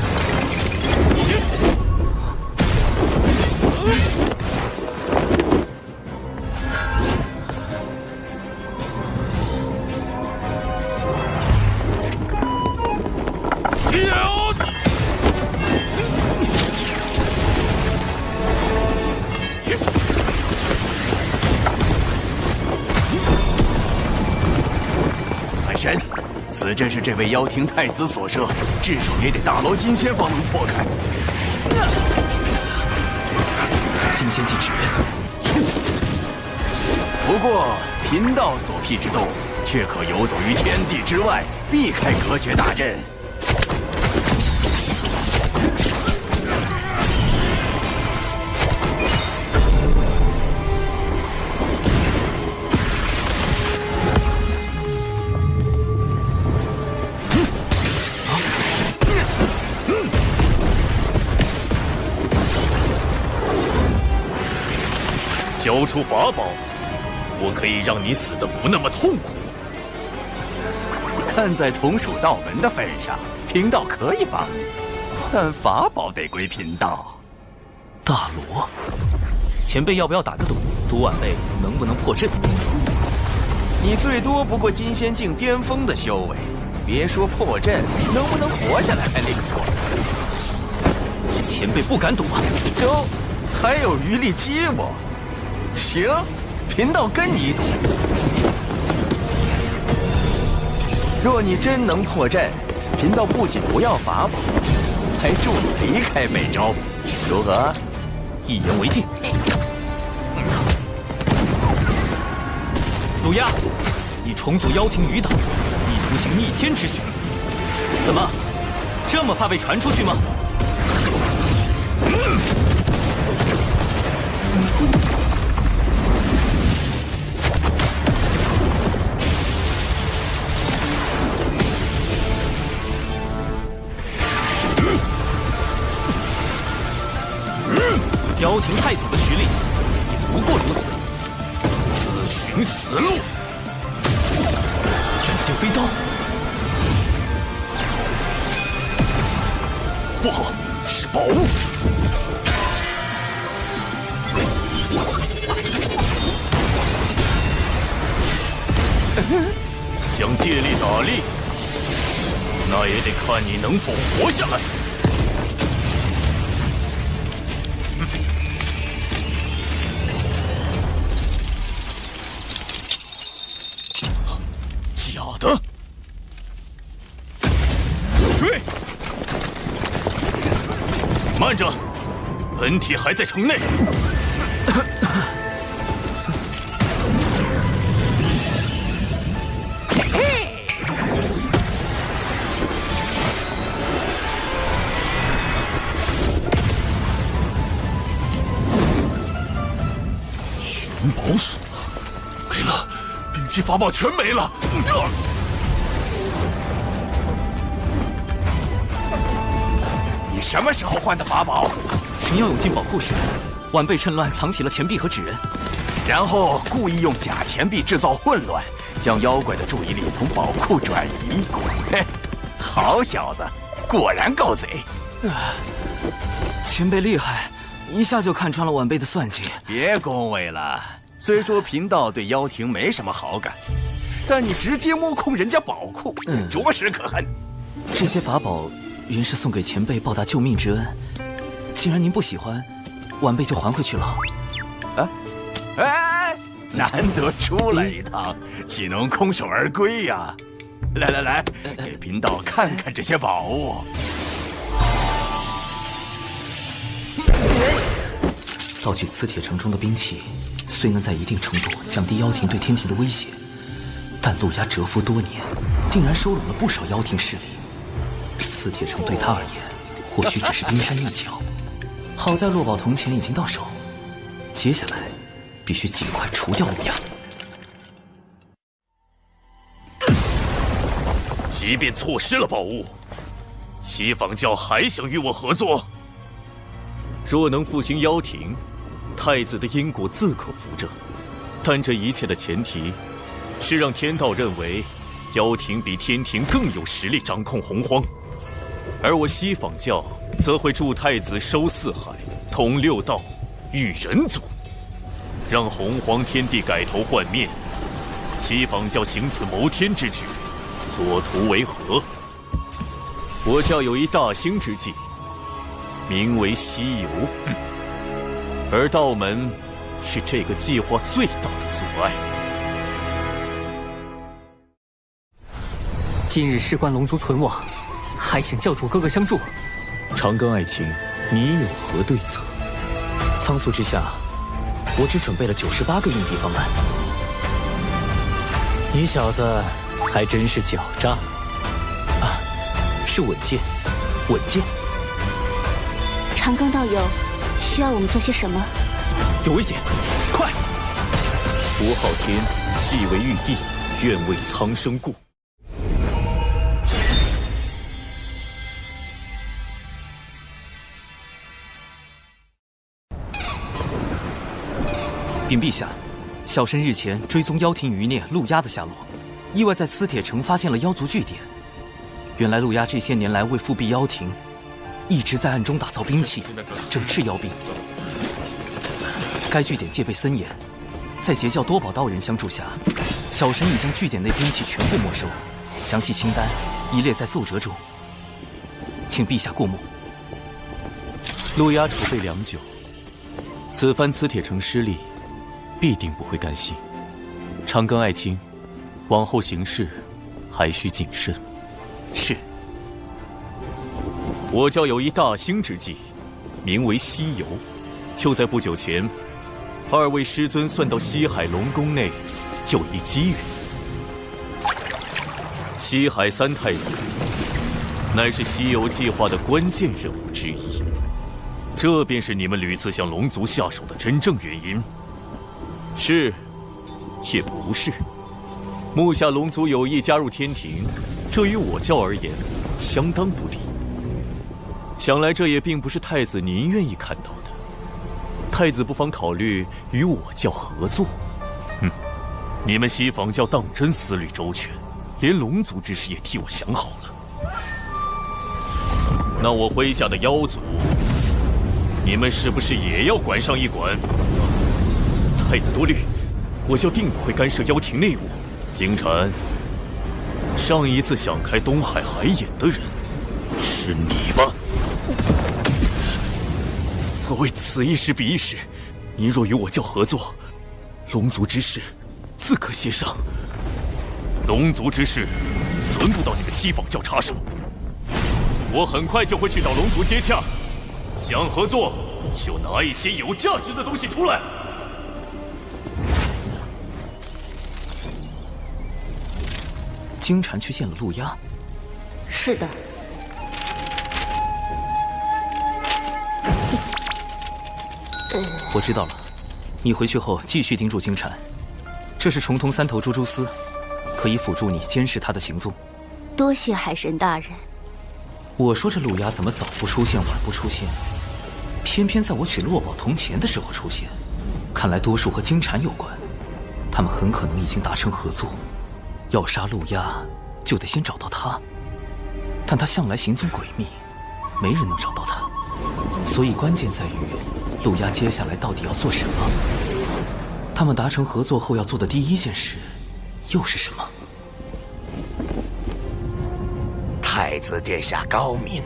海神，此阵是这位妖庭太子所设，至少也得大罗金仙方能破开。金仙禁止。不过贫道所辟之洞，却可游走于天地之外，避开隔绝大阵。交出法宝，我可以让你死得不那么痛苦。看在同属道门的份上，贫道可以帮你，但法宝得归贫道。大罗，前辈要不要打个赌，赌晚辈能不能破阵？你最多不过金仙境巅峰的修为，别说破阵，能不能活下来还另说。前辈不敢赌啊！哟，还有余力激我？行，贫道跟你赌。若你真能破阵，贫道不仅不要法宝，还助你离开北周，如何？一言为定。鲁鸦，你重组妖庭余党，意图行逆天之举，怎么这么怕被传出去吗？妖庭太子的实力也不过如此，自寻死路。真心飞刀，不好，是宝物。想借力打力，那也得看你能否活下来。假的！追！慢着，本体还在城内。寻宝所没了，并顶级法宝全没了！你什么时候换的法宝？群妖涌进宝库时，晚辈趁乱藏起了钱币和纸人，然后故意用假钱币制造混乱，将妖怪的注意力从宝库转移。嘿，好小子，果然够贼！前辈厉害，一下就看穿了晚辈的算计。别恭维了，虽说贫道对妖庭没什么好感，但你直接摸空人家宝库，着实可恨。这些法宝原是送给前辈报答救命之恩，既然您不喜欢，晚辈就还回去了。哎，难得出来一趟，岂能空手而归呀？来，给贫道看看这些宝物。盗取磁铁城中的兵器，虽能在一定程度降低妖庭对天庭的威胁，但陆压蛰伏多年，定然收拢了不少妖庭势力。磁铁城对他而言，或许只是冰山一角。好在落宝铜钱已经到手，接下来必须尽快除掉陆压。即便错失了宝物，西方教还想与我合作？若能复兴妖庭，太子的因果自可扶正。但这一切的前提，是让天道认为妖庭比天庭更有实力掌控洪荒，而我西方教则会助太子收四海、统六道、育人族，让洪荒天地改头换面。西方教行此谋天之举，所图为何？我教有一大兴之计，名为西游，而道门是这个计划最大的阻碍。今日事关龙族存亡，还请教主哥哥相助。长庚爱卿，你有何对策？仓促之下，我只准备了98个应敌方案。你小子还真是狡诈啊！是稳健，稳健。长庚道友，需要我们做些什么？有危险，快！吴昊天既为玉帝，愿为苍生故。禀陛下，小神日前追踪妖庭余孽陆压的下落，意外在磁铁城发现了妖族据点。原来陆压这些年来为复辟妖庭，一直在暗中打造兵器，整治妖兵。该据点戒备森严，在截教多宝道人相助下，小神已将据点内兵器全部没收，详细清单已列在奏折中，请陛下过目。陆压储备良久，此番磁铁城失利，必定不会甘心。长庚爱卿，往后行事还需谨慎。是。我教有一大兴之计，名为西游。就在不久前，二位师尊算到西海龙宫内有一机缘。西海三太子乃是西游计划的关键人物之一，这便是你们屡次向龙族下手的真正原因。是，也不是。目下龙族有意加入天庭，这于我教而言相当不利。想来这也并不是太子您愿意看到的。太子不妨考虑与我教合作。你们西方教当真思虑周全，连龙族之事也替我想好了。那我麾下的妖族，你们是不是也要管上一管？太子多虑，我教定不会干涉妖庭内务。金蝉，上一次想开东海海眼的人是你吧？所谓此一时彼一时，您若与我教合作，龙族之事自可协商。龙族之事轮不到你们西方教插手，我很快就会去找龙族接洽。想合作就拿一些有价值的东西出来。金蝉去见了陆压。是的。我知道了，你回去后继续叮嘱金蝉，这是重瞳三头蛛蛛丝，可以辅助你监视他的行踪。多谢海神大人。我说这陆压怎么早不出现，晚不出现，偏偏在我取落宝铜钱的时候出现。看来多数和金蝉有关，他们很可能已经达成合作。要杀陆压，就得先找到他。但他向来行踪诡秘，没人能找到他。所以关键在于，陆压接下来到底要做什么？他们达成合作后要做的第一件事，又是什么？太子殿下高明，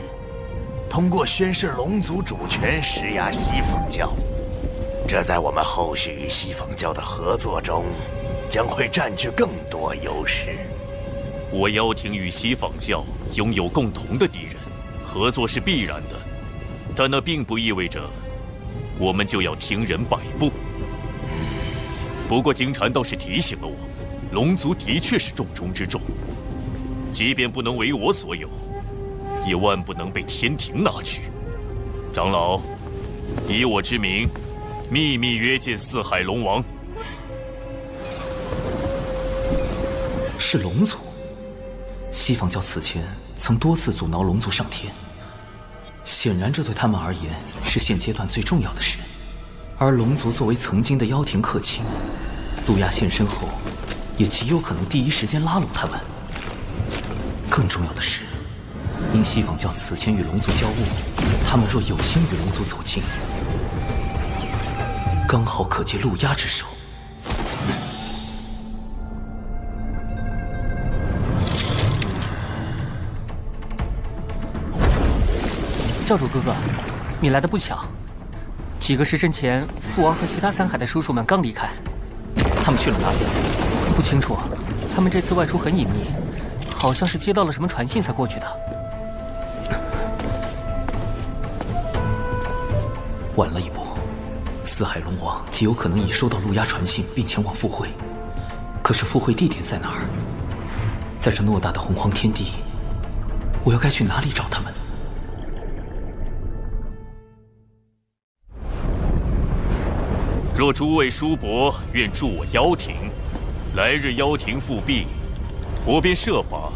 通过宣示龙族主权施压西方教，这在我们后续与西方教的合作中，将会占据更多优势。我妖庭与西方教拥有共同的敌人，合作是必然的，但那并不意味着我们就要听人摆布。不过金蝉倒是提醒了我，龙族的确是重中之重。即便不能为我所有，也万不能被天庭拿去。长老，以我之名，秘密约见四海龙王。是龙族。西方教此前曾多次阻挠龙族上天，显然这对他们而言是现阶段最重要的事。而龙族作为曾经的妖庭客卿，陆压现身后，也极有可能第一时间拉拢他们。更重要的是，因西方教此前与龙族交恶，他们若有心与龙族走近，刚好可借陆压之手。教主哥哥，你来的不巧。几个时辰前，父王和其他三海的叔叔们刚离开，他们去了哪里？不清楚。他们这次外出很隐秘，好像是接到了什么传信才过去的。晚了一步，四海龙王极有可能已收到陆压传信，并前往赴会。可是赴会地点在哪儿？在这偌大的洪荒天地，我又该去哪里找他们？若诸位叔伯愿助我妖庭，来日妖庭复辟，我便设法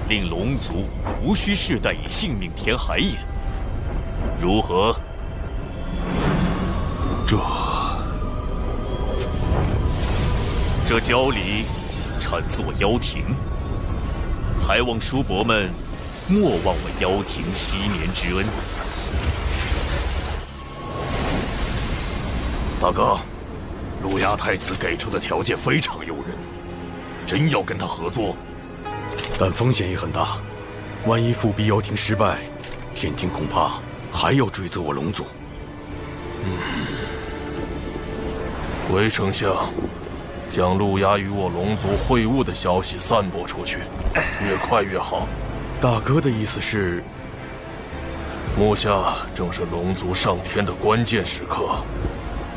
令龙族无需世代以性命填海眼，如何？这郊里产自我妖庭，还望叔伯们莫忘我妖庭昔年之恩。大哥，陆压太子给出的条件非常诱人，真要跟他合作，但风险也很大。万一复辟妖庭失败，天庭恐怕还要追责我龙族。回丞相，将陆压与我龙族会晤的消息散播出去，越快越好。大哥的意思是，目下正是龙族上天的关键时刻。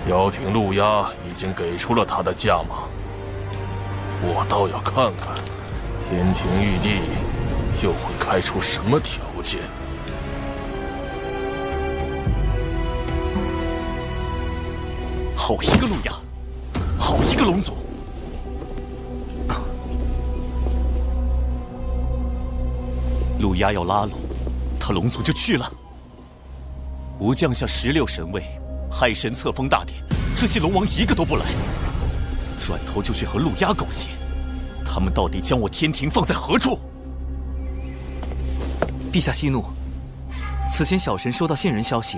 妖庭陆压已经给出了他的价码，我倒要看看天庭玉帝又会开出什么条件。好一个陆压，好一个龙族！陆压要拉拢他，龙族就去了。吾降下16神位。海神册封大典，这些龙王一个都不来，转头就去和陆压勾结，他们到底将我天庭放在何处？陛下息怒，此前小神收到线人消息，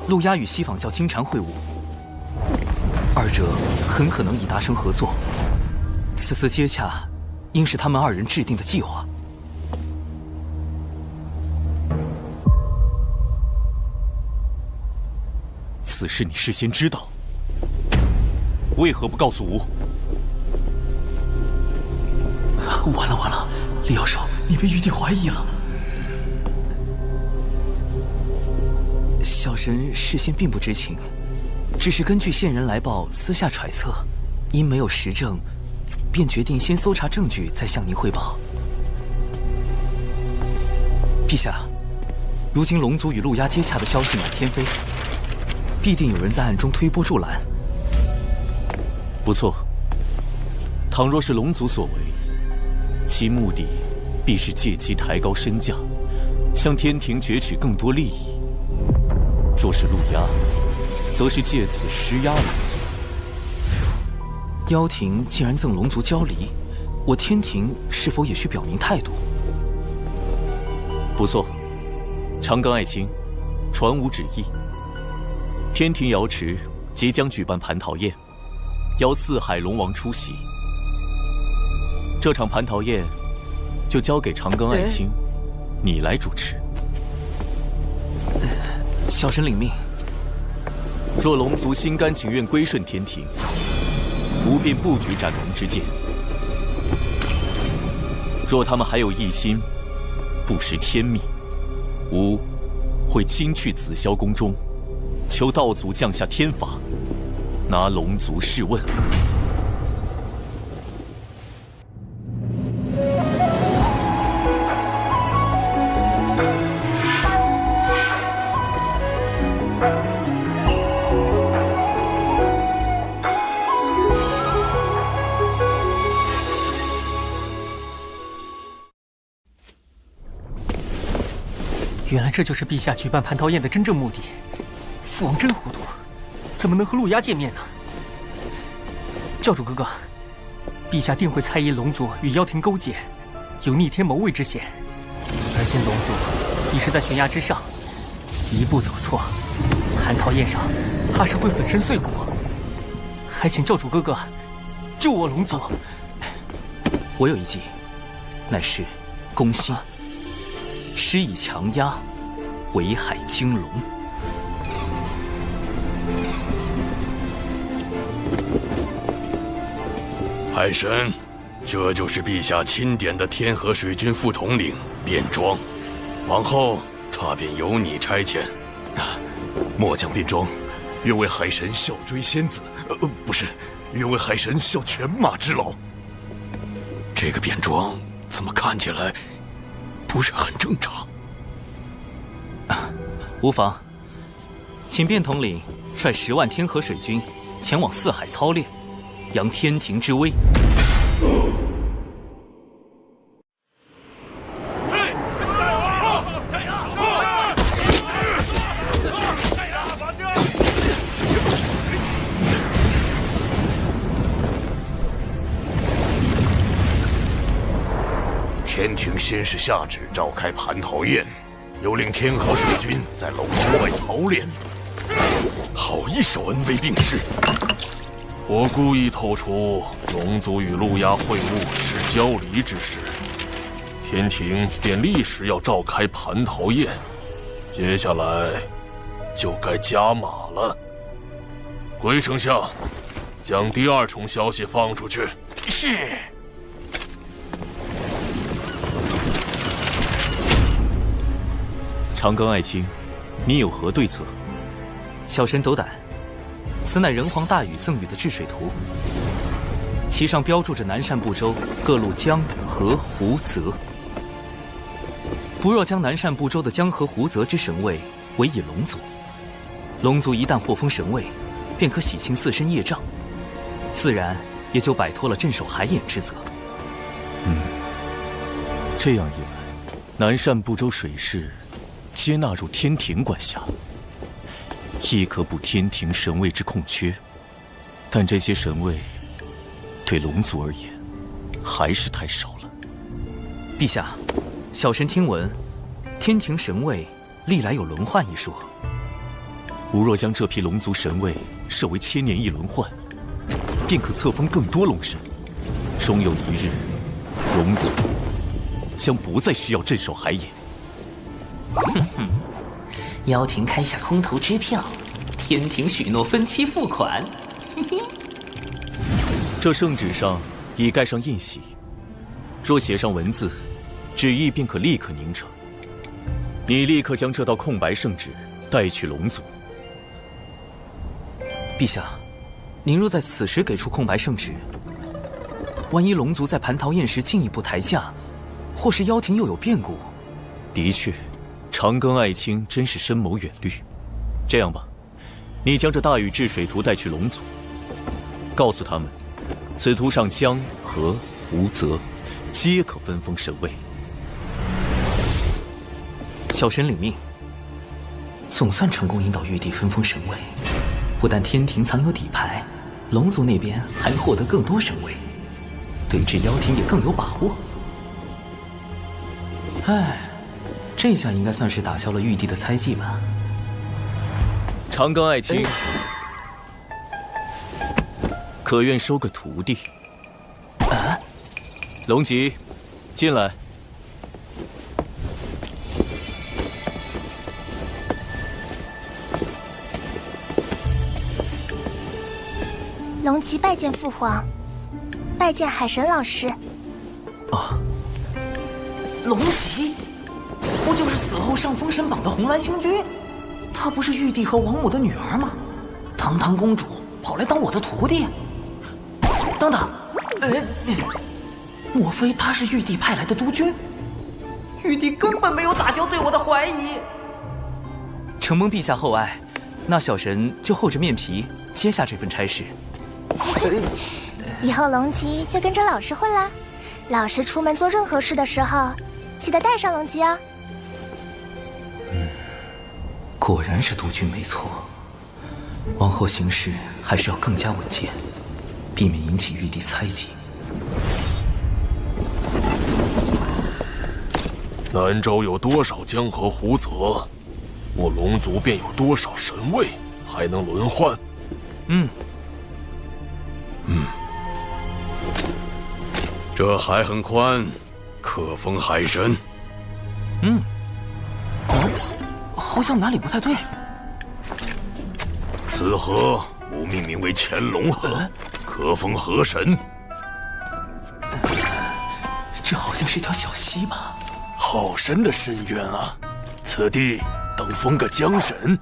陆压与西方教金蝉会晤，二者很可能已达成合作。此次接洽，应是他们二人制定的计划。此事你事先知道，为何不告诉吾？完了完了，李妖兽，你被玉帝怀疑了。小神事先并不知情，只是根据线人来报，私下揣测，因没有实证，便决定先搜查证据，再向您汇报。陛下，如今龙族与陆压接洽的消息满天飞。必定有人在暗中推波助澜。不错，倘若是龙族所为，其目的必是借机抬高身价，向天庭攫取更多利益；若是陆压，则是借此施压龙族。妖庭既然赠龙族交离，我天庭是否也需表明态度？不错，长庚爱卿，传吾旨意。天庭瑶池即将举办蟠桃宴，邀四海龙王出席。这场蟠桃宴就交给长庚爱卿，你来主持。小神领命。若龙族心甘情愿归顺天庭，吾便不举斩龙之剑；若他们还有一心不识天命，吾会亲去紫霄宫中，求道祖降下天法，拿龙族试问。原来这就是陛下举办蟠桃宴的真正目的。父王真糊涂，怎么能和陆压见面呢？教主哥哥，陛下定会猜疑龙族与妖庭勾结，有逆天谋位之嫌。而今龙族已是在悬崖之上，一步走错，蟠桃宴上怕是会粉身碎骨。还请教主哥哥救我龙族。我有一计，乃是攻心，施以强压，围海惊龙。海神，这就是陛下钦点的天河水军副统领卞庄，往后他便由你差遣。末将卞庄，愿为海神效追仙子，不是，愿为海神效犬马之劳。这个卞庄怎么看起来不是很正常？无妨，请卞统领率10万天河水军前往四海操练，扬天庭之威。天庭先是下旨召开蟠桃宴，又令天河水军在龙之外操练。好一手恩威并施！我故意透出龙族与陆压会晤是交离之事，天庭便立时要召开蟠桃宴，接下来就该加码了。回丞相，将第2重消息放出去。是。长庚爱卿，你有何对策？小神斗胆，此乃人皇大禹赠予的治水图，其上标注着南赡部洲各路江河湖泽。不若将南赡部洲的江河湖泽之神位委以龙族，龙族一旦获封神位，便可洗清自身业障，自然也就摆脱了镇守海眼之责。这样一来，南赡部洲水势皆纳入天庭管辖，亦可补天庭神位之空缺。但这些神位对龙族而言还是太少了。陛下，小神听闻天庭神位历来有轮换一说。吾若将这批龙族神位设为1000年一轮换，便可册封更多龙神，终有一日，龙族将不再需要镇守海眼。妖庭开下空头支票，天庭许诺分期付款。这圣旨上已盖上印玺，若写上文字，旨意便可立刻凝成。你立刻将这道空白圣旨带去龙族。陛下，您若在此时给出空白圣旨，万一龙族在蟠桃宴时进一步抬价，或是妖庭又有变故。的确，长庚爱卿真是深谋远虑。这样吧，你将这大禹治水图带去龙族，告诉他们，此图上江河湖泽，皆可分封神位。小神领命。总算成功引导玉帝分封神位，不但天庭藏有底牌，龙族那边还能获得更多神位，对峙妖庭也更有把握。哎，这下应该算是打消了玉帝的猜忌吧。长庚爱卿，可愿收个徒弟？啊！龙吉，进来。龙吉拜见父皇，拜见海神老师。哦，龙吉，不就是死后上封神榜的红鸾星君？她不是玉帝和王母的女儿吗？堂堂公主跑来当我的徒弟？等等，莫非她是玉帝派来的督军？玉帝根本没有打消对我的怀疑。承蒙陛下厚爱，那小神就厚着面皮接下这份差事。以后龙吉就跟着老师混啦。老师出门做任何事的时候，记得带上龙吉哦。果然是督军没错。往后行事还是要更加稳健，避免引起玉帝猜忌。南州有多少江河湖泽，我龙族便有多少神位，还能轮换。这海很宽，可封海神。好像哪里不太对。此河吾命名为乾隆河，可封河神。这好像是条小溪吧？好深的深渊啊！此地等封个江神。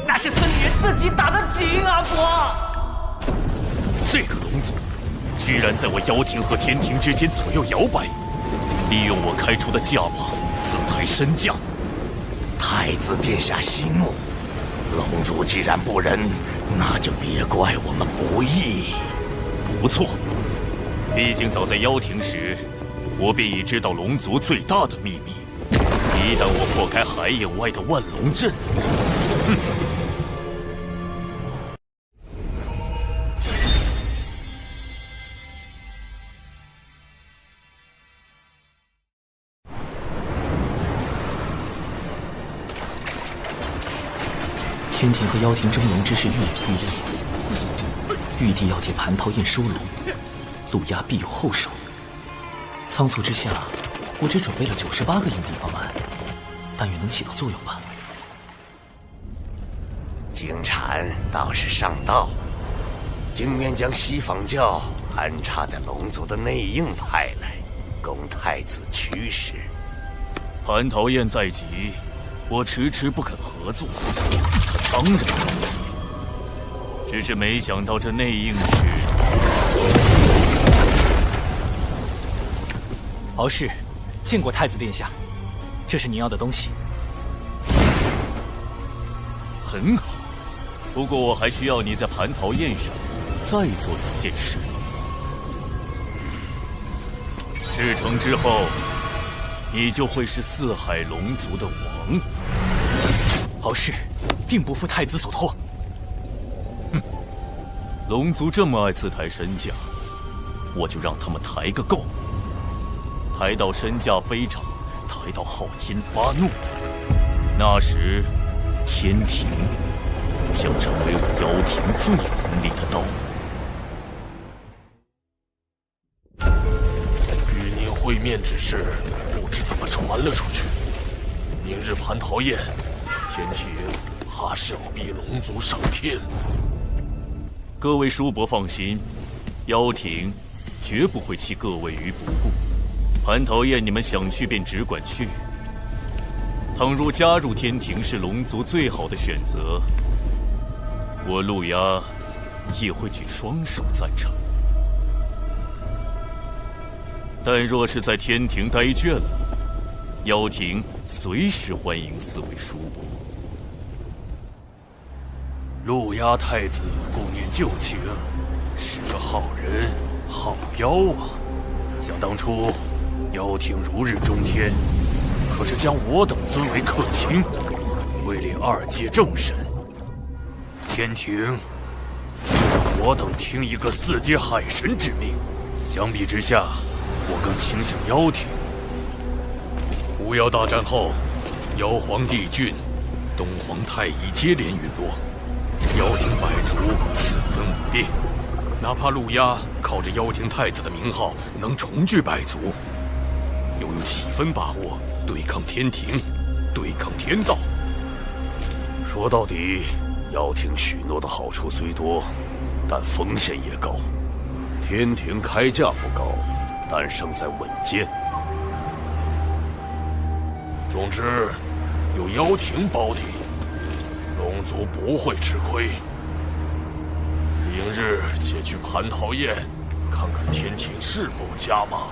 那是村里人自己打的井啊，国！这个龙族，居然在我妖庭和天庭之间左右摇摆，利用我开出的价码自抬身价。太子殿下息怒，龙族既然不仁，那就别怪我们不义。不错，毕竟早在妖庭时，我便已知道龙族最大的秘密。一旦我破开海眼外的万龙阵，天庭和妖庭争龙之事愈演愈烈，玉帝要借蟠桃宴收龙，陆压必有后手。仓促之下，我只准备了98个应对方案，但愿能起到作用吧。经禅倒是上道，竟愿将西方教安插在龙族的内应派来，供太子驱使。蟠桃宴在即，我迟迟不肯合作，他当然着急。只是没想到这内应是敖氏，见过太子殿下，这是您要的东西。很好，不过我还需要你在蟠桃宴上再做一件事。事成之后，你就会是四海龙族的王。敖氏定不负太子所托。龙族这么爱自抬身价，我就让他们抬个够。抬到身价飞涨，抬到昊天发怒，那时天庭将成为我妖庭最锋利的刀。与您会面之事，不知怎么传了出去。明日蟠桃宴，天庭怕是要逼龙族上天。各位叔伯放心，妖庭绝不会弃各位于不顾。蟠桃宴你们想去便只管去。倘若加入天庭是龙族最好的选择，我陆压也会举双手赞成。但若是在天庭待倦了，妖庭随时欢迎四位叔伯。陆压太子顾念旧情，是个好人好妖啊！想当初，妖庭如日中天，可是将我等尊为客卿，位列2阶正神。天庭让我等听一个4阶海神之命，相比之下，我更倾向妖庭。巫妖大战后，妖皇帝俊、东皇太乙接连陨落，妖庭百族四分五裂。哪怕陆压靠着妖庭太子的名号能重聚百族，又有几分把握对抗天庭，对抗天道？说到底，妖庭许诺的好处虽多，但风险也高。天庭开价不高，但胜在稳健。总之，有妖庭保底，龙族不会吃亏。明日且去蟠桃宴，看看天庭是否加码。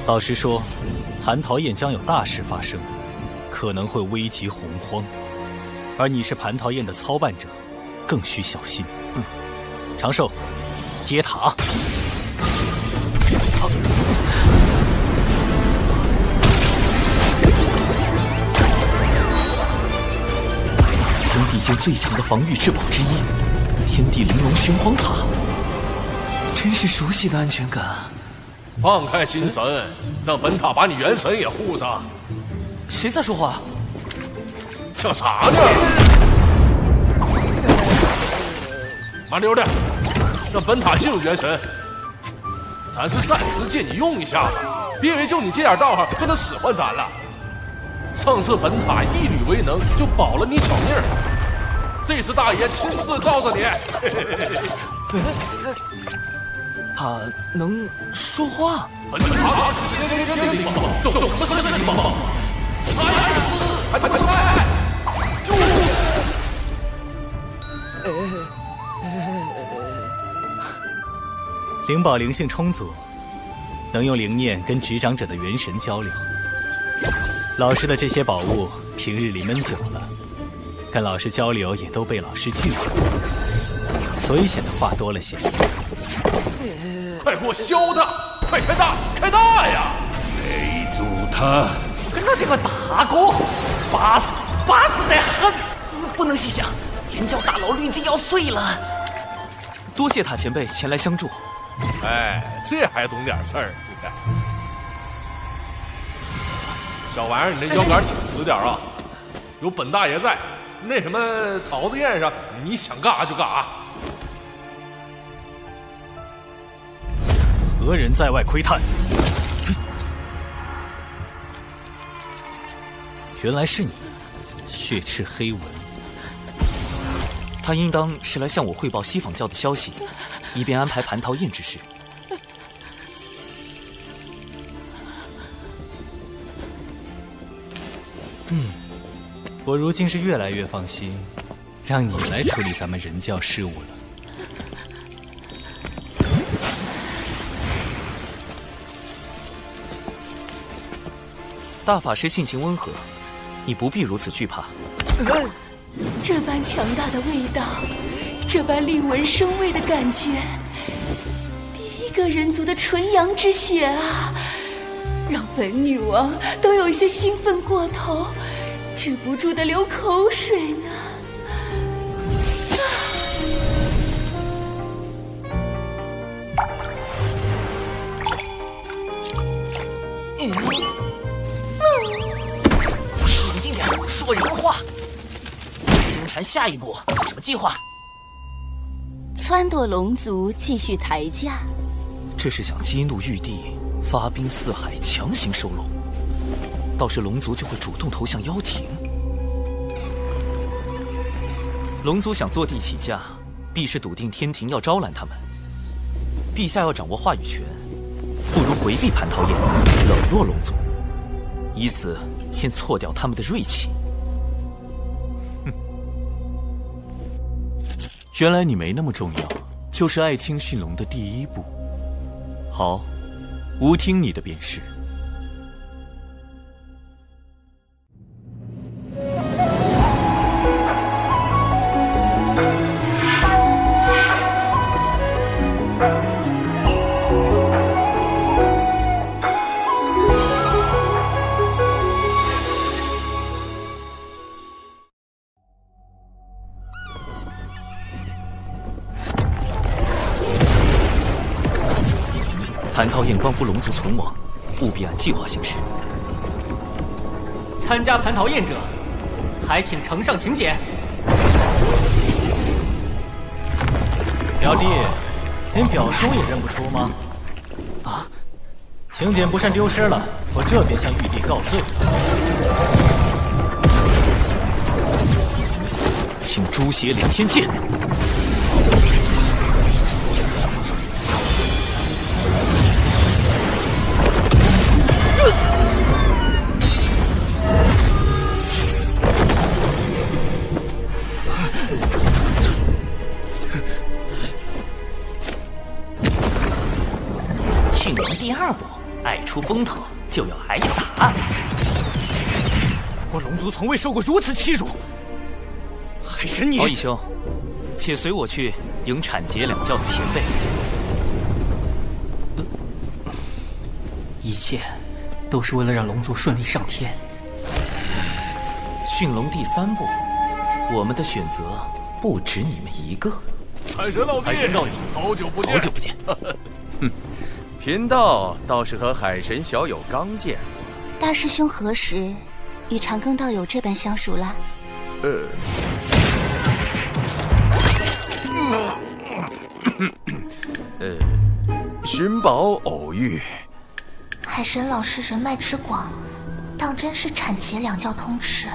老实说，蟠桃宴将有大事发生，可能会危及洪荒。而你是蟠桃宴的操办者，更需小心。长寿，接塔。天地间最强的防御至宝之一，天地玲珑玄黄塔，真是熟悉的安全感。放开心神，让本塔把你元神也护上。谁在说话？想啥呢？麻溜的，让本塔进入元神。咱是暂时借你用一下子，别以为就你这点道行就能使唤咱了。上次本塔一缕微能就保了你小命儿，这次大爷亲自罩着你。他能说话？本塔是仙人灵宝，有什么事情吗？还快！灵宝灵性充足，能用灵念跟执掌者的元神交流。老师的这些宝物平日里闷久了，跟老师交流也都被老师拒绝，所以显得话多了些。快给我削他！快开大，开大呀！没阻他！跟他这个大哥，巴适得很，不能细想，连教大佬滤镜要碎了。多谢塔前辈前来相助。哎，这还懂点事儿？小玩意儿，你这腰杆挺直点啊！有本大爷在，那什么桃子宴上，你想干啥就干啥。何人在外窥探？原来是你，血赤黑纹。他应当是来向我汇报西坊教的消息，以便安排蟠桃宴之事。我如今是越来越放心，让你来处理咱们人教事务了。大法师性情温和，你不必如此惧怕。这般强大的味道，这般令闻生畏的感觉，第一个人族的纯阳之血啊，让本女王都有些兴奋过头，止不住的流口水呢。冷静点，说人话。金蝉下一步有什么计划？撺掇龙族继续抬价。这是想激怒玉帝，发兵四海，强行收拢。到时龙族就会主动投向妖庭。龙族想坐地起价，必是笃定天庭要招揽他们。陛下要掌握话语权，不如回避蟠桃宴，冷落龙族，以此先挫掉他们的锐气。原来你没那么重要，就是爱卿驯龙的第一步。好，吾听你的便是。蟠桃宴关乎龙族存亡，务必按计划行事。参加蟠桃宴者，还请呈上请柬。表弟，连表兄也认不出吗？啊，请柬不慎丢失了，我这便向玉帝告罪。请诛邪连天剑。驯龙第二步，爱出风头就要挨打。我龙族从未受过如此欺辱。海神你，敖义兄，且随我去迎产劫两教的前辈。一切都是为了让龙族顺利上天。驯龙第三步，我们的选择不止你们一个。海神老弟，海神道友，好久不见，好久不见。贫道倒是和海神小友刚见。大师兄何时与长庚道友这般相熟了？寻宝偶遇。海神老师人脉之广，当真是产劫两教通吃。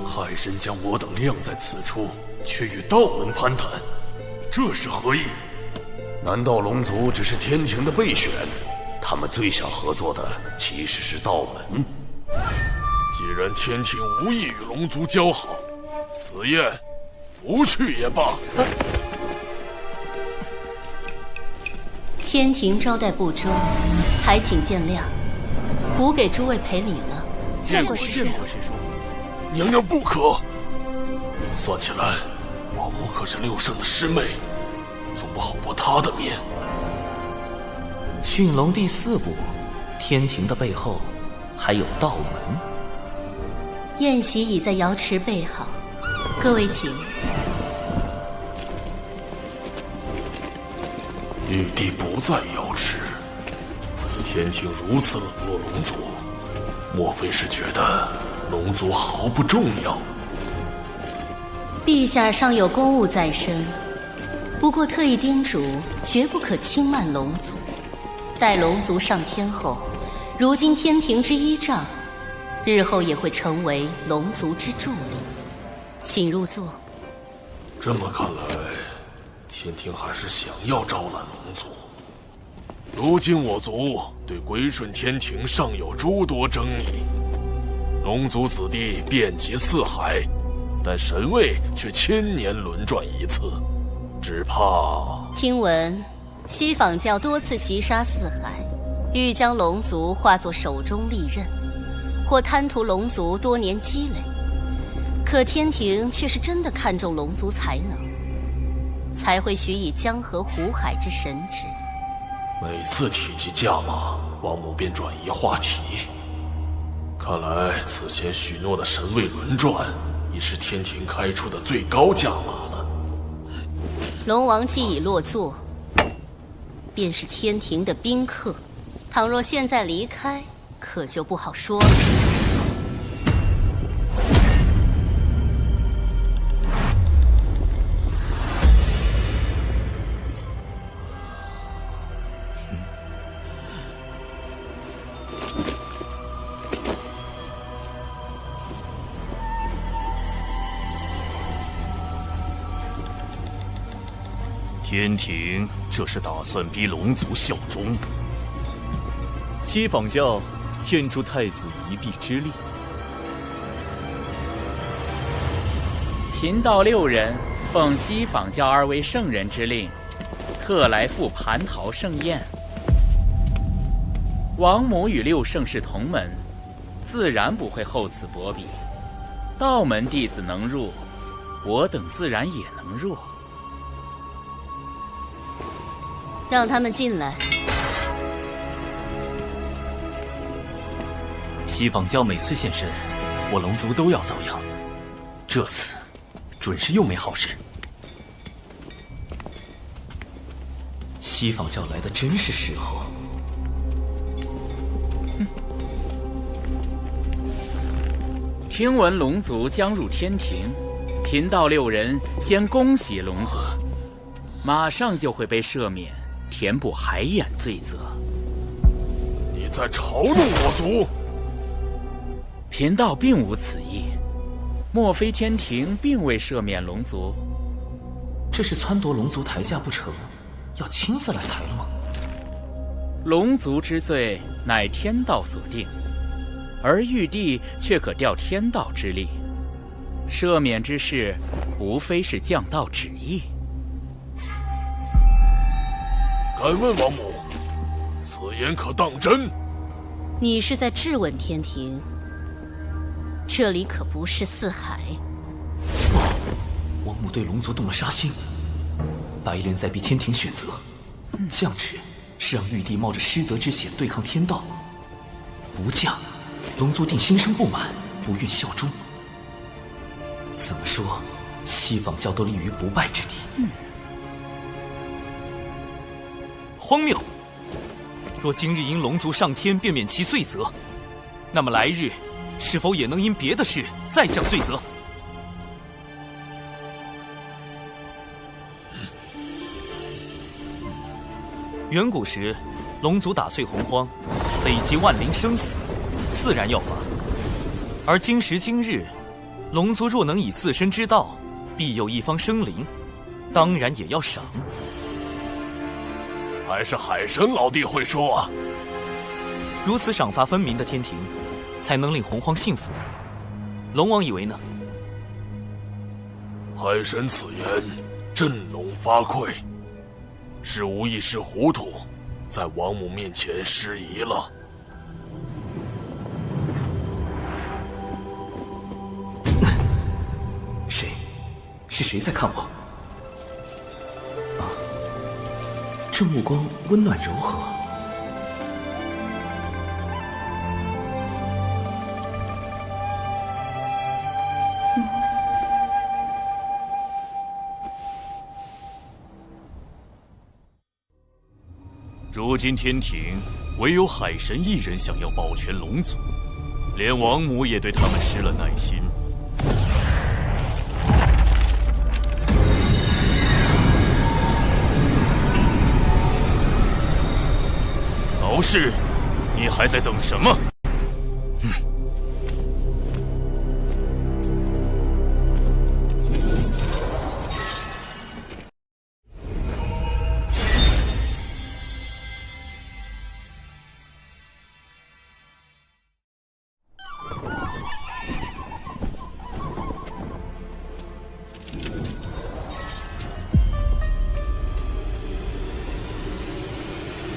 海神将我等晾在此处，却与道门攀谈，这是何意？难道龙族只是天庭的备选？他们最想合作的其实是道门。既然天庭无意与龙族交好，此宴不去也罢。天庭招待不周，还请见谅。吾给诸位赔礼了。见过师叔。娘娘不可。算起来，王母可是六圣的师妹，总不好驳她的面。驯龙第四步，天庭的背后还有道门。宴席已在瑶池备好，各位请。玉帝不在瑶池，天庭如此冷落龙族，莫非是觉得龙族毫不重要？陛下尚有公务在身，不过特意叮嘱，绝不可轻慢龙族。待龙族上天后，如今天庭之依仗，日后也会成为龙族之助力。请入座。这么看来，天庭还是想要招揽龙族。如今我族对归顺天庭尚有诸多争议，龙族子弟遍及四海，但神位却千年轮转一次，只怕……听闻西坊教多次袭杀四海，欲将龙族化作手中利刃，或贪图龙族多年积累。可天庭却是真的看重龙族才能，才会许以江河湖海之神职。每次提及价码，王母便转移话题。看来此前许诺的神位轮转，已是天庭开出的最高价码了。龙王既已落座，便是天庭的宾客。倘若现在离开，可就不好说了。天庭这是打算逼龙族效忠？西坊教愿助太子一臂之力。贫道6人奉西坊教2位圣人之令，特来赴蟠桃盛宴。王母与6圣是同门，自然不会厚此薄彼。道门弟子能入，我等自然也能入。让他们进来。西坊教每次现身，我龙族都要遭殃。这次准是又没好事。西坊教来的真是时候。听闻龙族将入天庭，贫道6人先恭喜龙族，马上就会被赦免，填补海眼罪责。你在嘲弄我族？贫道并无此意，莫非天庭并未赦免龙族？这是撺掇龙族抬价不成，要亲自来抬了吗？龙族之罪乃天道所定，而玉帝却可调天道之力，赦免之事无非是降道旨意。敢问王母，此言可当真？你是在质问天庭？这里可不是四海。王母对龙族动了杀心，白莲在逼天庭选择，降旨是让玉帝冒着失德之险对抗天道，不降，龙族定心生不满，不愿效忠。怎么说，西坊教都立于不败之地。荒谬！若今日因龙族上天便免其罪责，那么来日是否也能因别的事再降罪责？远古时，龙族打碎洪荒，累积万灵生死，自然要罚。而今时今日，龙族若能以自身之道庇佑一方生灵，当然也要赏。还是海神老弟会说啊！如此赏罚分明的天庭，才能令洪荒幸福。龙王以为呢？海神此言，振聋发聩，是无一时糊涂，在王母面前失仪了。谁？是谁在看我？啊，这目光温暖柔和。如今天庭唯有海神一人想要保全龙族，连王母也对他们失了耐心。早逝，你还在等什么？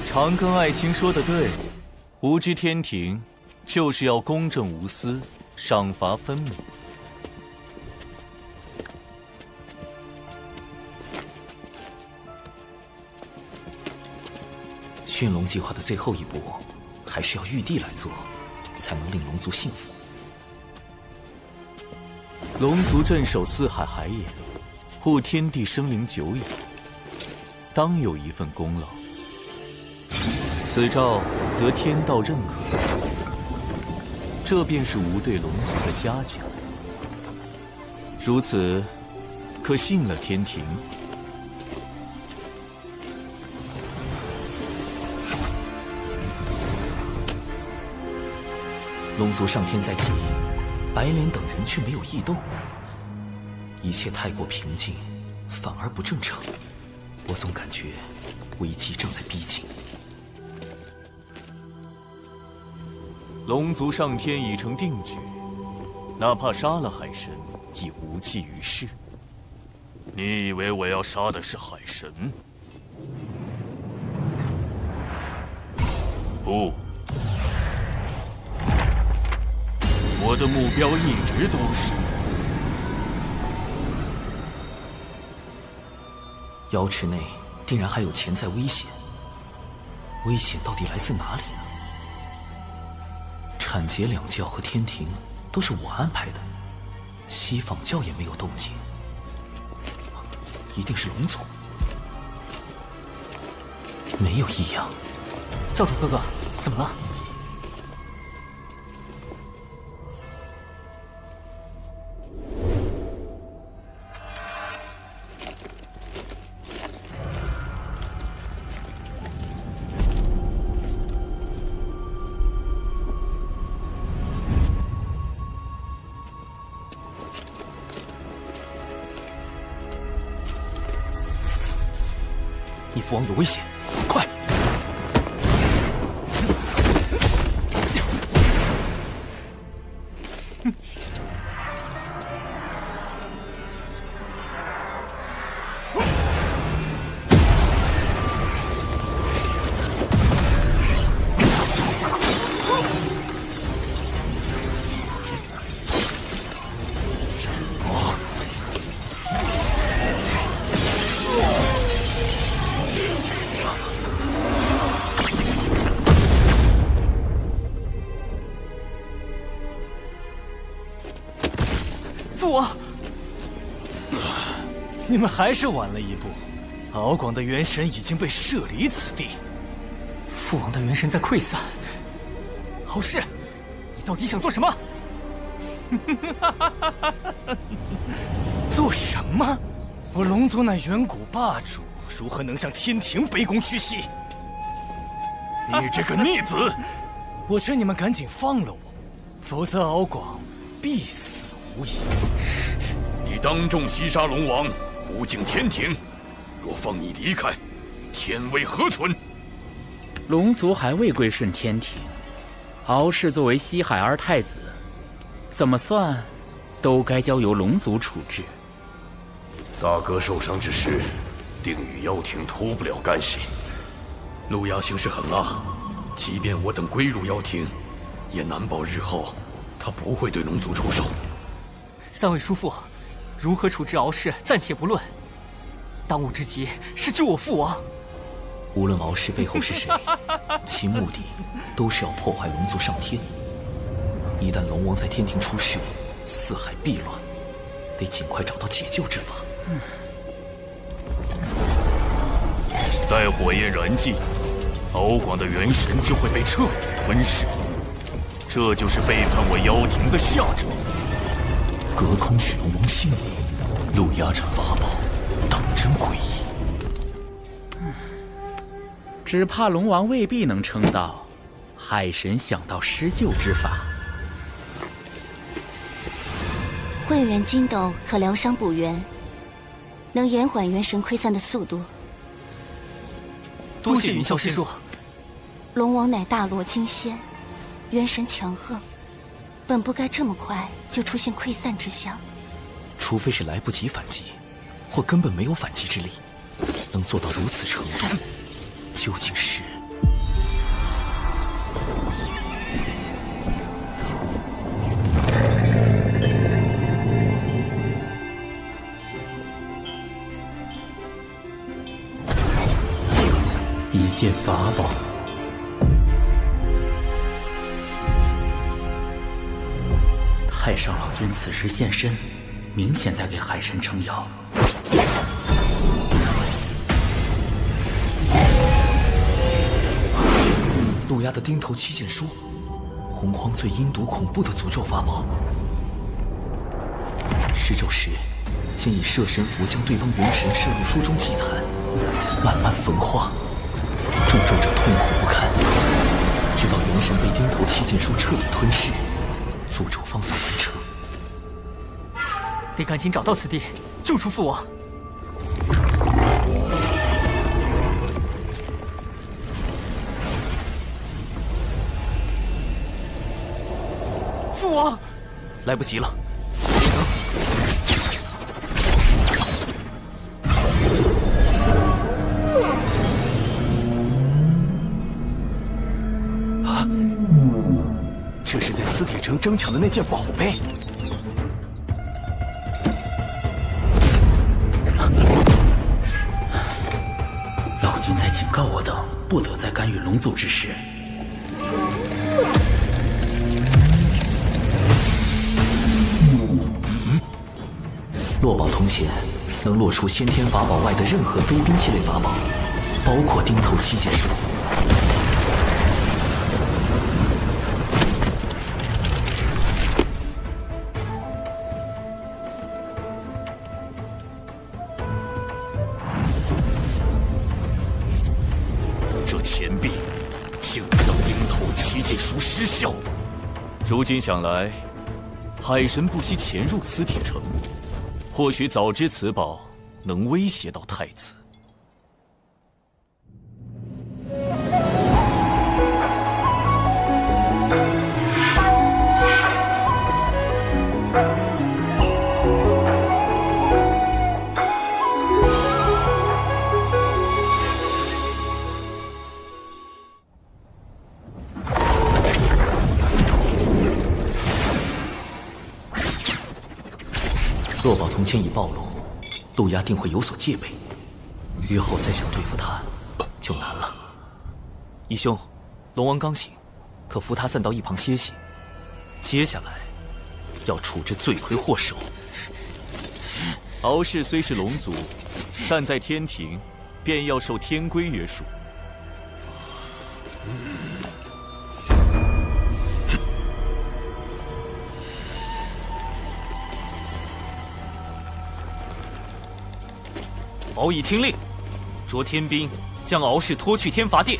长庚爱卿说的对，无知天庭就是要公正无私，赏罚分明。驯龙计划的最后一步，还是要玉帝来做，才能令龙族幸福。龙族镇守四海海眼，护天地生灵久矣，当有一份功劳。此诏得天道认可，这便是吾对龙族的嘉奖。如此，可信了天庭。龙族上天在即，白莲等人却没有异动，一切太过平静，反而不正常。我总感觉危机正在逼近。龙族上天已成定局，哪怕杀了海神，亦无济于事。你以为我要杀的是海神？不，我的目标一直都是瑶池内定然还有潜在危险，危险到底来自哪里呢？产劫两教和天庭都是我安排的，西坊教也没有动静，一定是龙族，没有异样。教主哥哥，怎么了？你父王有危险，快！父王，你们还是晚了一步。敖广的元神已经被射离此地，父王的元神在溃散。郝氏，你到底想做什么？做什么？我龙族乃远古霸主，如何能向天庭卑躬屈膝？你这个逆子！我劝你们赶紧放了我，否则敖广必死无疑。你当众袭杀龙王，不敬天庭，若放你离开，天威何存？龙族还未归顺天庭，敖氏作为西海二太子，怎么算都该交由龙族处置。大哥受伤之时，定与妖庭脱不了干系。陆阳行事狠辣，即便我等归入妖庭，也难保日后他不会对龙族出手。三位叔父，如何处置敖氏暂且不论，当务之急是救我父王。无论敖氏背后是谁，其目的都是要破坏龙族上天。一旦龙王在天庭出事，四海必乱，得尽快找到解救之法。待火焰燃尽，敖广的元神就会被彻底吞噬，这就是背叛我妖庭的下场。隔空取龙王性命，陆压斩法宝，当真诡异。只怕龙王未必能撑到海神想到施救之法。混元金斗可疗伤补元，能延缓元神溃散的速度。多谢云霄仙术。龙王乃大罗金仙，元神强横，本不该这么快就出现溃散之象。除非是来不及反击，或根本没有反击之力，能做到如此程度，究竟是……一件法宝。太上老君此时现身，明显在给海神撑腰。陆压的钉头七剑书，洪荒最阴毒恐怖的诅咒法宝。施咒时，先以摄神符将对方元神摄入书中祭坛，慢慢焚化，中咒者痛苦不堪，直到元神被钉头七剑书彻底吞噬，诅咒方算完成。得赶紧找到此地，救出父王。父王，来不及了。这是在磁铁城争抢的那件宝贝。老君在警告我等，不得再干预龙族之事。落宝铜钱能落出先天法宝外的任何非兵器类法宝，包括钉头七剑术。这钱币竟能让钉头七剑术失效。如今想来，海神不惜潜入磁铁城，或许早知此宝能威胁到太子。落宝铜钱已暴露，陆压定会有所戒备，日后再想对付他就难了。义兄，龙王刚醒，可扶他暂到一旁歇息。接下来要处置罪魁祸首。敖氏虽是龙族，但在天庭便要受天规约束。敖乙听令，着天兵将敖氏拖去天罚殿，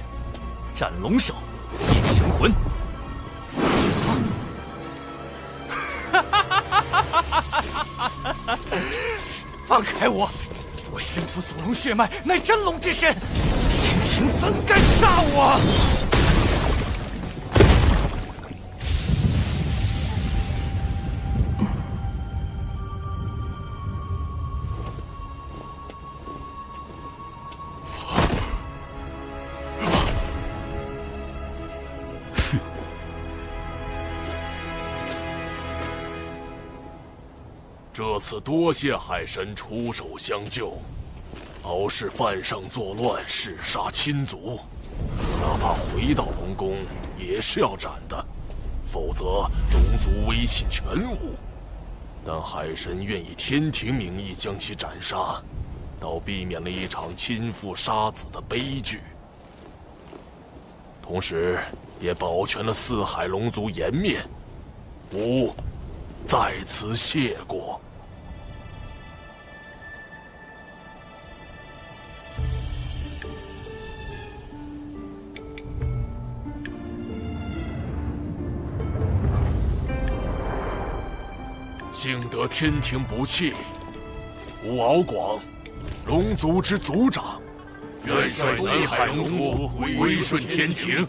斩龙首，变神魂。放开我！我身负祖龙血脉，乃真龙之身，天庭怎敢杀我？这次多谢海神出手相救，敖氏犯上作乱，弑杀亲族，哪怕回到龙宫也是要斩的，否则龙族威信全无。但海神愿以天庭名义将其斩杀，倒避免了一场亲父杀子的悲剧，同时也保全了四海龙族颜面。吾在此谢过。幸得天庭不弃，吾敖广，龙族之族长，愿率四海龙族归顺天庭，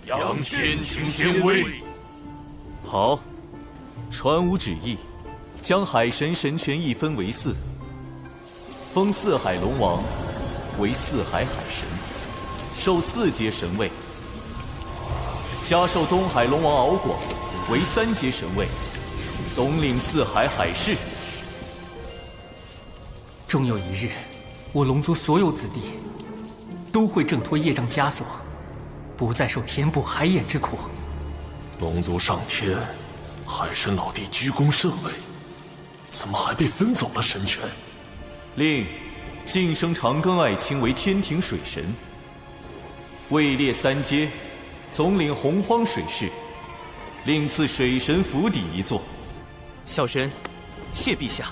扬天庭天威。好，传吾旨意，将海神神权一分为4，封四海龙王为四海海神，授4阶神位，加授东海龙王敖广为3阶神位，总领四海海事。终有一日，我龙族所有子弟都会挣脱业障枷锁，不再受天不海眼之苦。龙族上天，海神老弟居功甚伟，怎么还被分走了神权？令晋升长庚爱卿为天庭水神，位列3阶，总领洪荒水势，另赐水神府邸1座。小神谢陛下。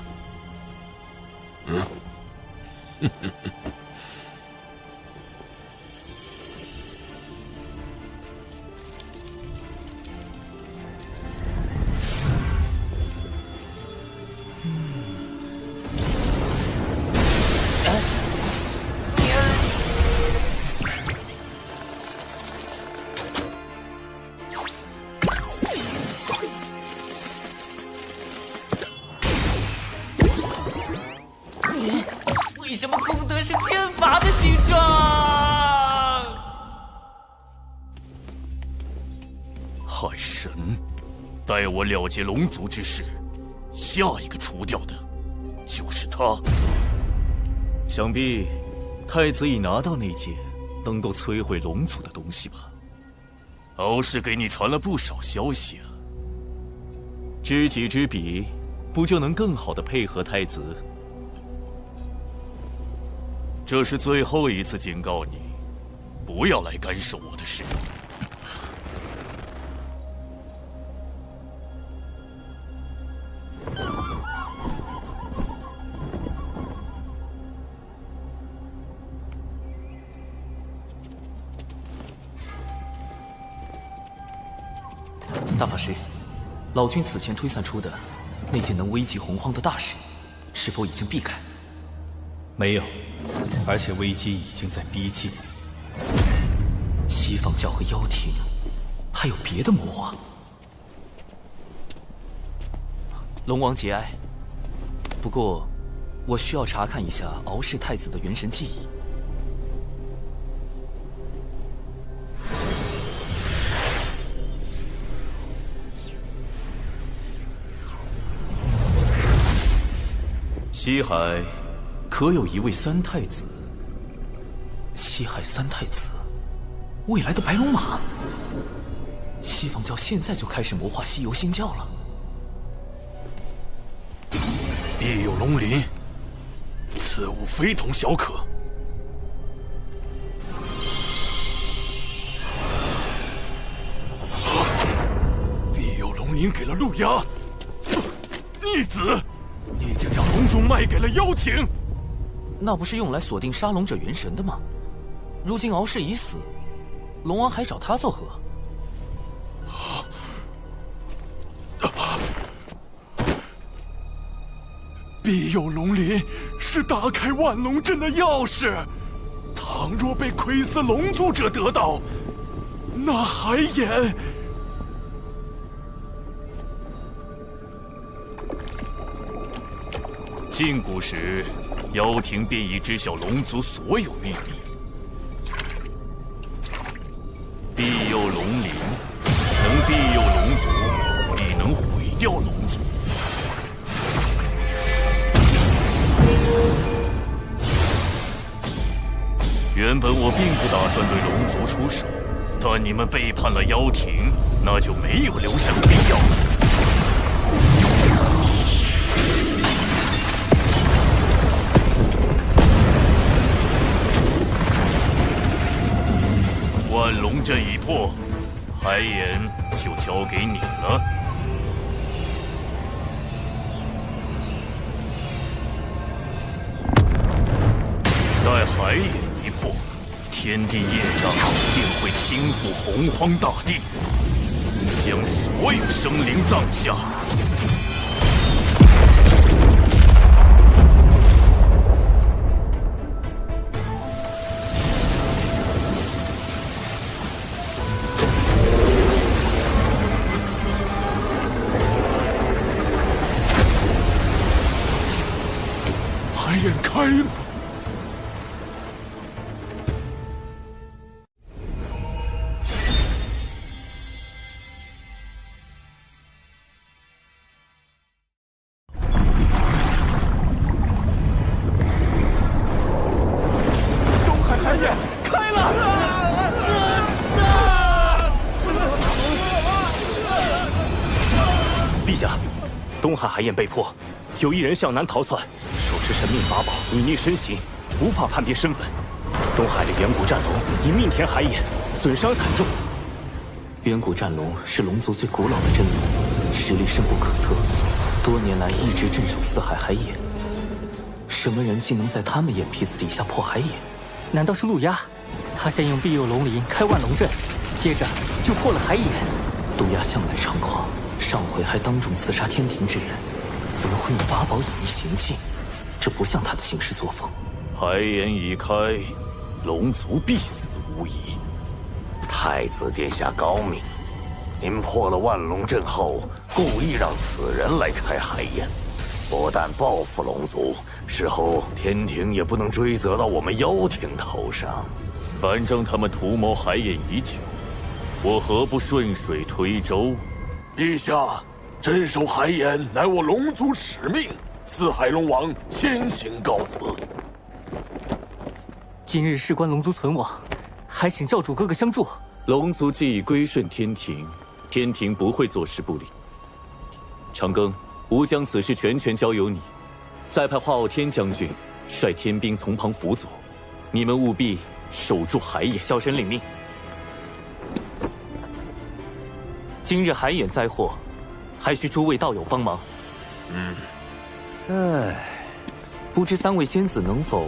比什么功德是剑法的形状？海神，待我了结龙族之事，下一个除掉的就是他。想必太子已拿到那件能够摧毁龙族的东西吧？敖氏给你传了不少消息啊。知己知彼，不就能更好的配合太子？这是最后一次警告你，不要来干涉我的事。大法师，老君此前推算出的那件能危及洪荒的大事，是否已经避开？没有，而且危机已经在逼近。西方教和妖庭还有别的谋划？龙王节哀，不过我需要查看一下敖氏太子的元神记忆。西海可有一位三太子？西海三太子，未来的白龙马。西方教现在就开始谋划西游仙教了。必有龙鳞，此物非同小可。必有龙鳞给了陆压，逆子！你就将龙族卖给了妖庭，那不是用来锁定杀龙者元神的吗？如今敖氏已死，龙王还找他作何？必有龙鳞是打开万龙阵的钥匙，倘若被窥伺龙族者得到，那海眼……禁古时，妖庭便已知晓龙族所有秘密。庇佑龙鳞，能庇佑龙族，亦能毁掉龙族。原本我并不打算对龙族出手，但你们背叛了妖庭，那就没有留下的必要了。万龙阵已破，海眼就交给你了。待海眼一破，天地业障定会倾覆洪荒大地，将所有生灵葬下。海眼开了。东海海眼开了！陛下，东海海眼被破，有一人向南逃窜。手持神秘法宝，隐匿身形，无法判别身份。东海的远古战龙已命填海眼，损伤惨重。远古战龙是龙族最古老的真龙，实力深不可测，多年来一直镇守四海海眼。什么人竟能在他们眼皮子底下破海眼？难道是陆压？他先用庇佑龙鳞开万龙阵，接着就破了海眼。陆压向来猖狂，上回还当众刺杀天庭之人，怎么会用法宝隐匿行径？这不像他的行事作风。海眼已开，龙族必死无疑。太子殿下高明，您破了万龙阵后，故意让此人来开海眼，不但报复龙族，事后天庭也不能追责到我们妖庭头上。反正他们图谋海眼已久，我何不顺水推舟？陛下，镇守海眼乃我龙族使命，四海龙王先行告辞。今日事关龙族存亡，还请教主哥哥相助。龙族既已归顺天庭，天庭不会坐视不理。长庚，吾将此事全权交由你，再派华傲天将军率天兵从旁辅佐，你们务必守住海眼。小神领命。今日海眼灾祸，还需诸位道友帮忙。不知三位仙子能否？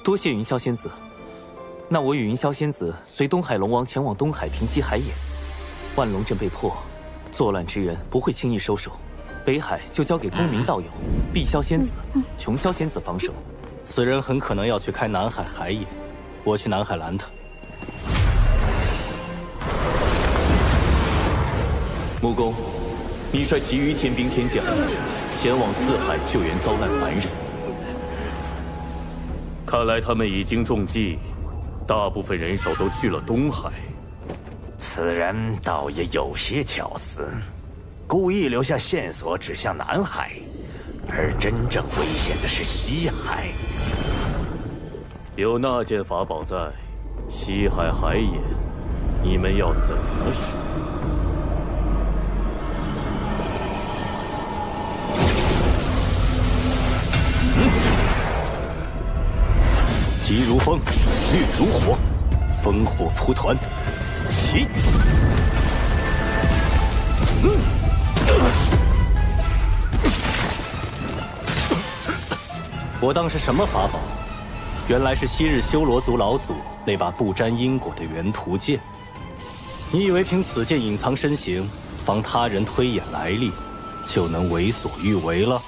多谢云霄仙子，那我与云霄仙子随东海龙王前往东海平息海眼。万龙阵被破，作乱之人不会轻易收手。北海就交给公明道友、碧霄仙子、琼霄仙子防守。此人很可能要去开南海海眼，我去南海拦他。木工，你率其余天兵天将前往四海救援遭难凡人。看来他们已经中计，大部分人手都去了东海。此人倒也有些巧思，故意留下线索指向南海，而真正危险的是西海。有那件法宝在，西海海眼，你们要怎么守？急如风，烈如火，烽火蒲团，起！我当是什么法宝？原来是昔日修罗族老祖那把不沾因果的元图剑。你以为凭此剑隐藏身形，防他人推演来历，就能为所欲为了？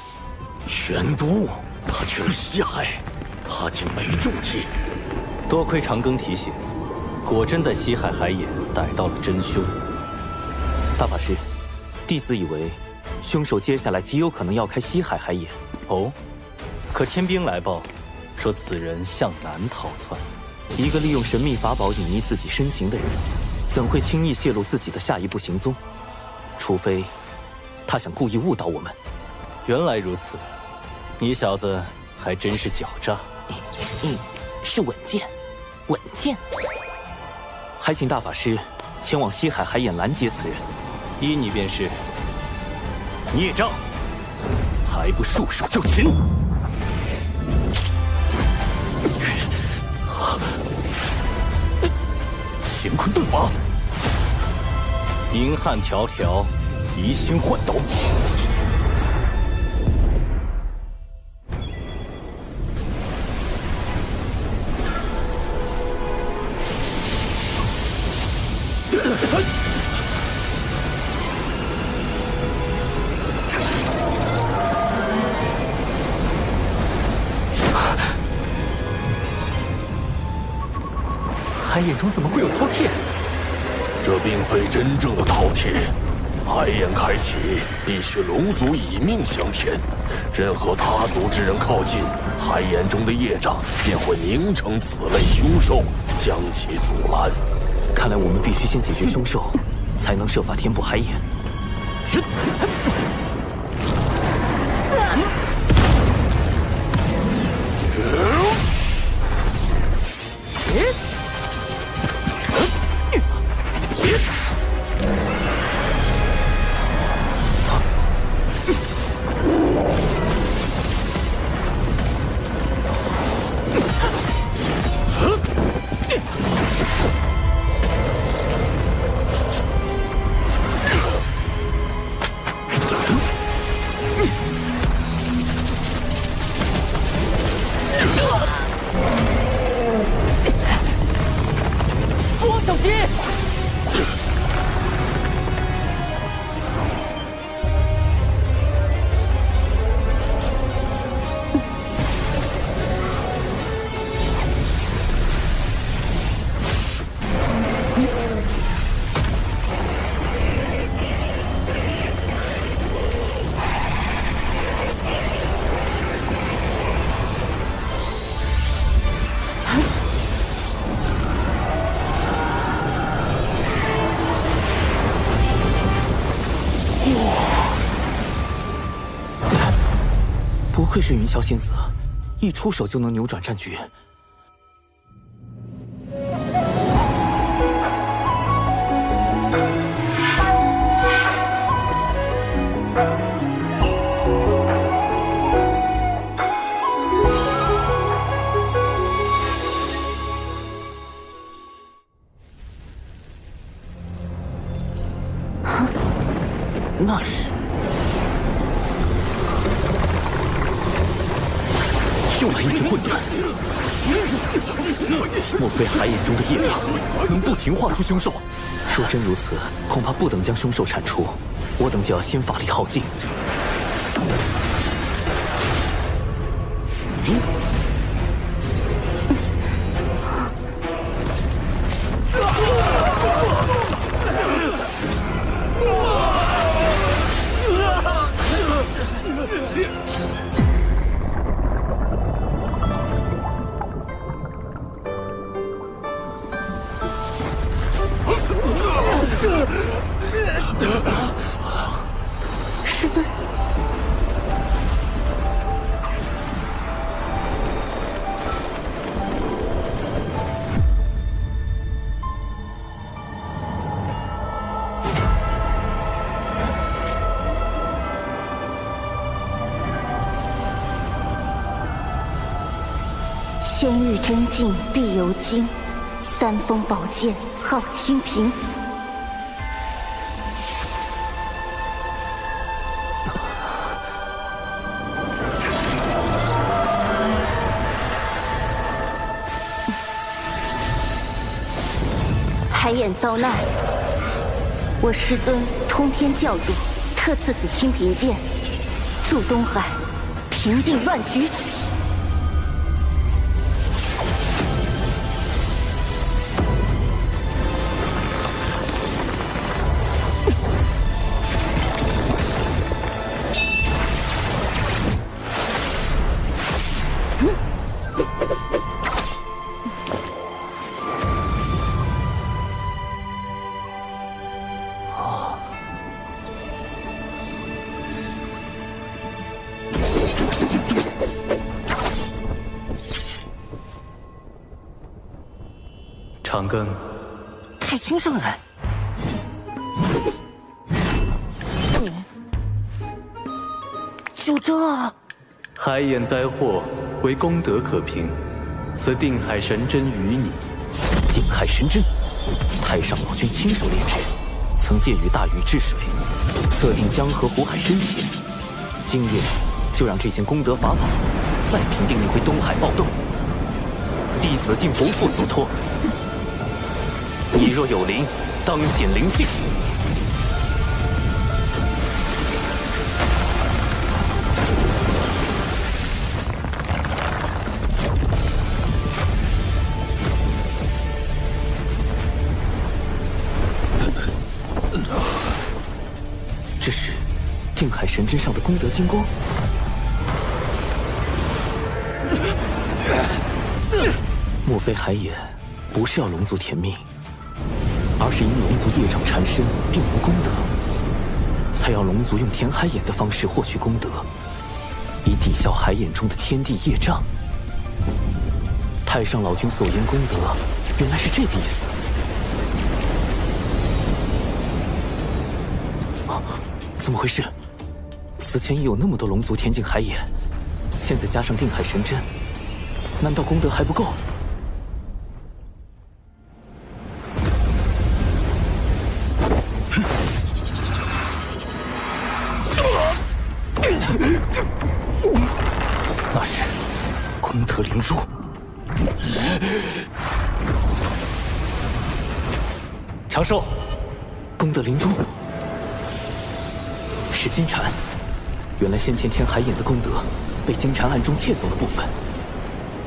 玄都，他去了西海。他竟没中计，多亏长庚提醒，果真在西海海眼逮到了真凶。大法师，弟子以为凶手接下来极有可能要开西海海眼。哦，可天兵来报，说此人向南逃窜。一个利用神秘法宝隐匿自己身形的人，怎会轻易泄露自己的下一步行踪？除非他想故意误导我们。原来如此，你小子还真是狡诈。是稳健，稳健。还请大法师前往西海海眼拦截此人。依你便是。孽障，还不束手就擒！乾坤遁法，银汉迢迢，移星换斗。海眼中怎么会有饕餮？这并非真正的饕餮。海眼开启，必须龙族以命相填。任何他族之人靠近，海眼中的业障便会凝成此类凶兽，将其阻拦。看来我们必须先解决凶兽，才能设法填补海眼。愧是云霄仙子，一出手就能扭转战局。那是又来一只混沌，莫非海眼中的业障能不停化出凶兽？若真如此，恐怕不等将凶兽铲除，我等就要先法力耗尽。师尊，仙域真境必有经，三峰宝剑号清平。海眼遭难，我师尊通天教主特赐此清平剑，助东海平定乱局。长庚，太清圣人，就这？海眼灾祸为功德可平，此定海神针于你。定海神针，太上老君亲手炼制，曾借于大禹治水，测定江河湖海深浅。今夜就让这件功德法宝再平定那回东海暴动，弟子定不负所托。你若有灵，当显灵性。这是定海神针上的功德金光。莫非海眼不是要龙族填命，而是因龙族业障缠身，并无功德，才要龙族用填海眼的方式获取功德，以抵消海眼中的天地业障。太上老君所言功德，原来是这个意思。怎么回事？此前已有那么多龙族填进海眼，现在加上定海神针，难道功德还不够？那是功德灵珠。长寿，功德灵珠是金蝉。原来先前填海眼的功德被金蝉暗中窃走了部分，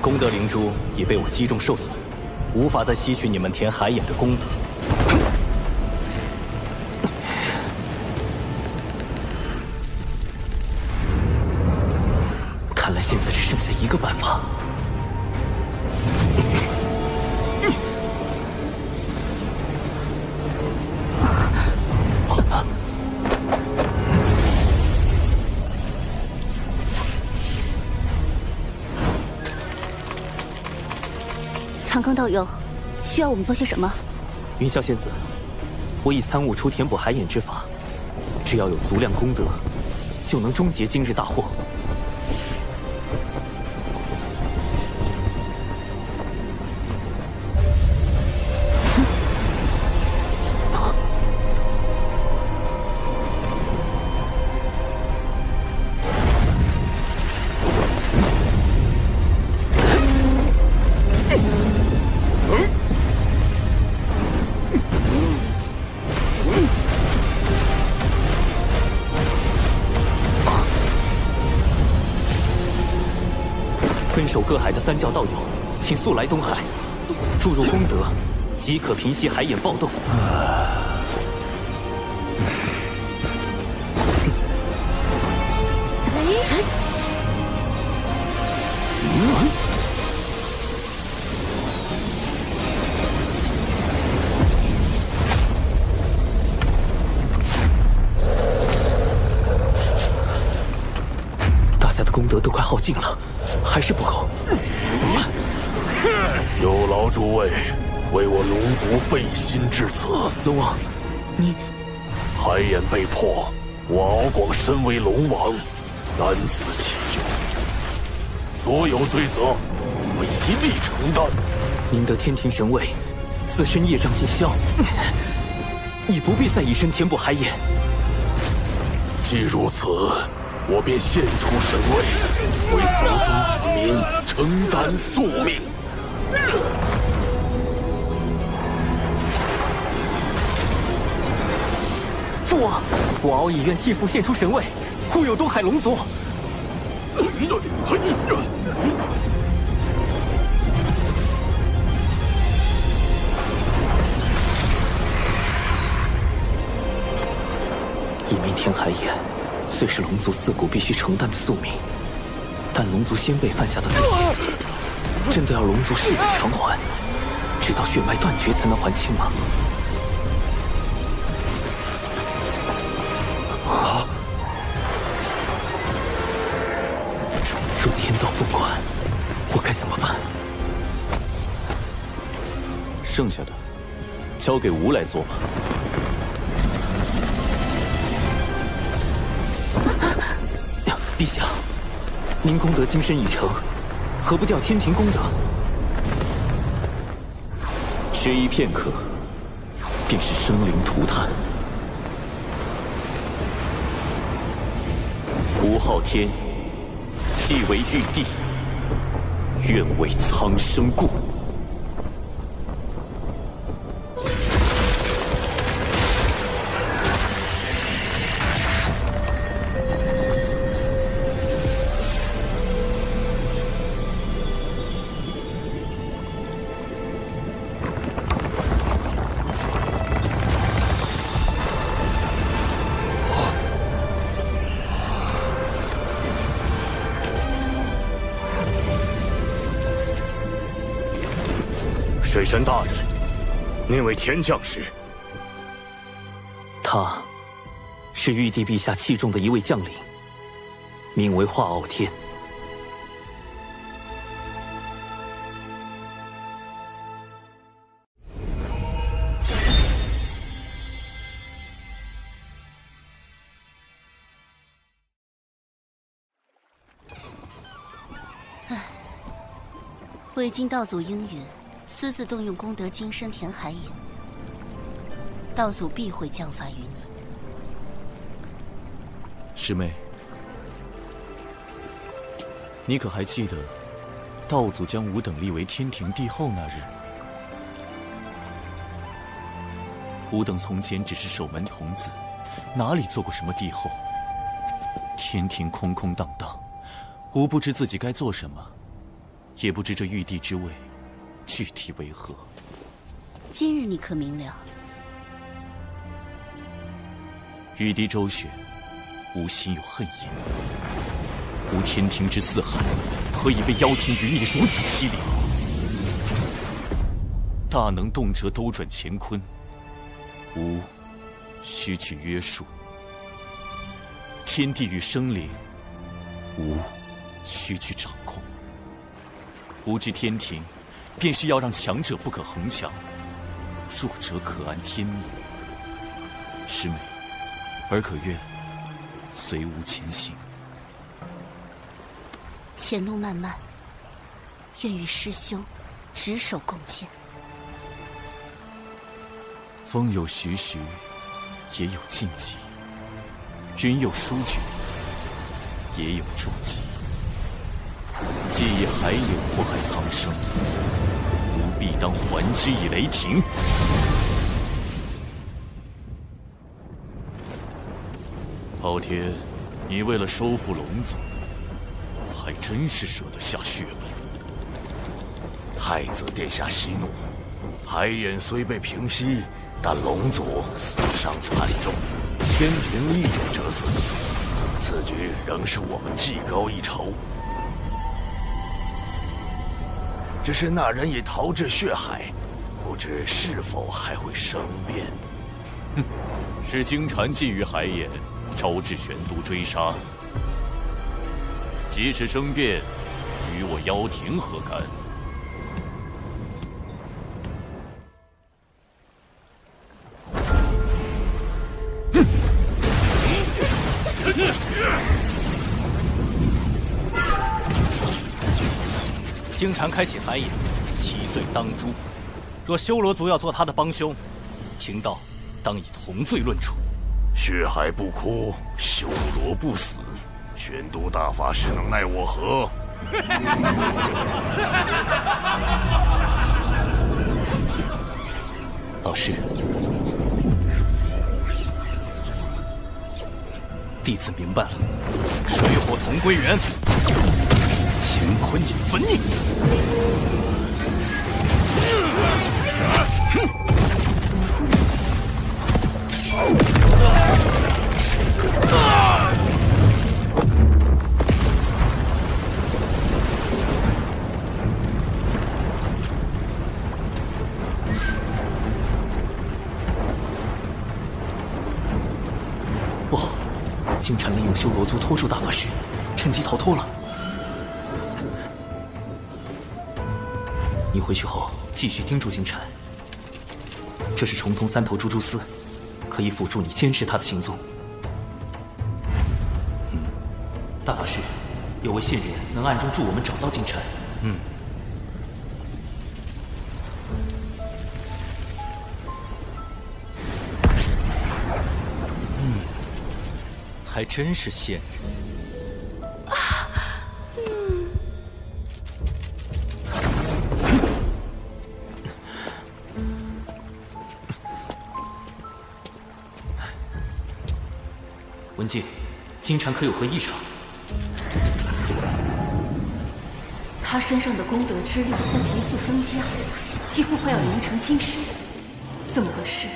功德灵珠也被我击中受损，无法再吸取你们填海眼的功德。看来现在只剩下一个办法。长庚道友，需要我们做些什么？云霄仙子，我已参悟出填补海眼之法，只要有足量功德，就能终结今日大祸。分守各海的三教道友，请速来东海，注入功德，即可平息海眼暴动。大家的功德都快耗尽了，还是不够，怎么办？有劳诸位为我龙族费心至此。龙王，你海眼被破，我敖广身为龙王，难辞其咎，所有罪责我一力承担。您得天庭神位，自身业障尽消，已不必再以身填补海眼。既如此，我便献出神位，为族中子民承担宿命。父王，我敖以愿替父献出神位，护佑东海龙族。一枚填海眼，虽是龙族自古必须承担的宿命，但龙族先辈犯下的罪，真的要龙族世代偿还，直到血脉断绝才能还清吗？啊！若天道不管，我该怎么办？剩下的交给吾来做吧。陛下，您功德今生已成，何不调天庭功德？迟疑片刻，便是生灵涂炭。吴昊天，既为玉帝，愿为苍生故。水神大人，那位天将士？他是玉帝陛下器重的一位将领，名为华傲天。未经道祖应允，私自动用功德金身填海眼，道祖必会降罚于你。师妹，你可还记得道祖将吾等立为天庭帝后那日？吾等从前只是守门童子，哪里做过什么帝后？天庭空空荡荡，吾不知自己该做什么，也不知这玉帝之位具体为何。今日你可明了？玉帝周旋，吾心有恨意。吾天庭之四海，何以被妖天余孽如此欺凌？大能动辄兜转乾坤，吾须去约束；天地与生灵，吾须去掌控。吾知天庭便是要让强者不可恒强，弱者可安天命。师妹，儿可愿随吾前行？前路漫漫，愿与师兄执手共剑。风有徐徐，也有静寂；云有舒举，也有注记。既以海眼祸害苍生，吾必当还之以雷霆。昊天，你为了收复龙族，还真是舍得下血本。太子殿下息怒，海眼虽被平息，但龙族死伤惨重，天庭亦有折损。此举仍是我们技高一筹。只是那人已逃至血海，不知是否还会生变。哼，是金蝉觊觎海眼，招致玄都追杀。即使生变，与我妖庭何干？金蝉开启海眼，其罪当诛。若修罗族要做他的帮凶，贫道当以同罪论处。血海不枯，修罗不死，玄都大法师能奈我何？老师，弟子明白了，水火同归元，乾坤引焚逆。不好，金蝉利用修罗族拖住大法师，趁机逃脱了。你回去后继续盯住金蝉，这是重通三头蜘蛛丝，可以辅助你监视他的行踪。大法师，有位线人能暗中助我们找到金蝉。还真是线人。文静，金蝉可有何异常？他身上的功德之力在急速增加，几乎快要凝成金身。怎么回事？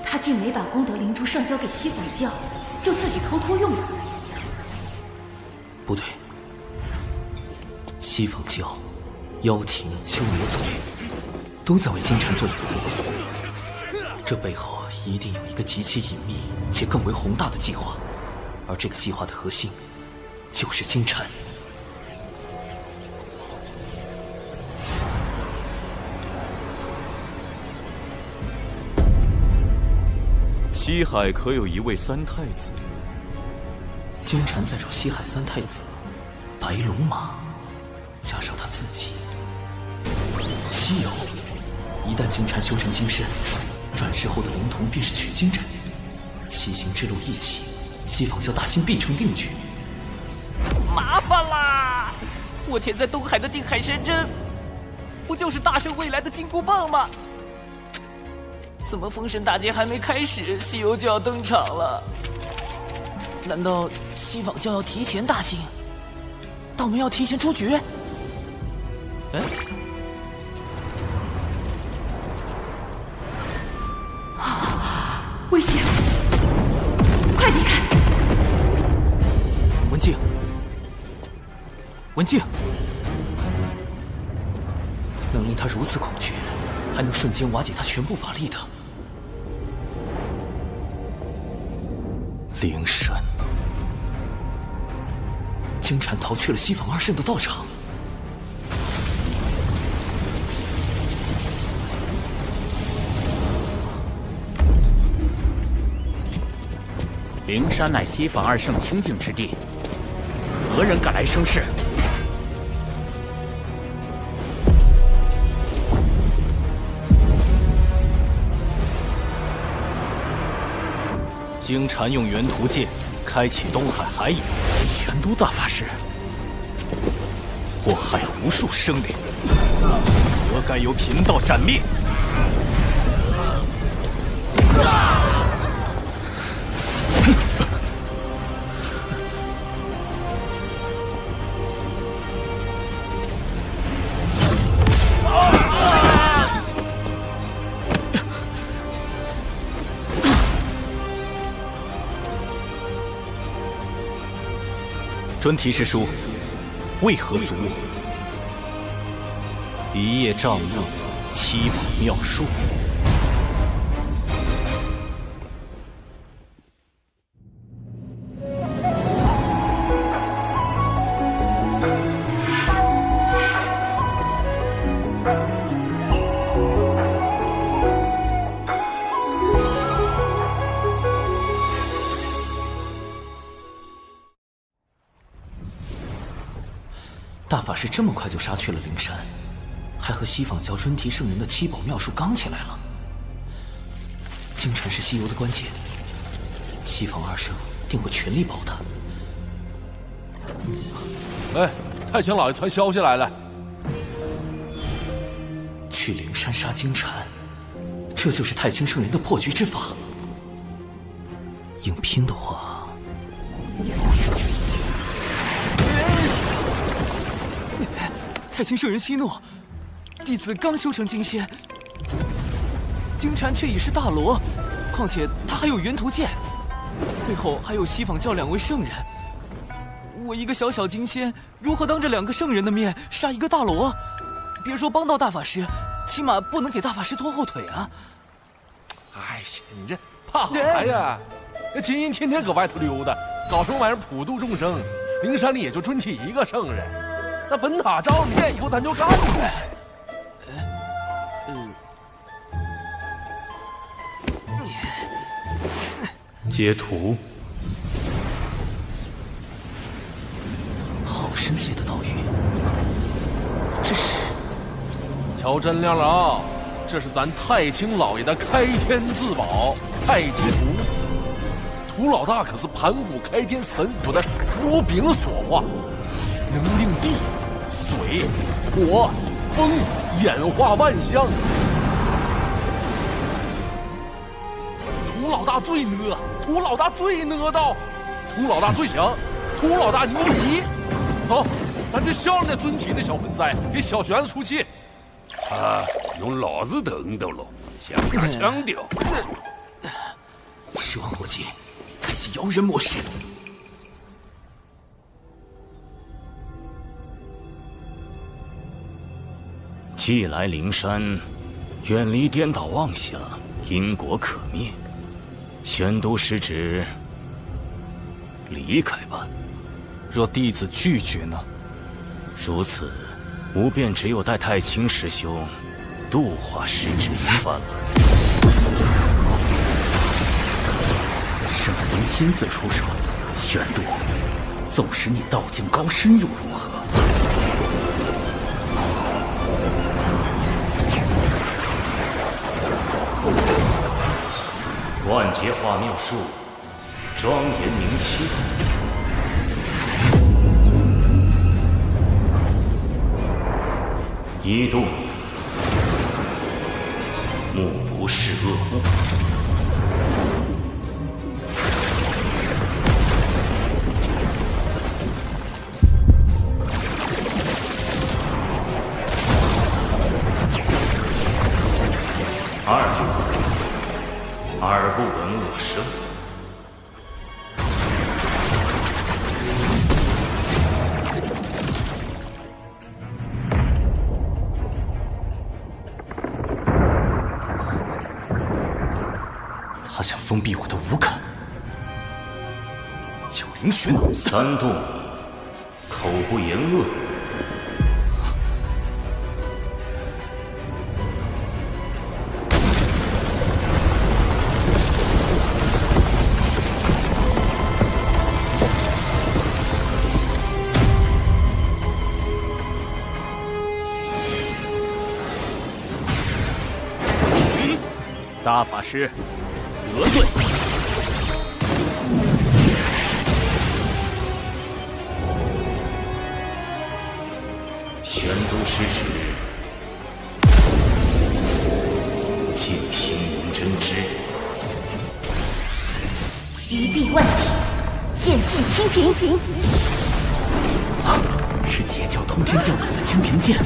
他竟没把功德灵珠上交给西方教，就自己偷偷用了。不对，西方教、妖庭、修罗族都在为金蝉做掩护，这背后一定有一个极其隐秘且更为宏大的计划，而这个计划的核心就是金蝉。西海可有一位三太子？金蝉在找西海三太子，白龙马，加上他自己。西游，一旦金蝉修成金身，转世后的灵童便是取经人。西行之路一起，西方教大兴必成定局。麻烦啦！我填在东海的定海神针，不就是大圣未来的金箍棒吗？怎么封神大劫还没开始，西游就要登场了？难道西方教要提前大兴？道门要提前出局？危险！快离开！文静，文静，能令他如此恐惧，还能瞬间瓦解他全部法力的灵神。金蝉逃去了西方二圣的道场。灵山乃西坊二圣清净之地，何人敢来生事？经禅用元图剑开启东海海眼，玄都大法师祸害无数生灵，何该由贫道斩灭？专提示书，为何阻我？一叶障目，七宝妙术。大法师这么快就杀去了灵山，还和西坊教专提圣人的七宝妙术刚起来了。京城是西游的关键，西坊二圣定会全力保他。哎，太清老爷传消息来了，去灵山杀金蝉，这就是太清圣人的破局之法。硬拼的话，太清圣人息怒，弟子刚修成金仙，金蝉却已是大罗，况且他还有元图剑，背后还有西坊教2位圣人。我一个小小金仙，如何当着2个圣人的面杀一个大罗？别说帮到大法师，起码不能给大法师拖后腿啊！哎呀，你这怕啥呀？那金银天天搁外头溜达，搞什么玩意儿普度众生？灵山里也就专提1个圣人，那本塔照你以后咱就干呗。截图。好深邃的道语，这是瞧真亮了啊！这是咱太清老爷的开天至宝太极图。涂老大可是盘古开天神符的符柄所化，能令地、水、火、风演化万象。涂老大最呢，涂老大最呢道，涂老大最强，涂老大牛逼！走，咱去消了那尊体那小混灾，给小玄子出气。啊，用老子等到了，想啥腔调？十万火急，开启摇人模式。既来灵山，远离颠倒妄想，因果可灭。玄都是指离开吧。若弟子拒绝呢？如此，吾便只有带太清师兄度化师之一番了。圣人亲自出手，玄都，纵使你道境高深又如何？万劫化妙术，庄严明清。一度目不视恶物。二度耳不闻恶声。他想封闭我的五感。九灵玄三度口不言恶。大法师得罪。玄都失职，尽心无真之。一臂万戟，剑气清平。是截教通天教主的清平剑。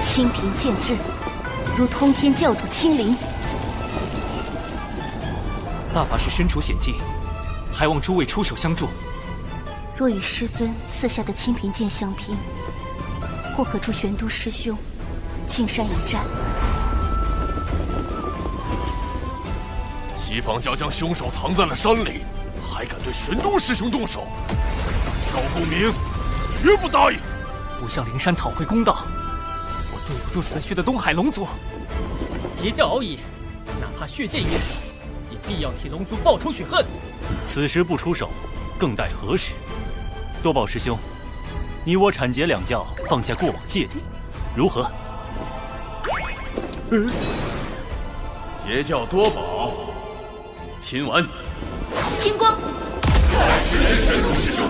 清平剑至，如通天教主亲临。大法师身处险境，还望诸位出手相助。若与师尊赐下的清平剑相拼，或可助玄都师兄进山一战。西方教将凶手藏在了山里，还敢对玄都师兄动手？赵凤鸣绝不答应！不向灵山讨回公道，我对不住死去的东海龙族。截教熬野，哪怕血溅于此，也必要替龙族报仇雪恨。此时不出手，更待何时？多宝师兄，你我阐截两教，放下过往芥蒂，如何？截教多宝，亲完。金光，是玄都师兄。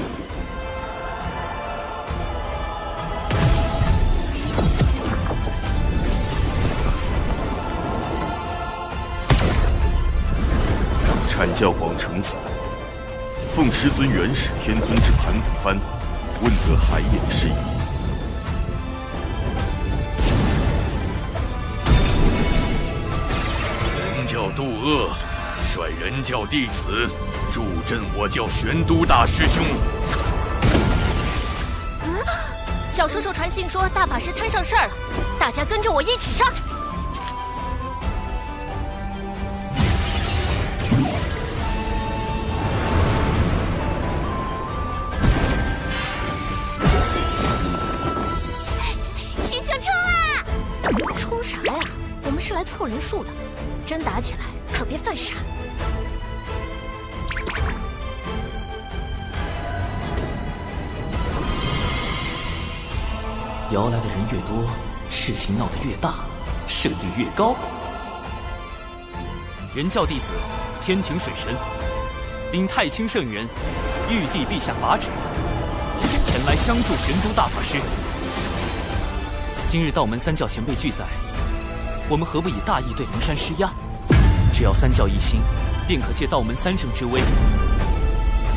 阐教广成子，奉师尊元始天尊之盘古幡，问责海眼事宜。人教渡恶，率人教弟子助阵我教玄都大师兄。小叔叔传信说大法师摊上事儿了，大家跟着我一起上。冲啥呀？我们是来凑人数的，真打起来可别犯傻。摇来的人越多，事情闹得越大，胜率越高。人教弟子天庭水神，禀太清圣人，玉帝陛下法旨，前来相助玄都大法师。今日道门三教前辈俱在，我们何不以大义对灵山施压？只要三教一心，便可借道门三圣之威，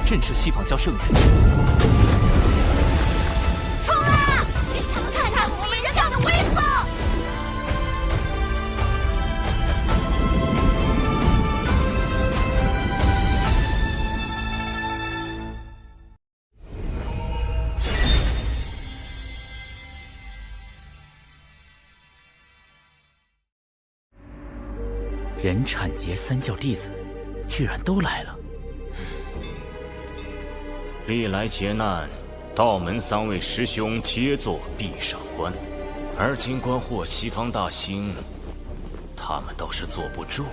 震慑西方教圣人。冲啊！给他们看看我们人教的威风！人阐截三教弟子，居然都来了。历来劫难，道门三位师兄皆做壁上观，而今观获西方大兴，他们倒是坐不住了。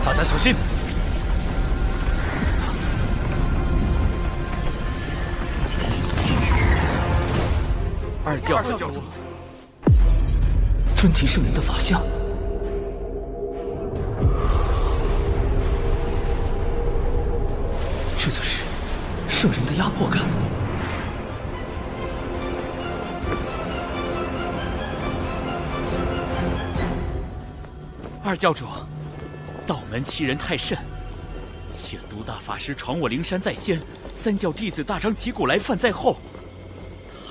大家小心！二教主，尊提圣人的法相，这就是圣人的压迫感。二教主，道门欺人太甚，玄都大法师闯我灵山在先，三教弟子大张旗鼓来犯在后。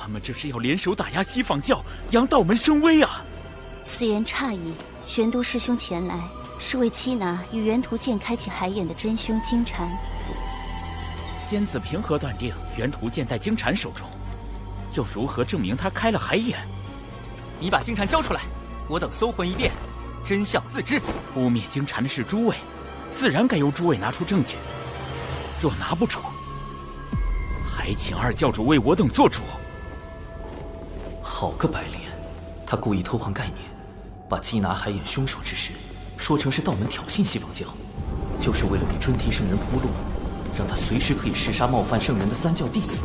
他们这是要联手打压西方教，扬道门声威啊！此言差矣。玄都师兄前来，是为缉拿与元图剑开启海眼的真凶金蝉。仙子凭何断定元图剑在金蝉手中？又如何证明他开了海眼？你把金蝉交出来，我等搜魂一遍，真相自知。污蔑金蝉的是诸位，自然该由诸位拿出证据。若拿不出，还请二教主为我等做主。好个白莲，他故意偷换概念，把缉拿海眼凶手之事说成是道门挑衅西方教，就是为了给春提圣人铺路，让他随时可以弑杀冒犯圣人的三教弟子。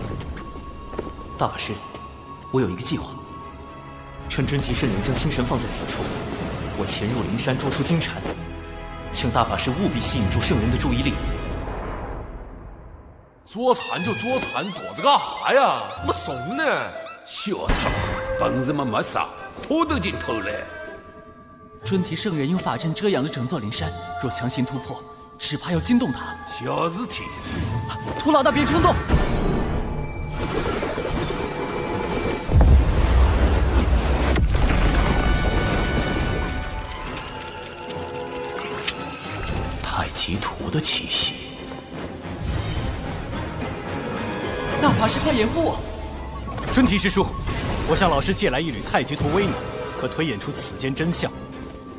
大法师，我有一个计划，趁春提圣人将心神放在此处，我潜入灵山捉出金蝉，请大法师务必吸引住圣人的注意力。捉蝉就捉蝉，躲着干啥呀？没怂呢！小苍，本事嘛没啥，偷都进偷来。春提圣人用法阵遮阳了整座灵山，若强行突破，只怕要惊动他。小事体。屠老大别冲动。太极图的气息。大法师，快掩护我！春提师叔，我向老师借来一缕太极图微能，可推演出此间真相。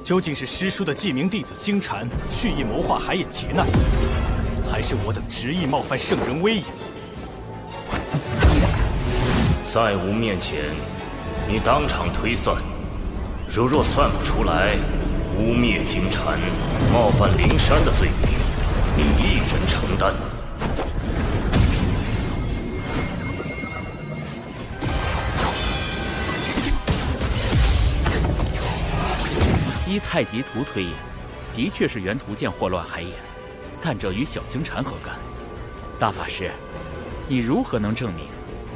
究竟是师叔的记名弟子金蝉蓄意谋划海眼劫难，还是我等执意冒犯圣人威严？在吾面前，你当场推算，若算不出来，污蔑金蝉、冒犯灵山的罪名，你一人承担。依太极图推演，的确是元图剑祸乱海眼，但这与小金蝉何干？大法师，你如何能证明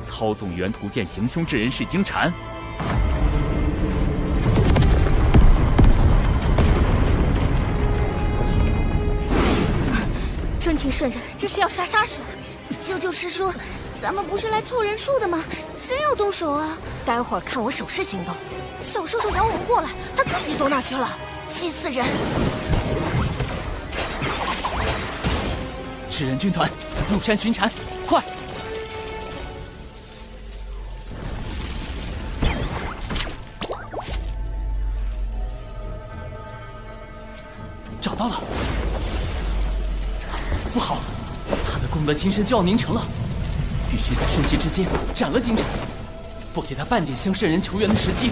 操纵元图剑行凶之人是金蝉？春提圣人，这是要下杀手！救救师叔，咱们不是来凑人数的吗？谁要动手啊？待会儿看我手势行动。小叔叔摇我们过来，他自己躲哪去了？气死人！赤人军团入山巡禅，快！找到了！不好，他的功德金身就要凝成了，必须在瞬息之间斩了金蝉，不给他半点向圣人求援的时机。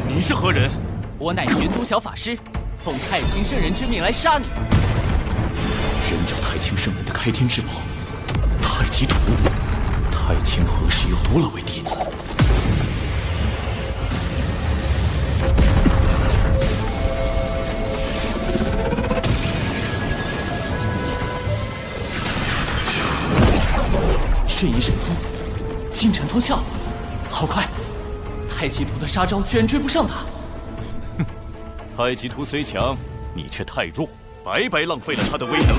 你是何人？我乃玄都小法师，奉太清圣人之命来杀你。人教太清圣人的开天至宝太极图，太清何时有多了位弟子？瞬移神通，金蝉脱壳，好快！太极图的杀招居然追不上他。哼，太极图虽强，你却太弱，白白浪费了他的威能。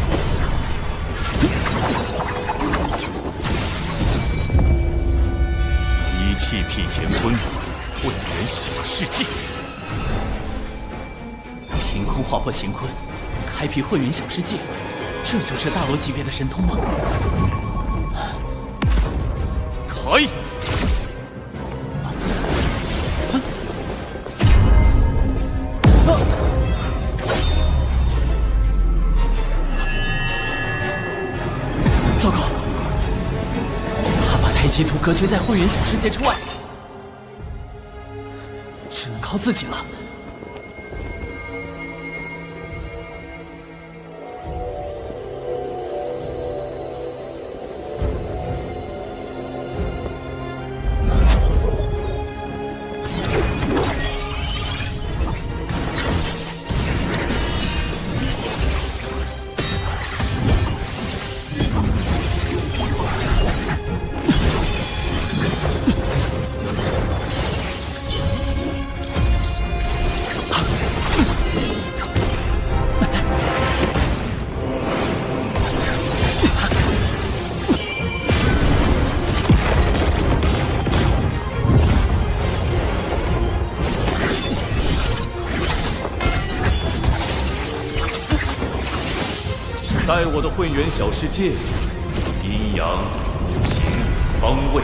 一气辟乾坤，混元小世界。凭空划破乾坤，开辟混元小世界，这就是大罗级别的神通吗？开！糟糕，他把太极图隔绝在混元小世界之外，只能靠自己了。在我的混元小世界中，阴阳、五行、方位，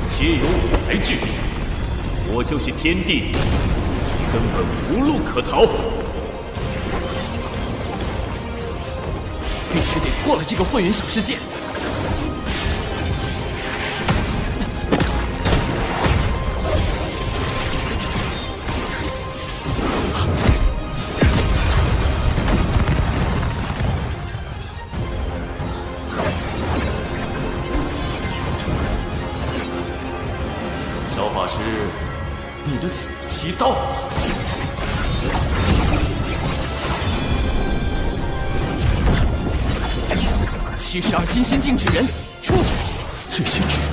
皆由我来制定。我就是天地，根本无路可逃。必须得破了这个混元小世界。小法师，你的死期到了。72金仙境纸人，出！这些纸人，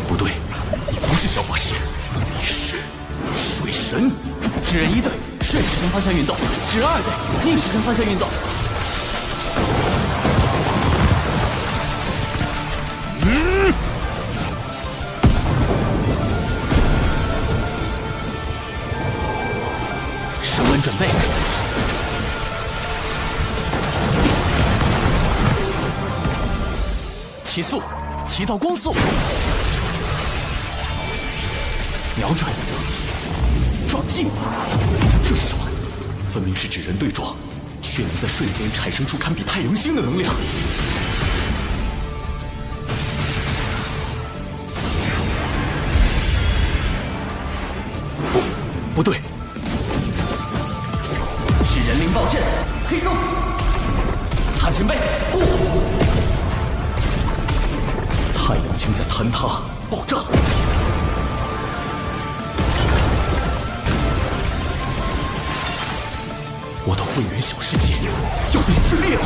不对，你不是小法师，你是水神。纸人1队顺时针方向运动，纸人2队逆时针方向运动。升温准备。提速，提到光速，瞄准，撞击。这是什么？分明是纸人对撞，却能在瞬间产生出堪比太阳星的能量。不对，是人灵暴阵，推动。他前辈，护！太阳星在坍塌、爆炸。我的混元小世界要被撕裂了！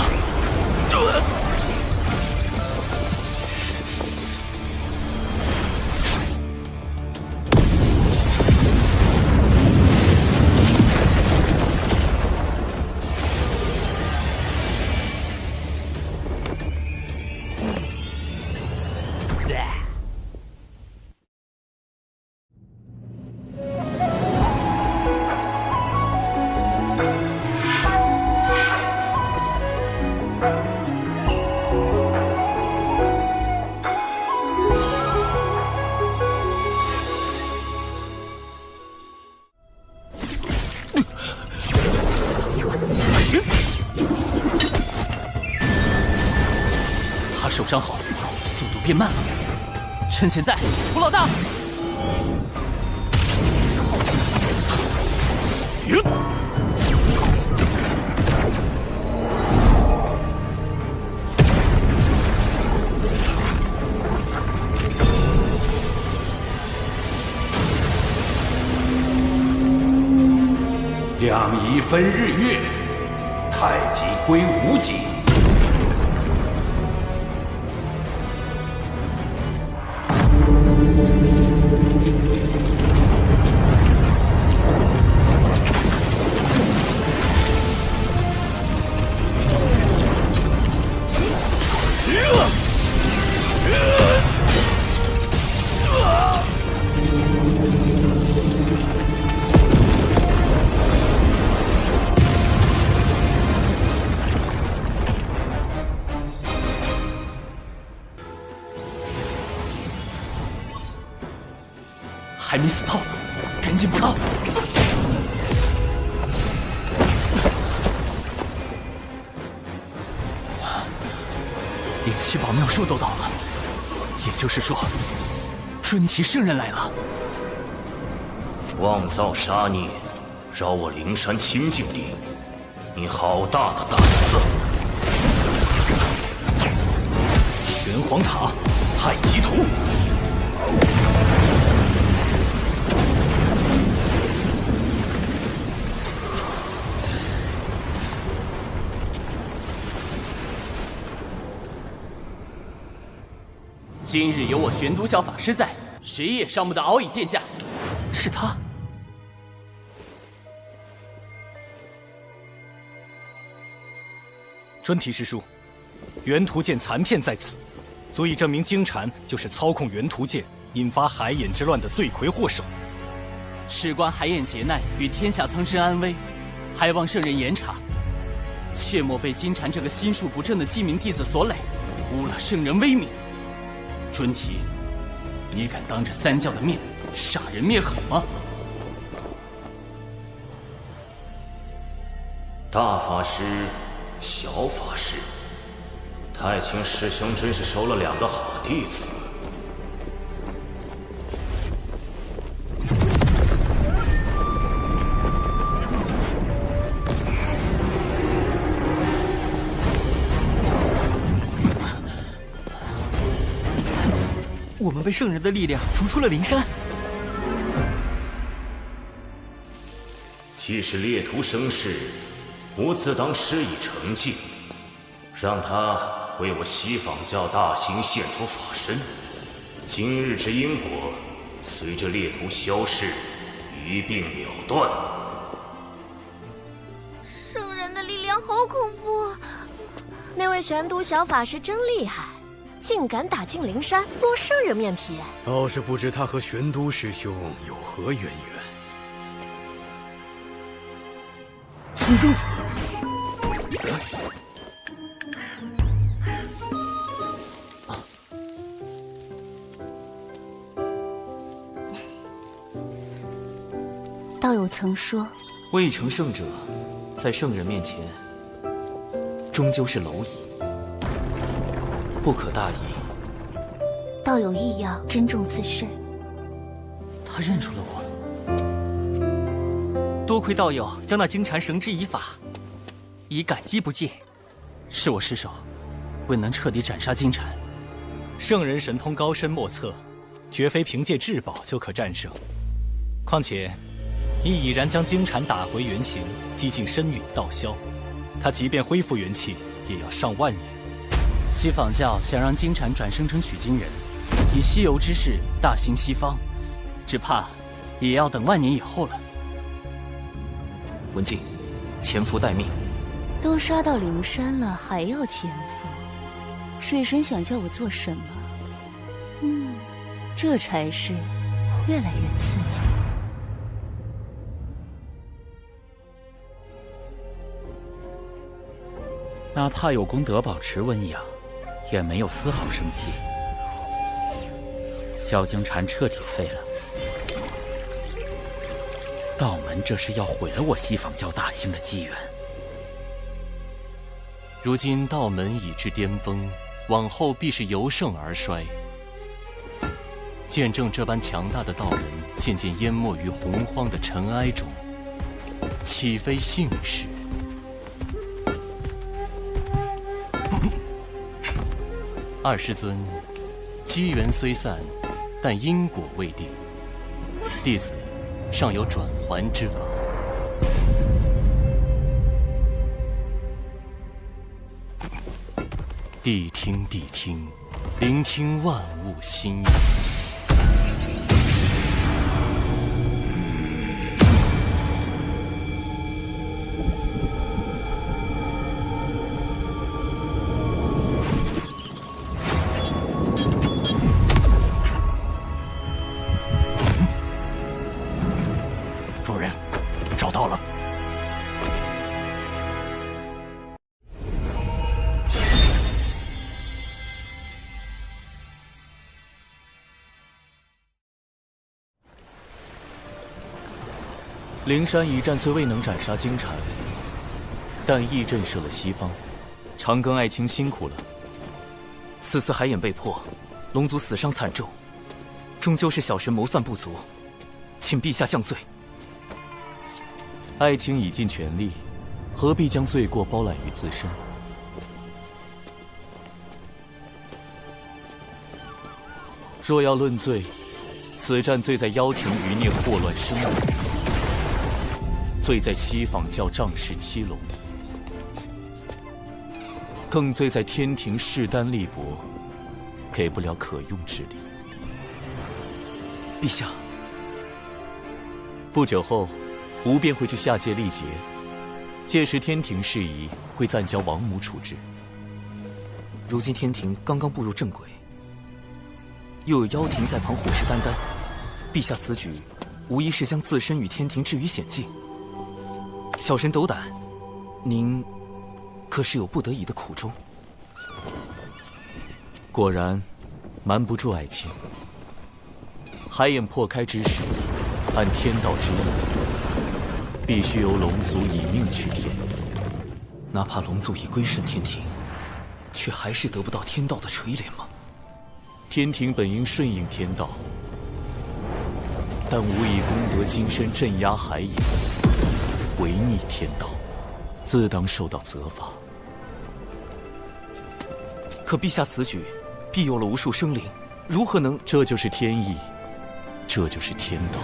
他受伤后，速度变慢了。趁现在，胡老大！两仪分日月，太极归无极。还没死透，赶紧补刀！灵气宝妙术都到了，也就是说，准提圣人来了。妄造杀孽，扰我灵山清净地，你好大的胆子！玄黄塔，太极图。今日有我玄都小法师在，谁也伤不得敖乙殿下。是他。专题师叔，元图剑残片在此，足以证明金蝉就是操控元图剑引发海眼之乱的罪魁祸首。事关海眼劫难与天下苍生安危，还望圣人严查。切莫被金蝉这个心术不正的鸡鸣弟子所累，污了圣人威名。尊提，你敢当着三教的面杀人灭口吗？大法师，小法师，太清师兄真是收了2个好弟子。我们被圣人的力量逐出了灵山。既是猎徒生事，吾自当施以惩戒，让他为我西方教大兴献出法身。今日之因果，随着猎徒消逝，一并了断。圣人的力量好恐怖！那位玄都小法师真厉害，竟敢打进灵山，落圣人面皮。倒是不知他和玄都师兄有何渊源。私生子。道友曾说，未成圣者，在圣人面前，终究是蝼蚁，不可大意。道友亦要珍重自身。他认出了我。多亏道友将那金蝉绳之以法，以感激不尽。是我失手，未能彻底斩杀金蝉。圣人神通高深莫测，绝非凭借至宝就可战胜。况且，你已然将金蝉打回原形，击进深陨道消，他即便恢复元气，也要上万年。西方教想让金蝉转生成取经人，以西游之势大兴西方，只怕也要等万年以后了。文静，潜伏待命。都杀到灵山了，还要潜伏？水神想叫我做什么？这差事越来越刺激。哪怕有功德保持温养，也没有丝毫生气。萧金蝉彻底废了，道门这是要毁了我西方教大兴的机缘。如今道门已至巅峰，往后必是由盛而衰。见证这般强大的道门渐渐淹没于洪荒的尘埃中，岂非幸事？二师尊，机缘虽散，但因果未定。弟子尚有转圜之法。谛听，谛听，聆听万物心意。主人，找到了。灵山一战虽未能斩杀金蝉，但亦震慑了西方。长庚爱卿辛苦了。此次海眼被破，龙族死伤惨重，终究是小神谋算不足，请陛下降罪。爱卿已尽全力，何必将罪过包揽于自身？若要论罪，此战罪在妖庭余孽祸乱生民，罪在西方教仗势欺龙，更罪在天庭势单力薄，给不了可用之力。陛下，不久后，吾便会去下界历劫，届时天庭事宜会暂交王母处置。如今天庭刚刚步入正轨，又有妖庭在旁虎视眈眈，陛下此举无疑是将自身与天庭置于险境。小神斗胆，您可是有不得已的苦衷。果然，瞒不住爱情。海眼破开之时，按天道之意，必须由龙族以命取天。哪怕龙族已归顺天庭，却还是得不到天道的垂怜吗？天庭本应顺应天道，但无以功德金身镇压海眼，违逆天道，自当受到责罚。可陛下此举，庇佑了无数生灵，如何能……这就是天意，这就是天道。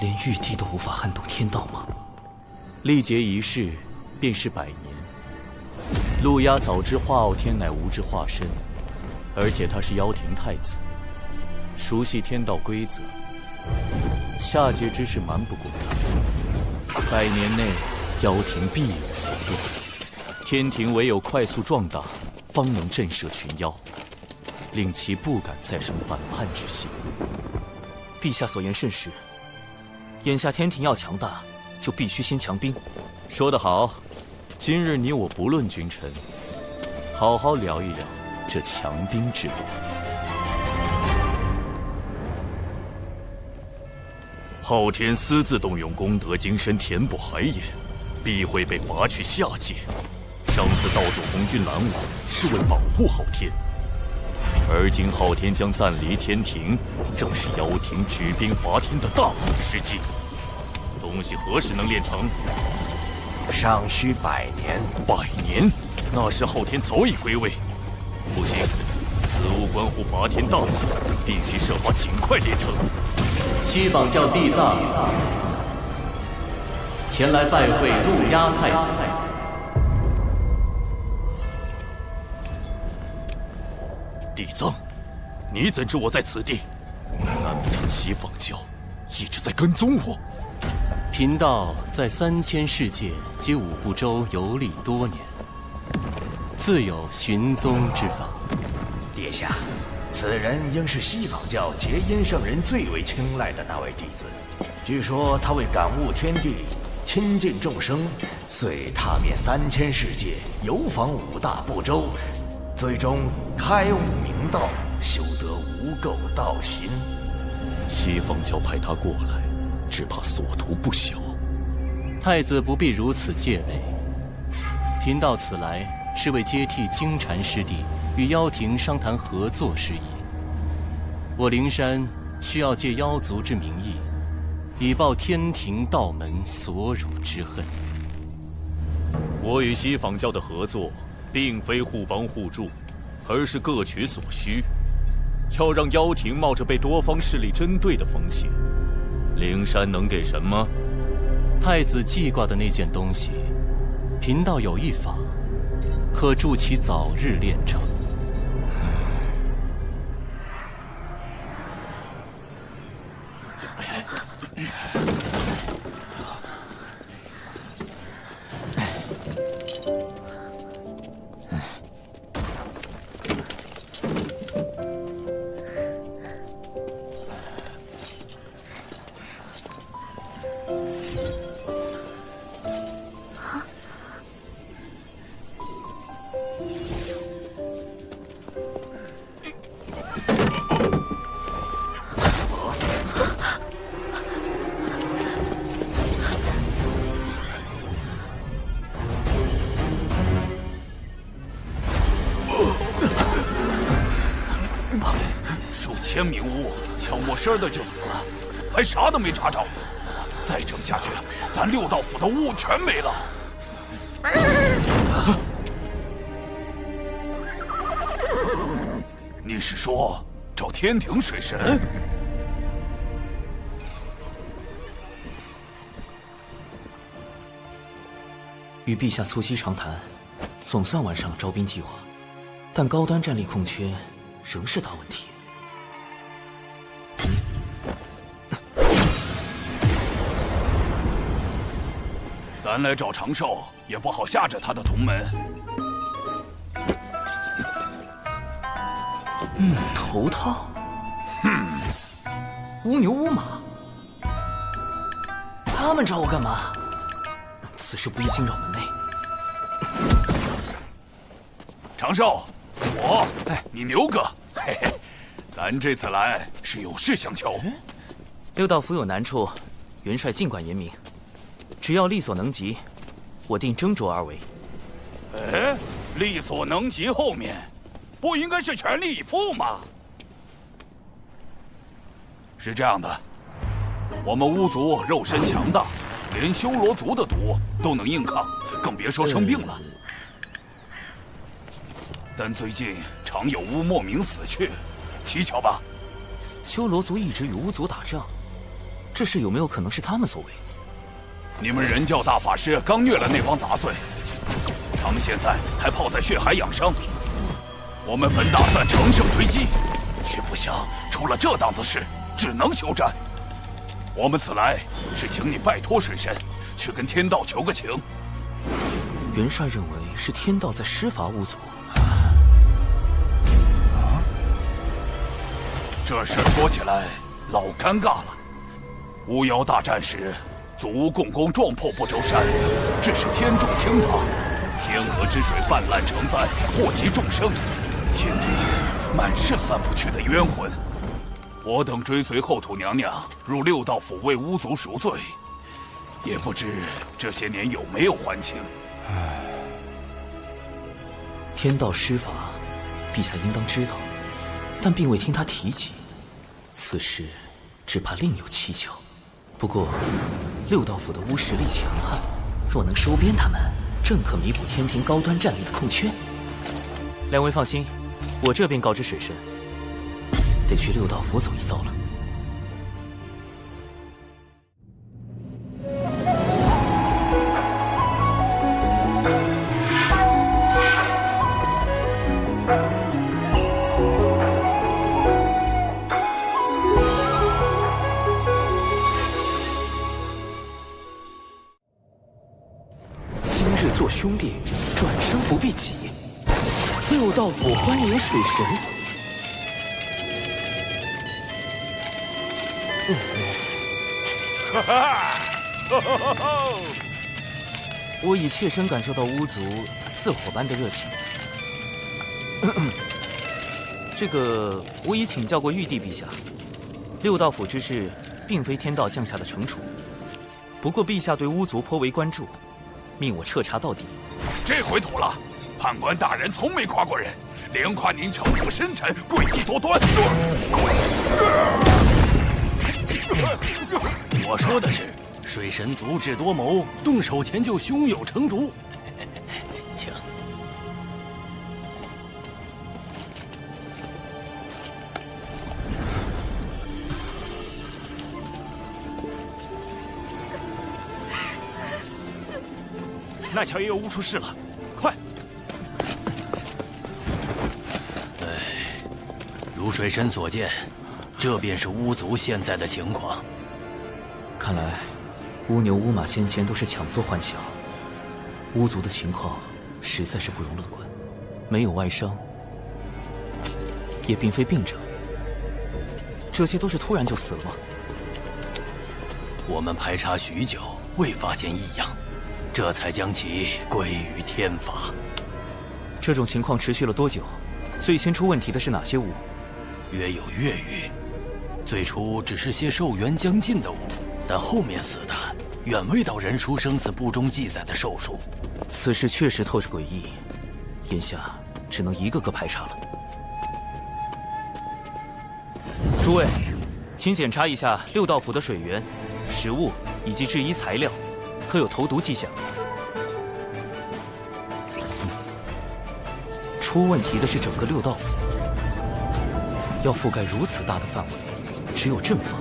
连玉帝都无法撼动天道吗？历劫一世，便是100年。陆压早知华傲天乃无之化身，而且他是妖庭太子，熟悉天道规则，下界之事瞒不过他。100年内，妖庭必有所动。天庭唯有快速壮大，方能震慑群妖，令其不敢再生反叛之心。陛下所言甚是。眼下天庭要强大，就必须先强兵。说得好，今日你我不论君臣，好好聊一聊这强兵之路。昊天私自动用功德金身填补海眼，必会被罚去下界。上次盗走红军拦我，是为保护昊天，而今昊天将暂离天庭，正是妖庭举兵伐天的大好时机。东西何时能炼成？尚需100年。100年？那时昊天早已归位。不行，此物关乎伐天大计，必须设法尽快炼成。西榜教地藏前来拜会陆压太子。地藏，你怎知我在此地？难不成西方教一直在跟踪我？贫道在3000世界及5部洲游历多年，自有寻踪之法。殿下，此人应是西方教结阴圣人最为青睐的那位弟子。据说他为感悟天地、亲近众生，遂踏遍3000世界，游访5大部洲，最终开悟明道，修得无垢道心。西方教派他过来，只怕所图不小。太子不必如此戒备。贫道此来是为接替金蝉师弟与妖庭商谈合作事宜。我灵山需要借妖族之名义，以报天庭道门所辱之恨。我与西方教的合作，并非互帮互助，而是各取所需。要让妖庭冒着被多方势力针对的风险，灵山能给什么？太子记挂的那件东西，贫道有一法，可助其早日炼成。千米屋悄没声的就死了，还啥都没查着。再整下去，咱6道府的雾全没了。你是说找天庭水神？与陛下促膝长谈，总算完善了招兵计划，但高端战力空缺仍是大问题。咱来找长寿，也不好吓着他的同门。头套。乌牛乌马。他们找我干嘛？此事不宜惊扰门内。长寿，你牛哥，嘿嘿，咱这次来是有事相求。六道府有难处，元帅尽管言明，只要力所能及，我定斟酌而为。力所能及后面，不应该是全力以赴吗？是这样的，我们巫族肉身强大，连修罗族的毒都能硬抗，更别说生病了。但最近常有巫莫名死去，蹊跷吧？修罗族一直与巫族打仗，这事有没有可能是他们所为？你们人教大法师刚虐了那帮杂碎，他们现在还泡在血海养伤。我们本打算乘胜追击，却不想出了这档子事，只能休战。我们此来是请你拜托水神，去跟天道求个情。元帅认为是天道在施罚巫族。这事说起来老尴尬了。巫妖大战时，祖屋共工撞破不周山，致使天柱倾塌，天河之水泛滥成灾，祸及众生。天地间满是散不去的冤魂。我等追随后土娘娘入六道府为巫族赎罪，也不知这些年有没有还清。天道施法，陛下应当知道，但并未听他提及。此事只怕另有蹊跷。不过，六道府的巫实力强悍，若能收编他们，正可弥补天庭高端战力的空缺。两位放心，我这便告知水神，得去六道府走一遭了。做兄弟，转生不避己。六道府欢迎水神。我已切身感受到巫族似火般的热情。这个，我已请教过玉帝陛下，六道府之事并非天道降下的惩处，不过陛下对巫族颇为关注。命我彻查到底。这回妥了，判官大人从没夸过人，连夸您城府深沉，诡计多端。我说的是，水神足智多谋，动手前就胸有成竹。请。那桥也有巫出事了，快！如水神所见，这便是巫族现在的情况。看来，巫牛、巫马先前都是强作幻想。巫族的情况实在是不容乐观，没有外伤，也并非病症，这些都是突然就死了吗？我们排查许久，未发现异样。这才将其归于天法。这种情况持续了多久？最先出问题的是哪些巫？约有月余。最初只是些寿元将尽的巫，但后面死的远未到人书生死簿中记载的寿数。此事确实透着诡异，眼下只能一个个排查了。诸位，请检查一下六道府的水源、食物以及制衣材料。可有投毒迹象？出问题的是整个六道府，要覆盖如此大的范围，只有阵法。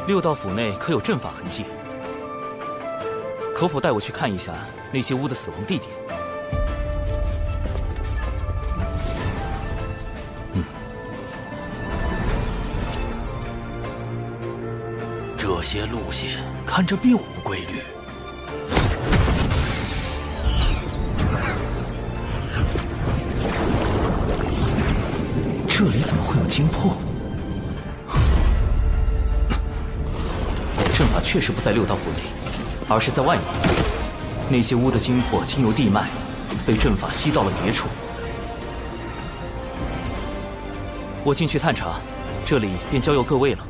六道府内可有阵法痕迹？可否带我去看一下那些巫的死亡地点？这些路线看着并无规律。这里怎么会有精魄？阵法确实不在六道府内，而是在外面。那些巫的精魄经由地脉，被阵法吸到了别处。我进去探查，这里便交由各位了。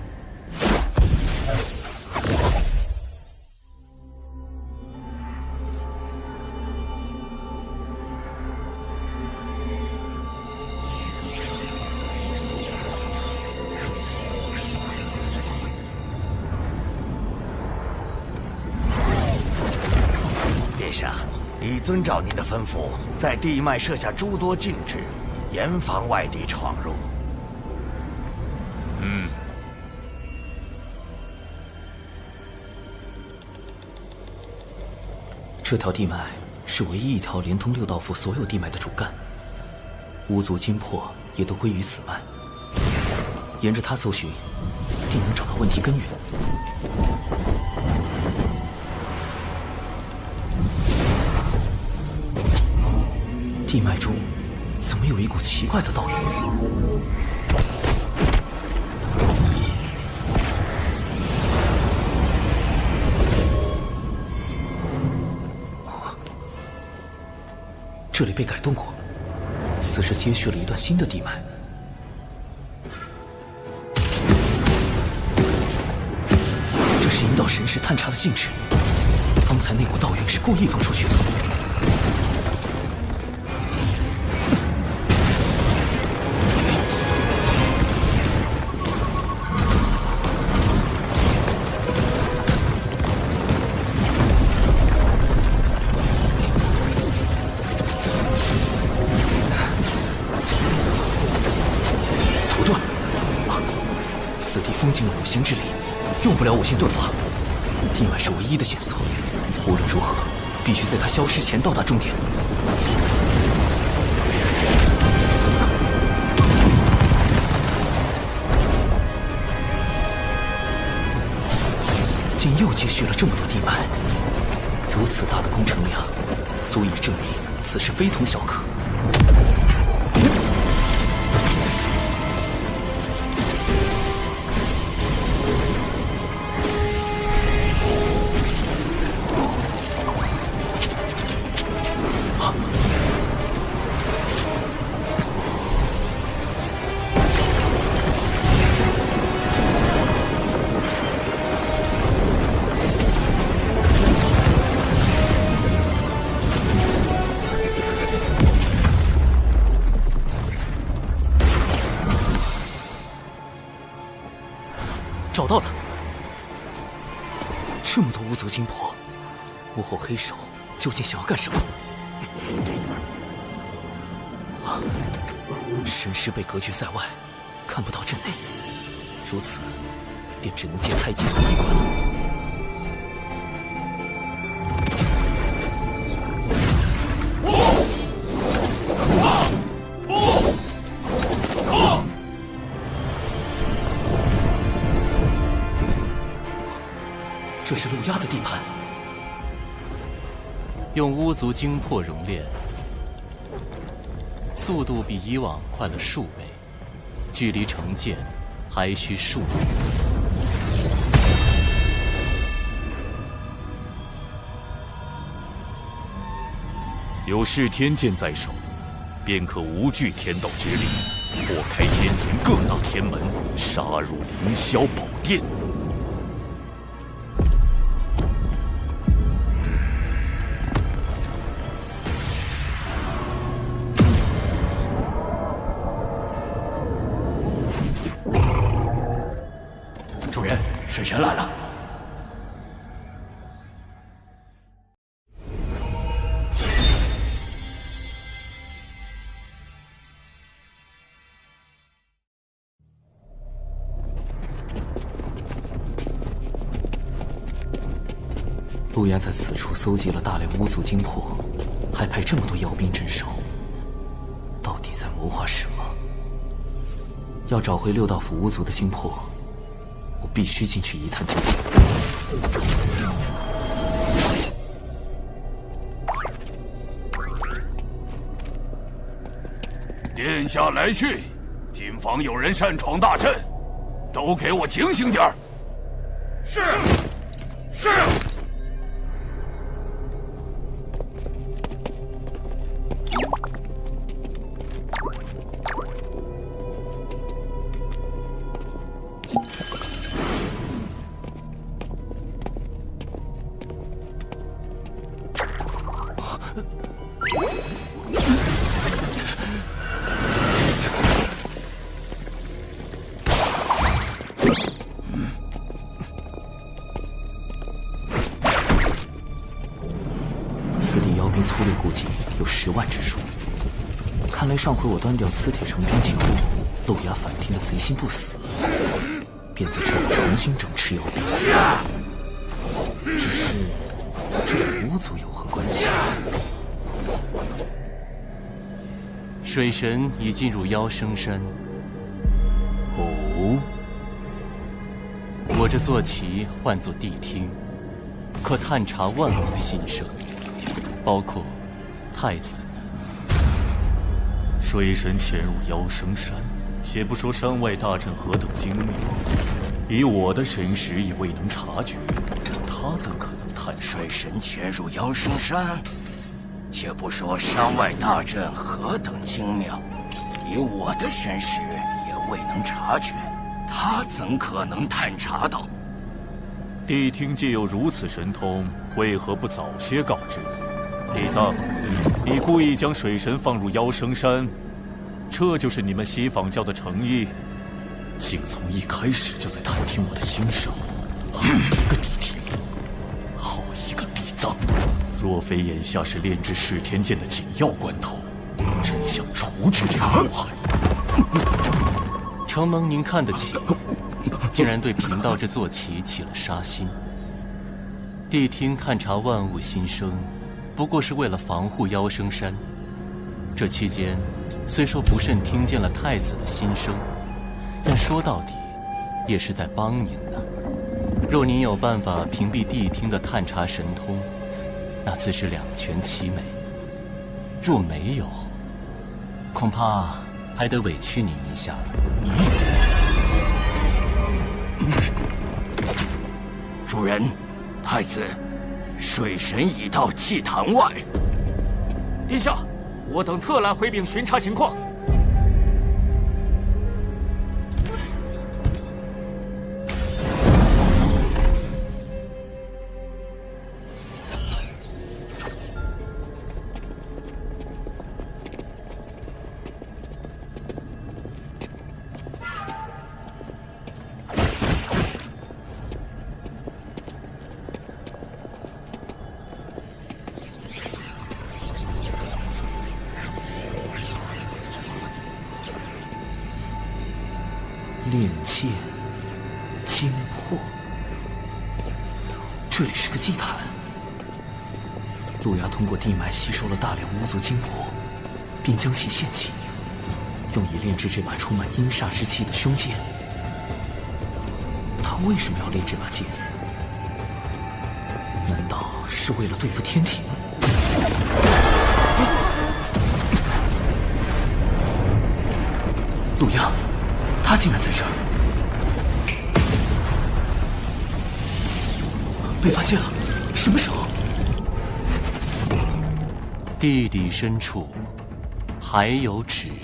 已遵照您的吩咐，在地脉设下诸多禁制，严防外敌闯入。这条地脉是唯一一条连通六道府所有地脉的主干，巫族精魄也都归于此脉。沿着它搜寻，定能找到问题根源。地脉中怎么有一股奇怪的道韵？这里被改动过，似是接续了一段新的地脉。这是引导神识探查的禁制，方才那股道韵是故意放出去的。五行之力，用不了五行遁法。地脉是唯一的线索，无论如何，必须在它消失前到达终点。竟又接续了这么多地脉，如此大的工程量，足以证明此事非同小可。找到了，这么多巫族精魄，幕后黑手究竟想要干什么？神识被隔绝在外，看不到阵内，如此，便只能借太极图一关了。这是陆压的地盘，用巫族精魄熔炼，速度比以往快了数倍，距离成剑还需数倍。有噬天剑在手，便可无惧天道之力，破开天庭各大天门，杀入凌霄宝殿。主人，使臣来了。陆压在此处搜集了大量巫族精魄，还派这么多妖兵镇守，到底在谋划什么？要找回六道府巫族的精魄，我必须进去一探究竟。殿下来讯，谨防有人擅闯大阵，都给我警醒点儿。是。是。此地妖兵粗略估计有10万之数。看来上回我端掉磁铁成兵器后，漏牙反听的贼心不死，便在这里重新整饬妖兵。只是这与巫族有何关系？水神已进入妖生山。哦，我这坐骑唤作谛听，可探查万物心声，包括太子。水神潜入妖生山，且不说山外大阵何等精密，以我的神识也未能察觉，他怎可能探查？水神潜入妖生山，且不说山外大阵何等精妙，以我的神识也未能察觉，他怎可能探查到？谛听既有如此神通，为何不早些告知？弟子，你故意将水神放入妖生山，这就是你们西方教的诚意？竟从一开始就在探听我的心声，好一个谛听，好一个地藏！若非眼下是炼制噬天剑的紧要关头，真想除之这个祸害。承蒙您看得起，竟然对贫道这坐骑起了杀心。谛听探查万物心声，不过是为了防护妖生山。这期间，虽说不慎听见了太子的心声，但说到底，也是在帮您呢。若您有办法屏蔽谛听的探查神通，那自是两全其美；若没有，恐怕还得委屈您一下了。主人，太子，水神已到祭坛外。殿下，我等特来回禀巡查情况。炼剑精魄，这里是个祭坛。路牙通过地脉吸收了大量巫族精魄，并将其献祭，用以炼制这把充满阴煞之气的凶剑。他为什么要炼这把剑？难道是为了对付天庭？路牙，他竟然在这儿！被发现了！什么时候？地底深处还有纸人。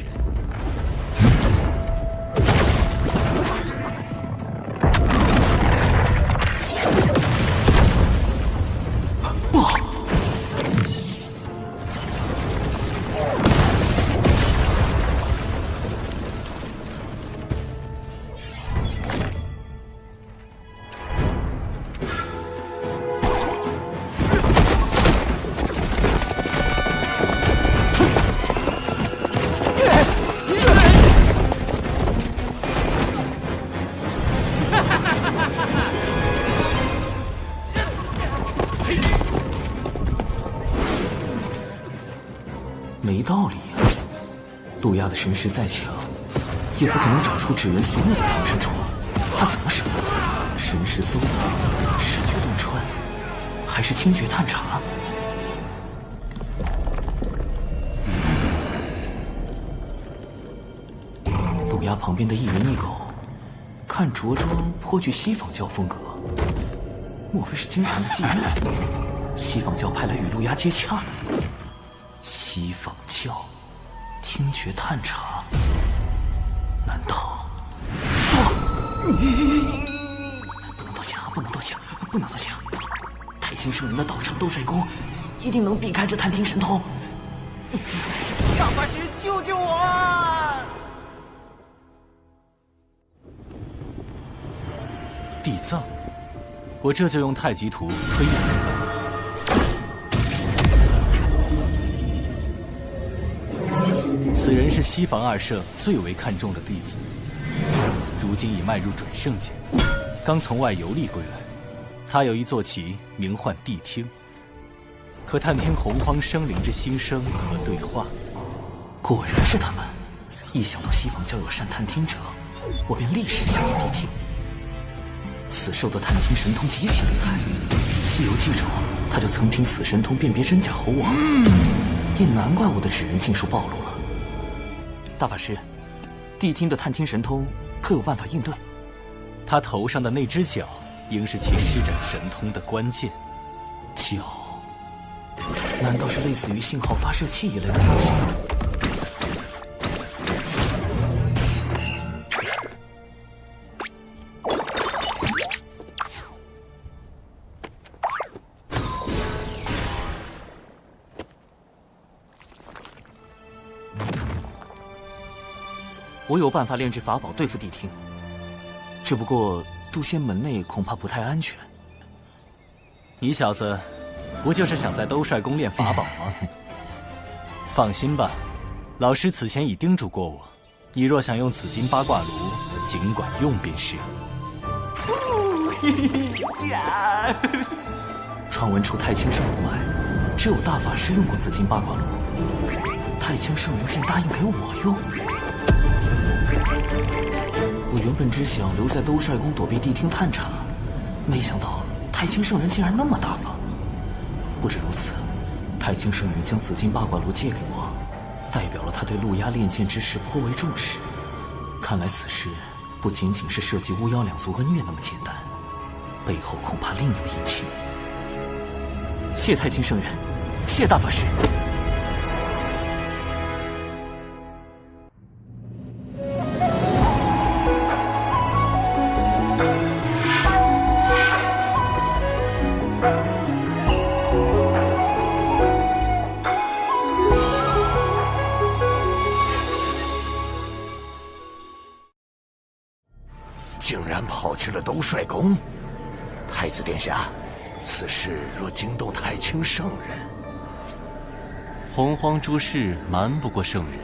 不好！没道理呀！路亚的神识再强，也不可能找出纸人所有的藏身处。他怎么使？神识搜捕、视觉洞穿，还是听觉探查？路亚旁边的一人一狗，看着装颇具西方教风格。莫非是京城的妓院？西坊教派来与陆衙接洽的？西坊教，听觉探查，难道？糟了！不能多想，不能多想，不能多想！太清圣人的道场斗帅宫，一定能避开这探听神通。大法师，救救我！地藏，我这就用太极图推演一番。此人是西坊二圣最为看重的弟子，如今已迈入准圣界，刚从外游历归来。他有一坐骑，名唤谛听，可探听洪荒生灵之心声和对话。果然是他们！一想到西坊教有善探听者，我便立时想到谛听。此兽的探听神通极其厉害，《西游记》中他就曾凭此神通辨别真假猴王，也难怪我的指认尽数暴露了。大法师，谛听的探听神通可有办法应对？他头上的那只角，应是其施展神通的关键。角？难道是类似于信号发射器一类的东西？我有办法炼制法宝对付谛听，只不过都仙门内恐怕不太安全。你小子，不就是想在兜帅宫炼法宝吗？放心吧，老师此前已叮嘱过我，你若想用紫金八卦炉，尽管用便是。传闻除太清圣人外，只有大法师用过紫金八卦炉，太清圣人竟答应给我用。我原本只想留在兜帅宫躲避谛听探查，没想到太清圣人竟然那么大方。不止如此，太清圣人将紫金八卦炉借给我，代表了他对陆押炼剑之事颇为重视。看来此事不仅仅是涉及巫妖两族恩怨那么简单，背后恐怕另有隐情。谢太清圣人，谢大法师。竟然跑去了兜帅宫！太子殿下，此事若惊动太清圣人，洪荒诸事瞒不过圣人。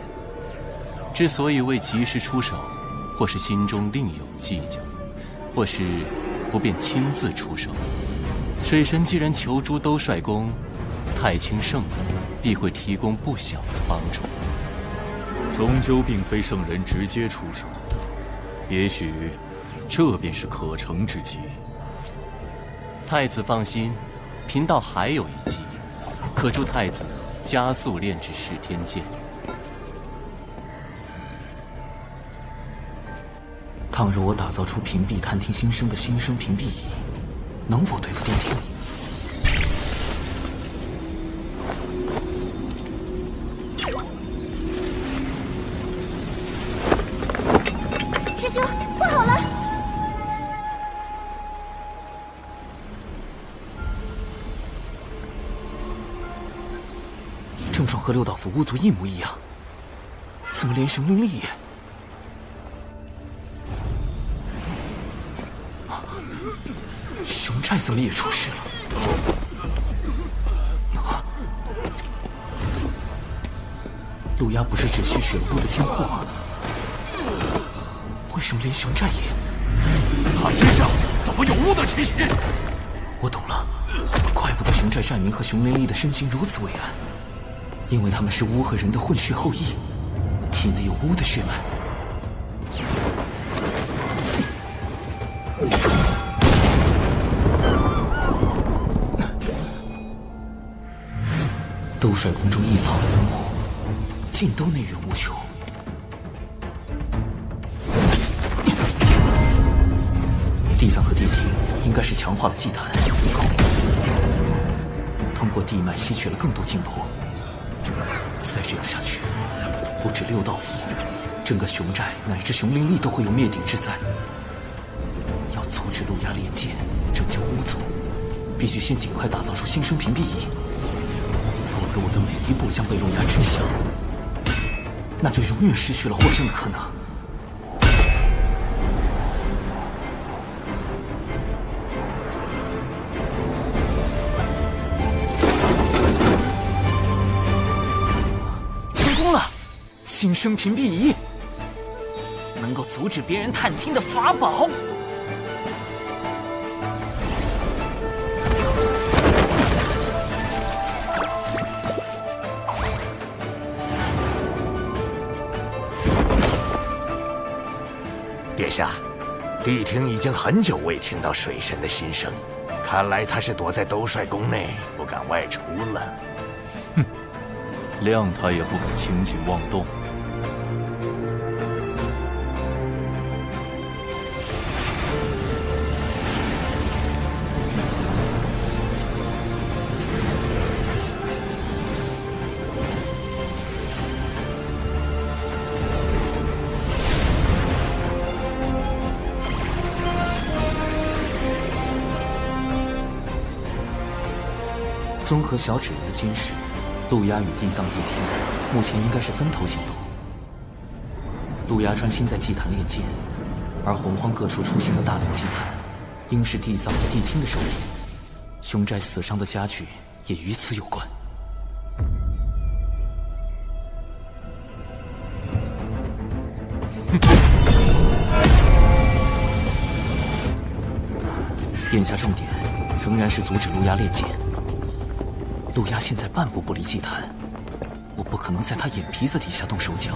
之所以未及时出手，或是心中另有计较，或是不便亲自出手。水神既然求助兜帅宫，太清圣人必会提供不小的帮助。终究并非圣人直接出手，也许这便是可乘之机。太子放心，贫道还有一计，可助太子加速炼制噬天剑。倘若我打造出屏蔽探听心声的心声屏蔽仪，能否对付谛听？师兄，不好了！症状和六道府巫族一模一样，怎么连熊灵力也……熊寨怎么也出事了？陆押不是只吸血巫的精魄吗？为什么连熊寨也……他身上怎么有巫的气息？我懂了，怪不得熊寨寨民和熊灵力的身形如此伟岸，因为他们是巫和人的混血后裔，体内有巫的血脉。兜帅宫中异草林木，尽都内源无穷。地藏和地庭应该是强化了祭坛，通过地脉吸取了更多精魄。再这样下去，不止六道府，整个熊寨乃至熊灵力都会有灭顶之灾。要阻止陆压炼剑，拯救巫族，必须先尽快打造出新生屏蔽仪，否则我的每一步将被陆压知晓，那就永远失去了获胜的可能。成功了！新生屏蔽仪能够阻止别人探听的法宝。殿下，谛听已经很久未听到水神的心声，看来他是躲在兜率宫内，不敢外出了。哼，谅他也不敢轻举妄动。综合小指人的监视，陆压与地藏地听目前应该是分头行动。陆压专心在祭坛炼剑，而洪荒各处出现的大量祭坛，应是地藏和地听的手里。熊寨死伤的家具也与此有关。眼下重点仍然是阻止陆压炼剑。陆压现在半步不离祭坛，我不可能在他眼皮子底下动手脚。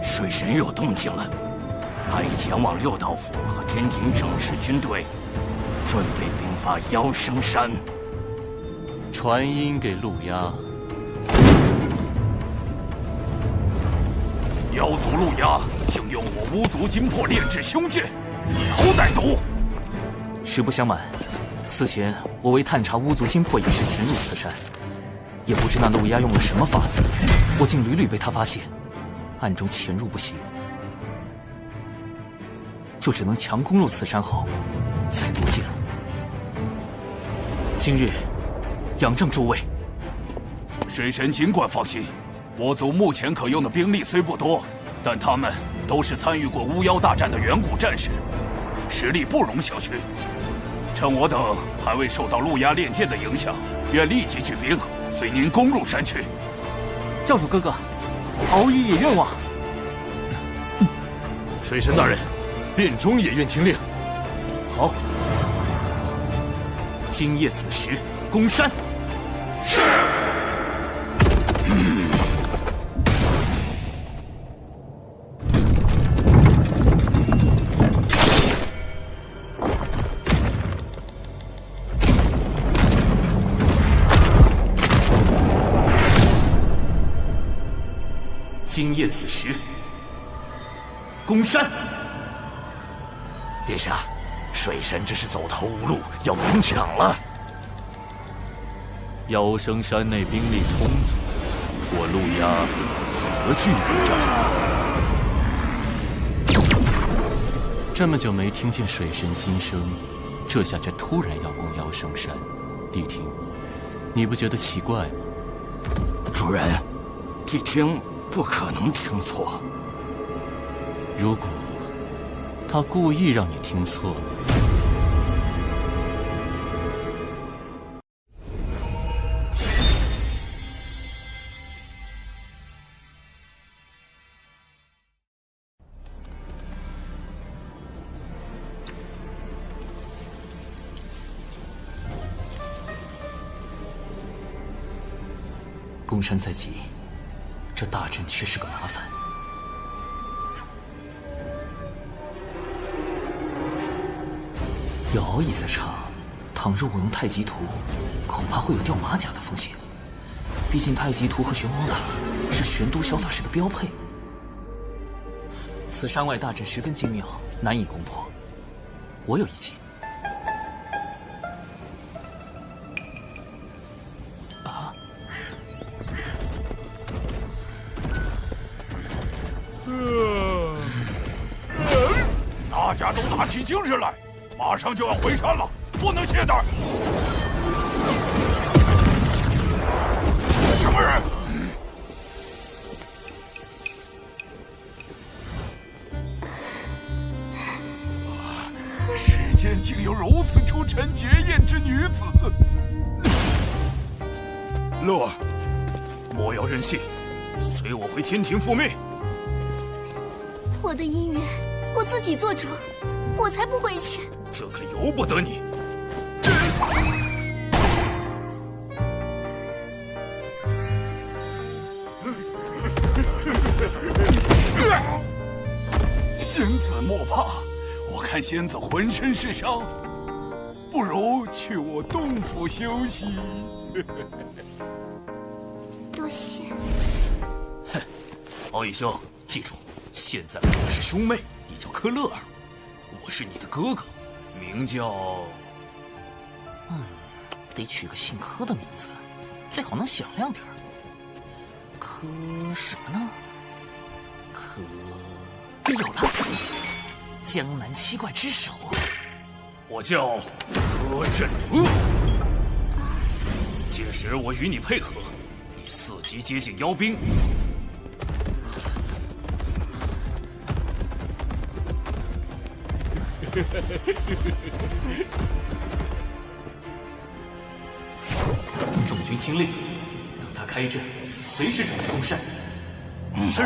水神有动静了，他已前往六道府和天庭整治军队，准备兵发妖生山。传音给陆压，妖族陆压竟用我巫族金魄炼制凶剑，以头歹毒。实不相瞒，此前我为探查巫族金魄一事潜入此山，也不知那陆压用了什么法子，我竟屡屡被他发现，暗中潜入不行，就只能强攻入此山后再夺剑了。今日仰仗诸位。水神尽管放心，我族目前可用的兵力虽不多，但他们都是参与过巫妖大战的远古战士，实力不容小觑。趁我等还未受到陆压炼剑的影响，愿立即举兵，随您攻入山去。教主哥哥，敖乙也愿往。水神大人，殿中也愿听令。好，今夜子时攻山。是。今夜子时攻山。殿下，水神这是走投无路，要明抢了。妖生山内兵力充足，我陆压何惧不战？这么久没听见水神心声，这下却突然要攻妖生山，谛听，你不觉得奇怪吗？主人，谛听不可能听错。如果他故意让你听错了，攻山在即，这大阵却是个麻烦。有敖乙在场，倘若我用太极图，恐怕会有掉马甲的风险。毕竟太极图和玄黄塔是玄都小法师的标配。此山外大阵十分精妙，难以攻破。我有一计。大家都打起精神来，马上就要回山了，不能懈怠。什么人？世间竟有如此出尘绝艳之女子！乐儿，莫要任性，随我回天庭复命。我的姻缘，我自己做主，我才不回去。这可由不得你。仙子莫怕，我看仙子浑身是伤，不如去我洞府休息。多谢。哼，敖乙兄，记住，现在我们是兄妹，你叫柯乐儿，我是你的哥哥，名叫……得取个姓柯的名字，最好能响亮点儿。柯什么呢？柯……有了，江南七怪之首。我叫柯震恶。届时我与你配合，以4级接近妖兵。众军听令，等他开阵，随时准备攻山。是。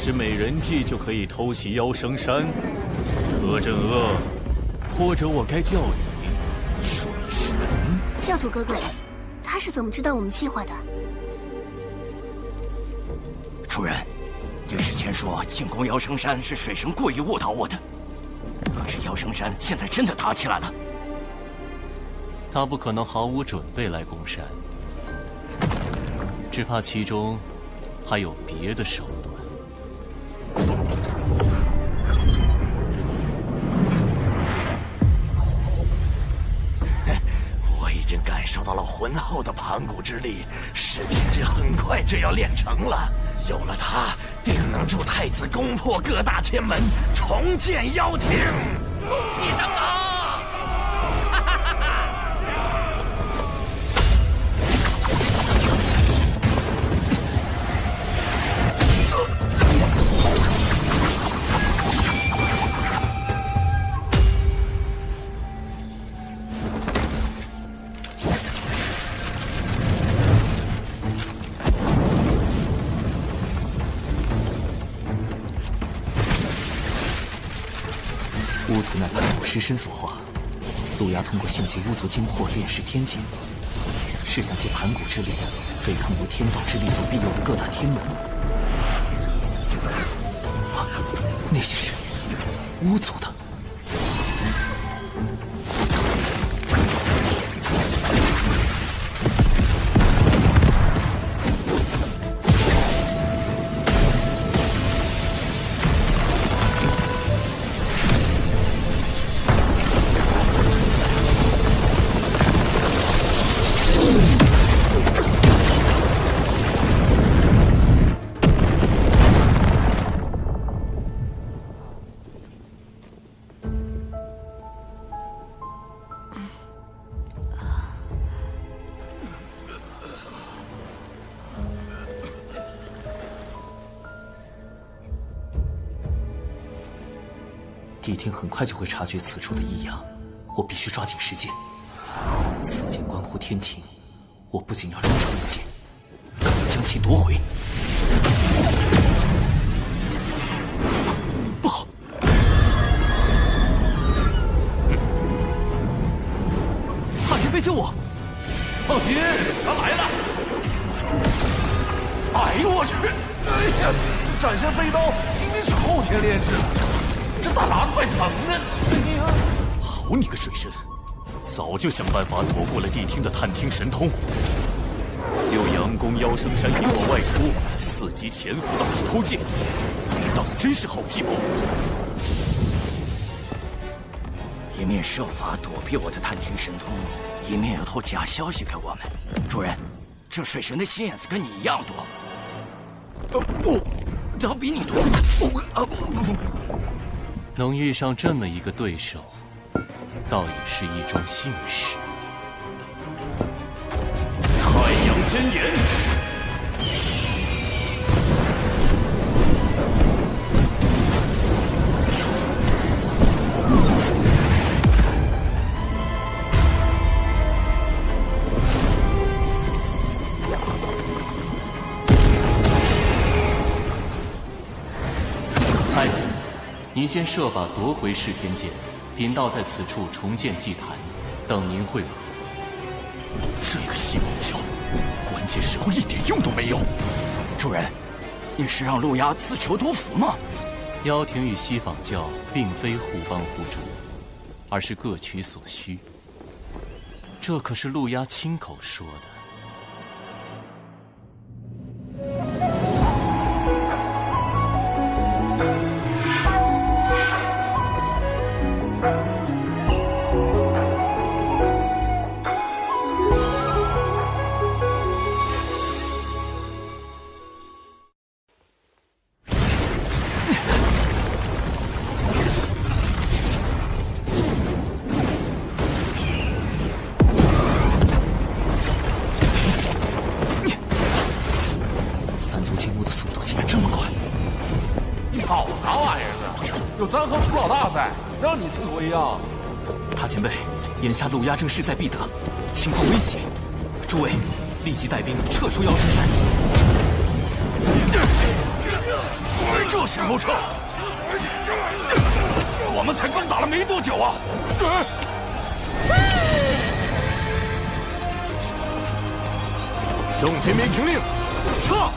是美人计就可以偷袭妖生山，柯震恶，或者我该叫你水神。教主哥哥，他是怎么知道我们计划的？主人，御史前说进攻妖生山是水神故意误导我的，可是妖生山现在真的打起来了。他不可能毫无准备来攻山，只怕其中还有别的手段。我已经感受到了浑厚的盘古之力，噬天诀很快就要练成了。有了它，定能助太子攻破各大天门，重建妖庭。恭喜长老！巫族乃盘古尸身所化，路牙通过性疾巫族精魄炼噬天境，是想借盘古之力对抗由天道之力所庇佑的各大天门。那些是巫族的。帝听很快就会察觉此处的异样，我必须抓紧时间。此剑关乎天庭，我不仅要重掌一剑，更要将其夺回。不好！大前辈救我！放心，他来了！哎呦我去！哎呀，这斩仙飞刀明明是后天炼制的，这咋拉得快疼呢？哎呀！好你个水神，早就想办法躲过了帝听的探听神通。六阳宫妖圣山引我外出，在4级潜伏到处偷剑，当真是好计谋。一面设法躲避我的探听神通，一面又透假消息给我们。主人，这水神的心眼子跟你一样多。他比你多。能遇上这么一个对手，倒也是一桩幸事。太阳真言，太子，您先设法夺回噬天剑，贫道在此处重建祭坛，等您会合。这个西方教，关键时候一点用都没有。主人，你是让陆压自求多福吗？妖庭与西方教并非互帮互助，而是各取所需。这可是陆压亲口说的。咱和楚老大在，让你刺头一样。大前辈，眼下陆压正势在必得，情况危急，诸位立即带兵撤出妖神山。这时候撤？我们才刚打了没多久啊！众天兵听令，撤！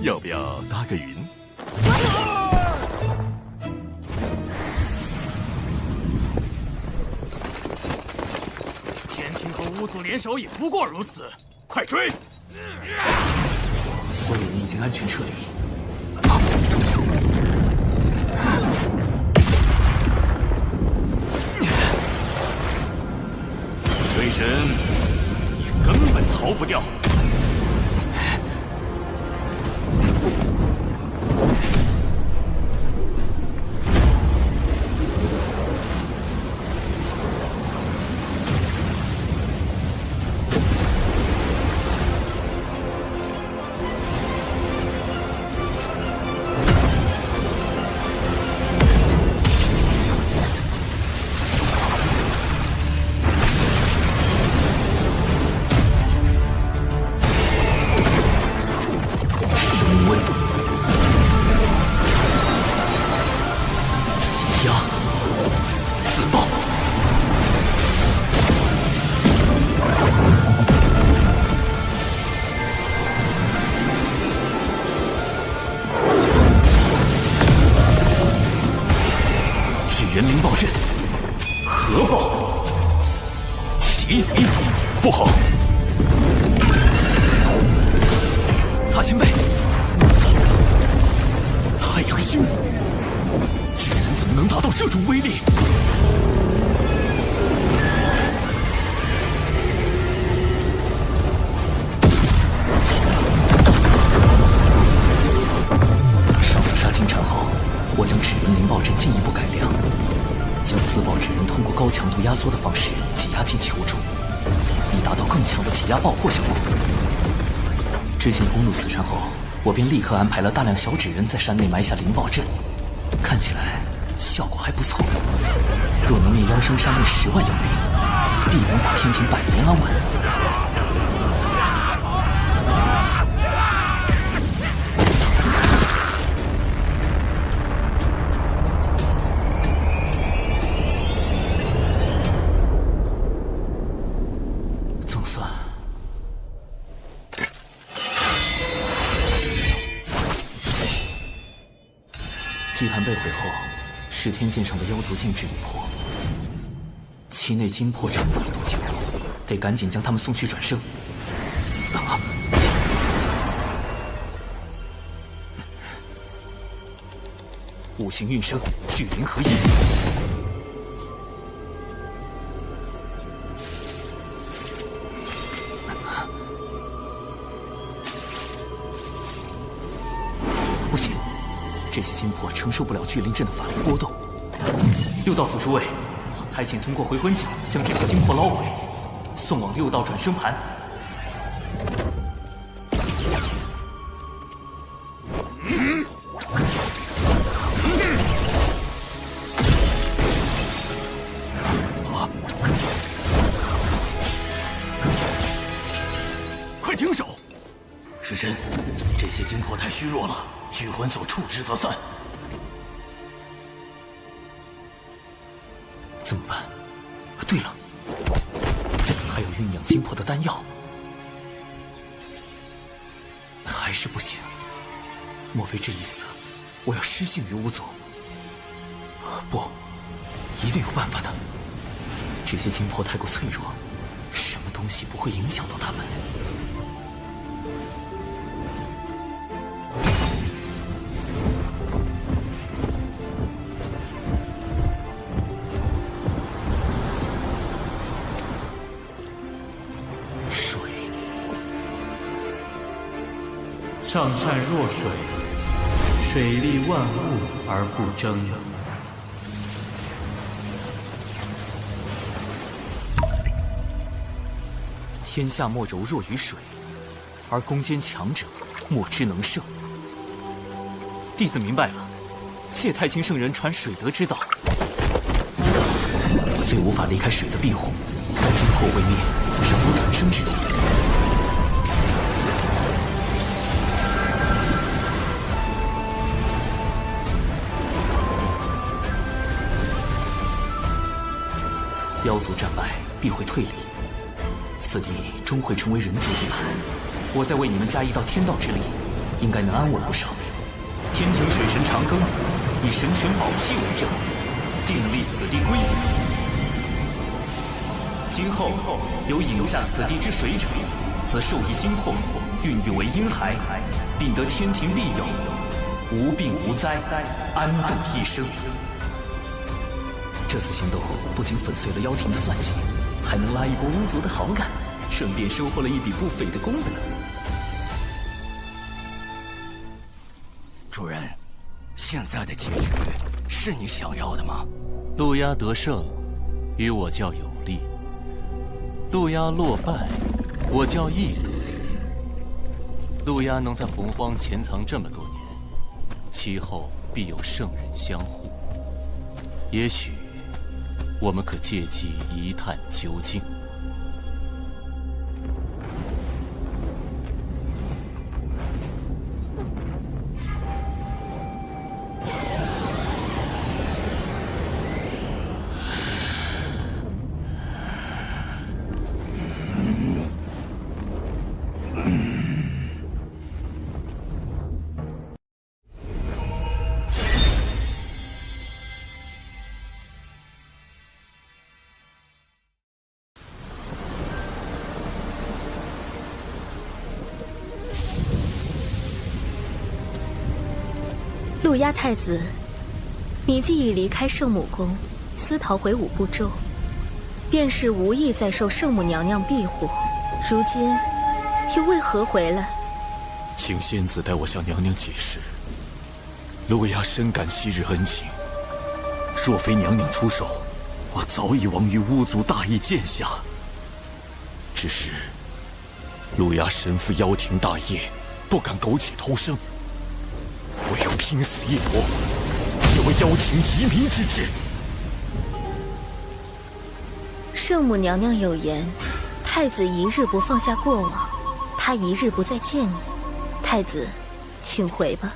要不要搭个云？天庭和巫族联手也不过如此，快追！所有人已经安全撤离。水神，你根本逃不掉。人灵爆刃，核爆，奇灵，不好！大前辈，太阳星，这人怎么能达到这种威力？上次杀金蝉后，我将纸人灵爆阵进一步改良。将自爆纸人通过高强度压缩的方式挤压进球中，以达到更强的挤压爆破效果。之前攻入此山后，我便立刻安排了大量小纸人在山内埋下灵爆阵，看起来效果还不错。若能灭妖生山内10万妖兵，必能保天庭百年安稳。总算，祭坛被毁后，噬天剑上的妖族禁制已破。其内金魄撑不了多久，得赶紧将他们送去转生。五行运生，聚灵合一。不行，这些金魄承受不了聚灵阵的法力波动。六道府诸位，还请通过回魂脚将这些金魄捞回，送往六道转生盘。快停手！师神，这些金魄太虚弱了，聚魂所触之则散。怎么办？对了，还有酝酿金魄的丹药，还是不行。莫非这一次我要失信于巫族？不，一定有办法的。这些金魄太过脆弱，什么东西不会影响到他们？上善若水，水利万物而不争。天下莫柔弱于水，而攻坚强者莫之能胜。弟子明白了，谢太清圣人传水德之道，虽无法离开水的庇护，但金魄未灭，仍有转生之机。妖族战败必会退离，此地终会成为人族地盘。我再为你们加一道天道之力，应该能安稳不少。天庭水神长庚以神权宝器为证，订立此地规则。今后有饮下此地之水者，则受益金魄，孕育为婴孩，并得天庭庇佑，无病无灾，安度一生。这次行动不仅粉碎了妖庭的算计，还能拉一波巫族的好感，顺便收获了一笔不菲的功德。主人，现在的结局是你想要的吗？陆压得胜，与我较有利；陆压落败，我较亦得利。陆压能在洪荒潜藏这么多年，其后必有圣人相护。也许我们可借机一探究竟。陆压太子，你既已离开圣母宫，私逃回五部洲，便是无意再受圣母娘娘庇护，如今又为何回来？请仙子代我向娘娘解释。陆压深感昔日恩情，若非娘娘出手，我早已亡于巫族大义剑下。只是陆压身负妖庭大业，不敢苟且偷生。我要拼死一搏，也为妖庭移民之志。圣母娘娘有言，太子一日不放下过往，他一日不再见你。太子，请回吧。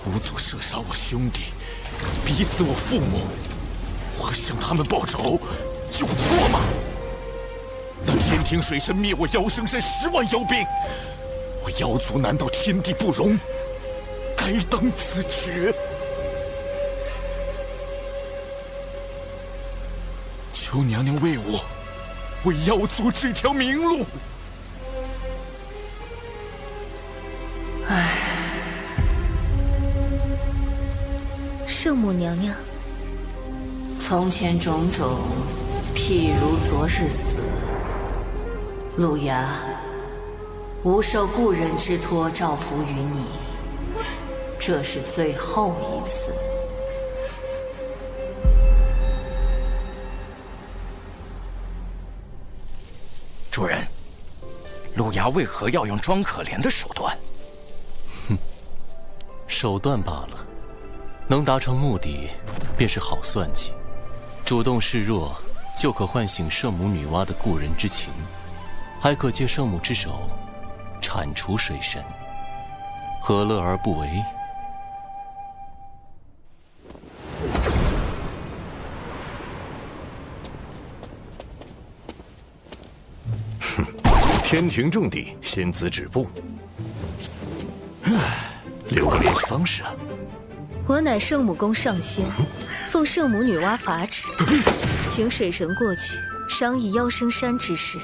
巫族射杀我兄弟，逼死我父母，我向他们报仇，有错吗？那天庭水神灭我妖生山10万妖兵，我妖族难道天地不容？该当此决。求娘娘为我，为妖族指条明路。唉，圣母娘娘，从前种种，譬如昨日死。路牙，吾受故人之托，照拂于你，这是最后一次。主人，路牙为何要用装可怜的手段？手段罢了，能达成目的，便是好算计。主动示弱，就可唤醒圣母女娲的故人之情，还可借圣母之手铲除水神，何乐而不为？天庭重地，仙子止步。留个联系方式啊。我乃圣母宫上仙，奉圣母女娲法旨，请水神过去商议妖生山之事。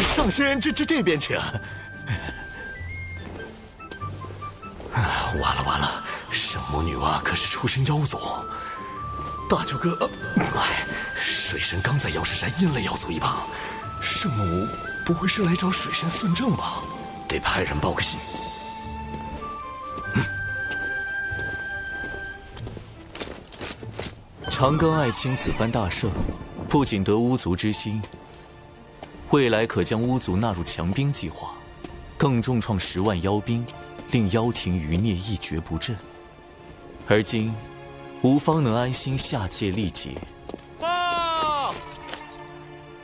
上仙，这边请。完了，圣母女娲可是出身妖族。大舅哥，水神刚在妖石山阴了妖族一棒，圣母不会是来找水神算账吧？得派人报个信。长庚爱卿此番大胜，不仅得巫族之心，未来可将巫族纳入强兵计划，更重创10万妖兵，令妖庭余孽一蹶不振。而今，吾方能安心下界历劫。报！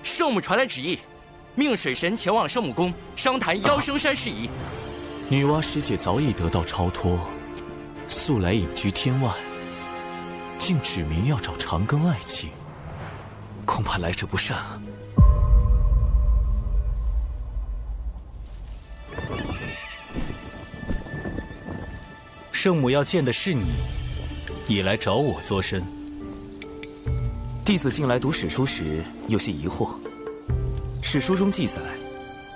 圣母传来旨意，命水神前往圣母宫商谈妖生山事宜。女娲师姐早已得到超脱，素来隐居天外，竟指明要找长庚爱卿，恐怕来者不善啊。圣母要见的是你，你来找我作甚？弟子近来读史书时有些疑惑。史书中记载，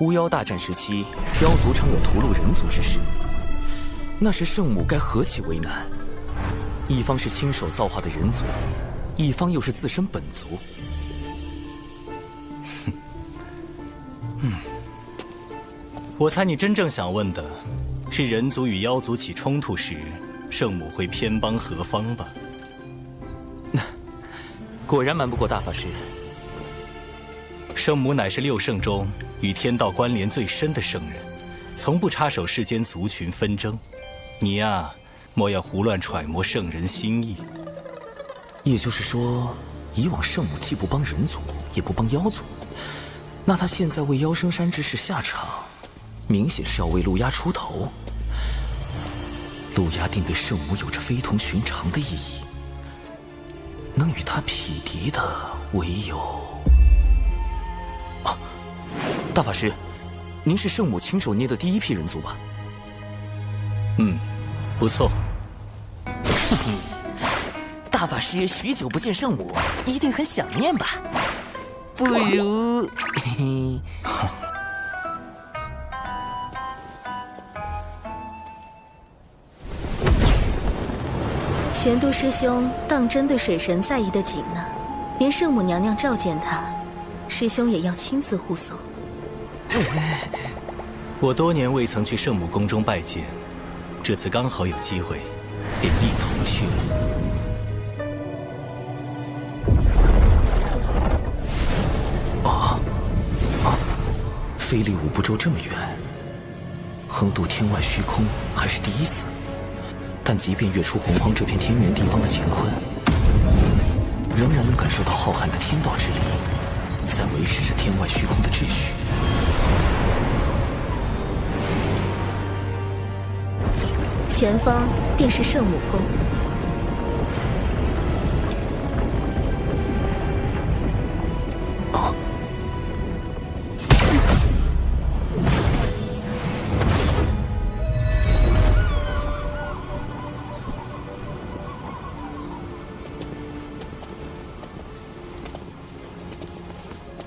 巫妖大战时期，妖族常有屠戮人族之事。那时圣母该何其为难？一方是亲手造化的人族，一方又是自身本族。我猜你真正想问的是人族与妖族起冲突时，圣母会偏帮何方吧？果然瞒不过大法师。圣母乃是6圣中与天道关联最深的圣人，从不插手世间族群纷争。你呀，莫要胡乱揣摩圣人心意。也就是说，以往圣母既不帮人族，也不帮妖族，那她现在为妖生山之事下场，明显是要为路亚出头。路亚定对圣母有着非同寻常的意义，能与他匹敌的唯有……大法师，您是圣母亲手捏的第一批人族吧？不错。大法师许久不见圣母，一定很想念吧？不如……玄都师兄当真对水神在意的紧呢，连圣母娘娘召见他，师兄也要亲自护送。我多年未曾去圣母宫中拜见，这次刚好有机会，便一同去了。飞离五步洲这么远，横渡天外虚空还是第一次。但即便跃出洪荒这片天元地方的乾坤，仍然能感受到浩瀚的天道之力，在维持着天外虚空的秩序。前方便是圣母宫。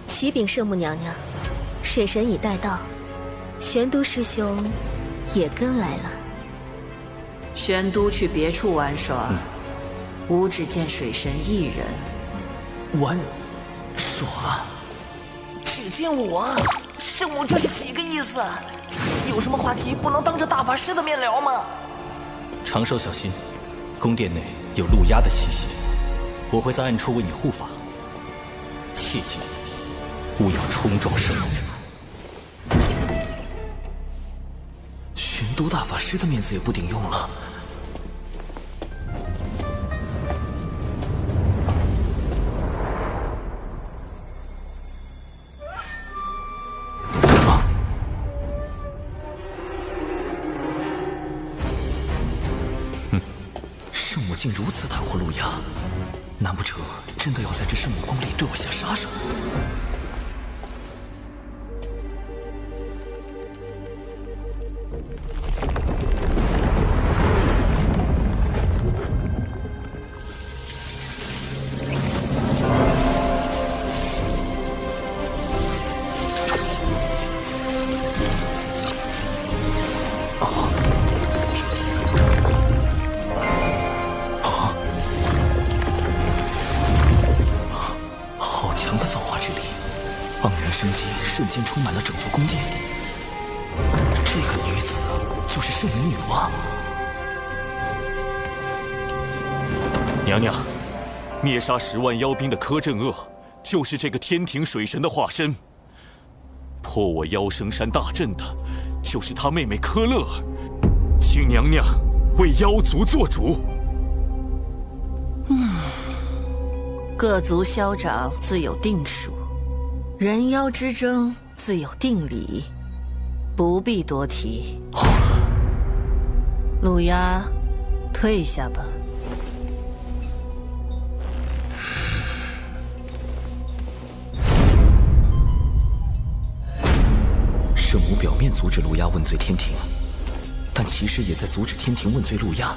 启禀圣母娘娘，水神已带到，玄都师兄也跟来了。玄都去别处玩耍，吾只见水神一人。玩耍？只见我？圣母这是几个意思？有什么话题不能当着大法师的面聊吗？长寿小心，宫殿内有陆压的气息，我会在暗处为你护法。切记，勿要冲撞圣母。玄都大法师的面子也不顶用了。圣母竟如此袒护陆压，难不成真的要在这圣母宫里对我下杀手？瞬间充满了整座宫殿。这个女子就是圣母女娲。娘娘，灭杀10万妖兵的柯镇恶，就是这个天庭水神的化身。破我妖生山大阵的，就是他妹妹柯乐儿。请娘娘为妖族做主。各族消长自有定数。人妖之争自有定理，不必多提。陆压，退下吧。圣母表面阻止陆压问罪天庭，但其实也在阻止天庭问罪陆压。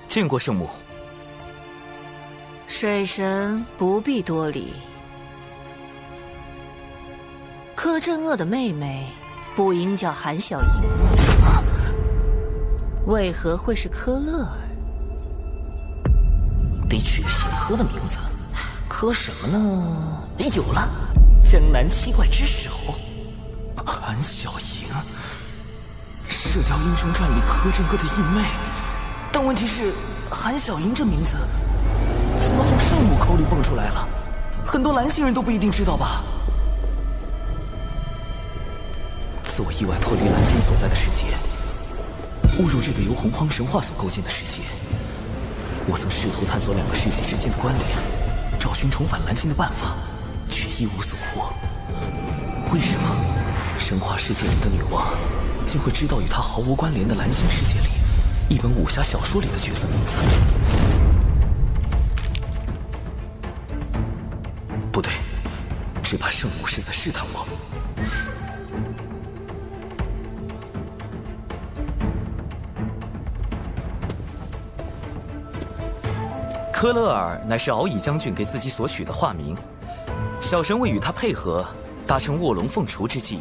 见过圣母。水神不必多礼。柯镇恶的妹妹不应叫韩小莹，为何会是柯乐儿？得取个姓柯的名字，柯什么呢？有了，江南七怪之首，韩小莹，《射雕英雄传》里柯镇恶的义妹。但问题是，韩小莹这名字怎么从圣母口里蹦出来了？很多蓝星人都不一定知道吧？自我意外脱离蓝星所在的世界，误入这个由洪荒神话所构建的世界，我曾试图探索2个世界之间的关联，找寻重返蓝星的办法，却一无所获。为什么神话世界里的女娲竟会知道与她毫无关联的蓝星世界里一本武侠小说里的角色名字？不对，只怕圣母是在试探我。柯乐尔乃是敖乙将军给自己所取的化名，小神为与他配合，达成卧龙凤雏之计，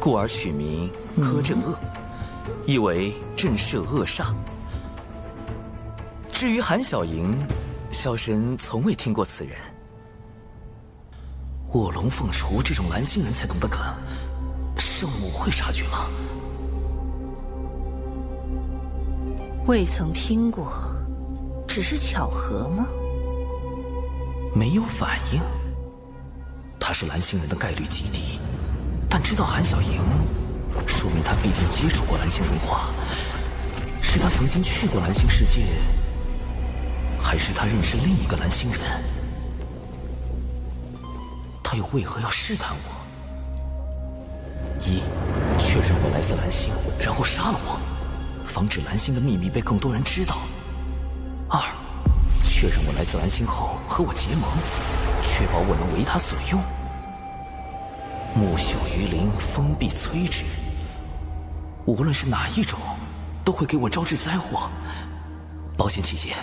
故而取名柯镇恶，意为震慑恶煞。至于韩小莹，小神从未听过此人。卧龙凤雏这种蓝星人才懂的梗，圣母会察觉吗？未曾听过，只是巧合吗？没有反应。他是蓝星人的概率极低，但知道韩小莹，说明他必定接触过蓝星文化。是他曾经去过蓝星世界，还是他认识另一个蓝星人？他又为何要试探我？一，确认我来自蓝星，然后杀了我，防止蓝星的秘密被更多人知道。二，确认我来自蓝星后和我结盟，确保我能为他所用。木秀于林，风必摧之。无论是哪一种，都会给我招致灾祸。保险起见，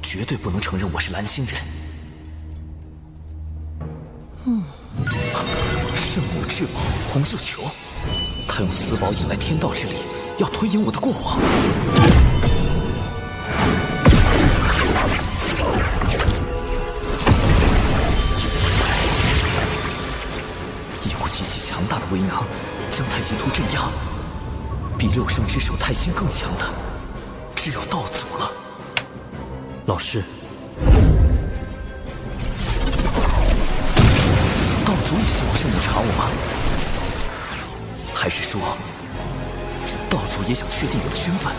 绝对不能承认我是蓝星人。圣母至宝红绣球，他用此宝引来天道之力，要推演我的过往。一股极其强大的威能，将太极图镇压。比六圣之首太星更强的，只有道祖了。老师，道祖也希望圣母查我吗？还是说，道祖也想确定我的身份？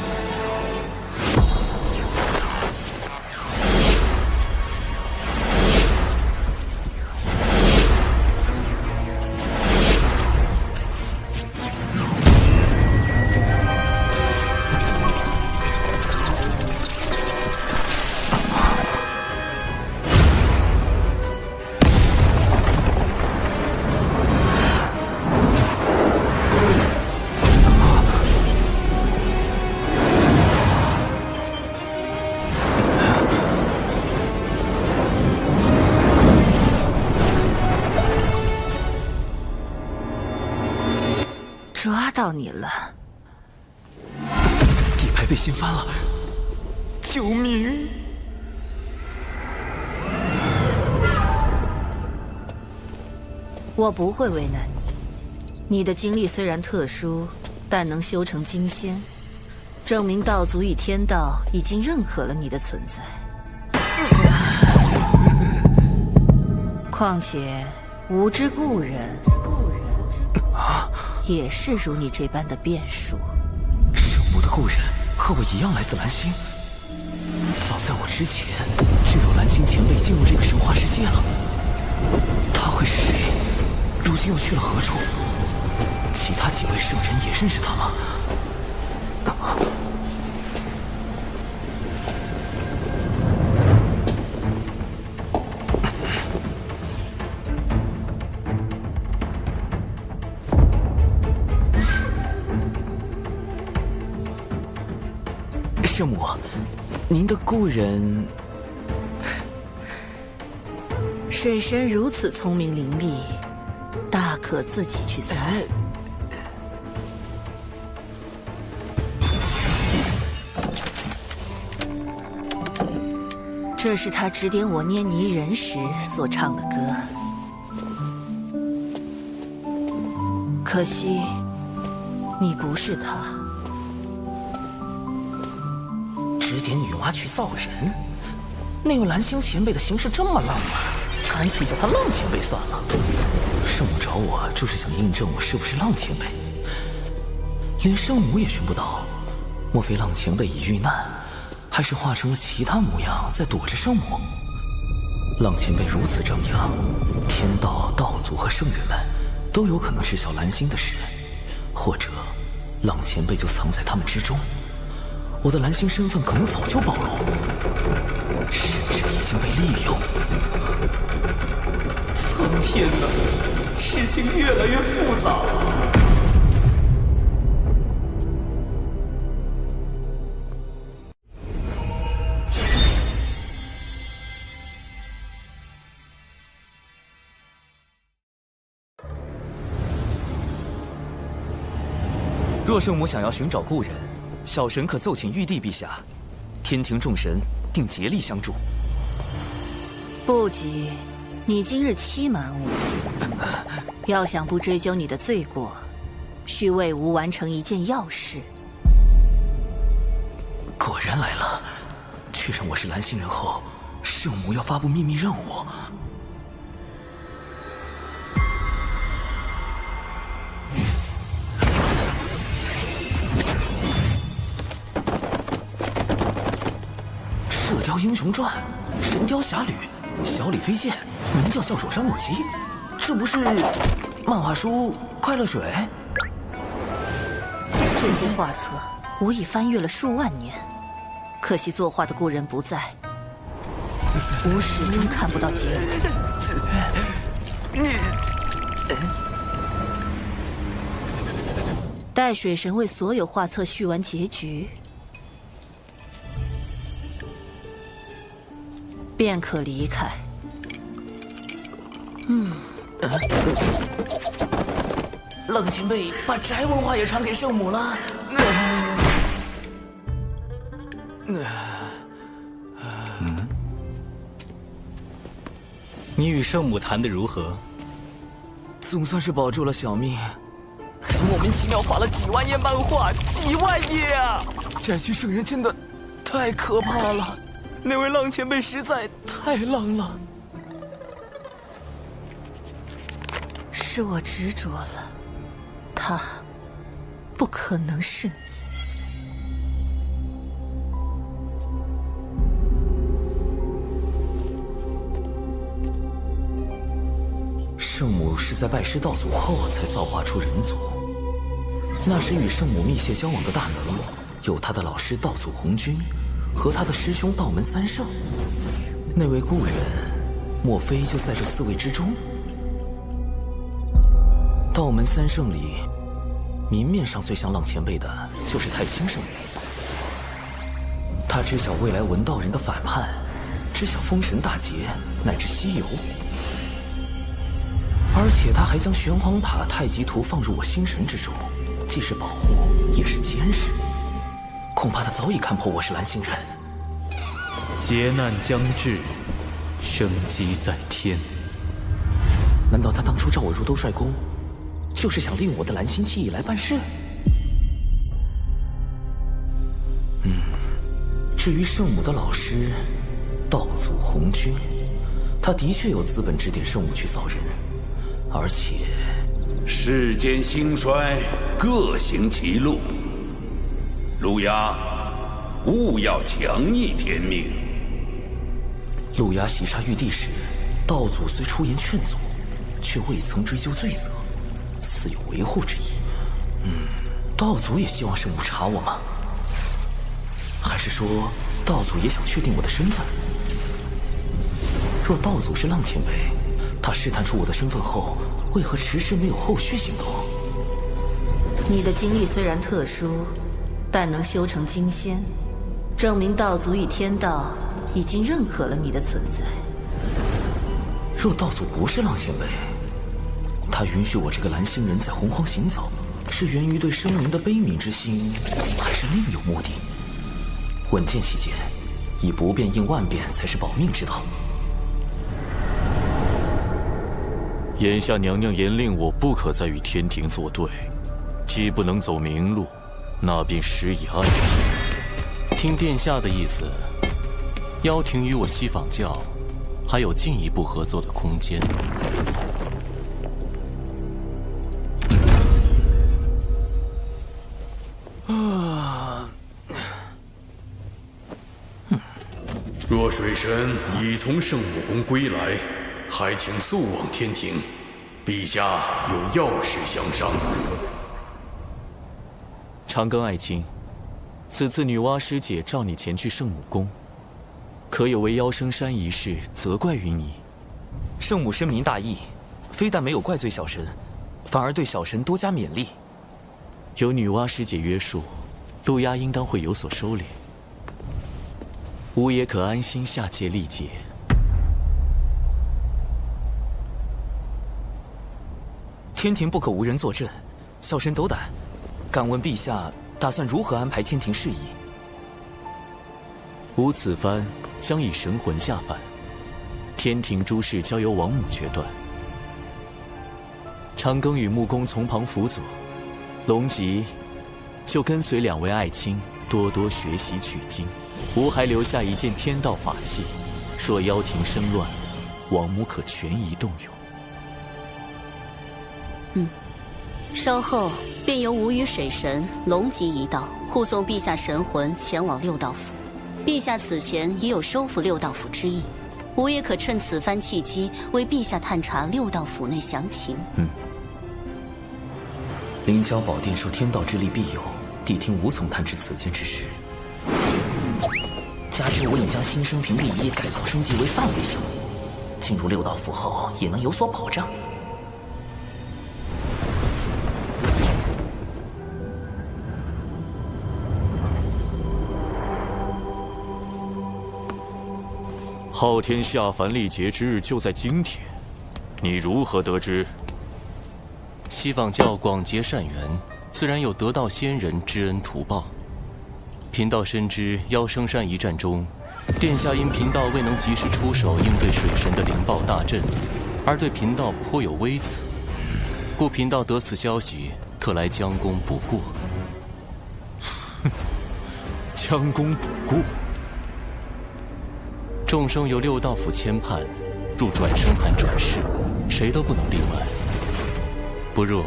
抓到你了！底牌被掀翻了，救命！我不会为难你。你的经历虽然特殊，但能修成金仙，证明道祖与天道已经认可了你的存在。况且，无知故人也是如你这般的变数。圣母的故人和我一样来自蓝星，早在我之前就有蓝星前辈进入这个神话世界了。他会是谁？如今又去了何处？其他几位圣人也认识他吗？圣母，您的故人……水神如此聪明伶俐，大可自己去猜。这是他指点我捏泥人时所唱的歌。可惜，你不是他。指点女娲去造人，那位蓝星前辈的行事这么浪漫，干脆叫他浪前辈算了。圣母找我就是想印证我是不是浪前辈，连圣母也寻不到，莫非浪前辈已遇难，还是化成了其他模样在躲着圣母？浪前辈如此张扬，天道、道祖和圣人们都有可能知晓蓝星的事，或者浪前辈就藏在他们之中。我的蓝星身份可能早就暴露，甚至已经被利用。苍天呐，事情越来越复杂了。若圣母想要寻找故人，小神可奏请玉帝陛下，天庭众神定竭力相助。不急，你今日期满我，要想不追究你的罪过，需为吾完成一件要事。果然来了，确认我是蓝星人后，圣母要发布秘密任务。《射雕英雄传》《神雕侠侣》《小李飞剑》名叫笑手山有基，这不是漫画书《快乐水》？这些画册吾已翻阅了数万年，可惜作画的故人不在，吾始终看不到结尾。待水神为所有画册续完结局，便可离开。冷前辈把宅文化也传给圣母了。你与圣母谈得如何？总算是保住了小命，还莫名其妙画了几万页漫画，几万页啊！宅区圣人真的太可怕了，那位浪前辈实在太浪了。是我执着了，他不可能是你。圣母是在拜师道祖后才造化出人族，那时与圣母密切交往的大能，有他的老师道祖红军和他的师兄道门三圣。那位故人，莫非就在这4位之中？道门三圣里，明面上最像浪前辈的就是太清圣人。他知晓未来文道人的反叛，知晓封神大劫乃至西游，而且他还将玄黄塔太极图放入我心神之中，既是保护，也是监视。恐怕他早已看破我是蓝星人。劫难将至，生机在天。难道他当初召我入兜率宫，就是想利用我的蓝星记忆来办事？至于圣母的老师道祖红军，他的确有资本指点圣母去造人，而且世间兴衰，各行其路。路亚，勿要强逆天命。路亚袭杀玉帝时，道祖虽出言劝阻，却未曾追究罪责，似有维护之意。道祖也希望圣母查我吗？还是说道祖也想确定我的身份？若道祖是浪前辈，他试探出我的身份后，为何迟迟没有后续行动？你的经历虽然特殊，但能修成金仙，证明道祖与天道已经认可了你的存在。若道祖不是浪前辈，他允许我这个蓝星人在洪荒行走，是源于对生灵的悲悯之心，还是另有目的？稳健起见，以不变应万变才是保命之道。眼下娘娘严令我不可再与天庭作对，既不能走明路，那便施以暗器。听殿下的意思，妖庭与我西坊教还有进一步合作的空间。若水神已从圣母宫归来，还请速往天庭，陛下有要事相商。长庚爱卿，此次女娲师姐召你前去圣母宫，可有为妖生山一事责怪于你？圣母深明大义，非但没有怪罪小神，反而对小神多加勉励。有女娲师姐约束，路亚应当会有所收敛，吾也可安心下界历劫。天庭不可无人坐镇，小神斗胆，敢问陛下打算如何安排天庭事宜？吾此番将以神魂下凡，天庭诸事交由王母决断。长庚与木工从旁辅佐，龙吉就跟随2位爱卿多多学习取经。吾还留下一件天道法器，若妖庭生乱，王母可权宜动用。稍后便由吾与水神、龙吉一道护送陛下神魂前往六道府。陛下此前已有收复六道府之意，吾也可趁此番契机为陛下探查六道府内详情。凌霄宝殿受天道之力庇佑，谛听无从探知此间之事。加之我已将新生平利益改造升级为范围项目，进入六道府后也能有所保障。昊天下凡历劫之日就在今天，你如何得知？西坊教广结善缘，自然有得道仙人知恩图报。贫道深知妖生山一战中，殿下因贫道未能及时出手应对水神的灵爆大阵，而对贫道颇有微词，故贫道得此消息，特来将功补过。将功补过。众生由六道府牵绊，入转生盘转世，谁都不能例外。不若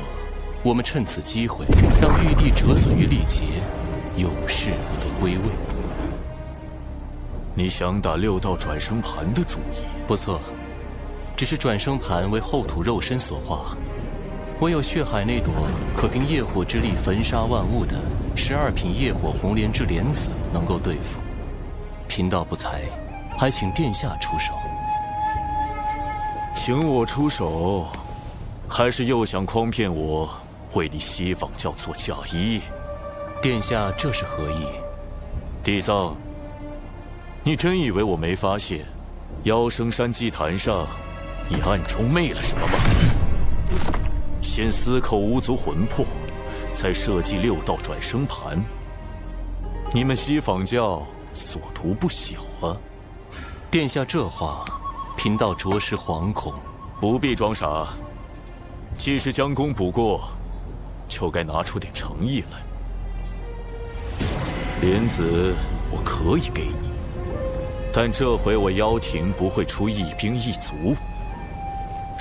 我们趁此机会，让玉帝折损于历劫，永世不得归位。你想打六道转生盘的主意？不错，只是转生盘为后土肉身所化，唯有血海那朵可凭业火之力焚杀万物的12品业火红莲之莲子能够对付。贫道不才，还请殿下出手。请我出手，还是又想诓骗我，为你西坊教做嫁衣？殿下这是何意？地藏，你真以为我没发现，妖生山祭坛上，你暗中昧了什么吗？先私扣巫族魂魄，再设计六道转生盘。你们西坊教所图不小啊！殿下这话，贫道着实惶恐。不必装傻，既是将功补过，就该拿出点诚意来。莲子我可以给你，但这回我妖庭不会出一兵一卒。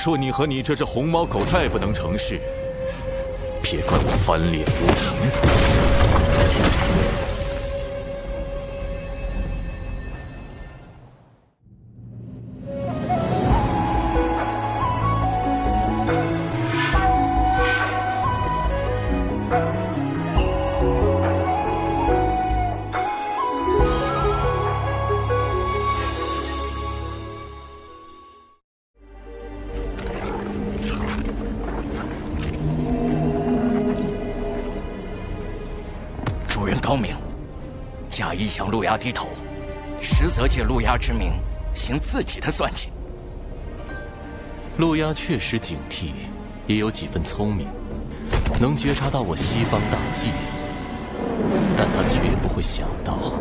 若你和你这只红毛狗再不能成事，别怪我翻脸无情。高明，假意向陆牙低头，实则借陆牙之名行自己的算计。陆牙确实警惕，也有几分聪明，能觉察到我西方大计，但他绝不会想到，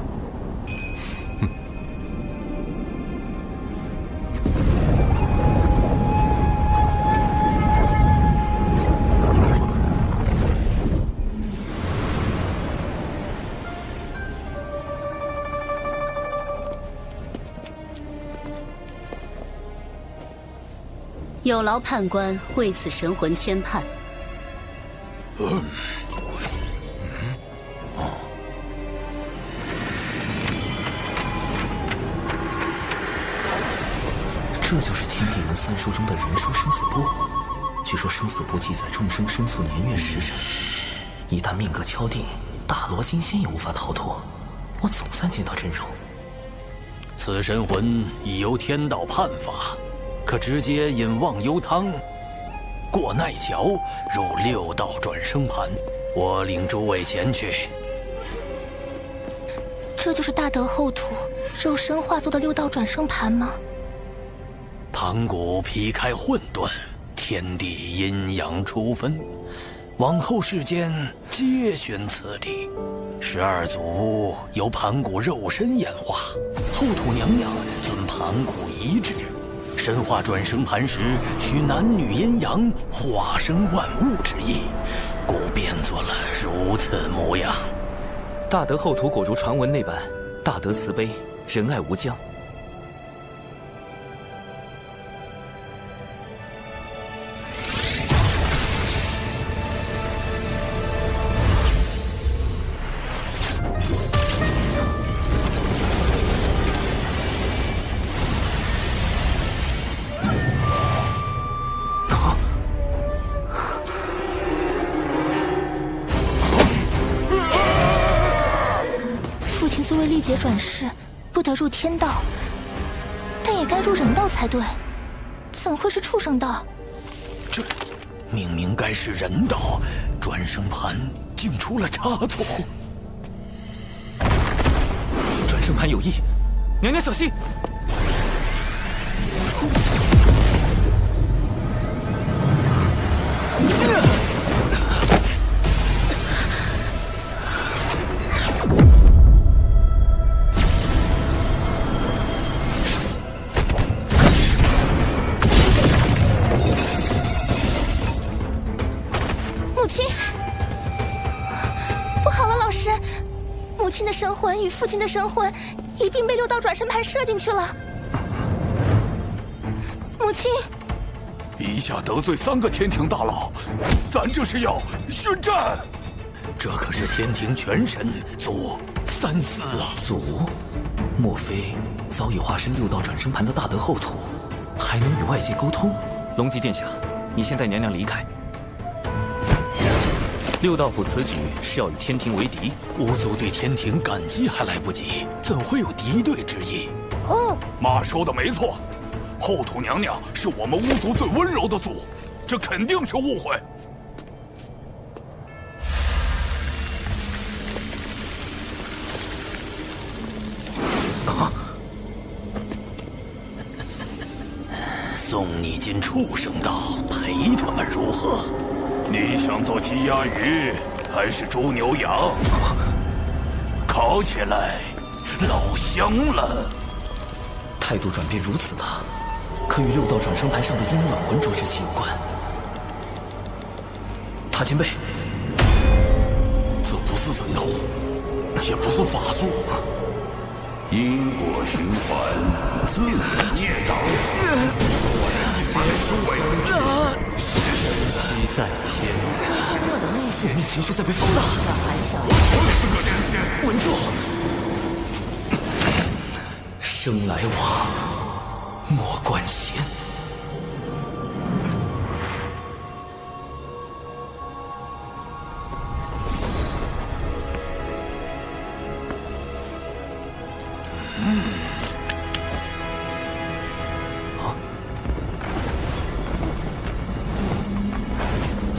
有劳判官为此神魂牵绊。这就是天地人三书中的人书生死簿。据说生死簿记载众生生卒年月时辰，一旦命格敲定，大罗金仙也无法逃脱。我总算见到真容。此神魂已由天道判罚，可直接引忘忧汤，过奈桥，入六道转生盘。我领诸位前去。这就是大德后土肉身化作的六道转生盘吗？盘古劈开混沌，天地阴阳初分，往后世间皆寻此理。12祖由盘古肉身演化，后土娘娘遵盘古遗志，神化转生盘时取男女阴阳，化生万物之意，故变作了如此模样。大德后土果如传闻那般，大德慈悲，仁爱无疆。历劫转世，不得入天道，但也该入人道才对，怎会是畜生道？这明明该是人道，转生盘竟出了差错。转生盘有异，娘娘小心！神魂与父亲的神魂一并被6道转生盘射进去了。母亲，陛下得罪3个天庭大佬，咱这是要宣战。这可是天庭全神祖三思啊！祖，莫非早已化身6道转生盘的大德后土，还能与外界沟通？龙吉殿下，你先带娘娘离开。6道府此举是要与天庭为敌，巫族对天庭感激还来不及，怎会有敌对之意？妈说的没错，后土娘娘是我们巫族最温柔的族，这肯定是误会。送你进畜生道，陪他们如何？你想做鸡鸭鱼，还是猪牛羊？烤起来老香了。态度转变如此大，可与6道转生盘上的阴暖浑浊之气有关。塔前辈，这不是神通，也不是法术，因果循环，自孽障。机在天，负面情绪在被放大。稳住！生来往，莫关心。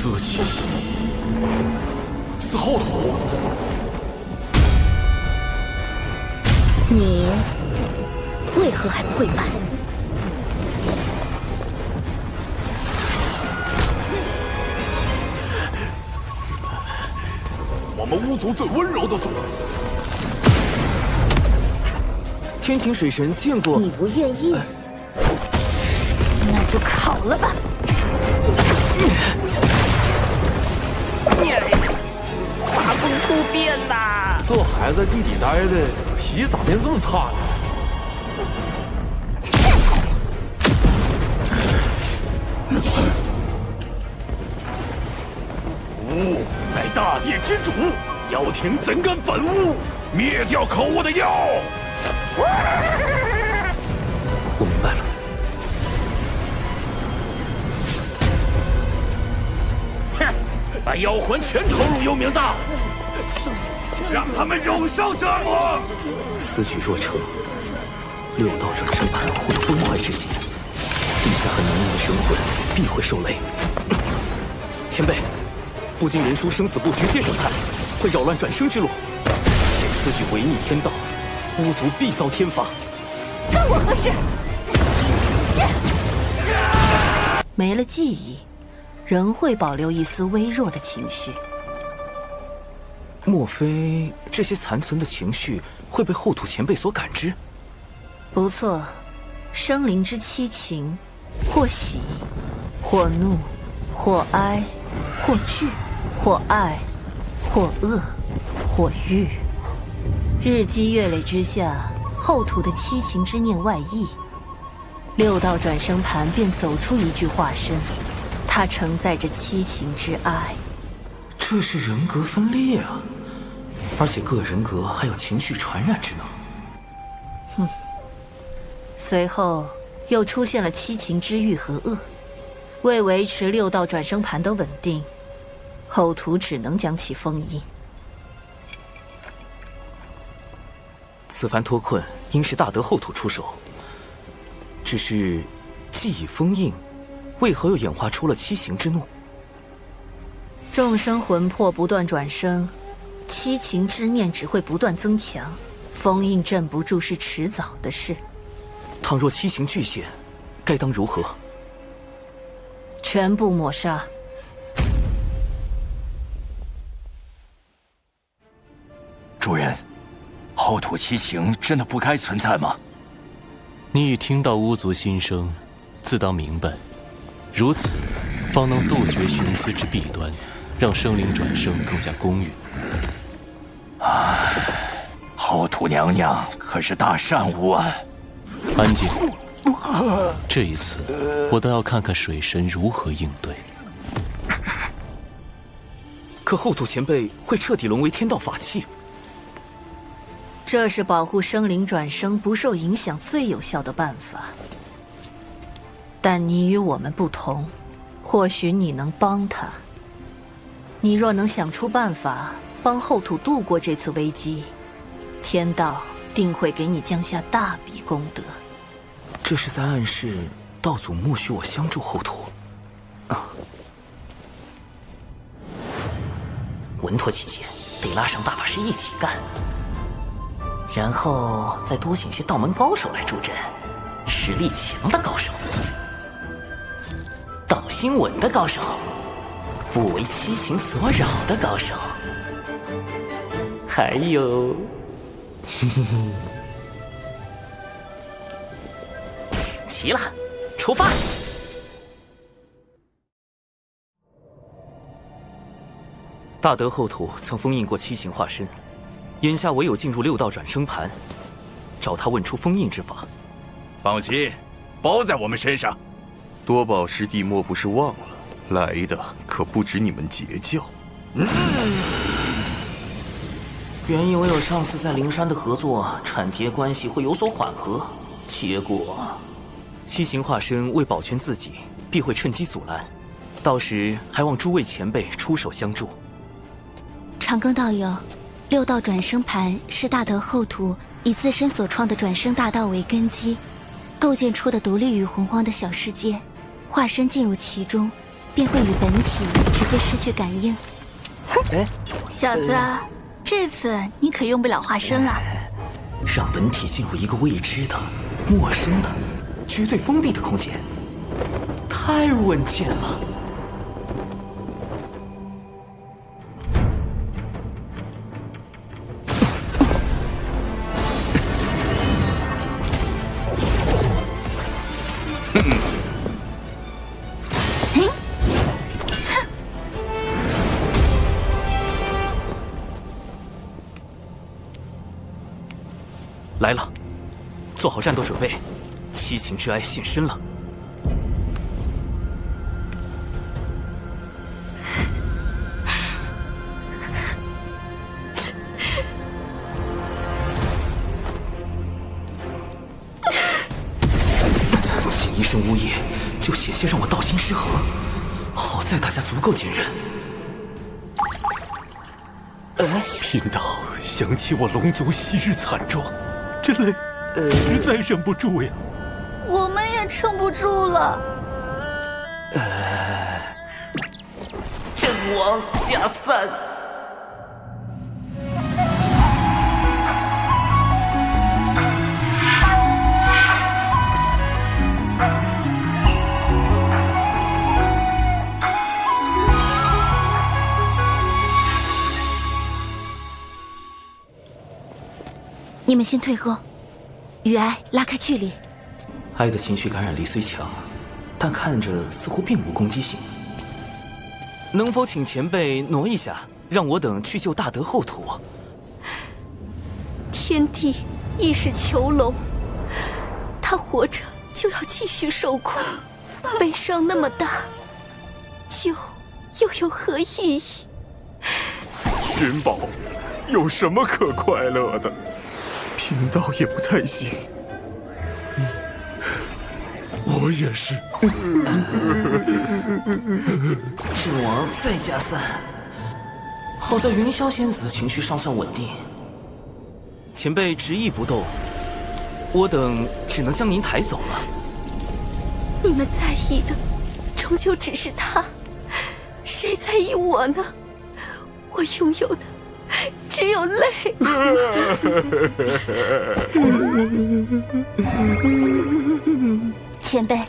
这气息是后土。你为何还不跪拜？我们巫族最温柔的族。天庭水神见过。你不愿意，那就烤了吧。画风突变呐！这孩子地底待的脾气咋变这么差呢？吾乃大地之主，妖庭怎敢反吾？灭掉可恶的妖！我明白了。把妖魂全投入幽冥道，让他们永受折磨。此举若成，6道转生盘会有崩坏之险，陛下和娘娘的神魂必会受累。前辈，不经人书生死簿直接审判，会扰乱转生之路。且此举违逆天道，巫族必遭天罚。跟我何事？没了记忆，仍会保留一丝微弱的情绪。莫非这些残存的情绪会被后土前辈所感知？不错，生灵之七情，或喜，或怒，或哀，或惧，或爱，或恶，或欲。日积月累之下，后土的七情之念外溢，六道转生盘便走出一具化身，它承载着七情之爱。这是人格分裂啊！而且各人格还有情绪传染之能。哼。随后又出现了七情之欲和恶，为维持六道转生盘的稳定，后土只能将其封印。此番脱困，应是大德后土出手。只是，既已封印，为何又演化出了七情之怒？众生魂魄不断转生，七情之念只会不断增强，封印镇不住是迟早的事。倘若七情具现，该当如何？全部抹杀。主人，后土七情真的不该存在吗？你已听到巫族心声，自当明白，如此方能杜绝徇私之弊端，让生灵转生更加公允。后土娘娘可是大善无啊！安静，这一次我倒要看看水神如何应对。可后土前辈会彻底沦为天道法器。这是保护生灵转生不受影响最有效的办法。但你与我们不同，或许你能帮他。你若能想出办法帮后土度过这次危机，天道定会给你降下大笔功德。这是在暗示道祖默许我相助后土。稳妥起见，得拉上大法师一起干，然后再多请些道门高手来助阵，实力强的高手，道心稳的高手，不为七情所扰的高手，还有，齐了，出发！大德后土曾封印过七情化身，眼下唯有进入六道转生盘，找他问出封印之法。放心，包在我们身上。多宝师弟莫不是忘了，来的可不止你们截教。原以为有上次在灵山的合作，产劫关系会有所缓和，结果七情化身为保全自己，必会趁机阻拦，到时还望诸位前辈出手相助。长庚道友，六道转生盘是大德后土以自身所创的转生大道为根基，构建出的独立于洪荒的小世界，化身进入其中，便会与本体直接失去感应。哎，小子，这次你可用不了化身了。让本体进入一个未知的、陌生的、绝对封闭的空间，太稳健了。来了，做好战斗准备，七情之哀现身了。仅一声呜咽，就险些让我道心失衡。好在大家足够坚韧。贫道想起我龙族昔日惨状，这泪实在忍不住呀。我们也撑不住了。阵亡加散。你们先退后，与哀拉开距离。哀的情绪感染力虽强，但看着似乎并无攻击性。能否请前辈挪一下，让我等去救大德后土？天帝亦是囚笼，他活着就要继续受苦，悲伤那么大，救又有何意义？寻宝有什么可快乐的？贫道也不太行。我也是。阵亡再加3，好在云霄仙子情绪尚算稳定。前辈执意不动，我等只能将您抬走了。你们在意的，终究只是他，谁在意我呢？我拥有的只有泪。前辈，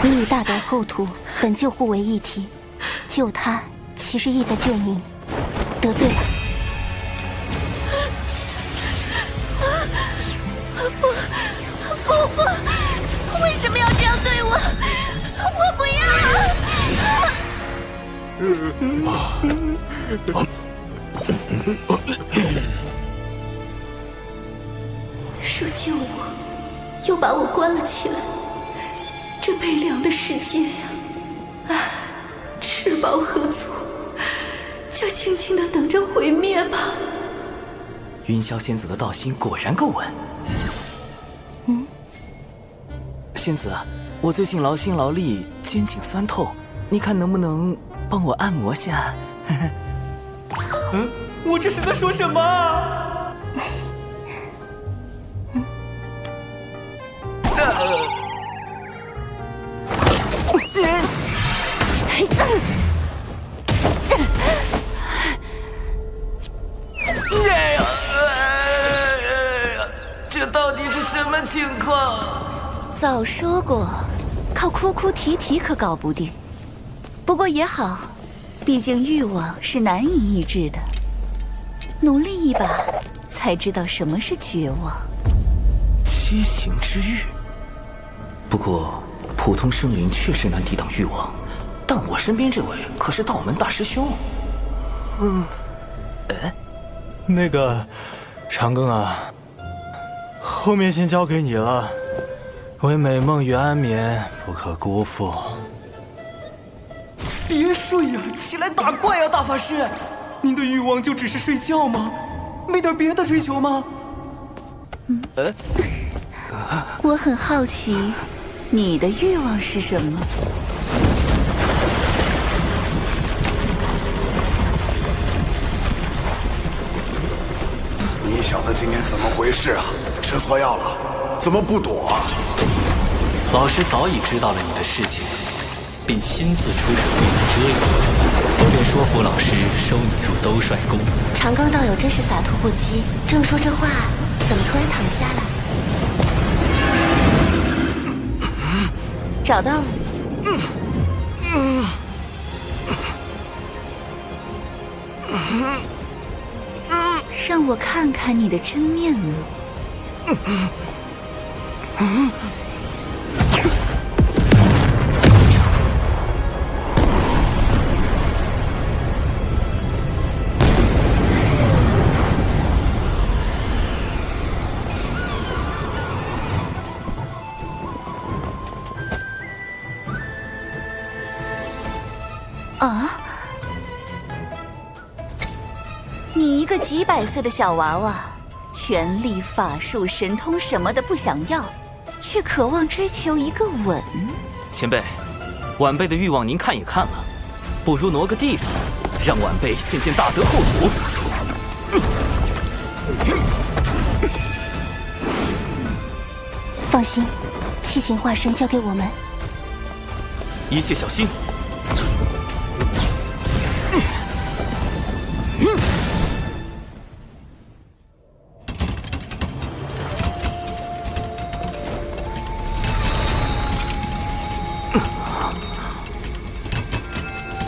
你与大德后土本就互为一体，救他其实意在救您，得罪了。不，为什么要这样对我？我不要！说救我，又把我关了起来，这悲凉的世界呀！唉，吃饱喝足，就静静地等着毁灭吧。云霄仙子的道心果然够稳。仙子，我最近劳心劳力，肩颈酸痛，你看能不能帮我按摩下？我这是在说什么？这到底是什么情况？早说过，靠哭哭啼啼可搞不定。不过也好，毕竟欲望是难以抑制的，努力一把，才知道什么是绝望。七情之欲。不过，普通生灵确实难抵挡欲望，但我身边这位可是道门大师兄。那个，长庚啊，后面先交给你了。为美梦与安眠，不可辜负。别睡呀，起来打怪呀，大法师！您的欲望就只是睡觉吗？没点别的追求吗？我很好奇，你的欲望是什么？你小子今天怎么回事啊？吃错药了？怎么不躲啊？老师早已知道了你的事情，并亲自出手为你遮掩，我便说服老师收你入兜率宫。长庚道友真是洒脱不羁，正说这话，怎么突然躺下了？找到了。让我看看你的真面目。啊！你一个几百岁的小娃娃，权力、法术、神通什么的不想要，却渴望追求一个吻。前辈，晚辈的欲望您看也看了，不如挪个地方，让晚辈见见大德后土。放心，七情化身交给我们，一切小心。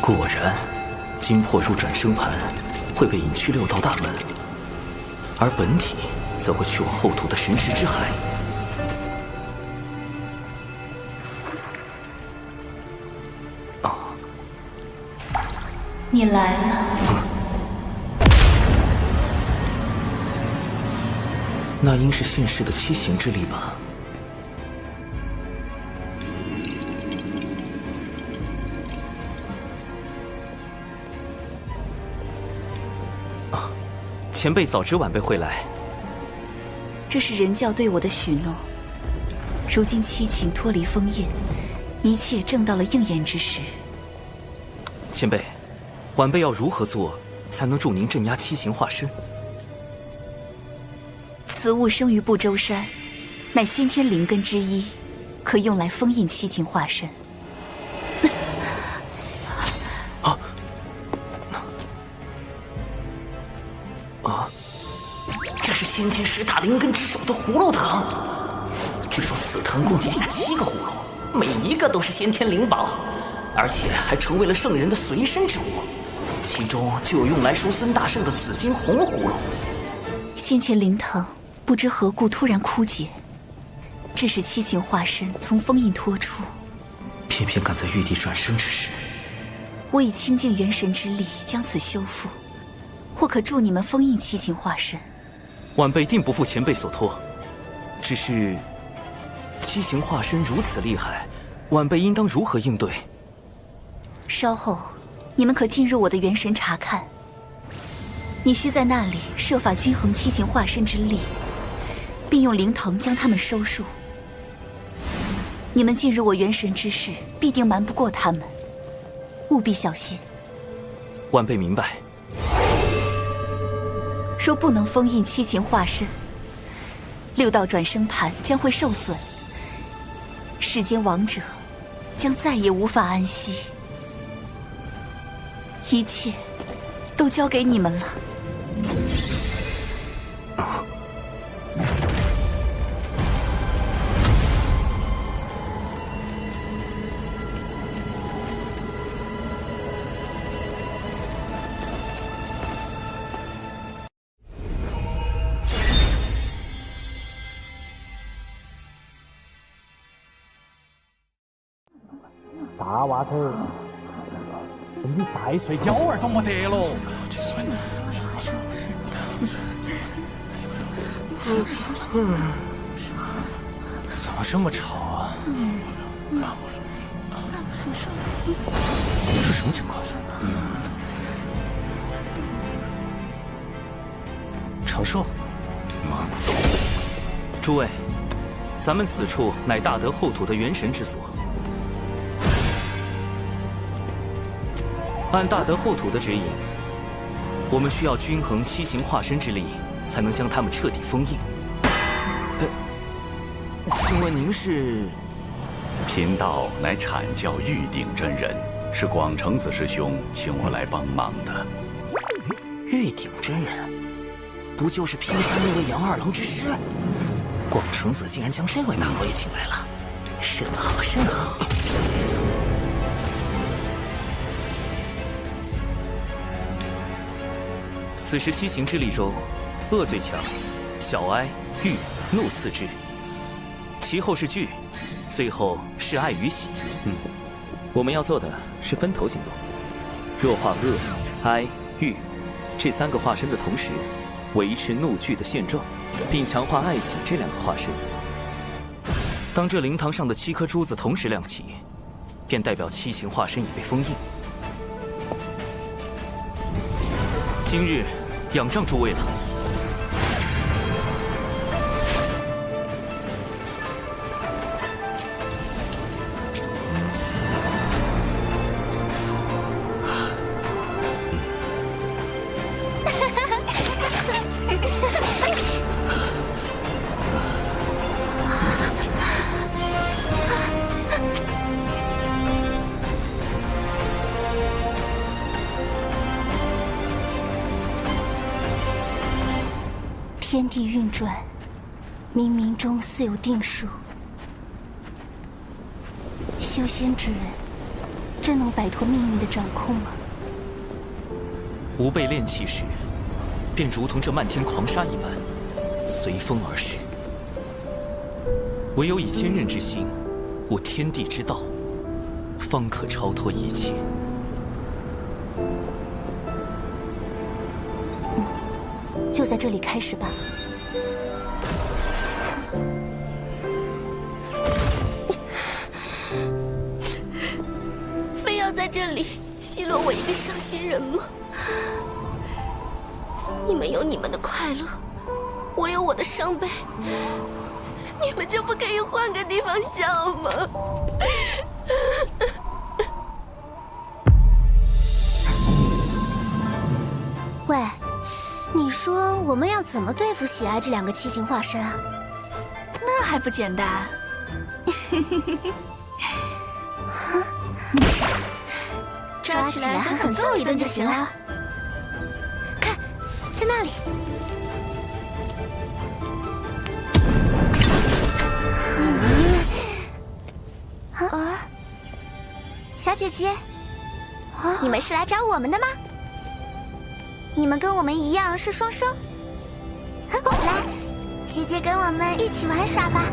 果然，精魄入转生盘会被引去六道大门，而本体则会去往后土的神石之海。你来了。那应是现世的七行之力吧？前辈早知晚辈会来。这是人教对我的许诺。如今七情脱离封印，一切正到了应验之时。前辈，晚辈要如何做，才能助您镇压七行化身？此物生于不周山，乃先天灵根之一，可用来封印七情化身。这是先天10大灵根之首的葫芦藤。据说此藤共结下7个葫芦，每一个都是先天灵宝，而且还成为了圣人的随身之物。其中就有用来收孙大圣的紫金红葫芦。先前灵藤不知何故突然枯竭，致使七情化身从封印脱出。偏偏赶在玉帝转生之时，我以清净元神之力将此修复，或可助你们封印七情化身。晚辈定不负前辈所托，只是七行化身如此厉害，晚辈应当如何应对？稍后你们可进入我的元神查看。你需在那里设法均衡七行化身之力，并用灵藤将他们收束。你们进入我元神之事，必定瞒不过他们，务必小心。晚辈明白。若不能封印七情化身，6道转生盘将会受损，世间亡者将再也无法安息。一切都交给你们了。大娃头，你再睡觉儿都没得喽。怎么这么吵啊？是什么情况？长寿？诸位，咱们此处乃大德后土的元神之所。按大德后土的指引，我们需要均衡七行化身之力，才能将他们彻底封印。请问您是？贫道乃阐教玉鼎真人，是广成子师兄请我来帮忙的。玉鼎真人，不就是劈山那位杨二郎之师？广成子竟然将这位大佬也请来了，甚好甚好。此时七行之力中，恶最强，小哀、欲、怒次之，其后是惧，最后是爱与喜。我们要做的是分头行动。弱化恶、哀、欲这3个化身的同时，维持怒惧的现状，并强化爱喜这2个化身。当这灵堂上的7颗珠子同时亮起，便代表七行化身已被封印。今日仰仗诸位了。天地运转，冥冥中自有定数。修仙之人，真能摆脱命运的掌控吗？吾辈炼气时，便如同这漫天狂沙一般，随风而逝。唯有以坚韧之心，悟天地之道，方可超脱一切。就在这里开始吧。非要在这里奚落我一个伤心人吗？你们有你们的快乐，我有我的伤悲，你们就不可以换个地方笑吗？喂，你说我们要怎么对付喜爱这两个七情化身啊？那还不简单？抓起来狠狠揍一顿就行了。看，在那里。小姐姐，你们是来找我们的吗？你们跟我们一样是双生。来，姐姐跟我们一起玩耍吧。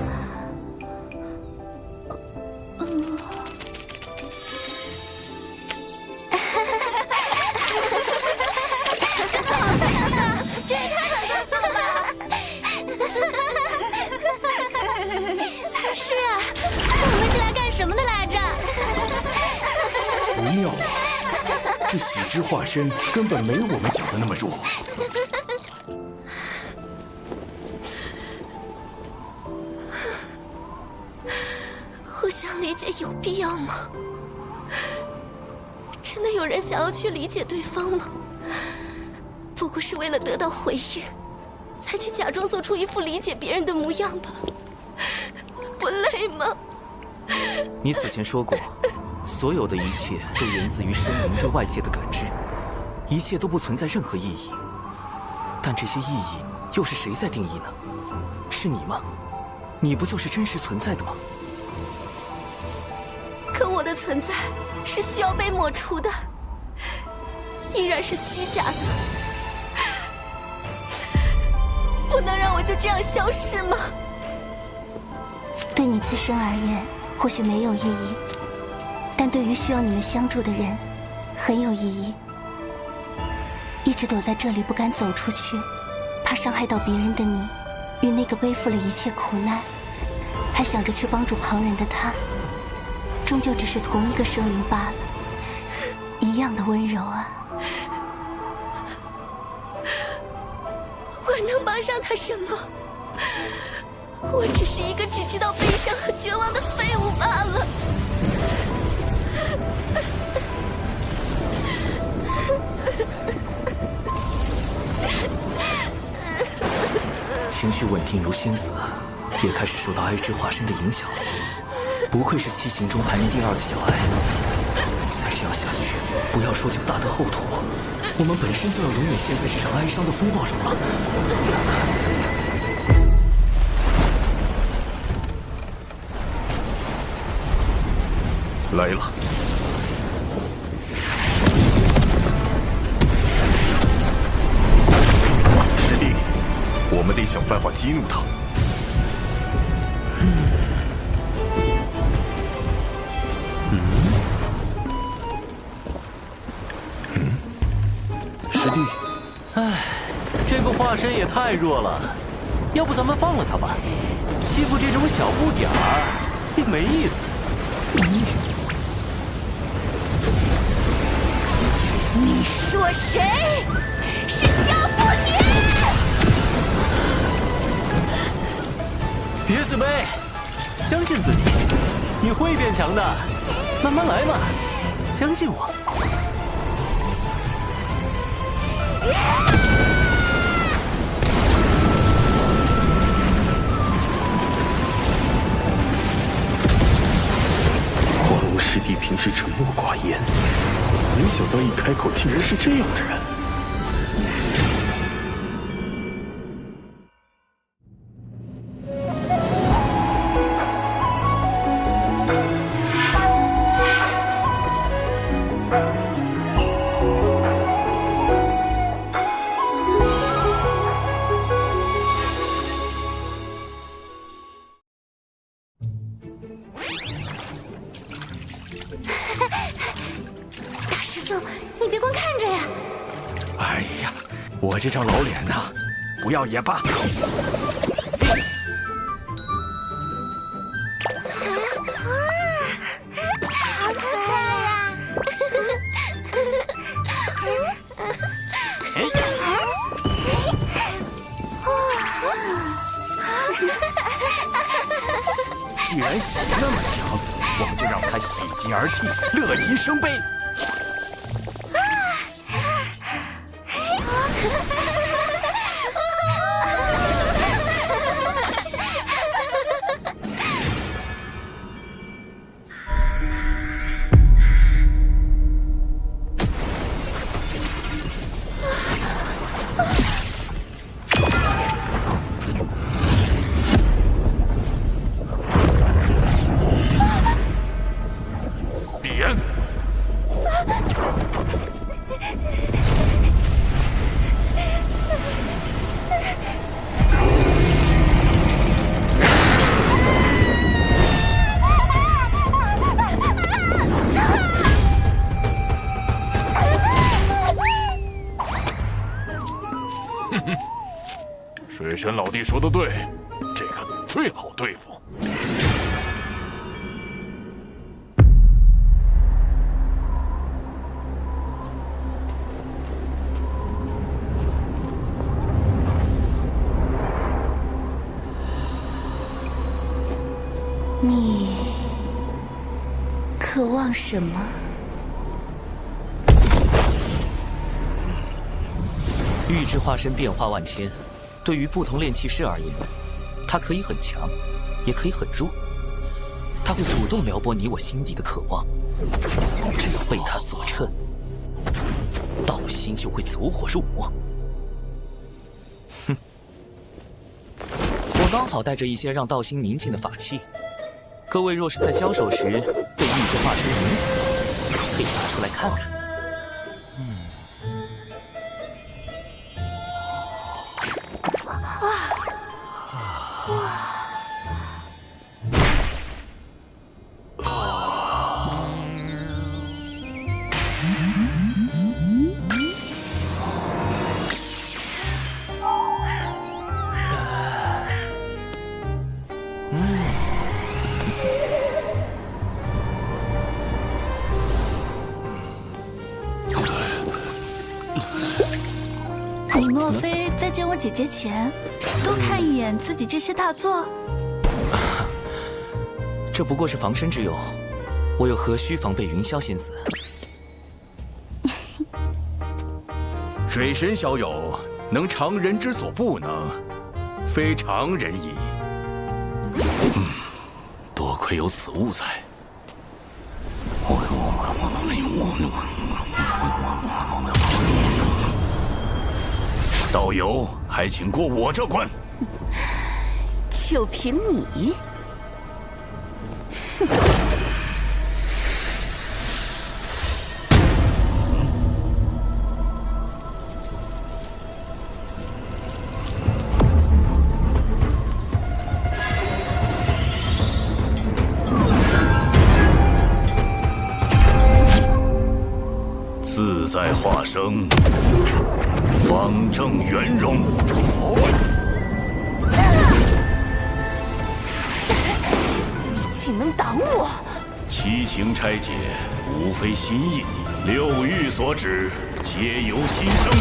这也太好笑了吧！是啊，我们是来干什么的来着？不妙啊！这喜之化身根本没我们想的那么弱。互相理解有必要吗？真的有人想要去理解对方吗？不过是为了得到回应，才去假装做出一副理解别人的模样吧？不累吗？你此前说过，所有的一切都源自于生灵对外界的感知，一切都不存在任何意义。但这些意义又是谁在定义呢？是你吗？你不就是真实存在的吗？可我的存在是需要被抹除的，依然是虚假的，不能让我就这样消失吗？对你自身而言，或许没有意义，但对于需要你们相助的人，很有意义。一直躲在这里不敢走出去，怕伤害到别人的你，与那个背负了一切苦难，还想着去帮助旁人的他，终究只是同一个生灵罢了，一样的温柔啊！我能帮上他什么？我只是一个只知道悲伤和绝望的废物罢了。情绪稳定如仙子，也开始受到哀之化身的影响。不愧是七情中排名第2的小哀。再这样下去，不要说就大得后土，我们本身就要永远陷在这场哀伤的风暴中了。来了。师弟，我们得想办法激怒他。师弟，唉，这个化身也太弱了，要不咱们放了他吧？欺负这种小不点儿也没意思。你说谁？是小不点！别自卑，相信自己，你会变强的，慢慢来嘛，相信我。黄龙师弟平时沉默寡言，没想到一开口竟然是这样的人。大师兄，你别光看着呀！哎呀，我这张老脸呐，不要也罢。好可爱呀！既然喜那么强，我们就让他喜极而泣，乐极生悲。水神老弟说的对，这个最好对付。你渴望什么？玉之化身变化万千，对于不同炼器师而言，它可以很强，也可以很弱。它会主动撩拨你我心底的渴望，只要被它所趁，道心就会走火入魔。哼，我刚好带着一些让道心宁静的法器，各位若是在交手时被玉之化身影响到，可以拿出来看看。你莫非在见我姐姐前，多看一眼自己这些大作？这不过是防身之用，我又何须防备云霄仙子？水神小友能常人之所不能，非常人矣。多亏有此物在。道友，还请过我这关。就凭你？自在化生，方正圆融。你竟能挡我！七情拆解，无非心意；六欲所指，皆由心生。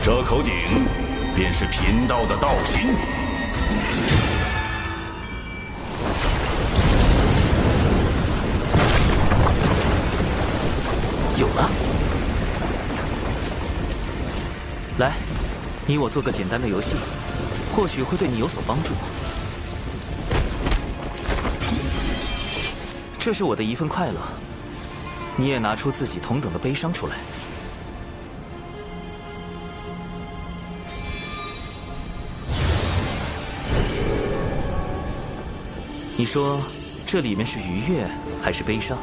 这口鼎便是贫道的道心。有了，来，你我做个简单的游戏，或许会对你有所帮助。这是我的一份快乐，你也拿出自己同等的悲伤出来。你说，这里面是愉悦还是悲伤？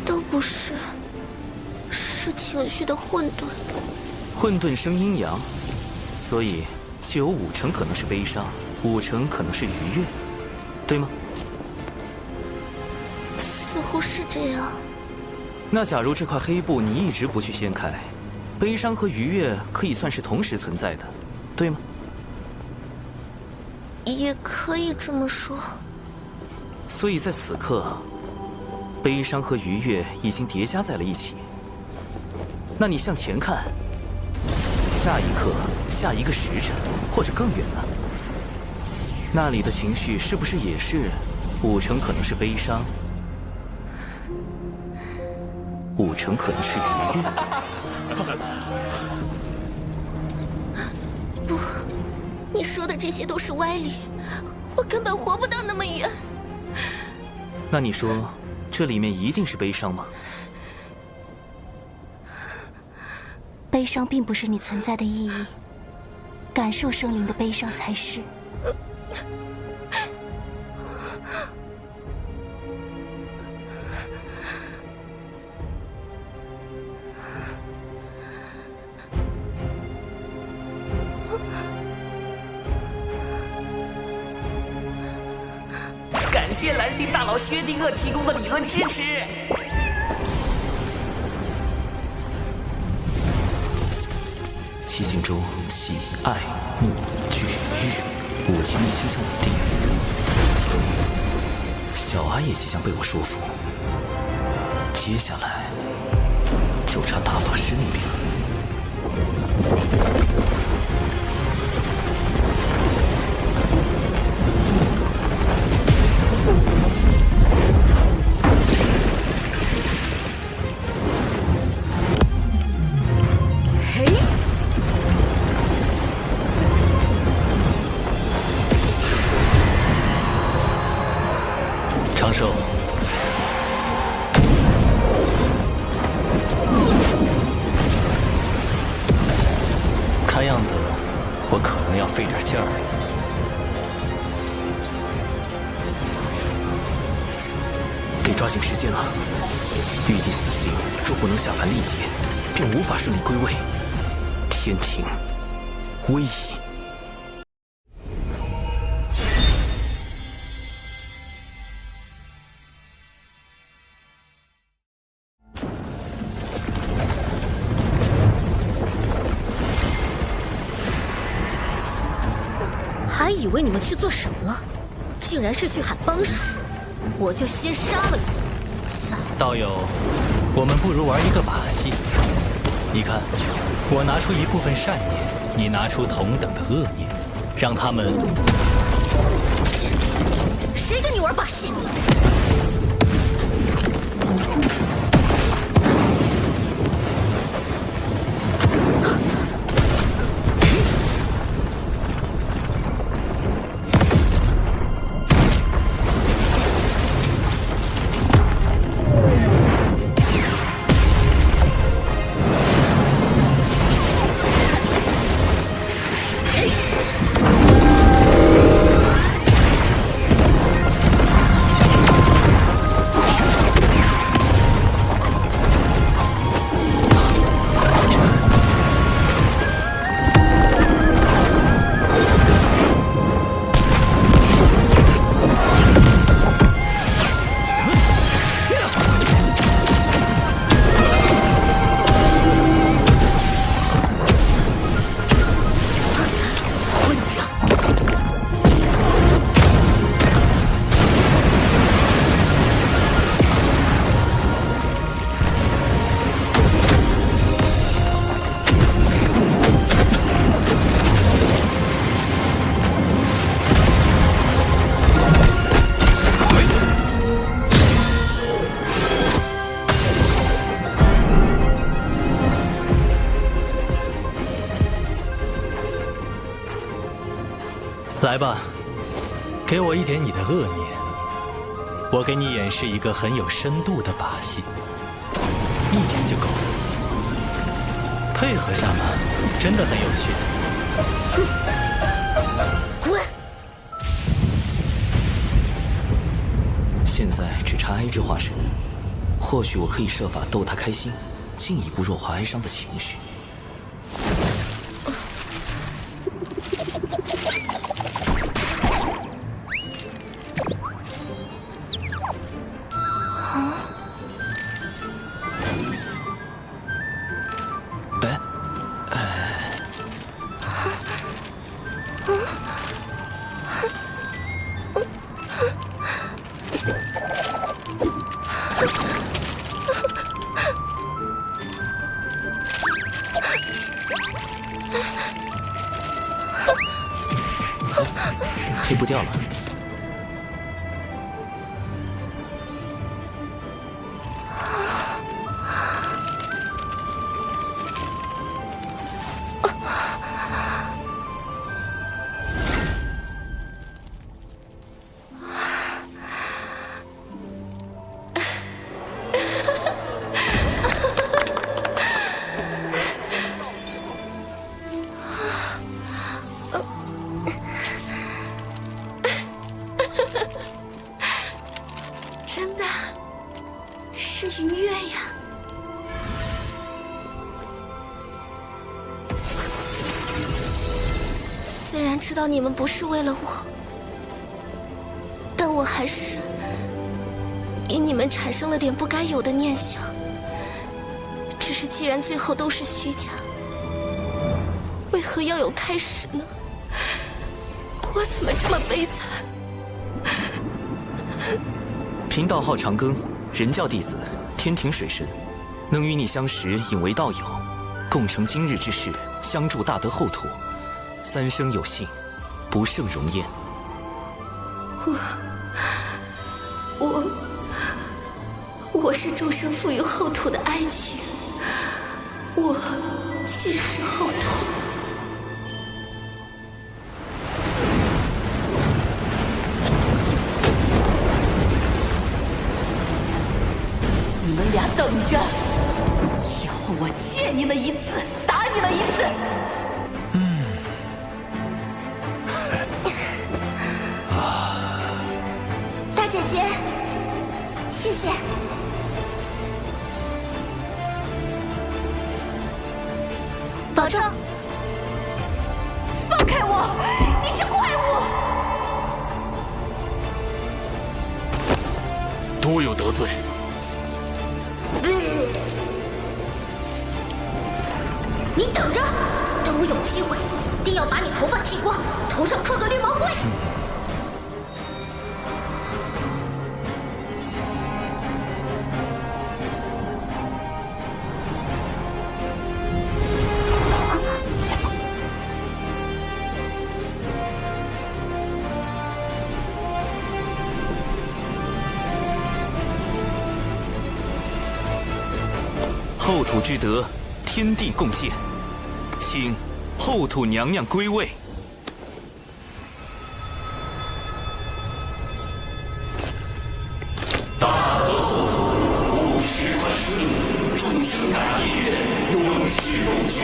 都不是，是情绪的混沌。混沌生阴阳，所以就有50%可能是悲伤，50%可能是愉悦，对吗？似乎是这样。那假如这块黑布你一直不去掀开，悲伤和愉悦可以算是同时存在的，对吗？也可以这么说。所以在此刻，悲伤和愉悦已经叠加在了一起。那你向前看，下一刻、下一个时辰，或者更远呢？那里的情绪是不是也是50%可能是悲伤，50%可能是愉悦？不，你说的这些都是歪理，我根本活不到那么远。那你说，这里面一定是悲伤吗？悲伤并不是你存在的意义，感受生灵的悲伤才是。感谢蓝星大佬薛定谔提供的理论支持。七情中，喜、爱、怒、惧、欲，5情内倾向稳定。小安也即将被我说服，接下来就差大法师那边了。长寿，看样子我可能要费点劲儿了。得抓紧时间了。玉帝死刑若不能下凡历劫，便无法顺利归位。天庭危矣。还以为你们去做什么了，竟然是去喊帮手，我就先杀了你。道友，我们不如玩一个把戏。你看，我拿出一部分善念，你拿出同等的恶念，让他们……谁跟你玩把戏？来吧，给我一点你的恶念，我给你演示一个很有深度的把戏，一点就够了。配合下嘛，真的很有趣。滚！哀之化身，或许我可以设法逗他开心，进一步弱化哀伤的情绪。推不掉了。真的是愉悦呀！虽然知道你们不是为了我，但我还是因你们产生了点不该有的念想。只是既然最后都是虚假，为何要有开始呢？我怎么这么悲惨？贫道号长庚，人教弟子，天庭水神，能与你相识，引为道友，共成今日之事，相助大德后土，三生有幸，不胜荣焉。我是众生赋予后土的爱情，我既是后土。你们俩等着，以后我见你们一次，打你们一次。大姐姐，谢谢。保重。放开我！你这怪物！多有得罪。你等着，等我有机会，定要把你头发剃光，头上刻个绿毛龟。后土之德，天地共鉴，请后土娘娘归位。大德后土，务实传顺，众生感业，永世不绝。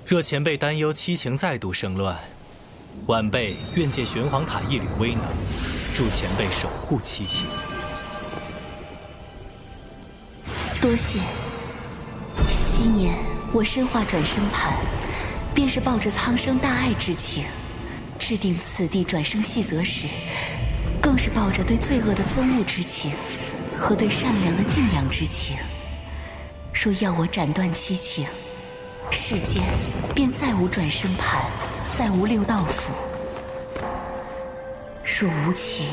若前辈担忧七情再度生乱，晚辈愿借玄黄塔一缕威能，助前辈守护七情。多谢。昔年我身化转生盘，便是抱着苍生大爱之情，制定此地转生细则时，更是抱着对罪恶的憎恶之情，和对善良的敬仰之情。若要我斩断七情，世间便再无转生盘，再无六道符。若无情，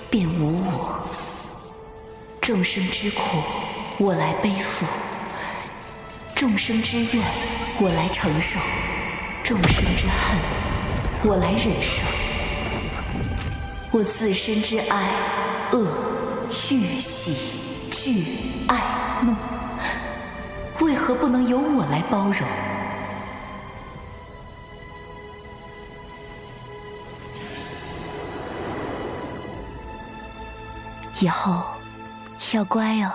便无我。众生之苦，我来背负；众生之怨，我来承受；众生之恨，我来忍受。我自身之哀、恶、欲、喜、惧、爱、怒，为何不能由我来包容？以后要乖哦。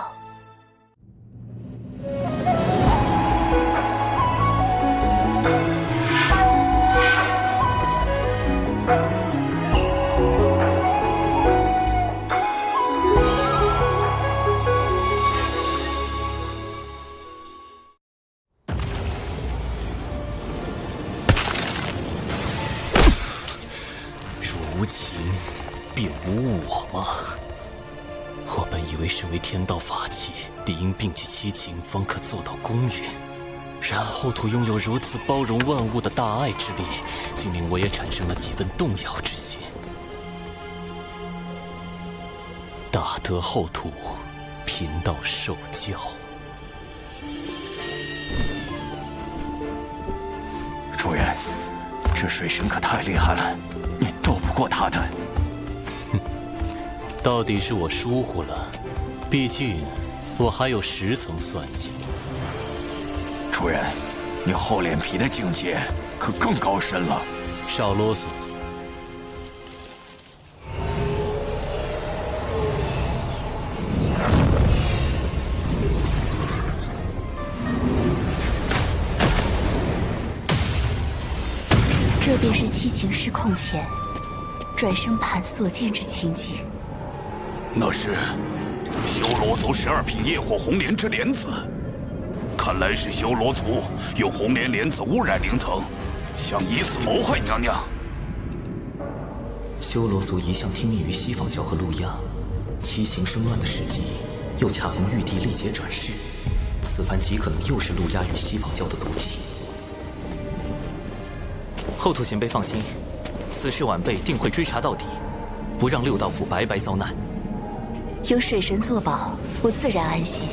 无情便无我吗？我本以为身为天道法器，理应摒弃七情，方可做到公允。然后土拥有如此包容万物的大爱之力，竟令我也产生了几分动摇之心。大德后土，贫道受教。主人，这水神可太厉害了，你斗不过他的。哼，到底是我疏忽了，毕竟我还有10层算计。主人，你厚脸皮的境界可更高深了。少啰嗦。这便是七情失控前转生盘所见之情景。那是修罗族12品业火红莲之莲子，看来是修罗族用红莲莲子污染灵藤，想以此谋害娘娘。修罗族一向听命于西方教和陆亚，七情生乱的时机，又恰逢玉帝历劫转世，此番极可能又是陆亚与西方教的毒计。后土前辈放心，此事晚辈定会追查到底，不让六道府白白遭难。有水神作保，我自然安心。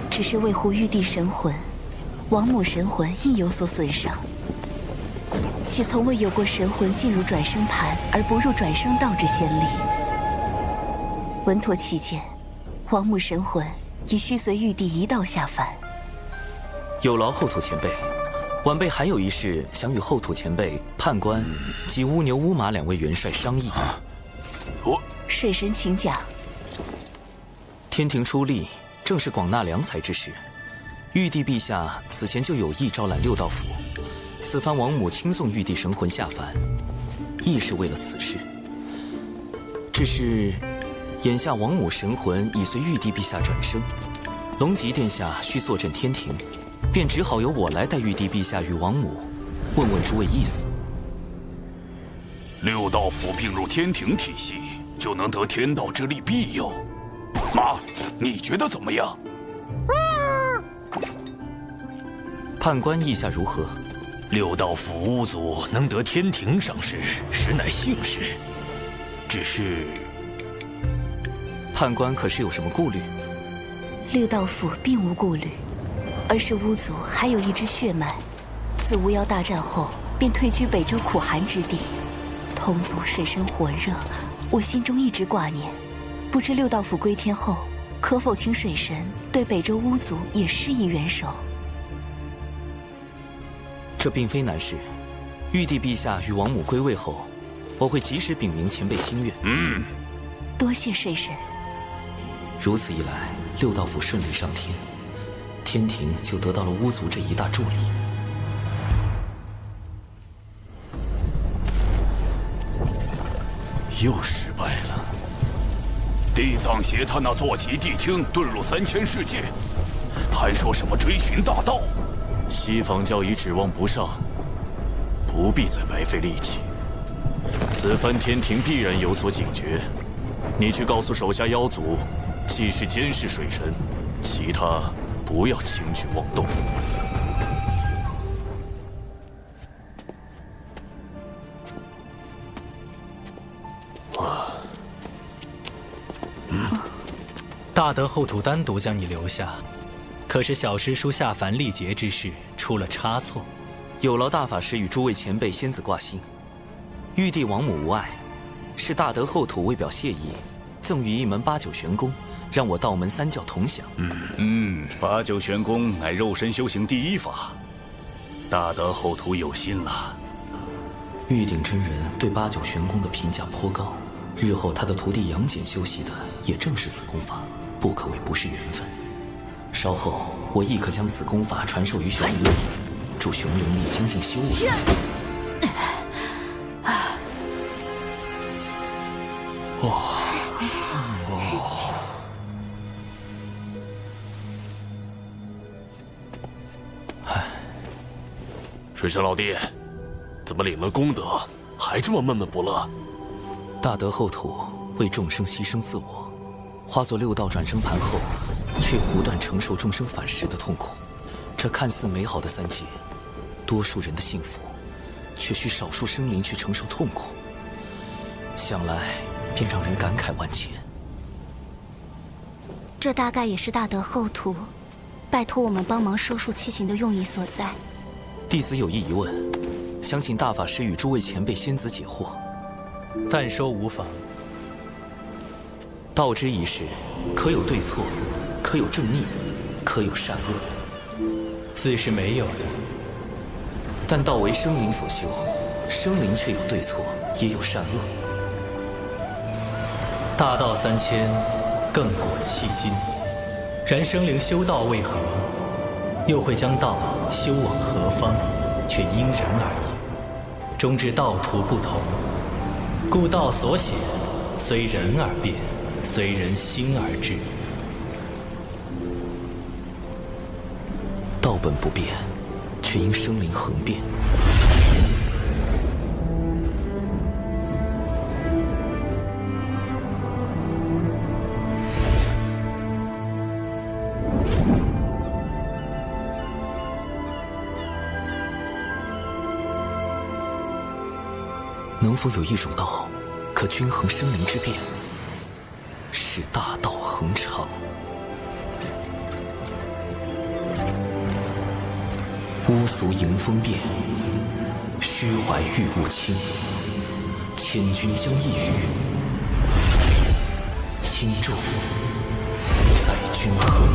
只是为护玉帝神魂，王母神魂亦有所损伤，且从未有过神魂进入转生盘而不入转生道之先例。稳妥起见，王母神魂也需随玉帝一道下凡。有劳后土前辈。晚辈还有一事想与后土前辈、判官及乌牛、乌马2位元帅商议。水神请讲。天庭出力，正是广纳良才之时。玉帝陛下此前就有意招揽六道府，此番王母亲送玉帝神魂下凡，亦是为了此事。只是，眼下王母神魂已随玉帝陛下转生，龙吉殿下需坐镇天庭。便只好由我来带玉帝陛下与王母，问问诸位意思。六道府并入天庭体系，就能得天道之力庇佑。妈，你觉得怎么样？判官意下如何？六道府巫族能得天庭赏识，实乃幸事。只是，判官可是有什么顾虑？六道府并无顾虑。而是巫族还有一支血脉，自巫妖大战后便退居北周苦寒之地，同族水深火热，我心中一直挂念。不知六道府归天后，可否请水神对北周巫族也施以援手？这并非难事。玉帝陛下与王母归位后，我会及时禀明前辈心愿。多谢水神。如此一来，六道府顺利上天。天庭就得到了巫族这一大助力。又失败了。地藏邪他那坐骑谛听遁入3000世界，还说什么追寻大道。西方教已指望不上，不必再白费力气。此番天庭必然有所警觉，你去告诉手下妖族，既是监视水神，其他不要轻举妄动。大德后土单独将你留下，可是小师叔下凡历劫之事出了差错。有劳大法师与诸位前辈仙子挂心，玉帝王母无碍，是大德后土为表谢意，赠予一门八九玄功，让我道门三教同享。八九玄功乃肉身修行第一法，大德后土有心了。玉鼎真人对八九玄功的评价颇高，日后他的徒弟杨戬修习的也正是此功法，不可谓不是缘分。稍后我亦可将此功法传授于熊灵力，助熊灵力精进修为。水神老弟，怎么领了功德还这么闷闷不乐？大德后土为众生牺牲自我，化作六道转生盘后，却不断承受众生反噬的痛苦。这看似美好的三界，多数人的幸福，却需少数生灵去承受痛苦。想来便让人感慨万千。这大概也是大德后土拜托我们帮忙收束七情的用意所在。弟子有一疑问，想请大法师与诸位前辈仙子解惑。但说无妨。道之一事，可有对错，可有正逆，可有善恶。自是没有的。但道为生灵所修，生灵却有对错，也有善恶。大道3000，亘古迄今。然生灵修道为何？又会将道修往何方，却因人而异。终至道途不同，故道所显，随人而变，随人心而至。道本不变，却因生灵恒变。能否有一种道，可均衡生灵之变，使大道恒长？乌俗迎风变，虚怀玉物轻。千钧将一羽，轻重在均衡。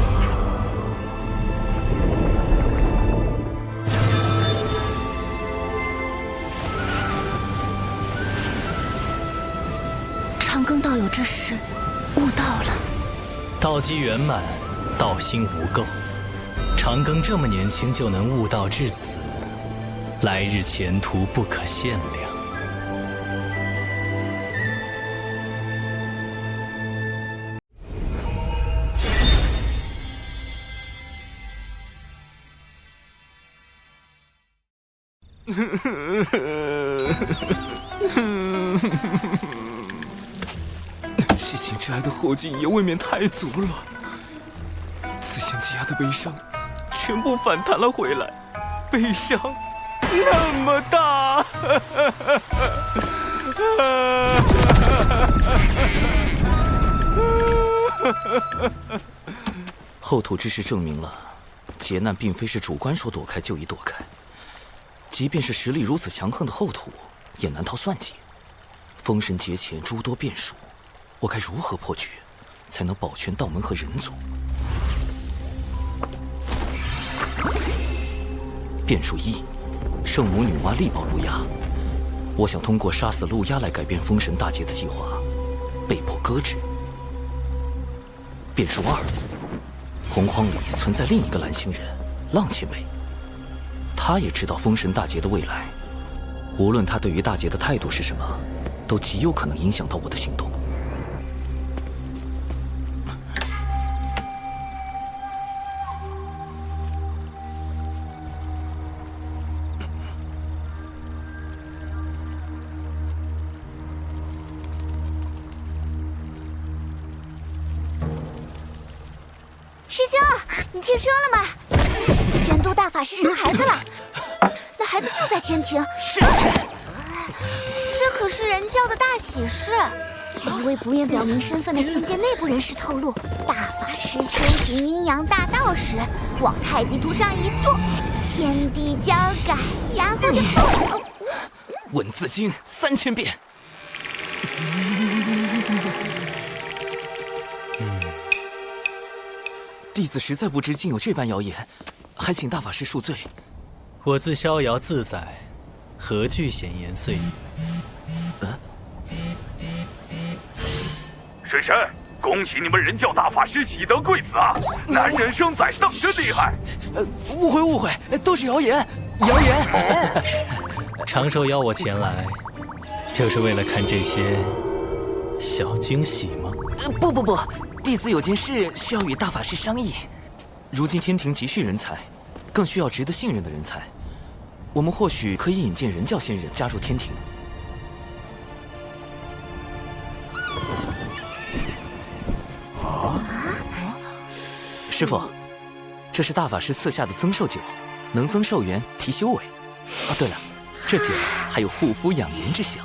长庚道友这时悟道了，道基圆满，道心无垢。长庚这么年轻就能悟道至此，来日前途不可限量。七情之爱的后劲也未免太足了，此前积压的悲伤全部反弹了回来，悲伤那么大。后土之事证明了，劫难并非是主观说躲开就已躲开，即便是实力如此强横的后土，也难逃算计。封神劫前诸多变数，我该如何破局，才能保全道门和人族？变数1，圣母女娲力保路亚。我想通过杀死路亚来改变封神大劫的计划，被迫搁置。变数2，洪荒里存在另一个蓝星人浪前辈，他也知道封神大劫的未来，无论他对于大劫的态度是什么，都极有可能影响到我的行动。师兄，你听说了吗？仙都大法师生孩子了，那孩子就在天庭。是，这可是人教的大喜事，一位不愿表明身份的仙界内部人士透露，大法师修行阴阳大道时，往太极图上一坐，天地将改，然后就……文字经3000遍。弟子实在不知竟有这般谣言，还请大法师恕罪。我自逍遥自在，何惧闲言碎语？水神，恭喜你们人教大法师喜得贵子啊！男人生崽当真厉害。误会，都是谣言。长寿邀我前来，就是为了看这些小惊喜吗？不，弟子有件事需要与大法师商议。如今天庭急需人才，更需要值得信任的人才。我们或许可以引荐人教仙人加入天庭。师父，这是大法师赐下的增寿酒，能增寿元，提修为。对了，这酒还有护肤养颜之效。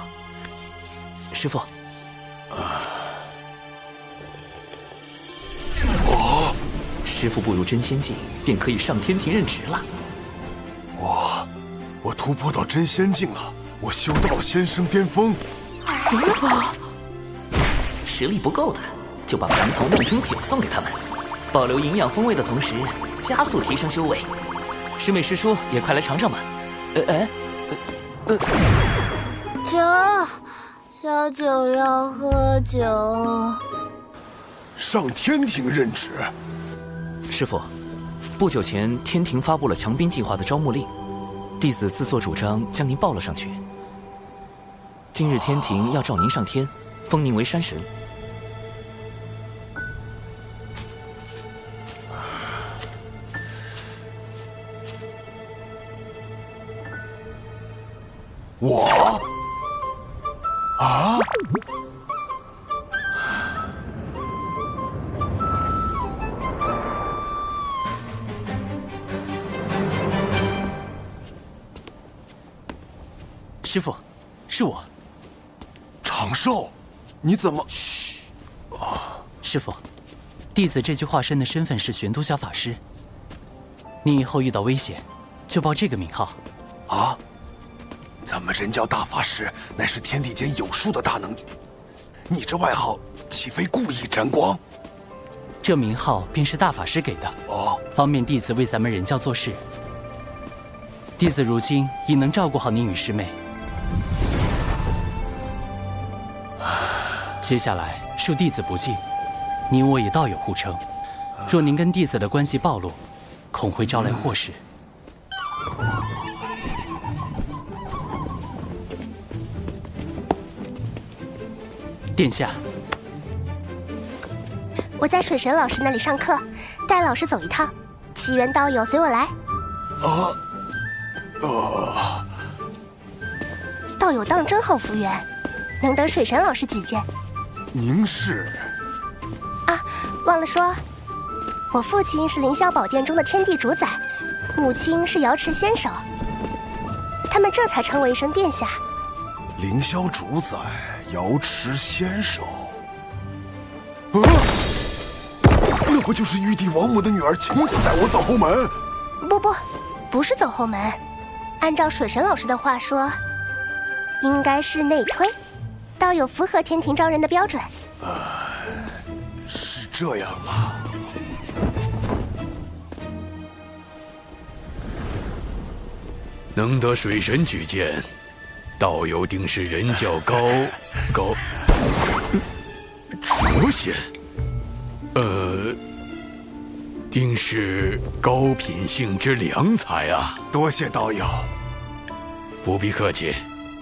师父，师父步入真仙境，便可以上天庭任职了。我突破到真仙境了，我修到了仙生巅峰。实力不够的，就把蟠桃弄成酒送给他们，保留营养风味的同时，加速提升修为。师妹师叔也快来尝尝吧。酒，小九要喝酒。上天庭任职。师父，不久前天庭发布了强兵计划的招募令，弟子自作主张将您报了上去。今日天庭要召您上天，封您为山神。我？啊？师父，是我。长寿，你怎么？师父，弟子这具化身的身份是玄都小法师。你以后遇到危险，就报这个名号。啊？咱们人教大法师乃是天地间有数的大能，你这外号岂非故意沾光？这名号便是大法师给的，方便弟子为咱们人教做事。弟子如今已能照顾好您与师妹。接下来恕弟子不敬，你我也道友互称，若您跟弟子的关系暴露，恐会招来祸事。殿下，我在水神老师那里上课，带老师走一趟。奇缘道友随我来。道友当真好福缘，能得水神老师举荐。您是？啊，忘了说，我父亲是凌霄宝殿中的天地主宰，母亲是瑶池仙手，他们这才称为一声殿下。凌霄主宰，瑶池仙手。那不就是玉帝王母的女儿亲自带我走后门？不是走后门。按照水神老师的话说，应该是内推，道友符合天庭招人的标准。是这样吗？能得水神举荐，道友定是人教高卓仙，定是高品性之良才啊！多谢道友。不必客气，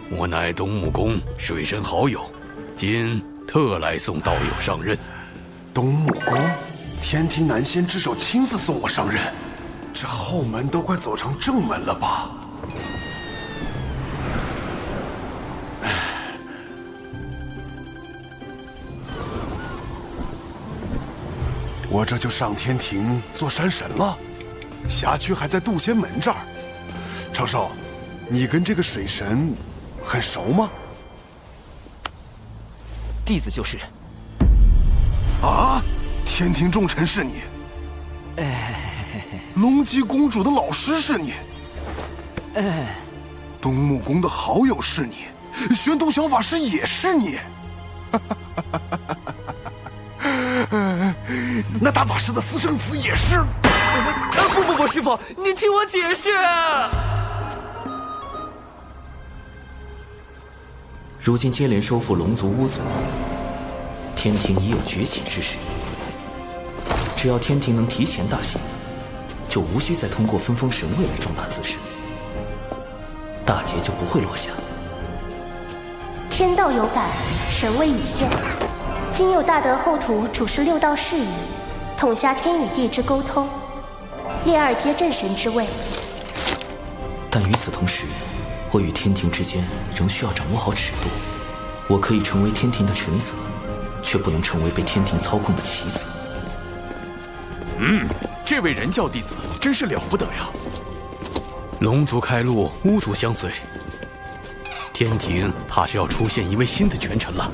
我乃东木宫水神好友，今特来送道友上任。东木宫，天庭南仙之首亲自送我上任，这后门都快走成正门了吧？我这就上天庭做山神了，辖区还在渡仙门这儿。长寿，你跟这个水神很熟吗？弟子就是。啊，天庭重臣是你？龙姬公主的老师是你？东木宫的好友是你？玄都小法师也是你？那大法师的私生子也是？不，师傅，你听我解释。如今接连收复龙族、巫族，天庭已有崛起之势。只要天庭能提前大兴，就无需再通过分封神位来壮大自身，大劫就不会落下。天道有感，神位已现。今有大德后土主持六道事宜，统辖天与地之沟通，列二阶镇神之位。但与此同时，我与天庭之间仍需要掌握好尺度。我可以成为天庭的臣子，却不能成为被天庭操控的棋子。这位人教弟子真是了不得呀！龙族开路，巫族相随，天庭怕是要出现一位新的权臣了。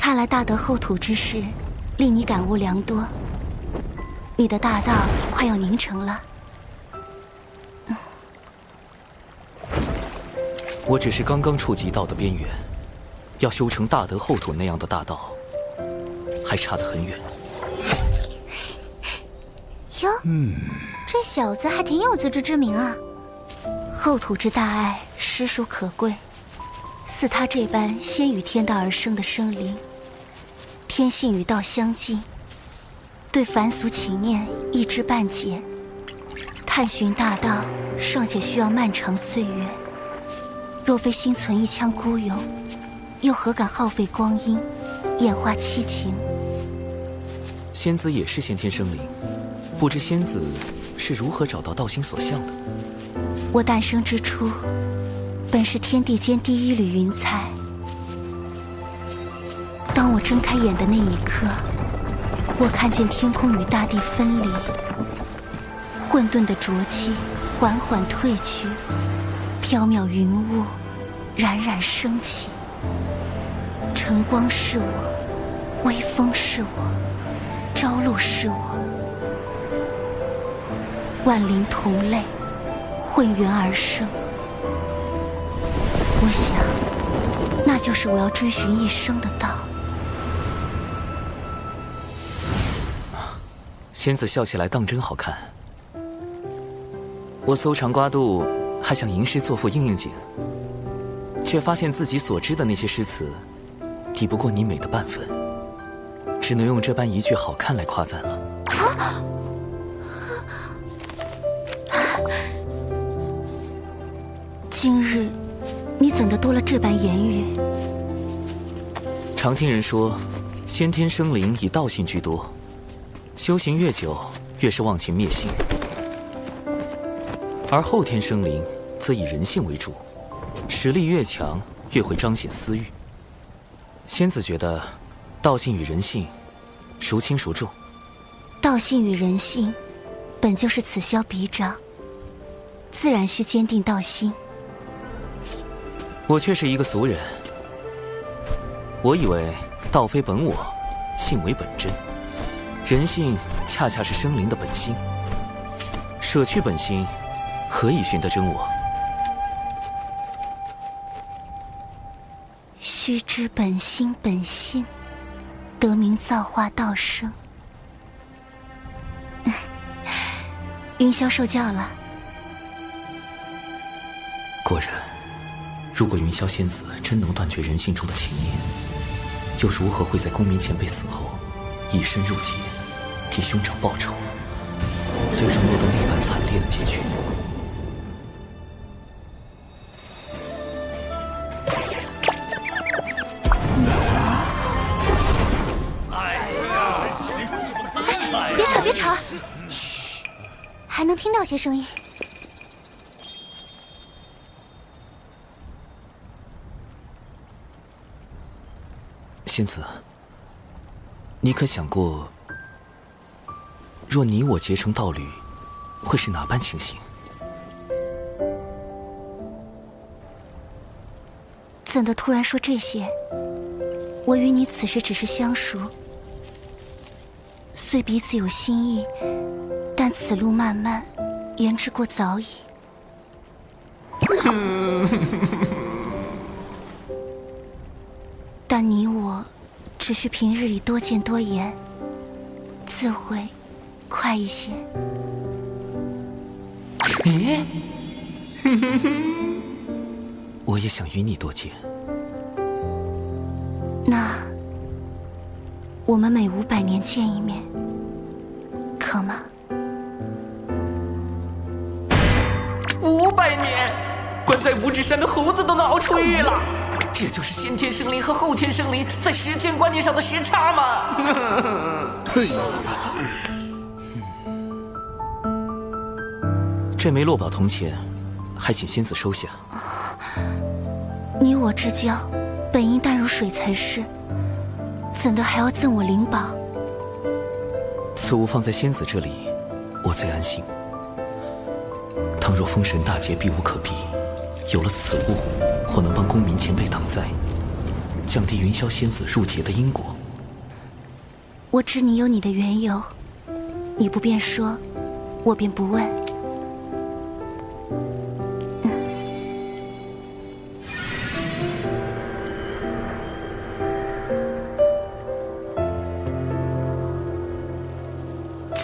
看来大德后土之事，令你感悟良多。你的大道快要凝成了。我只是刚刚触及道的边缘，要修成大德后土那样的大道，还差得很远。哟，这小子还挺有自知之明啊。后土之大爱，实属可贵。似他这般先与天道而生的生灵，天性与道相近，对凡俗情念一知半解，探寻大道尚且需要漫长岁月。若非心存一腔孤勇，又何敢耗费光阴，演化七情？仙子也是先天生灵，不知仙子是如何找到道心所向的？我诞生之初，本是天地间第一缕云彩。当我睁开眼的那一刻，我看见天空与大地分离，混沌的浊气缓缓退去，缥缈云雾冉冉升起。晨光是我，微风是我，朝露是我，万灵同类，混元而生。我想，那就是我要追寻一生的道。仙子笑起来当真好看。我搜肠刮肚，还想吟诗作赋应应景，却发现自己所知的那些诗词，抵不过你美的半分，只能用这般一句好看来夸赞了。今日你怎的多了这般言语？常听人说，先天生灵以道性居多，修行越久，越是忘情灭性；而后天生灵则以人性为主，实力越强，越会彰显私欲。仙子觉得，道性与人性，孰轻孰重？道性与人性，本就是此消彼长，自然需坚定道心。我却是一个俗人，我以为道非本我，性为本真，人性恰恰是生灵的本心。舍去本心，何以寻得真我？须知本心本性，得名造化道生。云霄受教了。果然，如果云霄仙子真能断绝人性中的情念，又如何会在公明前辈死后，以身入劫，替兄长报仇，最终落得那般惨烈的结局？别吵，嘘，还能听到些声音。仙子，你可想过，若你我结成道侣，会是哪般情形？怎的突然说这些？我与你此时只是相熟，虽彼此有心意，但此路漫漫，言之过早矣。但你我只需平日里多见多言，自会快一些。咦？我也想与你多见。那我们每500年见一面，可吗？500年，关在五指山的猴子都能熬出狱了。这就是先天生灵和后天生灵在时间观念上的时差吗？这枚落宝铜钱，还请仙子收下。你我之交，本应淡如水才是，怎的还要赠我灵宝？此物放在仙子这里，我最安心。倘若封神大劫避无可避，有了此物，或能帮公民前辈挡灾，降低云霄仙子入劫的因果。我知你有你的缘由，你不便说，我便不问。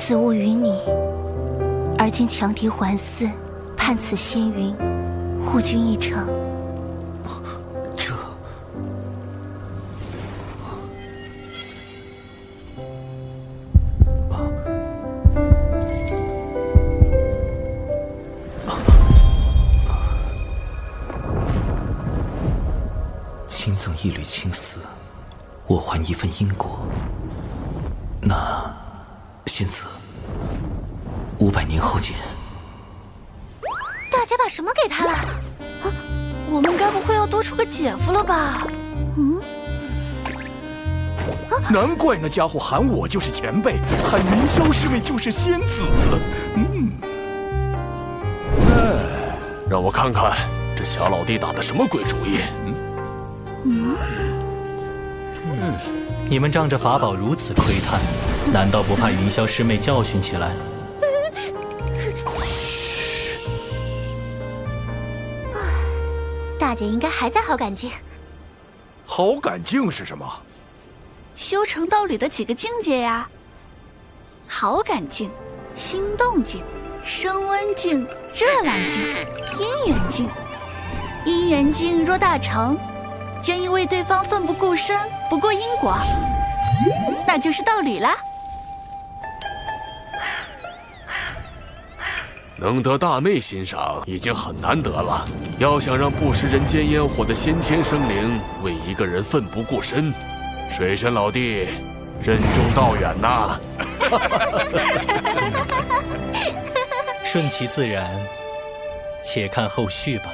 此物于你，而今强敌环伺，盼此仙云，护君一程。这……亲赠一缕青丝，我还一份因果。那仙子，500年后见。大姐把什么给他了？啊，我们该不会要多出个姐夫了吧？嗯。难怪那家伙喊我就是前辈，喊云霄师妹就是仙子。让我看看这小老弟打的什么鬼主意。你们仗着法宝如此窥探，难道不怕云霄师妹教训起来？大姐应该还在好感境。好感境是什么？修成道侣的几个境界呀？好感境、心动境、升温境、热浪境、姻缘境。姻缘境若大成，愿意为对方奋不顾身，不顾因果，那就是道侣啦。能得大妹欣赏已经很难得了，要想让不食人间烟火的先天生灵为一个人奋不顾身，水神老弟任重道远呐。顺其自然，且看后续吧。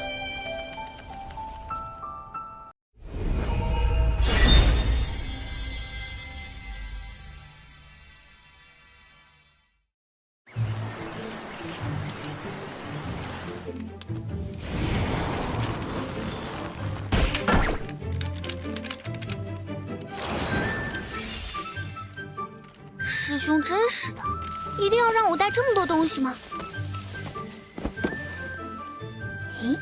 师兄真是的，一定要让我带这么多东西吗？咦，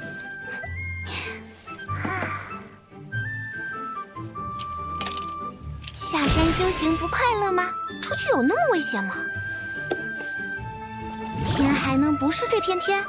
下山修行不快乐吗？出去有那么危险吗？天还能不是这片天？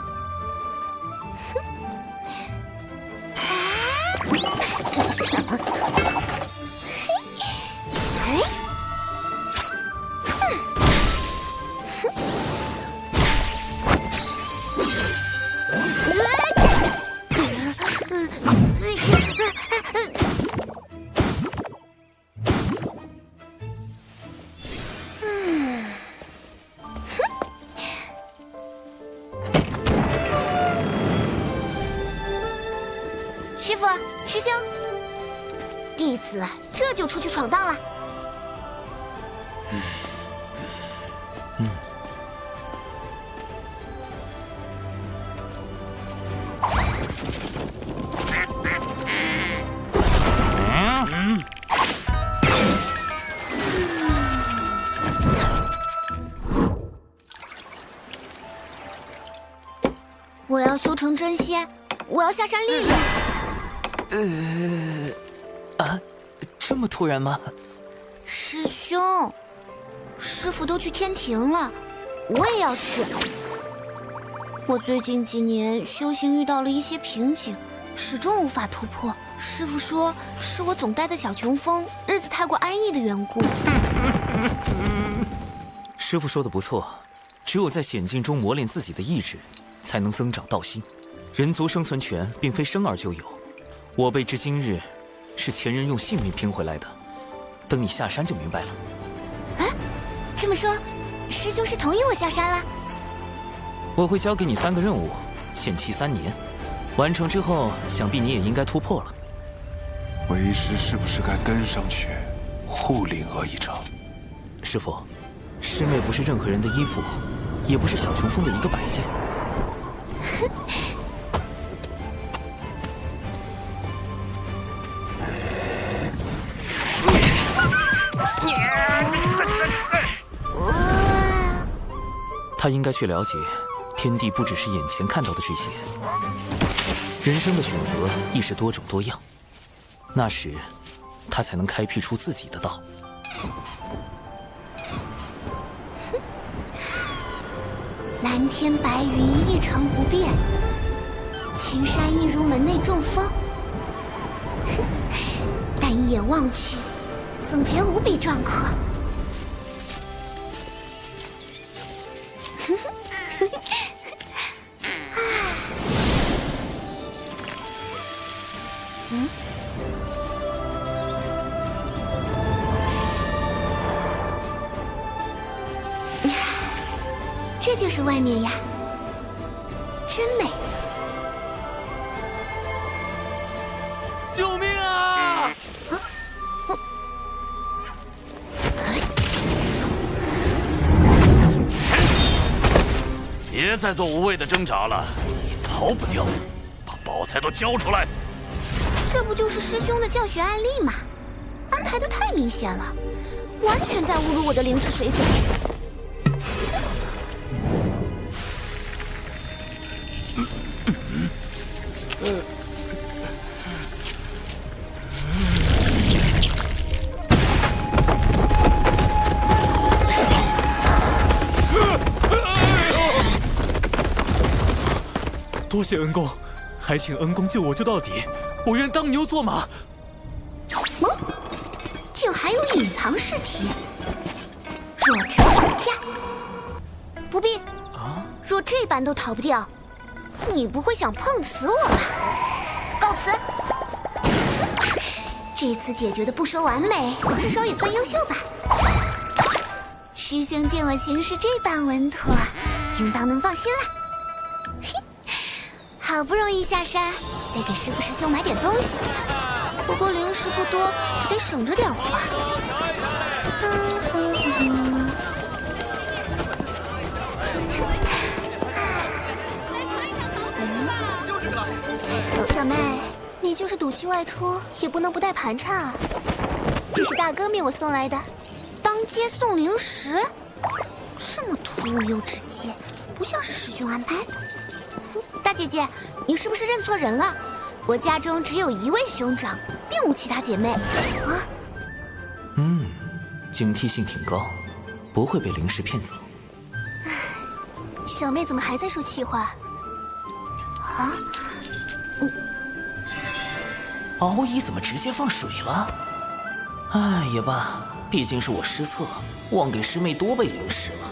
师兄，弟子这就出去闯荡了。我要修成真仙，我要下山历练。这么突然吗？师兄，师傅都去天庭了，我也要去。我最近几年修行遇到了一些瓶颈，始终无法突破。师傅说是我总待在小琼峰，日子太过安逸的缘故。师傅说的不错，只有在险境中磨练自己的意志，才能增长道心。人族生存权并非生而就有，我辈至今日是前人用性命拼回来的。等你下山就明白了。啊，这么说，师兄是同意我下山了？我会交给你3个任务，限期3年，完成之后，想必你也应该突破了。为师是不是该跟上去，护灵儿一场？师父，师妹不是任何人的依附，也不是小琼峰的一个摆件。他应该去了解，天地不只是眼前看到的这些，人生的选择亦是多种多样。那时，他才能开辟出自己的道。蓝天白云一成不变，青山一如门内中风。但一眼望去，总觉无比壮阔。这就是外面呀，真美！救命啊！别再做无谓的挣扎了，你逃不掉，把宝材都交出来！这不就是师兄的教学案例吗？安排的太明显了，完全在侮辱我的灵智水准。多谢恩公，还请恩公救我救到底，我愿当牛做马。竟还有隐藏尸体，弱者绑架。不必，若这般都逃不掉，你不会想碰瓷我吧？告辞。这次解决的不说完美，至少也算优秀吧。师兄见我行事这般稳妥，应当能放心了。好不容易下山，得给师父师兄买点东西。不过零食不多，得省着点花。小妹，你就是赌气外出，也不能不带盘缠啊。这是大哥命我送来的，当街送零食，这么突兀又直接，不像是师兄安排的。大姐姐，你是不是认错人了？我家中只有1位兄长，并无其他姐妹。啊？警惕性挺高，不会被灵石骗走。小妹怎么还在说气话？啊？敖乙怎么直接放水了？哎，也罢，毕竟是我失策，忘给师妹多备零食了。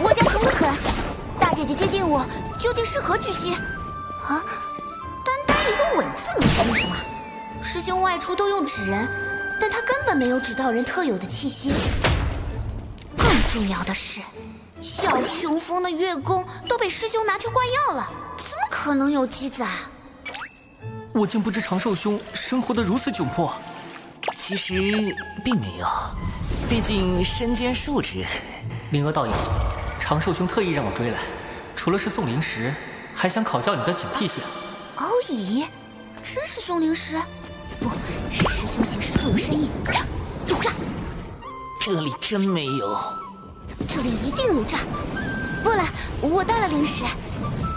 我家穷得很。大姐姐接近我，究竟是何居心？啊，单一个吻字能说明什么？师兄外出都用纸人，但他根本没有纸道人特有的气息。更重要的是，小琼峰的月宫都被师兄拿去换药了，怎么可能有机子啊？我竟不知长寿兄生活得如此窘迫。其实并没有，毕竟身兼数职。灵娥道友，长寿兄特意让我追来，除了是送灵石，还想考教你的警惕性。敖乙，真是送灵石？不，师兄行事素有深意。有诈！这里真没有。这里一定有诈。不了，我带了灵石。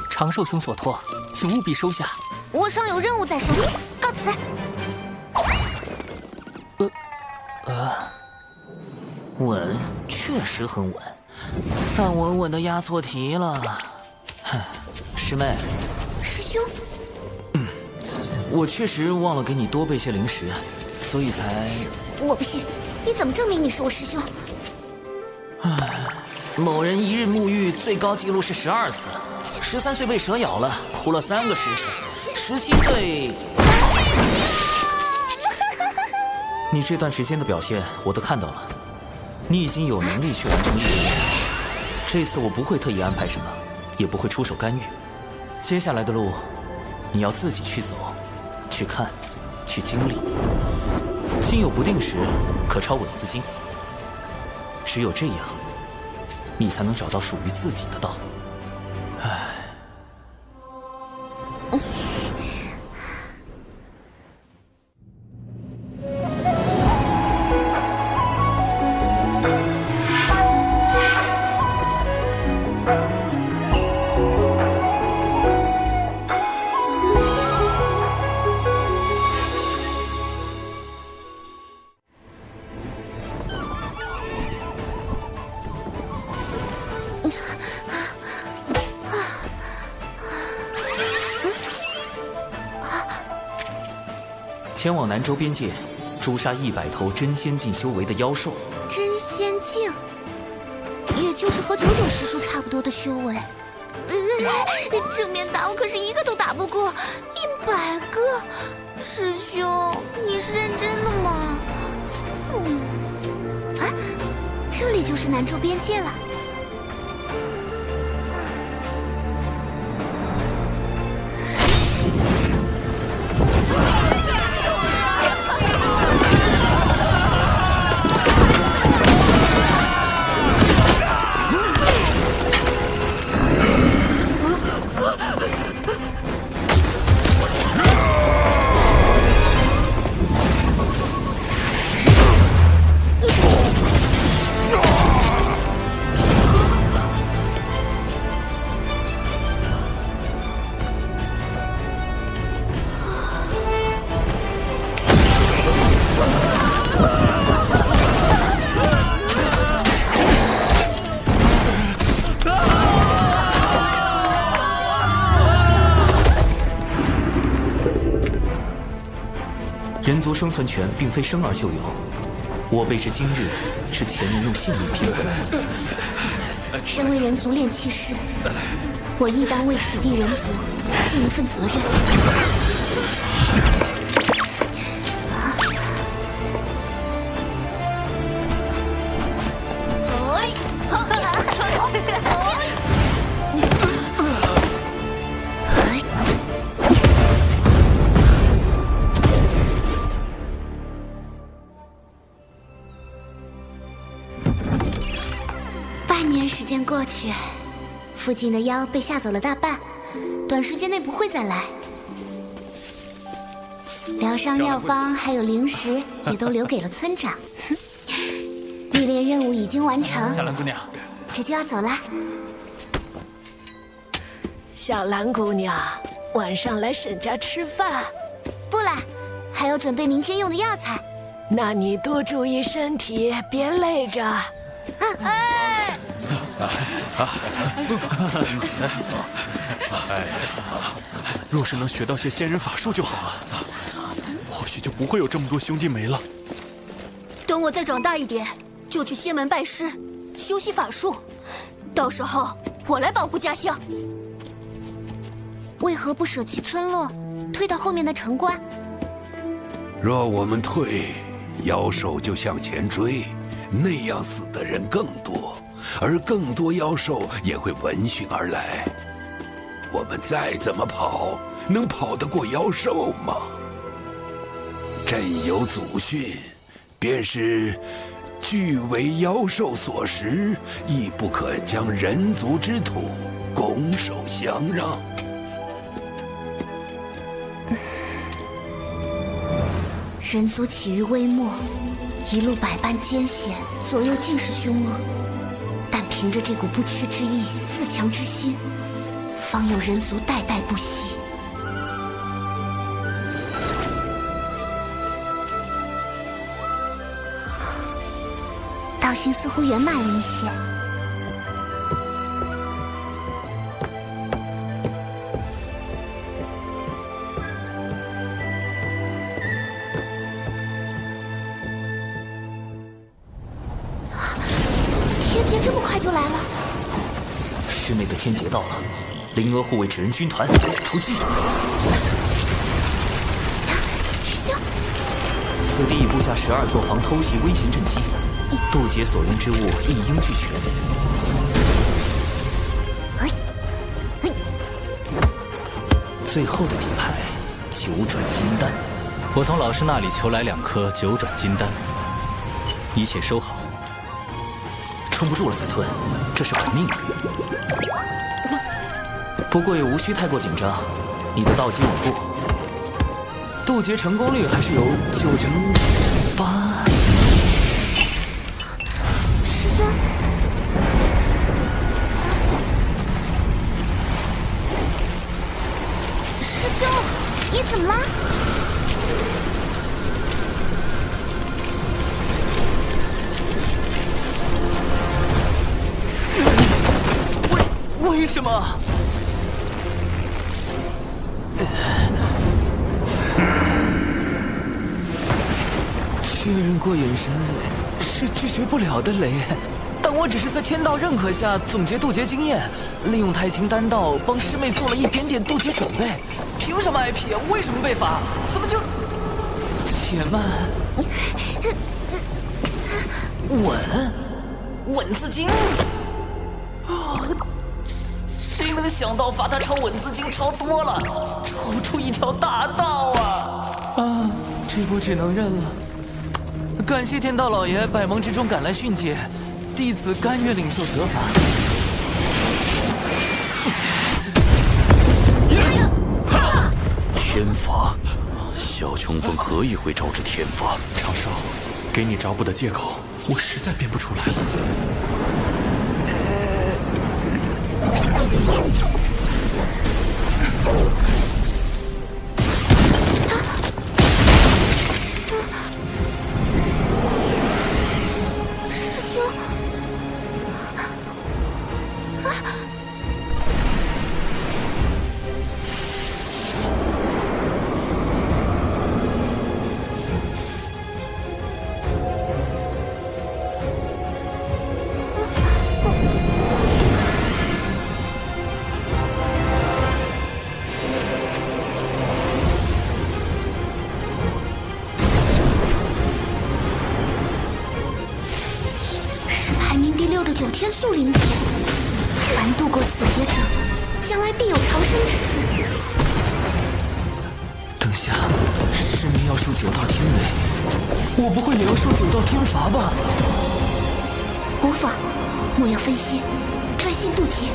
长寿兄所托，请务必收下。我尚有任务在身，告辞。稳，确实很稳，但稳稳的押错题了。师妹，师兄，我确实忘了给你多备些灵石，所以才……我不信，你怎么证明你是我师兄？某人一日沐浴最高纪录是12次，13岁被蛇咬了，哭了3个时辰，17岁。你这段时间的表现我都看到了，你已经有能力去完成任务。这次我不会特意安排什么，也不会出手干预。接下来的路，你要自己去走，去看，去经历。心有不定时，可抄稳字经。只有这样，你才能找到属于自己的道。唉。前往南州边界，诛杀100头真仙境修为的妖兽。真仙境，也就是和99师叔差不多的修为。正面打我可是一个都打不过，100个。师兄，你是认真的吗？啊，这里就是南州边界了。人族生存权并非生而就有，我辈至今日是前人用性命拼回来的。身为人族炼器师，我亦当为此地人族尽一份责任。半年时间过去，附近的妖被吓走了大半，短时间内不会再来。疗伤药方还有灵石也都留给了村长。历练任务已经完成，夏兰姑娘，这就要走了。小兰姑娘，晚上来沈家吃饭？不了，还要准备明天用的药材。那你多注意身体，别累着。哎！若是能学到些仙人法术就好了，或许就不会有这么多兄弟没了。等我再长大一点，就去仙门拜师，修习法术。到时候我来保护家乡。为何不舍弃村落，退到后面的城关？若我们退，妖兽就向前追，那样死的人更多，而更多妖兽也会闻讯而来。我们再怎么跑，能跑得过妖兽吗？朕有祖训，便是俱为妖兽所食，亦不可将人族之土拱手相让。人族起于微末，一路百般艰险，左右尽是凶恶，但凭着这股不屈之意、自强之心，方有人族代代不息。道行似乎圆满了一些。天劫这么快就来了！师妹的天劫到了，灵娥护卫纸人军团出击！师兄，此地已布下12座防偷袭微型阵基。渡劫所用之物一应俱全。最后的底牌9转金丹，我从老师那里求来2颗9转金丹，一切收好。撑不住了再吞，这是本命啊！不过也无需太过紧张，你的道基稳固，渡劫成功率还是有9成8。师兄，你怎么了？为什么？确认过眼神是拒绝不了的雷，但我只是在天道认可下总结渡劫经验，利用太清丹道帮师妹做了一点点渡劫准备。凭什么挨批啊？为什么被罚？怎么就……且慢，稳字经。谁能想到罚他抄稳字经抄多了，抄出一条大道啊！这波只能认了。感谢天道老爷百忙之中赶来训诫，弟子甘愿领受责罚。天罚，小琼峰何以会招致天罚？长寿，给你找补的借口，我实在编不出来了。师兄，9天速灵劫，凡渡过此劫者，将来必有长生之资。等下，师妹要受9道天雷，我不会也要受9道天罚吧？无妨，莫要分心，专心渡劫。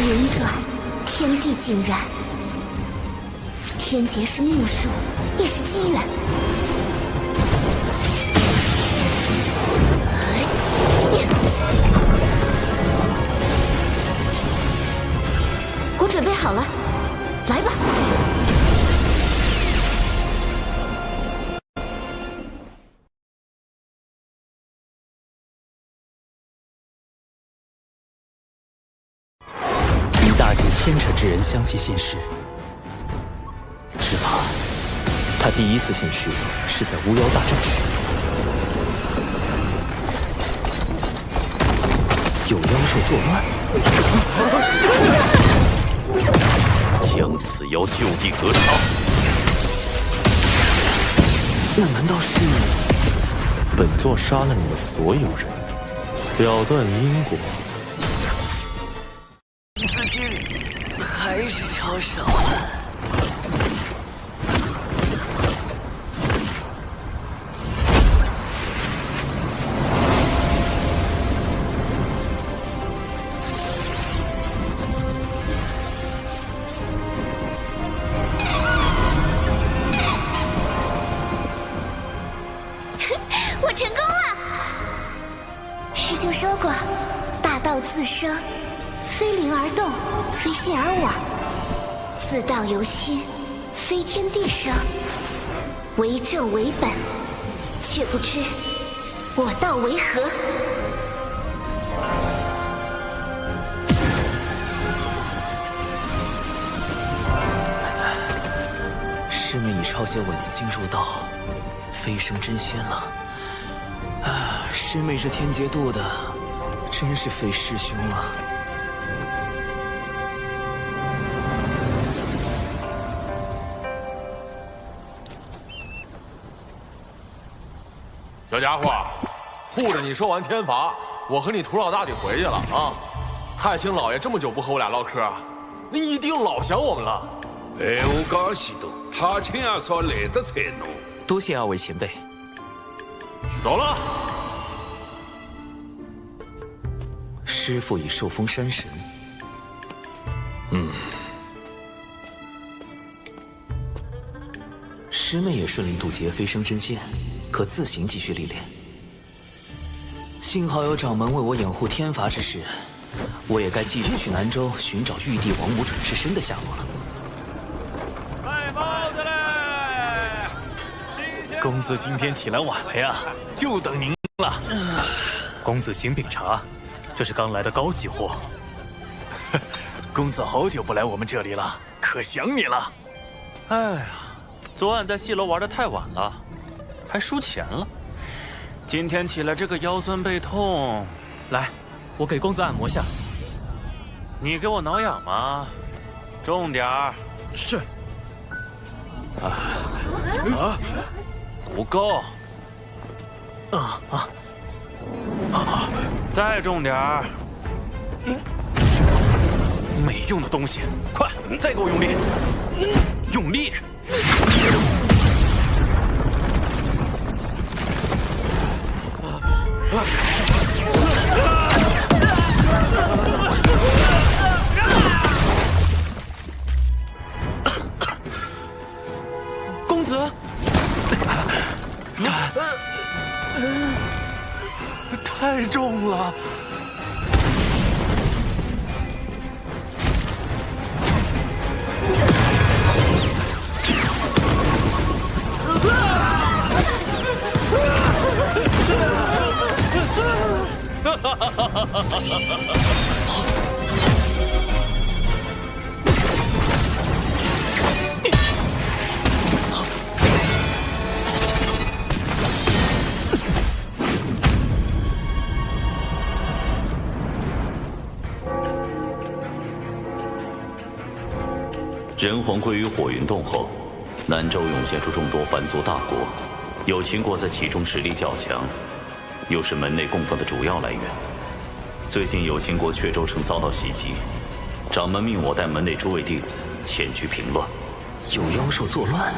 轮转，天地尽然。天劫是命数，也是机缘。我准备好了，来吧。牵扯之人相继现世，只怕他第一次现世是在巫妖大战时，有妖兽作乱。将此妖就地格杀。那难道是本座杀了你们所有人，了断因果？资金还是超少了。我成功了！师兄说过，大道自生，非灵而动，非信而往；自道由心，非天地生。为正为本，却不知我道为何？师妹以抄写文字经入道，飞升真仙了。啊，师妹这天劫渡的，真是费师兄了。小家伙，护着你收完天罚，我和你屠老大得回去了啊！太清老爷这么久不和我俩唠嗑，你一定老想我们了。哎，我讲许多，太清阿嫂来得才浓。多谢二位前辈。走了。师父已受封山神。师妹也顺利渡劫，飞升真仙，可自行继续历练。幸好有掌门为我掩护天罚之事，我也该继续去南州寻找玉帝王母准尸身的下落了。卖包子嘞！公子今天起来晚了呀，就等您了。公子请品茶，这是刚来的高级货。公子好久不来我们这里了，可想你了。哎呀，昨晚在戏楼玩得太晚了，还输钱了。今天起来这个腰酸背痛，来，我给公子按摩下。你给我挠痒吗？重点儿。是。不够。再重点儿。没用的东西，快，再给我用力，用力！公子，太重了。人皇归于火云洞后，南州涌现出众多凡族大国，有秦国在其中实力较强，又是门内供奉的主要来源。最近有秦国阙州城遭到袭击，掌门命我带门内诸位弟子前去平乱。有妖兽作乱？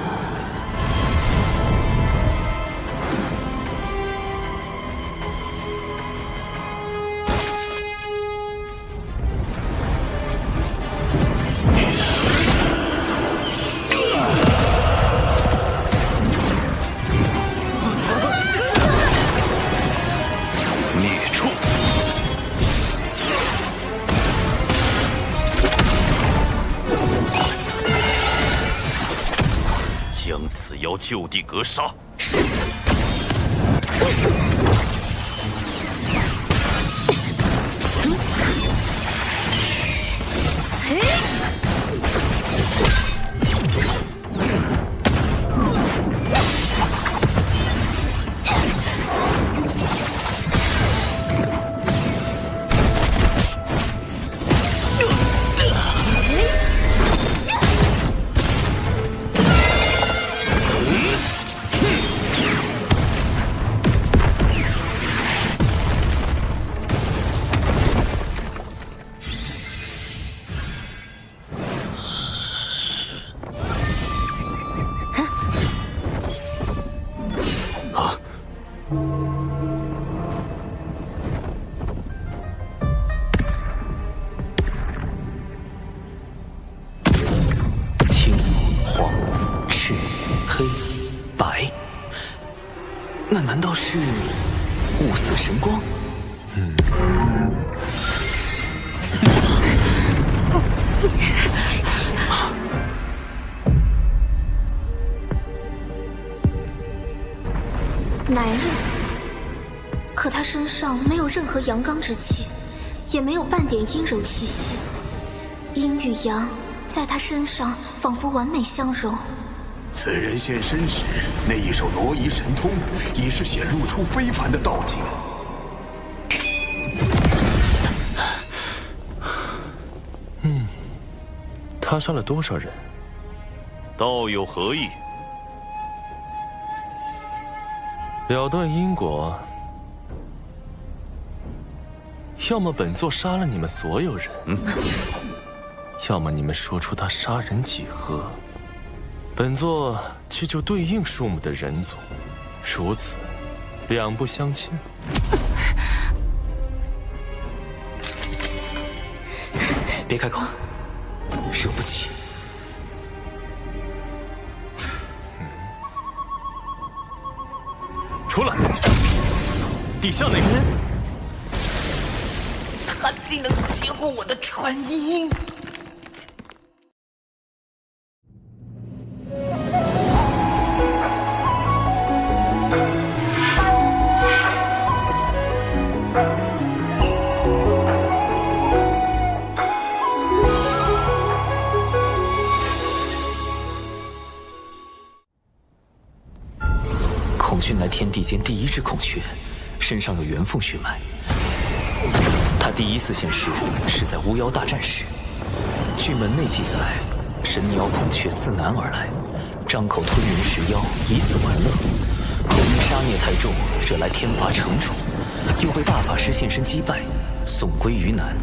就地格杀！难道是五色神光？乃日，可他身上没有任何阳刚之气，也没有半点阴柔气息。阴与阳在他身上仿佛完美相融。此人现身时，那一手挪移神通已是显露出非凡的道境。他杀了多少人？道有何意？了断因果，要么本座杀了你们所有人，要么你们说出他杀人几何，本座去救对应数目的人族，如此两不相欠。别开口，惹不起。出来！地下那个人，他竟能截获我的传音！孔雀乃天地间第一只孔雀，身上有元凤血脉。他第一次现世是在巫妖大战时，据门内记载，神鸟孔雀自南而来，张口吞人食妖，以此玩乐。后因杀孽太重，惹来天罚惩处，又被大法师现身击败，送归于南。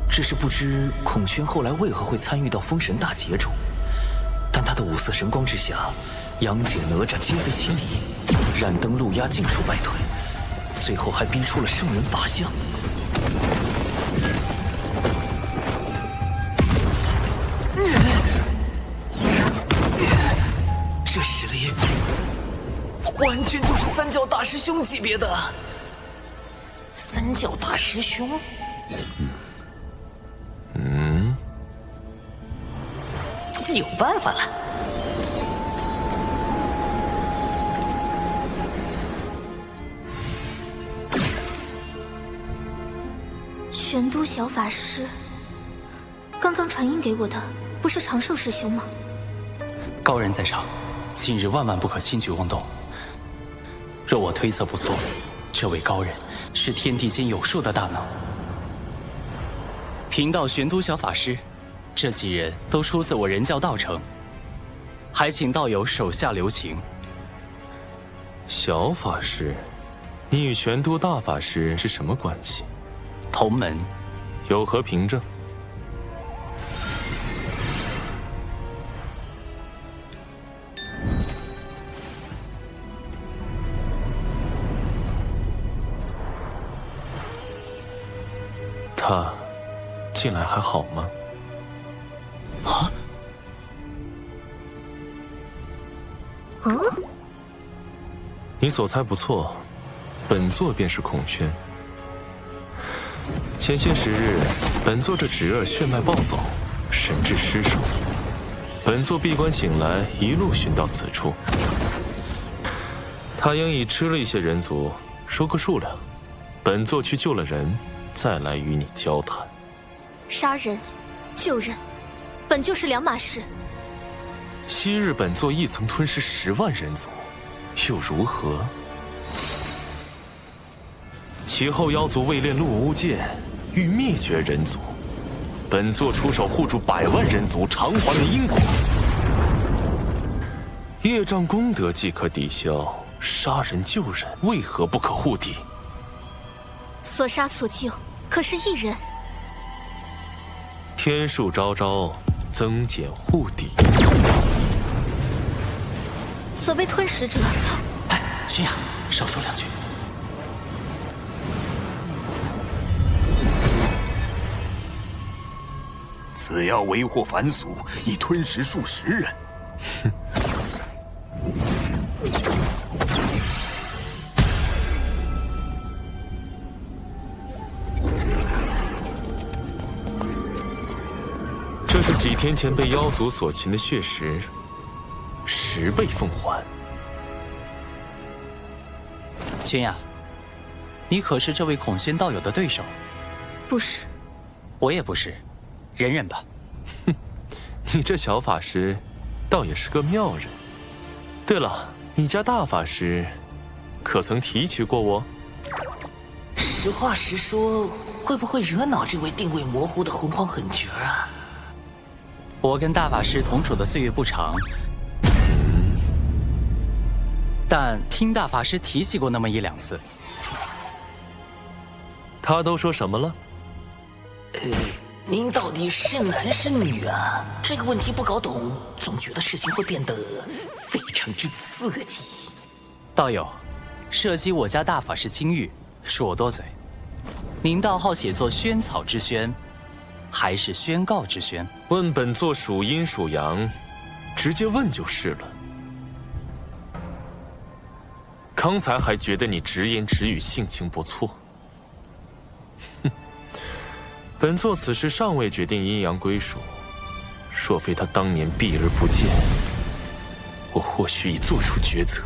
只是不知孔雀后来为何会参与到封神大劫中。但他的五色神光之下，杨戬、哪吒皆非其敌，燃灯路压尽数败退，最后还逼出了圣人法相。这实力完全就是三教大师兄级别的。三教大师兄？有办法了。玄都小法师，刚刚传音给我的不是长寿师兄吗？高人在上，今日万万不可轻举妄动。若我推测不错，这位高人是天地间有数的大能。贫道玄都小法师，这几人都出自我人教道成，还请道友手下留情。小法师，你与玄都大法师是什么关系？同门。有何凭证？他近来还好吗？啊？你所猜不错，本座便是孔宣。前些时日，本座这侄儿血脉暴走，神智失守。本座闭关醒来，一路寻到此处。他应已吃了一些人族，说个数量，本座去救了人，再来与你交谈。杀人、救人，本就是两码事。昔日本座亦曾吞噬10万人族，又如何？其后妖族为练陆无剑，欲灭绝人族，本座出手护住100万人族，偿还了因果。业障功德即可抵消，杀人救人为何不可护抵？所杀所救，可是一人。天数昭昭，增减护抵。所被吞食者，哎，宣雅，少说2句。此妖为祸凡俗，已吞食数10人。是几天前被妖族所擒的血石，10倍奉还。君呀，你可是这位孔宣道友的对手？不是，我也不是，忍忍吧。哼，你这小法师，倒也是个妙人。对了，你家大法师，可曾提起过我？实话实说，会不会惹恼这位定位模糊的洪荒狠角啊？我跟大法师同处的岁月不长，但听大法师提起过那么1、2次。他都说什么了？您到底是男是女啊？这个问题不搞懂，总觉得事情会变得非常之刺激。道友，涉及我家大法师清誉，恕我多嘴。您道号写作宣草之宣，还是宣告之宣？问本座属阴属阳，直接问就是了。刚才还觉得你直言直语，性情不错。哼，本座此时尚未决定阴阳归属，若非他当年避而不见，我或许已做出抉择。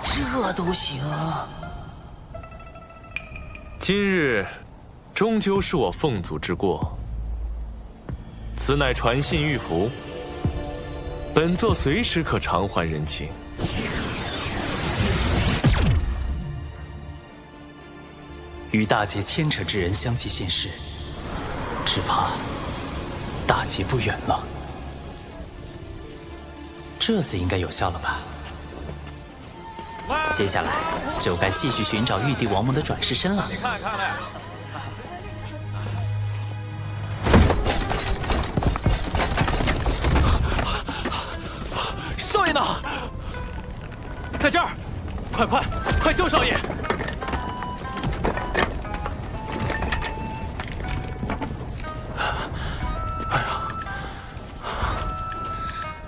这都行？今日终究是我凤祖之过，此乃传信玉符，本座随时可偿还人情。与大劫牵扯之人相继现世，只怕大劫不远了。这次应该有效了吧？接下来就该继续寻找玉帝王母的转世身了。你看看嘞，少爷呢？在这儿！快救少爷！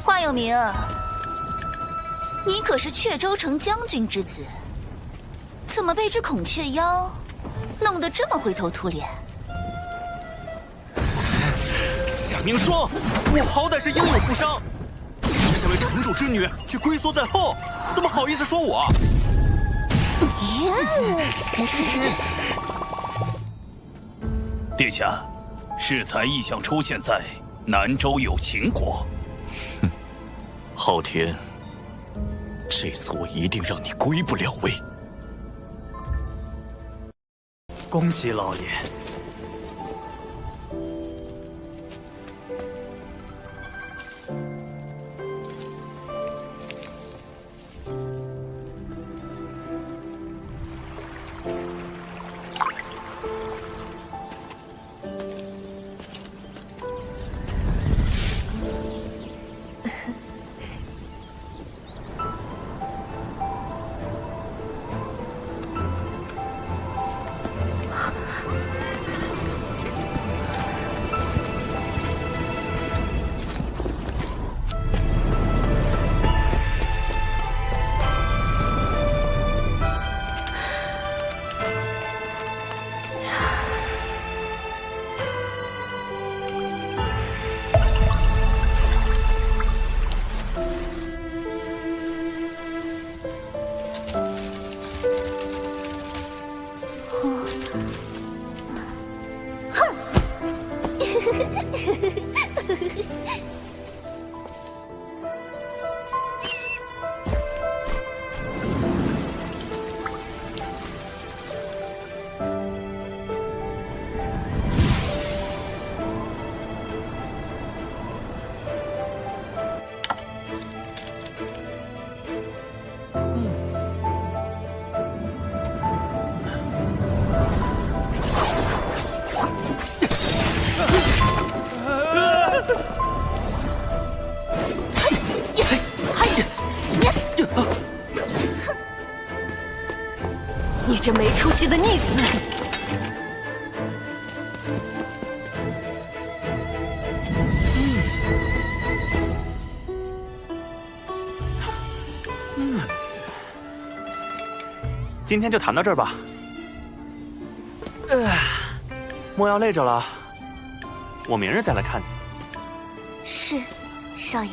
话有明，你可是阙州城将军之子，怎么被这孔雀妖弄得这么灰头土脸？夏明霜，我好歹是英勇负伤，你身为城主之女却龟缩在后，怎么好意思说我？殿下，适才异象出现在南州有秦国。昊天，这次我一定让你归不了位。恭喜老爷。你这没出息的逆子！今天就谈到这儿吧。莫要累着了。我明日再来看你。是，少爷。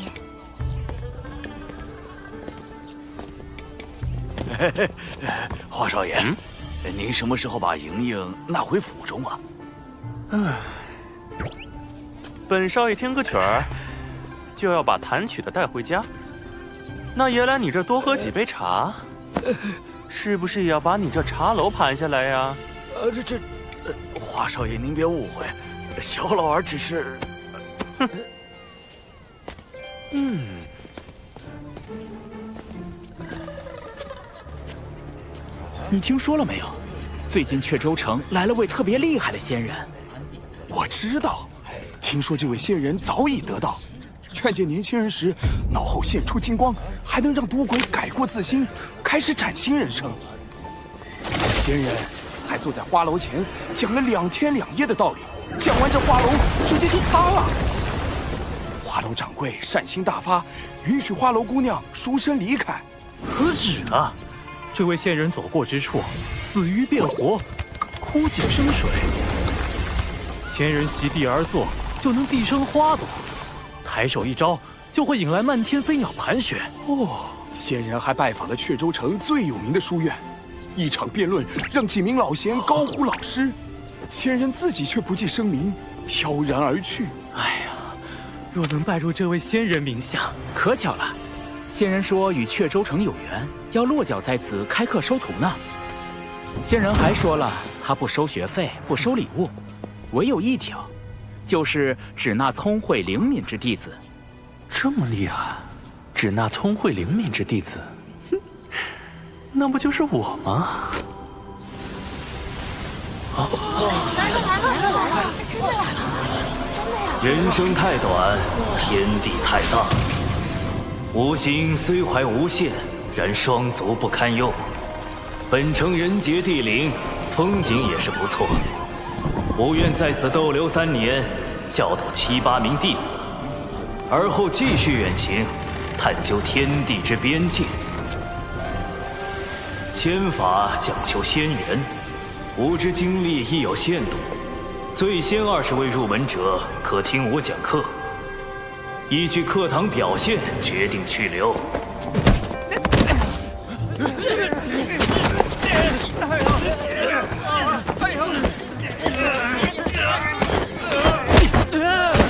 华少爷，您什么时候把莹莹纳回府中啊？本少爷听个曲儿，就要把弹曲的带回家。那爷来你这多喝几杯茶，是不是也要把你这茶楼盘下来呀？华少爷您别误会，小老儿只是……你听说了没有？最近阙州城来了位特别厉害的仙人。我知道，听说这位仙人早已得道，劝诫年轻人时，脑后现出金光，还能让赌鬼改过自新，开始崭新人生。仙人还坐在花楼前讲了2天2夜的道理，讲完这花楼直接就塌了。花楼掌柜善心大发，允许花楼姑娘赎身离开。何止啊！这位仙人走过之处，死鱼变活，枯井生水。仙人席地而坐，就能地生花朵；抬手一招，就会引来漫天飞鸟盘旋。仙人还拜访了阙州城最有名的书院，一场辩论让几名老贤高呼老师，仙人自己却不计声名，飘然而去。哎呀，若能拜入这位仙人名下，可巧了。仙人说与阙州城有缘，要落脚在此开课收徒呢。仙人还说了，他不收学费，不收礼物，唯有一条，就是只纳聪慧灵敏之弟子。这么厉害，只纳聪慧灵敏之弟子，那不就是我吗？来了，真的来了，真的呀！人生太短，天地太大。吾心虽怀无限，然双足不堪用。本城人杰地灵，风景也是不错。吾愿在此逗留3年，教导7、8名弟子，而后继续远行，探究天地之边界。仙法讲求仙缘，吾之精力亦有限度，最先20位入门者可听我讲课。依据课堂表现决定去留。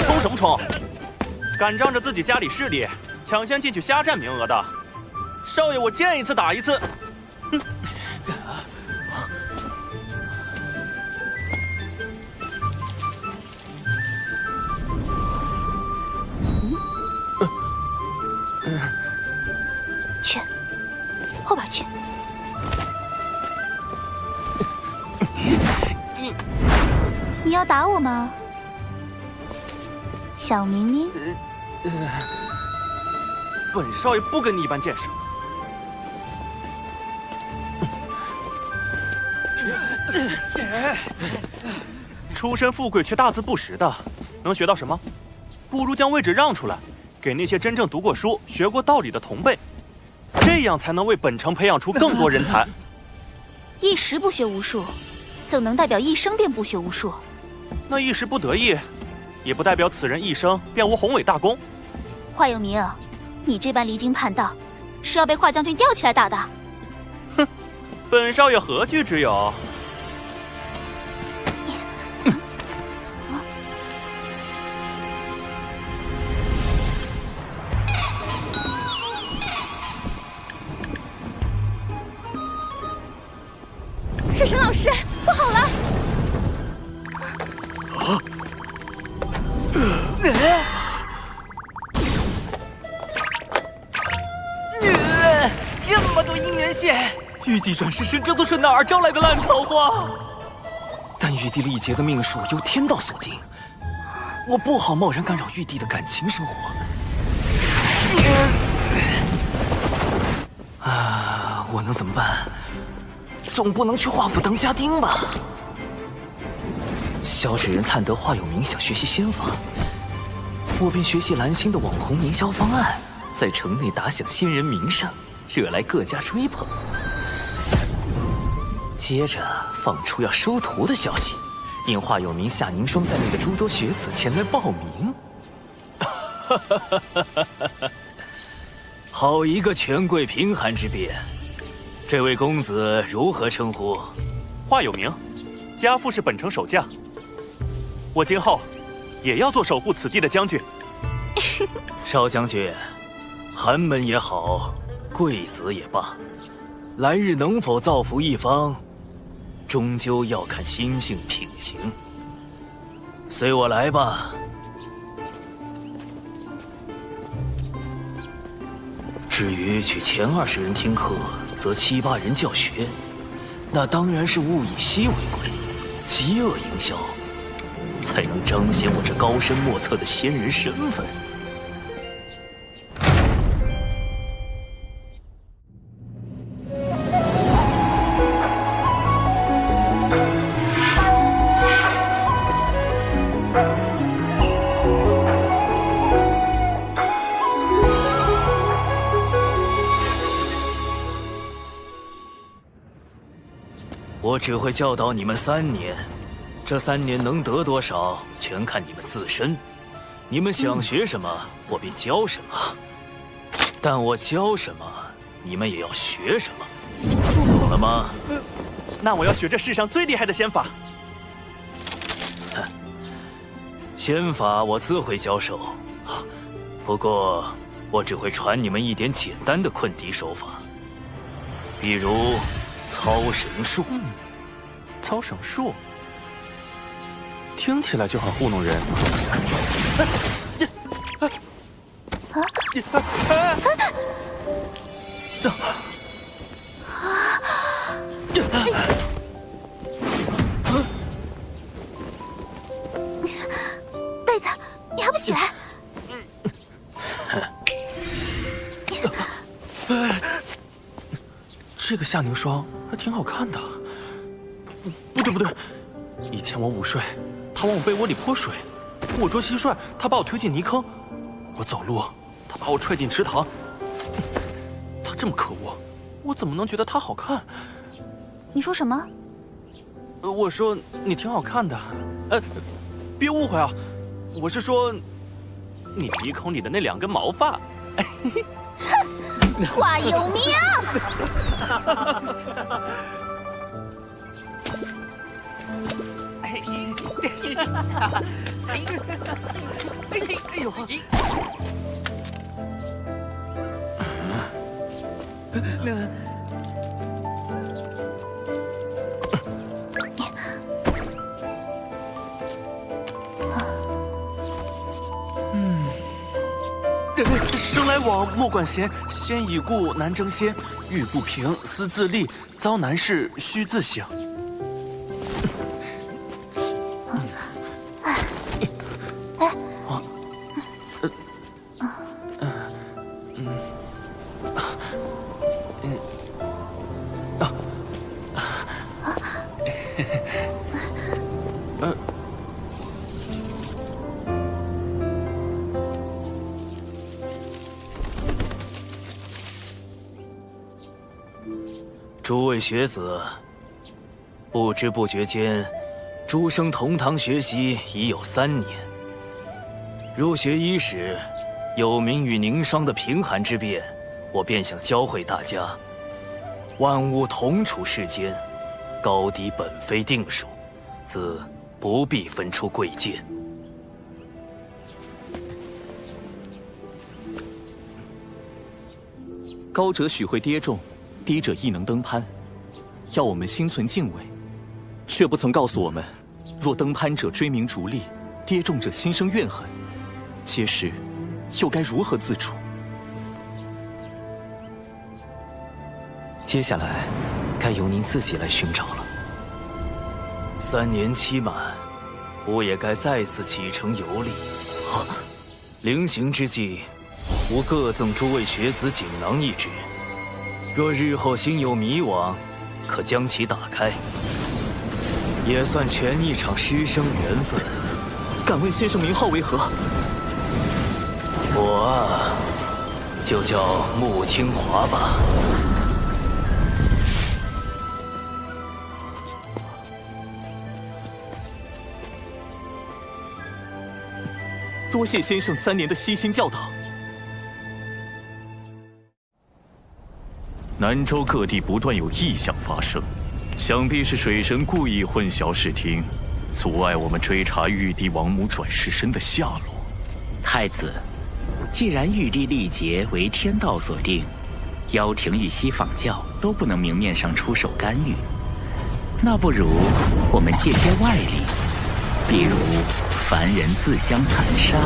冲什么冲？敢仗着自己家里势力抢先进去瞎占名额的，少爷我见一次打一次。哼！去，后边去。你要打我吗，小明明？本少爷不跟你一般见识。出身富贵却大字不识的，能学到什么？不如将位置让出来，给那些真正读过书、学过道理的同辈，这样才能为本城培养出更多人才。一时不学无术，怎能代表一生便不学无术？那一时不得意，也不代表此人一生便无宏伟大功。华有明，你这般离经叛道，是要被华将军吊起来打的。哼，本少爷何惧之有？沈神老师，不好了！这么多姻缘线，玉帝转世身，这都是哪儿招来的烂桃花？但玉帝历劫的命数由天道所定，我不好贸然干扰玉帝的感情生活。我能怎么办？总不能去华府当家丁吧？萧芷人探得华有明想学习仙法，我便学习蓝星的网红营销方案，在城内打响仙人名声，惹来各家追捧。接着放出要收徒的消息，引华有名夏凝霜在内的诸多学子前来报名。好一个权贵贫寒之辩！这位公子如何称呼？华有名，家父是本城守将。我今后也要做守护此地的将军。少将军，寒门也好，贵子也罢，来日能否造福一方，终究要看心性品行。随我来吧。至于去前20人听课，则7、8人教学，那当然是物以稀为贵，饥饿营销，才能彰显我这高深莫测的仙人身份。我只会教导你们3年，这3年能得多少，全看你们自身。你们想学什么，我便教什么。但我教什么，你们也要学什么，懂了吗？那我要学这世上最厉害的仙法。仙法我自会教授，不过我只会传你们一点简单的困敌手法，比如操绳术。操绳术听起来就很糊弄人。贝子，你还不起来？这个夏凝霜还挺好看的。不对，以前我午睡，他往我被窝里泼水；我捉蟋蟀，他把我推进泥坑；我走路，他把我踹进池塘。他这么可恶，我怎么能觉得他好看？你说什么？我说你挺好看的。别误会啊，我是说你鼻孔里的那2根毛发。华有名。哎呦！生来往，莫管闲，先已故，难争先。欲不平，思自立，遭难事，须自省。诸位学子，不知不觉间，诸生同堂学习已有3年。入学伊始，有名与凝霜的贫寒之辩，我便想教会大家：万物同处世间，高低本非定数，自不必分出贵贱。高者许会跌重，低者亦能登攀，要我们心存敬畏，却不曾告诉我们，若登攀者追名逐利，跌重者心生怨恨，届时又该如何自处？接下来，该由您自己来寻找了。 3年期满，吾也该再次启程游历。临行之际，吾各赠诸位学子锦囊1只，若日后心有迷惘，可将其打开，也算全一场师生缘分。敢问先生名号为何？我啊，就叫穆清华吧。多谢先生3年的悉心教导。南州各地不断有异象发生，想必是水神故意混淆视听，阻碍我们追查玉帝王母转世身的下落。太子，既然玉帝历劫为天道所定，妖庭与西坊教都不能明面上出手干预，那不如我们借些外力，比如凡人自相残杀。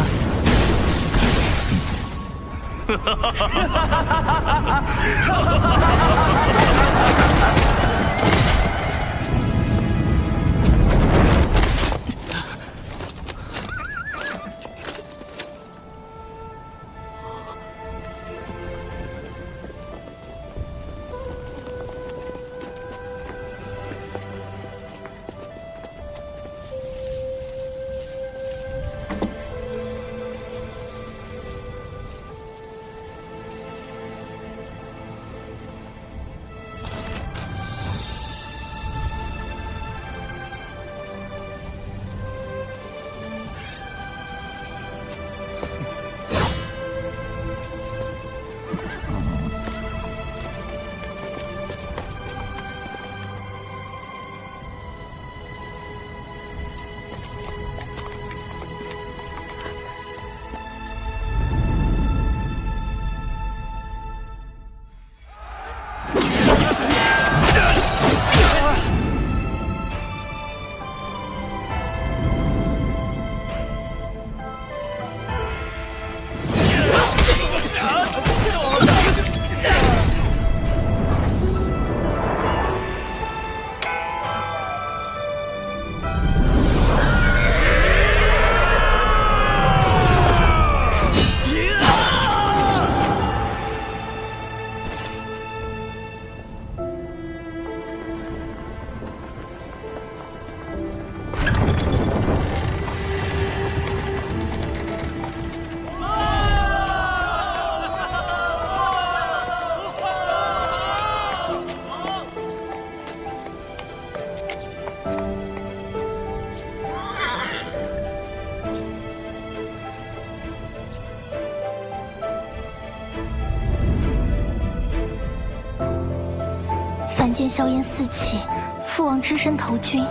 凡间硝烟四起，父王只身投军，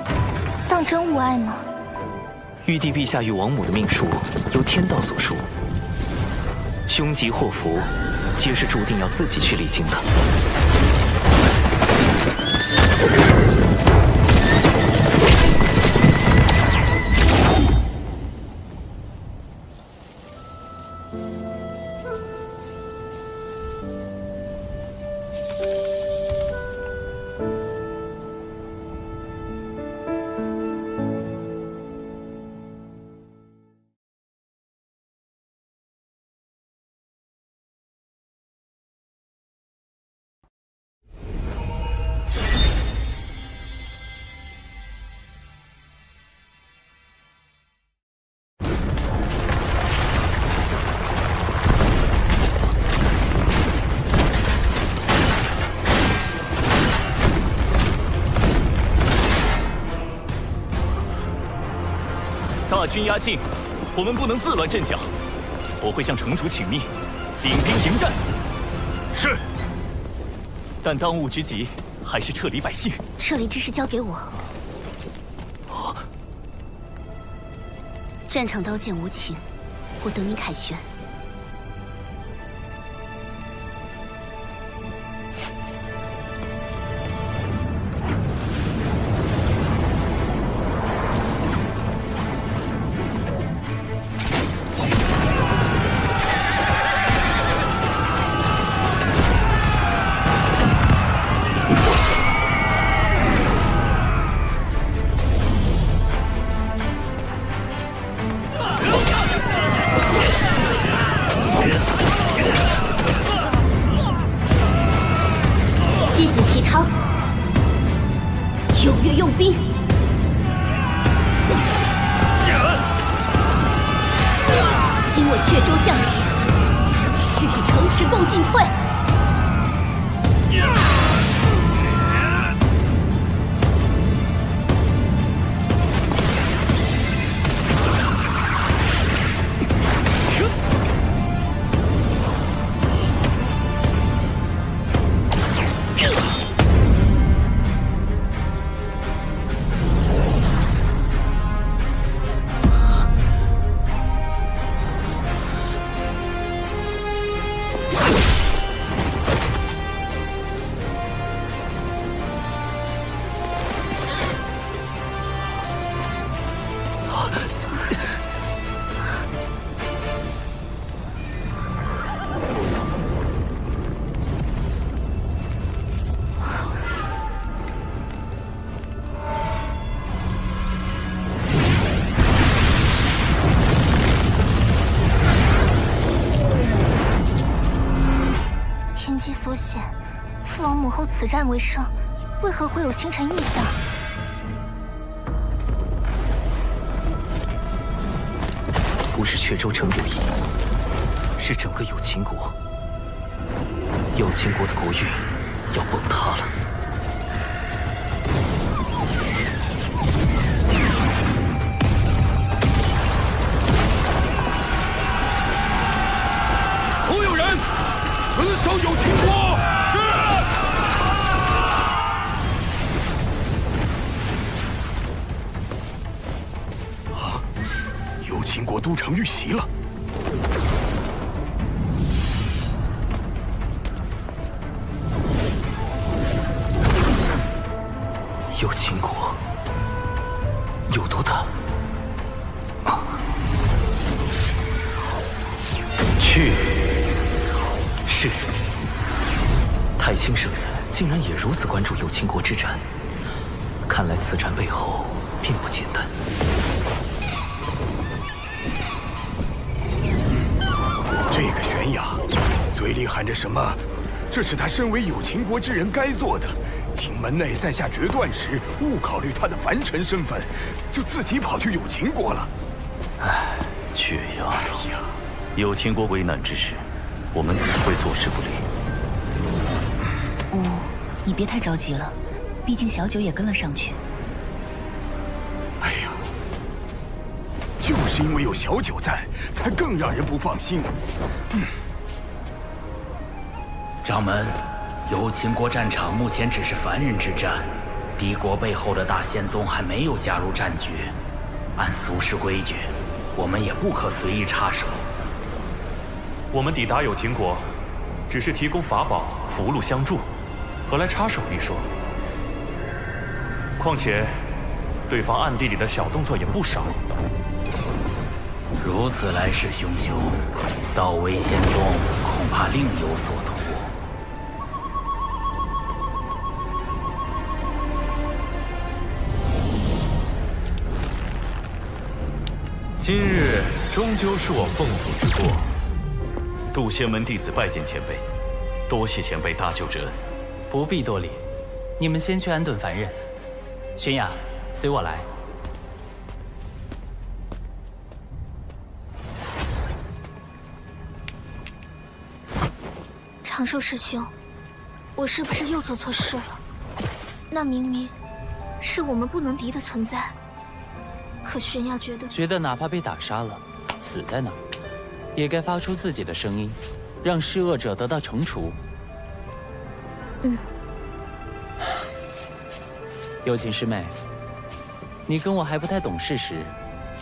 当真无碍吗？玉帝陛下与王母的命数由天道所述，凶吉祸福，皆是注定要自己去历经的。大军压境，我们不能自乱阵脚。我会向城主请命，领兵迎战。是。但当务之急还是撤离百姓。撤离之事交给我。战场刀剑无情，我等你凯旋。踊跃用兵！今我阙州将士，誓与城池共进退。此战为胜，为何会有星辰异象？不是阙州城有意，是整个有情国。有情国的国运要崩塌了。所有人，死守有情国！是。啊！有情国都城遇袭了。有情国有多大？去。是。太清圣人竟然也如此关注有情国之战，看来此战背后并不简单。这个玄雅，嘴里喊着什么？这是他身为有情国之人该做的。请门内在下决断时，勿考虑他的凡尘身份，就自己跑去有情国了。唉，雀阳，有情国为难之时，我们怎会坐视不理？你别太着急了，毕竟小九也跟了上去。哎呀，就是因为有小九在，才更让人不放心。掌门。有情国战场目前只是凡人之战，敌国背后的大仙宗还没有加入战局。按俗世规矩，我们也不可随意插手。我们抵达有情国，只是提供法宝、符箓相助，何来插手一说？况且，对方暗地里的小动作也不少。如此来势汹汹，道威仙宗恐怕另有所图。今日终究是我奉祖之过，渡仙门弟子拜见前辈，多谢前辈搭救之恩。不必多礼，你们先去安顿凡人。玄雅，随我来。长寿师兄，我是不是又做错事了？那明明是我们不能敌的存在。可玄雅觉得哪怕被打杀了，死在那儿，也该发出自己的声音，让施恶者得到惩处。有情师妹，你跟我还不太懂事时，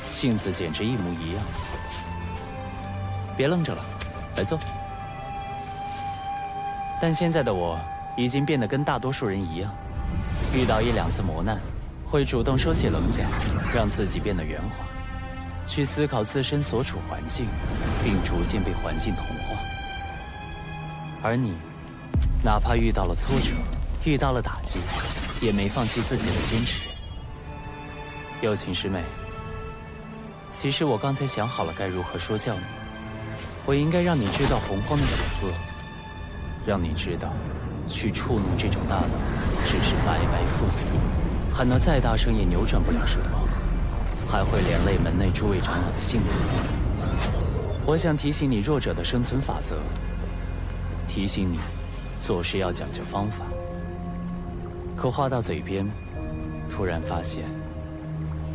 性子简直一模一样。别愣着了，来坐。但现在的我已经变得跟大多数人一样，遇到一两次磨难，会主动收起棱角，让自己变得圆滑，去思考自身所处环境，并逐渐被环境同化。而你，哪怕遇到了挫折，遇到了打击，也没放弃自己的坚持。有情师妹，其实我刚才想好了该如何说教你。我应该让你知道洪荒的险恶，让你知道，去触怒这种大脑，只是白白赴死。喊得再大声也扭转不了什么，还会连累门内诸位长老的性命。我想提醒你弱者的生存法则，提醒你做事要讲究方法。可话到嘴边，突然发现，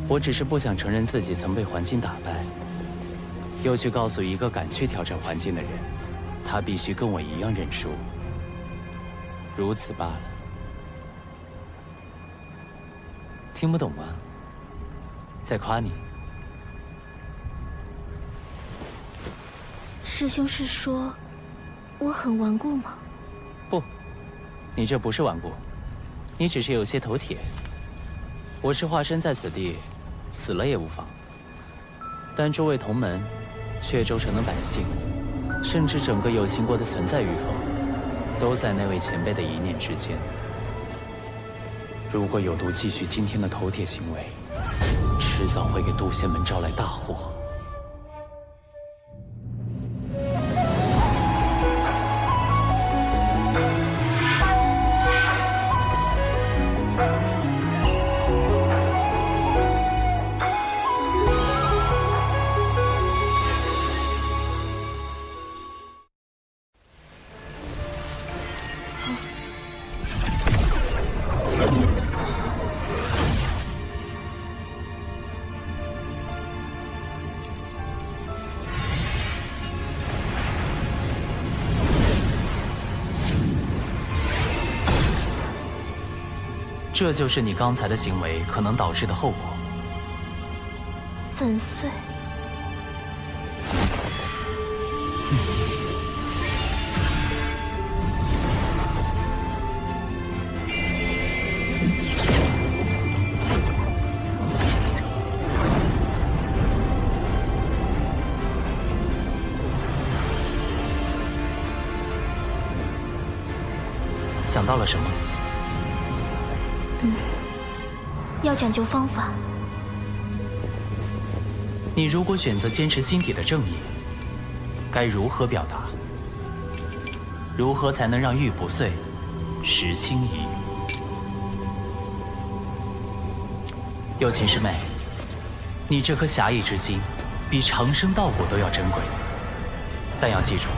我只是不想承认自己曾被环境打败，又去告诉一个敢去挑战环境的人，他必须跟我一样认输，如此罢了。听不懂吗？在夸你。师兄是说我很顽固吗？不，你这不是顽固，你只是有些头铁。我是化身在此地，死了也无妨。但诸位同门、阙州城的百姓，甚至整个有情国的存在与否，都在那位前辈的一念之间。如果有毒继续今天的头铁行为，迟早会给渡仙门招来大祸。这就是你刚才的行为可能导致的后果。粉碎。想到了什么？要讲究方法。你如果选择坚持心底的正义，该如何表达？如何才能让玉不碎，石轻移？有情师妹，你这颗侠义之心，比长生稻谷都要珍贵。但要记住，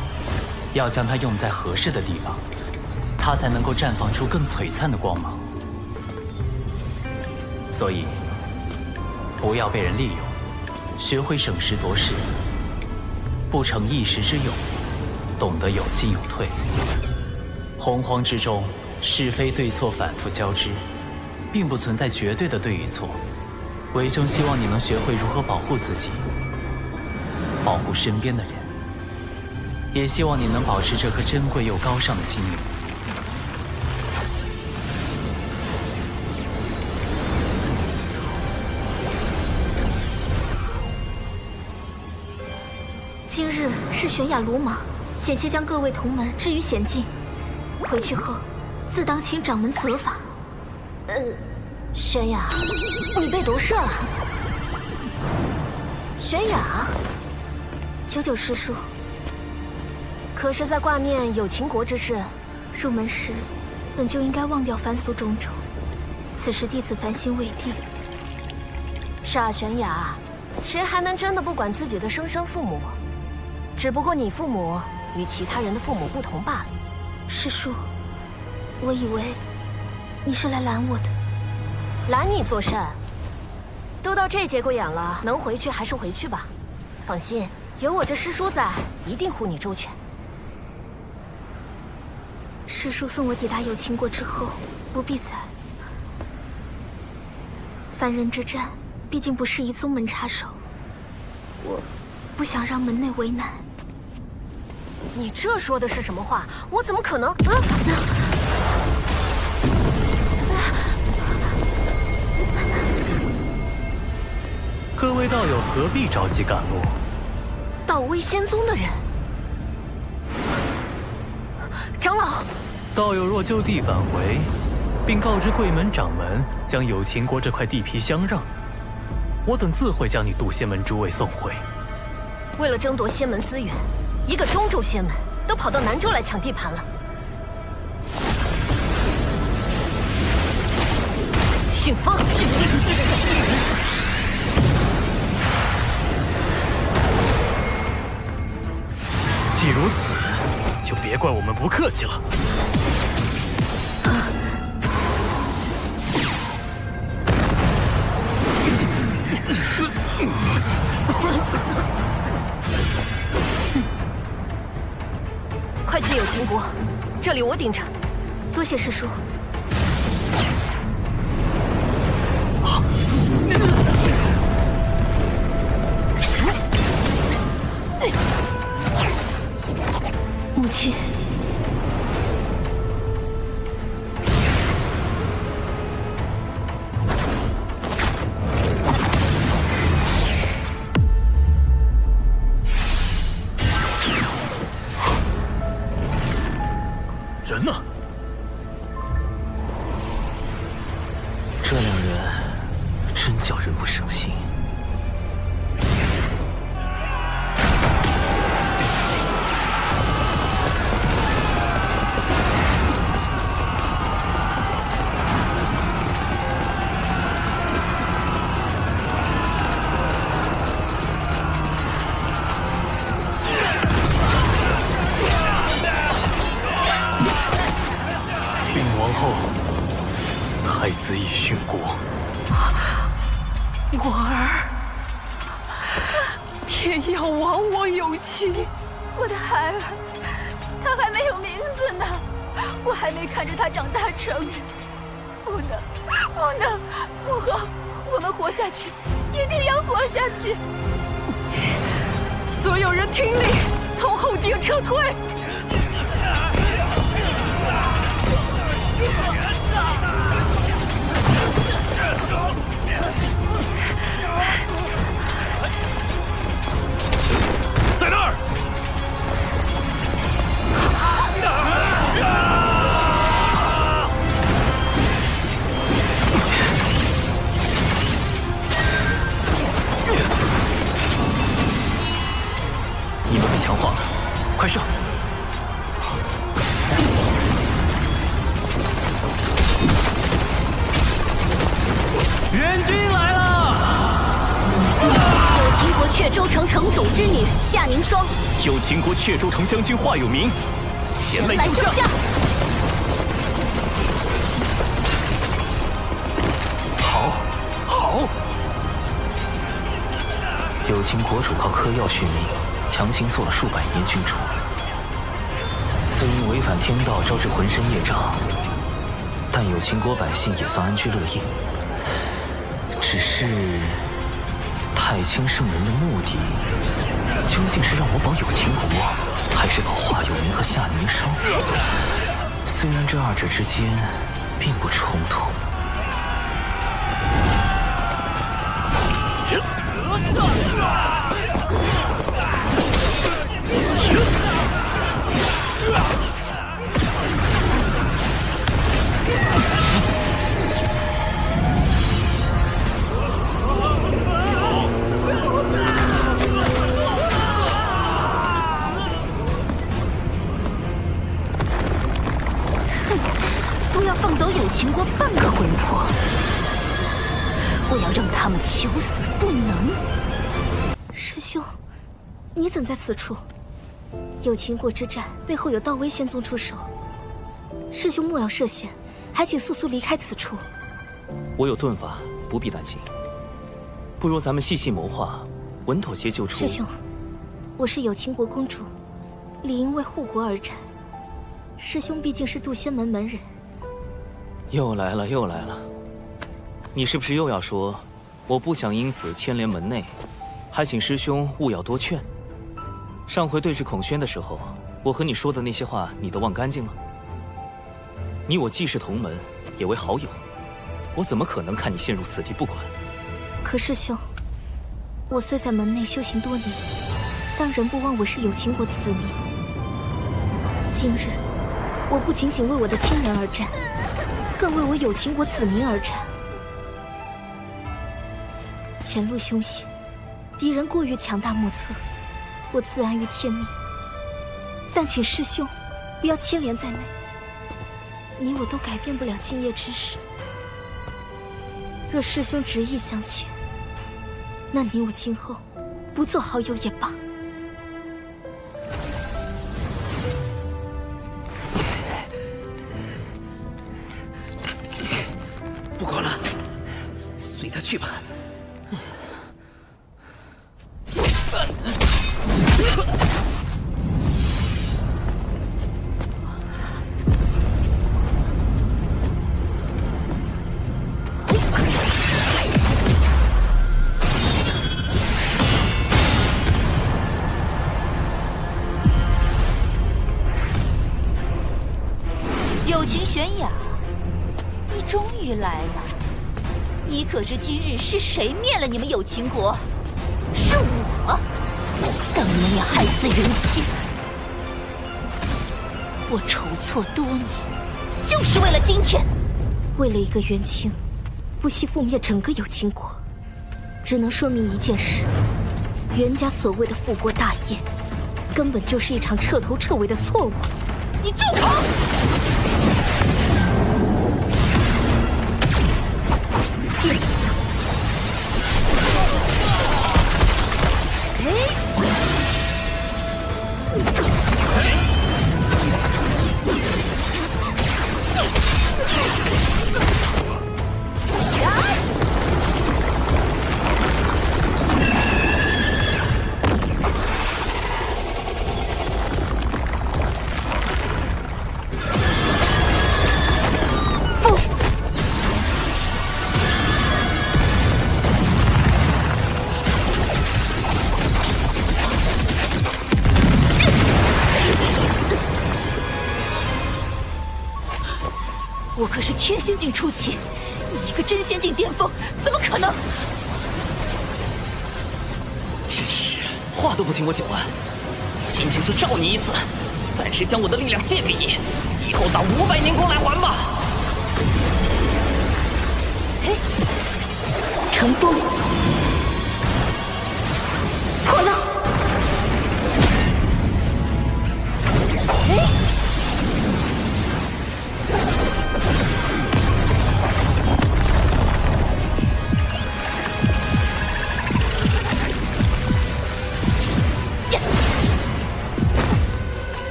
要将它用在合适的地方，它才能够绽放出更璀璨的光芒。所以，不要被人利用，学会审时度势，不成一时之勇，懂得有进有退。洪荒之中，是非对错反复交织，并不存在绝对的对与错。为兄希望你能学会如何保护自己，保护身边的人，也希望你能保持这颗珍贵又高尚的心灵。今日是玄雅鲁莽，险些将各位同门置于险境。回去后，自当请掌门责罚。玄雅，你被夺舍了。玄雅，九九师叔，可是在挂念有秦国之事，入门时本就应该忘掉凡俗种种，此时弟子凡心未定。是啊，玄雅，谁还能真的不管自己的生身父母？只不过你父母与其他人的父母不同罢了。师叔，我以为你是来拦我的。拦你作甚？都到这节骨眼了，能回去还是回去吧。放心，有我这师叔在，一定护你周全。师叔送我抵达有秦国之后，不必再。凡人之战，毕竟不适宜宗门插手，我不想让门内为难。你这说的是什么话？我怎么可能？各位道友何必着急赶路？道威仙宗的人，长老，道友若就地返回，并告知贵门掌门将有秦国这块地皮相让，我等自会将你渡仙门诸位送回。为了争夺仙门资源，一个中州仙门都跑到南州来抢地盘了。训发！既如此，就别怪我们不客气了。快去有秦国，这里我顶着。多谢师叔。母亲，人呢？这两人真叫人不省心。太子已殉国，我儿，天要亡我有情，我的孩儿，他还没有名字呢，我还没看着他长大成人，不能，不能！母后，我们活下去，一定要活下去！所有人听令，从后殿撤退！在那儿！你们被强化了，快上！援军来了！有秦国阙州城城主之女夏凝霜，有秦国阙州城将军华有明，前来救驾。好，好！有秦国主靠嗑药续命，强行做了数百年君主，虽因违反天道招致浑身业障，但有秦国百姓也算安居乐业。只是太清圣人的目的，究竟是让我保有秦国，还是保华有明和夏凝霜？虽然这二者之间并不冲突。不要放走有秦国半个魂魄！我要让他们求死不能！师兄，你怎在此处？有秦国之战，背后有道威仙宗出手。师兄莫要涉险，还请速速离开此处。我有遁法，不必担心。不如咱们细细谋划，稳妥些救出。师兄，我是有秦国公主，理应为护国而战。师兄毕竟是渡仙门门人。又来了，又来了！你是不是又要说，我不想因此牵连门内，还请师兄勿要多劝？上回对峙孔宣的时候，我和你说的那些话，你都忘干净了？你我既是同门，也为好友，我怎么可能看你陷入此地不管？可师兄，我虽在门内修行多年，但仍不忘我是有秦国的子民。今日，我不仅仅为我的亲人而战，更为我有秦国子民而战。前路凶险，敌人过于强大莫测，我自安于天命。但请师兄不要牵连在内，你我都改变不了今夜之事。若师兄执意相劝，那你我今后不做好友也罢。不管了，随他去吧。友情悬崖，你终于来了。你可知今日是谁灭了你们有秦国？是我！当年也害死人妻，我筹措多年，就是为了今天。为了一个元清，不惜覆灭整个有秦国，只能说明一件事：袁家所谓的复国大业，根本就是一场彻头彻尾的错误。你住口！剑死！我可是天仙境初期，你一个真仙境巅峰，怎么可能？真是话都不听我讲完，今天就照你一次，暂时将我的力量借给你，以后打500年功来还吧。乘风破浪。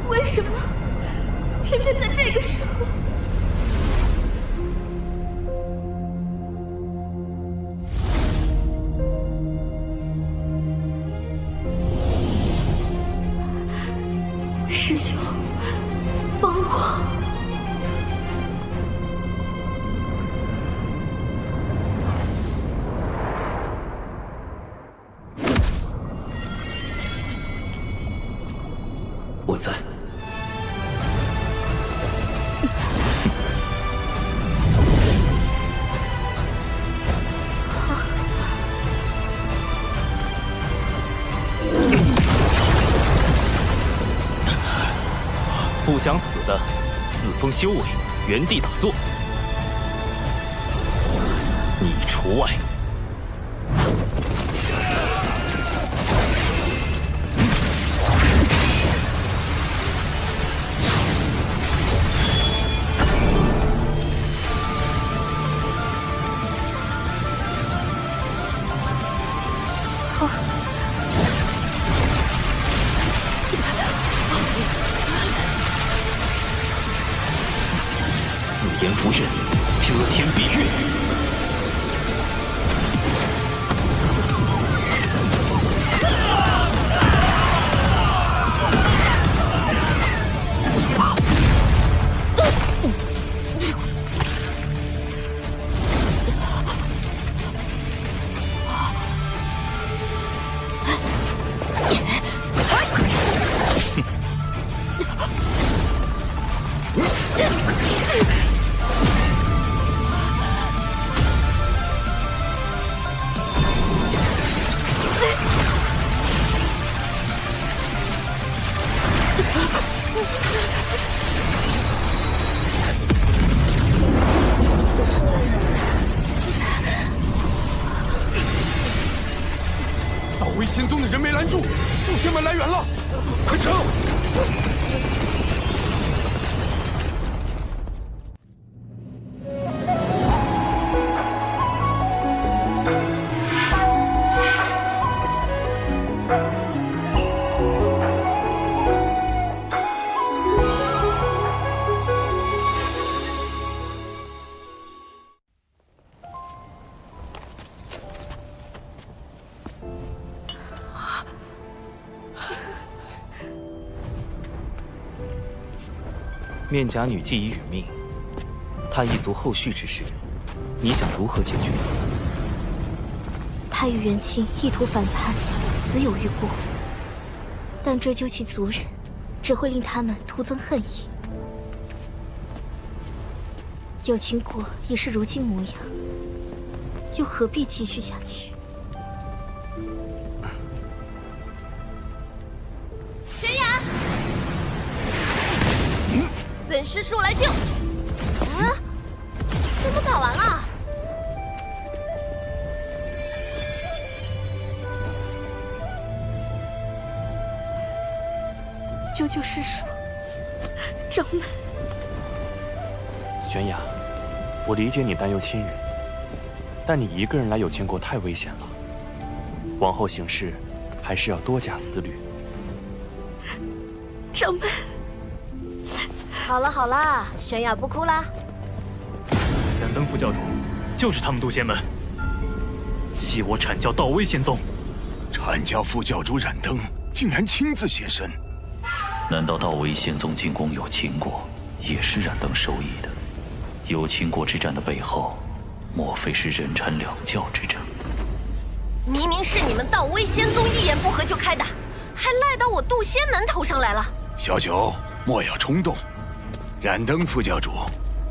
为什么偏偏在这个时候？师兄，帮我！我在。不想死的，自封修为，原地打坐，你除外。自言不认，遮天蔽月。道威仙宗的人没拦住，祖先们来援了，快撤！面甲女既已殒命，她一族后续之事，你想如何解决？他与元清意图反叛，死有余辜。但追究其族人，只会令他们徒增恨意。有情国已是如今模样，又何必继续下去？玄雅，本师叔来救。啊？怎么打完了？舅师叔，掌门。玄雅，我理解你担忧亲人，但你一个人来有情国太危险了，往后行事还是要多加思虑。掌门，好了好了，玄雅不哭啦。燃灯副教主就是他们渡仙门，弃我阐教道威仙宗。阐教副教主燃灯竟然亲自现身，难道道威仙宗进攻有情国也是燃灯授意的？有情国之战的背后，莫非是人禅两教之争？明明是你们道威仙宗一言不合就开打，还赖到我渡仙门头上来了。小九，莫要冲动。燃灯副教主，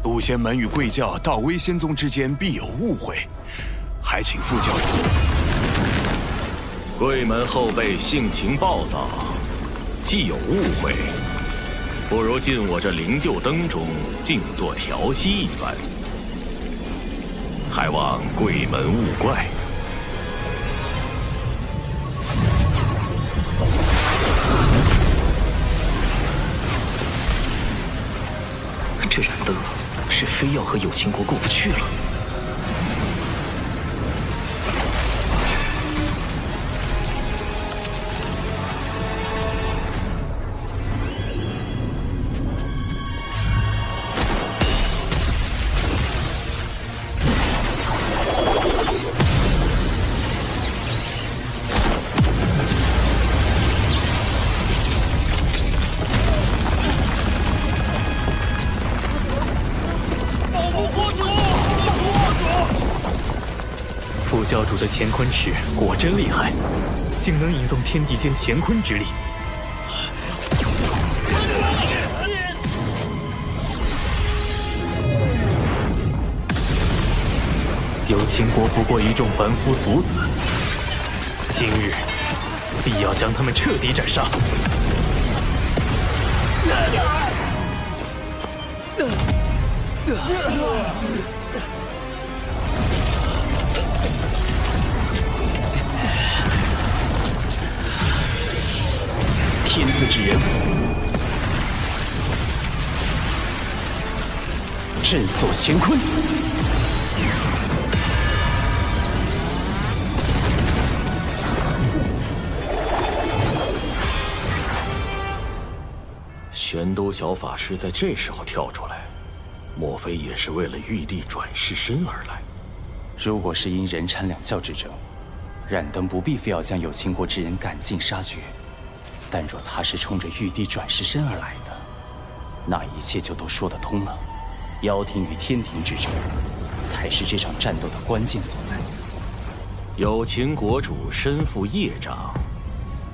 渡仙门与贵教道威仙宗之间必有误会，还请副教主。贵门后辈性情暴躁，既有误会，不如进我这灵鹫灯中静坐调息一番，还望贵门勿怪。这燃灯是非要和有情国过不去了。副教主的乾坤尺果真厉害，竟能引动天地间乾坤之力。有情国不过一众凡夫俗子，今日必要将他们彻底斩杀。天资之人，震锁乾坤。玄都小法师在这时候跳出来，莫非也是为了玉帝转世身而来？如果是因人禅两教之争，燃灯不必非要将有情国之人赶尽杀绝。但若他是冲着玉帝转世身而来的，那一切就都说得通了。妖庭与天庭之争，才是这场战斗的关键所在。有情国主身负业障，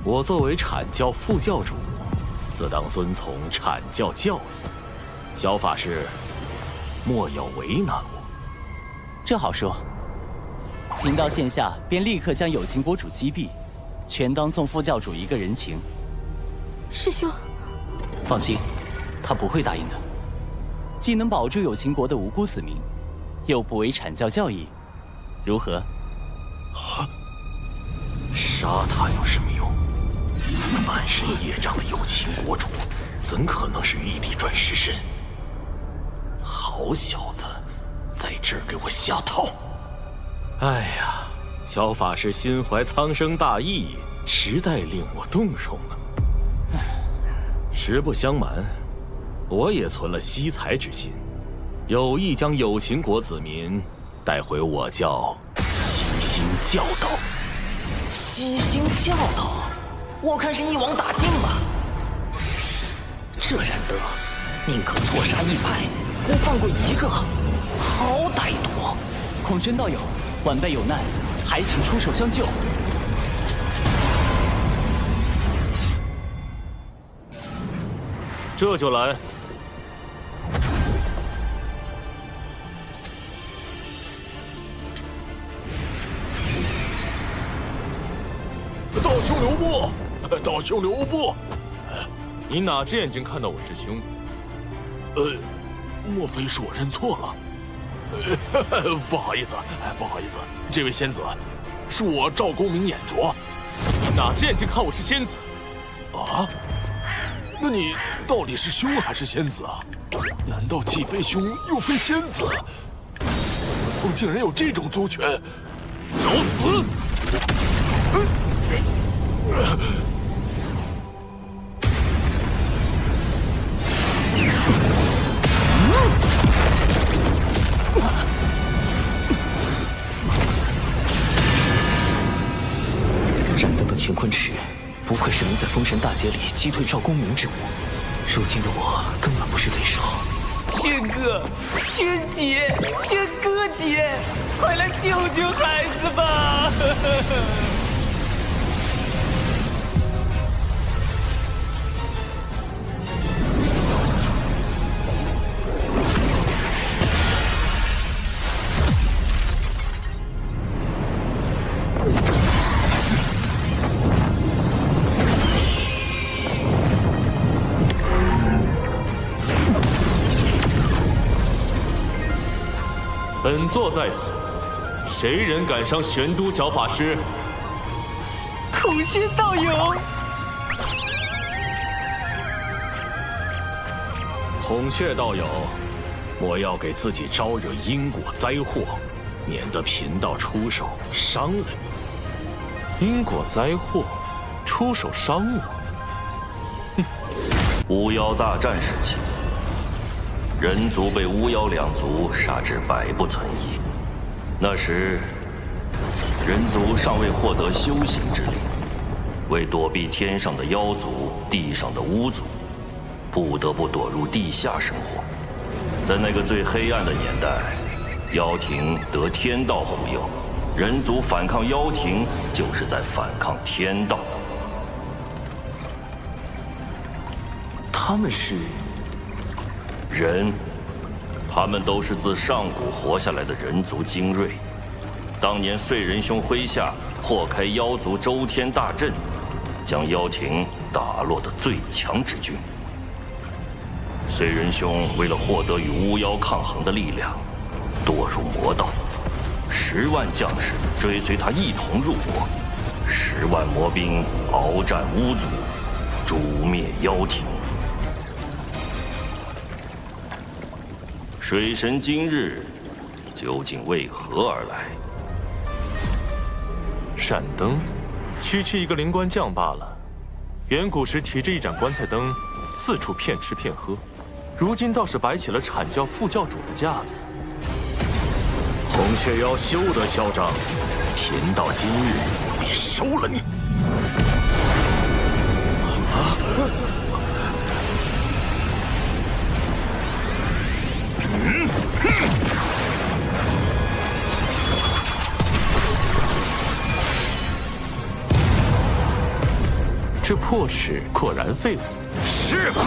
我作为阐教副教主，自当遵从阐教教义。小法师，莫要为难我。这好说，贫道现下便立刻将有情国主击毙，全当送副教主一个人情。师兄，放心，他不会答应的。既能保住有情国的无辜子民，又不违阐教教义，如何？啊！杀他有什么用？满身业障的有情国主，怎可能是玉帝转世身？好小子，在这儿给我下套！哎呀，小法师心怀苍生大义，实在令我动容啊！实不相瞒，我也存了惜才之心，有意将有情国子民带回我教西兴教导。西兴教导，我看是一网打尽吧。这燃灯宁可错杀一百，不放过一个，好歹毒！孔宣道友，晚辈有难，还请出手相救。这就来。道兄留步！道兄留步！你哪只眼睛看到我师兄？莫非是我认错了？不好意思，不好意思，这位仙子，是我赵公明眼拙。你哪只眼睛看我是仙子？啊！那你到底是凶还是仙子啊？难道既非凶又非仙子？我竟然有这种族权！找死！燃灯的乾坤池，不愧是能在封神大劫里击退赵公明之物。如今的我根本不是对手。轩哥，轩姐，轩哥姐，快来救救孩子吧！本座在此，谁人敢伤玄都角法师？孔宣道友，孔雀道友，莫要给自己招惹因果灾祸，免得贫道出手伤了你。因果灾祸，出手伤我？哼！巫妖大战时期，人族被巫妖两族杀至百不存一。那时，人族尚未获得修行之力，为躲避天上的妖族、地上的巫族，不得不躲入地下生活。在那个最黑暗的年代，妖庭得天道护佑，人族反抗妖庭，就是在反抗天道。他们是人，他们都是自上古活下来的人族精锐。当年燧仁兄麾下破开妖族周天大阵，将妖庭打落的最强之军。燧仁兄为了获得与巫妖抗衡的力量，堕入魔道，10万将士追随他一同入魔，10万魔兵鏖战巫族，诛灭妖庭。水神今日究竟为何而来？闪灯，区区一个灵官将罢了。远古时提着一盏棺材灯，四处骗吃骗喝，如今倒是摆起了阐教副教主的架子。孔雀妖休得嚣张，贫道今日必收了你！这破齿果然废物。是吧？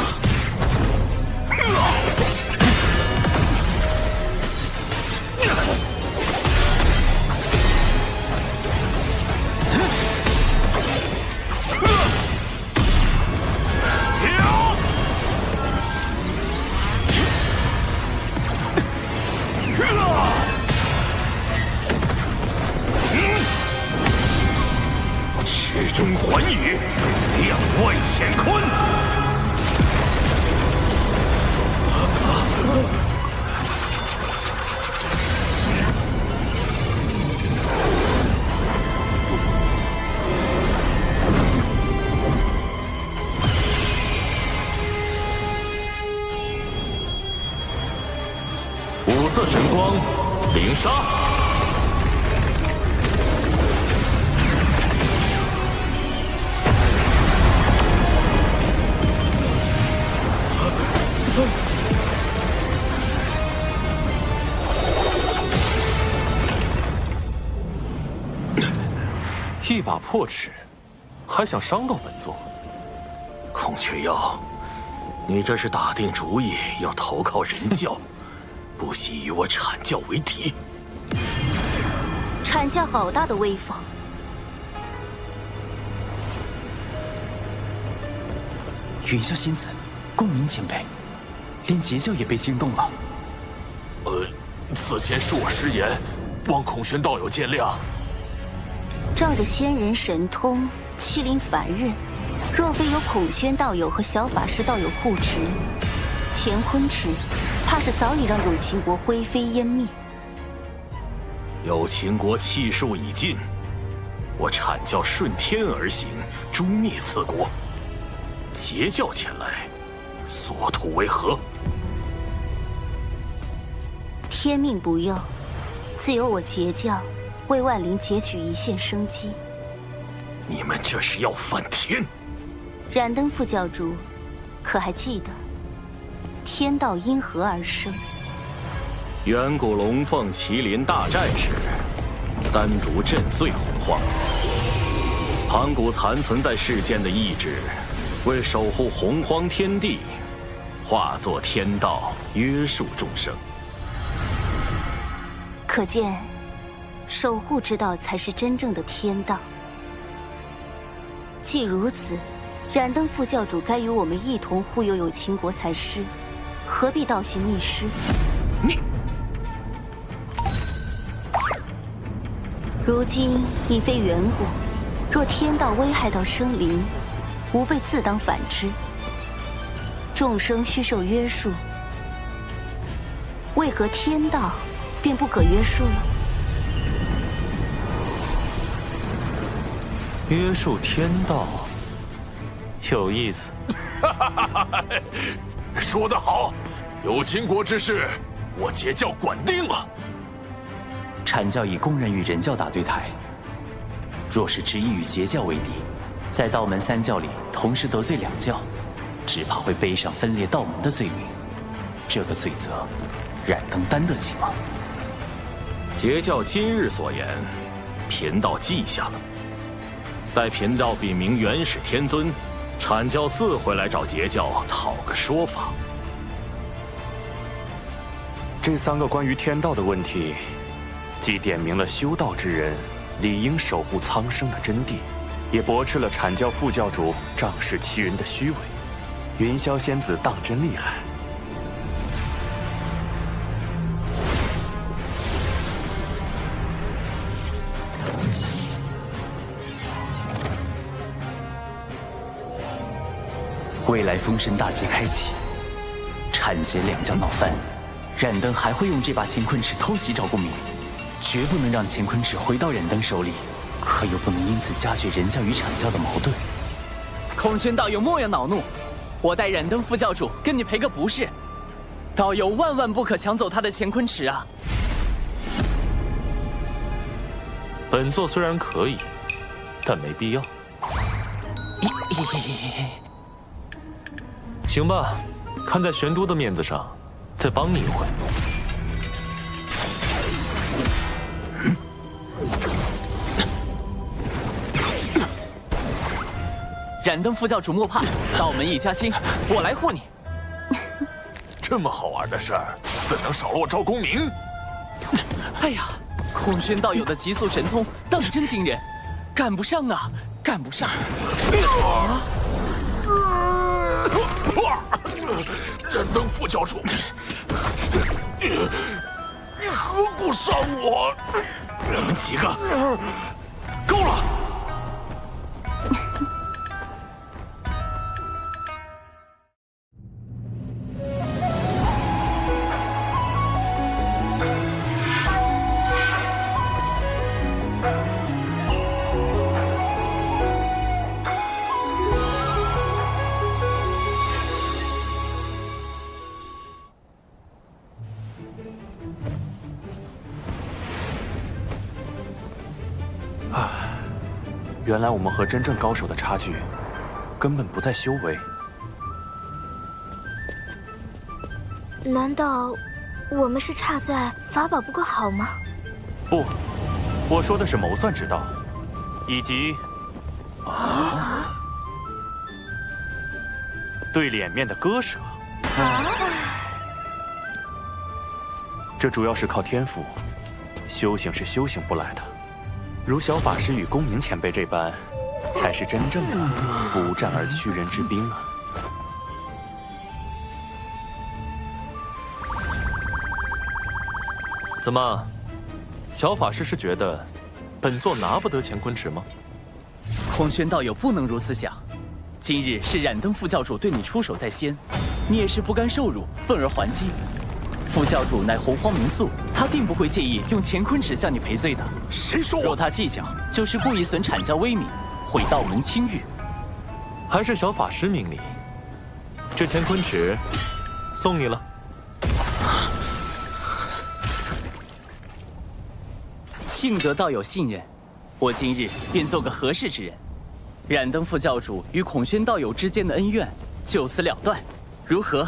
赤中环宇，两外乾坤。五色神光，灵杀。一把破齿，还想伤到本座？孔雀妖，你这是打定主意要投靠人教，不惜与我阐教为敌。阐教好大的威风！云霄仙子，公明前辈，连截教也被惊动了。此前是我失言，望孔玄道友见谅。仗着仙人神通，欺凌凡人，若非有孔宣道友和小法师道友护持，乾坤池怕是早已让有情国灰飞烟灭。有情国气数已尽，我阐教顺天而行，诛灭此国。邪教前来，所图为何？天命不佑，自有我截教为万灵截取一线生机。你们这是要反天！燃灯副教主，可还记得天道因何而生？远古龙凤麒麟大战时，三族震碎洪荒，盘古残存在世间的意志，为守护洪荒天地，化作天道，约束众生。可见，守护之道才是真正的天道。既如此，燃灯副教主该与我们一同护佑有情国才是，何必倒行逆施？你，如今已非远古，若天道危害到生灵，吾辈自当反之。众生须受约束，为何天道便不可约束了？约束天道，有意思。说得好，有情国之事，我截教管定了。阐教已公然与人教打对台，若是执意与截教为敌，在道门三教里同时得罪两教，只怕会背上分裂道门的罪名。这个罪责，燃灯担得起吗？截教今日所言，贫道记下了。待贫道禀明元始天尊，阐教自会来找截教讨个说法。这3个关于天道的问题，既点明了修道之人理应守护苍生的真谛，也驳斥了阐教副教主仗势欺人的虚伪。云霄仙子当真厉害。未来封神大劫开启，阐截两教闹翻，燃灯还会用这把乾坤尺偷袭赵公明，绝不能让乾坤尺回到燃灯手里，可又不能因此加剧人教与阐教的矛盾。孔宣道友莫要恼怒，我代燃灯副教主跟你赔个不是，道友万万不可抢走他的乾坤尺啊！本座虽然可以，但没必要。行吧，看在玄都的面子上，再帮你一回。燃灯副教主莫怕，道门一家亲，我来护你。这么好玩的事儿，怎能少落赵公明？哎呀，孔宣道友的极速神通当真惊人，赶不上啊，赶不上！燃灯副教主，你何故伤我？你们几个，够了！原来我们和真正高手的差距，根本不在修为。难道我们是差在法宝不够好吗？不，我说的是谋算之道，以及对脸面的割舍。这主要是靠天赋，修行是修行不来的。如小法师与公明前辈这般，才是真正的不战而屈人之兵啊！怎么，小法师是觉得本座拿不得乾坤尺吗？孔宣道友不能如此想，今日是冉登副教主对你出手在先，你也是不甘受辱，愤而还击。副教主乃洪荒民宿，他定不会介意用乾坤尺向你赔罪的。谁说？若他计较，就是故意损阐教威名，毁道门清誉。还是小法师明理，这乾坤尺送你了。幸得道友信任，我今日便做个合适之人。冉登副教主与孔宣道友之间的恩怨就此了断，如何？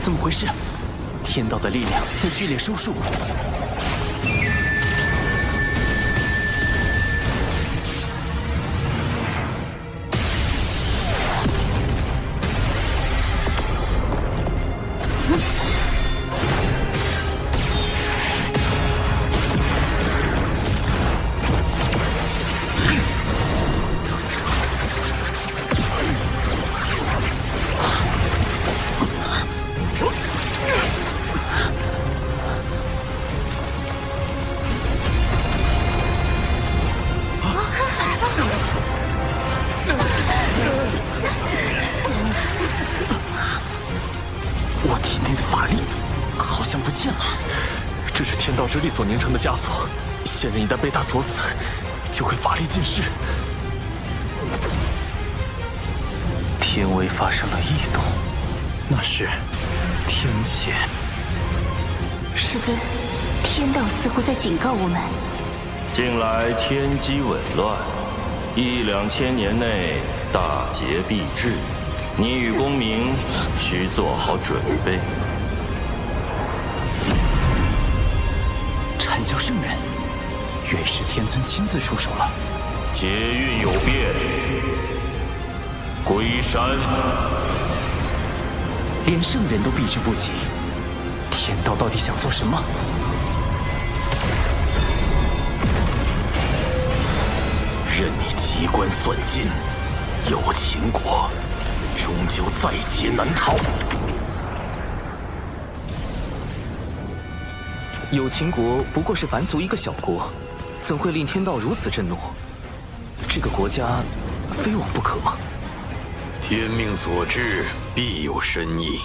怎么回事？天道的力量在剧烈收束。我体内的法力好像不见了，这是天道之力所凝成的枷锁，仙人一旦被他锁死，就会法力尽失。天威发生了异动，那是天谴。师尊，天道似乎在警告我们。近来天机紊乱，1、2千年内大劫必至，你与公明需做好准备。阐教圣人，原是天尊亲自出手了。劫运有变，归山。连圣人都避之不及，天道到底想做什么？任你机关算尽，有秦国终究在劫难逃。有秦国不过是凡俗一个小国，怎会令天道如此震怒？这个国家非往不可吗？天命所至，必有深意。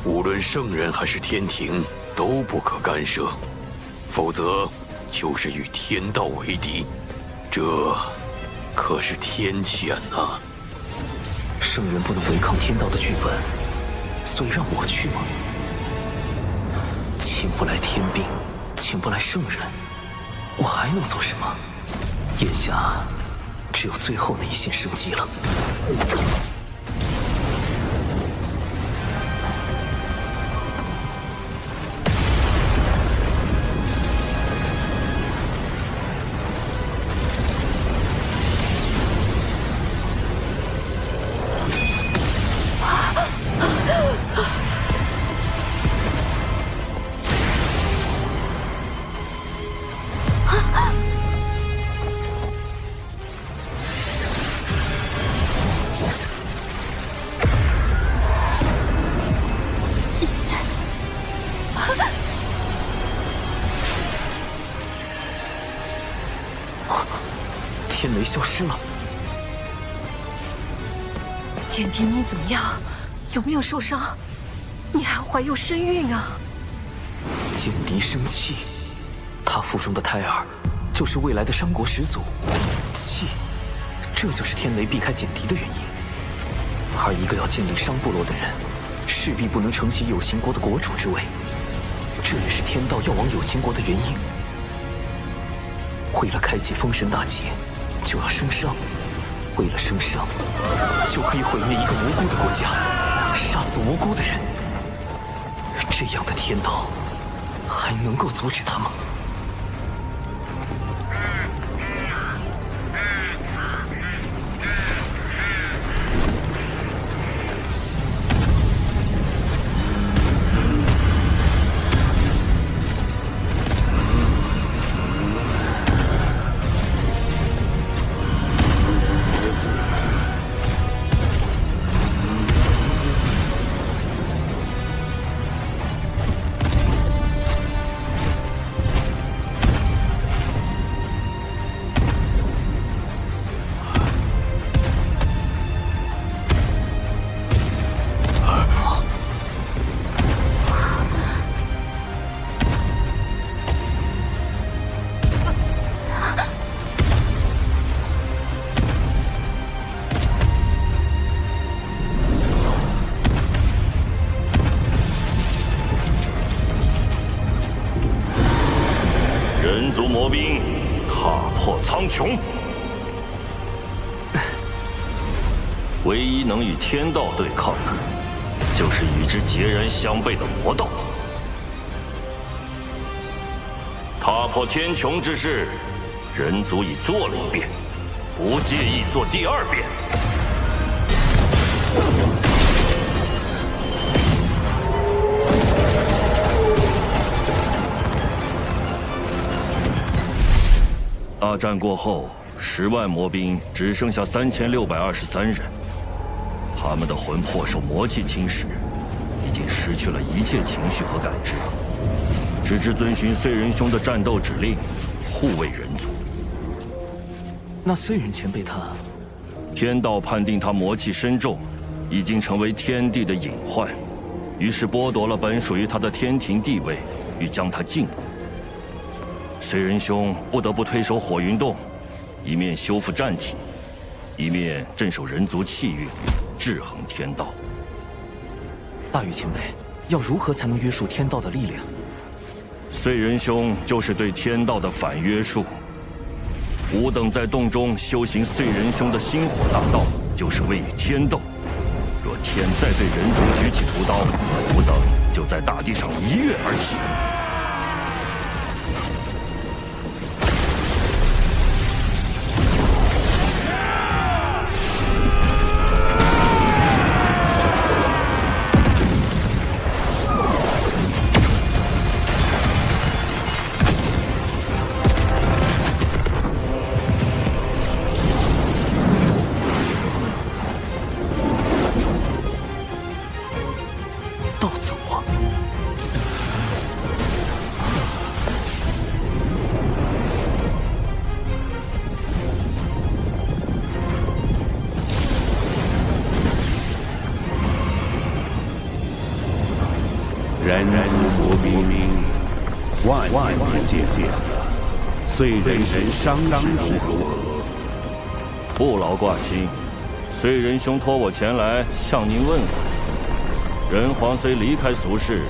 无论圣人还是天庭，都不可干涉，否则就是与天道为敌，这可是天谴呐！圣人不能违抗天道的剧本，所以让我去吗？请不来天兵，请不来圣人，我还能做什么？眼下只有最后那一线生机了。天雷消失了。简迪，你怎么样？有没有受伤？你还怀有身孕啊！简迪生气，他腹中的胎儿就是未来的商国始祖。气，这就是天雷避开简迪的原因。而一个要建立商部落的人，势必不能承袭有秦国的国主之位，这也是天道要往有秦国的原因。为了开启封神大劫，就要生伤；为了生伤，就可以毁灭一个无辜的国家，杀死无辜的人。这样的天道，还能够阻止他吗？唯一能与天道对抗的，就是与之截然相悖的魔道。踏破天穹之事，人族已做了一遍，不介意做第2遍。大战过后，10万魔兵只剩下3623人，他们的魂魄受魔气侵蚀，已经失去了一切情绪和感知，只知遵循燧人兄的战斗指令，护卫人族。那燧人前辈他，天道判定他魔气深重，已经成为天地的隐患，于是剥夺了本属于他的天庭地位，欲将他禁锢。燧人兄不得不退守火云洞，一面修复战体，一面镇守人族气运，制衡天道。大禹前辈，要如何才能约束天道的力量？燧人兄就是对天道的反约束。吾等在洞中修行燧人兄的星火大道，就是为与天斗。若天再对人族举起屠刀，吾等就在大地上一跃而起。人族魔兵万年见变了，燧人神伤势如何？不劳挂心，燧人兄托我前来向您问问。人皇虽离开俗世，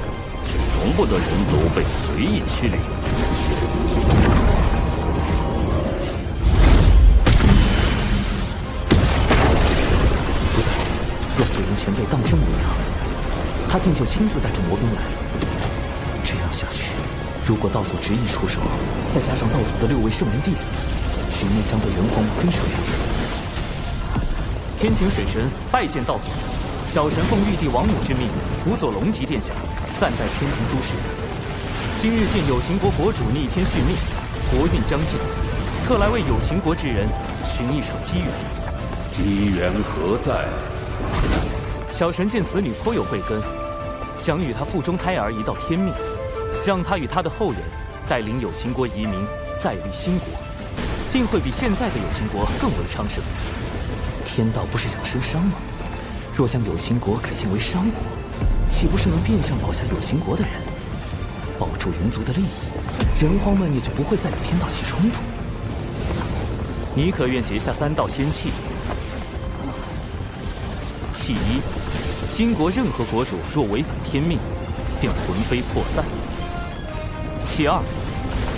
却容不得人族被随意欺凌。若燧人前辈当真无恙，他定就亲自带着魔兵来。这样下去，如果道祖执意出手，再加上道祖的6位圣人弟子，局面将对人皇非常有利。天庭水神拜见道祖，小神奉玉帝王母之命，辅佐龙吉殿下，暂代天庭诸事。今日见有情国国主逆天续命，国运将尽，特来为有情国之人寻一场机缘。机缘何在？小神见此女颇有慧根，想与她腹中胎儿一道天命，让她与她的后人带领有情国移民，再立新国，定会比现在的有情国更为昌盛。天道不是想生商吗？若将有情国改建为商国，岂不是能变相保下有情国的人，保住人族的利益？人荒们也就不会再与天道起冲突。你可愿结下3道仙契？契一，新国任何国主若违反天命，便魂飞魄散。契二，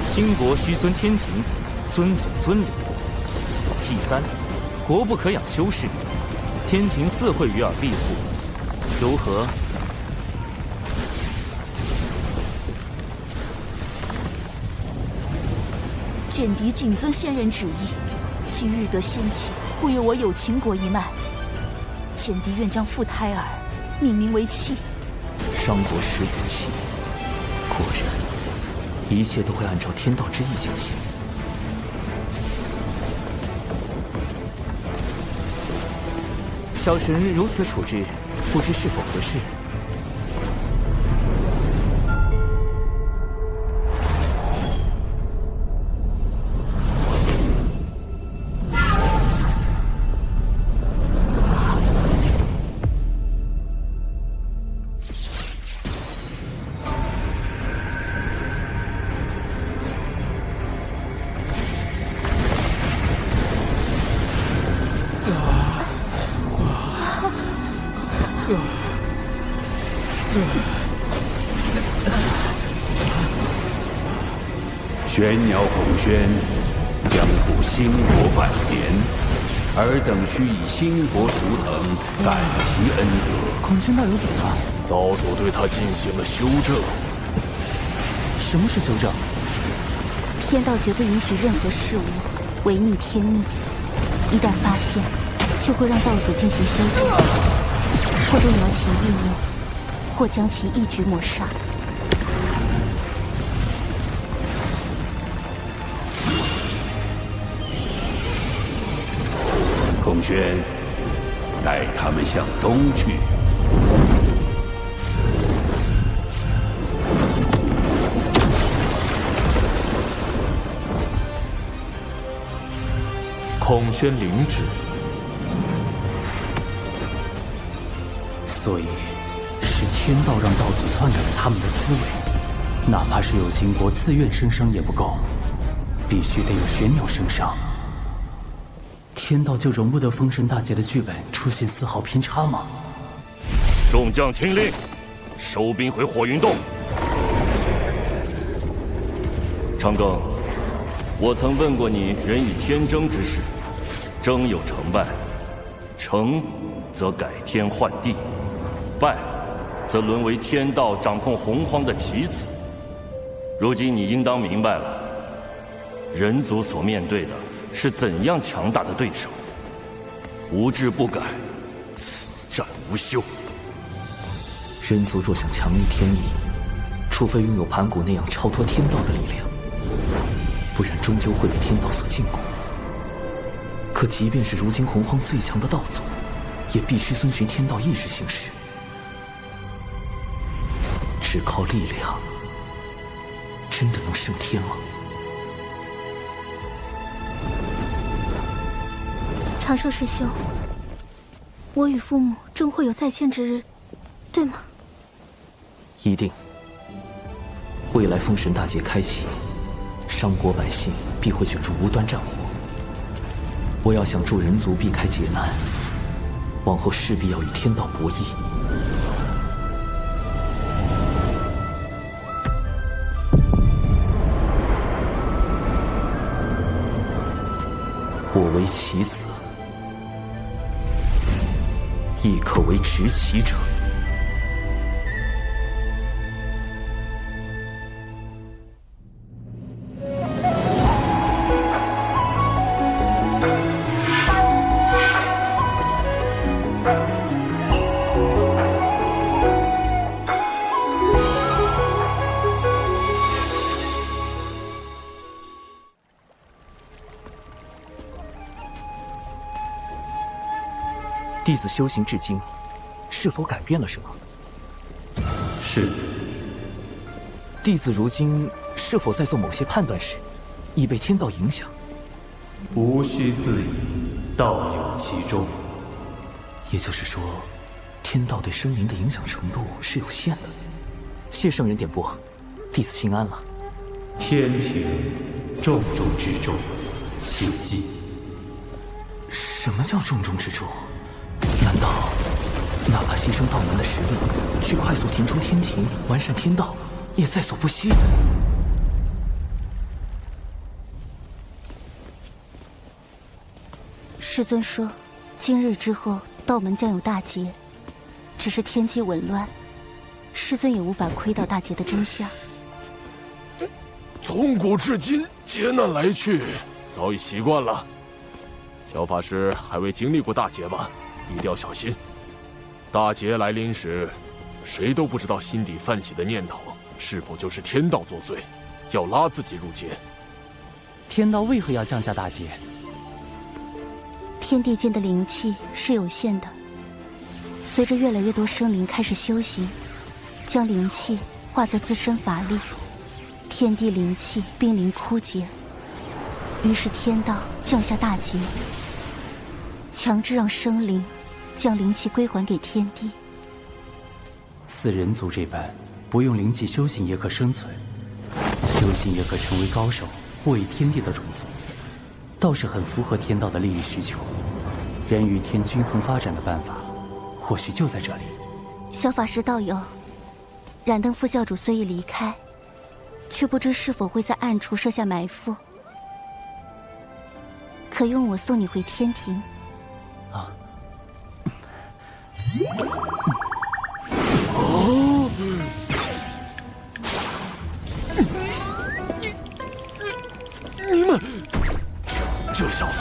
新国须遵天庭，遵祖遵礼。契三，国不可养修士，天庭自会与尔庇护，如何？简狄谨遵先人旨意，今日得仙契，护佑我有情国一脉。简狄愿将傅胎儿命名为契。商国始祖契，果然，一切都会按照天道之意进行。小神如此处置，不知是否合适？玄鸟孔宣，将护兴国百年，尔等需以兴国图腾感其恩德。孔宣道友怎么了？道祖对他进行了修正。什么是修正？天道绝不允许任何事物违逆天命，一旦发现，就会让道祖进行修正，或动摇其意念，或将其一举抹杀。孔宣，带他们向东去。孔宣领旨。所以，是天道让道祖篡改了他们的思维，哪怕是有秦国自愿升商也不够，必须得有玄鸟升商。天道就容不得封神大劫的剧本出现丝毫偏差吗？众将听令，收兵回火云洞。长庚，我曾问过你人与天争之事，争有成败，成则改天换地，败则沦为天道掌控洪荒的棋子。如今你应当明白了，人族所面对的是怎样强大的对手，无志不改，死战无休。人族若想强逆天意，除非拥有盘古那样超脱天道的力量，不然终究会被天道所禁锢。可即便是如今洪荒最强的道祖，也必须遵循天道意志行事。只靠力量，真的能胜天吗？长寿师兄，我与父母终会有再见之日，对吗？一定。未来封神大劫开启，商国百姓必会卷入无端战火。我要想助人族避开劫难，往后势必要与天道博弈。我为棋子，亦可为执棋者。弟子修行至今，是否改变了什么？是。弟子如今是否在做某些判断时，已被天道影响？无需自疑，道有其中。也就是说，天道对生灵的影响程度是有限的。谢圣人点拨，弟子心安了。天庭重中之重，请记。什么叫重中之重？难道哪怕牺牲道门的实力，去快速填充天庭、完善天道，也在所不惜？师尊说，今日之后道门将有大劫，只是天机紊乱，师尊也无法窥到大劫的真相。从古至今，劫难来去，早已习惯了。小法师还未经历过大劫吗？一定要小心。大劫来临时，谁都不知道心底泛起的念头是否就是天道作祟，要拉自己入劫。天道为何要降下大劫？天地间的灵气是有限的，随着越来越多生灵开始修行，将灵气化作自身法力，天地灵气濒临枯竭，于是天道降下大劫，强制让生灵将灵气归还给天地。似人族这般，不用灵气修行也可生存，修行也可成为高手，护卫天地的种族，倒是很符合天道的利益需求。人与天均衡发展的办法，或许就在这里。小法师道友，燃灯副教主虽已离开，却不知是否会在暗处设下埋伏，可用我送你回天庭，你们这小子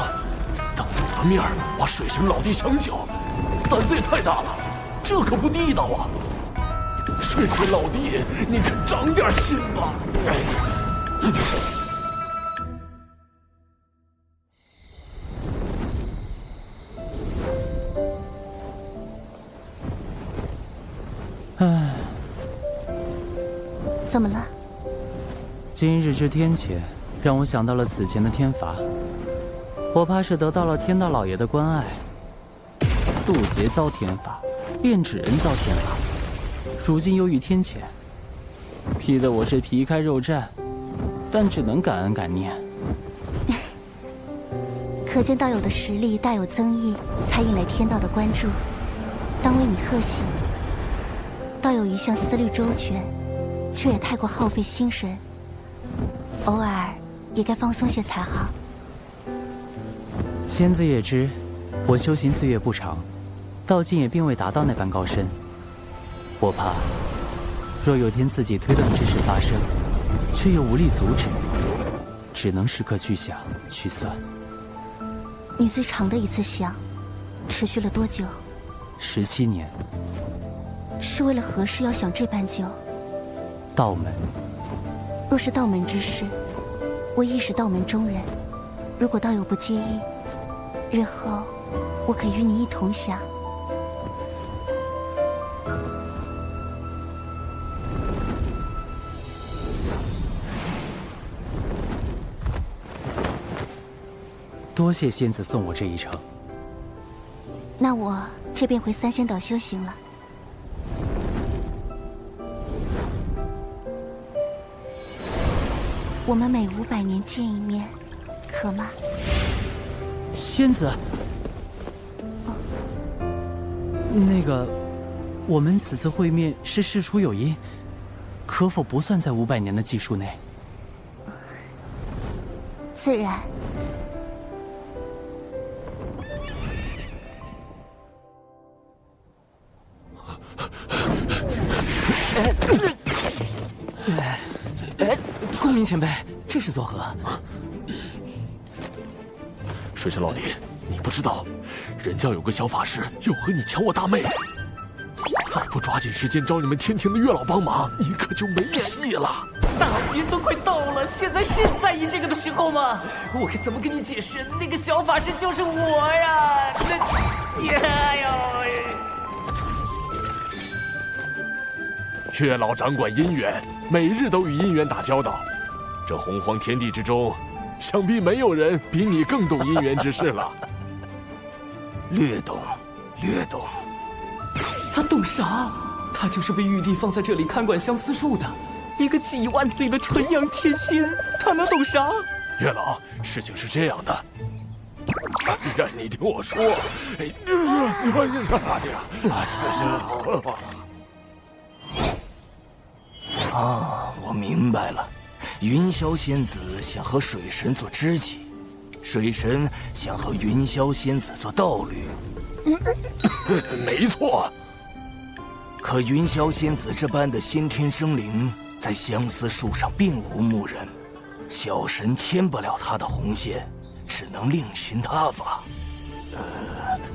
当着我的面把水神老弟抢走，胆子也太大了，这可不地道啊！水神老弟，你可长点心吧！唉，怎么了？今日之天谴，让我想到了此前的天罚。我怕是得到了天道老爷的关爱。渡劫遭天罚，炼纸人遭天罚，如今又遇天谴，逼得我是皮开肉绽，但只能感恩感念。可见道友的实力大有增益，才引来天道的关注，当为你贺喜。道友一向思虑周全，却也太过耗费心神，偶尔也该放松些才好。仙子也知，我修行岁月不长，到今也并未达到那般高深。我怕，若有天自己推断之事发生，却又无力阻止，只能时刻去想去算。你最长的一次想，持续了多久？17年。是为了何事要想这般久？道门。若是道门之事，我亦是道门中人。如果道友不介意，日后我可与你一同想。多谢仙子送我这一程。那我这便回三仙岛修行了。我们每500年见一面，可吗？仙子，那个，我们此次会面是事出有因，可否不算在500年的计数内？自然。公明前辈，这是作何？水神老弟，你不知道，人家有个小法师又和你抢我大妹，再不抓紧时间找你们天庭的月老帮忙，你可就没戏了。大劫都快到了，现在是在意这个的时候吗？我该怎么跟你解释？那个小法师就是我呀！哎呦！月老掌管姻缘，每日都与姻缘打交道。这洪荒天地之中，想必没有人比你更懂姻缘之事了。略懂，略懂。他懂啥？他就是被玉帝放在这里看管相思树的，一个几万岁的纯阳天仙，他能懂啥？月老，事情是这样的，让你听我说。我明白了。云霄仙子想和水神做知己，水神想和云霄仙子做道侣。没错。可云霄仙子这般的先天生灵，在相思树上并无牧人，小神牵不了她的红线，只能另寻他法。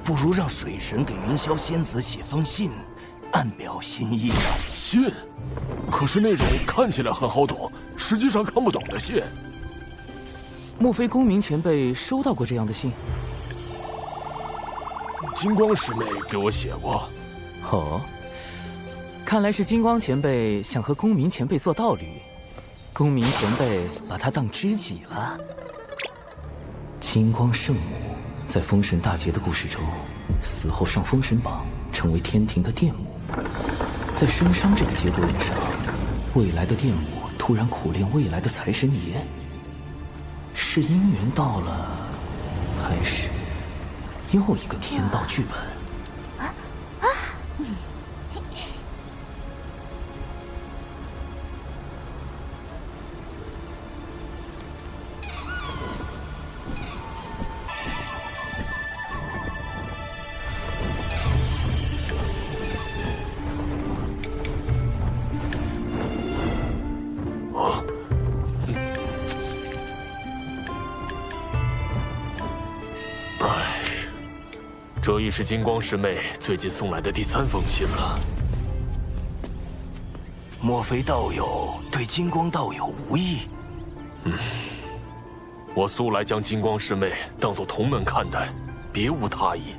不如让水神给云霄仙子写封信，暗表心意吧。信？可是那种看起来很好懂，实际上看不懂的信。莫非公明前辈收到过这样的信？金光师妹给我写过。哦，看来是金光前辈想和公明前辈做道侣，公明前辈把他当知己了。金光圣母在封神大劫的故事中，死后上封神榜，成为天庭的殿母。在深商这个节骨眼上，未来的殿母突然苦练未来的财神爷，是姻缘到了，还是又一个天道剧本？就已是金光师妹最近送来的第3封信了。莫非道友对金光道友无意？我素来将金光师妹当作同门看待，别无他意。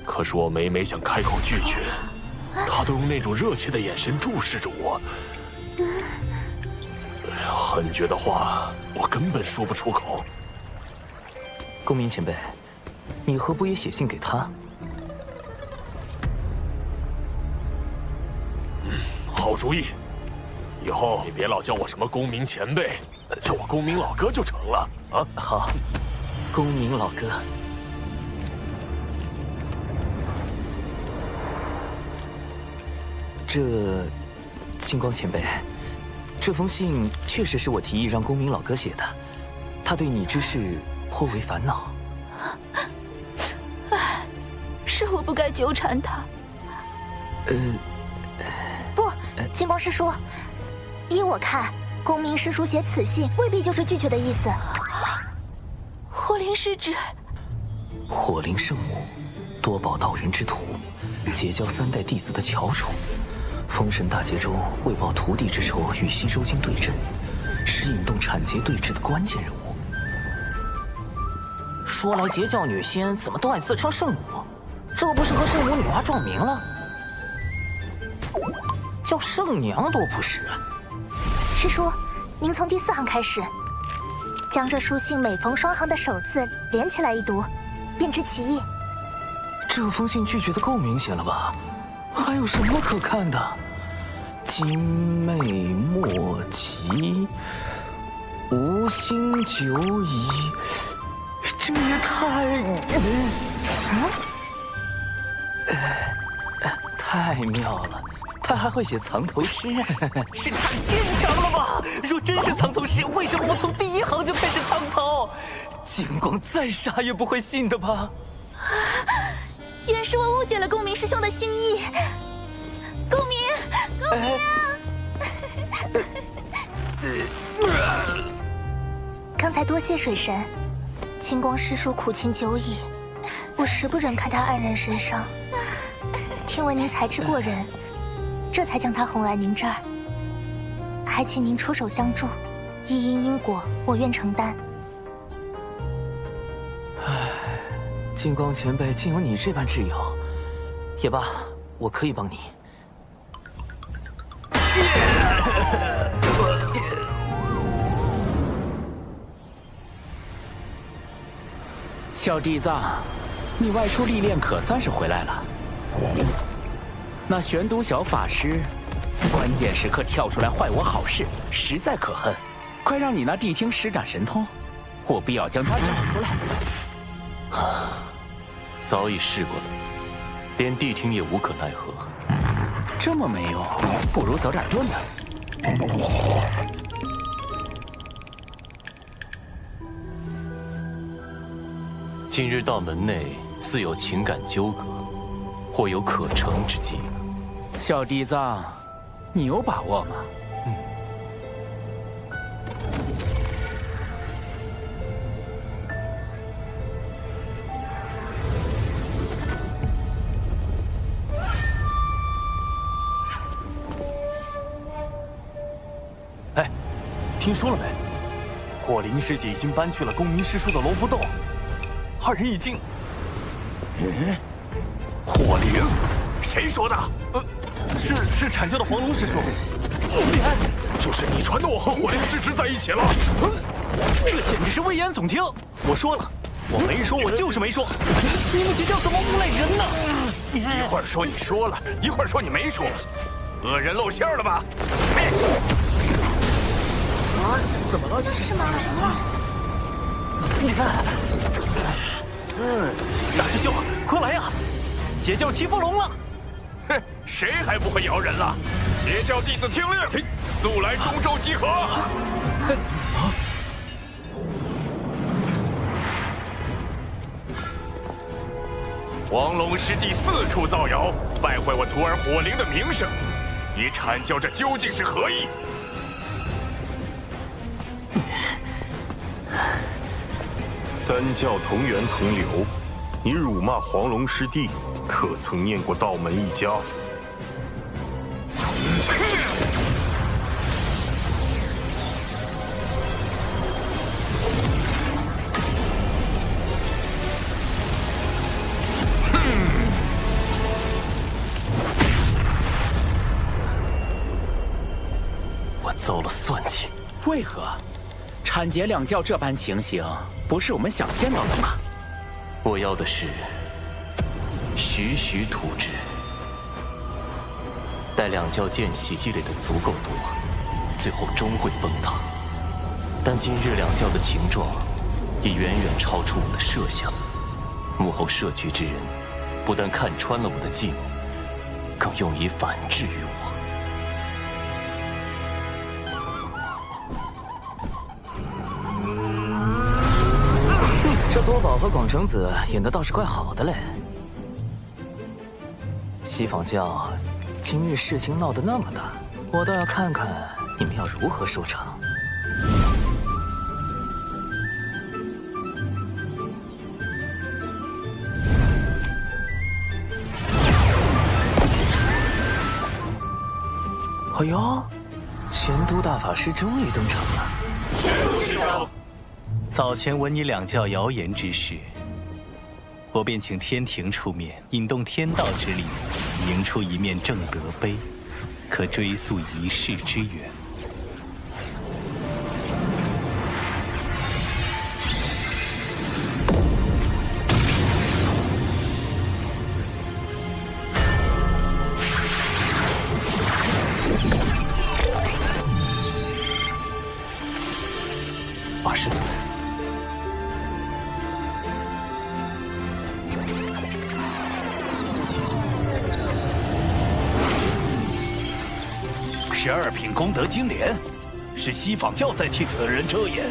可是我每每想开口拒绝，她都用那种热切的眼神注视着我。很绝的话，我根本说不出口。公明前辈，你何不也写信给他？好主意，以后你别老叫我什么公明前辈，叫我公明老哥就成了啊！好，公明老哥。金光前辈，这封信确实是我提议让公明老哥写的，他对你之事颇为烦恼。是我不该纠缠他。不，金光师叔，依我看，公明师叔写此信未必就是拒绝的意思。火灵是指火灵圣母，多宝道人之徒，结交3代弟子的翘楚。封神大劫中为报徒弟之仇，与西周经对阵，是引动产劫对峙的关键人物。说来截教女仙怎么都爱自称圣母？这不是和圣母女娲撞名了？叫圣娘多不实啊！师叔，您从第4行开始，将这书信每逢双行的首字连起来一读，便知其意。这封信拒绝的够明显了吧？还有什么可看的？今昧莫及，无心久矣。这也太妙了！他还会写藏头诗，是太牵强了吧？若真是藏头诗，为什么不从第1行就开始藏头？金光再傻也不会信的吧？原是我误解了公明师兄的心意。公明，刚才多谢水神，金光师叔苦情久矣，我实不忍看他黯然神伤。听闻您才智过人，这才将他哄来您这儿，还请您出手相助，一因果，我愿承担。金光前辈竟有你这般挚友，也罢，我可以帮你。小弟子，你外出历练可算是回来了。那玄都小法师，关键时刻跳出来坏我好事，实在可恨。快让你那谛听施展神通，我必要将他找出来。早已试过了，连谛听也无可奈何。这么没用，不如早点遁呢。今日到门内，似有情感纠葛，或有可成之机。小弟子，你有把握吗？哎，听说了没？火灵师姐已经搬去了公明师叔的龙福洞，二人已经……火灵，谁说的？是阐教的黄龙师叔。厉害，就是你传的我和火灵师侄在一起了。这简直是危言耸听！我说了，我没说，我就是没说。你们这叫怎么诬赖人呢？一会儿说你说了，一会儿说你没说，恶人露馅了吧？怎么了？这是什么？大师兄，快来呀！邪教齐伏龙了！哼，谁还不会摇人了？邪教弟子听令，速来中州集合！黄龙师弟4处造谣，败坏我徒儿火灵的名声，你阐教这究竟是何意？三教同源同流，你辱骂黄龙师弟，可曾念过道门一家？我遭了算计。为何？阐解两教这般情形，不是我们想见到的吗？我要的是徐徐图之。待两教间隙积累的足够多，最后终会崩塌。但今日两教的情状，已远远超出我的设想。幕后设局之人，不但看穿了我的计谋，更用以反制于我。这多宝和广成子演的倒是怪好的嘞。西方教今日事情闹得那么大，我倒要看看你们要如何收场。哎呦，前都大法师终于登场了。师长，早前闻你两教谣言之事，我便请天庭出面引动天道之力，凝出一面正德碑，可追溯一世之源。二师尊，12品功德金莲，是西方教在替此人遮掩。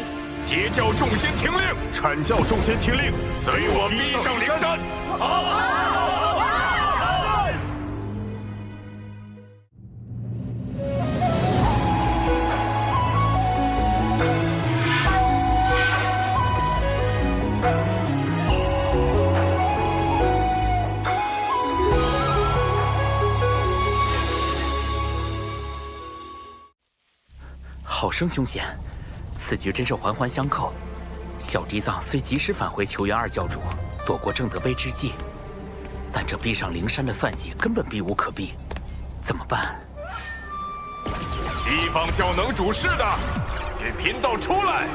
截教众仙听令，阐教众仙听令，随我逼上灵山。好生凶险，此局真是环环相扣。小嫡藏虽及时返回求援二教主，躲过正德碑之计，但这逼上灵山的算计根本避无可避，怎么办？西方教能主事的，给贫道出来！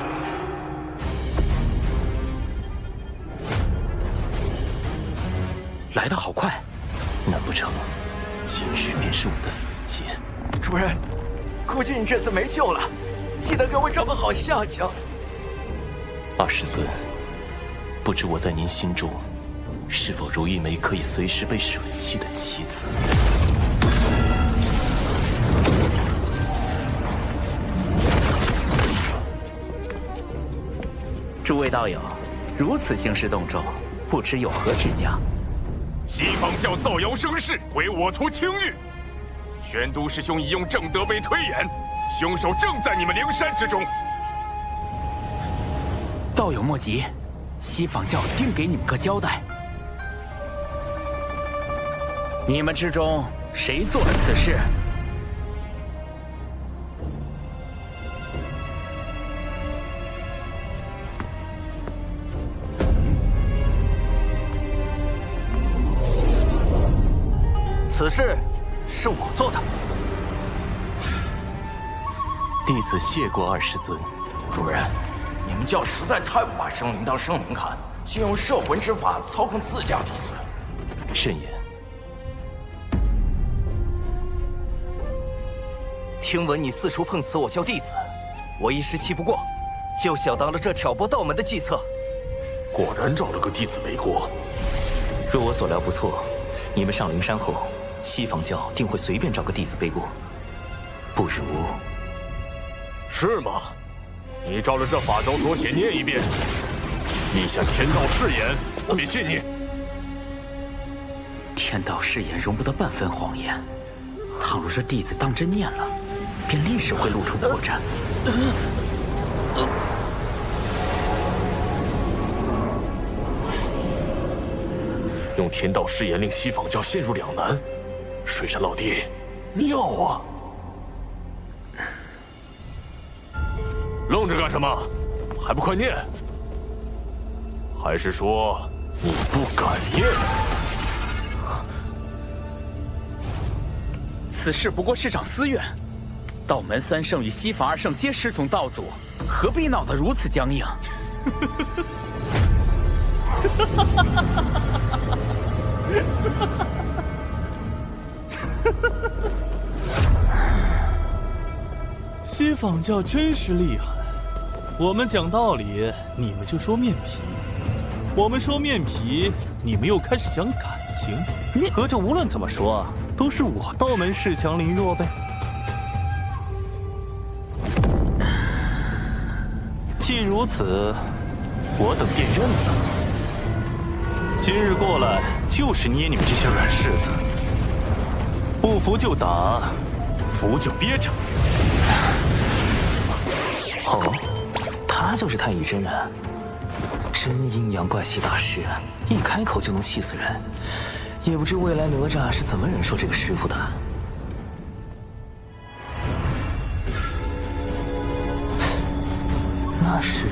来得好快，难不成今日便是我的死劫？主人，估计你这次没救了，记得给我找个好下家。二师尊，不知我在您心中，是否如一枚可以随时被舍弃的棋子？诸位道友，如此兴师动众，不知有何指教？西方教造谣生事，毁我图清誉。玄都师兄已用正德碑推演，凶手正在你们灵山之中。道友莫急，西方教定给你们个交代。你们之中谁做了此事？此事是我做的。弟子谢过二师尊。主人，你们教实在太不把生灵当生灵看，竟用摄魂之法操控自家弟子。慎言。听闻你四处碰瓷我教弟子，我一时气不过，就想到了这挑拨道门的计策。果然找了个弟子背锅。若我所料不错，你们上灵山后，西方教定会随便找个弟子背锅。不如……是吗？你照了这法招所写念一遍。立下天道誓言，我便信你。天道誓言容不得半分谎言，倘若这弟子当真念了，便立时会露出破绽。用天道誓言令西坊教陷入两难，水山老弟，妙啊！愣着干什么？还不快念！还是说你不敢念？此事不过是场私怨。道门三圣与西坊二圣皆师从道祖，何必闹得如此僵硬？西坊教真是厉害，我们讲道理，你们就说面皮；我们说面皮，你们又开始讲感情。合着无论怎么说，都是我道门恃强凌弱呗。既如此，我等便认了。今日过来就是捏你们这些软柿子，不服就打，服就憋着。哦，他就是太乙真人，真阴阳怪气大师，一开口就能气死人。也不知未来哪吒是怎么忍受这个师傅的。那是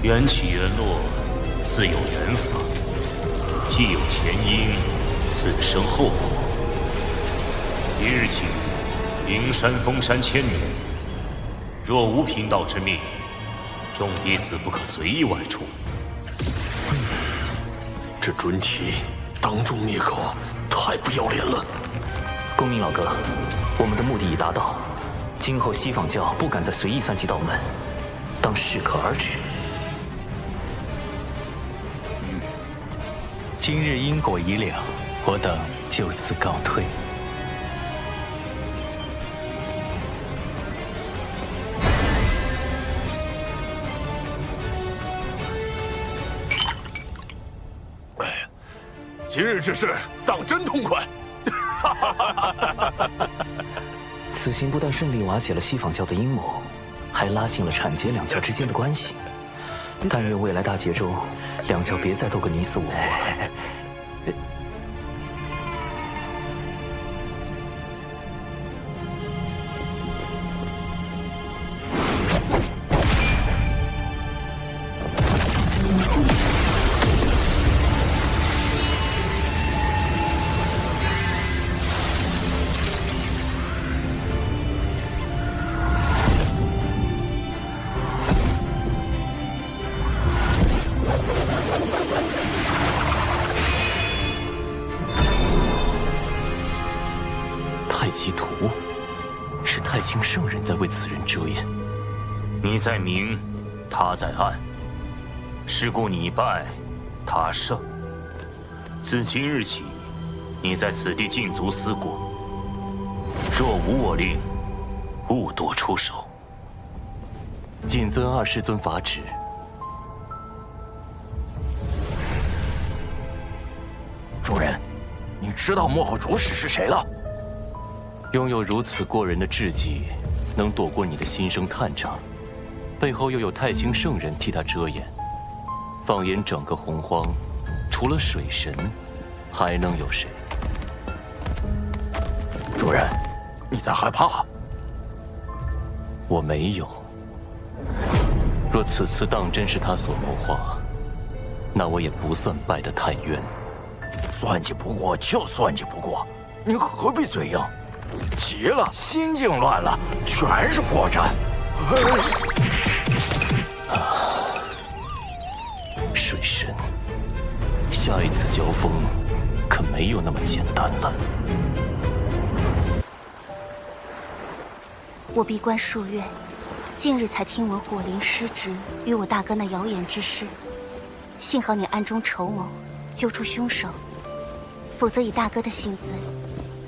缘起缘落，自有缘法；既有前因，自生后果。即日起，灵山封山1000年，若无贫道之命，众弟子不可随意外出。这准提当众灭口，太不要脸了！公明老哥，我们的目的已达到，今后西坊教不敢再随意算计道门，当适可而止。今日因果已了，我等就此告退。今日之事当真痛快！此行不但顺利瓦解了西坊教的阴谋，还拉近了阐截两教之间的关系。但愿未来大劫中，两教别再斗个你死我活。太极图，是太清圣人在为此人遮掩。你在明，他在暗。是故你败，他胜。自今日起，你在此地禁足思过。若无我令，勿多出手。谨遵二师尊法旨。主人，你知道幕后主使是谁了？拥有如此过人的智计，能躲过你的心生探查，背后又有太清圣人替他遮掩。放眼整个洪荒，除了水神，还能有谁？主人，你在害怕？我没有。若此次当真是他所谋划，那我也不算败得太冤。算计不过就算计不过，你何必嘴硬？急了，心境乱了，全是破绽。水神，下一次交锋可没有那么简单了。我闭关数月，近日才听闻火灵失职与我大哥那谣言之事，幸好你暗中筹谋，揪出凶手，否则以大哥的性子，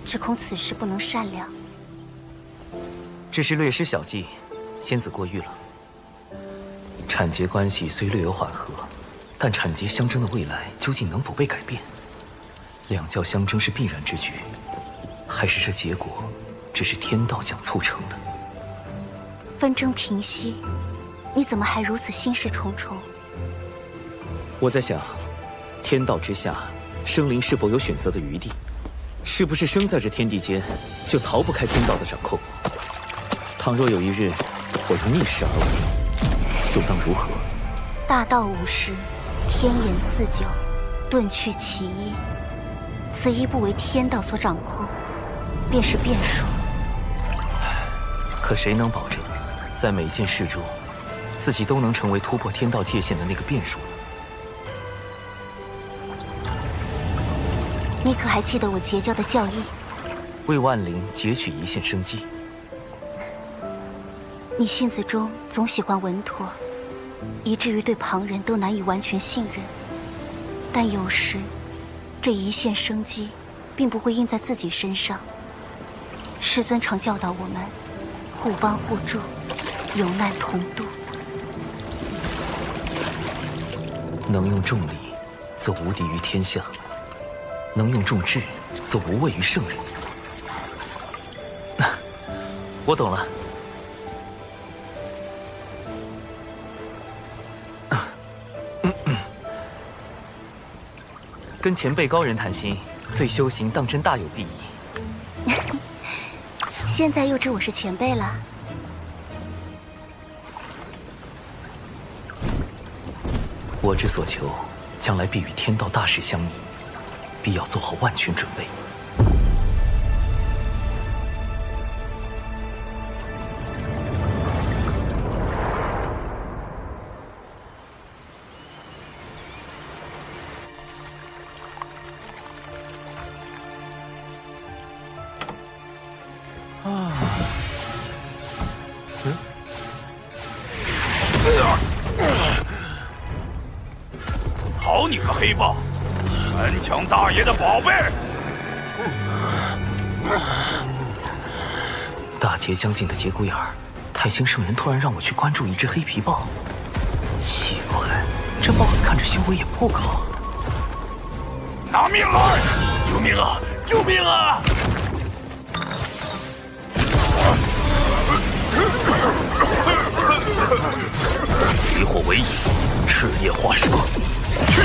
只恐此事不能善了。只是略施小计，仙子过誉了。产劫关系虽略有缓和，但产劫相争的未来究竟能否被改变？两教相争是必然之局，还是这结果只是天道想促成的？纷争平息，你怎么还如此心事重重？我在想，天道之下，生灵是否有选择的余地？是不是生在这天地间，就逃不开天道的掌控？倘若有一日，我又逆势而为，又当如何？大道无时，天眼四九，遁去其一。此一不为天道所掌控，便是变数。可谁能保证，在每件事中，自己都能成为突破天道界限的那个变数呢？你可还记得我结交的教义？为万灵截取一线生机。你性子中总喜欢稳妥，以至于对旁人都难以完全信任。但有时，这一线生机，并不会印在自己身上。师尊常教导我们，互帮互助，有难同度。能用重力，则无敌于天下；能用重智，则无畏于圣人。我懂了。跟前辈高人谈心，对修行当真大有裨益。现在又知我是前辈了。我之所求，将来必与天道大事相依，必要做好万全准备。好你个黑豹，山墙大爷的宝贝！大劫将近的节骨眼儿，太清圣人突然让我去关注一只黑皮豹。奇怪，这豹子看着修为也不高。拿命来！救命啊！救命啊！离火为引，赤焰化蛇。去！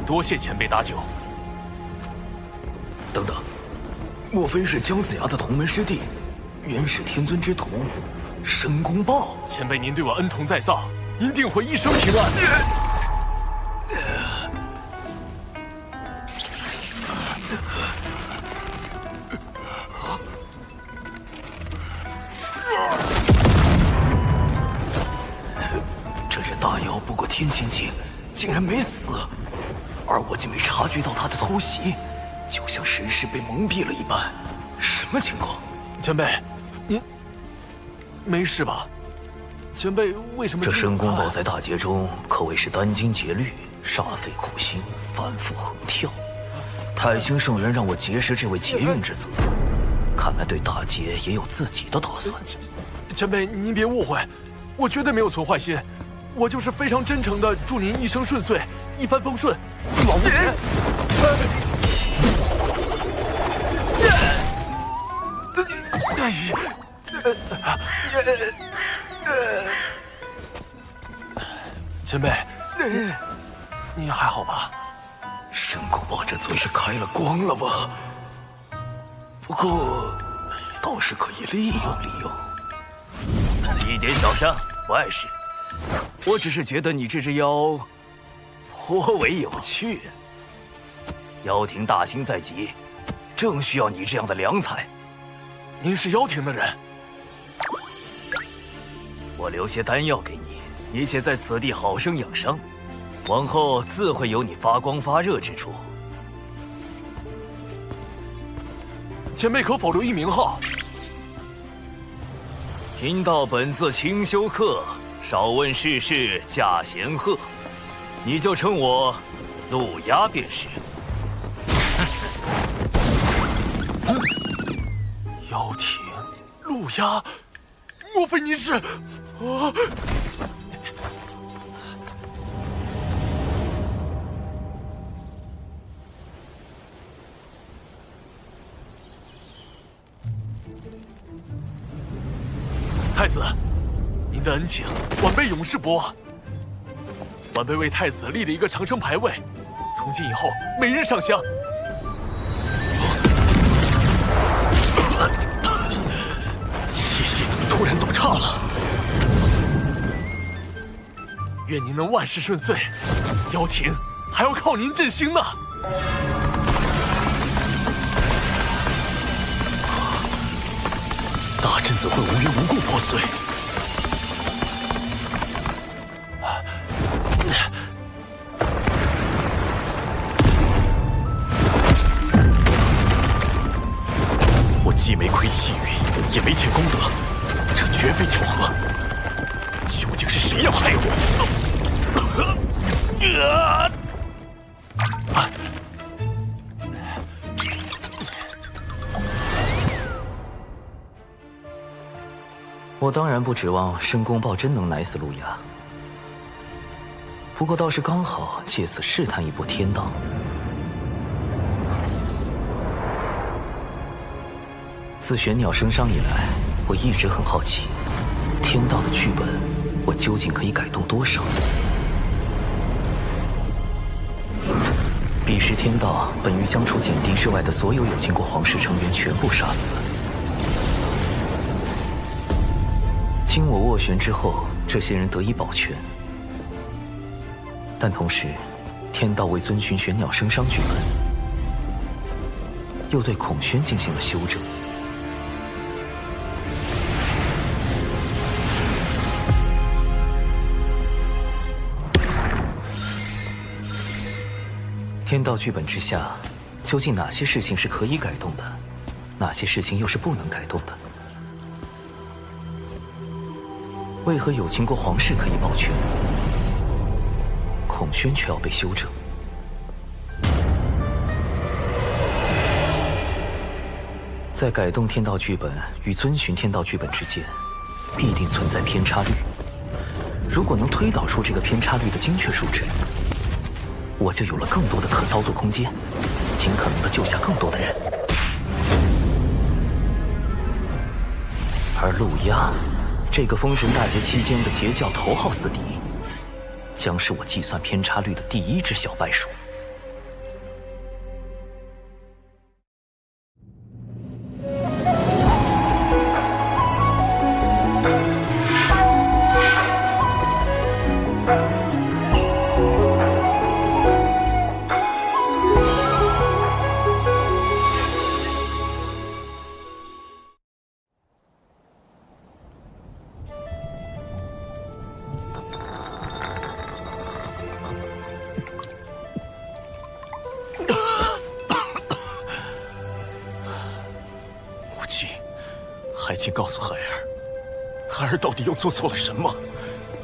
多谢前辈搭救。等等，莫非是姜子牙的同门师弟，元始天尊之徒，申公豹？前辈您对我恩同在造，您定会一生平安。这只大妖不过天仙境，竟然没死，而我竟没察觉到他的偷袭，就像神识被蒙蔽了一般。什么情况？前辈，您没事吧？前辈为什么？这申公豹在大劫中可谓是殚精竭虑，煞费苦心，反复横跳。太清圣人让我结识这位劫运之子，看来对大劫也有自己的打算。前辈，您别误会，我绝对没有存坏心，我就是非常真诚的祝您一生顺遂，一帆风顺，一往无前。前辈，你还好吧？申公豹这嘴是开了光了吧？不过，倒是可以利用利用。一点小伤，不碍事。我只是觉得你这只妖颇为有趣。妖庭大兴在即，正需要你这样的良才。您是妖庭的人，我留些丹药给你，你且在此地好生养伤，往后自会有你发光发热之处。前辈可否留一名号？贫道本自清修客，少问世事驾闲鹤。你就称我陆压便是。妖挺，陆压，莫非您是？太子，您的恩情，晚辈永世不忘。晚辈为太子立了一个长生牌位，从今以后每日上香。气息怎么突然这么差了？愿您能万事顺遂，妖挺还要靠您振兴呢。大阵怎会无缘无故破碎？我既没亏气运，也没欠功德，这绝非巧合。究竟是谁要害我？我当然不指望申公豹真能奶死陆压，不过倒是刚好借此试探一波天道。自玄鸟升商以来，我一直很好奇，天道的剧本，我究竟可以改动多少？彼时天道本欲将除检定之外的所有秦国皇室成员全部杀死。经我斡旋之后，这些人得以保全，但同时，天道为遵循玄鸟升商剧本，又对孔宣进行了修正。天道剧本之下，究竟哪些事情是可以改动的，哪些事情又是不能改动的？为何有秦国皇室可以保全，孔宣却要被修正？在改动天道剧本与遵循天道剧本之间，必定存在偏差率。如果能推导出这个偏差率的精确数值，我就有了更多的可操作空间，尽可能的救下更多的人。而陆压，这个封神大劫期间的截教头号死敌，将是我计算偏差率的第一只小白鼠。请告诉孩儿，孩儿到底又做错了什么？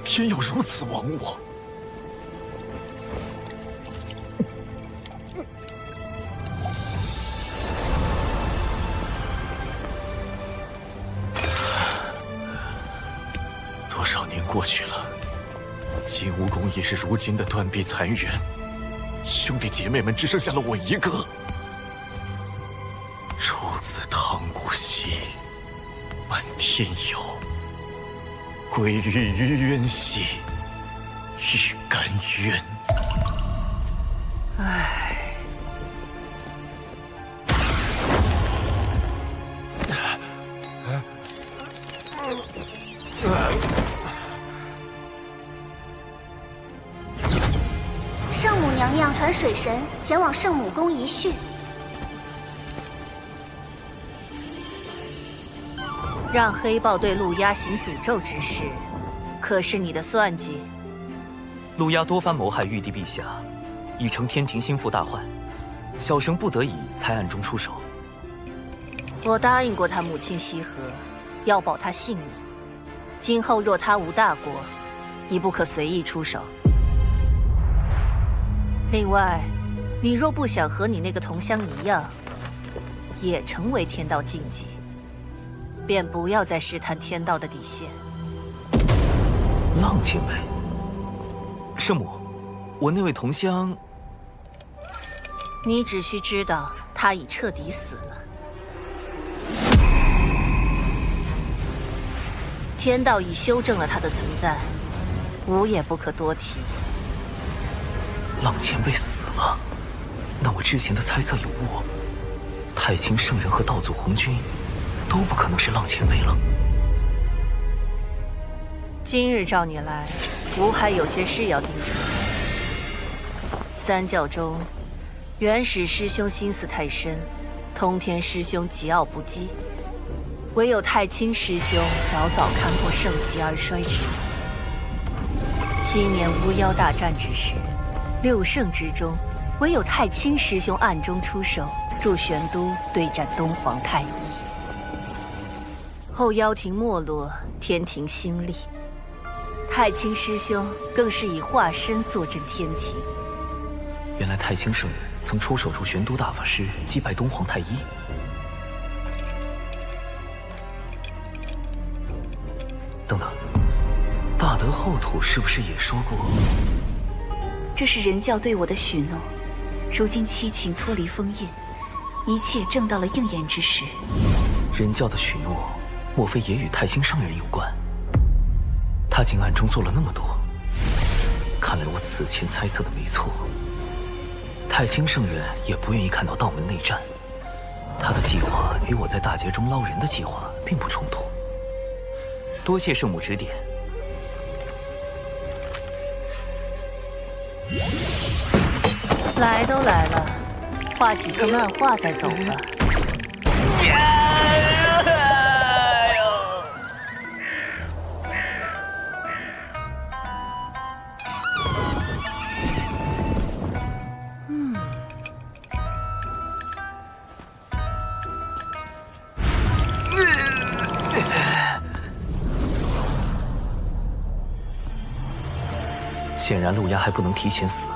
偏要如此亡我？多少年过去了，金蜈蚣已是如今的断壁残垣，兄弟姐妹们只剩下了我一个。出自汤谷兮。漫天游，归于于渊兮，欲甘渊。唉，圣母娘娘传水神前往圣母宫一叙。让黑豹对陆压行诅咒之事，可是你的算计？陆压多番谋害玉帝陛下，已成天庭心腹大患，小生不得已才暗中出手。我答应过他母亲羲和，要保他性命。今后若他无大过，已不可随意出手。另外，你若不想和你那个同乡一样，也成为天道禁忌，便不要再试探天道的底线。浪前辈，圣母，我那位同乡，你只需知道他已彻底死了。天道已修正了他的存在，无也不可多提。浪前辈死了，那我之前的猜测有误。太清圣人和道祖红军都不可能是浪前辈了。今日召你来，吾还有些事要叮嘱。三教中，元始师兄心思太深，通天师兄桀骜不羁，唯有太清师兄早早看破盛极而衰之。7年巫妖大战之时，6圣之中，唯有太清师兄暗中出手，助玄都对战东皇太一。后妖庭没落，天庭兴立，太清师兄更是以化身坐镇天庭。原来太清圣人曾出手助玄都大法师击败东皇太一。等等，大德后土是不是也说过？这是人教对我的许诺，如今七情脱离封印，一切正到了应验之时。人教的许诺，莫非也与太清圣人有关？他竟暗中做了那么多，看来我此前猜测的没错。太清圣人也不愿意看到道门内战，他的计划与我在大劫中捞人的计划并不冲突。多谢圣母指点。来都来了，画几个漫画再走吧。显然陆压还不能提前死，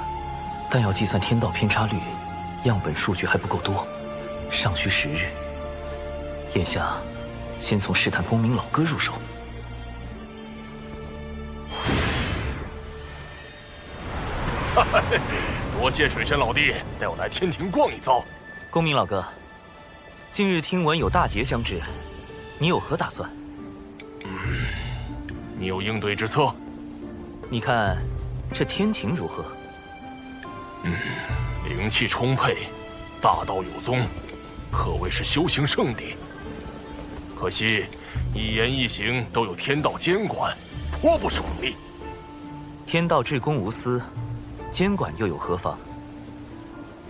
但要计算天道偏差率，样本数据还不够多，尚需10日。眼下，先从试探公明老哥入手。多谢水神老弟带我来天庭逛一遭。公明老哥，近日听闻有大劫将至，你有何打算？你有应对之策？你看这天庭如何？灵气充沛，大道有宗，可谓是修行圣地。可惜一言一行都有天道监管，颇不爽利。天道至公无私，监管又有何妨？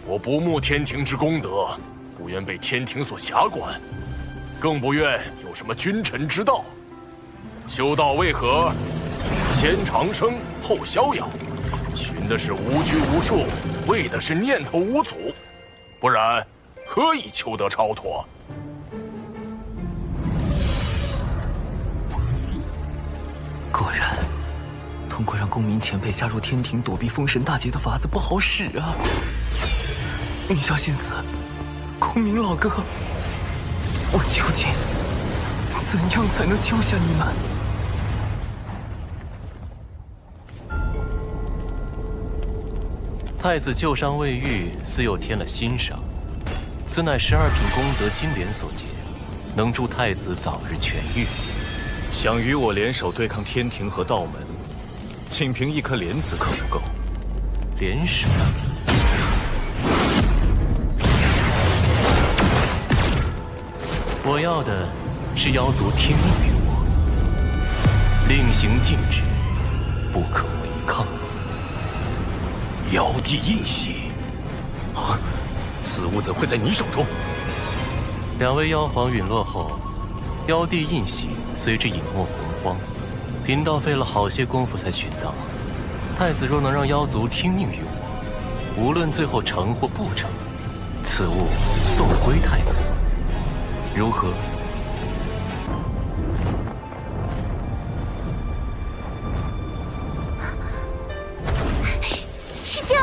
我不慕天庭之功德，不愿被天庭所辖管，更不愿有什么君臣之道。修道为何？先长生后逍遥，寻的是无拘无束，为的是念头无阻，不然何以求得超脱？果然，通过让公明前辈加入天庭躲避封神大劫的法子不好使啊！宁霄仙子，公明老哥，我究竟怎样才能救下你们？太子旧伤未愈，似又添了新伤，此乃12品功德金莲所结，能助太子早日痊愈。想与我联手对抗天庭和道门，仅凭一颗莲子可不够。联手？我要的是妖族听命于我，令行禁止，不可违抗。妖帝印玺，此物怎会在你手中？2位妖皇陨落后，妖帝印玺随之隐没洪荒，贫道费了好些功夫才寻到。太子若能让妖族听命于我，无论最后成或不成，此物送归太子，如何？师兄，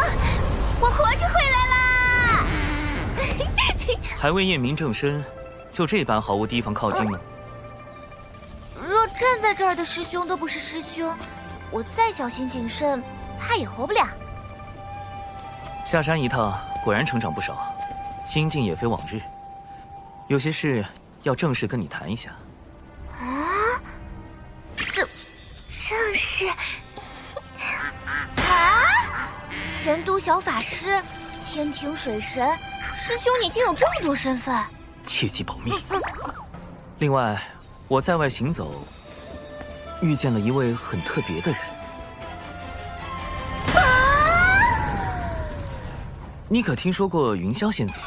还未验明正身，就这般毫无提防靠近吗？若站在这儿的师兄都不是师兄，我再小心谨慎，怕也活不了。下山一趟，果然成长不少，心境也非往日。有些事要正式跟你谈一下。啊？正式？啊？玄都小法师，天庭水神，师兄你竟有这么多身份，切记保密。另外，我在外行走，遇见了一位很特别的人。你可听说过云霄仙子？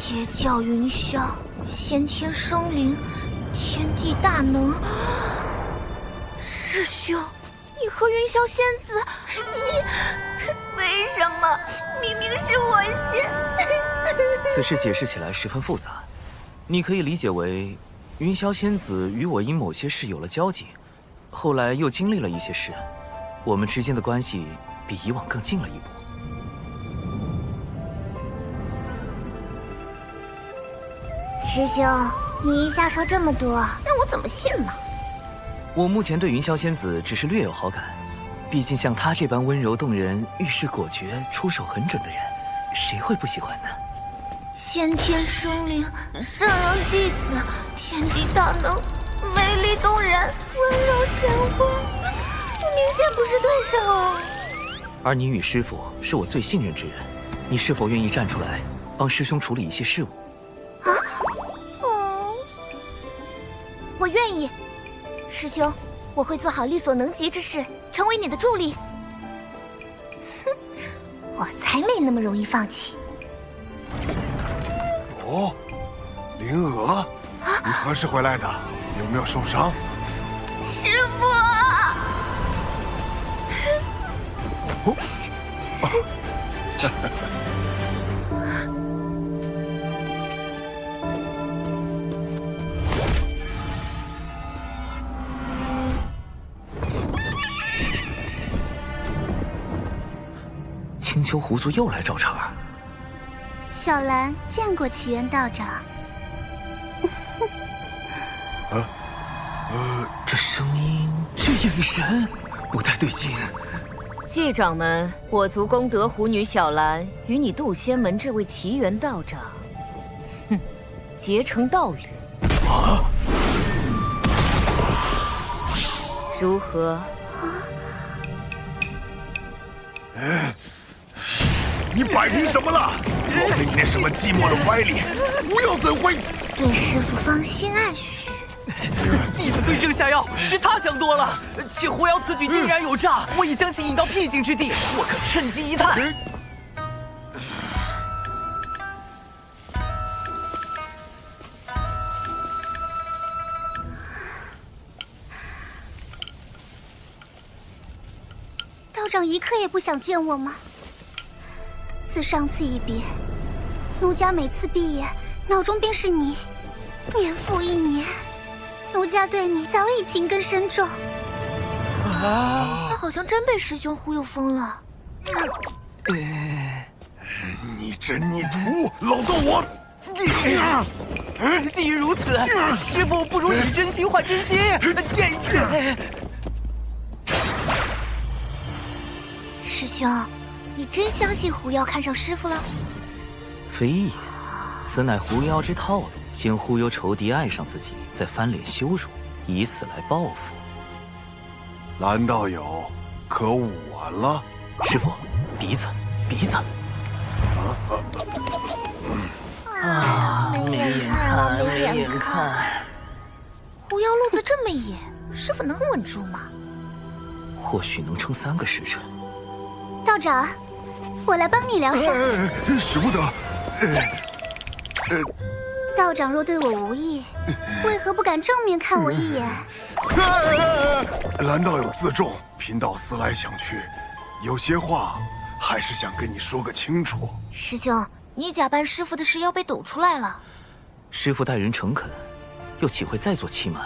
截教云霄，先天生灵，天地大能。师兄，你和云霄仙子，你为什么？明明是我先。此事解释起来十分复杂，你可以理解为，云霄仙子与我因某些事有了交集，后来又经历了一些事，我们之间的关系比以往更近了一步。师兄，你一下说这么多，那我怎么信呢？我目前对云霄仙子只是略有好感，毕竟像她这般温柔动人、遇事果决、出手很准的人，谁会不喜欢呢？先天生灵，圣人弟子，天地大能，美丽动人，温柔贤惠，我明显不是对手啊！而你与师父是我最信任之人，你是否愿意站出来帮师兄处理一些事务？我愿意，师兄，我会做好力所能及之事，成为你的助力。哼，我才没那么容易放弃。哦，灵娥，你何时回来的？有没有受伤？师父！青丘狐族又来找茬儿。小兰见过奇缘道长。这声音，这眼神，不太对劲。继掌门，我族功德狐女小兰与你渡仙门这位奇缘道长，结成道侣。如何？你摆平什么了？若非你那什么寂寞的歪脸，狐妖怎会？对师父芳心暗许。弟子对症下药，是他想多了。且狐妖此举定然有诈，我已将其引到僻静之地，我可趁机一探。道长一刻也不想见我吗？自上次一别，奴家每次闭眼，脑中便是你。年复一年，奴家对你早已情根深重。他好像真被师兄忽悠疯了。你这逆徒，老道我！既然如此，师父不如以真心换真心。师兄，你真相信狐妖看上师父了？非也，此乃狐妖之套路，先忽悠仇敌爱上自己，再翻脸羞辱，以此来报复。蓝道友，可我了？师父，鼻子，鼻子。没眼看了，没眼看。狐妖路子这么野，师父能稳住吗？或许能撑3个时辰。道长，我来帮你疗伤。使不得。道长若对我无意，为何不敢正面看我一眼？蓝道友自重，贫道思来想去，有些话还是想跟你说个清楚。师兄，你假扮师父的事要被抖出来了。师父待人诚恳，又岂会再做欺瞒？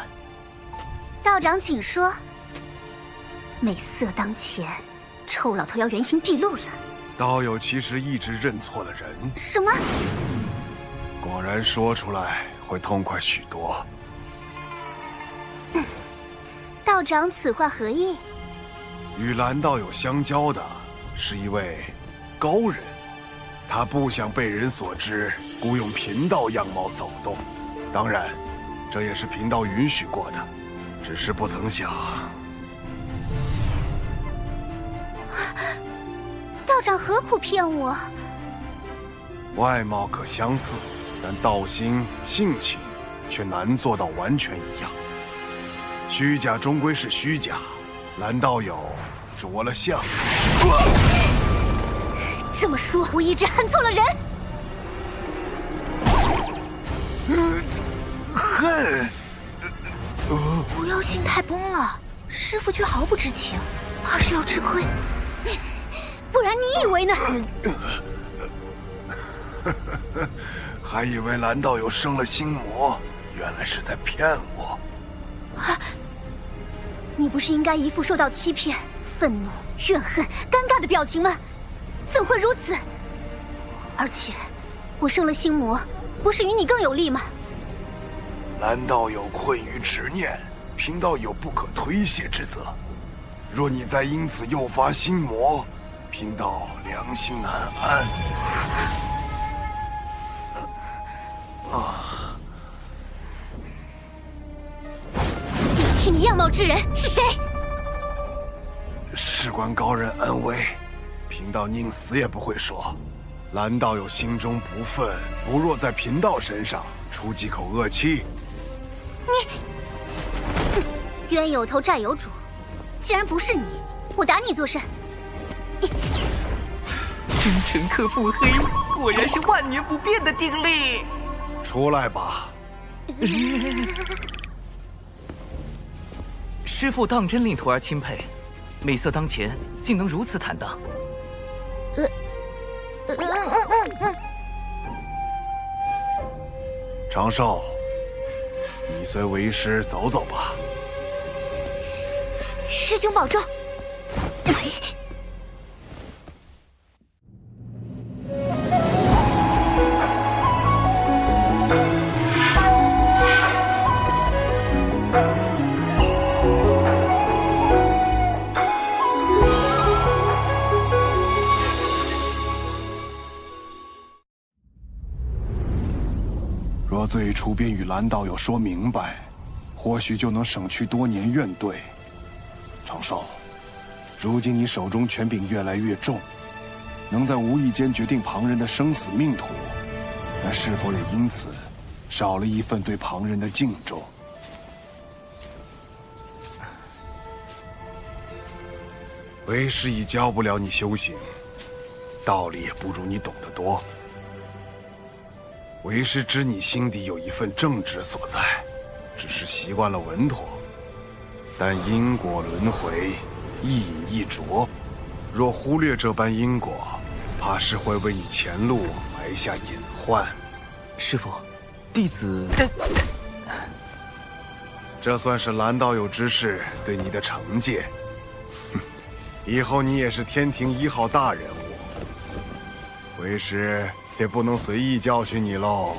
道长请说。美色当前，臭老头要原形毕露了。道友其实一直认错了人。什么？果然说出来会痛快许多。道长此话何意？与蓝道友相交的是一位高人，他不想被人所知，故用贫道样貌走动。当然，这也是贫道允许过的，只是不曾想。道长何苦骗我？外貌可相似，但道心、性情却难做到完全一样。虚假终归是虚假，蓝道友着了相。这么说，我一直恨错了人。恨？狐妖心态崩了，师父却毫不知情，怕是要吃亏。不然你以为呢？还以为蓝道友生了心魔，原来是在骗我。你不是应该一副受到欺骗、愤怒、怨恨、尴尬的表情吗？怎会如此？而且，我生了心魔，不是与你更有利吗？蓝道友困于执念，贫道有不可推卸之责。若你再因此诱发心魔，贫道良心难安。替你样貌之人是谁？事关高人安危，贫道宁死也不会说。蓝道友心中不忿，不若在贫道身上出几口恶气。冤有头债有主，既然不是你，我打你做甚？真诚克腹黑，果然是万年不变的定力。出来吧。师父当真令徒儿钦佩，美色当前，竟能如此坦荡。长寿，你随为师走走吧。师兄保重。若最初便与蓝道友说明白，或许就能省去多年怨怼。长寿，如今你手中权柄越来越重，能在无意间决定旁人的生死命途，但是否也因此少了一份对旁人的敬重？为师已教不了你修行，道理也不如你懂得多。为师知你心底有一份正直所在，只是习惯了稳妥。但因果轮回，一饮一啄，若忽略这般因果，怕是会为你前路埋下隐患。师父，弟子……这算是蓝道友之事对你的惩戒。以后你也是天庭1号大人物，为师也不能随意教训你喽。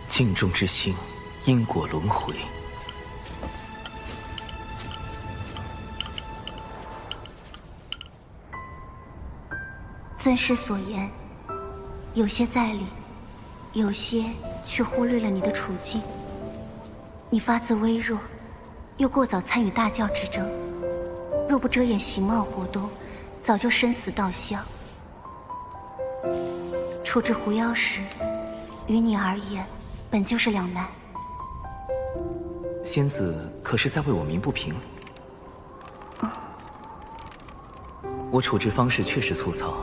敬重之心，因果轮回。尊师所言，有些在理，有些却忽略了你的处境。你发自微弱，又过早参与大教之争，若不遮掩形貌活动，早就身死道消。处置狐妖时，于你而言，本就是两难。仙子可是在为我鸣不平？我处置方式确实粗糙，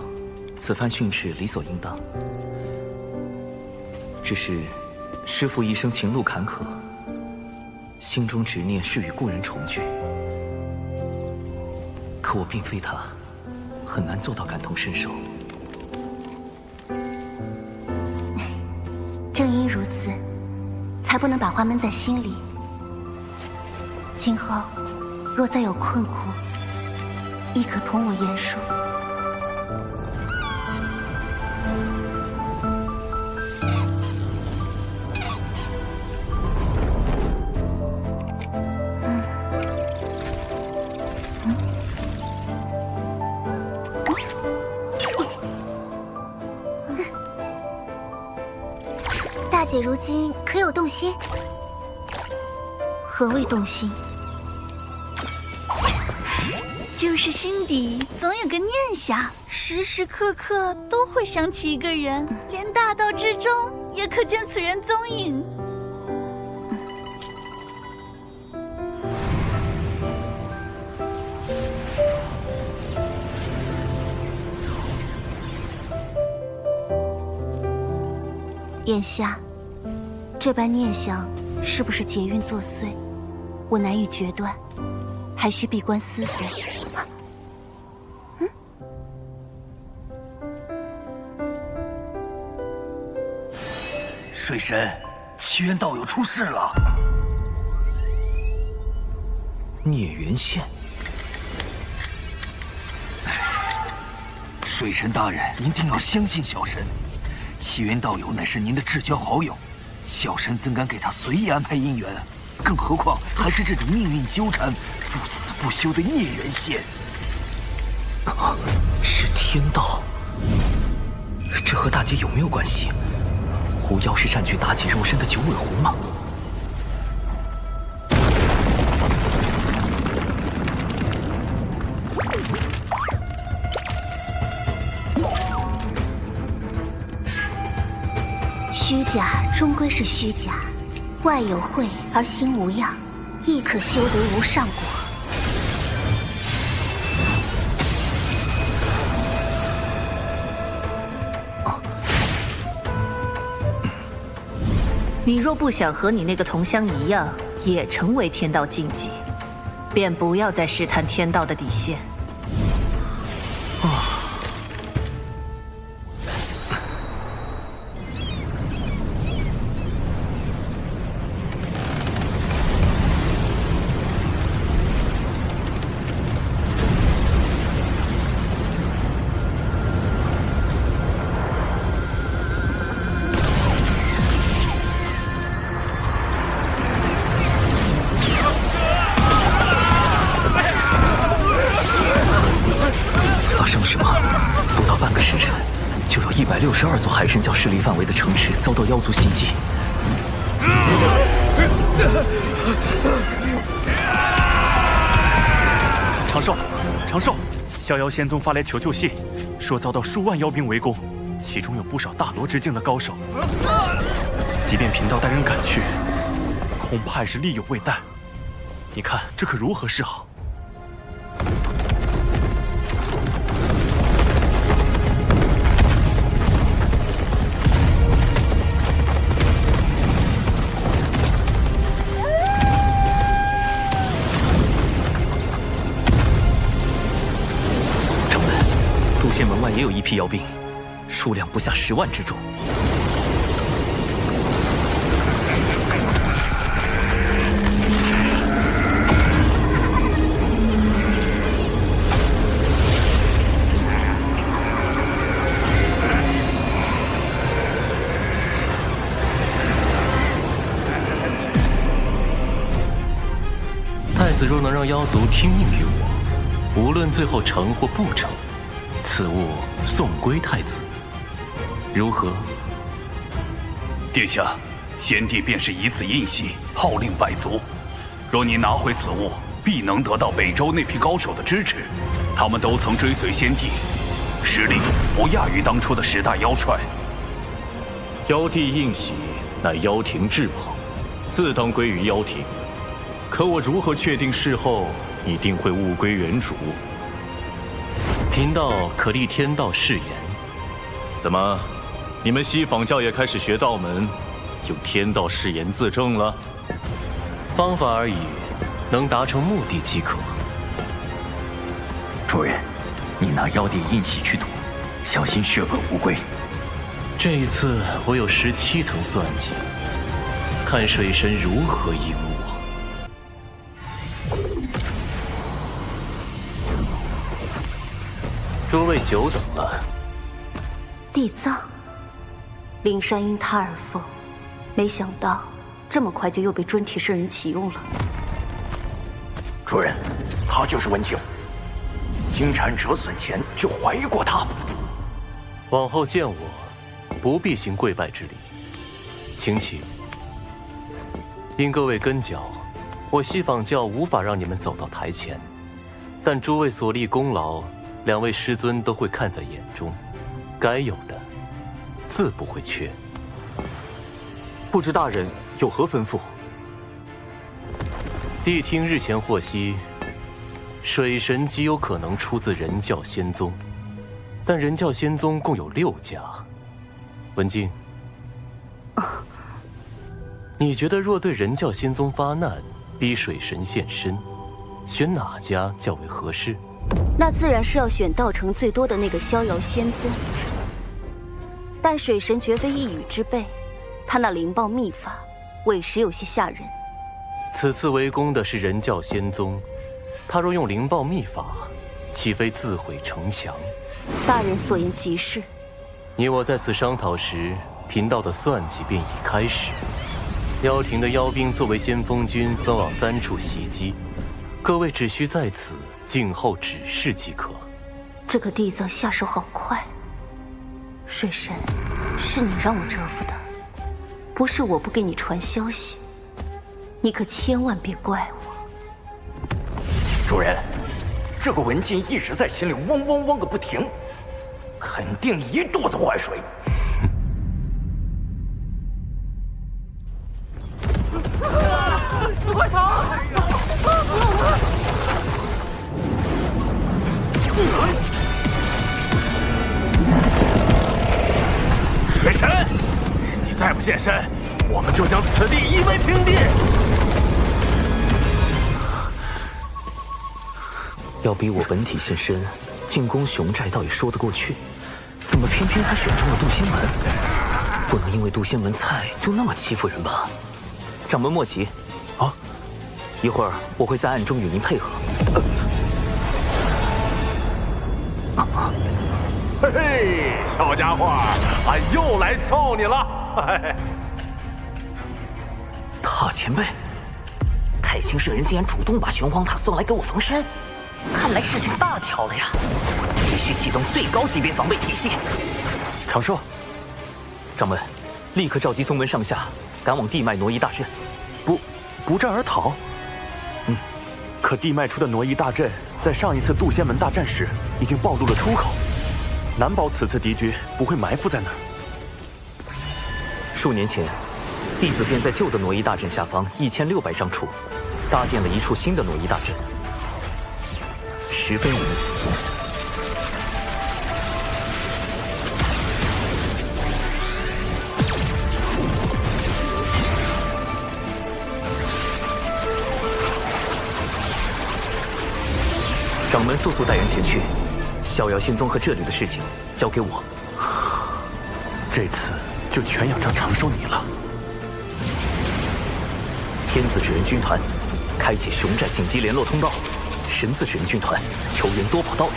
此番训斥理所应当。只是师父一生情路坎坷，心中执念是与故人重聚，可我并非他，很难做到感同身受。正因如此，才不能把话闷在心里。今后若再有困苦，亦可同我言说。姐如今可有动心？何谓动心？就是心底总有个念想，时时刻刻都会想起一个人，连大道之中也可见此人踪影。眼下，这般念想是不是劫运作祟，我难以决断，还需闭关思索。水神，奇缘道友出事了。孽缘线。水神大人，您定要相信小神。奇缘道友乃是您的至交好友，小神怎敢给他随意安排姻缘？更何况还是这种命运纠缠、不死不休的孽缘线。是天道，这和大姐有没有关系？狐妖是占据妲己肉身的九尾狐吗？虚假终归是虚假，外有慧而心无恙，亦可修得无上果。你若不想和你那个同乡一样，也成为天道禁忌，便不要再试探天道的底线。162座海神教势力范围的城池遭到妖族袭击。长寿，长寿，逍遥仙宗发来求救信，说遭到数万妖兵围攻，其中有不少大罗之境的高手。即便贫道带人赶去，恐怕也是力有未逮。你看这可如何是好？门外也有一批妖兵，数量不下10万之众。太子若能让妖族听命于我，无论最后成或不成，此物送归太子，如何？殿下，先帝便是以此印玺，号令百族。若你拿回此物，必能得到北周那批高手的支持。他们都曾追随先帝，实力不亚于当初的10大妖帅。妖帝印玺乃妖庭至宝，自当归于妖庭。可我如何确定事后一定会物归原主？贫道可立天道誓言。怎么，你们西坊教也开始学道门，用天道誓言自证了？方法而已，能达成目的即可。主人，你拿妖帝印玺去赌，小心血本无归。这一次我有17层算计，看水神如何赢我。诸位久等了。地藏，灵山因他而封，没想到这么快就又被尊铁圣人启用了。主人，他就是温景。金蝉折损前就怀疑过他。往后见我，不必行跪拜之礼，请起。因各位跟脚，我西坊教无法让你们走到台前，但诸位所立功劳，2位师尊都会看在眼中，该有的自不会缺。不知大人有何吩咐？谛听日前获悉，水神极有可能出自人教仙宗，但人教仙宗共有6家。文静，你觉得若对人教仙宗发难，逼水神现身，选哪家较为合适？那自然是要选道成最多的那个逍遥仙宗。但水神绝非一羽之辈，他那灵爆秘法，委实有些吓人。此次围攻的是人教仙宗，他若用灵爆秘法，岂非自毁城墙？大人所言极是。你我在此商讨时，贫道的算计便已开始。妖庭的妖兵作为先锋军，分往3处袭击，各位只需在此静候指示即可。这个地藏下手好快。水神，是你让我折服的，不是我不给你传消息。你可千万别怪我。主人，这个文静一直在心里嗡嗡嗡个不停，肯定一肚子坏水。快逃！水神，你再不现身，我们就将此地夷为平地。要逼我本体现身进攻熊寨，倒也说得过去，怎么偏偏他选中了渡仙门？不能因为渡仙门菜就那么欺负人吧？掌门莫急，啊，一会儿我会在暗中与您配合。嘿嘿，小家伙，俺又来凑你了。大前辈，太清舍人竟然主动把玄黄塔送来给我防身，看来事情大条了呀！必须启动最高级别防备体系。长寿，掌门，立刻召集宗门上下，赶往地脉挪移大阵。不战而逃？可地脉出的挪移大阵，在上一次渡仙门大战时已经暴露了出口，难保此次敌军不会埋伏在那儿。数年前，弟子便在旧的挪移大阵下方1600丈处，搭建了一处新的挪移大阵，十分无疑。掌门速速带人前去，逍遥仙宗和这里的事情交给我。这次就全仰仗长寿你了。天子纸人军团开启熊寨紧急联络通道，神字纸人军团求援多宝道人。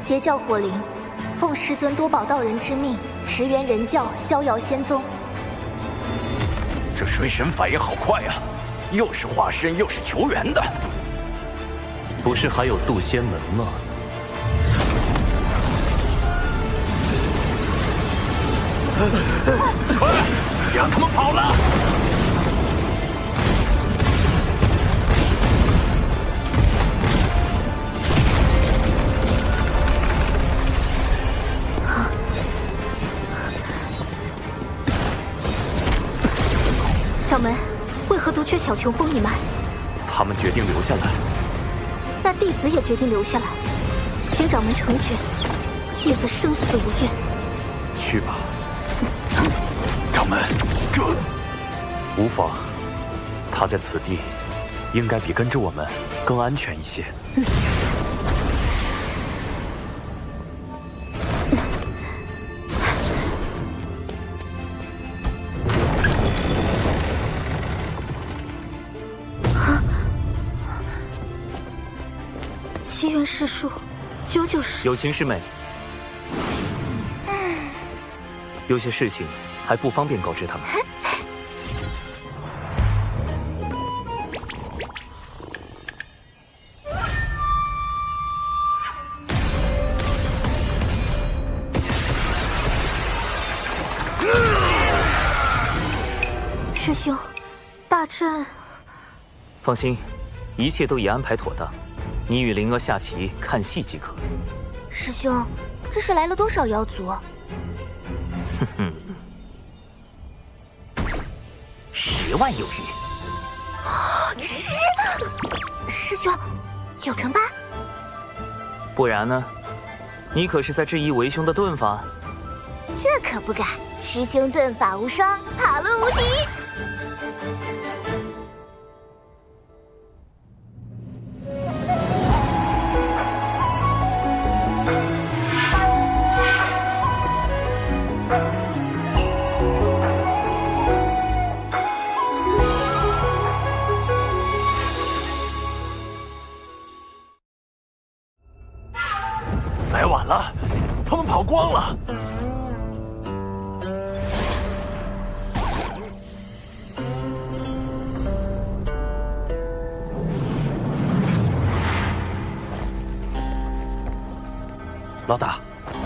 截教火灵，奉师尊多宝道人之命，驰援人教逍遥仙宗。这水神反应好快呀，又是化身又是求援的。不是还有渡仙门吗？快，让他们跑了！穷风一脉。他们决定留下来，那弟子也决定留下来，请掌门成全，弟子生死无怨。去吧。掌门，这无妨，他在此地，应该比跟着我们更安全一些。奇缘师叔，究竟是有情师妹，有些事情还不方便告知他们。师兄，大阵……放心，一切都已安排妥当。你与灵儿下棋看戏即可。师兄，这是来了多少妖族？哼哼，10万有余。师兄，9成8？不然呢？你可是在质疑为兄的盾法？这可不敢，师兄盾法无双，塔论无敌。来晚了，他们跑光了。老大，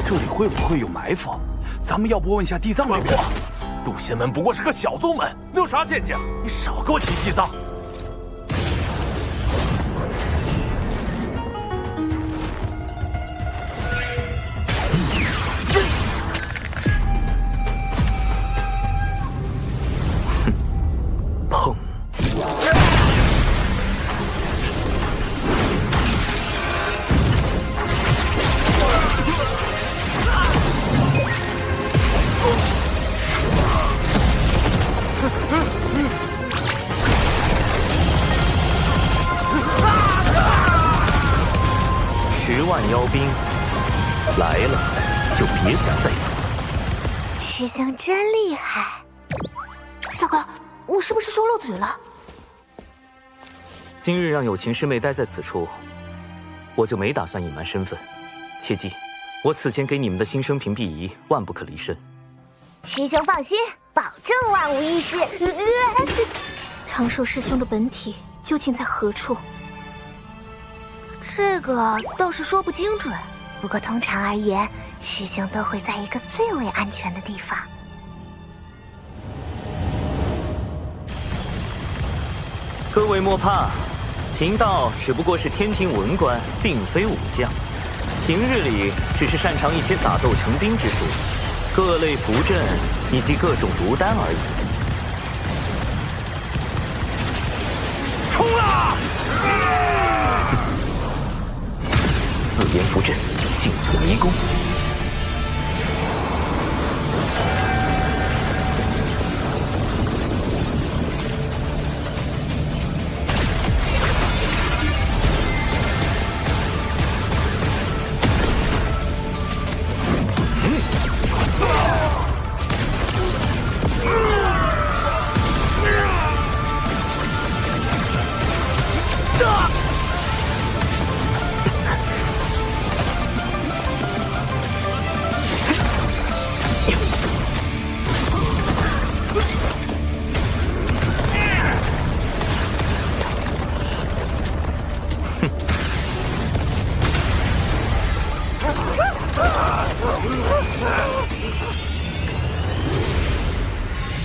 这里会不会有埋伏？咱们要不问下地藏那边？渡仙门不过是个小宗门，能有啥陷阱？你少给我提地藏！砰！10万妖兵来了，就别想再走。师兄真厉害。大哥，我是不是说漏嘴了？今日让有情师妹待在此处，我就没打算隐瞒身份。切记，我此前给你们的新生屏蔽仪万不可离身。师兄放心，保证万无一失。长寿师兄的本体究竟在何处？这个倒是说不精准，不过通常而言，师兄都会在一个最为安全的地方。各位莫怕，贫道只不过是天庭文官，并非武将。平日里只是擅长一些撒豆成兵之术，各类符阵以及各种毒丹而已。冲啊！自研符阵，尽此迷宫。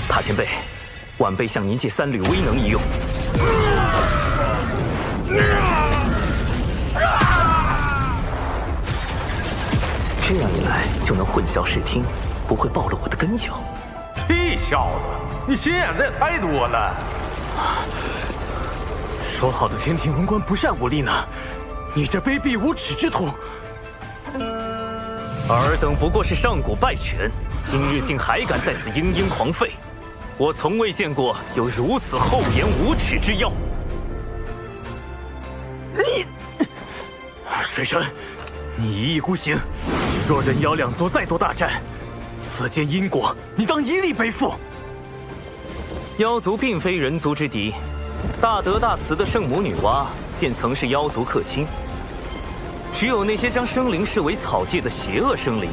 塔前辈，晚辈向您借3缕威能一用。这样一来就能混淆视听，不会暴露我的根脚。这小子，你心眼子也太多了。说好的天庭文官不善武力呢？你这卑鄙无耻之徒！尔等不过是上古败犬，今日竟还敢在此嘤嘤狂吠！我从未见过有如此厚颜无耻之妖。你，水神，你一意孤行，若人妖两族再多大战，此间因果你当一力背负。妖族并非人族之敌，大德大慈的圣母女娲便曾是妖族客卿。只有那些将生灵视为草芥的邪恶生灵，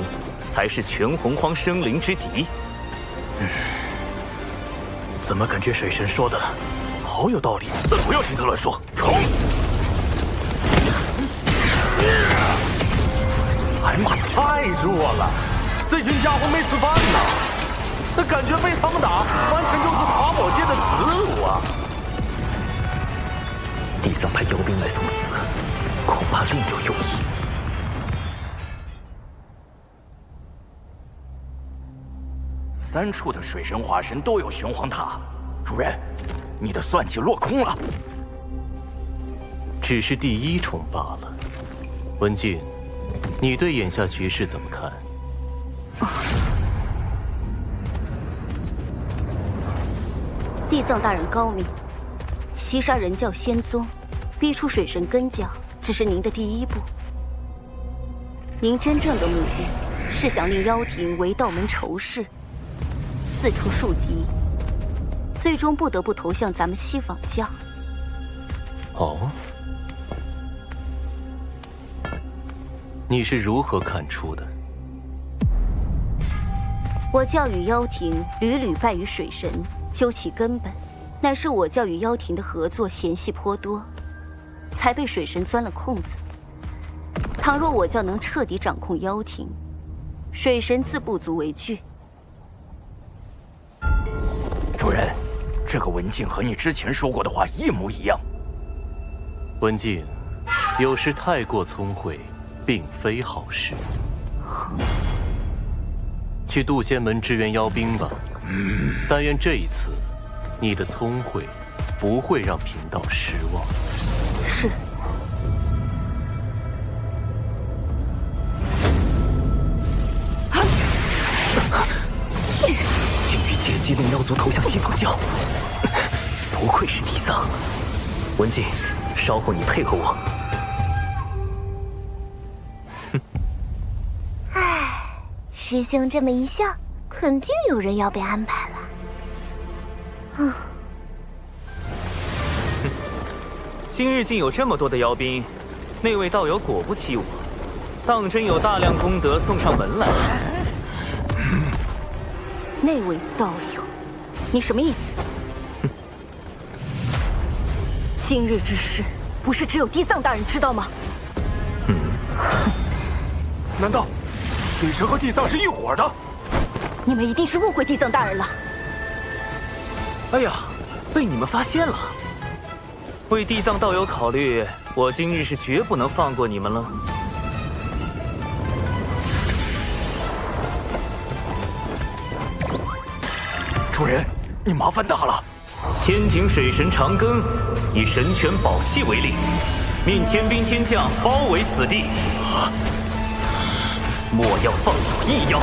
才是全洪荒生灵之敌。怎么感觉水神说的好有道理？不要听他乱说，冲！哎妈，太弱了！这群家伙没吃饭呐，那感觉被他们打，完全就是爬宝界的耻辱啊！地藏派妖兵来送死，恐怕另有用意。3处的水神化身都有玄黄塔，主人，你的算计落空了。只是第1重罢了。文静，你对眼下局势怎么看？地藏大人高明，袭杀人教仙宗，逼出水神根教，只是您的第1步。您真正的目的是想令妖庭为道门仇视，四处树敌，最终不得不投向咱们西坊教。哦，你是如何看出的？我教与妖庭屡屡败于水神，究其根本，乃是我教与妖庭的合作嫌隙颇多，才被水神钻了空子。倘若我教能彻底掌控妖庭，水神自不足为惧。主人，这个文静和你之前说过的话一模一样。文静，有时太过聪慧，并非好事。去渡仙门支援妖兵吧。但愿这一次，你的聪慧不会让贫道失望。是。竟欲借机令妖族投向西方教，不愧是地藏。文静，稍后你配合我。师兄这么一笑，肯定有人要被安排了。今日竟有这么多的妖兵，那位道友果不欺我，当真有大量功德送上门来。那位道友，你什么意思？今日之事，不是只有地藏大人知道吗？难道水神和地藏是一伙的？你们一定是误会地藏大人了。哎呀，被你们发现了！为地藏道友考虑，我今日是绝不能放过你们了。主人，你麻烦大了。天庭水神长庚以神权宝器为令，命天兵天将包围此地，莫要放走一妖。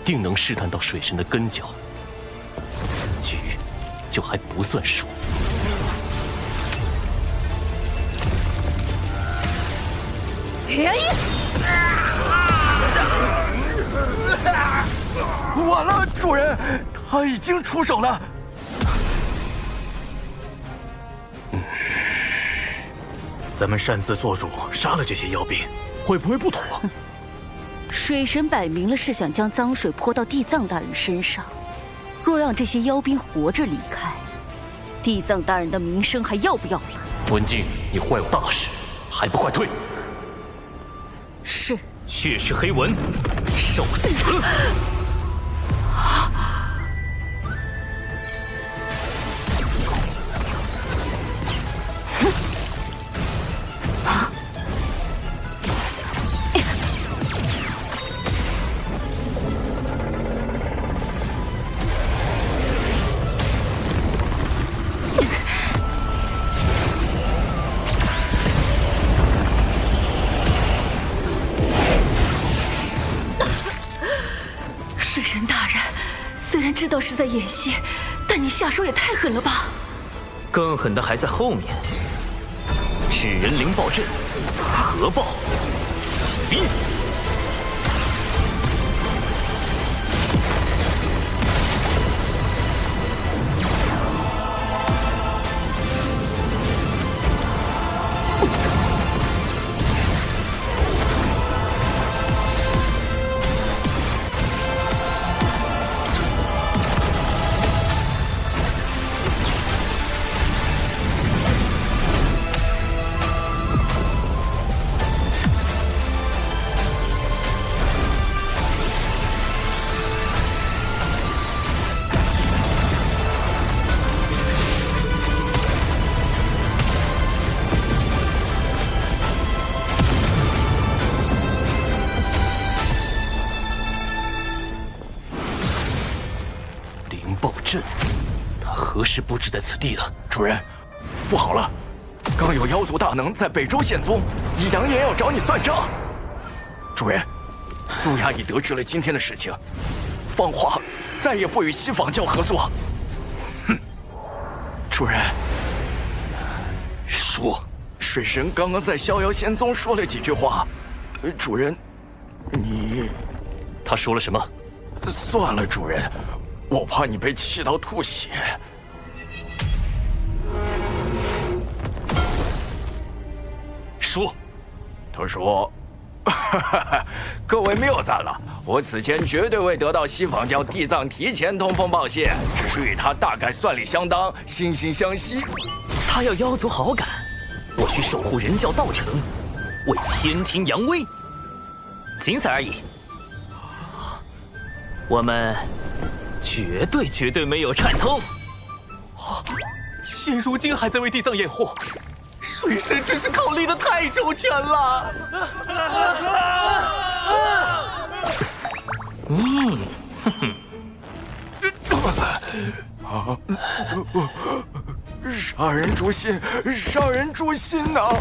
定能试探到水神的根脚，此局就还不算输。完了，主人，他已经出手了。咱们擅自做主，杀了这些妖兵，会不会不妥？水神摆明了是想将脏水泼到地藏大人身上，若让这些妖兵活着离开，地藏大人的名声还要不要了？文静，你坏我大事，还不快退！是。血是黑纹，受死！知道是在演戏，但你下手也太狠了吧！更狠的还在后面。纸人灵爆阵，核爆起兵。何时布置在此地的？主人，不好了！刚有妖族大能在北周现踪，以扬言要找你算账。主人，路亚已得知了今天的事情，放话再也不与西仿教合作。哼！主人，说，水神刚刚在逍遥仙宗说了几句话。主人，你……他说了什么？算了，主人，我怕你被气到吐血。说，他说：“各位谬赞了，我此前绝对未得到西仿教地藏提前通风报信，只是与他大概算理相当，惺惺相惜。他要妖族好感，我需守护人教道成，为天庭扬威，仅此而已。我们绝对没有串通。现如今还在为地藏掩护。”水神真是考虑的太周全了。杀人诛心，杀人诛心呐！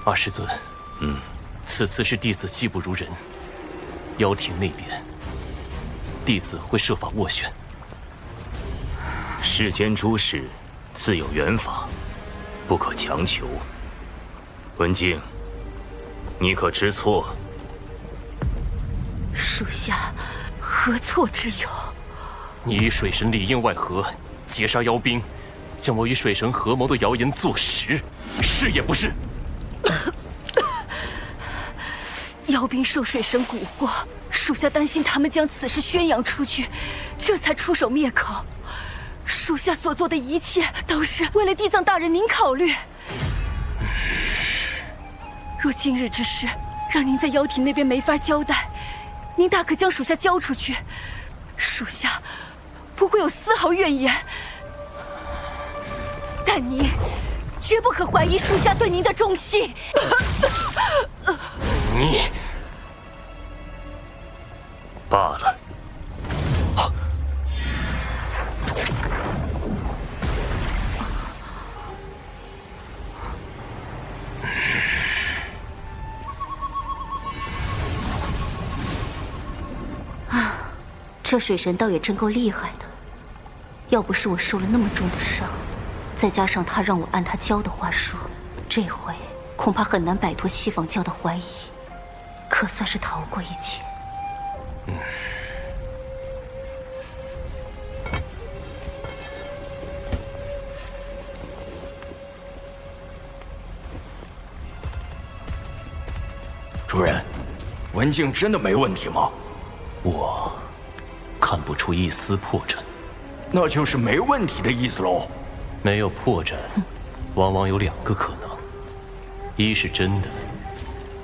二师尊，此次是弟子技不如人，妖庭那边。弟子会设法斡旋。世间诸事自有缘法，不可强求。文静，你可知错？属下何错之有？你与水神里应外合，截杀妖兵，将我与水神合谋的谣言坐实，是也不是？妖兵受水神蛊惑，属下担心他们将此事宣扬出去，这才出手灭口。属下所做的一切都是为了地藏大人您考虑。若今日之事让您在妖庭那边没法交代，您大可将属下交出去，属下不会有丝毫怨言。但您绝不可怀疑属下对您的忠心。你罢了。这水神倒也真够厉害的。要不是我受了那么重的伤，再加上他让我按他教的话说，这回恐怕很难摆脱西仿教的怀疑，可算是逃过一劫。主人，文静真的没问题吗？我看不出一丝破绽，那就是没问题的意思喽。没有破绽，往往有两个可能：一是真的，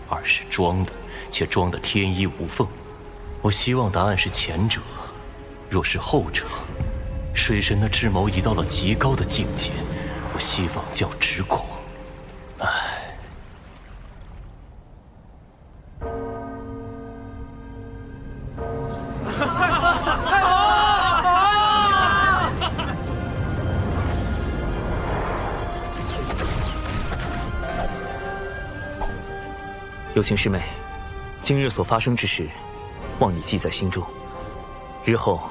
二是装的，且装得天衣无缝。我希望答案是前者。若是后者，水神的智谋已到了极高的境界，我西仿教只恐……唉。青师妹，今日所发生之事，望你记在心中。日后，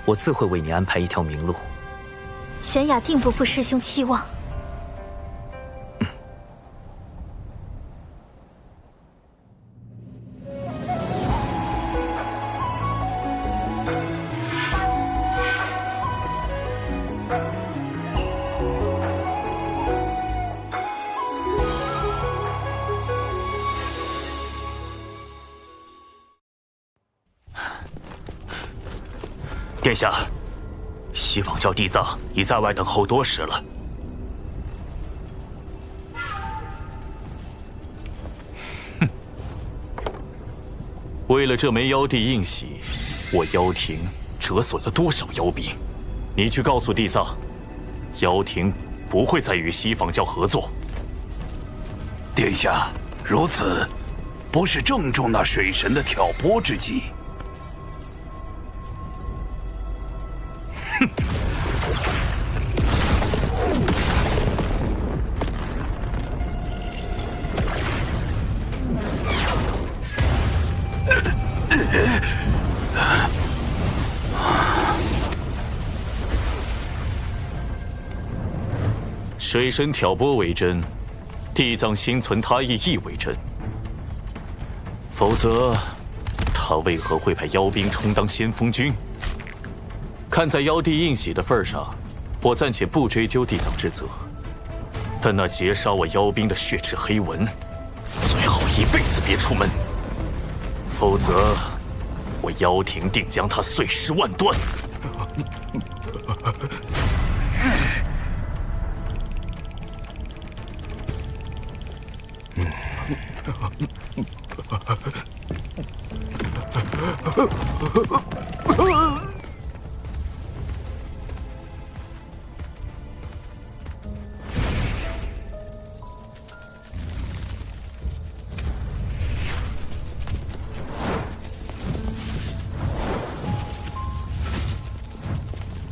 我自会为你安排一条明路。玄雅定不负师兄期望。殿下，西方教地藏已在外等候多时了。哼！为了这枚妖帝印玺，我妖庭折损了多少妖兵？你去告诉地藏，妖庭不会再与西方教合作。殿下，如此，不是正中那水神的挑拨之计。哼！水神挑拨为真，地藏心存他意亦为真。否则，他为何会派妖兵充当先锋军？看在妖帝印玺的份上，我暂且不追究地藏之责。但那劫杀我妖兵的血赤黑纹，最好一辈子别出门，否则我妖庭定将他碎尸万段。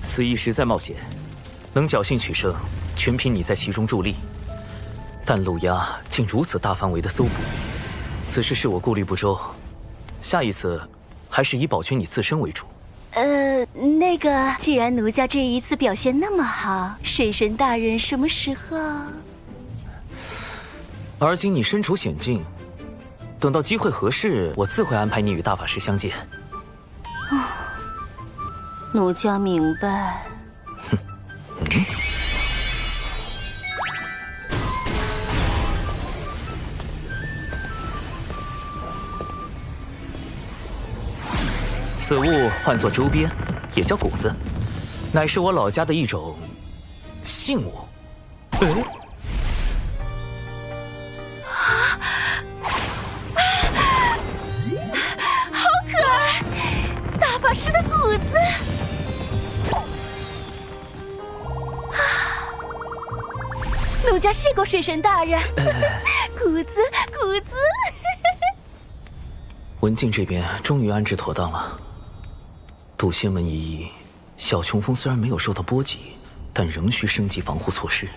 此役实在冒险，能侥幸取胜，全凭你在其中助力。但陆压竟如此大范围的搜捕，此事是我顾虑不周。下一次，还是以保全你自身为主。那个，既然奴家这一次表现那么好，水神大人什么时候？而今你身处险境，等到机会合适，我自会安排你与大法师相见。奴家明白。此物唤作周边，也叫谷子，乃是我老家的一种信物。好可爱，大法师的谷子。奴家谢过水神大人。谷子，谷子。文静这边终于安置妥当了。渡仙门一役，小琼峰虽然没有受到波及，但仍需升级防护措施。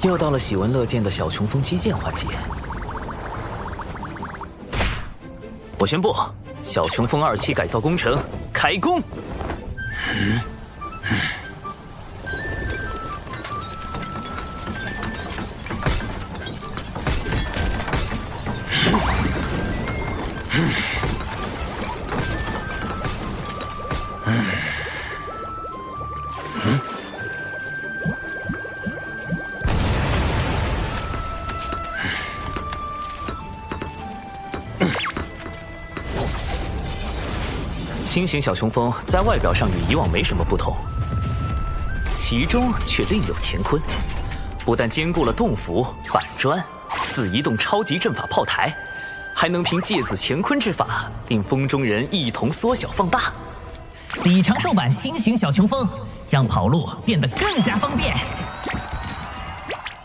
又到了喜闻乐见的小琼峰基建环节。我宣布，小琼峰2期改造工程开工。新型小琼峰在外表上与以往没什么不同，其中却另有乾坤。不但兼顾了洞府、板砖、自移动超级阵法炮台，还能凭借子乾坤之法，令风中人一同缩小放大。里程数版新型小琼峰，让跑路变得更加方便。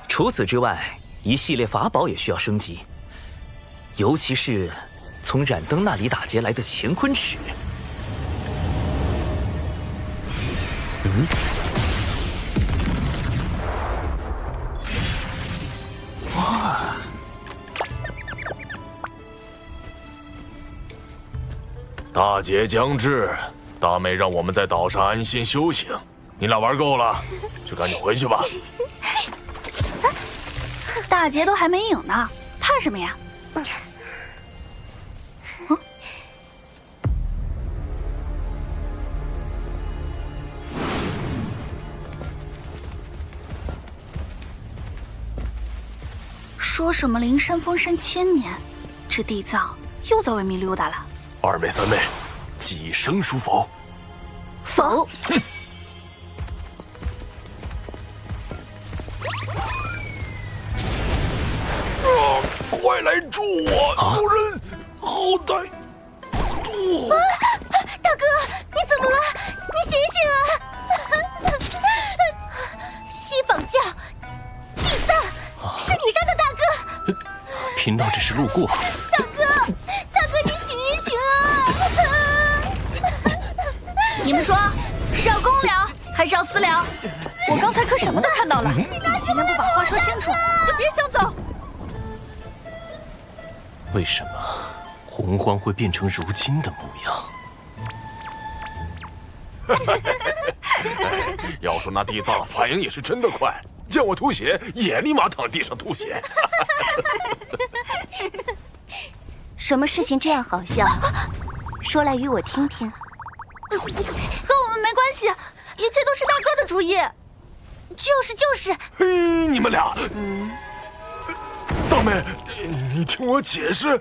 除此之外，一系列法宝也需要升级，尤其是从冉登那里打劫来的乾坤尺。大劫将至，大妹让我们在岛上安心修行。你俩玩够了，就赶紧回去吧。大劫都还没影呢，怕什么呀？说什么灵山封山1000年，这地藏又在外面溜达了。二妹三妹，几声书否？否。快来助我！有人，好歹助我！大哥，你怎么了？你醒醒啊！西坊教地藏，是你杀的大哥。贫道只是路过。大哥，你醒一醒啊！你们说是要公聊还是要私聊？我刚才可什么都看到了。今天不把话说清楚，就别想走。为什么洪荒会变成如今的模样？要说那地藏反应也是真的快，见我吐血也立马躺地上吐血。什么事情这样好笑？说来与我听听。和我们没关系，一切都是大哥的主意。就是。嘿，你们俩。大妹，你听我解释。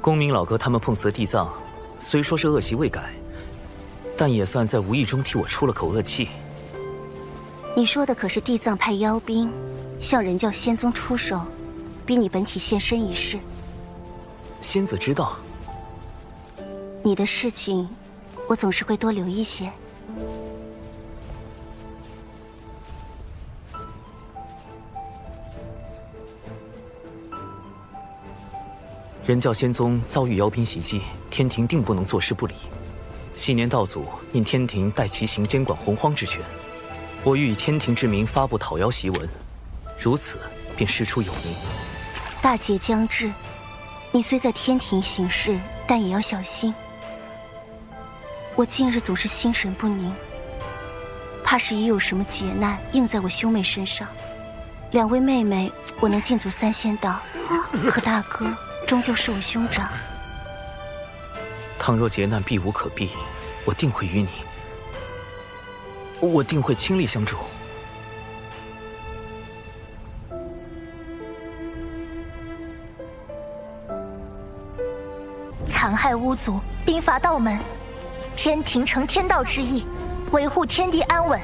公明老哥他们碰瓷地藏，虽说是恶习未改，但也算在无意中替我出了口恶气。你说的可是地藏派妖兵向人教仙宗出手，逼你本体现身一事。仙子知道。你的事情，我总是会多留一些。人教仙宗遭遇妖兵袭击，天庭定不能坐视不理。昔年道祖因天庭代其行监管洪荒之权，我欲以天庭之名发布讨妖檄文，如此便师出有名。大劫将至，你虽在天庭行事，但也要小心。我近日总是心神不宁，怕是已有什么劫难应在我兄妹身上。2位妹妹，我能进足3仙道，可大哥终究是我兄长。倘若劫难避无可避，我定会与你，我定会倾力相助。残害巫族，兵伐道门，天庭承天道之意，维护天地安稳。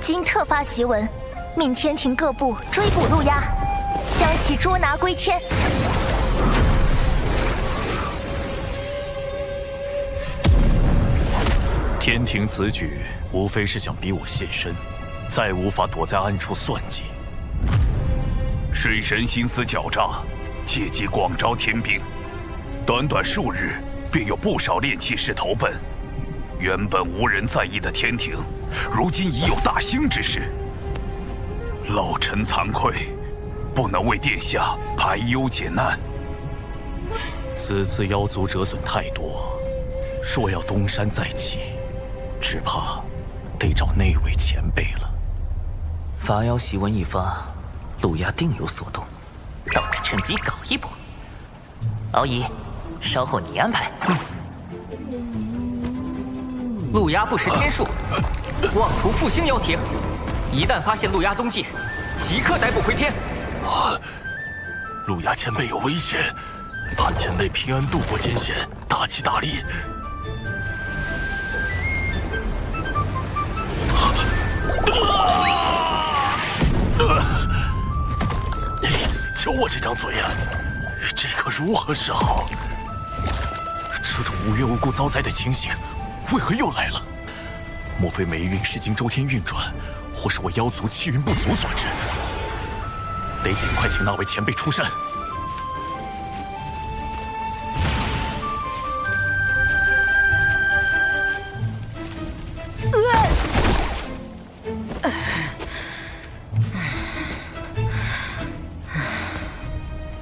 今特发檄文，命天庭各部追捕陆压，将其捉拿归天。天庭此举无非是想逼我现身，再无法躲在暗处算计。水神心思狡诈，借机广招天兵，短短数日便有不少炼气士投奔。原本无人在意的天庭，如今已有大兴之势。老臣惭愧，不能为殿下排忧解难。此次妖族折损太多，若要东山再起，只怕得找那位前辈了。伐妖檄文一发，陆压定有所动，倒是趁机搞一波。敖乙，稍后你安排。陆压不识天数，妄图复兴妖庭，一旦发现陆压踪迹，即刻逮捕回天。陆压前辈有危险，盼前辈平安度过艰险，大吉大利。就我这张嘴呀，这可如何是好？这种无缘无故遭灾的情形，为何又来了？莫非霉运是经周天运转，或是我妖族气运不足所致？得尽快请那位前辈出山。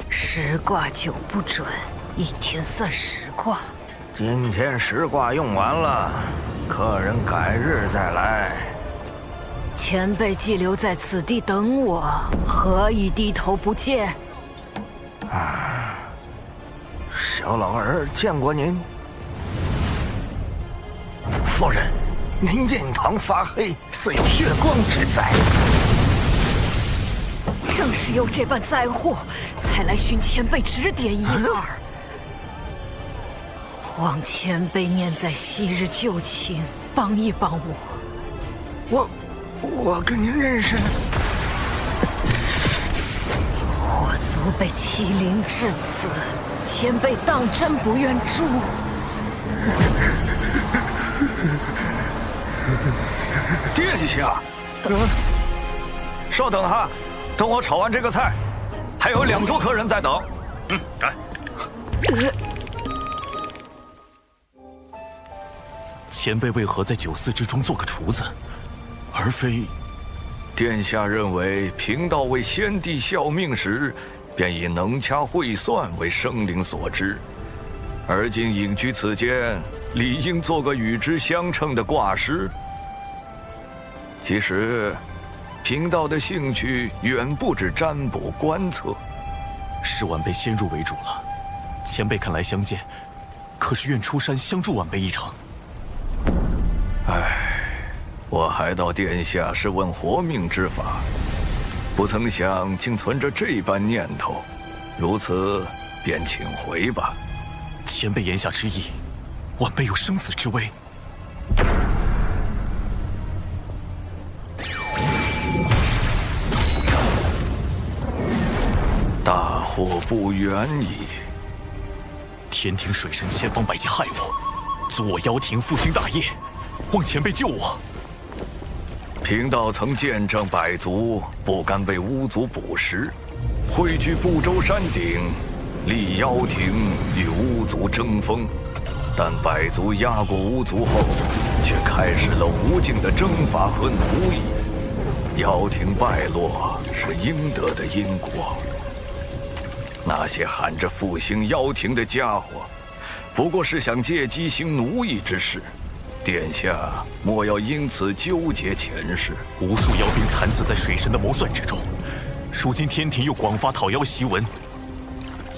10卦9不准， 1天算10卦。今天10卦用完了，客人改日再来。前辈既留在此地等我，何以低头不见？小老儿见过您。夫人，您印堂发黑，似有血光之灾。正是有这般灾祸，才来寻前辈指点一二。望前辈念在昔日旧情，帮一帮我。我跟您认识。我族被欺凌至此，前辈当真不愿助？殿下，稍等哈，等我炒完这个菜，还有2桌客人在等。来。前辈为何在酒肆之中做个厨子，而非？殿下认为贫道为先帝效命时，便以能掐会算为生灵所知，而今隐居此间，理应做个与之相称的卦师。其实，贫道的兴趣远不止占卜观测。是晚辈先入为主了，前辈看来相见，可是愿出山相助晚辈一程。我还道殿下是问活命之法，不曾想竟存着这般念头，如此便请回吧。前辈言下之意，晚辈有生死之危。大祸不远矣！天庭水神千方百计害我，阻我妖庭复兴大业，望前辈救我。贫道曾见证百族不甘被巫族捕食，汇聚不周山顶，立妖庭与巫族争锋。但百族压过巫族后，却开始了无尽的征伐和奴役。妖庭败落是应得的因果。那些喊着复兴妖庭的家伙，不过是想借机行奴役之事。殿下莫要因此纠结前事。无数妖兵惨死在水神的谋算之中，如今天庭又广发讨妖檄文，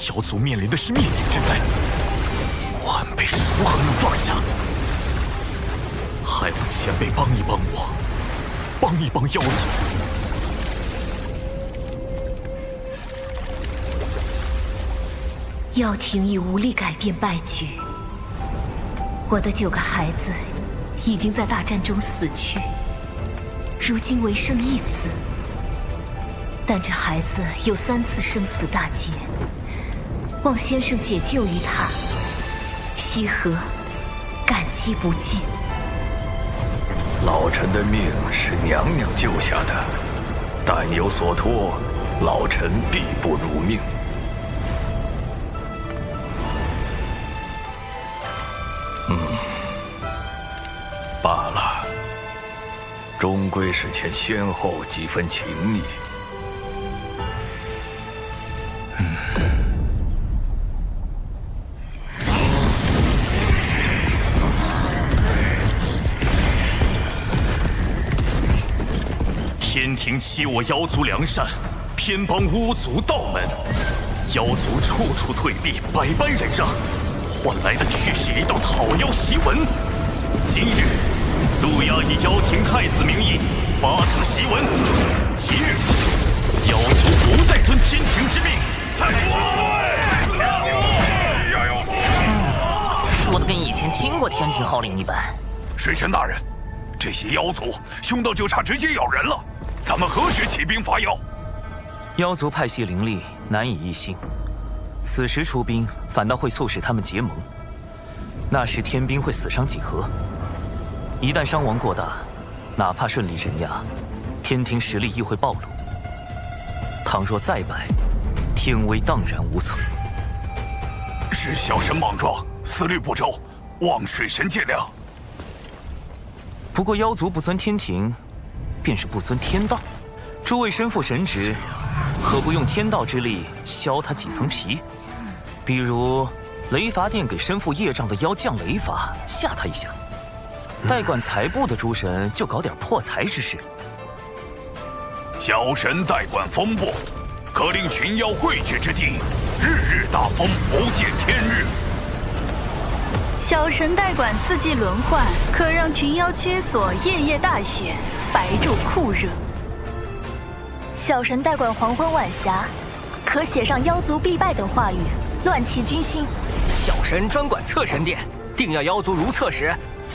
妖族面临的是灭顶之灾，晚辈如何能放下？还望前辈帮一帮我，帮一帮妖族。妖庭已无力改变败局，我的9个孩子已经在大战中死去，如今唯剩1子。但这孩子有3次生死大劫，望先生解救于他，西河感激不尽。老臣的命是娘娘救下的，但有所托，老臣必不辱命。罢了，终归是欠先后几分情谊。天庭欺我妖族良善，偏帮巫族道门，妖族处处退避，百般忍让，换来的却是一道讨妖檄文。今日，陆亚以妖庭太子名义发此檄文，即日，妖族不再遵天庭之命。说的跟以前听过天庭号令一般。水神大人，这些妖族凶到就差直接咬人了，咱们何时起兵伐妖？妖族派系凌厉，难以一心。此时出兵，反倒会促使他们结盟。那时天兵会死伤几何？一旦伤亡过大，哪怕顺利镇压，天庭实力亦会暴露。倘若再败，天威荡然无存。是小神莽撞，思虑不周，望水神见谅。不过妖族不尊天庭，便是不尊天道。诸位身负神职，何不用天道之力削他几层皮？比如雷伐殿给身负业障的妖降雷罚，吓他一下。代管财部的诸神就搞点破财之事。小神代管风部，可令群妖汇聚之地，日日大风，不见天日。小神代管四季轮换，可让群妖居所夜夜大雪，白昼酷热。小神代管黄昏晚霞，可写上妖族必败等话语，乱其军心。小神专管侧神殿，定要妖族如厕时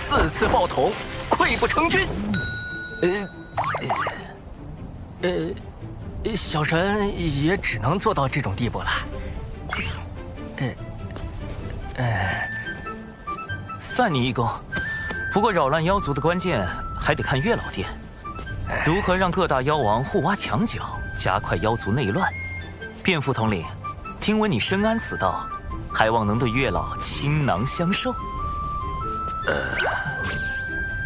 4次爆桶，溃不成军。小神也只能做到这种地步了。算你一功，不过扰乱妖族的关键还得看月老殿，如何让各大妖王互挖墙角，加快妖族内乱。卞副统领，听闻你深谙此道，还望能对月老倾囊相授。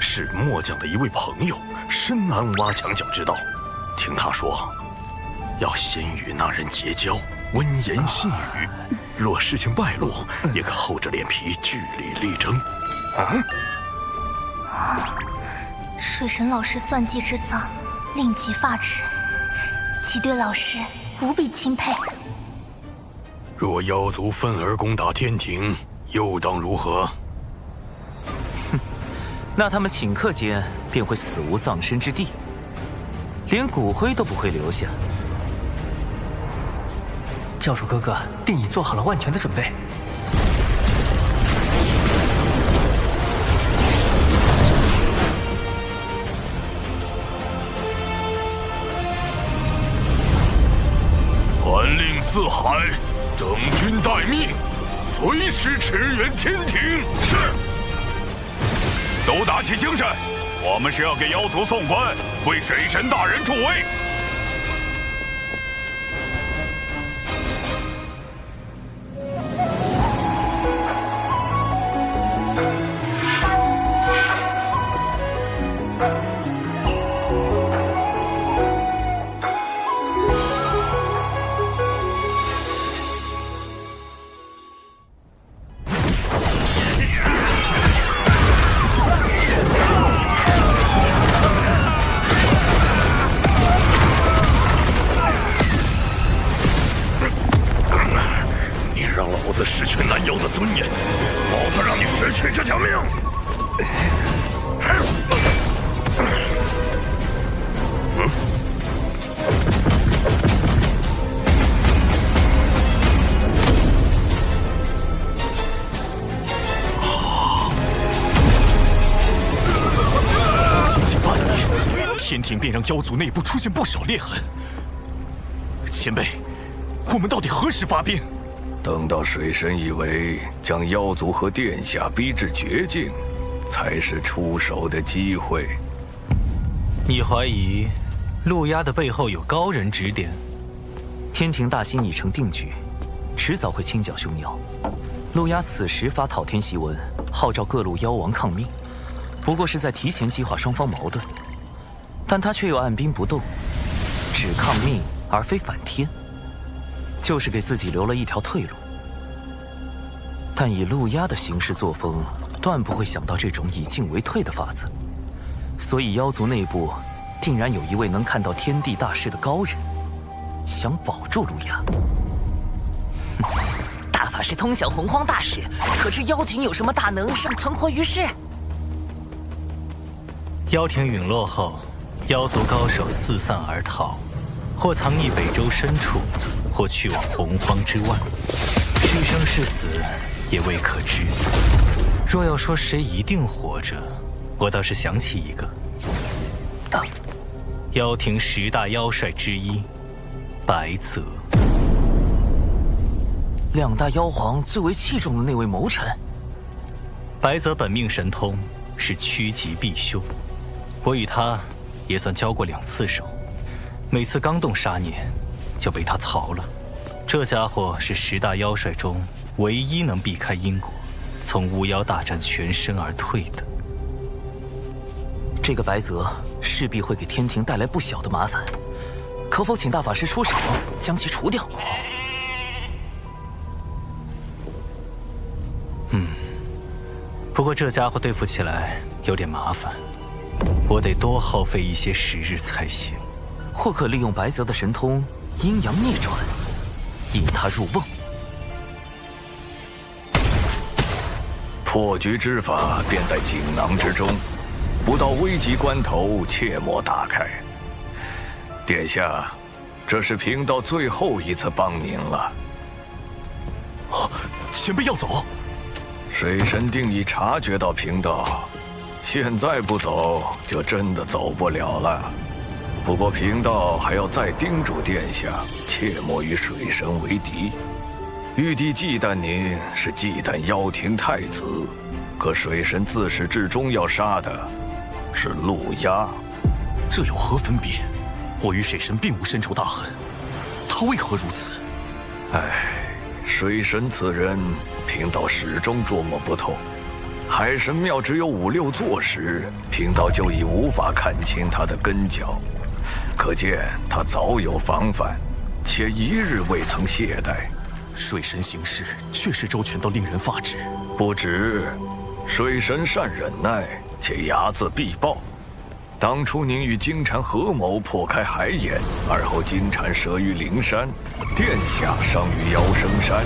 是末将的一位朋友深谙挖墙脚之道，听他说，要先与那人结交，温言细语，若事情败露，也可厚着脸皮据理力争。水神老师算计之脏，令其发指，其对老师无比钦佩。若妖族愤而攻打天庭，又当如何？那他们顷刻间便会死无葬身之地，连骨灰都不会留下。教主哥哥定已做好了万全的准备。传令四海，整军待命，随时驰援天庭。是。都打起精神，我们是要给妖族送官，为水神大人助威。天庭便让妖族内部出现不少裂痕。前辈，我们到底何时发兵？等到水神以为将妖族和殿下逼至绝境，才是出手的机会。你怀疑陆压的背后有高人指点？天庭大兴已成定局，迟早会清剿凶妖。陆压此时发讨天檄文，号召各路妖王抗命，不过是在提前激化双方矛盾。但他却又按兵不动，只抗命而非反天，就是给自己留了一条退路。但以陆压的行事作风，断不会想到这种以进为退的法子。所以妖族内部定然有一位能看到天地大势的高人，想保住陆压。大法师通晓洪荒大事，可知妖庭有什么大能尚存活于世？妖庭陨落后，妖族高手四散而逃，或藏匿北周深处，或去往洪荒之外，是生是死也未可知。若要说谁一定活着，我倒是想起一个，妖庭10大妖帅之一白泽。2大妖皇最为器重的那位谋臣。白泽本命神通，是趋吉避凶，我与他也算交过2次手，每次刚动杀念，就被他逃了。这家伙是10大妖帅中唯一能避开因果，从巫妖大战全身而退的。这个白泽势必会给天庭带来不小的麻烦，可否请大法师出手将其除掉？不过这家伙对付起来有点麻烦，我得多耗费一些时日才行。或可利用白泽的神通阴阳逆转，引他入瓮。破局之法便在锦囊之中，不到危急关头，切莫打开。殿下，这是贫道最后一次帮您了。前辈要走？水神定已察觉到贫道，现在不走，就真的走不了了。不过贫道还要再叮嘱殿下，切莫与水神为敌。玉帝忌惮您，是忌惮妖庭太子，可水神自始至终要杀的是陆压。这有何分别？我与水神并无深仇大恨，他为何如此？水神此人，贫道始终捉摸不透。海神庙只有5、6座时，贫道就已无法看清他的根脚，可见他早有防范，且一日未曾懈怠。水神行事确实周全到令人发指。不止，水神善忍耐，且睚眦必报。当初您与金蝉合谋破开海眼，而后金蝉折于灵山，殿下伤于妖生山，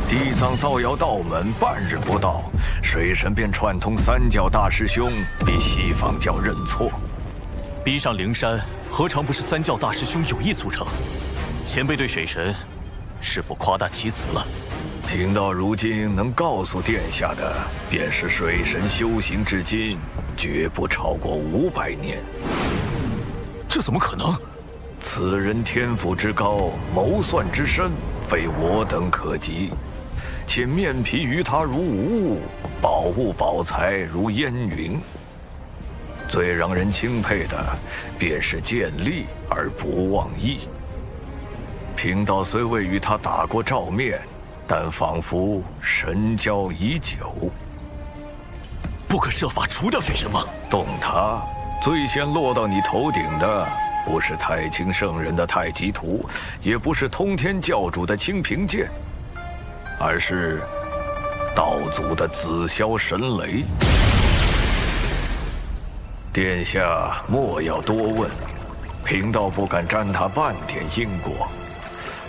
地藏造谣道门半日不到，水神便串通三教大师兄，逼西方教认错。逼上灵山，何尝不是三教大师兄有意促成？前辈对水神是否夸大其词了？贫道如今能告诉殿下的，便是水神修行至今，绝不超过500年。这怎么可能？此人天赋之高，谋算之深，非我等可及。且面皮于他如无物，宝物宝财如烟云。最让人钦佩的，便是见利而不忘义。贫道虽未与他打过照面，但仿佛神交已久。不可设法除掉水神吗？动他，最先落到你头顶的，不是太清圣人的太极图，也不是通天教主的清平剑，而是道祖的紫霄神雷。殿下莫要多问，贫道不敢沾他半点因果。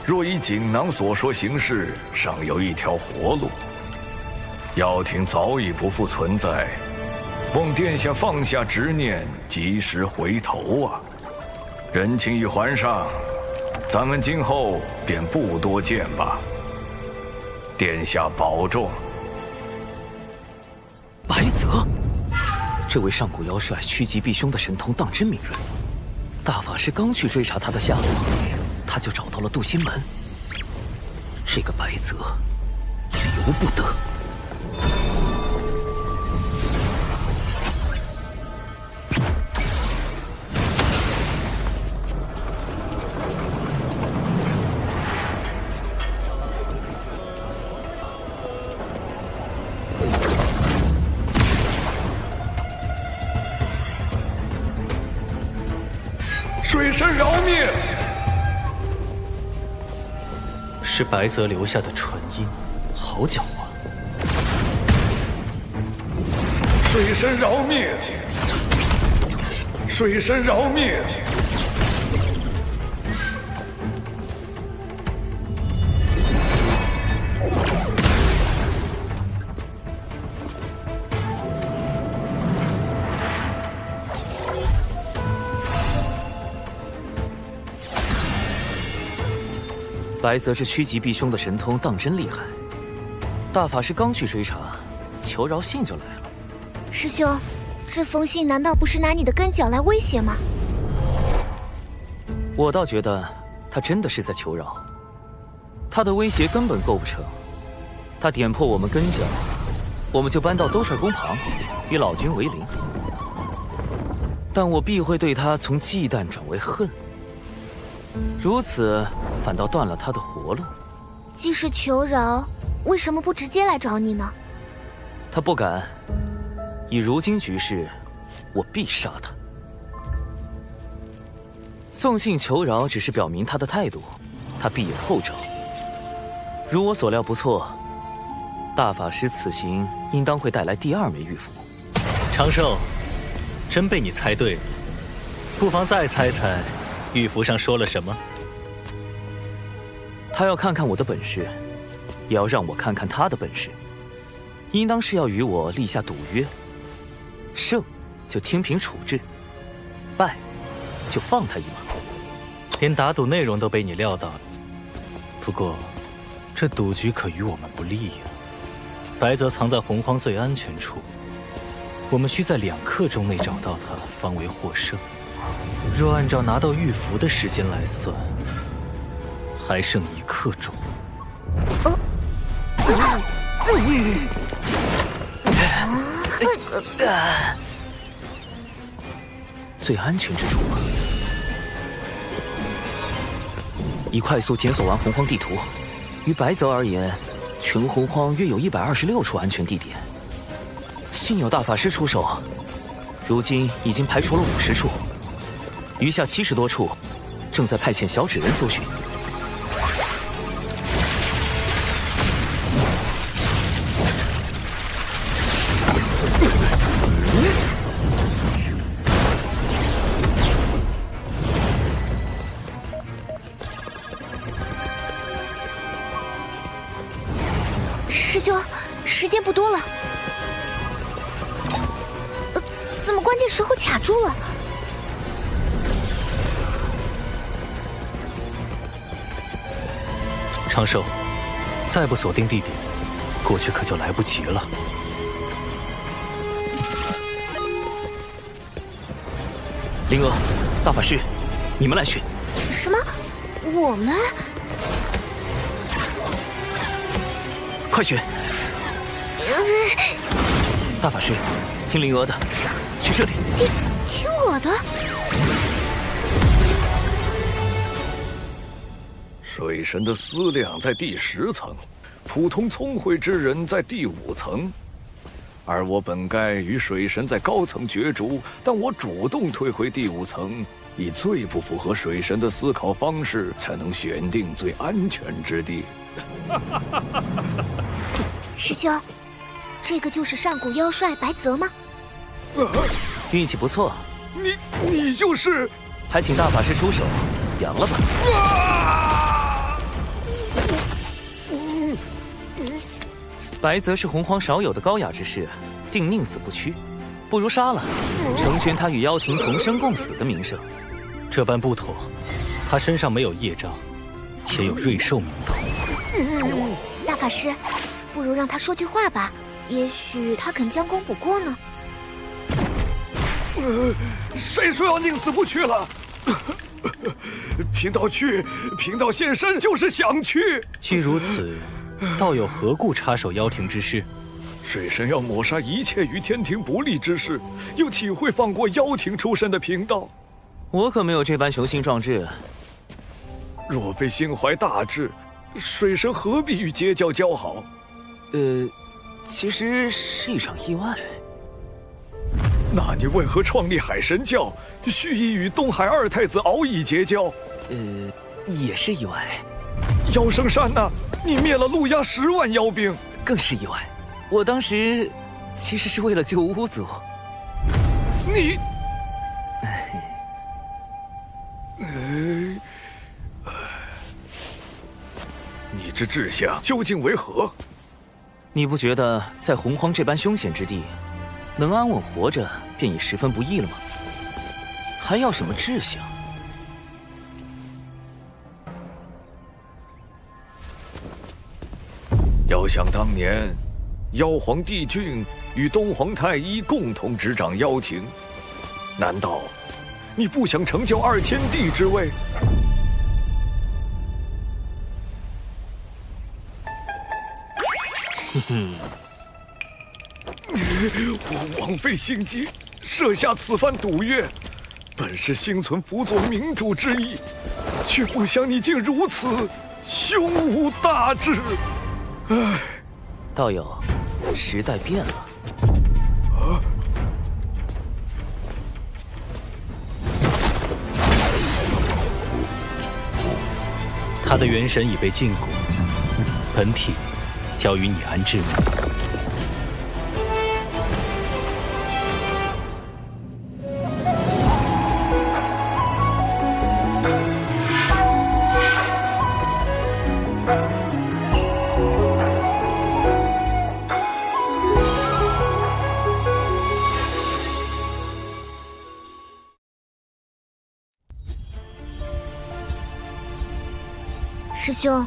若依锦囊所说行事，尚有一条活路。妖庭早已不复存在，望殿下放下执念，及时回头啊！人情已还上，咱们今后便不多见吧。殿下保重。白泽，这位上古妖帅趋吉避凶的神通当真敏锐。大法师刚去追查他的下落，他就找到了渡心门。这个白泽，由不得。水神饶命！是白泽留下的纯阴，好狡猾。水神饶命！水神饶命！白泽这趋吉避凶的神通当真厉害。大法师刚去追查，求饶信就来了。师兄，这封信难道不是拿你的根脚来威胁吗？我倒觉得他真的是在求饶。他的威胁根本构不成。他点破我们根脚，我们就搬到兜率宫旁，与老君为邻。但我必会对他从忌惮转为恨。如此，反倒断了他的活路。既是求饶，为什么不直接来找你呢？他不敢。以如今局势，我必杀他。送信求饶只是表明他的态度，他必有后招。如我所料不错，大法师此行应当会带来第2枚玉符。长寿，真被你猜对了。不妨再猜猜，玉符上说了什么？他要看看我的本事，也要让我看看他的本事。应当是要与我立下赌约，胜就听凭处置，败就放他一马。连打赌内容都被你料到了。不过，这赌局可与我们不利呀。白泽藏在洪荒最安全处，我们需在2刻钟内找到他，方为获胜。若按照拿到玉符的时间来算，还剩1刻钟。最安全之处吗？已快速检索完洪荒地图，于白泽而言，全洪荒约有126处安全地点。幸有大法师出手，如今已经排除了50处，余下70多处，正在派遣小纸人搜寻。师兄，时间不多了。怎么关键时候卡住了？长寿，再不锁定地点，过去可就来不及了。灵娥，大法师，你们来选。什么？我们？快选！大法师，听灵娥的，去这里。听我的。水神的思量在第10层，普通聪慧之人在第5层，而我本该与水神在高层角逐，但我主动退回第5层，以最不符合水神的思考方式，才能选定最安全之地。师兄，这个就是上古妖帅白泽吗？运气不错。你就是？还请大法师出手，扬了吧。白泽是洪荒少有的高雅之士，定宁死不屈，不如杀了，成全他与妖庭同生共死的名声。这般不妥，他身上没有业障，且有瑞兽名头。大法师，不如让他说句话吧，也许他肯将功补过呢。谁说要宁死不屈了？贫道去，贫道现身就是想去。既如此，道友何故插手妖庭之事？水神要抹杀一切与天庭不利之事，又岂会放过妖庭出身的贫道？我可没有这般雄心壮志。若非心怀大志，水神何必与截教交好？其实是一场意外。那你为何创立海神教，蓄意与东海2太子敖乙结交？也是意外。妖圣山呐，你灭了陆压10万妖兵，更是意外。我当时其实是为了救巫族。你，你之志向究竟为何？你不觉得在洪荒这般凶险之地，能安稳活着便已十分不易了吗？还要什么志向？要想当年，妖皇帝俊与东皇太一共同执掌妖庭，难道你不想成就2天地之位？我枉费心机，设下此番赌约，本是心存辅佐明主之意，却不想你竟如此胸无大志。唉，道友，时代变了。他的元神已被禁锢，本体交与你安之命。师兄，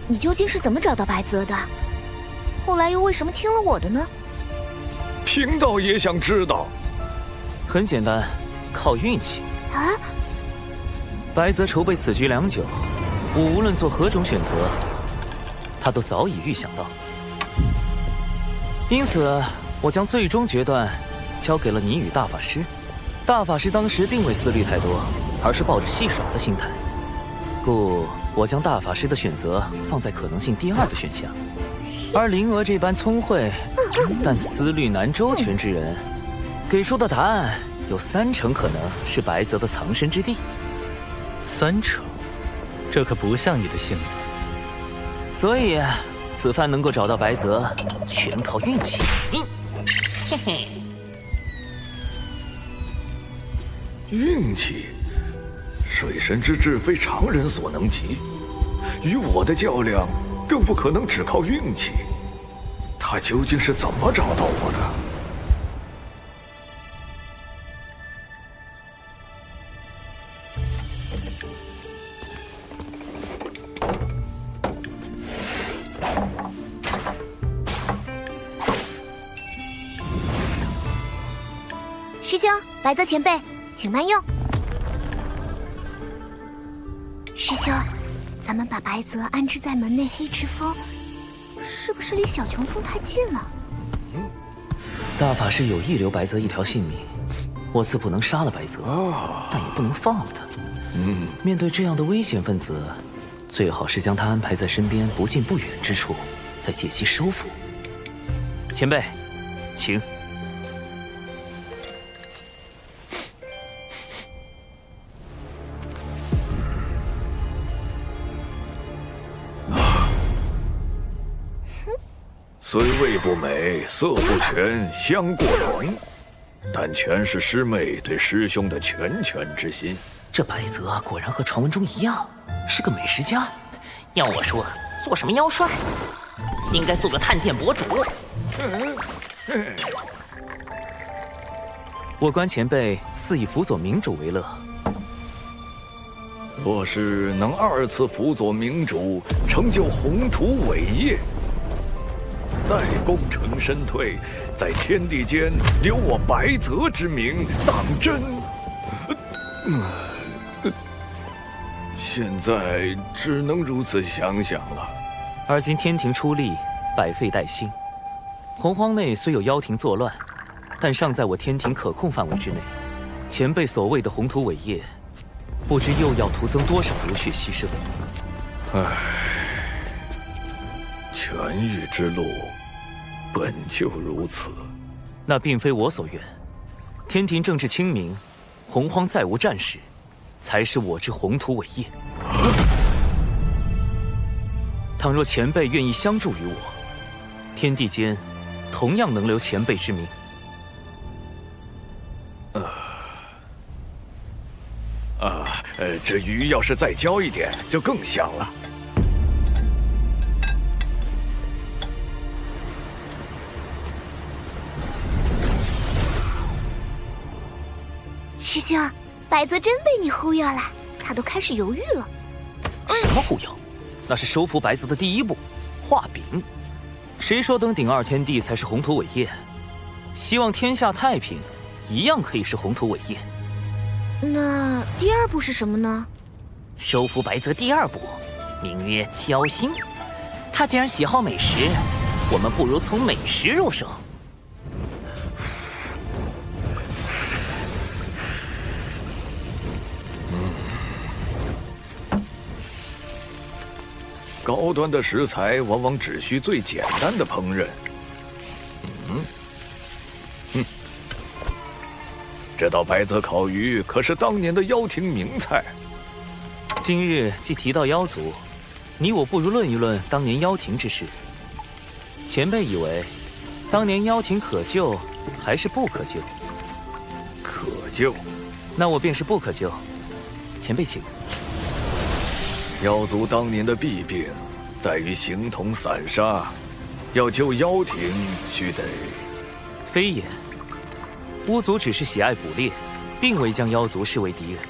你究竟是怎么找到白泽的？后来又为什么听了我的呢？贫道也想知道。很简单，靠运气。啊！白泽筹备此局良久，我无论做何种选择，他都早已预想到。因此，我将最终决断交给了你与大法师。大法师当时并未思虑太多，而是抱着戏耍的心态，故我将大法师的选择放在可能性第2的选项。而灵娥这般聪慧但思虑难周全之人，给出的答案有3成可能是白泽的藏身之地。3成，这可不像你的性子。所以，此番能够找到白泽，全靠运气。嘿嘿。运气，水神之志非常人所能及，与我的较量更不可能只靠运气。他究竟是怎么找到我的？师兄，白泽前辈，请慢用。师兄，咱们把白泽安置在门内黑池峰，是不是离小琼峰太近了？大法师有意留白泽一条性命，我自不能杀了白泽，但也不能放了他。面对这样的危险分子，最好是将他安排在身边不近不远之处，再借机收服。前辈，请。虽味不美，色不全，香过浓，但全是师妹对师兄的拳之心。这白泽果然和传闻中一样，是个美食家。要我说，做什么妖帅，应该做个探店博主。我观前辈似以辅佐明主为乐。若是能2次辅佐明主，成就宏图伟业，再功成身退，在天地间留我白泽之名，当真。现在只能如此想想了。而今天庭出力，百废待兴。洪荒内虽有妖庭作乱，但尚在我天庭可控范围之内。前辈所谓的宏图伟业，不知又要徒增多少流血牺牲。唉，痊愈之路本就如此。那并非我所愿。天庭政治清明，洪荒再无战事，才是我之宏图伟业。倘若前辈愿意相助于我，天地间同样能留前辈之名。这鱼要是再浇一点，就更香了。师兄，白泽真被你忽悠了，他都开始犹豫了。什么忽悠？那是收服白泽的第一步，画饼。谁说登顶2天地才是宏图伟业？希望天下太平，一样可以是宏图伟业。那第2步是什么呢？收服白泽第2步，名曰交心。他既然喜好美食，我们不如从美食入手。高端的食材往往只需最简单的烹饪。这道白泽烤鱼可是当年的妖庭名菜。今日既提到妖族，你我不如论一论当年妖庭之事。前辈以为，当年妖庭可救，还是不可救？可救，那我便是不可救。前辈请。妖族当年的弊病，在于形同散沙，要救妖庭，须得……非也，巫族只是喜爱捕猎，并未将妖族视为敌人。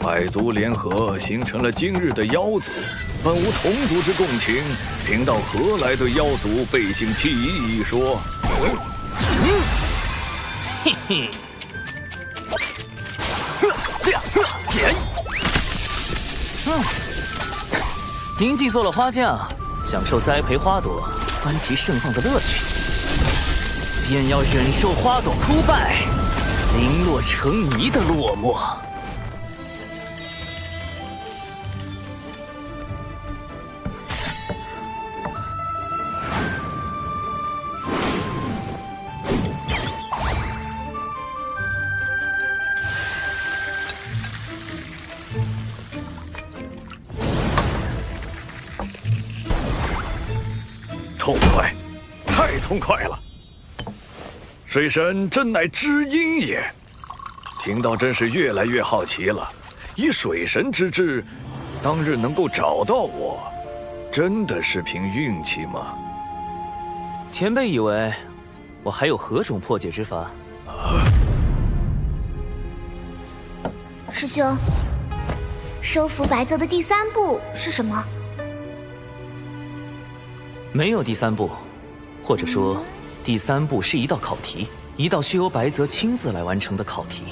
百族联合，形成了今日的妖族。本无同族之共情，贫道何来对妖族背信弃义一说？嘿嘿。您既做了花匠，享受栽培花朵、观其盛放的乐趣，便要忍受花朵枯败、零落成泥的落寞。痛快，太痛快了！水神真乃知音也。贫道真是越来越好奇了，以水神之智，当日能够找到我，真的是凭运气吗？前辈以为我还有何种破解之法？师兄，收服白泽的第3步是什么？没有第3步，或者说，第3步是一道考题，一道需由白泽亲自来完成的考题。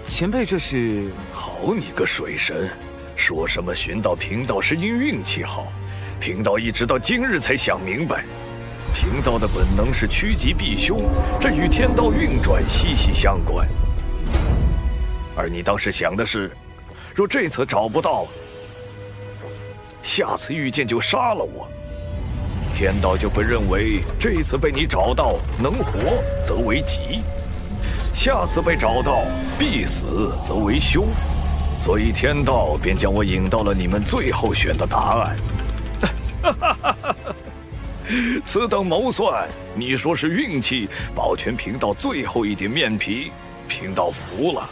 前辈这是……好你个水神，说什么寻到贫道是因运气好，贫道一直到今日才想明白。贫道的本能是趋吉避凶，这与天道运转息息相关。而你当时想的是，若这次找不到，下次遇见就杀了我，天道就会认为这次被你找到能活则为吉，下次被找到必死则为凶，所以天道便将我引到了你们最后选的答案。此等谋算，你说是运气保全贫道最后一点面皮，贫道服了，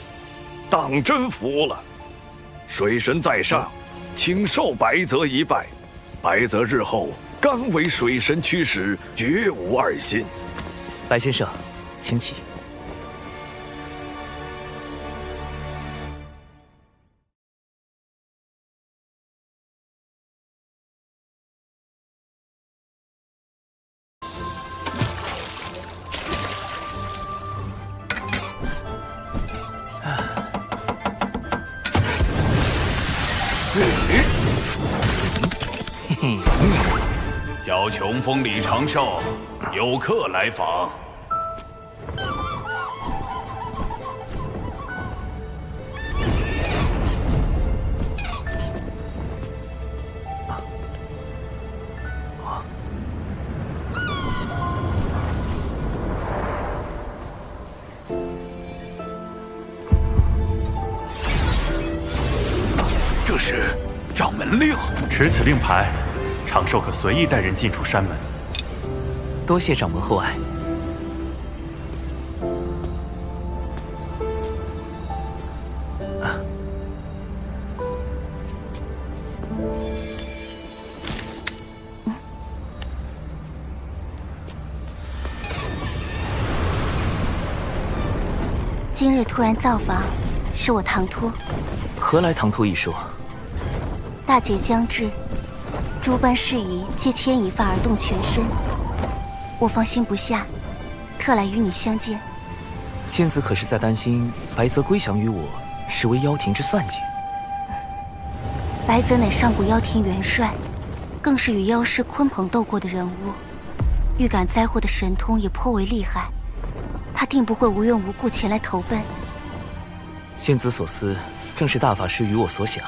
当真服了。水神在上，请受白泽一拜。白泽日后甘为水神驱使，绝无二心。白先生，请起。小琼风里长寿，有客来访。这是掌门令，持此令牌，长寿可随意带人进出山门。多谢掌门厚爱。今日突然造访，是我唐突。何来唐突一说？大劫将至，诸般事宜皆牵一发而动全身，我放心不下，特来与你相见。仙子可是在担心白泽归降于我，是为妖庭之算计？白泽乃上古妖庭元帅，更是与妖师鲲鹏斗过的人物，预感灾祸的神通也颇为厉害，他定不会无缘无故前来投奔。仙子所思，正是大法师与我所想，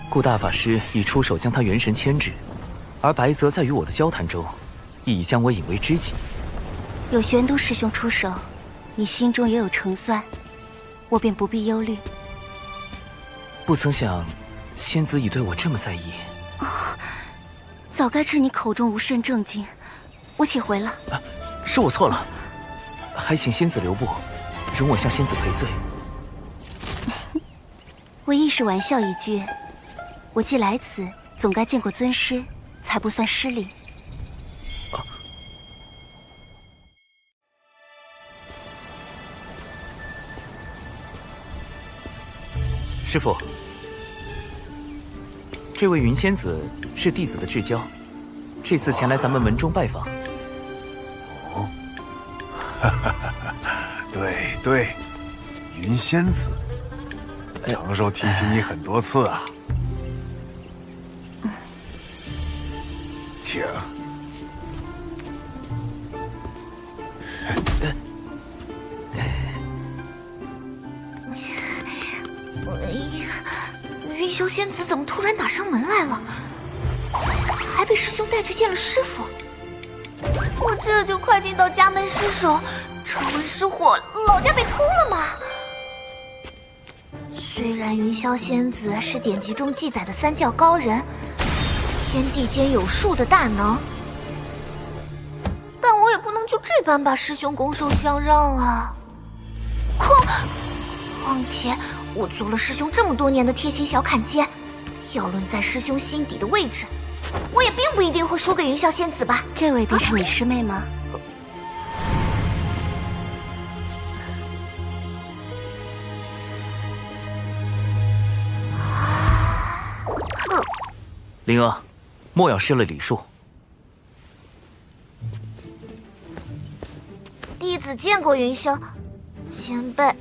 故大法师已出手将他元神牵制，而白泽在与我的交谈中，亦已将我引为知己。有玄都师兄出手，你心中也有成算，我便不必忧虑。不曾想，仙子已对我这么在意。早该知你口中无甚正经，我且回了。是我错了，还请仙子留步，容我向仙子赔罪。我亦是玩笑一句，我既来此，总该见过尊师，才不算失礼。师父，这位云仙子是弟子的至交，这次前来咱们门中拜访。哦，对对，云仙子，长寿提起你很多次啊。请。云霄仙子怎么突然打上门来了？还被师兄带去见了师傅。我这就快进到家门失守，传闻失火，老家被偷了吗？虽然云霄仙子是典籍中记载的三教高人，天地间有数的大能，但我也不能就这般把师兄拱手相让啊！况且我做了师兄这么多年的贴心小坎肩，要论在师兄心底的位置，我也并不一定会输给云霄仙子吧？这位便是你师妹吗？灵儿，莫要失了礼数。弟子见过云霄前辈。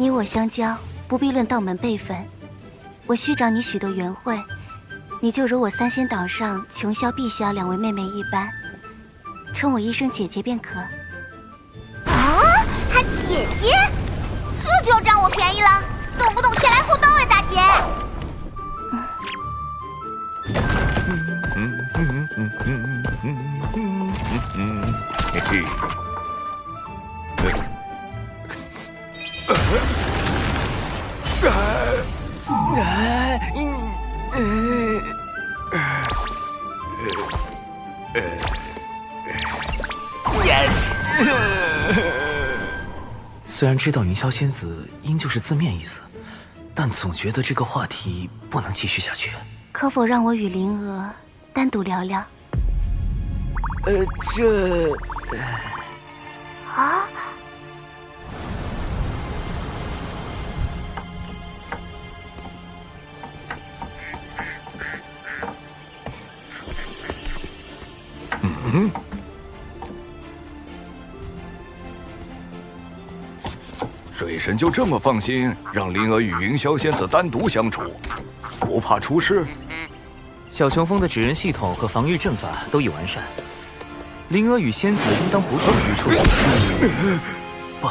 你我相交，不必论道门辈分。我虚长你许多缘惠，你就如我三仙岛上琼霄、碧霄两位妹妹一般，称我一声姐姐便可。啊，还姐姐？这就要占我便宜了？动不动前来后到呀，大姐！嘿嘿。虽然知道云霄仙子应就是字面意思，但总觉得这个话题不能继续下去。可否让我与灵娥单独聊聊？啊？水神就这么放心让灵儿与云霄仙子单独相处，不怕出事？小琼峰的指人系统和防御阵法都已完善，灵儿与仙子应当不至于出什么事。不，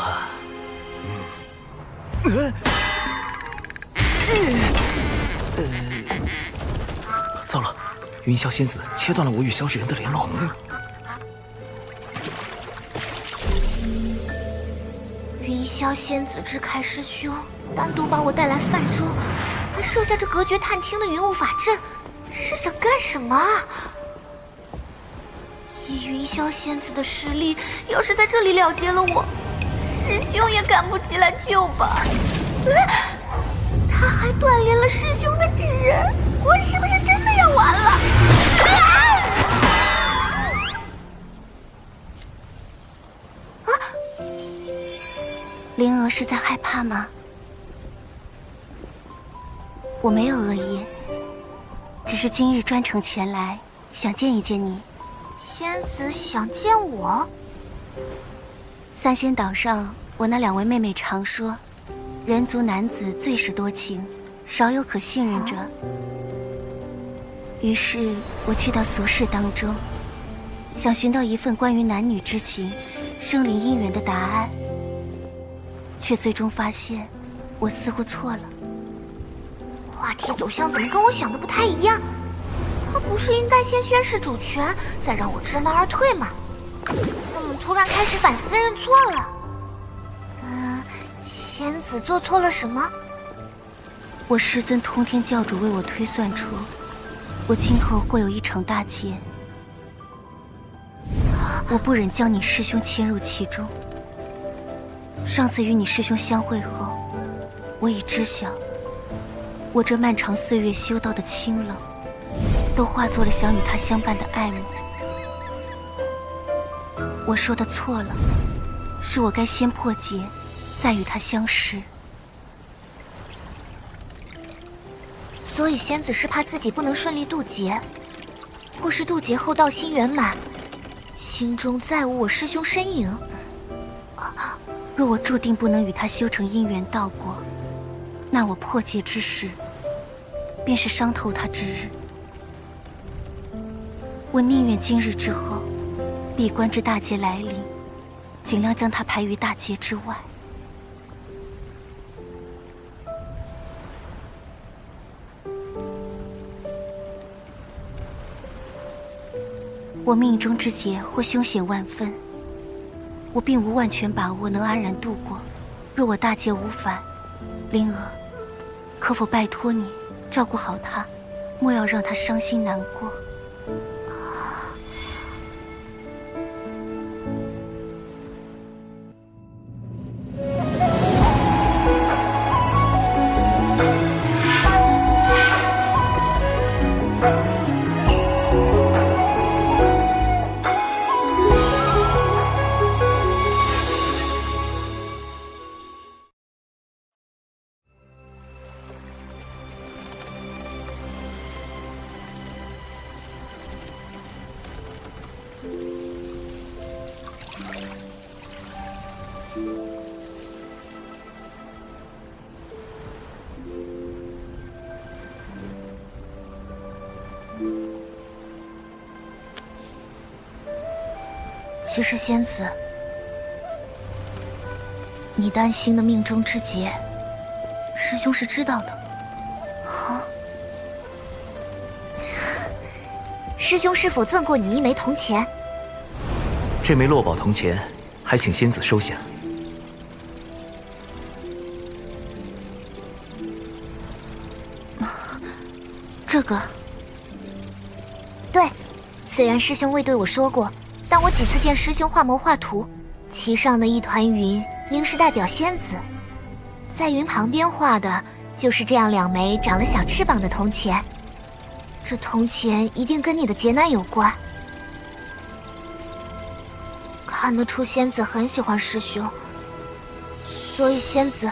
糟了，云霄仙子切断了我与小纸人的联络。云霄仙子支开师兄，单独把我带来泛舟，还设下这隔绝探听的云雾法阵，是想干什么啊？以云霄仙子的实力，要是在这里了结了我，师兄也赶不及来救吧？他还断连了师兄的指人，我是不是真的要完了？灵娥是在害怕吗？我没有恶意，只是今日专程前来，想见一见你。仙子想见我？三仙岛上，我那两位妹妹常说，人族男子最是多情，少有可信任者。于是我去到俗世当中，想寻到一份关于男女之情、生灵姻缘的答案。却最终发现，我似乎错了。话题走向怎么跟我想的不太一样？他不是应该先宣示主权，再让我知难而退吗？怎么突然开始反思认错了？仙子做错了什么？我师尊通天教主为我推算出，我今后会有一场大劫。我不忍将你师兄牵入其中。上次与你师兄相会后，我已知晓，我这漫长岁月修道的清冷，都化作了想与他相伴的爱慕。我说的错了，是我该先破劫，再与他相识。所以仙子是怕自己不能顺利渡劫，或是渡劫后道心圆满，心中再无我师兄身影。若我注定不能与他修成姻缘道果，那我破劫之时，便是伤透他之日。我宁愿今日之后，闭关至大劫来临，尽量将他排于大劫之外。我命中之劫或凶险万分，我并无万全把握能安然度过。若我大劫无反，灵儿，可否拜托你照顾好他，莫要让他伤心难过。其实仙子，你担心的命中之劫，师兄是知道的。啊？师兄是否赠过你一枚铜钱？这枚落宝铜钱，还请仙子收下。这个？对，虽然师兄未对我说过，但我几次见师兄画谋画图，其上的一团云应是代表仙子，在云旁边画的就是这样2枚长了小翅膀的铜钱。这铜钱一定跟你的劫难有关。看得出仙子很喜欢师兄，所以仙子，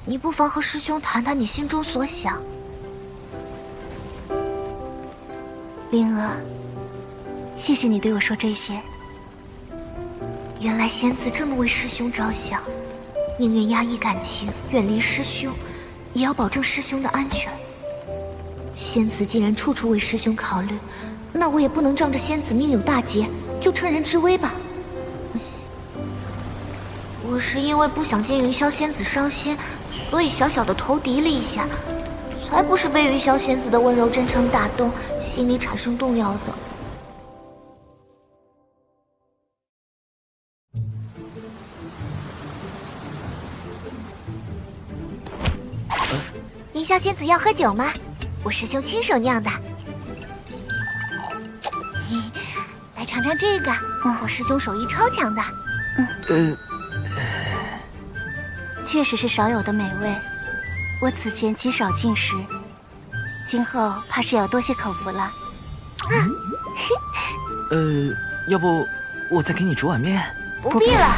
你不妨和师兄谈谈你心中所想。灵儿，谢谢你对我说这些。原来仙子这么为师兄着想，宁愿压抑感情，远离师兄，也要保证师兄的安全。仙子既然处处为师兄考虑，那我也不能仗着仙子命有大劫就乘人之危吧。我是因为不想见云霄仙子伤心，所以小小的投敌了一下，才不是被云霄仙子的温柔真诚打动，心里产生动摇的。云霄仙子要喝酒吗？我师兄亲手酿的。来尝尝这个，我师兄手艺超强的。确实是少有的美味，我此前极少进食，今后怕是要多谢口福了。要不我再给你煮碗面？不必了。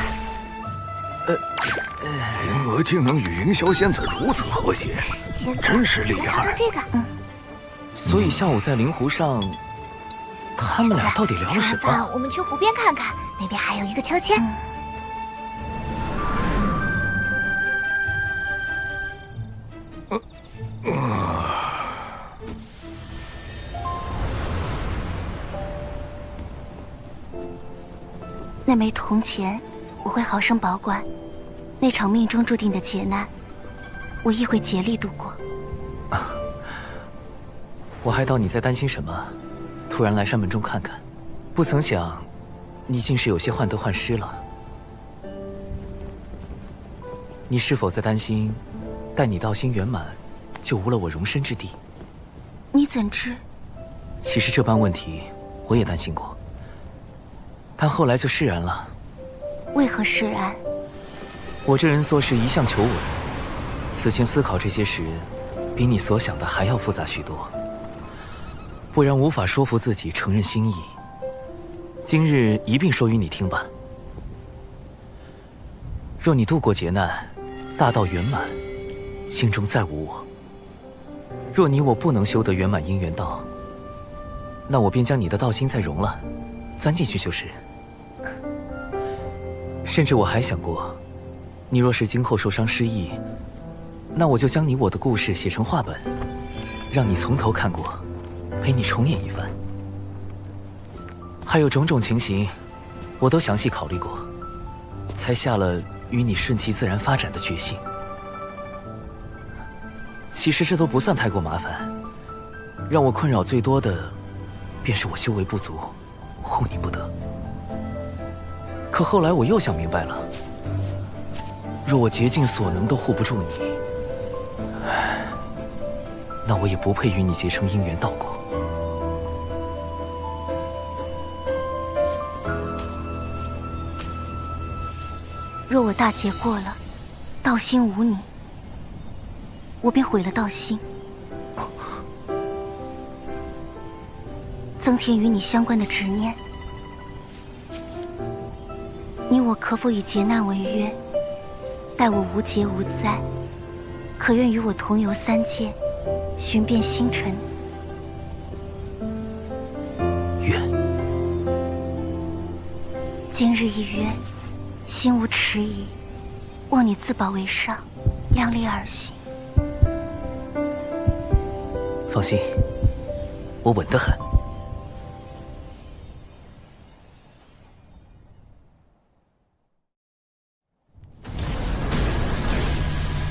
灵娥竟能与凌霄仙子如此和谐，真是厉害。这个，所以下午在灵湖上，他们俩到底聊了什么？我们去湖边看看，那边还有一个秋千。那枚铜钱，我会好生保管。那场命中注定的劫难，我亦会竭力度过。我还道你在担心什么，突然来山门中看看，不曾想，你竟是有些患得患失了。你是否在担心，待你道心圆满，就无了我容身之地？你怎知？其实这般问题，我也担心过，但后来就释然了。为何释然？我这人做事一向求稳，此前思考这些时，比你所想的还要复杂许多。不然无法说服自己承认心意。今日一并说与你听吧。若你度过劫难，大道圆满，心中再无我；若你我不能修得圆满姻缘道，那我便将你的道心再融了，钻进去就是。甚至我还想过，你若是今后受伤失忆，那我就将你我的故事写成画本，让你从头看过，陪你重演一番。还有种种情形，我都详细考虑过，才下了与你顺其自然发展的决心。其实这都不算太过麻烦，让我困扰最多的，便是我修为不足，护你不得。可后来我又想明白了，若我竭尽所能都护不住你，那我也不配与你结成姻缘道果。若我大劫过了，道心无你，我便毁了道心，增添与你相关的执念。你我可否以劫难为约？待我无劫无灾，可愿与我同游三界，寻遍星辰？愿。今日一约，心无迟疑，望你自保为上，量力而行。放心，我稳得很。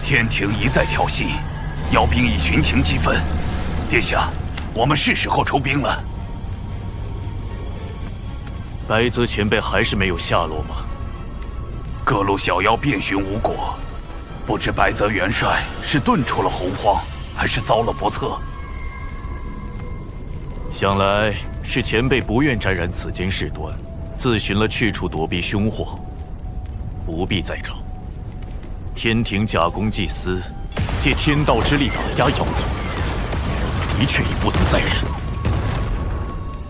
天庭一再挑衅，妖兵已群情激愤。殿下，我们是时候出兵了。白泽前辈还是没有下落吗？各路小妖遍寻无果，不知白泽元帅是遁出了洪荒，还是遭了不测。想来是前辈不愿沾染此间事端，自寻了去处躲避凶祸，不必再找。天庭假公济私，借天道之力打压妖族，的确已不能再忍。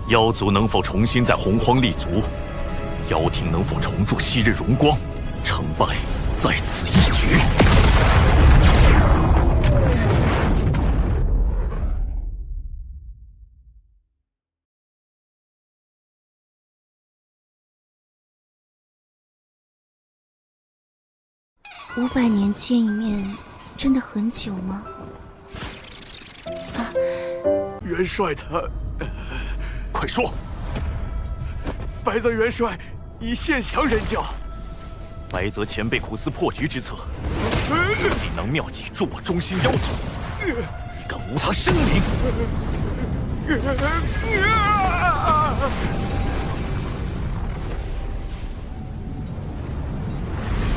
妖族能否重新在洪荒立足？妖庭能否重铸昔日荣光？成败在此一举。500年见一面，真的很久吗？啊，元帅他，快说！白泽元帅已献降人教。白泽前辈苦思破局之策，锦囊妙计助我忠心妖族，你敢无他生灵？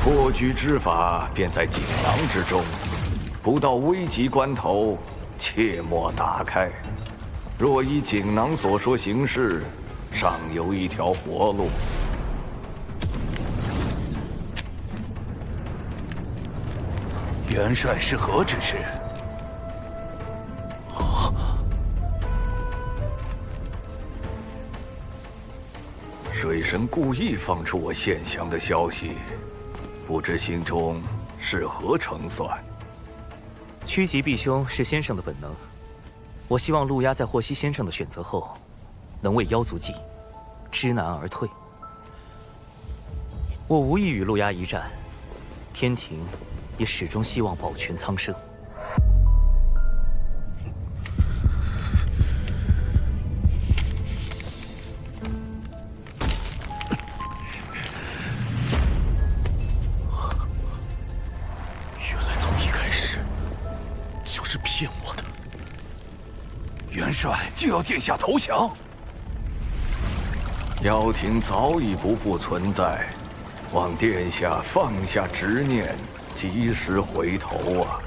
破局之法便在锦囊之中，不到危急关头，切莫打开。若依锦囊所说行事，尚有一条活路。元帅是何指示？水神故意放出我献降的消息，不知心中是何成算？趋吉避凶是先生的本能，我希望陆压在获悉先生的选择后，能为妖族计，知难而退。我无意与陆压一战，天庭也始终希望保全苍生。原来从一开始，元帅就要殿下投降。妖庭早已不复存在，望殿下放下执念，及时回头啊！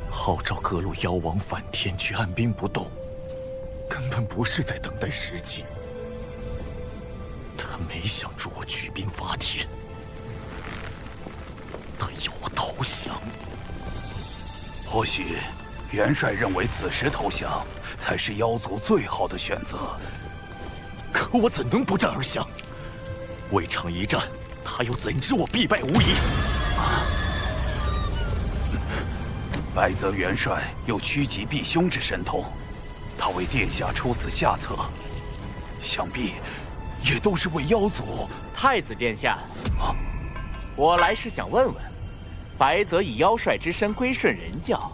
号召各路妖王反天去按兵不动，根本不是在等待时机。他没想着我举兵伐天，他要我投降。或许元帅认为此时投降才是妖族最好的选择。可我怎能不战而降？未尝一战，他又怎知我必败无疑？白泽元帅有趋吉避凶之神通，他为殿下出此下策，想必也都是为妖族。太子殿下，我来是想问问，白泽以妖帅之身归顺人教，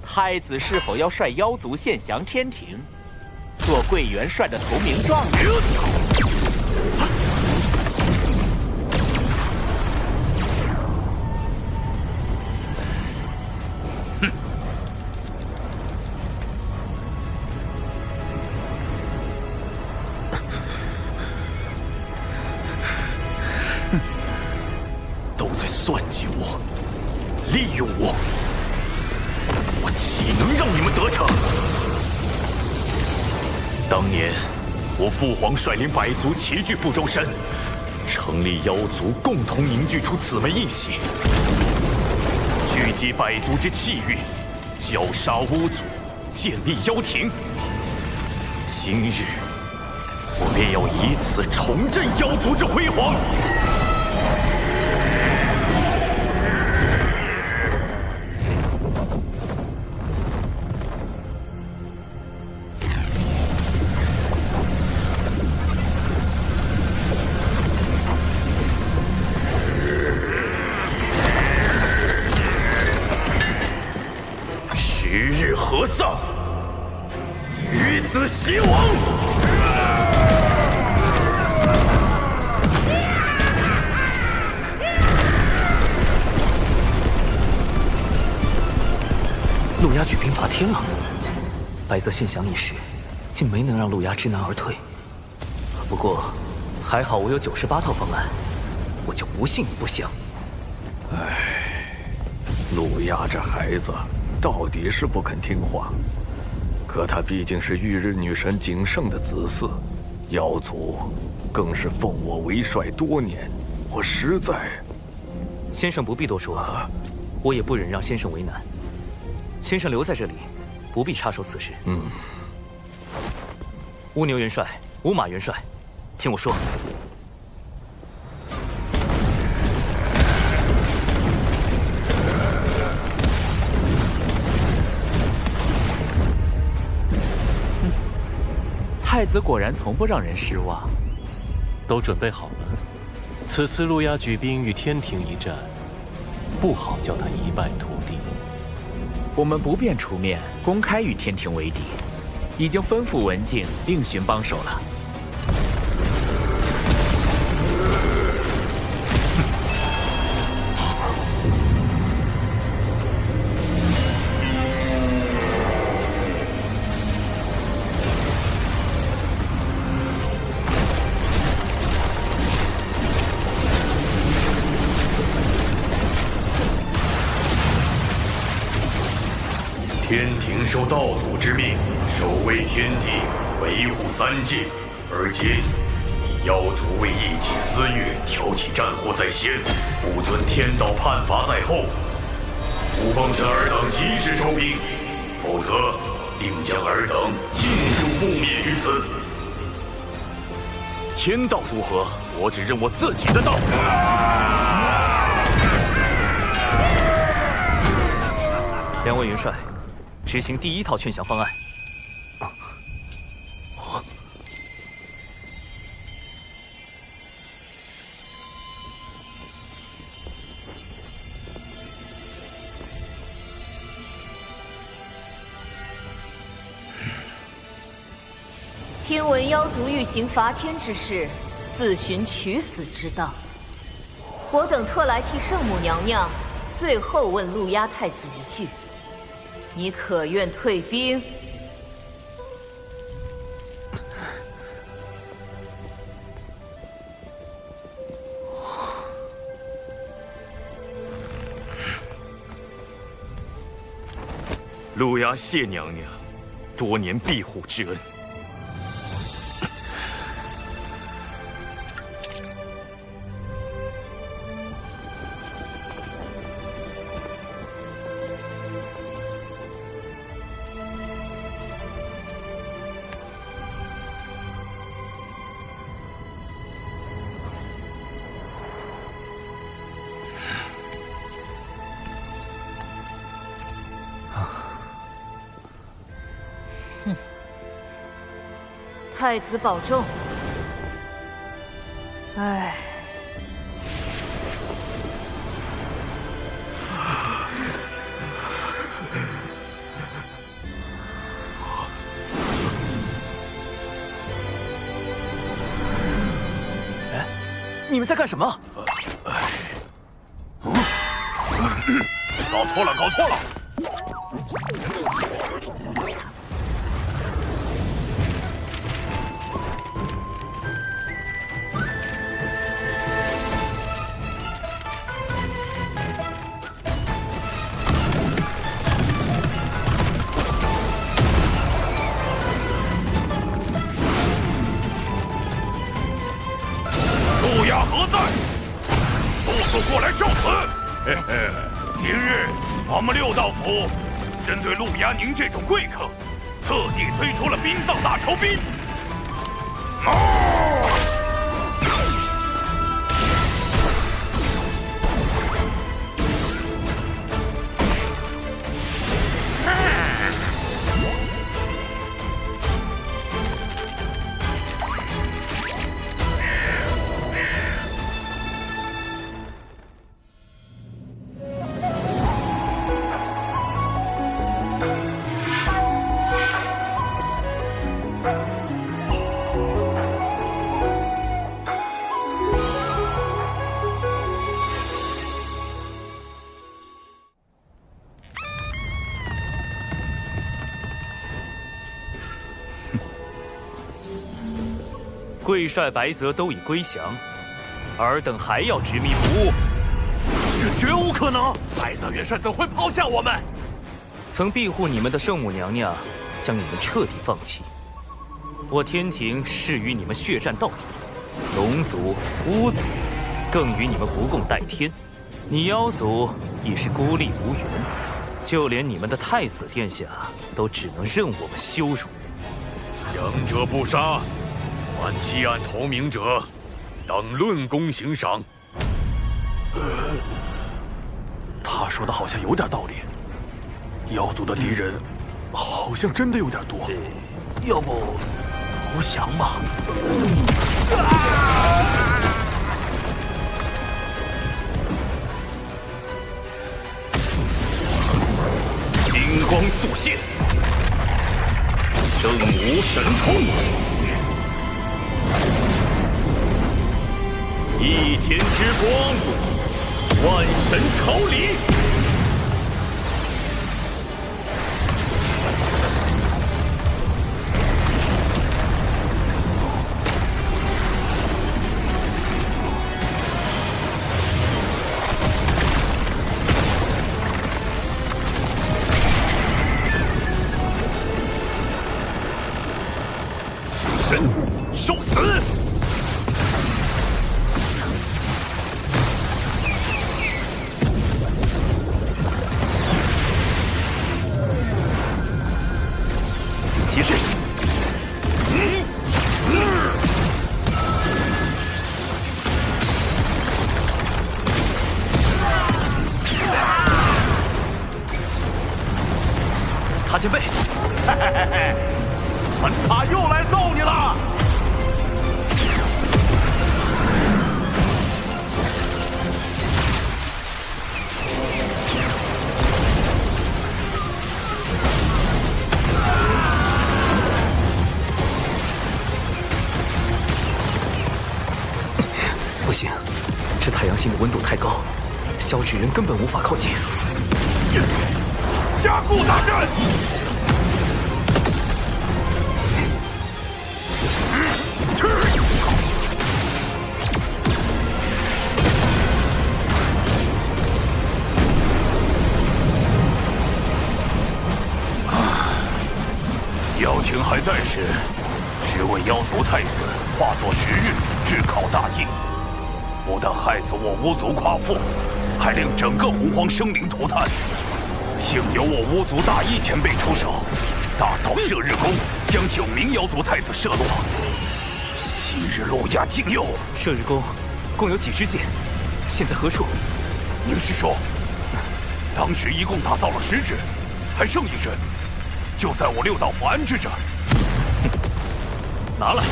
太子是否要率妖族献降天庭，做贵元帅的投名状元？都在算计我，利用我，我岂能让你们得逞？当年我父皇率领百族齐聚不周山，成立妖族，共同凝聚出此门印玺，聚集百族之气运，绞杀巫族，建立妖庭。今日我便要以此重振妖族之辉煌。时日何丧？与子偕亡！陆压举兵伐天了，白泽献降一事，竟没能让陆压知难而退。不过，还好我有98套方案，我就不信你不降。陆压这孩子到底是不肯听话，可他毕竟是玉日女神景圣的子嗣，妖族更是奉我为帅多年，我实在……先生不必多说，我也不忍让先生为难。先生留在这里，不必插手此事。乌牛元帅、乌马元帅，听我说。太子果然从不让人失望。都准备好了，此次陆压举兵与天庭一战，不好叫他一败涂地。我们不便出面公开与天庭为敌，已经吩咐文静另寻帮手了。天庭受道祖之命，守卫天地，维护三界。而今以妖族为一己私欲，挑起战祸在先，不遵天道判罚在后。吾奉劝尔等及时收兵，否则定将尔等尽数覆灭于此。天道如何？我只认我自己的道。两位元帅，执行第1套劝降方案。听闻妖族欲行伐天之事，自寻取死之道。我等特来替圣母娘娘最后问陆压太子一句：你可愿退兵？陆牙谢娘娘多年庇护之恩。太子保重。唉，你们在干什么？搞错了，搞错了！陆雅何在？速速过来受死！嘿嘿，今日我们六道府针对陆牙宁这种贵客，特地推出了殡葬大酬宾。贵帅白泽都已归降，尔等还要执迷不悟？这绝无可能！白泽元帅怎会抛下我们？曾庇护你们的圣母娘娘，将你们彻底放弃。我天庭誓与你们血战到底，龙族、巫族更与你们不共戴天。你妖族已是孤立无援，就连你们的太子殿下都只能任我们羞辱。强者不杀，凡弃暗投明者，等论功行赏。他说的好像有点道理。妖族的敌人好像真的有点多，要不投降吧？金光速现，正午神通，一天之光，万神朝礼。受死！骑士，他前辈，反塔又来揍你了！不行，这太阳星的温度太高，小纸人根本无法靠近。加固大阵。妖情还在时，只为妖族太子化作时日，炙烤大地，不但害死我巫族夸父，还令整个洪荒生灵涂炭。幸有我巫族大义前辈出手，大凿射日弓，将9名妖族太子射落。昔日路亚竟又射日弓共有几支箭？现在何处？您是说，当时一共打造了10支，还剩1支，就在我6道符安置着。拿来。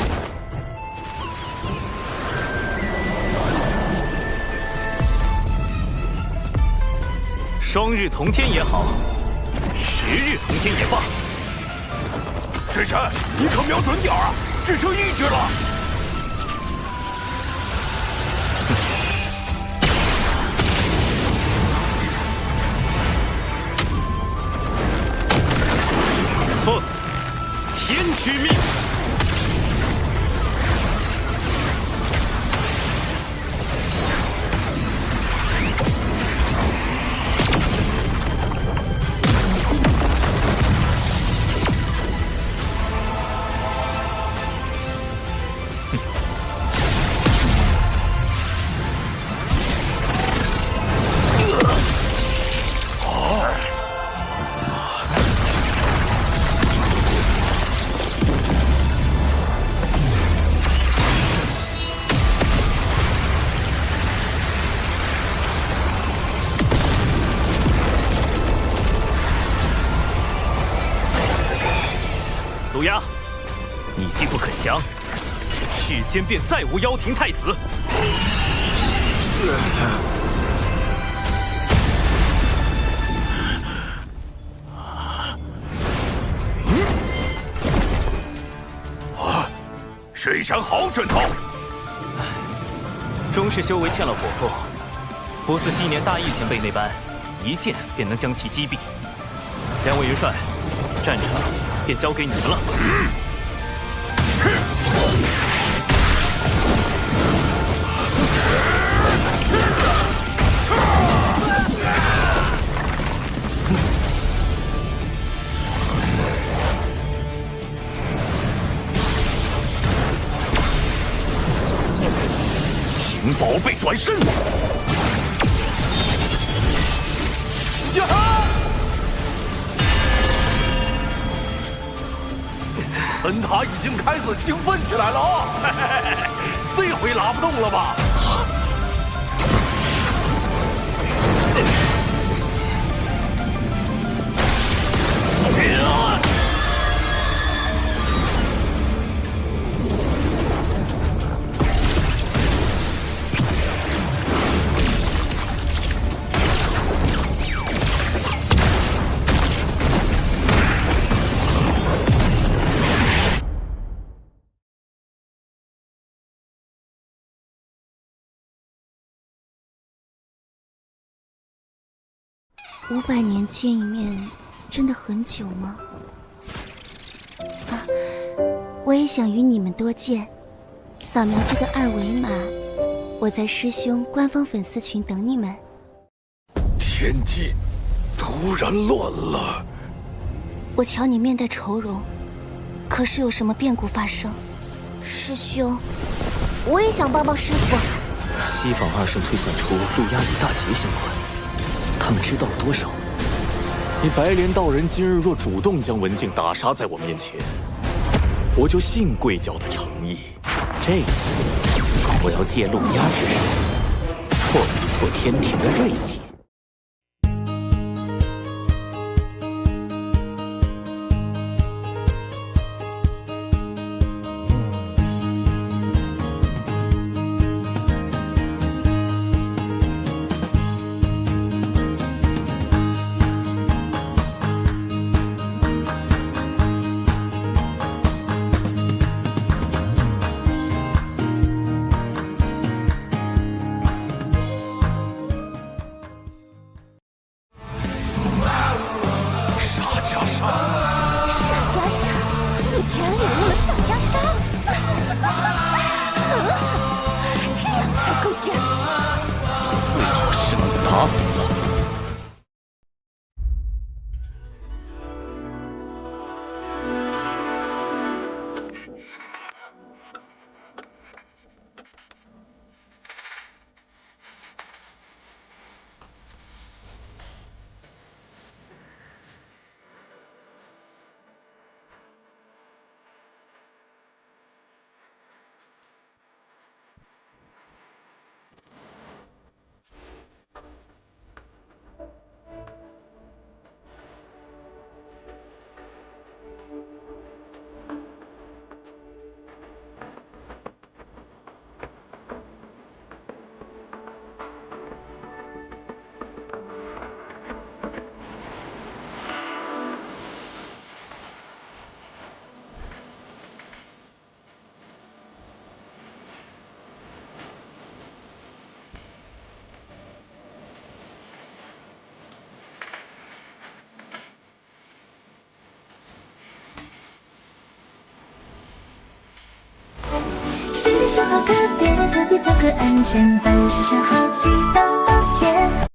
双日同天也好，10日同天也罢。水神，你可瞄准点啊！只剩1支了。奉天之命。路亚，你既不肯降，世间便再无妖庭太子。水山好准头，终是修为欠了火候，不似昔年大义前辈那般，一剑便能将其击毙。两位元帅，战场便交给你们了。请宝贝转身！呀哈！本塔已经开始兴奋起来了啊！这回拉不动了吧？500年见一面，真的很久吗？啊，我也想与你们多见。扫描这个2维码，我在师兄官方粉丝群等你们。天机突然乱了。我瞧你面带愁容，可是有什么变故发生？师兄，我也想帮帮师傅。西方2圣推算出陆压与大劫相关，他们知道了多少？你白莲道人今日若主动将文静打杀在我面前，我就信贵教的诚意。这一次，我要借陆压之手，挫一挫天庭的锐气。打死了。世上好特别，何必做个安全牌？世上好奇当保险。